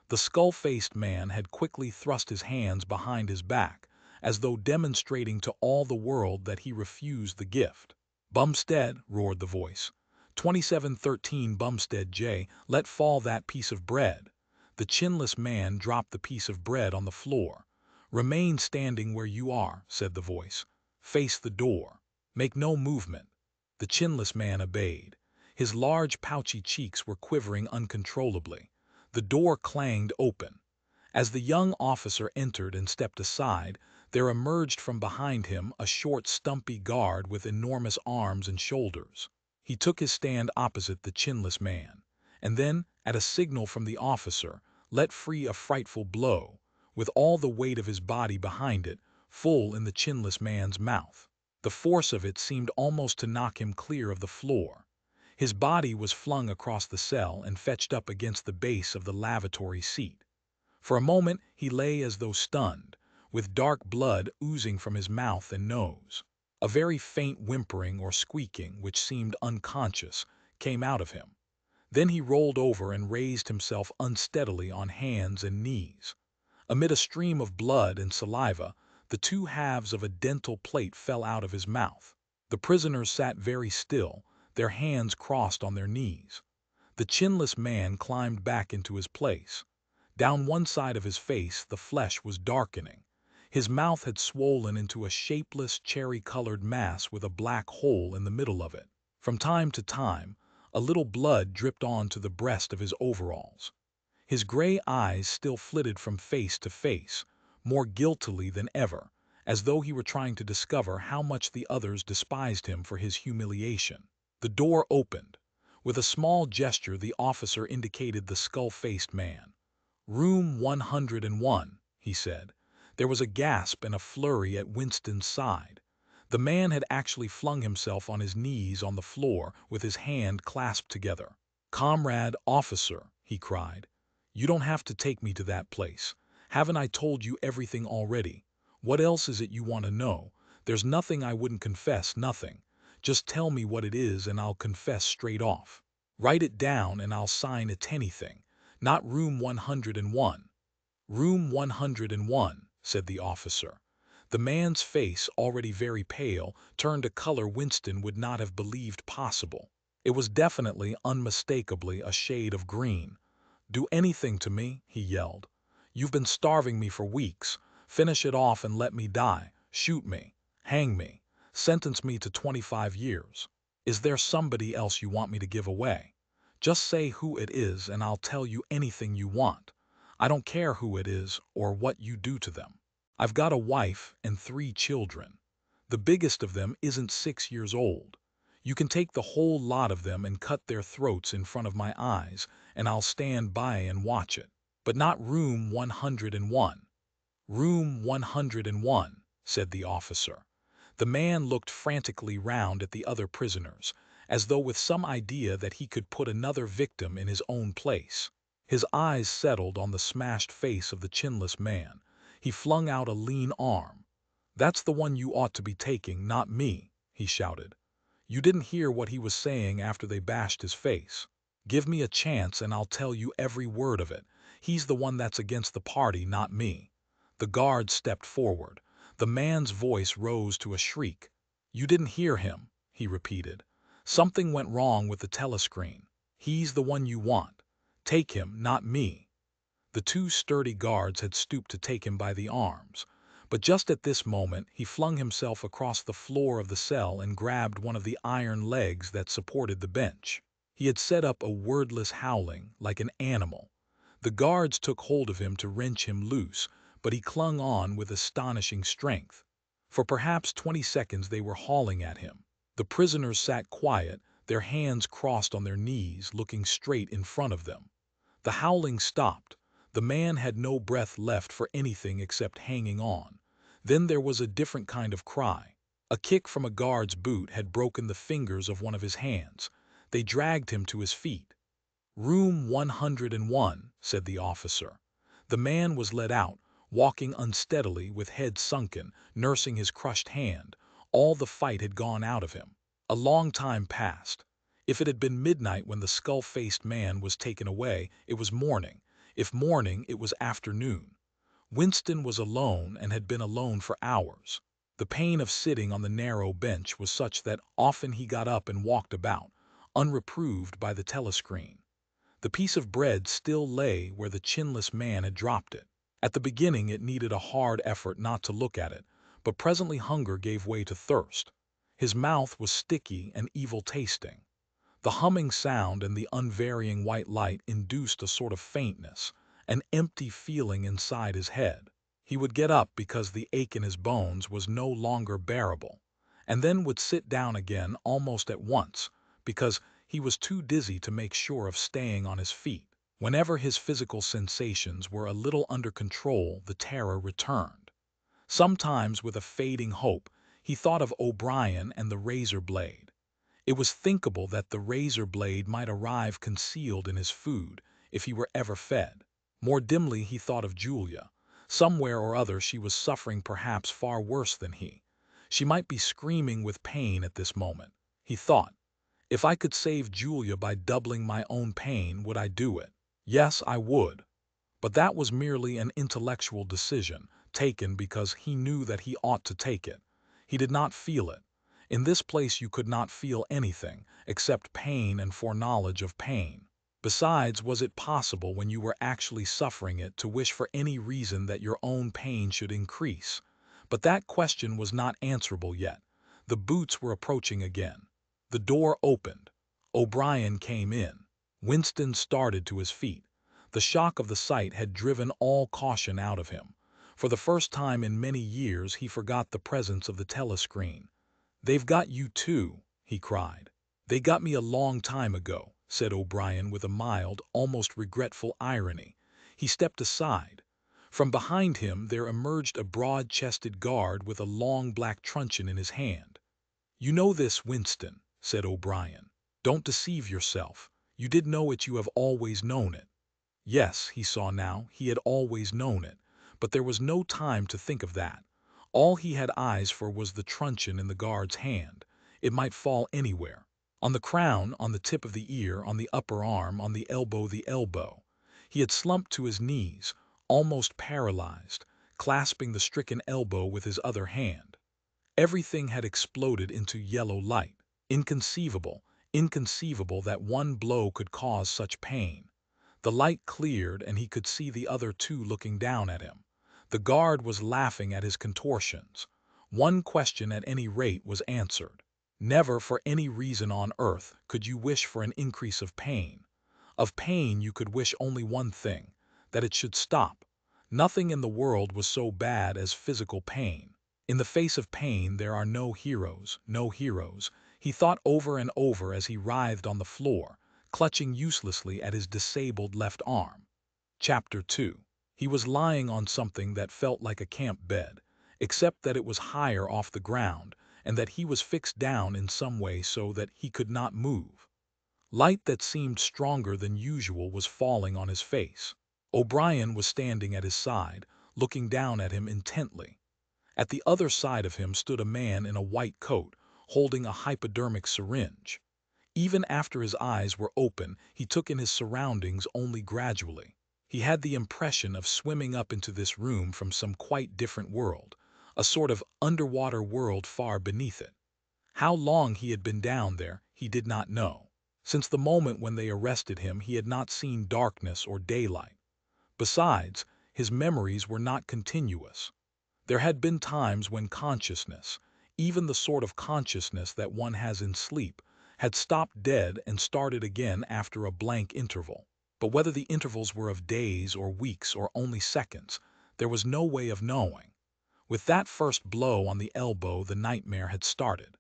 The skull-faced man had quickly thrust his hands behind his back, as though demonstrating to all the world that he refused the gift. "Bumstead," roared the voice. 2713 Bumstead J., let fall that piece of bread. The chinless man dropped the piece of bread on the floor. "Remain standing where you are," said the voice. "Face the door. Make no movement." The chinless man obeyed. His large, pouchy cheeks were quivering uncontrollably. The door clanged open. As the young officer entered and stepped aside, there emerged from behind him a short, stumpy guard with enormous arms and shoulders. He took his stand opposite the chinless man, and then, at a signal from the officer, let free a frightful blow, with all the weight of his body behind it, full in the chinless man's mouth. The force of it seemed almost to knock him clear of the floor. His body was flung across the cell and fetched up against the base of the lavatory seat. For a moment he lay as though stunned, with dark blood oozing from his mouth and nose. A very faint whimpering or squeaking, which seemed unconscious, came out of him. Then he rolled over and raised himself unsteadily on hands and knees. Amid a stream of blood and saliva, the two halves of a dental plate fell out of his mouth. The prisoners sat very still, their hands crossed on their knees. The chinless man climbed back into his place. Down one side of his face the flesh was darkening. His mouth had swollen into a shapeless, cherry-colored mass with a black hole in the middle of it. From time to time, a little blood dripped onto the breast of his overalls. His gray eyes still flitted from face to face, more guiltily than ever, as though he were trying to discover how much the others despised him for his humiliation. The door opened. With a small gesture, the officer indicated the skull-faced man. "Room 101, he said. There was a gasp and a flurry at Winston's side. The man had actually flung himself on his knees on the floor with his hand clasped together. "Comrade officer," he cried, "you don't have to take me to that place. Haven't I told you everything already? What else is it you want to know? There's nothing I wouldn't confess, nothing. Just tell me what it is and I'll confess straight off. Write it down and I'll sign it, anything. Not room 101. "Room 101, said the officer. The man's face, already very pale, turned a color Winston would not have believed possible. It was definitely, unmistakably, a shade of green. "Do anything to me," he yelled. "You've been starving me for weeks. Finish it off and let me die. Shoot me. Hang me. Sentence me to 25 years. Is there somebody else you want me to give away? Just say who it is and I'll tell you anything you want. I don't care who it is or what you do to them. I've got a wife and 3 children. The biggest of them isn't 6 years old. You can take the whole lot of them and cut their throats in front of my eyes, and I'll stand by and watch it. But not room 101. "Room 101, said the officer. The man looked frantically round at the other prisoners, as though with some idea that he could put another victim in his own place. His eyes settled on the smashed face of the chinless man. He flung out a lean arm. "That's the one you ought to be taking, not me," he shouted. "You didn't hear what he was saying after they bashed his face. Give me a chance and I'll tell you every word of it. He's the one that's against the party, not me." The guard stepped forward. The man's voice rose to a shriek. "You didn't hear him," he repeated. "Something went wrong with the telescreen. He's the one you want. Take him, not me." The 2 sturdy guards had stooped to take him by the arms. But just at this moment he flung himself across the floor of the cell and grabbed one of the iron legs that supported the bench. He had set up a wordless howling, like an animal. The guards took hold of him to wrench him loose, but he clung on with astonishing strength. For perhaps 20 seconds they were hauling at him. The prisoners sat quiet, their hands crossed on their knees, looking straight in front of them. The howling stopped. The man had no breath left for anything except hanging on. Then there was a different kind of cry. A kick from a guard's boot had broken the fingers of one of his hands. They dragged him to his feet. "Room 101, said the officer. The man was led out, walking unsteadily with head sunken, nursing his crushed hand. All the fight had gone out of him. A long time passed. If it had been midnight when the skull-faced man was taken away, it was morning. If morning, it was afternoon. Winston was alone and had been alone for hours. The pain of sitting on the narrow bench was such that often he got up and walked about, unreproved by the telescreen. The piece of bread still lay where the chinless man had dropped it. At the beginning it needed a hard effort not to look at it, but presently hunger gave way to thirst. His mouth was sticky and evil-tasting. The humming sound and the unvarying white light induced a sort of faintness, an empty feeling inside his head. He would get up because the ache in his bones was no longer bearable, and then would sit down again almost at once because he was too dizzy to make sure of staying on his feet. Whenever his physical sensations were a little under control, the terror returned. Sometimes, with a fading hope, he thought of O'Brien and the razor blade. It was thinkable that the razor blade might arrive concealed in his food if he were ever fed. More dimly he thought of Julia. Somewhere or other she was suffering, perhaps far worse than he. She might be screaming with pain at this moment. He thought, if I could save Julia by doubling my own pain, would I do it? Yes, I would. But that was merely an intellectual decision, taken because he knew that he ought to take it. He did not feel it. In this place you could not feel anything, except pain and foreknowledge of pain. Besides, was it possible, when you were actually suffering it, to wish for any reason that your own pain should increase? But that question was not answerable yet. The boots were approaching again. The door opened. O'Brien came in. Winston started to his feet. The shock of the sight had driven all caution out of him. For the first time in many years he forgot the presence of the telescreen. "They've got you too," he cried. "They got me a long time ago," said O'Brien with a mild, almost regretful irony. He stepped aside. From behind him there emerged a broad-chested guard with a long black truncheon in his hand. "You know this, Winston," said O'Brien. "Don't deceive yourself. You did know it, you have always known it." Yes, he saw now, he had always known it, but there was no time to think of that. All he had eyes for was the truncheon in the guard's hand. It might fall anywhere. On the crown, on the tip of the ear, on the upper arm, on the elbow. He had slumped to his knees, almost paralyzed, clasping the stricken elbow with his other hand. Everything had exploded into yellow light. Inconceivable, inconceivable that one blow could cause such pain. The light cleared, and he could see the other two looking down at him. The guard was laughing at his contortions. One question at any rate was answered. Never, for any reason on earth, could you wish for an increase of pain. Of pain you could wish only one thing, that it should stop. Nothing in the world was so bad as physical pain. In the face of pain there are no heroes, no heroes, he thought over and over as he writhed on the floor, clutching uselessly at his disabled left arm. Chapter 2. He was lying on something that felt like a camp bed, except that it was higher off the ground, and that he was fixed down in some way so that he could not move. Light that seemed stronger than usual was falling on his face. O'Brien was standing at his side, looking down at him intently. At the other side of him stood a man in a white coat, holding a hypodermic syringe. Even after his eyes were open, he took in his surroundings only gradually. He had the impression of swimming up into this room from some quite different world, a sort of underwater world far beneath it. How long he had been down there, he did not know. Since the moment when they arrested him, he had not seen darkness or daylight. Besides, his memories were not continuous. There had been times when consciousness, even the sort of consciousness that one has in sleep, had stopped dead and started again after a blank interval. But whether the intervals were of days or weeks or only seconds, there was no way of knowing. With that first blow on the elbow, the nightmare had started.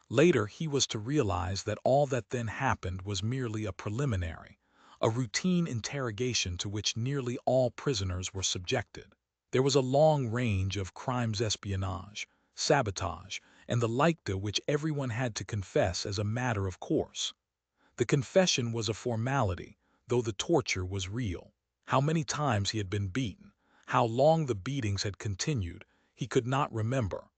Later he was to realize that all that then happened was merely a preliminary, a routine interrogation to which nearly all prisoners were subjected. There was a long range of crimes, espionage, sabotage, and the like to which everyone had to confess as a matter of course. The confession was a formality, though the torture was real. How many times he had been beaten, how long the beatings had continued, he could not remember.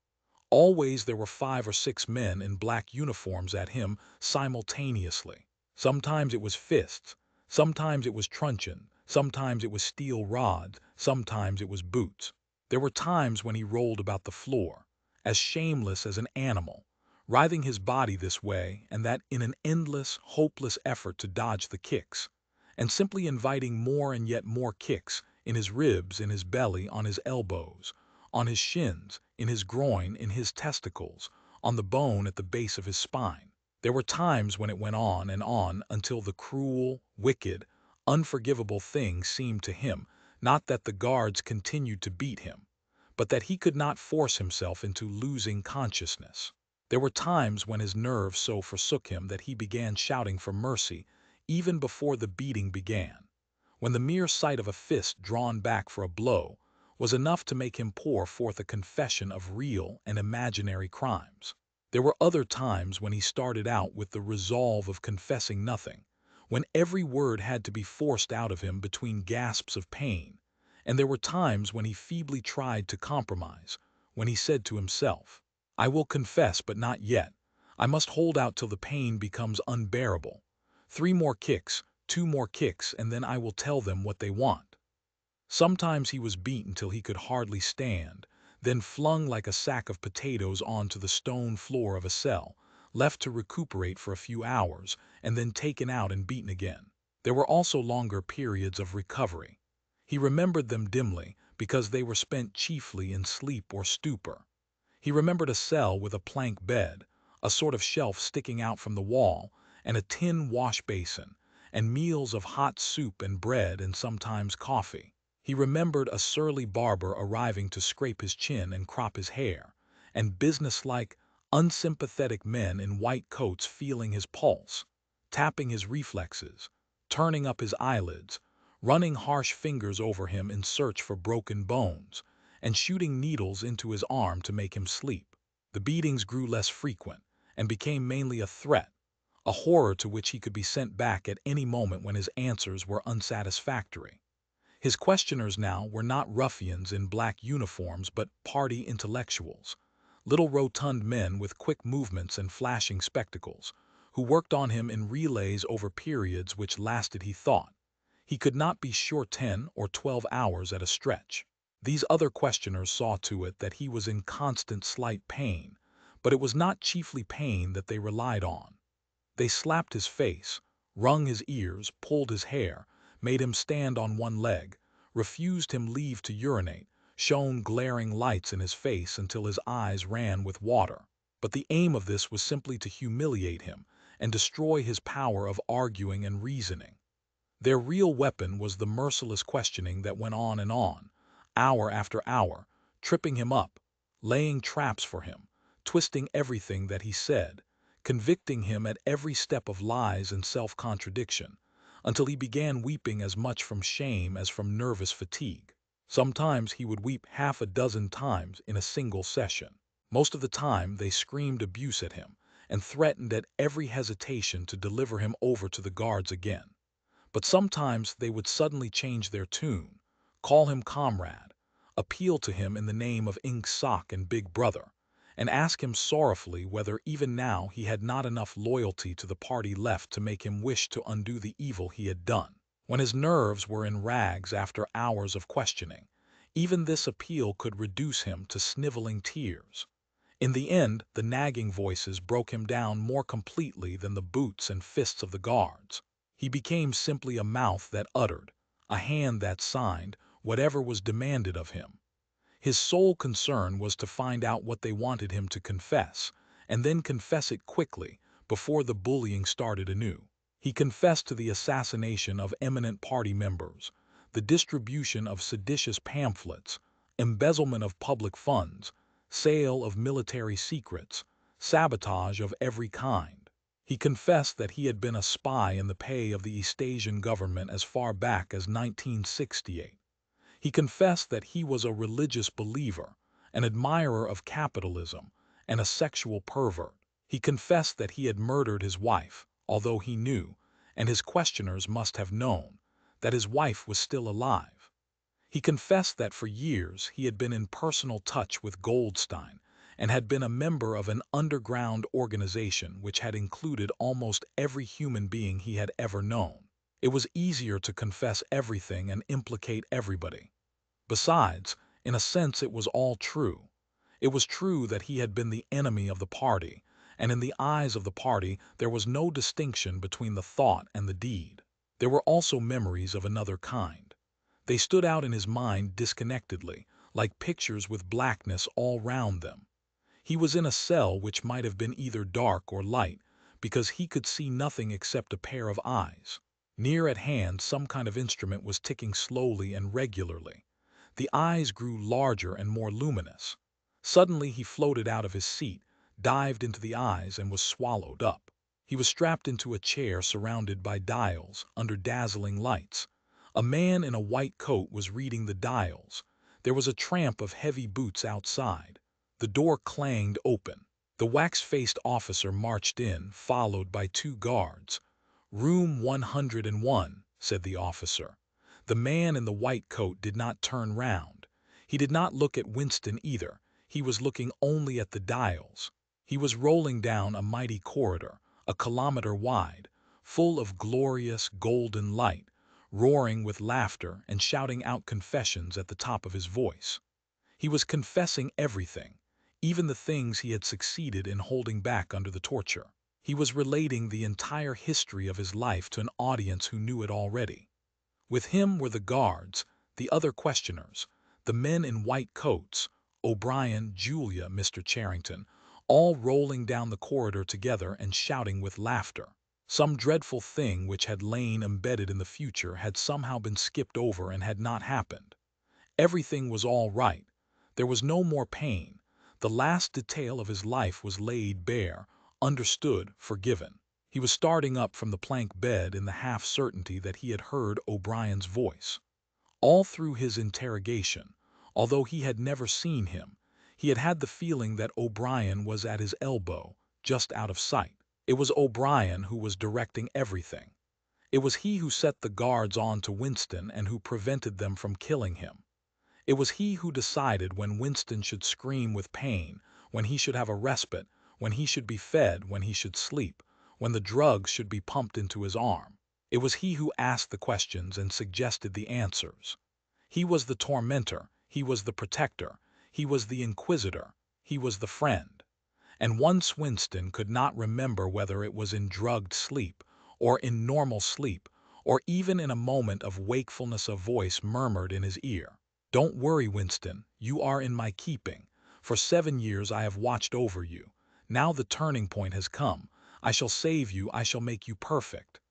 Always there were 5 or 6 men in black uniforms at him simultaneously. Sometimes it was fists, sometimes it was truncheon, sometimes it was steel rods, sometimes it was boots. There were times when he rolled about the floor, as shameless as an animal, writhing his body this way and that in an endless, hopeless effort to dodge the kicks, and simply inviting more and yet more kicks in his ribs, in his belly, on his elbows, on his shins, in his groin, in his testicles, on the bone at the base of his spine. There were times when it went on and on until the cruel, wicked, unforgivable thing seemed to him not that the guards continued to beat him, but that he could not force himself into losing consciousness. There were times when his nerves so forsook him that he began shouting for mercy even before the beating began, when the mere sight of a fist drawn back for a blow was enough to make him pour forth a confession of real and imaginary crimes. There were other times when he started out with the resolve of confessing nothing, when every word had to be forced out of him between gasps of pain, and there were times when he feebly tried to compromise, when he said to himself, "I will confess, but not yet. I must hold out till the pain becomes unbearable. 3 more kicks, 2 more kicks, and then I will tell them what they want." Sometimes he was beaten till he could hardly stand, then flung like a sack of potatoes onto the stone floor of a cell, left to recuperate for a few hours, and then taken out and beaten again. There were also longer periods of recovery. He remembered them dimly because they were spent chiefly in sleep or stupor. He remembered a cell with a plank bed, a sort of shelf sticking out from the wall, and a tin wash basin, and meals of hot soup and bread and sometimes coffee. He remembered a surly barber arriving to scrape his chin and crop his hair, and businesslike, unsympathetic men in white coats feeling his pulse, tapping his reflexes, turning up his eyelids, running harsh fingers over him in search for broken bones, and shooting needles into his arm to make him sleep. The beatings grew less frequent, and became mainly a threat, a horror to which he could be sent back at any moment when his answers were unsatisfactory. His questioners now were not ruffians in black uniforms but party intellectuals, little rotund men with quick movements and flashing spectacles, who worked on him in relays over periods which lasted, he thought. He could not be sure 10 or 12 hours at a stretch. These other questioners saw to it that he was in constant slight pain, but it was not chiefly pain that they relied on. They slapped his face, wrung his ears, pulled his hair, made him stand on one leg, refused him leave to urinate, shone glaring lights in his face until his eyes ran with water. But the aim of this was simply to humiliate him and destroy his power of arguing and reasoning. Their real weapon was the merciless questioning that went on, hour after hour, tripping him up, laying traps for him, twisting everything that he said, convicting him at every step of lies and self-contradiction, until he began weeping as much from shame as from nervous fatigue. Sometimes he would weep half a dozen times in a single session. Most of the time they screamed abuse at him and threatened at every hesitation to deliver him over to the guards again. But sometimes they would suddenly change their tune, call him comrade, appeal to him in the name of Ink Sock and Big Brother, and ask him sorrowfully whether even now he had not enough loyalty to the party left to make him wish to undo the evil he had done. When his nerves were in rags after hours of questioning, even this appeal could reduce him to sniveling tears. In the end, the nagging voices broke him down more completely than the boots and fists of the guards. He became simply a mouth that uttered, a hand that signed, whatever was demanded of him. His sole concern was to find out what they wanted him to confess, and then confess it quickly, before the bullying started anew. He confessed to the assassination of eminent party members, the distribution of seditious pamphlets, embezzlement of public funds, sale of military secrets, sabotage of every kind. He confessed that he had been a spy in the pay of the East Asian government as far back as 1968. He confessed that he was a religious believer, an admirer of capitalism, and a sexual pervert. He confessed that he had murdered his wife, although he knew, and his questioners must have known, that his wife was still alive. He confessed that for years he had been in personal touch with Goldstein and had been a member of an underground organization which had included almost every human being he had ever known. It was easier to confess everything and implicate everybody. Besides, in a sense it was all true. It was true that he had been the enemy of the party, and in the eyes of the party there was no distinction between the thought and the deed. There were also memories of another kind. They stood out in his mind disconnectedly, like pictures with blackness all round them. He was in a cell which might have been either dark or light, because he could see nothing except a pair of eyes. Near at hand, some kind of instrument was ticking slowly and regularly. The eyes grew larger and more luminous. Suddenly he floated out of his seat, dived into the eyes, and was swallowed up. He was strapped into a chair surrounded by dials, under dazzling lights. A man in a white coat was reading the dials. There was a tramp of heavy boots outside. The door clanged open. The wax-faced officer marched in, followed by 2 guards. "Room 101, said the officer. The man in the white coat did not turn round. He did not look at Winston either. He was looking only at the dials. He was rolling down a mighty corridor, a kilometer wide, full of glorious golden light, roaring with laughter and shouting out confessions at the top of his voice. He was confessing everything, even the things he had succeeded in holding back under the torture. He was relating the entire history of his life to an audience who knew it already. With him were the guards, the other questioners, the men in white coats, O'Brien, Julia, Mr. Charrington, all rolling down the corridor together and shouting with laughter. Some dreadful thing which had lain embedded in the future had somehow been skipped over and had not happened. Everything was all right. There was no more pain. The last detail of his life was laid bare, understood, forgiven. He was starting up from the plank bed in the half-certainty that he had heard O'Brien's voice. All through his interrogation, although he had never seen him, he had had the feeling that O'Brien was at his elbow, just out of sight. It was O'Brien who was directing everything. It was he who set the guards on to Winston and who prevented them from killing him. It was he who decided when Winston should scream with pain, when he should have a respite, when he should be fed, when he should sleep, when the drugs should be pumped into his arm. It was he who asked the questions and suggested the answers. He was the tormentor, he was the protector, he was the inquisitor, he was the friend. And once Winston could not remember whether it was in drugged sleep, or in normal sleep, or even in a moment of wakefulness a voice murmured in his ear. "Don't worry, Winston, you are in my keeping. For 7 years I have watched over you. Now the turning point has come. I shall save you, I shall make you perfect."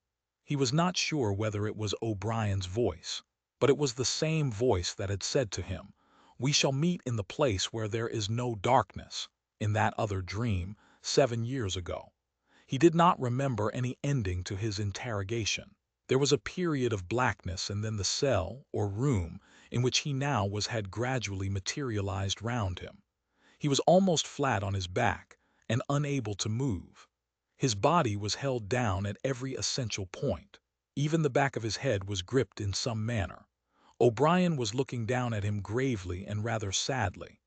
He was not sure whether it was O'Brien's voice, but it was the same voice that had said to him, "We shall meet in the place where there is no darkness," in that other dream, 7 years ago. He did not remember any ending to his interrogation. There was a period of blackness, and then the cell, or room, in which he now was had gradually materialized round him. He was almost flat on his back, and unable to move. His body was held down at every essential point. Even the back of his head was gripped in some manner. O'Brien was looking down at him gravely and rather sadly.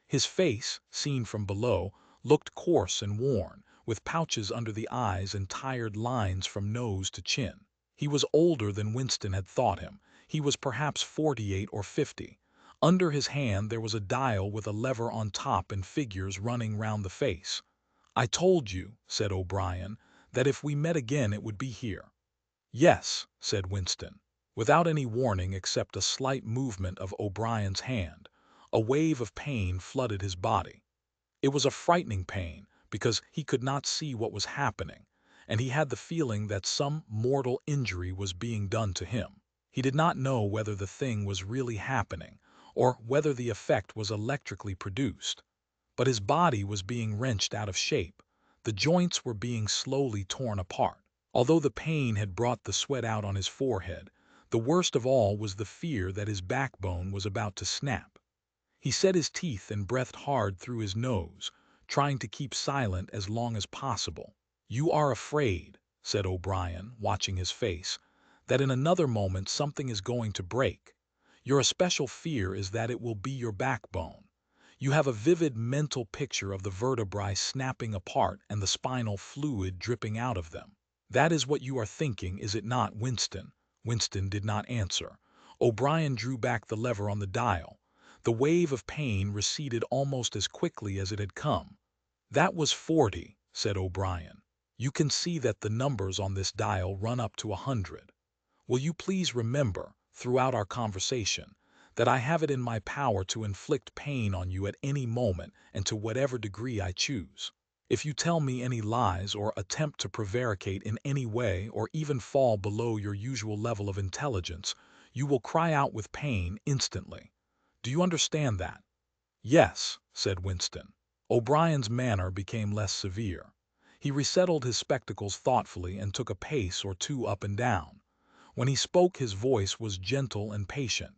His face, seen from below, looked coarse and worn, with pouches under the eyes and tired lines from nose to chin. He was older than Winston had thought him. He was perhaps 48 or 50. Under his hand there was a dial with a lever on top and figures running round the face. "I told you," said O'Brien, "that if we met again it would be here." "Yes," said Winston. Without any warning except a slight movement of O'Brien's hand, a wave of pain flooded his body. It was a frightening pain, because he could not see what was happening, and he had the feeling that some mortal injury was being done to him. He did not know whether the thing was really happening, or whether the effect was electrically produced. But his body was being wrenched out of shape. The joints were being slowly torn apart. Although the pain had brought the sweat out on his forehead, the worst of all was the fear that his backbone was about to snap. He set his teeth and breathed hard through his nose, trying to keep silent as long as possible. "You are afraid," said O'Brien, watching his face, "that in another moment something is going to break. Your especial fear is that it will be your backbone. You have a vivid mental picture of the vertebrae snapping apart and the spinal fluid dripping out of them. That is what you are thinking, is it not, Winston?" Winston did not answer. O'Brien drew back the lever on the dial. The wave of pain receded almost as quickly as it had come. "That was 40, said O'Brien. "You can see that the numbers on this dial run up to 100. Will you please remember, throughout our conversation, that I have it in my power to inflict pain on you at any moment and to whatever degree I choose. If you tell me any lies or attempt to prevaricate in any way or even fall below your usual level of intelligence, you will cry out with pain instantly. Do you understand that?" "Yes," said Winston. O'Brien's manner became less severe. He resettled his spectacles thoughtfully and took a pace or two up and down. When he spoke, his voice was gentle and patient.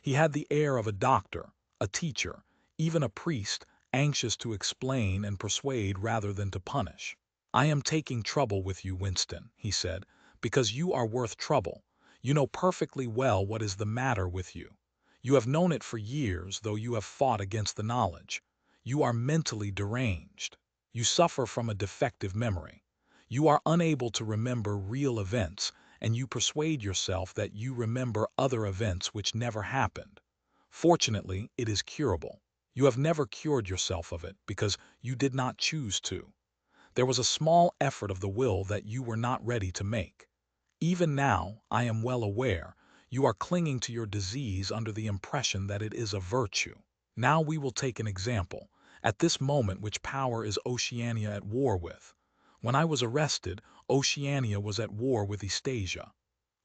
He had the air of a doctor, a teacher, even a priest, anxious to explain and persuade rather than to punish. "I am taking trouble with you, Winston," he said, "because you are worth trouble. You know perfectly well what is the matter with you. You have known it for years, though you have fought against the knowledge. You are mentally deranged. You suffer from a defective memory. You are unable to remember real events, and you persuade yourself that you remember other events which never happened. Fortunately, it is curable. You have never cured yourself of it because you did not choose to. There was a small effort of the will that you were not ready to make. Even now, I am well aware, you are clinging to your disease under the impression that it is a virtue. Now we will take an example. At this moment, which power is Oceania at war with? When I was arrested, Oceania was at war with Eastasia.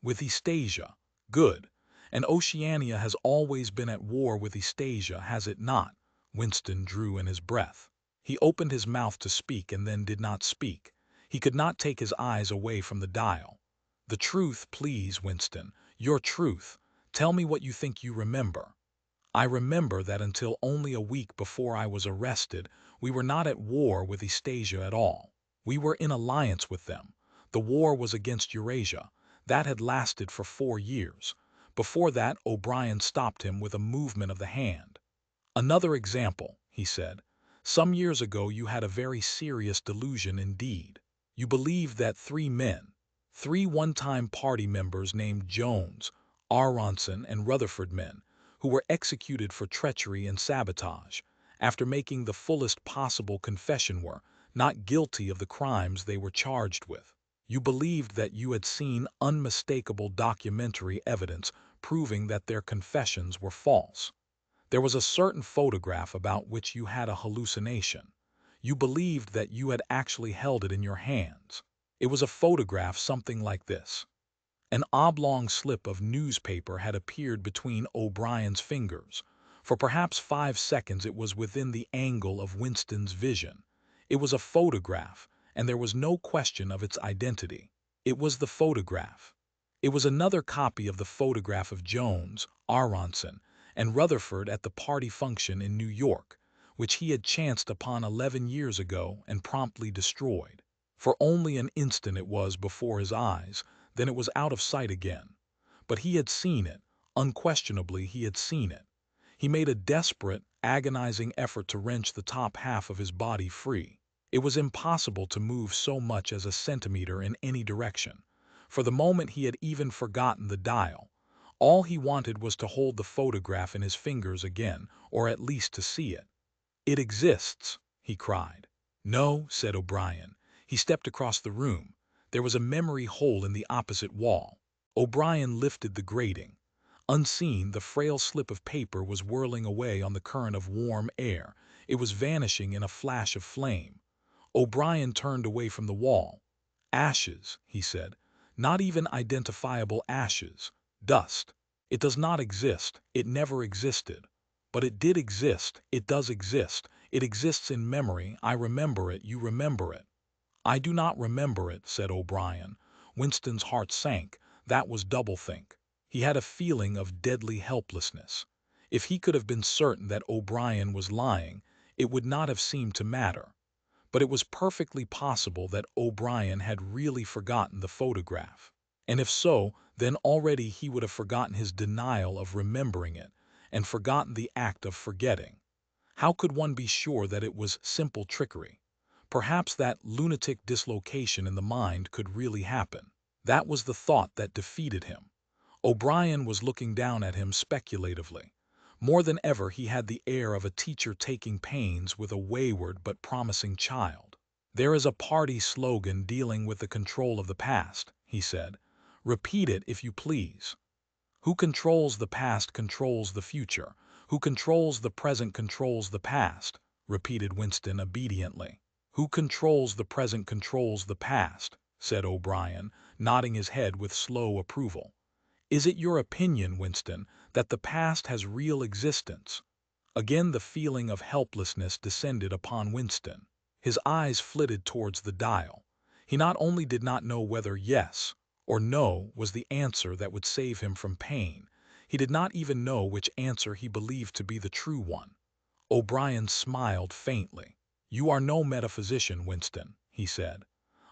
With Eastasia. Good. And Oceania has always been at war with Eastasia, has it not? Winston drew in his breath. He opened his mouth to speak and then did not speak. He could not take his eyes away from the dial. "The truth, please, Winston. Your truth. Tell me what you think you remember." "I remember that until only a week before I was arrested, we were not at war with Eastasia at all. We were in alliance with them. The war was against Eurasia. That had lasted for 4 years. Before that, O'Brien stopped him with a movement of the hand. "Another example," he said. "Some years ago you had a very serious delusion indeed. You believed that 3 men, 3 one-time party members named Jones, Aronson, and Rutherford men, who were executed for treachery and sabotage, after making the fullest possible confession were not guilty of the crimes they were charged with. You believed that you had seen unmistakable documentary evidence proving that their confessions were false. There was a certain photograph about which you had a hallucination. You believed that you had actually held it in your hands. It was a photograph something like this. An oblong slip of newspaper had appeared between O'Brien's fingers. For perhaps 5 seconds it was within the angle of Winston's vision. It was a photograph, and there was no question of its identity. It was the photograph. It was another copy of the photograph of Jones, Aronson, and Rutherford at the party function in New York, which he had chanced upon 11 years ago and promptly destroyed. For only an instant it was before his eyes, then it was out of sight again. But he had seen it. Unquestionably, he had seen it. He made a desperate, agonizing effort to wrench the top half of his body free. It was impossible to move so much as a centimeter in any direction. For the moment he had even forgotten the dial. All he wanted was to hold the photograph in his fingers again, or at least to see it. "It exists," he cried. "No," said O'Brien. He stepped across the room. There was a memory hole in the opposite wall. O'Brien lifted the grating. Unseen, the frail slip of paper was whirling away on the current of warm air. It was vanishing in a flash of flame. O'Brien turned away from the wall. "Ashes," he said. "Not even identifiable ashes. Dust. It does not exist. It never existed. But it did exist. It does exist. It exists in memory. I remember it. You remember it." "I do not remember it," said O'Brien. Winston's heart sank. That was doublethink. He had a feeling of deadly helplessness. If he could have been certain that O'Brien was lying, it would not have seemed to matter. But it was perfectly possible that O'Brien had really forgotten the photograph. And if so, then already he would have forgotten his denial of remembering it, and forgotten the act of forgetting. How could one be sure that it was simple trickery? Perhaps that lunatic dislocation in the mind could really happen. That was the thought that defeated him. O'Brien was looking down at him speculatively. More than ever he had the air of a teacher taking pains with a wayward but promising child. "There is a party slogan dealing with the control of the past," he said. "Repeat it if you please." Who controls the past controls the future. Who controls the present controls the past, repeated Winston obediently. Who controls the present controls the past, said O'Brien, nodding his head with slow approval. Is it your opinion, Winston, that the past has real existence? Again the feeling of helplessness descended upon Winston. His eyes flitted towards the dial. He not only did not know whether yes or no was the answer that would save him from pain, he did not even know which answer he believed to be the true one. O'Brien smiled faintly. "You are no metaphysician, Winston," he said.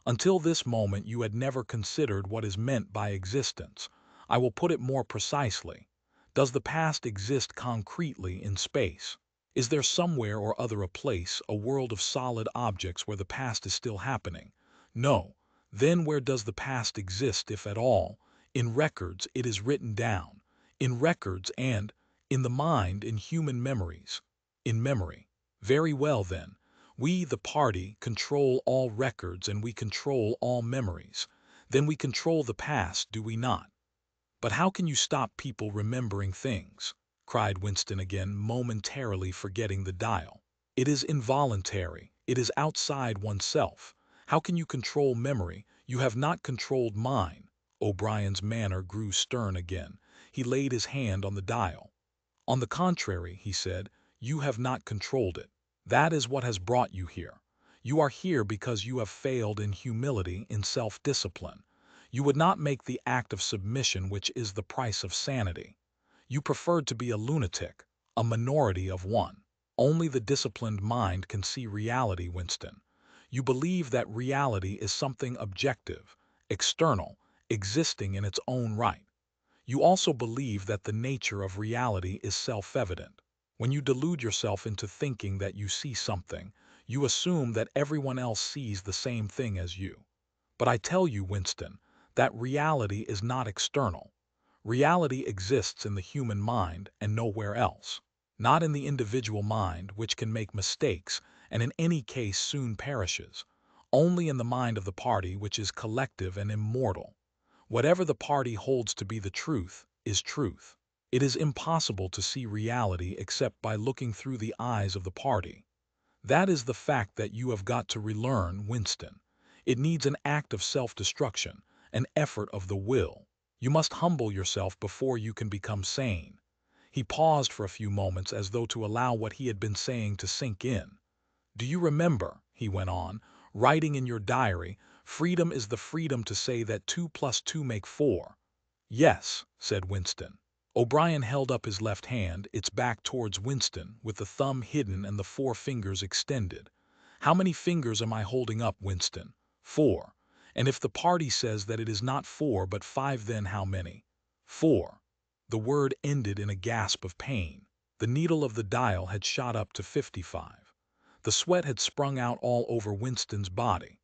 "Until this moment you had never considered what is meant by existence. I will put it more precisely. Does the past exist concretely in space? Is there somewhere or other a place, a world of solid objects where the past is still happening? No. Then where does the past exist, if at all? In records, it is written down. In records and, in the mind, in human memories. In memory. Very well then. We, the party, control all records and we control all memories. Then we control the past, do we not? But how can you stop people remembering things?" cried Winston again, momentarily forgetting the dial. "It is involuntary. It is outside oneself. How can you control memory? You have not controlled mine." O'Brien's manner grew stern again. He laid his hand on the dial. "On the contrary," he said, "you have not controlled it. That is what has brought you here. You are here because you have failed in humility, in self-discipline. You would not make the act of submission which is the price of sanity. You preferred to be a lunatic, a minority of one. Only the disciplined mind can see reality, Winston. You believe that reality is something objective, external, existing in its own right. You also believe that the nature of reality is self-evident. When you delude yourself into thinking that you see something, you assume that everyone else sees the same thing as you. But I tell you, Winston, that reality is not external. Reality exists in the human mind and nowhere else. Not in the individual mind, which can make mistakes and in any case soon perishes. Only in the mind of the party, which is collective and immortal. Whatever the party holds to be the truth is truth. It is impossible to see reality except by looking through the eyes of the party. That is the fact that you have got to relearn, Winston. It needs an act of self-destruction, an effort of the will. You must humble yourself before you can become sane." He paused for a few moments as though to allow what he had been saying to sink in. "Do you remember," he went on, "writing in your diary, 'Freedom is the freedom to say that 2 plus 2 make 4'?" "Yes," said Winston. O'Brien held up his left hand, its back towards Winston, with the thumb hidden and the 4 fingers extended. "How many fingers am I holding up, Winston?" "4. And if the party says that it is not 4 but 5, then how many?" "4." The word ended in a gasp of pain. The needle of the dial had shot up to 55. The sweat had sprung out all over Winston's body.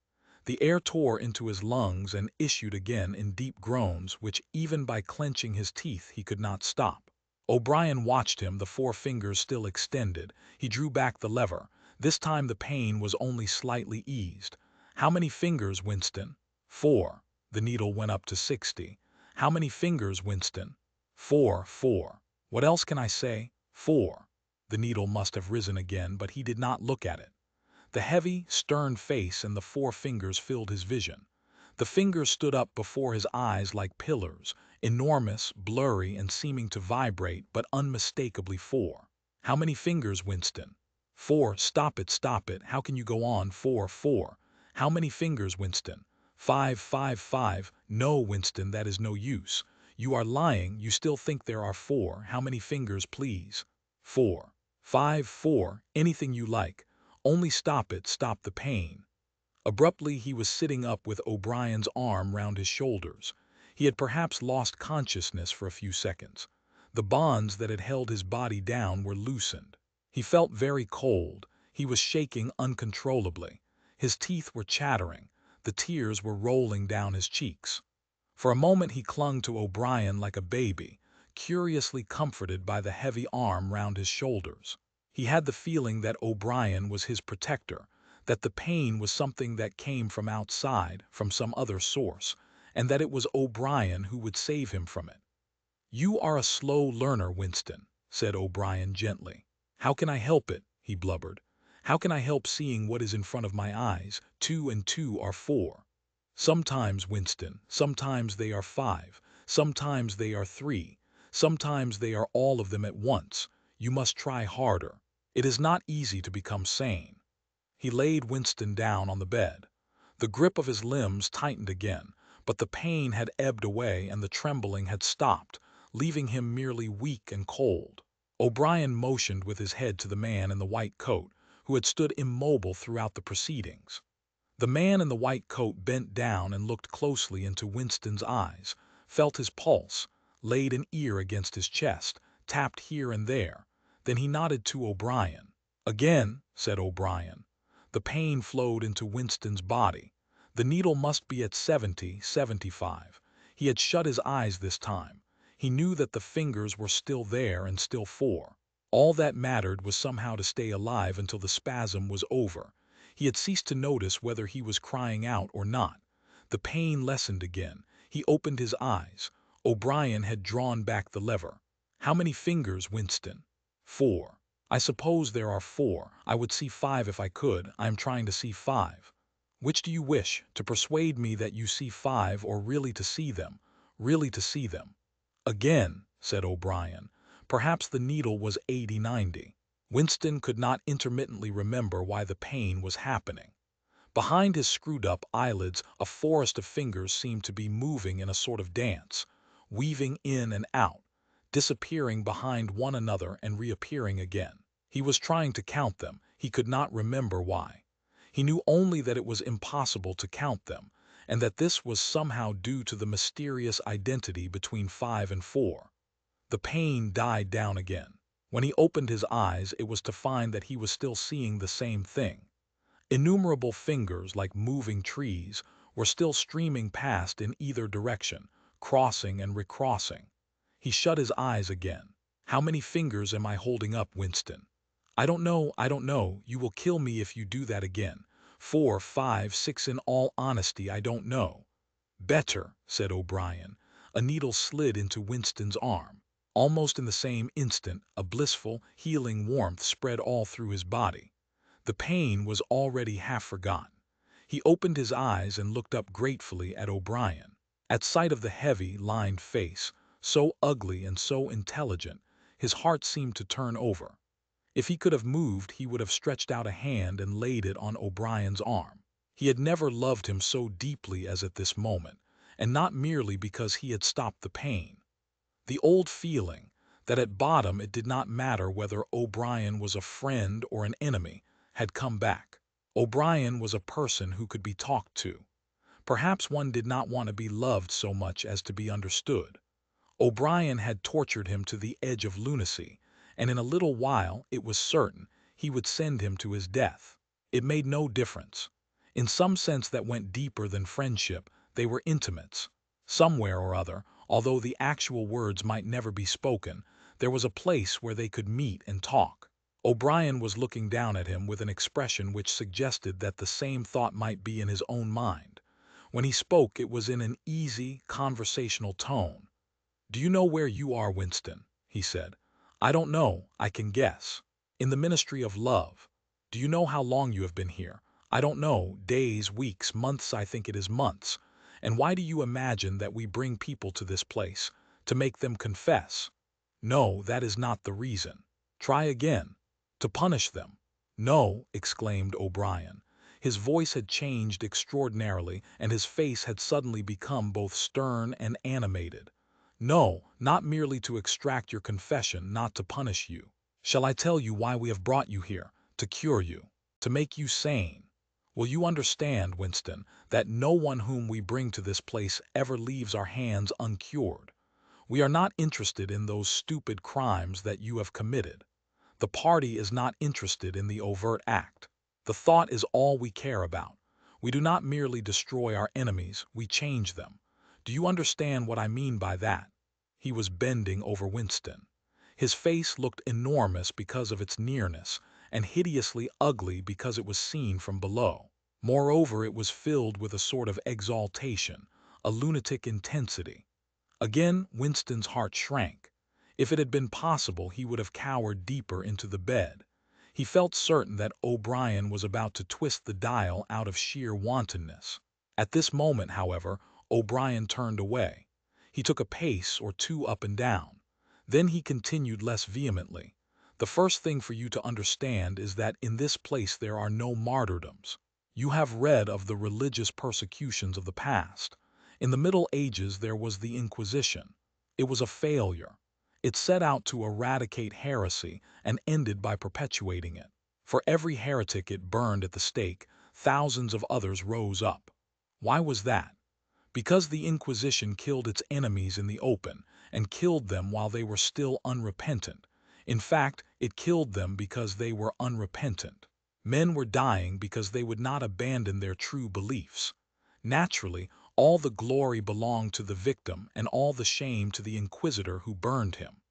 The air tore into his lungs and issued again in deep groans, which even by clenching his teeth he could not stop. O'Brien watched him, the 4 fingers still extended. He drew back the lever. This time the pain was only slightly eased. "How many fingers, Winston?" "4." The needle went up to 60. "How many fingers, Winston?" "4, 4. What else can I say?" "4." The needle must have risen again, but he did not look at it. The heavy, stern face and the 4 fingers filled his vision. The fingers stood up before his eyes like pillars, enormous, blurry, and seeming to vibrate, but unmistakably 4. "How many fingers, Winston?" "4. Stop it, stop it. How can you go on? 4, 4. How many fingers, Winston?" 5, 5, 5. "No, Winston, that is no use. You are lying. You still think there are 4. How many fingers, please?" 4. 5, 4. Anything you like. Only stop it, stop the pain." Abruptly he was sitting up with O'Brien's arm round his shoulders. He had perhaps lost consciousness for a few seconds. The bonds that had held his body down were loosened. He felt very cold. He was shaking uncontrollably. His teeth were chattering. The tears were rolling down his cheeks. For a moment he clung to O'Brien like a baby, curiously comforted by the heavy arm round his shoulders. He had the feeling that O'Brien was his protector, that the pain was something that came from outside, from some other source, and that it was O'Brien who would save him from it. "You are a slow learner, Winston," said O'Brien gently. "How can I help it?" he blubbered. "How can I help seeing what is in front of my eyes? 2 and 2 are 4. Sometimes, Winston, sometimes they are 5, sometimes they are 3, sometimes they are all of them at once. You must try harder. It is not easy to become sane." He laid Winston down on the bed. The grip of his limbs tightened again, but the pain had ebbed away and the trembling had stopped, leaving him merely weak and cold. O'Brien motioned with his head to the man in the white coat, who had stood immobile throughout the proceedings. The man in the white coat bent down and looked closely into Winston's eyes, felt his pulse, laid an ear against his chest, tapped here and there. Then he nodded to O'Brien. "Again," said O'Brien. The pain flowed into Winston's body. The needle must be at 70, 75. He had shut his eyes this time. He knew that the fingers were still there and still 4. All that mattered was somehow to stay alive until the spasm was over. He had ceased to notice whether he was crying out or not. The pain lessened again. He opened his eyes. O'Brien had drawn back the lever. "How many fingers, Winston?" "4. I suppose there are 4. I would see 5 if I could. I am trying to see 5. Which do you wish, to persuade me that you see 5 or really to see them? Really to see them?" "Again," said O'Brien. Perhaps the needle was 80, 90. Winston could not intermittently remember why the pain was happening. Behind his screwed-up eyelids a forest of fingers seemed to be moving in a sort of dance, weaving in and out, disappearing behind one another and reappearing again. He was trying to count them. He could not remember why. He knew only that it was impossible to count them, and that this was somehow due to the mysterious identity between 5 and 4. The pain died down again. When he opened his eyes, it was to find that he was still seeing the same thing. Innumerable fingers, like moving trees, were still streaming past in either direction, crossing and recrossing. He shut his eyes again. "How many fingers am I holding up, Winston?" I don't know. You will kill me if you do that again. 4, 5, 6, in all honesty, I don't know." "Better," said O'Brien. A needle slid into Winston's arm. Almost in the same instant, a blissful, healing warmth spread all through his body. The pain was already half forgotten. He opened his eyes and looked up gratefully at O'Brien. At sight of the heavy, lined face, so ugly and so intelligent, his heart seemed to turn over. If he could have moved, he would have stretched out a hand and laid it on O'Brien's arm. He had never loved him so deeply as at this moment, and not merely because he had stopped the pain. The old feeling, that at bottom it did not matter whether O'Brien was a friend or an enemy, had come back. O'Brien was a person who could be talked to. Perhaps one did not want to be loved so much as to be understood. O'Brien had tortured him to the edge of lunacy, and in a little while, it was certain, he would send him to his death. It made no difference. In some sense that went deeper than friendship, they were intimates. Somewhere or other, although the actual words might never be spoken, there was a place where they could meet and talk. O'Brien was looking down at him with an expression which suggested that the same thought might be in his own mind. When he spoke, it was in an easy, conversational tone. "Do you know where you are, Winston?" he said. "I don't know. I can guess. In the Ministry of Love. Do you know how long you have been here? I don't know. Days, weeks, months, I think it is months. And why do you imagine that we bring people to this place? To make them confess? No, that is not the reason. Try again. To punish them? No," exclaimed O'Brien. His voice had changed extraordinarily, and his face had suddenly become both stern and animated. "No, not merely to extract your confession, not to punish you. Shall I tell you why we have brought you here? To cure you. To make you sane. Will you understand, Winston, that no one whom we bring to this place ever leaves our hands uncured? We are not interested in those stupid crimes that you have committed. The party is not interested in the overt act. The thought is all we care about. We do not merely destroy our enemies, we change them. Do you understand what I mean by that?" He was bending over Winston. His face looked enormous because of its nearness, and hideously ugly because it was seen from below. Moreover, it was filled with a sort of exaltation, a lunatic intensity. Again, Winston's heart shrank. If it had been possible, he would have cowered deeper into the bed. He felt certain that O'Brien was about to twist the dial out of sheer wantonness. At this moment, however, O'Brien turned away. He took a pace or two up and down. Then he continued less vehemently. The first thing for you to understand is that in this place there are no martyrdoms. You have read of the religious persecutions of the past. In the Middle Ages there was the Inquisition. It was a failure. It set out to eradicate heresy and ended by perpetuating it. For every heretic it burned at the stake, thousands of others rose up. Why was that? Because the Inquisition killed its enemies in the open, and killed them while they were still unrepentant. In fact, it killed them because they were unrepentant. Men were dying because they would not abandon their true beliefs. Naturally, all the glory belonged to the victim and all the shame to the inquisitor who burned him.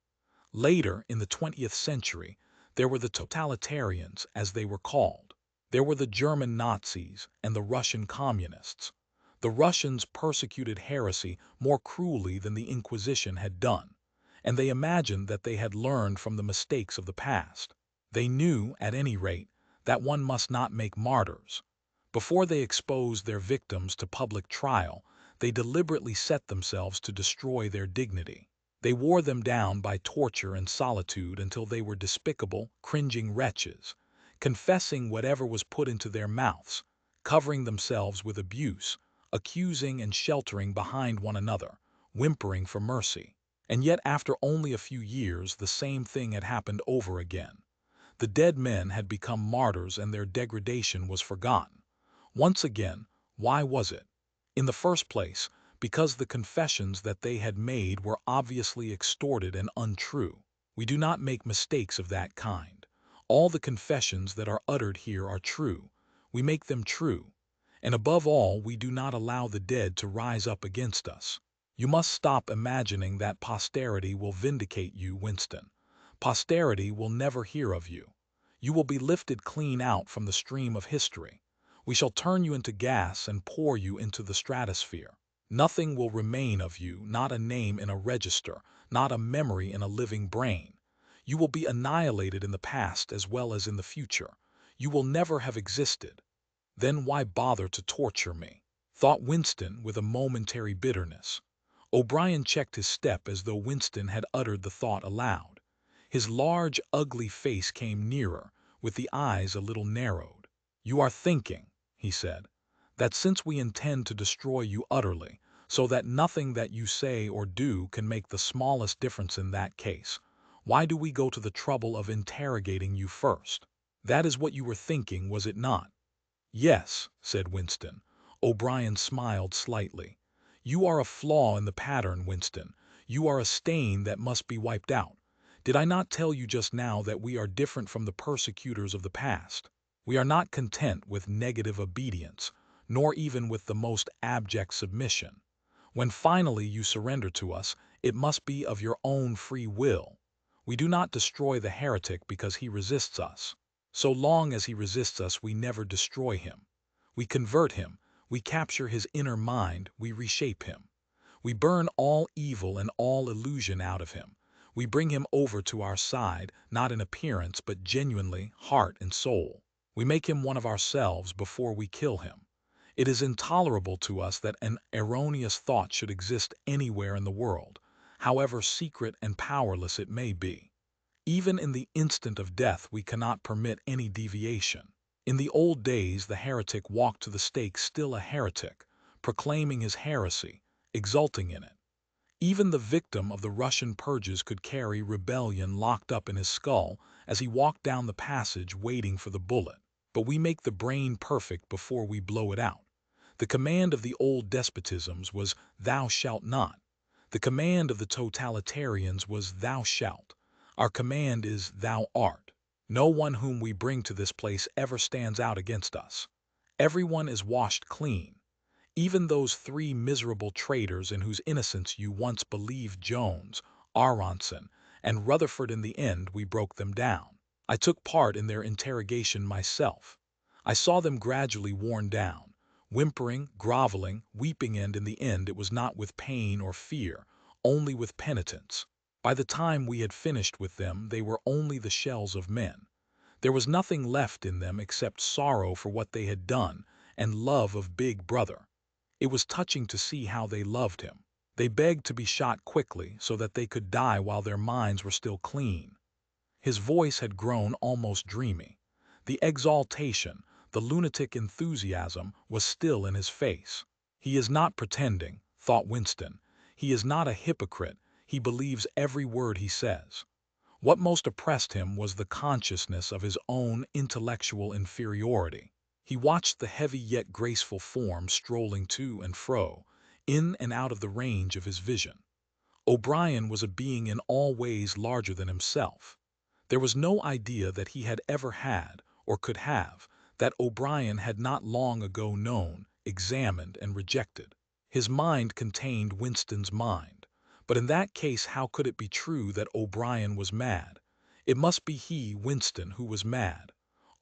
Later, in the 20th century, there were the totalitarians, as they were called. There were the German Nazis and the Russian communists. The Russians persecuted heresy more cruelly than the Inquisition had done, and they imagined that they had learned from the mistakes of the past. They knew, at any rate, that one must not make martyrs. Before they exposed their victims to public trial, they deliberately set themselves to destroy their dignity. They wore them down by torture and solitude until they were despicable, cringing wretches, confessing whatever was put into their mouths, covering themselves with abuse, accusing and sheltering behind one another, whimpering for mercy. And yet after only a few years the same thing had happened over again. The dead men had become martyrs and their degradation was forgotten. Once again, why was it? In the first place, because the confessions that they had made were obviously extorted and untrue. We do not make mistakes of that kind. All the confessions that are uttered here are true. We make them true. And above all, we do not allow the dead to rise up against us. You must stop imagining that posterity will vindicate you, Winston. Posterity will never hear of you. You will be lifted clean out from the stream of history. We shall turn you into gas and pour you into the stratosphere. Nothing will remain of you, not a name in a register, not a memory in a living brain. You will be annihilated in the past as well as in the future. You will never have existed. Then why bother to torture me? Thought Winston with a momentary bitterness. O'Brien checked his step as though Winston had uttered the thought aloud. His large, ugly face came nearer, with the eyes a little narrowed. You are thinking, he said, that since we intend to destroy you utterly, so that nothing that you say or do can make the smallest difference in that case, why do we go to the trouble of interrogating you first? That is what you were thinking, was it not? Yes, said Winston. O'Brien smiled slightly. You are a flaw in the pattern, Winston. You are a stain that must be wiped out. Did I not tell you just now that we are different from the persecutors of the past? We are not content with negative obedience, nor even with the most abject submission. When finally you surrender to us, it must be of your own free will. We do not destroy the heretic because he resists us. So long as he resists us, we never destroy him. We convert him, we capture his inner mind, we reshape him. We burn all evil and all illusion out of him. We bring him over to our side, not in appearance, but genuinely, heart and soul. We make him one of ourselves before we kill him. It is intolerable to us that an erroneous thought should exist anywhere in the world, however secret and powerless it may be. Even in the instant of death we cannot permit any deviation. In the old days the heretic walked to the stake still a heretic, proclaiming his heresy, exulting in it. Even the victim of the Russian purges could carry rebellion locked up in his skull as he walked down the passage waiting for the bullet. But we make the brain perfect before we blow it out. The command of the old despotisms was, "Thou shalt not." The command of the totalitarians was, "Thou shalt." Our command is, "Thou art." No one whom we bring to this place ever stands out against us. Everyone is washed clean. Even those three miserable traitors in whose innocence you once believed, Jones, Aronson, and Rutherford, in the end we broke them down. I took part in their interrogation myself. I saw them gradually worn down, whimpering, groveling, weeping, and in the end it was not with pain or fear, only with penitence. By the time we had finished with them, they were only the shells of men. There was nothing left in them except sorrow for what they had done and love of Big Brother. It was touching to see how they loved him. They begged to be shot quickly so that they could die while their minds were still clean. His voice had grown almost dreamy. The exaltation, the lunatic enthusiasm was still in his face. He is not pretending, thought Winston. He is not a hypocrite. He believes every word he says. What most oppressed him was the consciousness of his own intellectual inferiority. He watched the heavy yet graceful form strolling to and fro, in and out of the range of his vision. O'Brien was a being in all ways larger than himself. There was no idea that he had ever had, or could have, that O'Brien had not long ago known, examined, and rejected. His mind contained Winston's mind. But in that case, how could it be true that O'Brien was mad? It must be he, Winston, who was mad.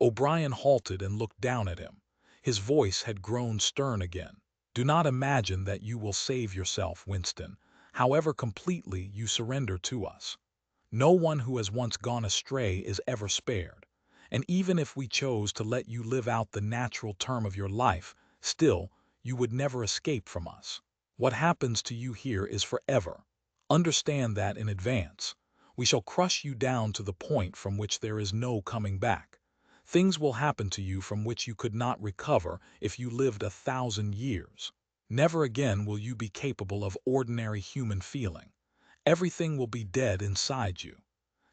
O'Brien halted and looked down at him. His voice had grown stern again. Do not imagine that you will save yourself, Winston, however completely you surrender to us. No one who has once gone astray is ever spared. And even if we chose to let you live out the natural term of your life, still, you would never escape from us. What happens to you here is forever. Understand that in advance. We shall crush you down to the point from which there is no coming back. Things will happen to you from which you could not recover if you lived 1,000 years. Never again will you be capable of ordinary human feeling. Everything will be dead inside you.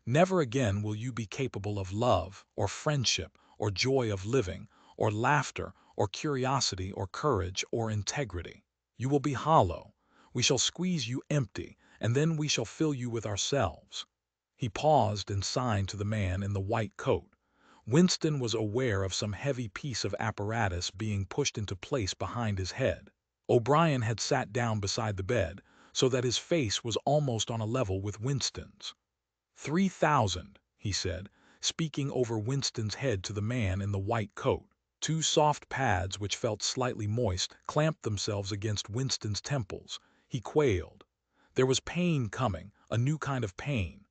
Never again will you be capable of love, or friendship, or joy of living, or laughter, or curiosity, or courage, or integrity. You will be hollow. We shall squeeze you empty, and then we shall fill you with ourselves. He paused and signed to the man in the white coat. Winston was aware of some heavy piece of apparatus being pushed into place behind his head. O'Brien had sat down beside the bed, so that his face was almost on a level with Winston's. 3,000, he said, speaking over Winston's head to the man in the white coat. Two soft pads, which felt slightly moist, clamped themselves against Winston's temples. He quailed. There was pain coming, a new kind of pain.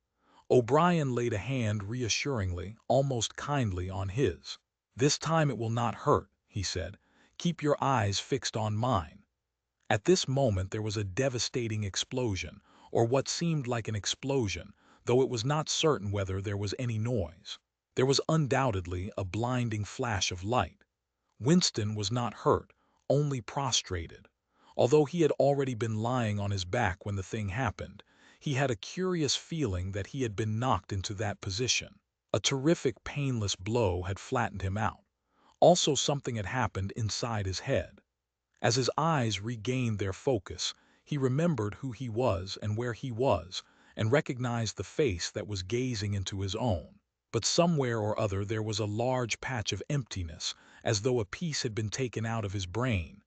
O'Brien laid a hand reassuringly, almost kindly, on his. This time it will not hurt, he said. Keep your eyes fixed on mine. At this moment there was a devastating explosion, or what seemed like an explosion, though it was not certain whether there was any noise. There was undoubtedly a blinding flash of light. Winston was not hurt, only prostrated. Although he had already been lying on his back when the thing happened, he had a curious feeling that he had been knocked into that position. A terrific, painless blow had flattened him out. Also, something had happened inside his head. As his eyes regained their focus, he remembered who he was and where he was, and recognized the face that was gazing into his own. But somewhere or other there was a large patch of emptiness, as though a piece had been taken out of his brain.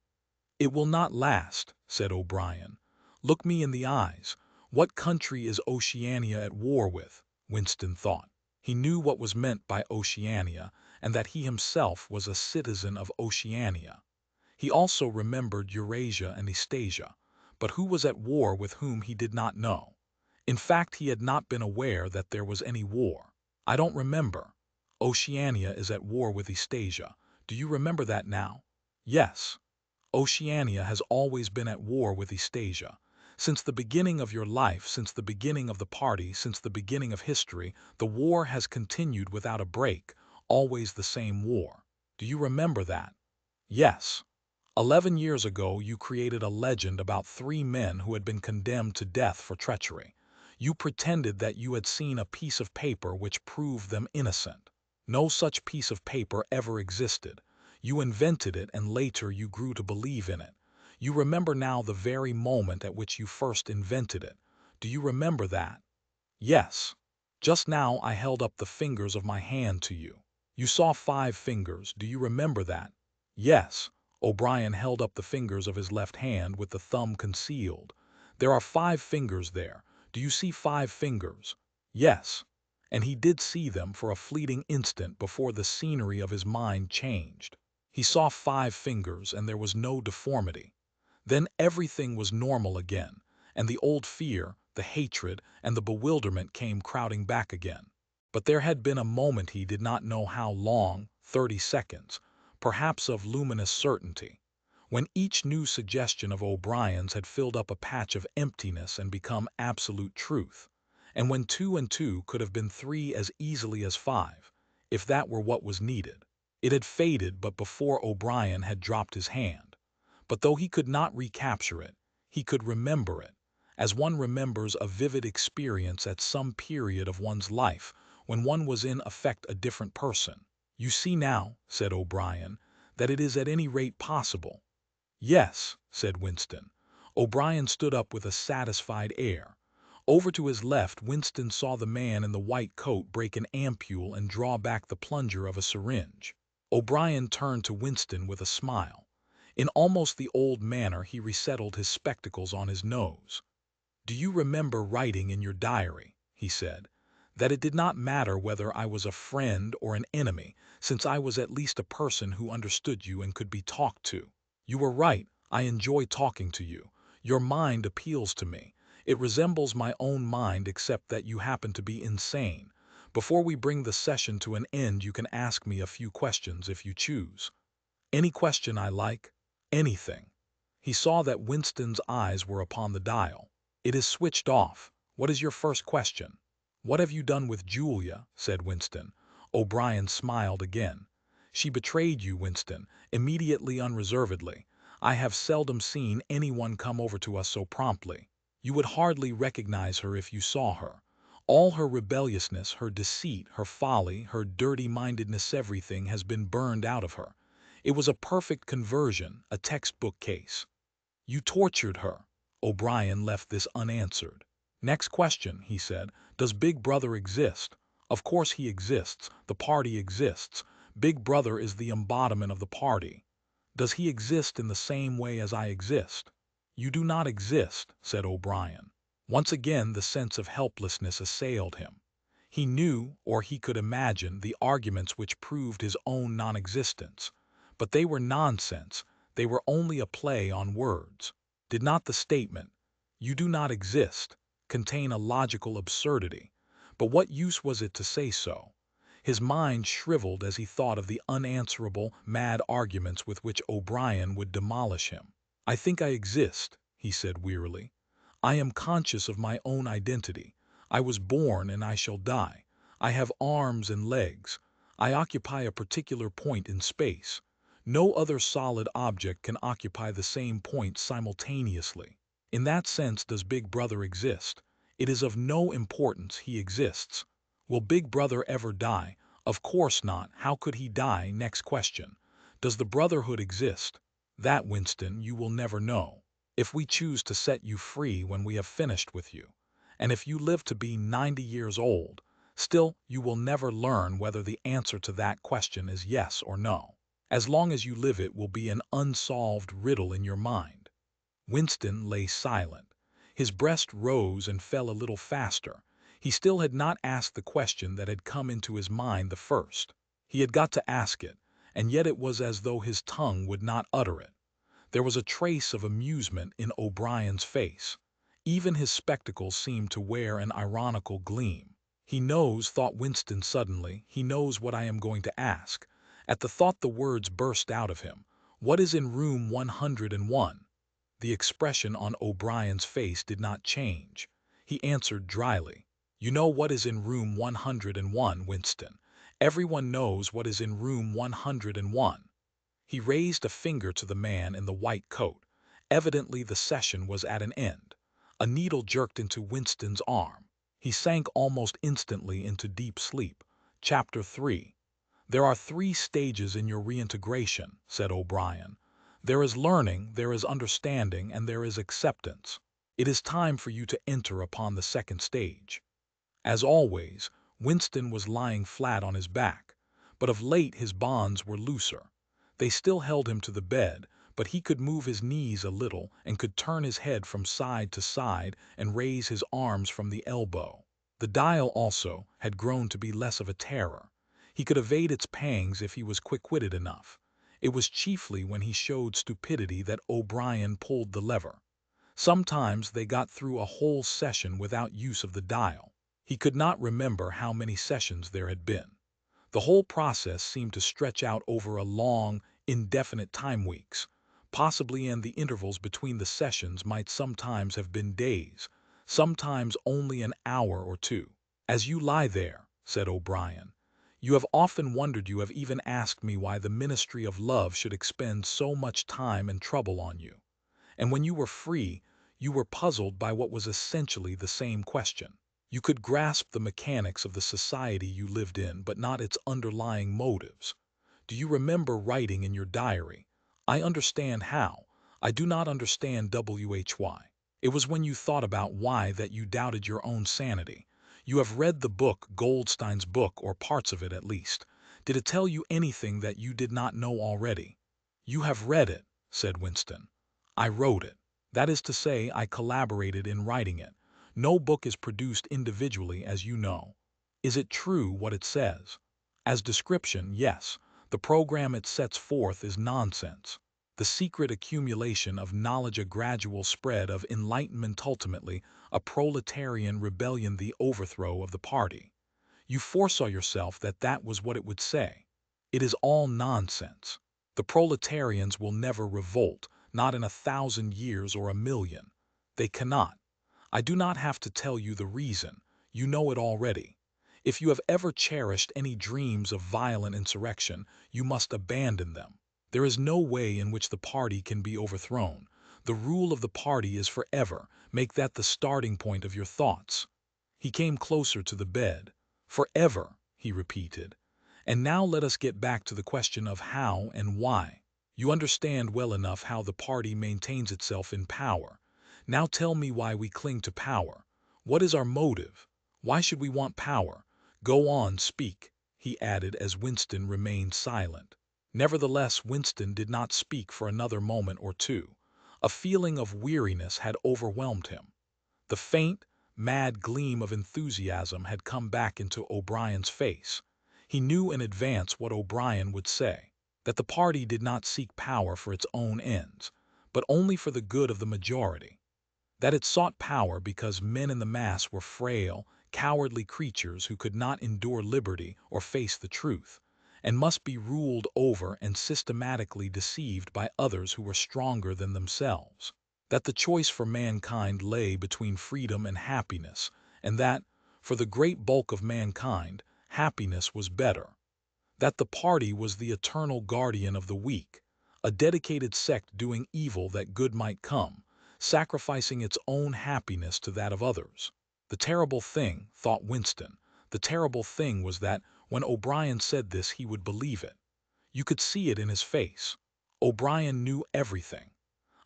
"It will not last," said O'Brien. "Look me in the eyes. What country is Oceania at war with?" Winston thought. He knew what was meant by Oceania, and that he himself was a citizen of Oceania. He also remembered Eurasia and Eastasia, but who was at war with whom he did not know. In fact, he had not been aware that there was any war. "I don't remember. Oceania is at war with Eastasia. Do you remember that now?" "Yes. Oceania has always been at war with Eastasia. Since the beginning of your life, since the beginning of the party, since the beginning of history, the war has continued without a break, always the same war. Do you remember that?" "Yes. 11 years ago you created a legend about 3 men who had been condemned to death for treachery. You pretended that you had seen a piece of paper which proved them innocent. No such piece of paper ever existed. You invented it, and later you grew to believe in it. You remember now the very moment at which you first invented it. Do you remember that?" "Yes. Just now I held up the fingers of my hand to you. You saw 5 fingers. Do you remember that?" "Yes." O'Brien held up the fingers of his left hand with the thumb concealed. "There are 5 fingers there. Do you see 5 fingers?" "Yes." And he did see them for a fleeting instant before the scenery of his mind changed. He saw 5 fingers, and there was no deformity. Then everything was normal again, and the old fear, the hatred, and the bewilderment came crowding back again. But there had been a moment, he did not know how long, 30 seconds, perhaps of luminous certainty, when each new suggestion of O'Brien's had filled up a patch of emptiness and become absolute truth, and when 2 and 2 could have been 3 as easily as 5, if that were what was needed. It had faded but before O'Brien had dropped his hand. But though he could not recapture it, he could remember it, as one remembers a vivid experience at some period of one's life when one was in effect a different person. "You see now," said O'Brien, "that it is at any rate possible." "Yes," said Winston. O'Brien stood up with a satisfied air. Over to his left, Winston saw the man in the white coat break an ampule and draw back the plunger of a syringe. O'Brien turned to Winston with a smile. In almost the old manner, he resettled his spectacles on his nose. "Do you remember writing in your diary," he said, "that it did not matter whether I was a friend or an enemy, since I was at least a person who understood you and could be talked to? You were right. I enjoy talking to you. Your mind appeals to me. It resembles my own mind, except that you happen to be insane. Before we bring the session to an end, you can ask me a few questions if you choose." "Any question I like. Anything." He saw that Winston's eyes were upon the dial. "It is switched off. What is your first question?" "What have you done with Julia?" said Winston. O'Brien smiled again. "She betrayed you, Winston, immediately, unreservedly. I have seldom seen anyone come over to us so promptly. You would hardly recognize her if you saw her. All her rebelliousness, her deceit, her folly, her dirty-mindedness, everything has been burned out of her. It was a perfect conversion, a textbook case." "You tortured her." O'Brien left this unanswered. "Next question," he said. "Does Big Brother exist?" "Of course he exists. The party exists. Big Brother is the embodiment of the party." "Does he exist in the same way as I exist?" "You do not exist," said O'Brien. Once again the sense of helplessness assailed him. He knew, or he could imagine, the arguments which proved his own non-existence. But they were nonsense. They were only a play on words. Did not the statement, "You do not exist," contain a logical absurdity? But what use was it to say so? His mind shriveled as he thought of the unanswerable, mad arguments with which O'Brien would demolish him. "I think I exist," he said wearily. "I am conscious of my own identity. I was born and I shall die. I have arms and legs. I occupy a particular point in space. No other solid object can occupy the same point simultaneously. In that sense does Big Brother exist. It is of no importance, he exists. Will Big Brother ever die? Of course not. How could he die? Next question. Does the Brotherhood exist? That, Winston, you will never know. If we choose to set you free when we have finished with you, and if you live to be 90 years old, still you will never learn whether the answer to that question is yes or no. As long as you live, it will be an unsolved riddle in your mind." Winston lay silent. His breast rose and fell a little faster. He still had not asked the question that had come into his mind the first. He had got to ask it, and yet it was as though his tongue would not utter it. There was a trace of amusement in O'Brien's face. Even his spectacles seemed to wear an ironical gleam. "He knows," thought Winston suddenly, "he knows what I am going to ask." At the thought the words burst out of him. "What is in room 101? The expression on O'Brien's face did not change. He answered dryly, "You know what is in room 101, Winston. Everyone knows what is in room 101. He raised a finger to the man in the white coat. Evidently the session was at an end. A needle jerked into Winston's arm. He sank almost instantly into deep sleep. Chapter 3. "There are 3 stages in your reintegration," said O'Brien. "There is learning, there is understanding, and there is acceptance. It is time for you to enter upon the second stage." As always, Winston was lying flat on his back, but of late his bonds were looser. They still held him to the bed, but he could move his knees a little and could turn his head from side to side and raise his arms from the elbow. The dial, also, had grown to be less of a terror. He could evade its pangs if he was quick-witted enough. It was chiefly when he showed stupidity that O'Brien pulled the lever. Sometimes they got through a whole session without use of the dial. He could not remember how many sessions there had been. The whole process seemed to stretch out over a long, indefinite time, weeks, possibly, and the intervals between the sessions might sometimes have been days, sometimes only an hour or two. "As you lie there," said O'Brien, "you have often wondered, you have even asked me why the ministry of love should expend so much time and trouble on you. And when you were free, you were puzzled by what was essentially the same question. You could grasp the mechanics of the society you lived in, but not its underlying motives. Do you remember writing in your diary, 'I understand how, I do not understand why'? It was when you thought about why that you doubted your own sanity. You have read the book, Goldstein's book, or parts of it at least. Did it tell you anything that you did not know already?" "You have read it," said Winston. "I wrote it. That is to say, I collaborated in writing it. No book is produced individually, as you know." "Is it true what it says?" "As description, yes. The program it sets forth is nonsense. The secret accumulation of knowledge, a gradual spread of enlightenment, ultimately a proletarian rebellion, the overthrow of the party. You foresaw yourself that that was what it would say. It is all nonsense. The proletarians will never revolt, not in 1,000 years or 1,000,000. They cannot. I do not have to tell you the reason. You know it already. If you have ever cherished any dreams of violent insurrection, you must abandon them. There is no way in which the party can be overthrown. The rule of the party is forever. Make that the starting point of your thoughts." He came closer to the bed. "Forever," he repeated. "And now let us get back to the question of how and why. You understand well enough how the party maintains itself in power. Now tell me why we cling to power. What is our motive? Why should we want power? Go on, speak," he added as Winston remained silent. Nevertheless, Winston did not speak for another moment or two. A feeling of weariness had overwhelmed him. The faint, mad gleam of enthusiasm had come back into O'Brien's face. He knew in advance what O'Brien would say, that the party did not seek power for its own ends, but only for the good of the majority. That it sought power because men in the mass were frail, cowardly creatures who could not endure liberty or face the truth, and must be ruled over and systematically deceived by others who were stronger than themselves. That the choice for mankind lay between freedom and happiness, and that, for the great bulk of mankind, happiness was better. That the party was the eternal guardian of the weak, a dedicated sect doing evil that good might come, sacrificing its own happiness to that of others. The terrible thing, thought Winston, the terrible thing was that when O'Brien said this he would believe it. You could see it in his face. O'Brien knew everything.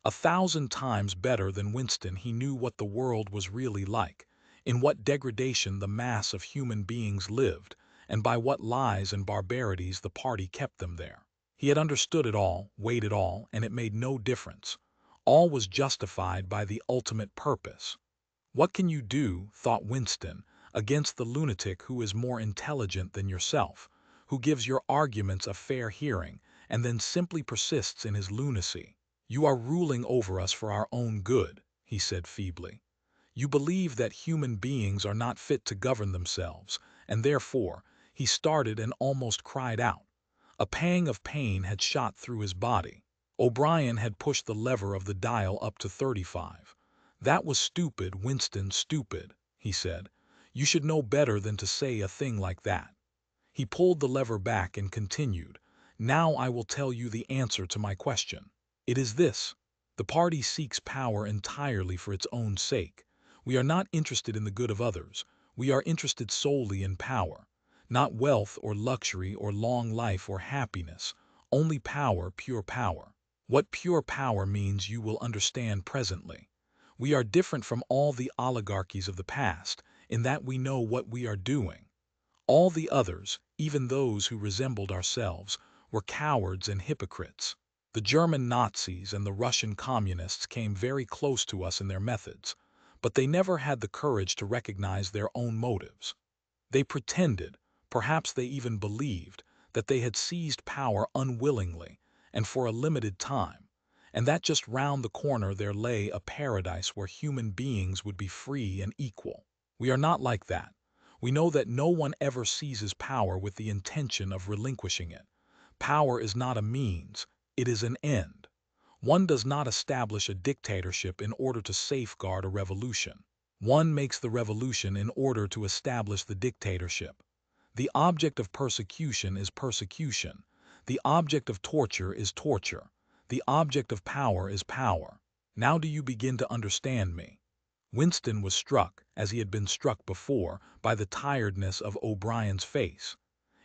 1,000 times better than Winston, he knew what the world was really like, in what degradation the mass of human beings lived, and by what lies and barbarities the party kept them there. He had understood it all, weighed it all, and it made no difference. All was justified by the ultimate purpose. "What can you do," thought Winston, "against the lunatic who is more intelligent than yourself, who gives your arguments a fair hearing, and then simply persists in his lunacy? You are ruling over us for our own good," he said feebly. "You believe that human beings are not fit to govern themselves, and therefore," he started and almost cried out. A pang of pain had shot through his body. O'Brien had pushed the lever of the dial up to 35. "That was stupid, Winston, stupid," he said. "You should know better than to say a thing like that." He pulled the lever back and continued, "Now I will tell you the answer to my question. It is this: the party seeks power entirely for its own sake. We are not interested in the good of others. We are interested solely in power. Not wealth or luxury or long life or happiness, only power, pure power. What pure power means you will understand presently. We are different from all the oligarchies of the past, in that we know what we are doing. All the others, even those who resembled ourselves, were cowards and hypocrites. The German Nazis and the Russian communists came very close to us in their methods, but they never had the courage to recognize their own motives. They pretended, perhaps they even believed, that they had seized power unwillingly and for a limited time, and that just round the corner there lay a paradise where human beings would be free and equal. We are not like that. We know that no one ever seizes power with the intention of relinquishing it. Power is not a means, it is an end. One does not establish a dictatorship in order to safeguard a revolution. One makes the revolution in order to establish the dictatorship. The object of persecution is persecution. The object of torture is torture. The object of power is power. Now do you begin to understand me? Winston was struck, as he had been struck before, by the tiredness of O'Brien's face.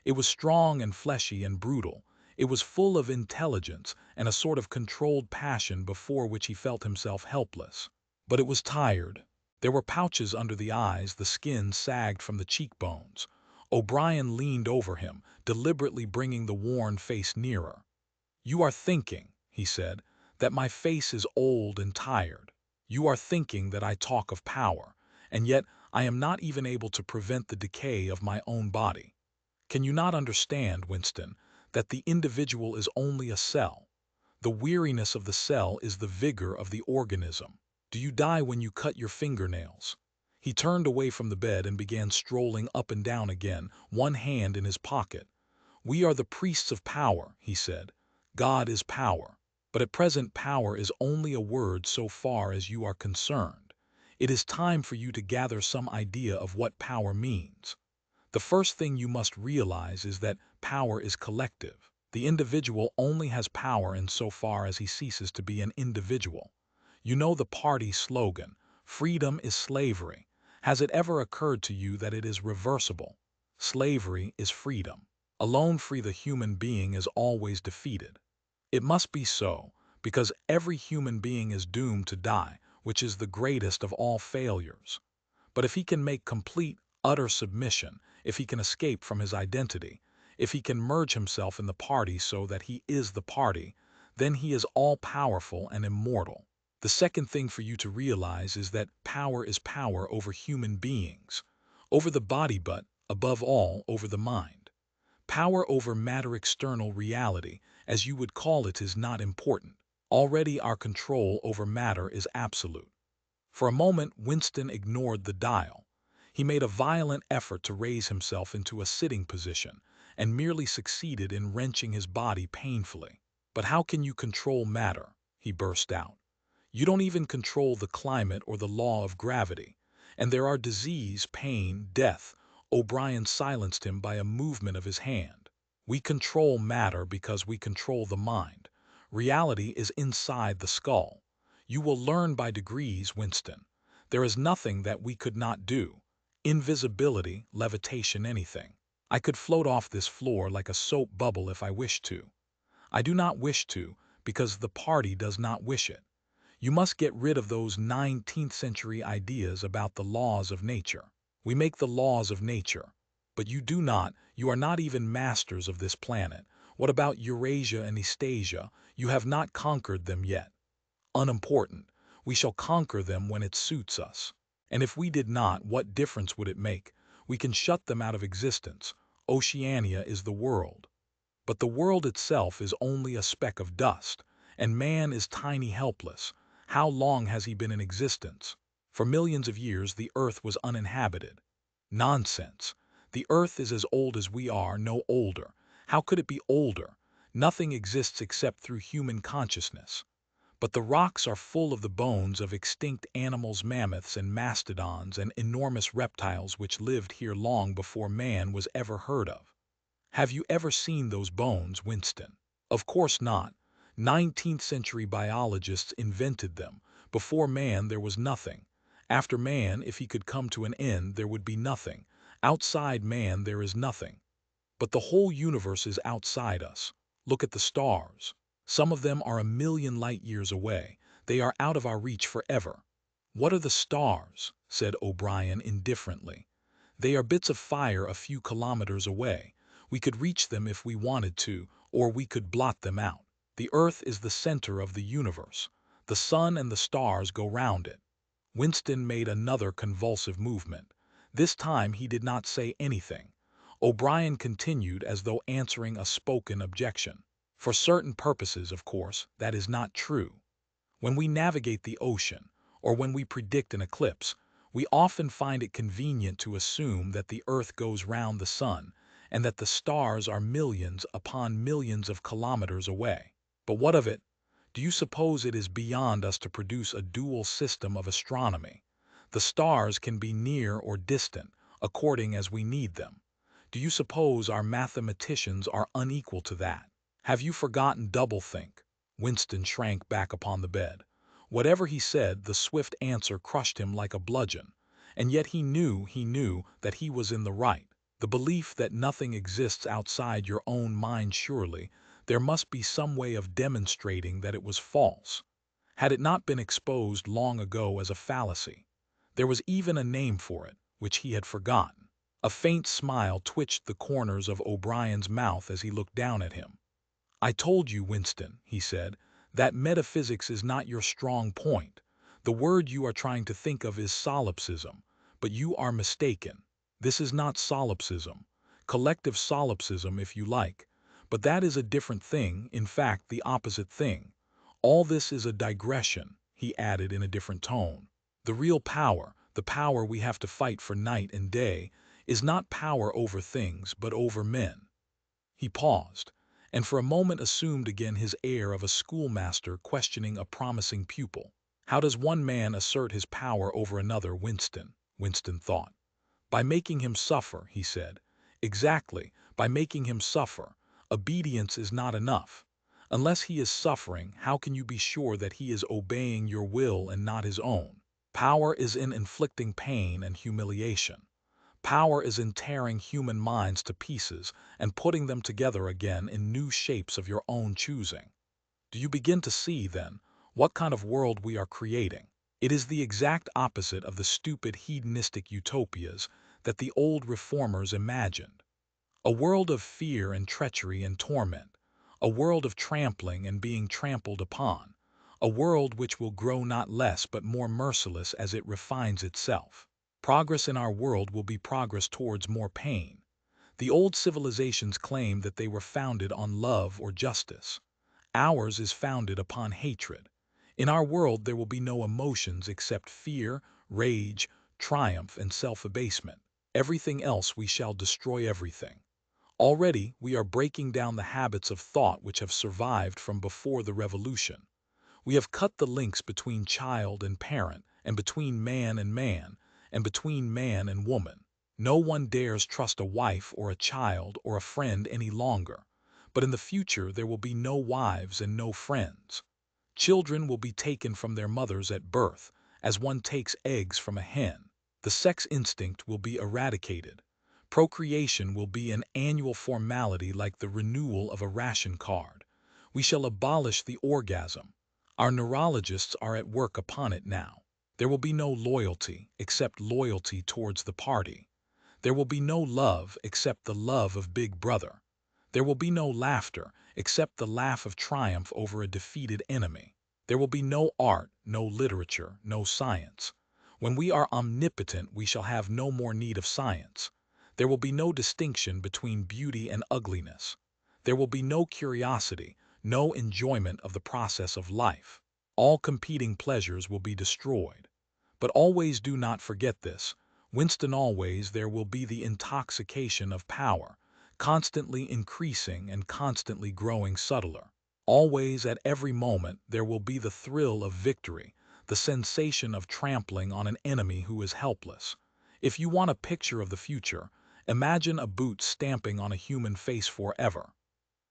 It was strong and fleshy and brutal. It was full of intelligence and a sort of controlled passion before which he felt himself helpless. But it was tired. There were pouches under the eyes, the skin sagged from the cheekbones. O'Brien leaned over him, deliberately bringing the worn face nearer. "You are thinking," he said, "that my face is old and tired. You are thinking that I talk of power, and yet I am not even able to prevent the decay of my own body. Can you not understand, Winston, that the individual is only a cell? The weariness of the cell is the vigor of the organism. Do you die when you cut your fingernails?" He turned away from the bed and began strolling up and down again, one hand in his pocket. "We are the priests of power," he said. "God is power. But at present power is only a word so far as you are concerned. It is time for you to gather some idea of what power means. The first thing you must realize is that power is collective. The individual only has power insofar as he ceases to be an individual. You know the party slogan, "Freedom is slavery." Has it ever occurred to you that it is reversible? Slavery is freedom. Alone free the human being is always defeated. It must be so, because every human being is doomed to die, which is the greatest of all failures. But if he can make complete, utter submission, if he can escape from his identity, if he can merge himself in the party so that he is the party, then he is all-powerful and immortal. The second thing for you to realize is that power is power over human beings, over the body but, above all, over the mind. Power over matter external reality, as you would call it, is not important. Already our control over matter is absolute. For a moment Winston ignored the dial. He made a violent effort to raise himself into a sitting position, and merely succeeded in wrenching his body painfully. "But how can you control matter?" he burst out. "You don't even control the climate or the law of gravity. And there are disease, pain, death." O'Brien silenced him by a movement of his hand. "We control matter because we control the mind. Reality is inside the skull. You will learn by degrees, Winston. There is nothing that we could not do. Invisibility, levitation, anything. I could float off this floor like a soap bubble if I wished to. I do not wish to, because the party does not wish it. You must get rid of those 19th century ideas about the laws of nature. We make the laws of nature. But you do not, you are not even masters of this planet. What about Eurasia and Eastasia? You have not conquered them yet. Unimportant. We shall conquer them when it suits us. And if we did not, what difference would it make? We can shut them out of existence. Oceania is the world. But the world itself is only a speck of dust, and man is tiny, helpless. How long has he been in existence? For millions of years the earth was uninhabited. Nonsense. The earth is as old as we are, no older. How could it be older? Nothing exists except through human consciousness. But the rocks are full of the bones of extinct animals, mammoths and mastodons and enormous reptiles which lived here long before man was ever heard of. Have you ever seen those bones, Winston? Of course not. 19th century biologists invented them. Before man there was nothing. After man, if he could come to an end, there would be nothing. Outside man there is nothing. But the whole universe is outside us. Look at the stars. Some of them are 1,000,000 light years away. They are out of our reach forever. "What are the stars?" said O'Brien indifferently. "They are bits of fire a few kilometers away. We could reach them if we wanted to, or we could blot them out. The earth is the center of the universe. The sun and the stars go round it." Winston made another convulsive movement. This time he did not say anything. O'Brien continued as though answering a spoken objection. For certain purposes, of course, that is not true. When we navigate the ocean, or when we predict an eclipse, we often find it convenient to assume that the Earth goes round the sun and that the stars are millions upon millions of kilometers away. But what of it? Do you suppose it is beyond us to produce a dual system of astronomy? The stars can be near or distant, according as we need them. Do you suppose our mathematicians are unequal to that? Have you forgotten doublethink? Winston shrank back upon the bed. Whatever he said, the swift answer crushed him like a bludgeon. And yet he knew that he was in the right. The belief that nothing exists outside your own mind, surely there must be some way of demonstrating that it was false. Had it not been exposed long ago as a fallacy? There was even a name for it, which he had forgotten. A faint smile twitched the corners of O'Brien's mouth as he looked down at him. "I told you, Winston," he said, "that metaphysics is not your strong point. The word you are trying to think of is solipsism, but you are mistaken. This is not solipsism. Collective solipsism, if you like. But that is a different thing, in fact, the opposite thing. All this is a digression," he added in a different tone. "The real power, the power we have to fight for night and day, is not power over things, but over men." He paused, and for a moment assumed again his air of a schoolmaster questioning a promising pupil. How does one man assert his power over another, Winston thought. By making him suffer, he said. Exactly, by making him suffer. Obedience is not enough. Unless he is suffering, how can you be sure that he is obeying your will and not his own? Power is in inflicting pain and humiliation. Power is in tearing human minds to pieces and putting them together again in new shapes of your own choosing. Do you begin to see, then, what kind of world we are creating? It is the exact opposite of the stupid hedonistic utopias that the old reformers imagined. A world of fear and treachery and torment. A world of trampling and being trampled upon. A world which will grow not less but more merciless as it refines itself. Progress in our world will be progress towards more pain. The old civilizations claimed that they were founded on love or justice. Ours is founded upon hatred. In our world there will be no emotions except fear, rage, triumph, and self-abasement. Everything else we shall destroy everything. Already we are breaking down the habits of thought which have survived from before the revolution. We have cut the links between child and parent, and between man, and between man and woman. No one dares trust a wife or a child or a friend any longer. But in the future there will be no wives and no friends. Children will be taken from their mothers at birth, as one takes eggs from a hen. The sex instinct will be eradicated. Procreation will be an annual formality like the renewal of a ration card. We shall abolish the orgasm. Our neurologists are at work upon it now. There will be no loyalty except loyalty towards the party. There will be no love except the love of Big Brother. There will be no laughter except the laugh of triumph over a defeated enemy. There will be no art, no literature, no science. When we are omnipotent, we shall have no more need of science. There will be no distinction between beauty and ugliness. There will be no curiosity, no enjoyment of the process of life. All competing pleasures will be destroyed. But always do not forget this, Winston, always there will be the intoxication of power, constantly increasing and constantly growing subtler. Always, at every moment, there will be the thrill of victory, the sensation of trampling on an enemy who is helpless. If you want a picture of the future, imagine a boot stamping on a human face forever.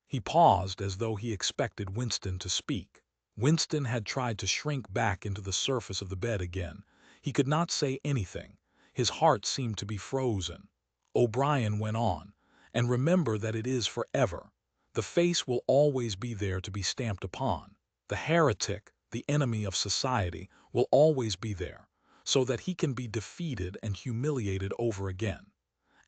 He paused as though he expected Winston to speak. Winston had tried to shrink back into the surface of the bed again. He could not say anything. His heart seemed to be frozen. O'Brien went on, "And remember that it is forever. The face will always be there to be stamped upon. The heretic, the enemy of society, will always be there, so that he can be defeated and humiliated over again.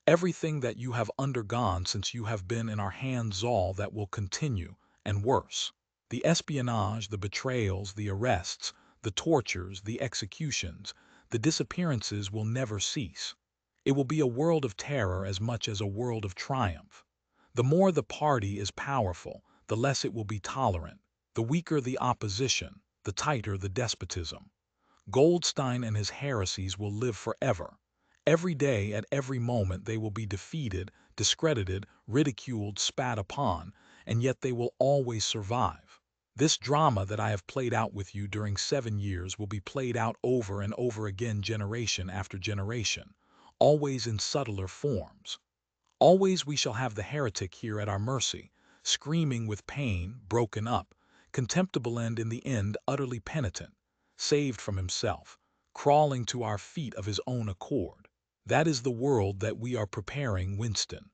Everything that you have undergone since you have been in our hands, all that will continue, and worse. The espionage, the betrayals, the arrests, the tortures, the executions, the disappearances will never cease. It will be a world of terror as much as a world of triumph. The more the party is powerful, the less it will be tolerant. The weaker the opposition, the tighter the despotism. Goldstein and his heresies will live forever. Every day, at every moment, they will be defeated, discredited, ridiculed, spat upon, and yet they will always survive. This drama that I have played out with you during 7 years will be played out over and over again, generation after generation, always in subtler forms. Always we shall have the heretic here at our mercy, screaming with pain, broken up, contemptible, and in the end utterly penitent, saved from himself, crawling to our feet of his own accord. That is the world that we are preparing, Winston.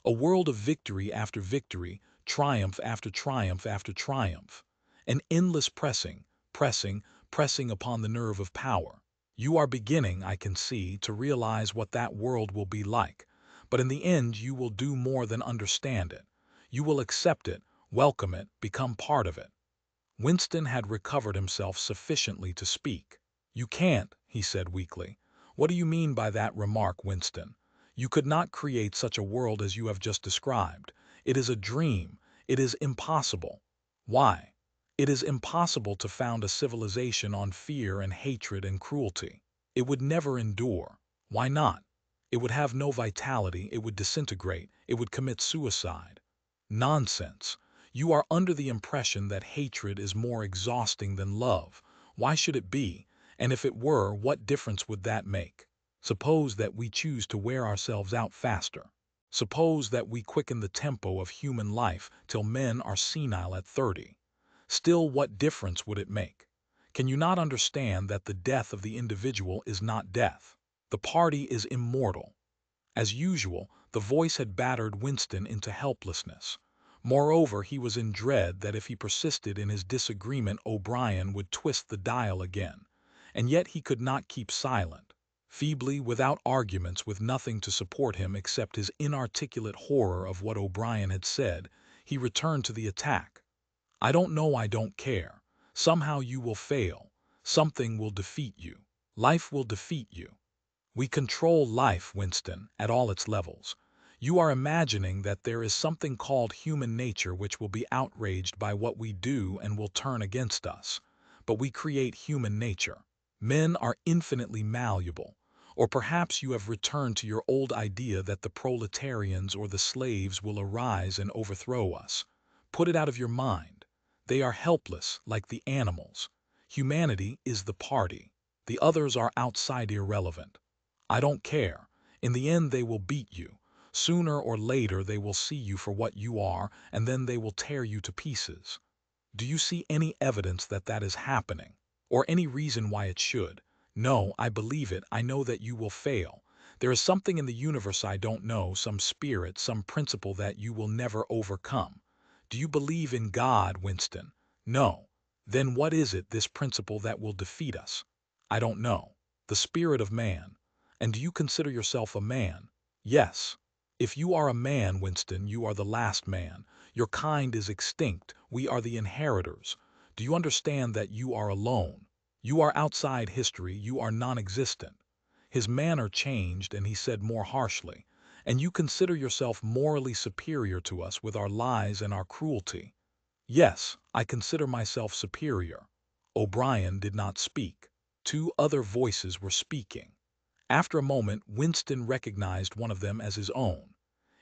A world of victory after victory, triumph after triumph after triumph. An endless pressing, pressing, pressing upon the nerve of power. You are beginning, I can see, to realize what that world will be like. But in the end you will do more than understand it. You will accept it, welcome it, become part of it. Winston had recovered himself sufficiently to speak. "You can't," he said weakly. "What do you mean by that remark, Winston? You could not create such a world as you have just described. It is a dream. It is impossible." "Why?" "It is impossible to found a civilization on fear and hatred and cruelty. It would never endure." "Why not?" "It would have no vitality, it would disintegrate, it would commit suicide." "Nonsense! You are under the impression that hatred is more exhausting than love. Why should it be? And if it were, what difference would that make? Suppose that we choose to wear ourselves out faster. Suppose that we quicken the tempo of human life till men are senile at 30. Still, what difference would it make? Can you not understand that the death of the individual is not death? The party is immortal." As usual, the voice had battered Winston into helplessness. Moreover, he was in dread that if he persisted in his disagreement O'Brien would twist the dial again. And yet he could not keep silent. Feebly, without arguments, with nothing to support him except his inarticulate horror of what O'Brien had said, he returned to the attack. "I don't know, I don't care. Somehow you will fail. Something will defeat you. Life will defeat you. We control life, Winston, at all its levels. You are imagining that there is something called human nature which will be outraged by what we do and will turn against us. But we create human nature. Men are infinitely malleable. Or perhaps you have returned to your old idea that the proletarians or the slaves will arise and overthrow us. Put it out of your mind. They are helpless, like the animals. Humanity is the party. The others are outside, irrelevant. I don't care. In the end they will beat you. Sooner or later they will see you for what you are, and then they will tear you to pieces. Do you see any evidence that that is happening? Or any reason why it should? No, I believe it. I know that you will fail. There is something in the universe I don't know, some spirit, some principle that you will never overcome. Do you believe in God, Winston? No. Then what is it, this principle, that will defeat us? I don't know. The spirit of man. And do you consider yourself a man? Yes. If you are a man, Winston, you are the last man. Your kind is extinct. We are the inheritors. Do you understand that you are alone? You are outside history. You are non-existent. His manner changed, and he said more harshly, "And you consider yourself morally superior to us with our lies and our cruelty?" "Yes, I consider myself superior." O'Brien did not speak. 2 other voices were speaking. After a moment, Winston recognized one of them as his own.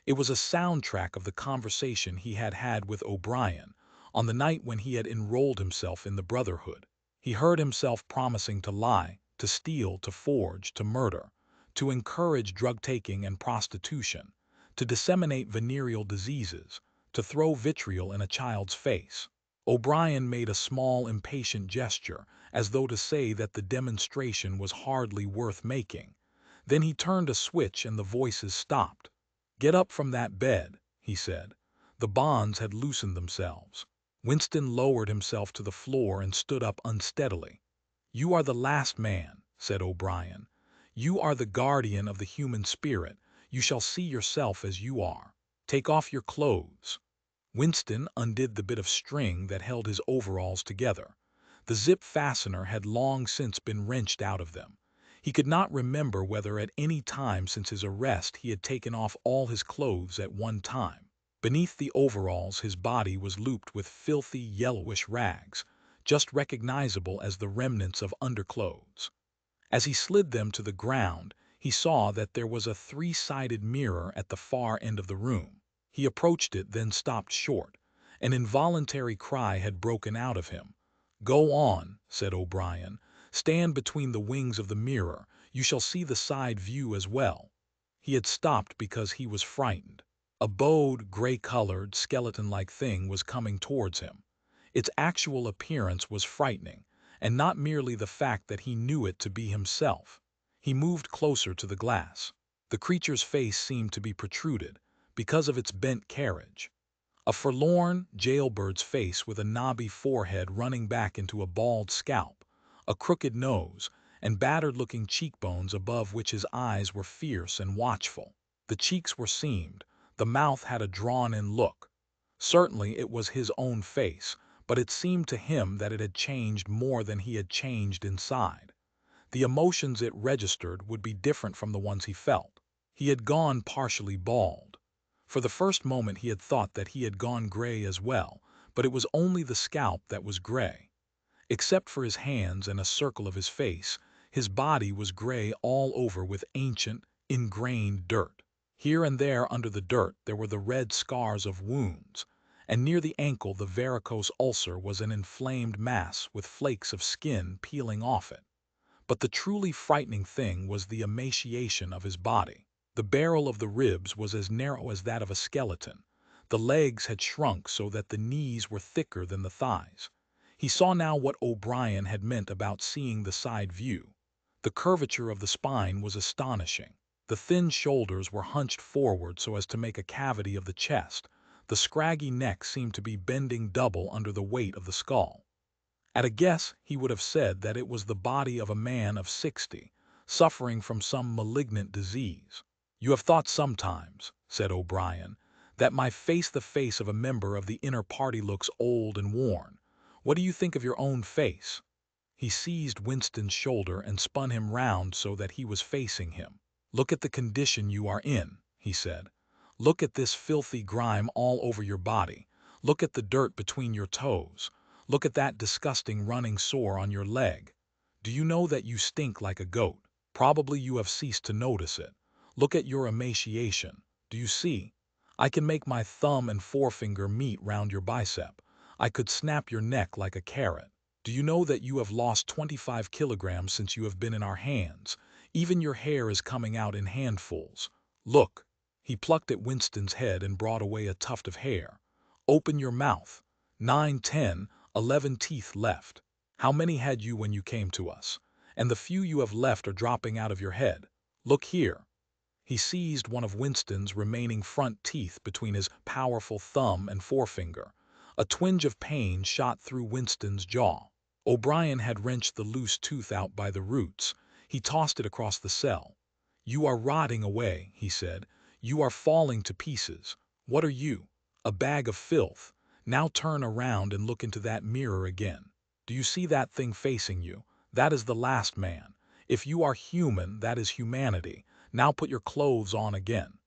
It was a soundtrack of the conversation he had had with O'Brien on the night when he had enrolled himself in the Brotherhood. He heard himself promising to lie, to steal, to forge, to murder, to encourage drug-taking and prostitution, to disseminate venereal diseases, to throw vitriol in a child's face. O'Brien made a small, impatient gesture, as though to say that the demonstration was hardly worth making. Then he turned a switch and the voices stopped. "Get up from that bed," he said. The bonds had loosened themselves. Winston lowered himself to the floor and stood up unsteadily. "You are the last man," said O'Brien. "You are the guardian of the human spirit. You shall see yourself as you are. Take off your clothes." Winston undid the bit of string that held his overalls together. The zip fastener had long since been wrenched out of them. He could not remember whether at any time since his arrest he had taken off all his clothes at one time. Beneath the overalls, his body was looped with filthy yellowish rags, just recognizable as the remnants of underclothes. As he slid them to the ground, he saw that there was a three-sided mirror at the far end of the room. He approached it, then stopped short. An involuntary cry had broken out of him. "Go on," said O'Brien. "Stand between the wings of the mirror. You shall see the side view as well." He had stopped because he was frightened. A bowed, gray-colored, skeleton-like thing was coming towards him. Its actual appearance was frightening, and not merely the fact that he knew it to be himself. He moved closer to the glass. The creature's face seemed to be protruded, because of its bent carriage. A forlorn, jailbird's face with a knobby forehead running back into a bald scalp, a crooked nose, and battered-looking cheekbones above which his eyes were fierce and watchful. The cheeks were seamed. The mouth had a drawn-in look. Certainly it was his own face, but it seemed to him that it had changed more than he had changed inside. The emotions it registered would be different from the ones he felt. He had gone partially bald. For the first moment he had thought that he had gone gray as well, but it was only the scalp that was gray. Except for his hands and a circle of his face, his body was gray all over with ancient, ingrained dirt. Here and there under the dirt there were the red scars of wounds, and near the ankle the varicose ulcer was an inflamed mass with flakes of skin peeling off it. But the truly frightening thing was the emaciation of his body. The barrel of the ribs was as narrow as that of a skeleton. The legs had shrunk so that the knees were thicker than the thighs. He saw now what O'Brien had meant about seeing the side view. The curvature of the spine was astonishing. The thin shoulders were hunched forward so as to make a cavity of the chest. The scraggy neck seemed to be bending double under the weight of the skull. At a guess, he would have said that it was the body of a man of 60, suffering from some malignant disease. "You have thought sometimes," said O'Brien, "that my face the face of a member of the inner party looks old and worn. What do you think of your own face?" He seized Winston's shoulder and spun him round so that he was facing him. "Look at the condition you are in," he said. "Look at this filthy grime all over your body. Look at the dirt between your toes. Look at that disgusting running sore on your leg. Do you know that you stink like a goat? Probably you have ceased to notice it. Look at your emaciation. Do you see? I can make my thumb and forefinger meet round your bicep. I could snap your neck like a carrot. Do you know that you have lost 25 kilograms since you have been in our hands? Even your hair is coming out in handfuls. Look." He plucked at Winston's head and brought away a tuft of hair. "Open your mouth. 9, 10, 11 teeth left. How many had you when you came to us? And the few you have left are dropping out of your head. Look here." He seized one of Winston's remaining front teeth between his powerful thumb and forefinger. A twinge of pain shot through Winston's jaw. O'Brien had wrenched the loose tooth out by the roots. He tossed it across the cell. "You are rotting away," he said. "You are falling to pieces. What are you? A bag of filth. Now turn around and look into that mirror again. Do you see that thing facing you? That is the last man. If you are human, that is humanity. Now put your clothes on again."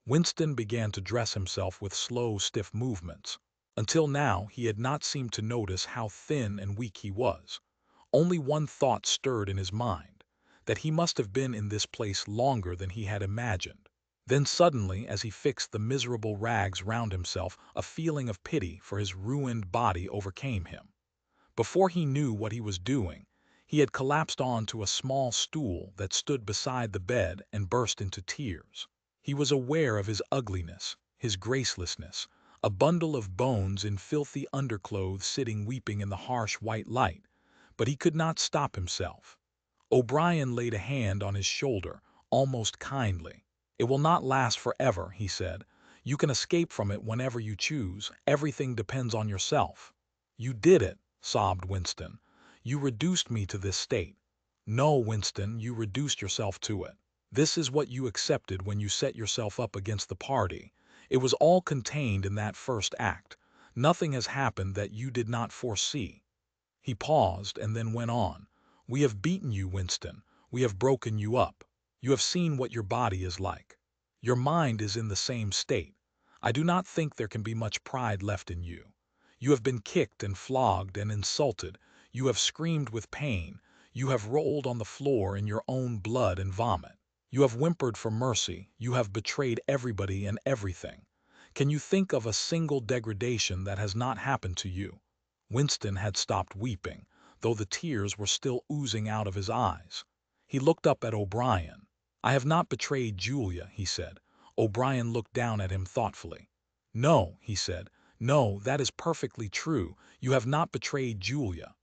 Winston began to dress himself with slow, stiff movements. Until now, he had not seemed to notice how thin and weak he was. Only one thought stirred in his mind, that he must have been in this place longer than he had imagined. Then suddenly, as he fixed the miserable rags round himself, a feeling of pity for his ruined body overcame him. Before he knew what he was doing, he had collapsed onto a small stool that stood beside the bed and burst into tears. He was aware of his ugliness, his gracelessness, a bundle of bones in filthy underclothes sitting weeping in the harsh white light, but he could not stop himself. O'Brien laid a hand on his shoulder, almost kindly. "It will not last forever," he said. "You can escape from it whenever you choose. Everything depends on yourself." "You did it," sobbed Winston. "You reduced me to this state." "No, Winston, you reduced yourself to it. This is what you accepted when you set yourself up against the party. It was all contained in that first act. Nothing has happened that you did not foresee." He paused and then went on. "We have beaten you, Winston. We have broken you up. You have seen what your body is like. Your mind is in the same state. I do not think there can be much pride left in you. You have been kicked and flogged and insulted. You have screamed with pain. You have rolled on the floor in your own blood and vomit. You have whimpered for mercy. You have betrayed everybody and everything. Can you think of a single degradation that has not happened to you?" Winston had stopped weeping, though the tears were still oozing out of his eyes. He looked up at O'Brien. "I have not betrayed Julia," he said. O'Brien looked down at him thoughtfully. "No," he said. "No, that is perfectly true. You have not betrayed Julia."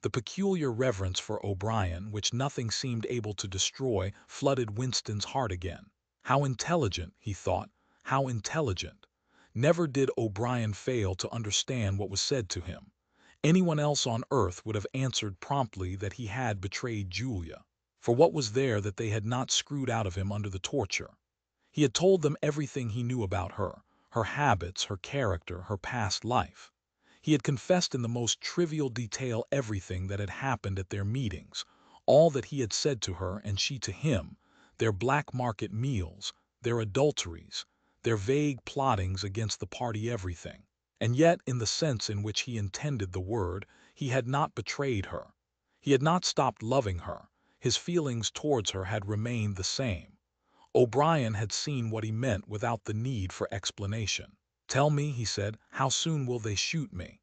The peculiar reverence for O'Brien, which nothing seemed able to destroy, flooded Winston's heart again. How intelligent, he thought, how intelligent. Never did O'Brien fail to understand what was said to him. Anyone else on earth would have answered promptly that he had betrayed Julia. For what was there that they had not screwed out of him under the torture? He had told them everything he knew about her habits, her character, her past life. He had confessed in the most trivial detail everything that had happened at their meetings, all that he had said to her and she to him, their black market meals, their adulteries, their vague plottings against the party everything. And yet, in the sense in which he intended the word, he had not betrayed her. He had not stopped loving her. His feelings towards her had remained the same. O'Brien had seen what he meant without the need for explanation. "Tell me," he said, "how soon will they shoot me?"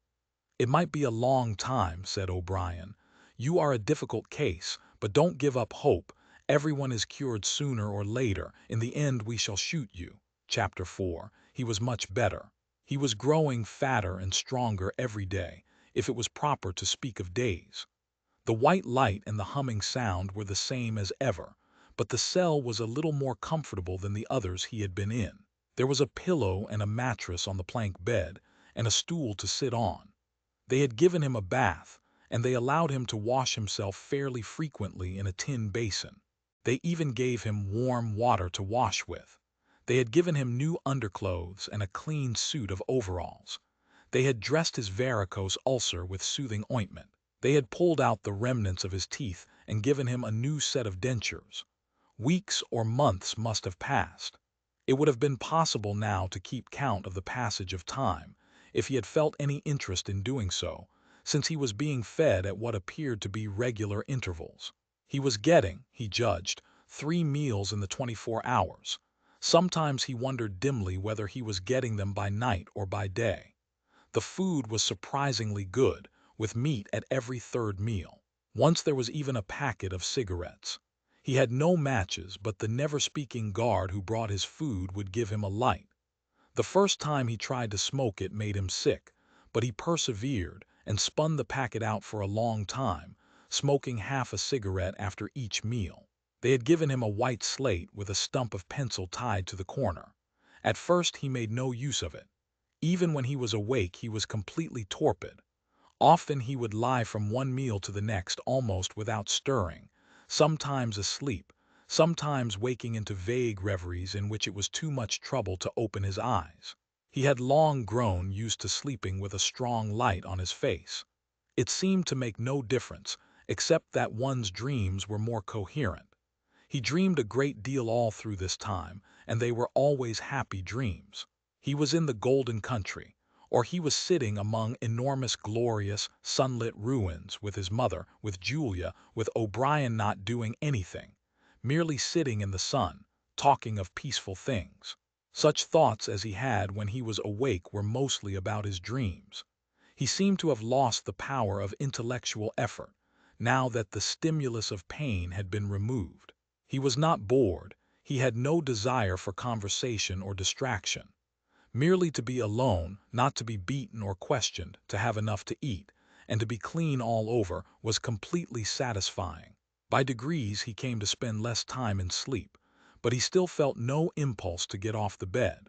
"It might be a long time," said O'Brien. "You are a difficult case, but don't give up hope. Everyone is cured sooner or later. In the end we shall shoot you." Chapter 4. He was much better. He was growing fatter and stronger every day, if it was proper to speak of days. The white light and the humming sound were the same as ever, but the cell was a little more comfortable than the others he had been in. There was a pillow and a mattress on the plank bed, and a stool to sit on. They had given him a bath, and they allowed him to wash himself fairly frequently in a tin basin. They even gave him warm water to wash with. They had given him new underclothes and a clean suit of overalls. They had dressed his varicose ulcer with soothing ointment. They had pulled out the remnants of his teeth and given him a new set of dentures. Weeks or months must have passed. It would have been possible now to keep count of the passage of time, if he had felt any interest in doing so, since he was being fed at what appeared to be regular intervals. He was getting, he judged, 3 meals in the 24 hours. Sometimes he wondered dimly whether he was getting them by night or by day. The food was surprisingly good, with meat at every third meal. Once there was even a packet of cigarettes. He had no matches, but the never-speaking guard who brought his food would give him a light. The first time he tried to smoke it made him sick, but he persevered and spun the packet out for a long time, smoking half a cigarette after each meal. They had given him a white slate with a stump of pencil tied to the corner. At first he made no use of it. Even when he was awake he was completely torpid. Often he would lie from one meal to the next almost without stirring, sometimes asleep, sometimes waking into vague reveries in which it was too much trouble to open his eyes. He had long grown used to sleeping with a strong light on his face. It seemed to make no difference, except that one's dreams were more coherent. He dreamed a great deal all through this time, and they were always happy dreams. He was in the Golden Country, or he was sitting among enormous, glorious, sunlit ruins with his mother, with Julia, with O'Brien not doing anything, merely sitting in the sun, talking of peaceful things. Such thoughts as he had when he was awake were mostly about his dreams. He seemed to have lost the power of intellectual effort, now that the stimulus of pain had been removed. He was not bored. He had no desire for conversation or distraction. Merely to be alone, not to be beaten or questioned, to have enough to eat, and to be clean all over, was completely satisfying. By degrees he came to spend less time in sleep, but he still felt no impulse to get off the bed.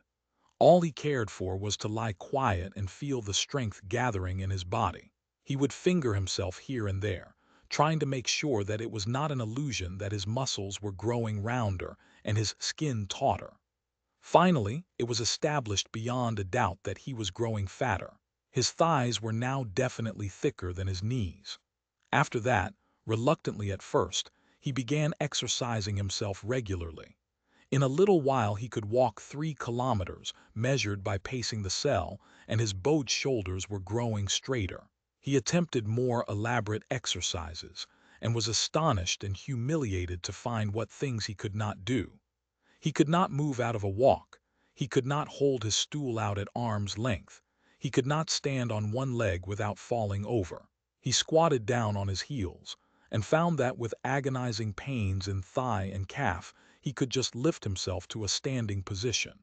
All he cared for was to lie quiet and feel the strength gathering in his body. He would finger himself here and there, trying to make sure that it was not an illusion that his muscles were growing rounder and his skin tauter. Finally, it was established beyond a doubt that he was growing fatter. His thighs were now definitely thicker than his knees. After that, reluctantly at first, he began exercising himself regularly. In a little while he could walk 3 kilometers, measured by pacing the cell, and his bowed shoulders were growing straighter. He attempted more elaborate exercises, and was astonished and humiliated to find what things he could not do. He could not move out of a walk. He could not hold his stool out at arm's length. He could not stand on one leg without falling over. He squatted down on his heels, and found that with agonizing pains in thigh and calf, he could just lift himself to a standing position.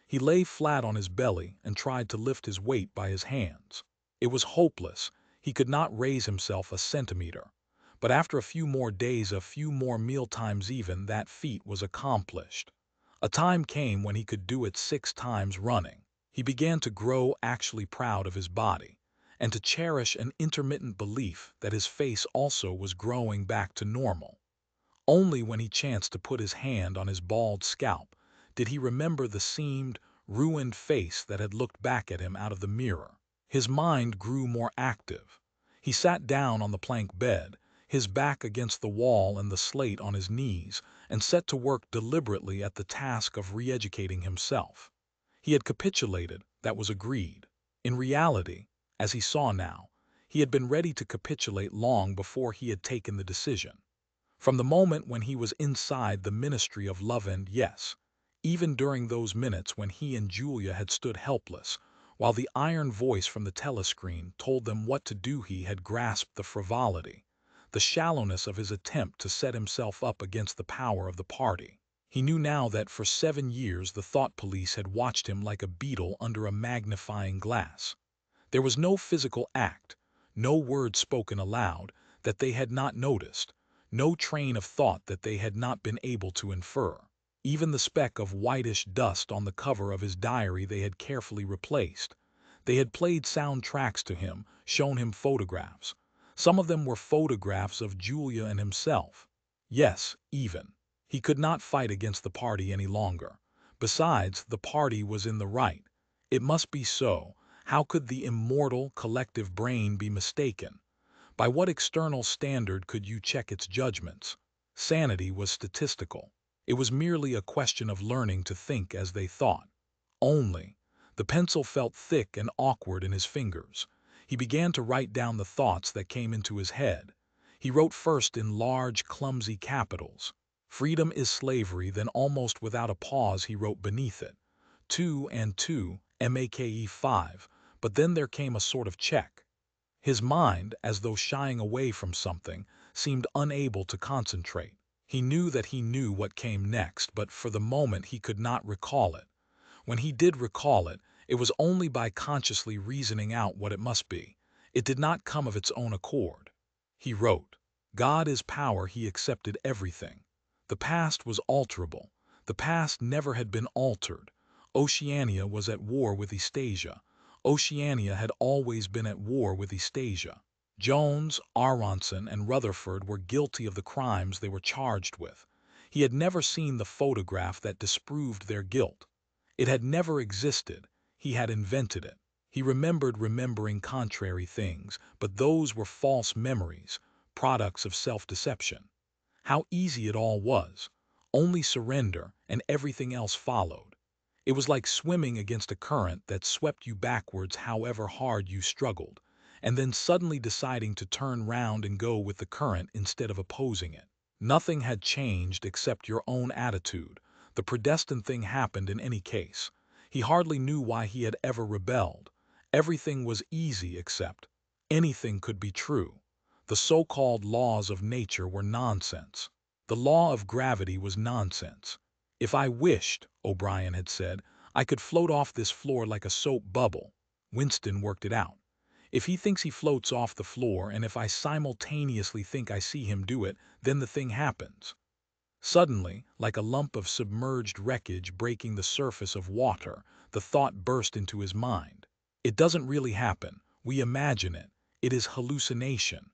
He lay flat on his belly and tried to lift his weight by his hands. It was hopeless. He could not raise himself a centimeter. But after a few more days, a few more mealtimes even, that feat was accomplished. A time came when he could do it 6 times running. He began to grow actually proud of his body, and to cherish an intermittent belief that his face also was growing back to normal. Only when he chanced to put his hand on his bald scalp did he remember the seamed, ruined face that had looked back at him out of the mirror. His mind grew more active. He sat down on the plank bed, his back against the wall and the slate on his knees, and set to work deliberately at the task of re-educating himself. He had capitulated, that was agreed. In reality, as he saw now, he had been ready to capitulate long before he had taken the decision. From the moment when he was inside the Ministry of Love, and yes, even during those minutes when he and Julia had stood helpless, while the iron voice from the telescreen told them what to do, he had grasped the frivolity, the shallowness of his attempt to set himself up against the power of the party. He knew now that for 7 years the thought police had watched him like a beetle under a magnifying glass. There was no physical act, no word spoken aloud, that they had not noticed, no train of thought that they had not been able to infer. Even the speck of whitish dust on the cover of his diary they had carefully replaced. They had played soundtracks to him, shown him photographs. Some of them were photographs of Julia and himself. Yes, even. He could not fight against the party any longer. Besides, the party was in the right. It must be so. How could the immortal, collective brain be mistaken? By what external standard could you check its judgments? Sanity was statistical. It was merely a question of learning to think as they thought. Only. The pencil felt thick and awkward in his fingers. He began to write down the thoughts that came into his head. He wrote first in large, clumsy capitals. Freedom is slavery, then almost without a pause he wrote beneath it, 2 and 2, make 5, but then there came a sort of check. His mind, as though shying away from something, seemed unable to concentrate. He knew that he knew what came next, but for the moment he could not recall it. When he did recall it, it was only by consciously reasoning out what it must be. It did not come of its own accord. He wrote, God is power, he accepted everything. The past was alterable. The past never had been altered. Oceania was at war with Eastasia. Oceania had always been at war with Eastasia. Jones, Aronson, and Rutherford were guilty of the crimes they were charged with. He had never seen the photograph that disproved their guilt. It had never existed. He had invented it. He remembered remembering contrary things, but those were false memories, products of self-deception. How easy it all was. Only surrender, and everything else followed. It was like swimming against a current that swept you backwards however hard you struggled, and then suddenly deciding to turn round and go with the current instead of opposing it. Nothing had changed except your own attitude. The predestined thing happened in any case. He hardly knew why he had ever rebelled. Everything was easy except anything could be true. The so-called laws of nature were nonsense. The law of gravity was nonsense. If I wished, O'Brien had said, I could float off this floor like a soap bubble. Winston worked it out. If he thinks he floats off the floor, and if I simultaneously think I see him do it, then the thing happens. Suddenly, like a lump of submerged wreckage breaking the surface of water, the thought burst into his mind. It doesn't really happen. We imagine it. It is hallucination.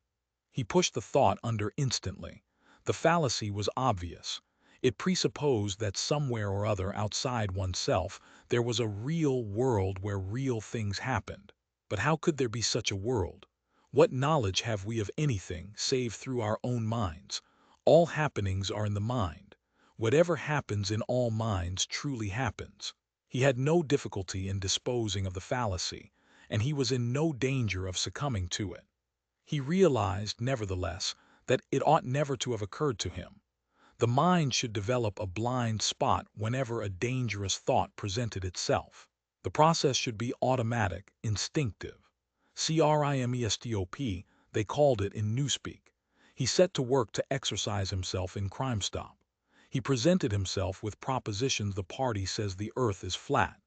He pushed the thought under instantly. The fallacy was obvious. It presupposed that somewhere or other outside oneself there was a real world where real things happened. But how could there be such a world? What knowledge have we of anything save through our own minds? All happenings are in the mind. Whatever happens in all minds truly happens. He had no difficulty in disposing of the fallacy, and he was in no danger of succumbing to it. He realized, nevertheless, that it ought never to have occurred to him. The mind should develop a blind spot whenever a dangerous thought presented itself. The process should be automatic, instinctive. CRIMESTOP, they called it in Newspeak. He set to work to exercise himself in Crime Stop. He presented himself with propositions. The party says the earth is flat.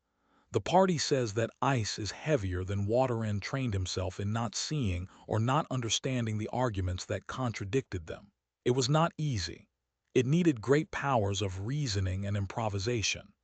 The party says that ice is heavier than water, and trained himself in not seeing or not understanding the arguments that contradicted them. It was not easy. It needed great powers of reasoning and improvisation.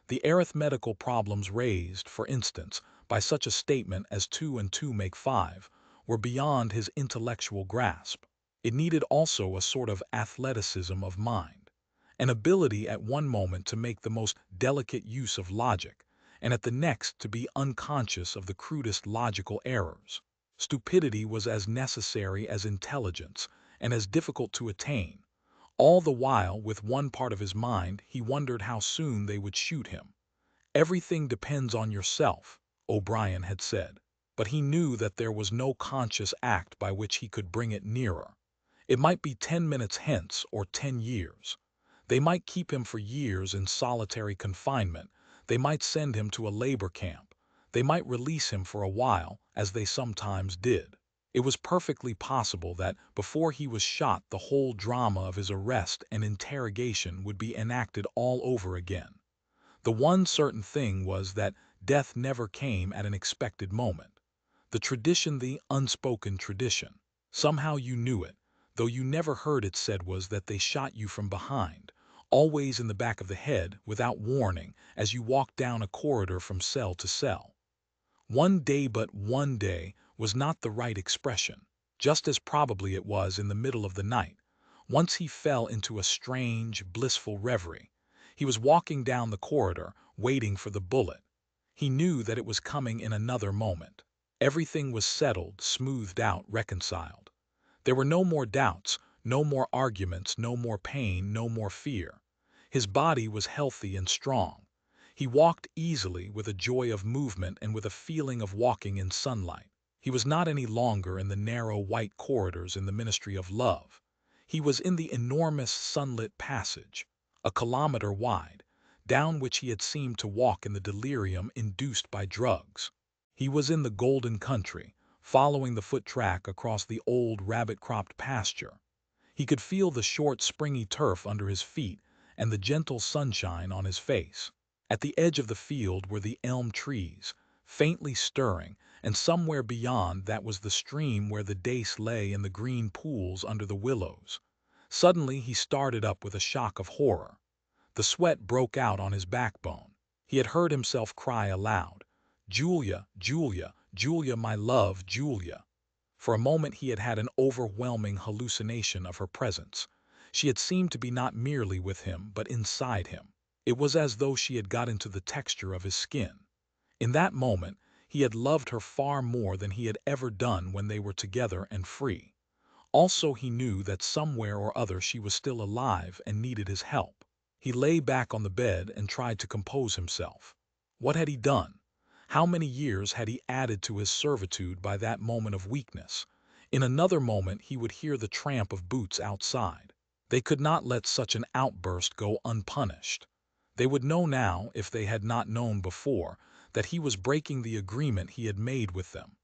The arithmetical problems raised, for instance, by such a statement as 2 and 2 make 5, were beyond his intellectual grasp. It needed also a sort of athleticism of mind, an ability at one moment to make the most delicate use of logic, and at the next to be unconscious of the crudest logical errors. Stupidity was as necessary as intelligence, and as difficult to attain. All the while, with one part of his mind, he wondered how soon they would shoot him. Everything depends on yourself, O'Brien had said, but he knew that there was no conscious act by which he could bring it nearer. It might be 10 minutes hence or 10 years. They might keep him for years in solitary confinement. They might send him to a labor camp. They might release him for a while, as they sometimes did. It was perfectly possible that before he was shot the whole drama of his arrest and interrogation would be enacted all over again. The one certain thing was that death never came at an expected moment. The tradition, the unspoken tradition, somehow you knew it, though you never heard it said, was that they shot you from behind, always in the back of the head, without warning, as you walked down a corridor from cell to cell. One day, but one day, was not the right expression, just as probably it was in the middle of the night. Once he fell into a strange, blissful reverie. He was walking down the corridor, waiting for the bullet. He knew that it was coming in another moment. Everything was settled, smoothed out, reconciled. There were no more doubts, no more arguments, no more pain, no more fear. His body was healthy and strong. He walked easily, with a joy of movement and with a feeling of walking in sunlight. He was not any longer in the narrow white corridors in the Ministry of Love. He was in the enormous sunlit passage, a kilometer wide, down which he had seemed to walk in the delirium induced by drugs. He was in the golden country, following the foot track across the old rabbit-cropped pasture. He could feel the short, springy turf under his feet and the gentle sunshine on his face. At the edge of the field were the elm trees, faintly stirring, and somewhere beyond that was the stream where the dace lay in the green pools under the willows. Suddenly he started up with a shock of horror. The sweat broke out on his backbone. He had heard himself cry aloud, "Julia, Julia, Julia, my love, Julia." For a moment he had had an overwhelming hallucination of her presence. She had seemed to be not merely with him, but inside him. It was as though she had got into the texture of his skin. In that moment, he had loved her far more than he had ever done when they were together and free. Also, he knew that somewhere or other she was still alive and needed his help. He lay back on the bed and tried to compose himself. What had he done? How many years had he added to his servitude by that moment of weakness? In another moment he would hear the tramp of boots outside. They could not let such an outburst go unpunished. They would know now, if they had not known before, that he was breaking the agreement he had made with them.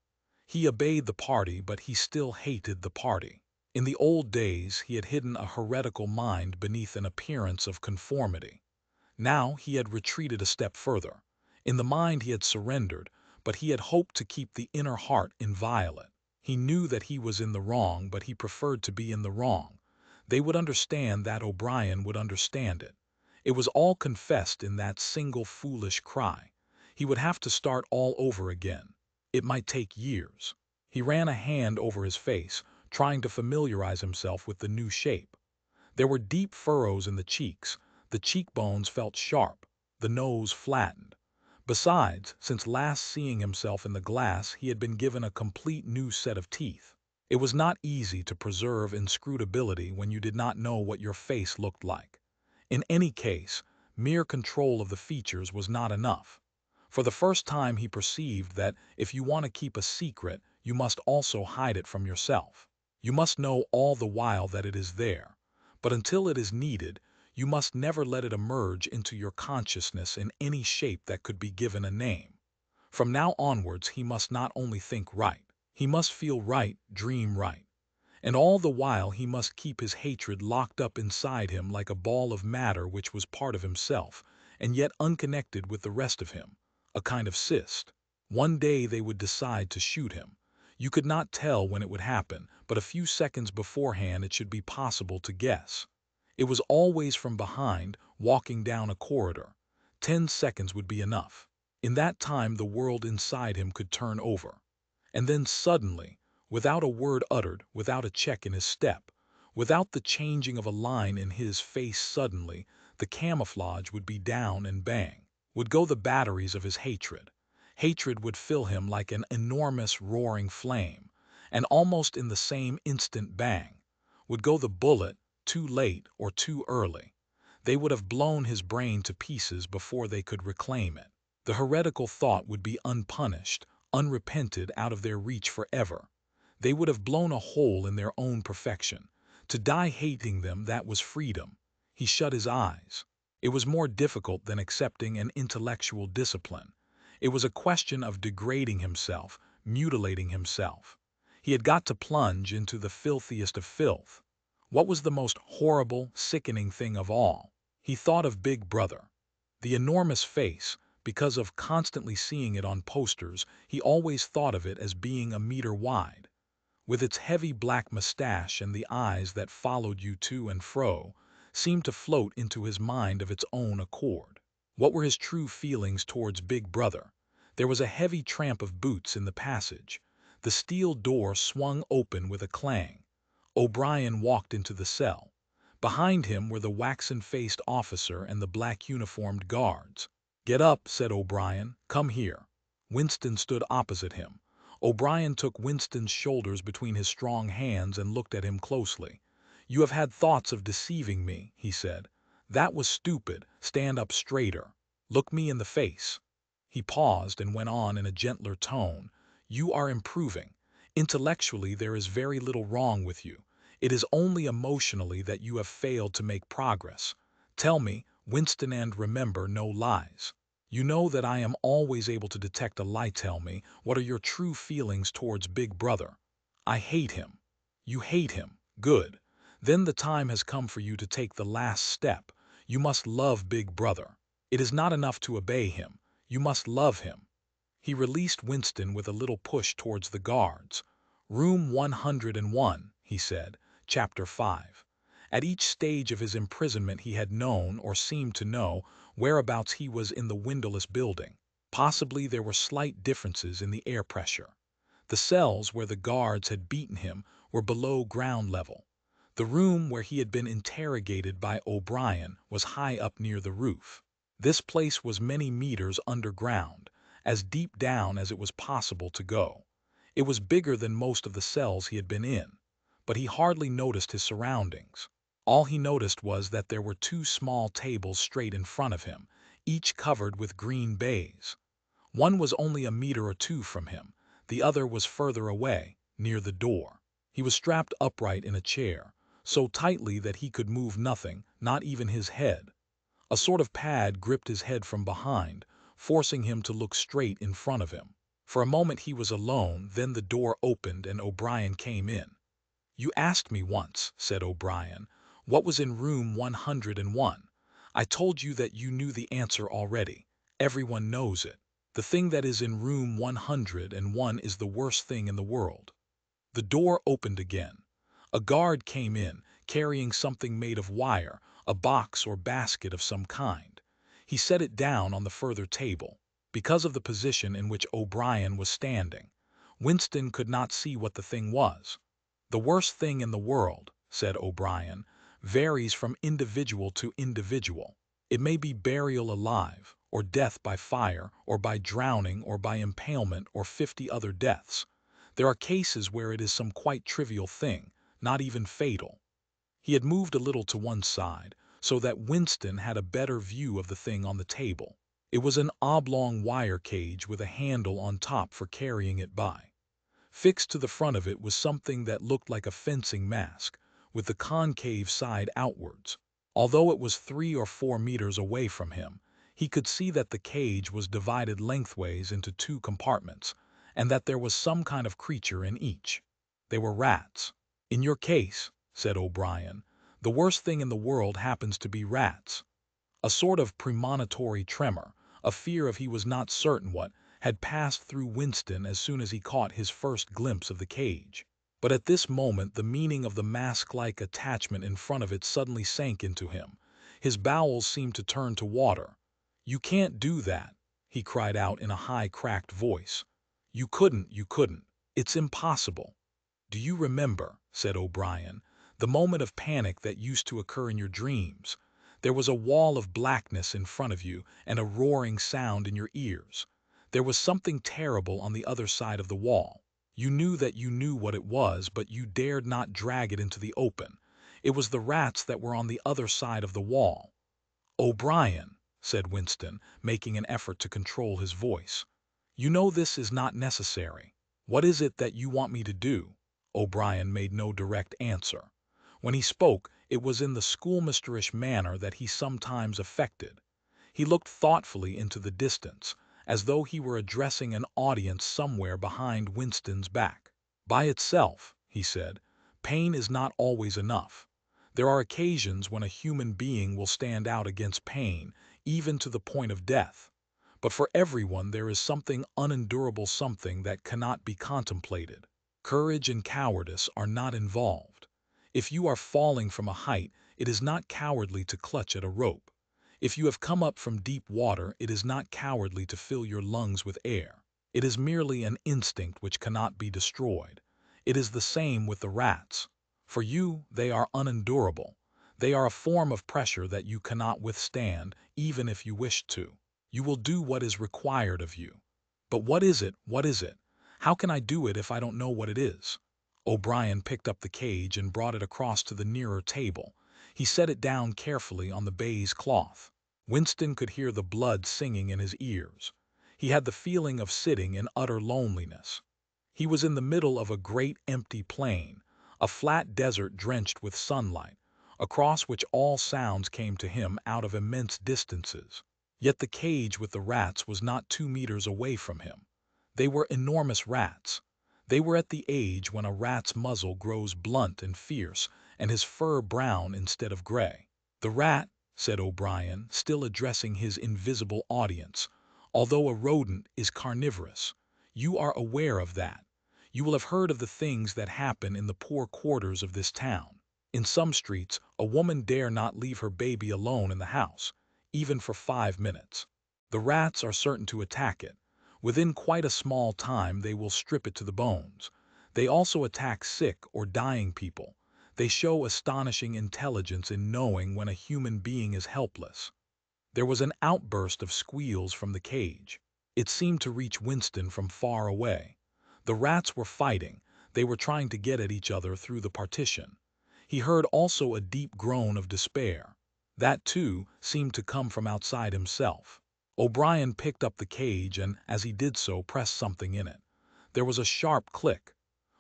He obeyed the party, but he still hated the party. In the old days he had hidden a heretical mind beneath an appearance of conformity. Now he had retreated a step further. In the mind he had surrendered, but he had hoped to keep the inner heart inviolate. He knew that he was in the wrong, but he preferred to be in the wrong. They would understand that. O'Brien would understand it. It was all confessed in that single foolish cry. He would have to start all over again. It might take years. He ran a hand over his face, trying to familiarize himself with the new shape. There were deep furrows in the cheeks. The cheekbones felt sharp, the nose flattened. Besides, since last seeing himself in the glass, he had been given a complete new set of teeth. It was not easy to preserve inscrutability when you did not know what your face looked like. In any case, mere control of the features was not enough. For the first time he perceived that if you want to keep a secret, you must also hide it from yourself. You must know all the while that it is there, but until it is needed, you must never let it emerge into your consciousness in any shape that could be given a name. From now onwards he must not only think right, he must feel right, dream right. And all the while he must keep his hatred locked up inside him like a ball of matter which was part of himself, and yet unconnected with the rest of him, a kind of cyst. One day they would decide to shoot him. You could not tell when it would happen, but a few seconds beforehand it should be possible to guess. It was always from behind, walking down a corridor. 10 seconds would be enough. In that time the world inside him could turn over. And then suddenly, without a word uttered, without a check in his step, without the changing of a line in his face suddenly, the camouflage would be down and bang, would go the batteries of his hatred. Hatred would fill him like an enormous roaring flame, and almost in the same instant bang, would go the bullet, too late or too early. They would have blown his brain to pieces before they could reclaim it. The heretical thought would be unpunished, unrepented, out of their reach forever. They would have blown a hole in their own perfection. To die hating them, that was freedom. He shut his eyes. It was more difficult than accepting an intellectual discipline. It was a question of degrading himself, mutilating himself. He had got to plunge into the filthiest of filth. What was the most horrible, sickening thing of all? He thought of Big Brother. The enormous face, because of constantly seeing it on posters, he always thought of it as being a meter wide. With its heavy black mustache and the eyes that followed you to and fro, seemed to float into his mind of its own accord. What were his true feelings towards Big Brother? There was a heavy tramp of boots in the passage. The steel door swung open with a clang. O'Brien walked into the cell. Behind him were the waxen-faced officer and the black-uniformed guards. "Get up," said O'Brien. "Come here." Winston stood opposite him. O'Brien took Winston's shoulders between his strong hands and looked at him closely. "You have had thoughts of deceiving me," he said. "That was stupid. Stand up straighter. Look me in the face." He paused and went on in a gentler tone. "You are improving. Intellectually there is very little wrong with you. It is only emotionally that you have failed to make progress. Tell me, Winston, and remember, no lies. You know that I am always able to detect a lie. Tell me, what are your true feelings towards Big Brother?" "I hate him." "You hate him. Good. Then the time has come for you to take the last step. You must love Big Brother. It is not enough to obey him. You must love him." He released Winston with a little push towards the guards. "Room 101, he said, Chapter 5. At each stage of his imprisonment he had known, or seemed to know, whereabouts he was in the windowless building. Possibly there were slight differences in the air pressure. The cells where the guards had beaten him were below ground level. The room where he had been interrogated by O'Brien was high up near the roof. This place was many meters underground, as deep down as it was possible to go. It was bigger than most of the cells he had been in, but he hardly noticed his surroundings. All he noticed was that there were 2 small tables straight in front of him, each covered with green baize. One was only a meter or 2 from him. The other was further away, near the door. He was strapped upright in a chair, so tightly that he could move nothing, not even his head. A sort of pad gripped his head from behind, forcing him to look straight in front of him. For a moment he was alone, then the door opened and O'Brien came in. "You asked me once," said O'Brien, "what was in room 101. I told you that you knew the answer already. Everyone knows it. The thing that is in room 101 is the worst thing in the world." The door opened again. A guard came in, carrying something made of wire, a box or basket of some kind. He set it down on the further table. Because of the position in which O'Brien was standing, Winston could not see what the thing was. "The worst thing in the world," said O'Brien, "varies from individual to individual. It may be burial alive, or death by fire, or by drowning, or by impalement, or 50 other deaths. There are cases where it is some quite trivial thing, not even fatal." He had moved a little to one side, so that Winston had a better view of the thing on the table. It was an oblong wire cage with a handle on top for carrying it by. Fixed to the front of it was something that looked like a fencing mask, with the concave side outwards. Although it was 3 or 4 meters away from him, he could see that the cage was divided lengthways into 2 compartments, and that there was some kind of creature in each. They were rats. "In your case," said O'Brien, "the worst thing in the world happens to be rats." A sort of premonitory tremor, a fear of he was not certain what, had passed through Winston as soon as he caught his first glimpse of the cage. But at this moment the meaning of the mask-like attachment in front of it suddenly sank into him. His bowels seemed to turn to water. "You can't do that," he cried out in a high, cracked voice. You couldn't. It's impossible." "Do you remember," said O'Brien, "the moment of panic that used to occur in your dreams? There was a wall of blackness in front of you and a roaring sound in your ears. There was something terrible on the other side of the wall. You knew that you knew what it was, but you dared not drag it into the open. It was the rats that were on the other side of the wall." "O'Brien," said Winston, making an effort to control his voice, "you know this is not necessary. What is it that you want me to do?" O'Brien made no direct answer. When he spoke, it was in the schoolmasterish manner that he sometimes affected. He looked thoughtfully into the distance, as though he were addressing an audience somewhere behind Winston's back. "By itself," he said, "pain is not always enough. There are occasions when a human being will stand out against pain, even to the point of death. But for everyone there is something unendurable, something that cannot be contemplated. Courage and cowardice are not involved. If you are falling from a height, it is not cowardly to clutch at a rope. If you have come up from deep water, it is not cowardly to fill your lungs with air. It is merely an instinct which cannot be destroyed. It is the same with the rats. For you, they are unendurable. They are a form of pressure that you cannot withstand, even if you wished to. You will do what is required of you. But what is it? What is it? How can I do it if I don't know what it is?" O'Brien picked up the cage and brought it across to the nearer table. He set it down carefully on the baize cloth. Winston could hear the blood singing in his ears. He had the feeling of sitting in utter loneliness. He was in the middle of a great empty plain, a flat desert drenched with sunlight, across which all sounds came to him out of immense distances. Yet the cage with the rats was not 2 meters away from him. They were enormous rats. They were at the age when a rat's muzzle grows blunt and fierce and his fur brown instead of gray. "The rat," said O'Brien, still addressing his invisible audience, "although a rodent, is carnivorous. You are aware of that. You will have heard of the things that happen in the poor quarters of this town. In some streets, a woman dare not leave her baby alone in the house, even for 5 minutes. The rats are certain to attack it. Within quite a small time they will strip it to the bones. They also attack sick or dying people. They show astonishing intelligence in knowing when a human being is helpless." There was an outburst of squeals from the cage. It seemed to reach Winston from far away. The rats were fighting. They were trying to get at each other through the partition. He heard also a deep groan of despair. That, too, seemed to come from outside himself. O'Brien picked up the cage and, as he did so, pressed something in it. There was a sharp click.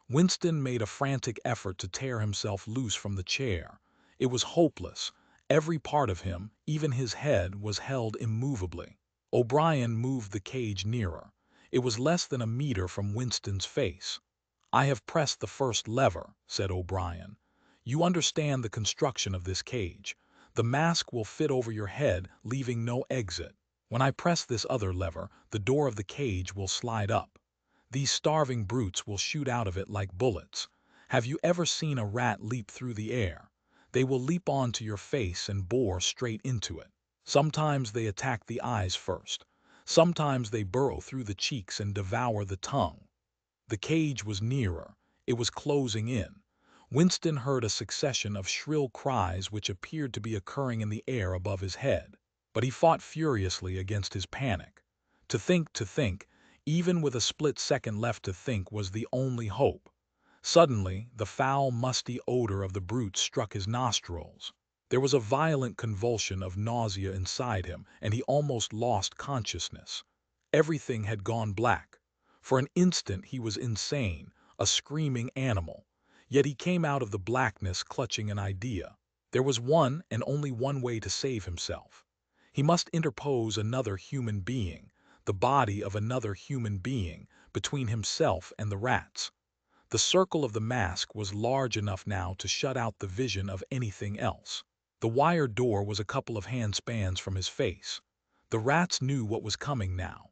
Winston made a frantic effort to tear himself loose from the chair. It was hopeless. Every part of him, even his head, was held immovably. O'Brien moved the cage nearer. It was less than a meter from Winston's face. "I have pressed the first lever," said O'Brien. "You understand the construction of this cage. The mask will fit over your head, leaving no exit. When I press this other lever, the door of the cage will slide up. These starving brutes will shoot out of it like bullets. Have you ever seen a rat leap through the air? They will leap onto your face and bore straight into it. Sometimes they attack the eyes first. Sometimes they burrow through the cheeks and devour the tongue." The cage was nearer. It was closing in. Winston heard a succession of shrill cries which appeared to be occurring in the air above his head. But he fought furiously against his panic. To think, even with a split second left to think, was the only hope. Suddenly, the foul, musty odor of the brute struck his nostrils. There was a violent convulsion of nausea inside him, and he almost lost consciousness. Everything had gone black. For an instant he was insane, a screaming animal. Yet he came out of the blackness clutching an idea. There was one and only one way to save himself. He must interpose another human being, the body of another human being, between himself and the rats. The circle of the mask was large enough now to shut out the vision of anything else. The wire door was a couple of handspans from his face. The rats knew what was coming now.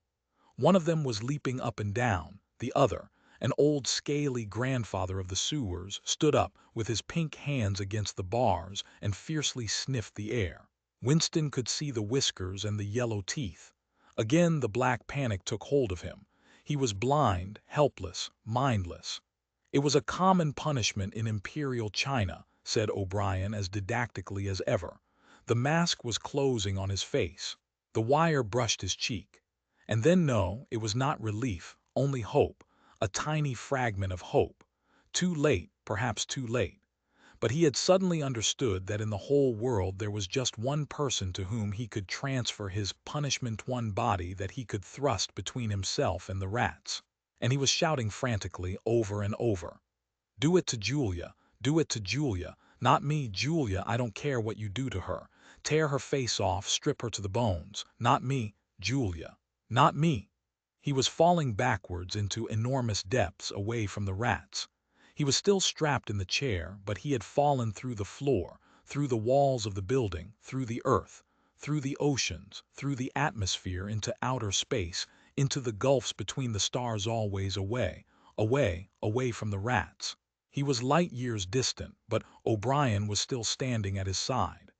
One of them was leaping up and down. The other, an old scaly grandfather of the sewers, stood up with his pink hands against the bars and fiercely sniffed the air. Winston could see the whiskers and the yellow teeth. Again the black panic took hold of him. He was blind, helpless, mindless. It was a common punishment in Imperial China, said O'Brien as didactically as ever. The mask was closing on his face. The wire brushed his cheek. And then no, it was not relief, only hope, a tiny fragment of hope. Too late, perhaps too late. But he had suddenly understood that in the whole world there was just one person to whom he could transfer his punishment, one body that he could thrust between himself and the rats. And he was shouting frantically over and over. Do it to Julia, do it to Julia, not me, Julia, I don't care what you do to her. Tear her face off, strip her to the bones, not me, Julia, not me. He was falling backwards into enormous depths away from the rats. He was still strapped in the chair, but he had fallen through the floor, through the walls of the building, through the earth, through the oceans, through the atmosphere, into outer space, into the gulfs between the stars, always away, away, away from the rats. He was light years distant, but O'Brien was still standing at his side.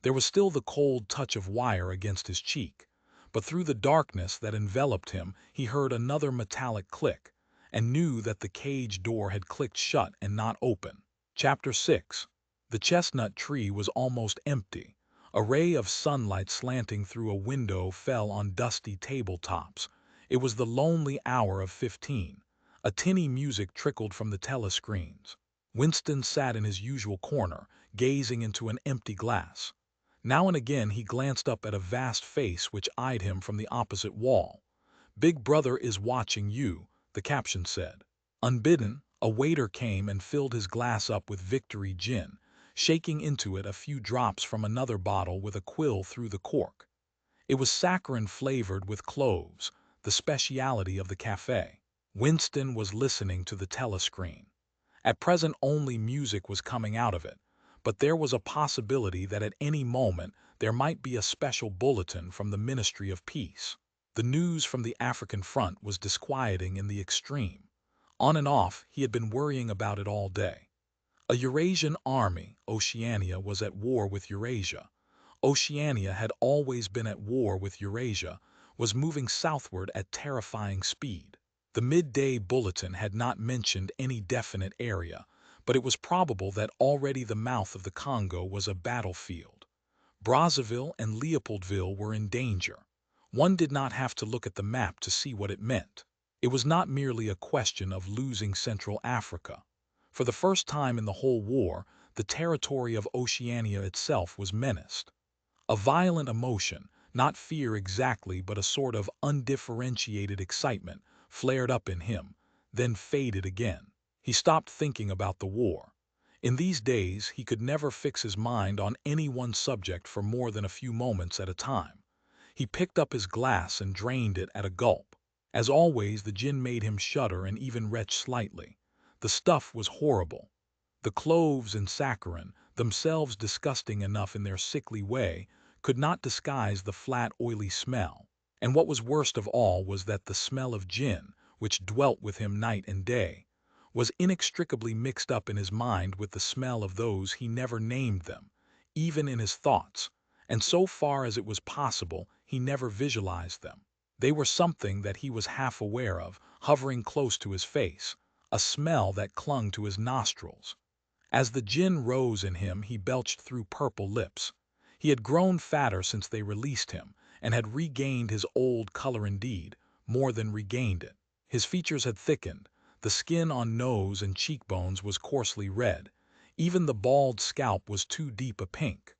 There was still the cold touch of wire against his cheek, but through the darkness that enveloped him he heard another metallic click, and knew that the cage door had clicked shut and not open. Chapter 6. The chestnut tree was almost empty. A ray of sunlight slanting through a window fell on dusty tabletops. It was the lonely hour of 15. A tinny music trickled from the telescreens. Winston sat in his usual corner, gazing into an empty glass. Now and again he glanced up at a vast face which eyed him from the opposite wall. "Big Brother is watching you," the caption said. Unbidden, a waiter came and filled his glass up with Victory gin, shaking into it a few drops from another bottle with a quill through the cork. It was saccharine flavored with cloves, the speciality of the cafe. Winston was listening to the telescreen. At present only music was coming out of it, but there was a possibility that at any moment there might be a special bulletin from the Ministry of Peace. The news from the African front was disquieting in the extreme. On and off, he had been worrying about it all day. A Eurasian army, Oceania, was at war with Eurasia. Oceania had always been at war with Eurasia, was moving southward at terrifying speed. The midday bulletin had not mentioned any definite area, but it was probable that already the mouth of the Congo was a battlefield. Brazzaville and Leopoldville were in danger. One did not have to look at the map to see what it meant. It was not merely a question of losing Central Africa. For the first time in the whole war, the territory of Oceania itself was menaced. A violent emotion, not fear exactly but a sort of undifferentiated excitement, flared up in him, then faded again. He stopped thinking about the war. In these days he could never fix his mind on any one subject for more than a few moments at a time. He picked up his glass and drained it at a gulp. As always, the gin made him shudder and even retch slightly. The stuff was horrible. The cloves and saccharin, themselves disgusting enough in their sickly way, could not disguise the flat, oily smell. And what was worst of all was that the smell of gin, which dwelt with him night and day, was inextricably mixed up in his mind with the smell of those he never named them, even in his thoughts, and so far as it was possible, he never visualized them. They were something that he was half aware of, hovering close to his face, a smell that clung to his nostrils. As the gin rose in him, he belched through purple lips. He had grown fatter since they released him, and had regained his old color indeed, more than regained it. His features had thickened. The skin on nose and cheekbones was coarsely red. Even the bald scalp was too deep a pink.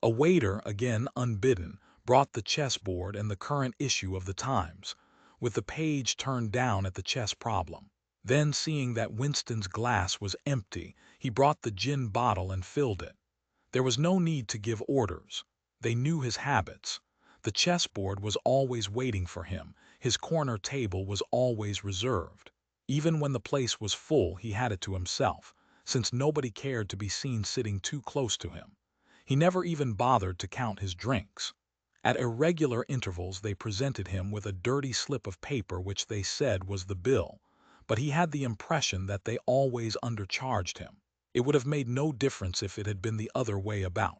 A waiter, again unbidden, brought the chessboard and the current issue of the Times, with the page turned down at the chess problem. Then, seeing that Winston's glass was empty, he brought the gin bottle and filled it. There was no need to give orders. They knew his habits. The chessboard was always waiting for him. His corner table was always reserved. Even when the place was full, he had it to himself, since nobody cared to be seen sitting too close to him. He never even bothered to count his drinks. At irregular intervals they presented him with a dirty slip of paper which they said was the bill, but he had the impression that they always undercharged him. It would have made no difference if it had been the other way about.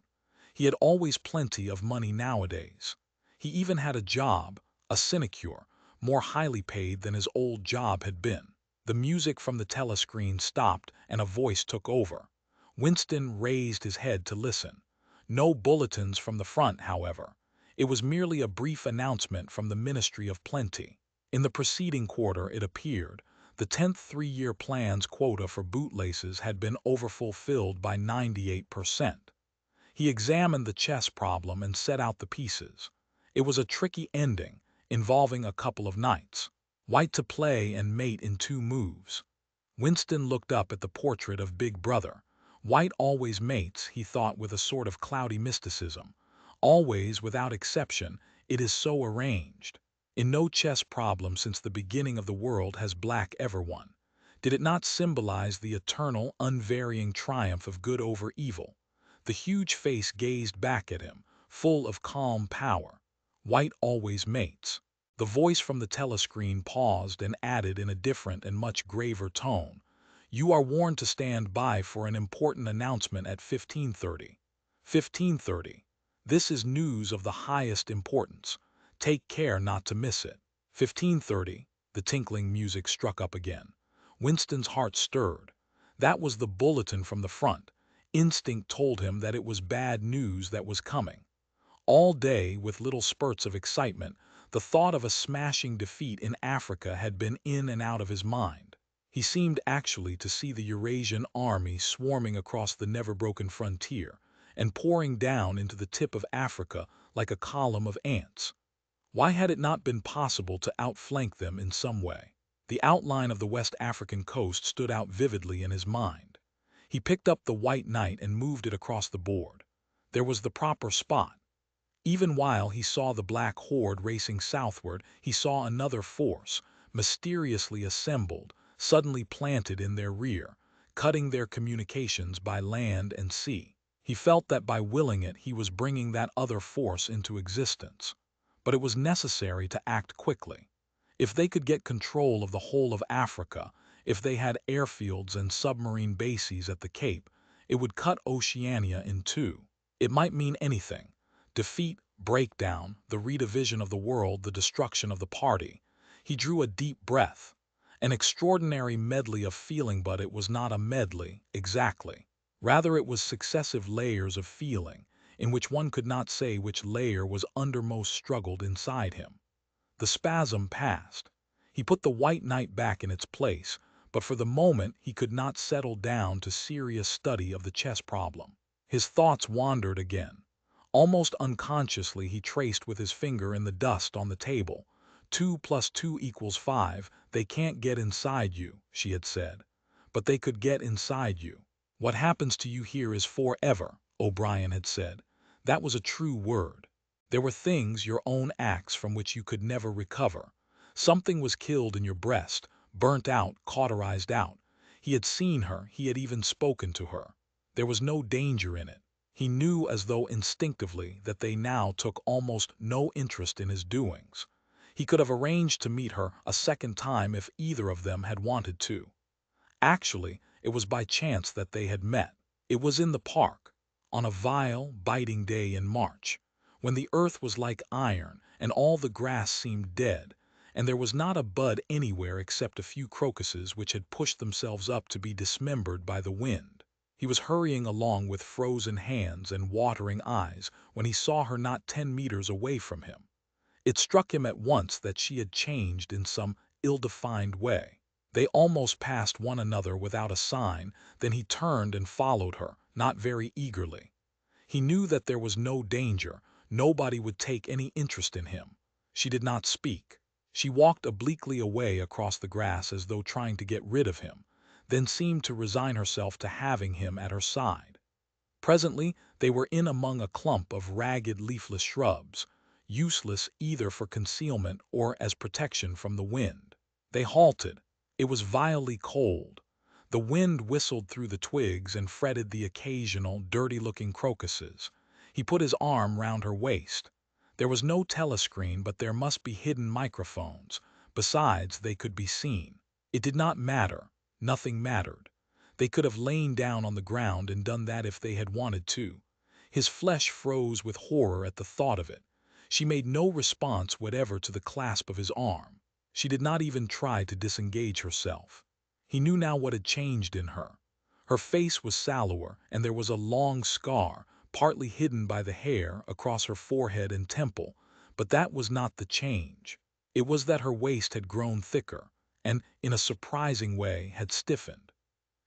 He had always plenty of money nowadays. He even had a job, a sinecure, more highly paid than his old job had been. The music from the telescreen stopped and a voice took over. Winston raised his head to listen. No bulletins from the front, however. It was merely a brief announcement from the Ministry of Plenty. In the preceding quarter, it appeared, the 10th three-year plan's quota for bootlaces had been overfulfilled by 98%. He examined the chess problem and set out the pieces. It was a tricky ending, involving a couple of knights. White to play and mate in 2 moves. Winston looked up at the portrait of Big Brother. White always mates, he thought with a sort of cloudy mysticism. Always, without exception, it is so arranged. In no chess problem since the beginning of the world has black ever won. Did it not symbolize the eternal, unvarying triumph of good over evil? The huge face gazed back at him, full of calm power. White always mates. The voice from the telescreen paused and added in a different and much graver tone, "You are warned to stand by for an important announcement at 15:30. 15:30. This is news of the highest importance. Take care not to miss it." 15:30. The tinkling music struck up again. Winston's heart stirred. That was the bulletin from the front. Instinct told him that it was bad news that was coming. All day, with little spurts of excitement, the thought of a smashing defeat in Africa had been in and out of his mind. He seemed actually to see the Eurasian army swarming across the never-broken frontier and pouring down into the tip of Africa like a column of ants. Why had it not been possible to outflank them in some way? The outline of the West African coast stood out vividly in his mind. He picked up the white knight and moved it across the board. There was the proper spot. Even while he saw the black horde racing southward, he saw another force, mysteriously assembled, suddenly planted in their rear, cutting their communications by land and sea. He felt that by willing it, he was bringing that other force into existence. But it was necessary to act quickly. If they could get control of the whole of Africa, if they had airfields and submarine bases at the Cape, it would cut Oceania in 2. It might mean anything. Defeat, breakdown, the redivision of the world, the destruction of the party. He drew a deep breath. An extraordinary medley of feeling, but it was not a medley, exactly. Rather, it was successive layers of feeling, in which one could not say which layer was undermost struggled inside him. The spasm passed. He put the white knight back in its place, but for the moment he could not settle down to serious study of the chess problem. His thoughts wandered again. Almost unconsciously he traced with his finger in the dust on the table. 2 + 2 = 5. They can't get inside you, she had said. But they could get inside you. What happens to you here is forever, O'Brien had said. That was a true word. There were things, your own acts, from which you could never recover. Something was killed in your breast, burnt out, cauterized out. He had seen her, he had even spoken to her. There was no danger in it. He knew as though instinctively that they now took almost no interest in his doings. He could have arranged to meet her a second time if either of them had wanted to. Actually, it was by chance that they had met. It was in the park, on a vile, biting day in March, when the earth was like iron and all the grass seemed dead, and there was not a bud anywhere except a few crocuses which had pushed themselves up to be dismembered by the wind. He was hurrying along with frozen hands and watering eyes when he saw her not 10 meters away from him. It struck him at once that she had changed in some ill-defined way. They almost passed one another without a sign, then he turned and followed her, not very eagerly. He knew that there was no danger, nobody would take any interest in him. She did not speak. She walked obliquely away across the grass as though trying to get rid of him, then seemed to resign herself to having him at her side. Presently they were in among a clump of ragged leafless shrubs, useless either for concealment or as protection from the wind. They halted. It was vilely cold. The wind whistled through the twigs and fretted the occasional, dirty-looking crocuses. He put his arm round her waist. There was no telescreen, but there must be hidden microphones. Besides, they could be seen. It did not matter. Nothing mattered. They could have lain down on the ground and done that if they had wanted to. His flesh froze with horror at the thought of it. She made no response whatever to the clasp of his arm. She did not even try to disengage herself. He knew now what had changed in her. Her face was sallower, and there was a long scar, partly hidden by the hair, across her forehead and temple, but that was not the change. It was that her waist had grown thicker, and, in a surprising way, had stiffened.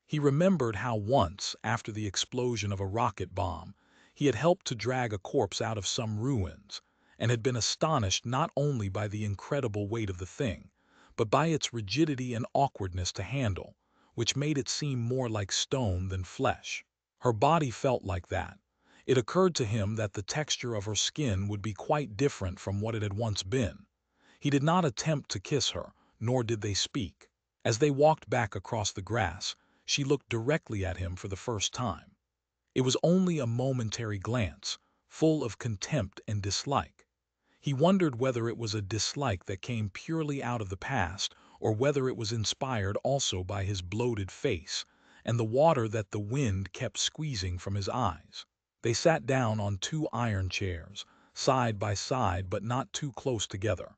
He remembered how once, after the explosion of a rocket bomb, he had helped to drag a corpse out of some ruins, and had been astonished not only by the incredible weight of the thing, but by its rigidity and awkwardness to handle, which made it seem more like stone than flesh. Her body felt like that. It occurred to him that the texture of her skin would be quite different from what it had once been. He did not attempt to kiss her, nor did they speak. As they walked back across the grass, she looked directly at him for the first time. It was only a momentary glance, full of contempt and dislike. He wondered whether it was a dislike that came purely out of the past, or whether it was inspired also by his bloated face and the water that the wind kept squeezing from his eyes. They sat down on two iron chairs, side by side but not too close together.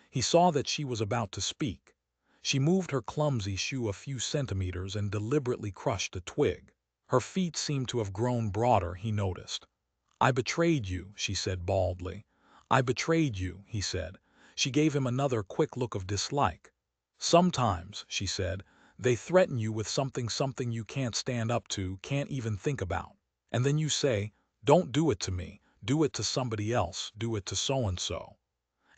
He saw that she was about to speak. She moved her clumsy shoe a few centimeters and deliberately crushed a twig. Her feet seemed to have grown broader, he noticed. "I betrayed you," she said baldly. "I betrayed you," he said. She gave him another quick look of dislike. "Sometimes," she said, "they threaten you with something you can't stand up to, can't even think about. And then you say, 'Don't do it to me, do it to somebody else, do it to so-and-so.'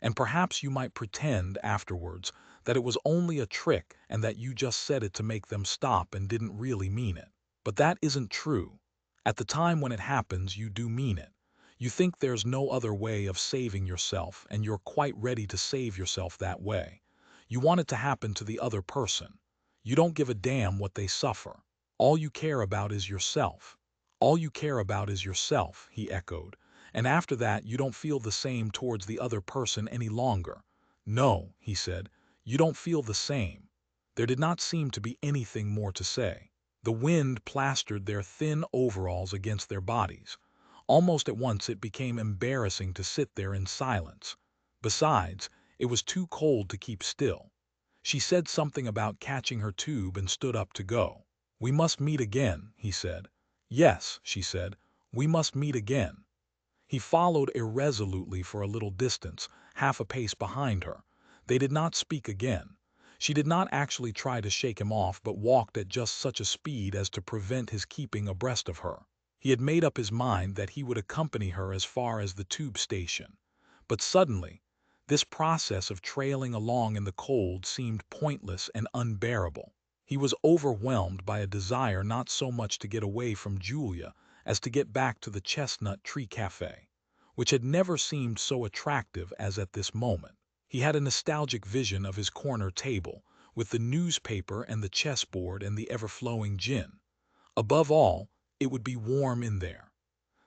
And perhaps you might pretend, afterwards, that it was only a trick and that you just said it to make them stop and didn't really mean it. But that isn't true. At the time when it happens, you do mean it. You think there's no other way of saving yourself, and you're quite ready to save yourself that way. You want it to happen to the other person. You don't give a damn what they suffer. All you care about is yourself." "All you care about is yourself," he echoed. "And after that you don't feel the same towards the other person any longer." "No," he said, "you don't feel the same." There did not seem to be anything more to say. The wind plastered their thin overalls against their bodies. Almost at once it became embarrassing to sit there in silence. Besides, it was too cold to keep still. She said something about catching her tube and stood up to go. "We must meet again," he said. "Yes," she said, "we must meet again." He followed irresolutely for a little distance, half a pace behind her. They did not speak again. She did not actually try to shake him off, but walked at just such a speed as to prevent his keeping abreast of her. He had made up his mind that he would accompany her as far as the tube station. But suddenly, this process of trailing along in the cold seemed pointless and unbearable. He was overwhelmed by a desire not so much to get away from Julia as to get back to the Chestnut Tree Cafe, which had never seemed so attractive as at this moment. He had a nostalgic vision of his corner table, with the newspaper and the chessboard and the ever-flowing gin. Above all, it would be warm in there.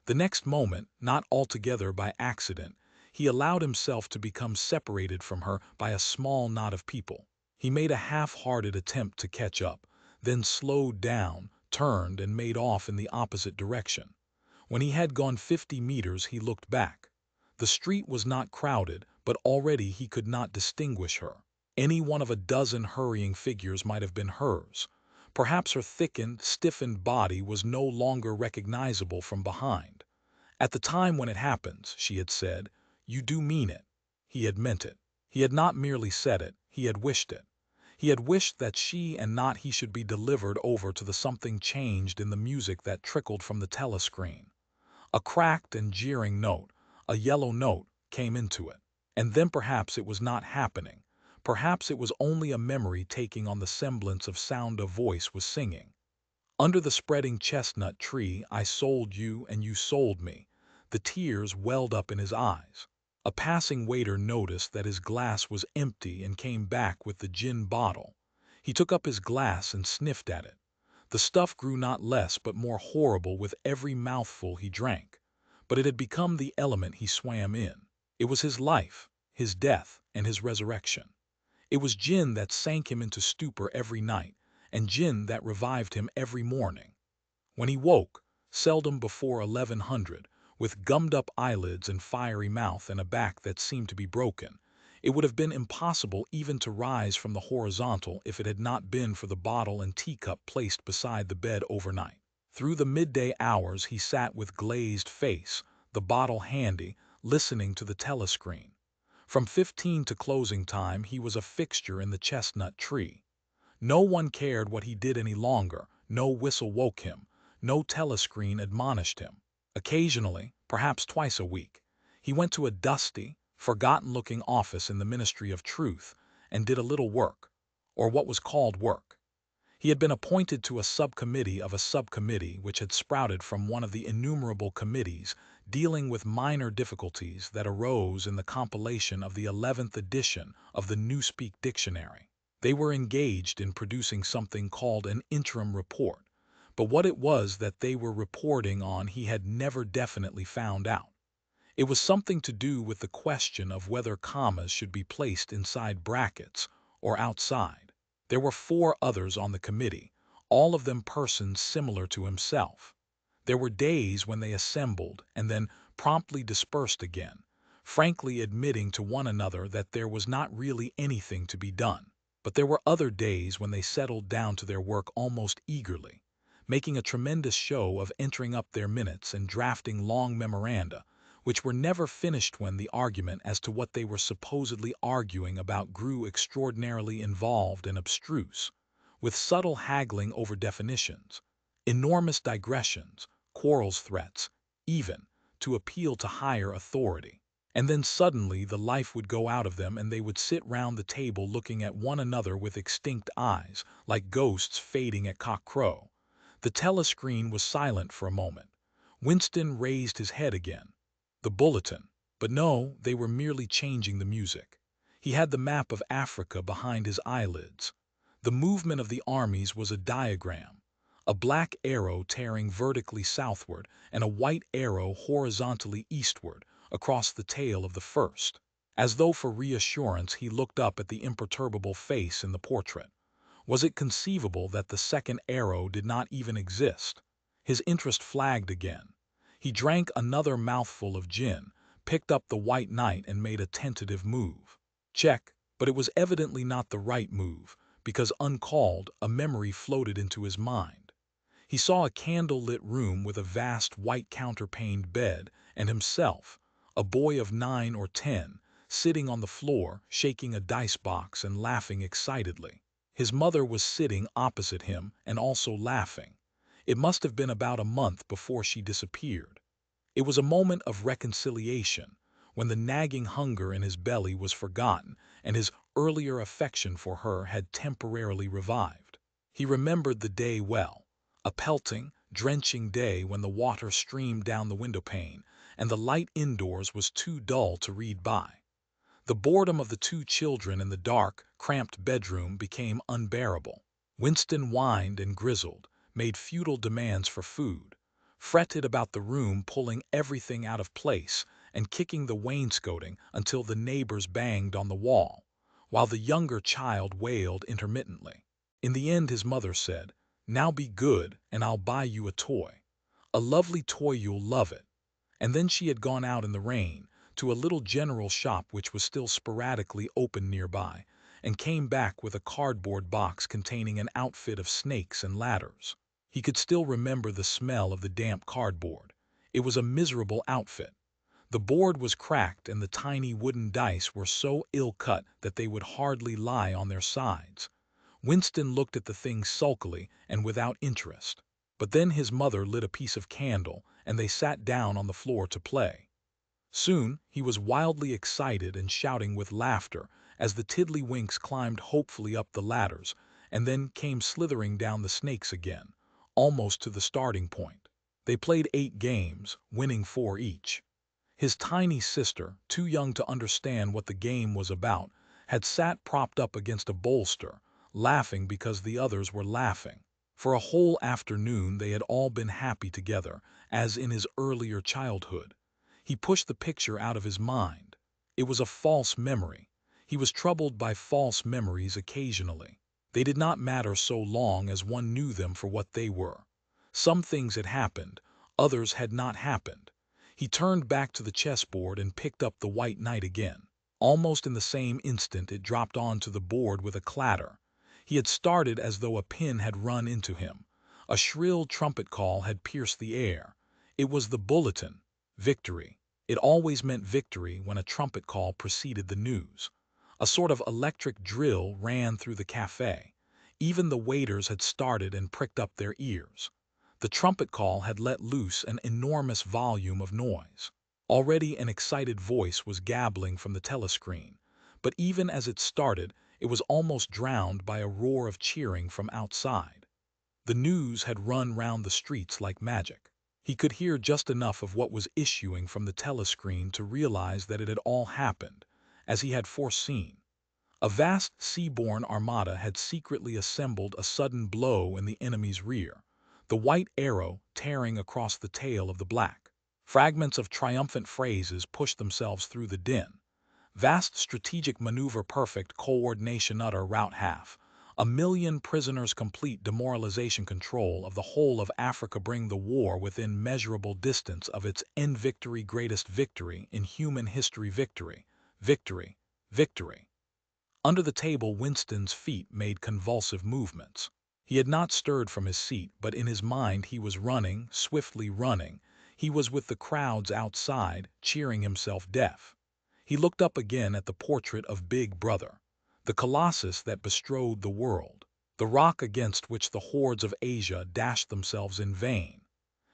The next moment, not altogether by accident, he allowed himself to become separated from her by a small knot of people. He made a half-hearted attempt to catch up, then slowed down, turned, and made off in the opposite direction. When he had gone 50 meters, he looked back. The street was not crowded, but already he could not distinguish her. Any one of a dozen hurrying figures might have been hers. Perhaps her thickened, stiffened body was no longer recognizable from behind. "At the time when it happens," she had said, "you do mean it." He had meant it. He had not merely said it, he had wished it. He had wished that she and not he should be delivered over to the something changed in the music that trickled from the telescreen. A cracked and jeering note, a yellow note, came into it. And then perhaps it was not happening. Perhaps it was only a memory taking on the semblance of sound a voice was singing. Under the spreading chestnut tree I sold you and you sold me. The tears welled up in his eyes. A passing waiter noticed that his glass was empty and came back with the gin bottle. He took up his glass and sniffed at it. The stuff grew not less but more horrible with every mouthful he drank. But it had become the element he swam in. It was his life, his death, and his resurrection. It was gin that sank him into stupor every night, and gin that revived him every morning. When he woke, seldom before 1100, with gummed-up eyelids and fiery mouth and a back that seemed to be broken, it would have been impossible even to rise from the horizontal if it had not been for the bottle and teacup placed beside the bed overnight. Through the midday hours he sat with glazed face, the bottle handy, listening to the telescreen. From 15 to closing time he was a fixture in the chestnut tree. No one cared what he did any longer, no whistle woke him, no telescreen admonished him. Occasionally, perhaps twice a week, he went to a dusty, forgotten-looking office in the Ministry of Truth and did a little work, or what was called work. He had been appointed to a subcommittee of a subcommittee which had sprouted from one of the innumerable committees dealing with minor difficulties that arose in the compilation of the 11th edition of the Newspeak Dictionary. They were engaged in producing something called an interim report, but what it was that they were reporting on he had never definitely found out. It was something to do with the question of whether commas should be placed inside brackets or outside. There were 4 others on the committee, all of them persons similar to himself. There were days when they assembled and then promptly dispersed again, frankly admitting to one another that there was not really anything to be done. But there were other days when they settled down to their work almost eagerly, making a tremendous show of entering up their minutes and drafting long memoranda, which were never finished when the argument as to what they were supposedly arguing about grew extraordinarily involved and abstruse, with subtle haggling over definitions, enormous digressions, quarrels, threats, even to appeal to higher authority. And then suddenly the life would go out of them and they would sit round the table looking at one another with extinct eyes, like ghosts fading at cock-crow. The telescreen was silent for a moment. Winston raised his head again. The bulletin. But no, they were merely changing the music. He had the map of Africa behind his eyelids. The movement of the armies was a diagram, a black arrow tearing vertically southward and a white arrow horizontally eastward across the tail of the first. As though for reassurance, he looked up at the imperturbable face in the portrait. Was it conceivable that the second arrow did not even exist? His interest flagged again. He drank another mouthful of gin, picked up the white knight and made a tentative move. Check, but it was evidently not the right move, because uncalled, a memory floated into his mind. He saw a candle-lit room with a vast white counterpaned bed and himself, a boy of 9 or 10, sitting on the floor, shaking a dice box and laughing excitedly. His mother was sitting opposite him and also laughing. It must have been about a month before she disappeared. It was a moment of reconciliation, when the nagging hunger in his belly was forgotten and his earlier affection for her had temporarily revived. He remembered the day well, a pelting, drenching day when the water streamed down the windowpane and the light indoors was too dull to read by. The boredom of the 2 children in the dark, cramped bedroom became unbearable. Winston whined and grizzled, made futile demands for food, fretted about the room, pulling everything out of place and kicking the wainscoting until the neighbors banged on the wall, while the younger child wailed intermittently. In the end his mother said, "Now be good and I'll buy you a toy. A lovely toy, you'll love it." And then she had gone out in the rain to a little general shop which was still sporadically open nearby, and came back with a cardboard box containing an outfit of snakes and ladders. He could still remember the smell of the damp cardboard. It was a miserable outfit. The board was cracked and the tiny wooden dice were so ill-cut that they would hardly lie on their sides. Winston looked at the thing sulkily and without interest. But then his mother lit a piece of candle, and they sat down on the floor to play. Soon he was wildly excited and shouting with laughter as the tiddlywinks climbed hopefully up the ladders and then came slithering down the snakes again, almost to the starting point. They played 8 games, winning 4 each. His tiny sister, too young to understand what the game was about, had sat propped up against a bolster, laughing because the others were laughing. For a whole afternoon they had all been happy together, as in his earlier childhood. He pushed the picture out of his mind. It was a false memory. He was troubled by false memories occasionally. They did not matter so long as one knew them for what they were. Some things had happened, others had not happened. He turned back to the chessboard and picked up the white knight again. Almost in the same instant it dropped onto the board with a clatter. He had started as though a pin had run into him. A shrill trumpet call had pierced the air. It was the bulletin. Victory. It always meant victory when a trumpet call preceded the news. A sort of electric drill ran through the cafe. Even the waiters had started and pricked up their ears. The trumpet call had let loose an enormous volume of noise. Already an excited voice was gabbling from the telescreen, but even as it started, it was almost drowned by a roar of cheering from outside. The news had run round the streets like magic. He could hear just enough of what was issuing from the telescreen to realize that it had all happened, as he had foreseen. A vast seaborne armada had secretly assembled a sudden blow in the enemy's rear, the white arrow tearing across the tail of the black. Fragments of triumphant phrases pushed themselves through the din. Vast strategic maneuver, perfect coordination, utter rout half. 1,000,000 prisoners, complete demoralization, control of the whole of Africa, bring the war within measurable distance of its end, victory, greatest victory in human history, victory, victory, victory. Under the table Winston's feet made convulsive movements. He had not stirred from his seat, but in his mind he was running, swiftly running. He was with the crowds outside, cheering himself deaf. He looked up again at the portrait of Big Brother, the colossus that bestrode the world, the rock against which the hordes of Asia dashed themselves in vain.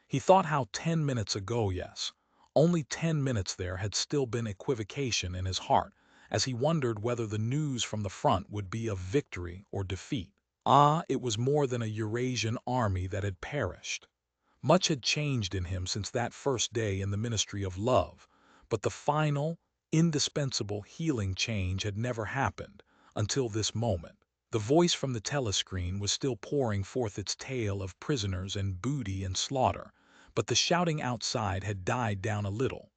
He thought how 10 minutes ago, yes, only 10 minutes there, had still been equivocation in his heart, as he wondered whether the news from the front would be of victory or defeat. Ah, it was more than a Eurasian army that had perished. Much had changed in him since that first day in the Ministry of Love, but the final, indispensable healing change had never happened until this moment. The voice from the telescreen was still pouring forth its tale of prisoners and booty and slaughter, but the shouting outside had died down a little.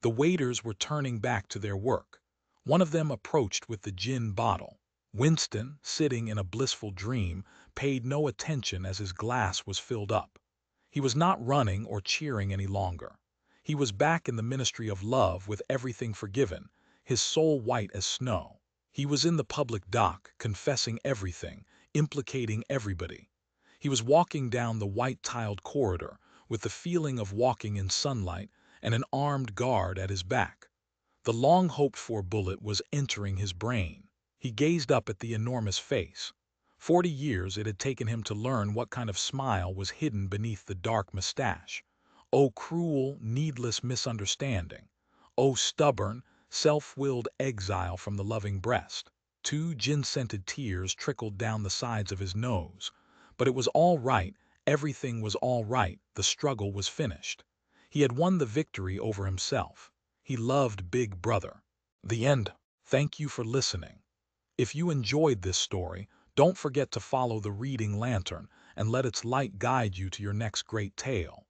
The waiters were turning back to their work. One of them approached with the gin bottle. Winston, sitting in a blissful dream, paid no attention as his glass was filled up. He was not running or cheering any longer. He was back in the Ministry of Love with everything forgiven, his soul white as snow. He was in the public dock, confessing everything, implicating everybody. He was walking down the white-tiled corridor with the feeling of walking in sunlight and an armed guard at his back. The long-hoped-for bullet was entering his brain. He gazed up at the enormous face. 40 years it had taken him to learn what kind of smile was hidden beneath the dark mustache. Oh, cruel, needless misunderstanding. Oh, stubborn, self-willed exile from the loving breast. 2 gin-scented tears trickled down the sides of his nose. But it was all right, everything was all right, the struggle was finished. He had won the victory over himself. He loved Big Brother. The end. Thank you for listening. If you enjoyed this story, don't forget to follow the reading lantern and let its light guide you to your next great tale.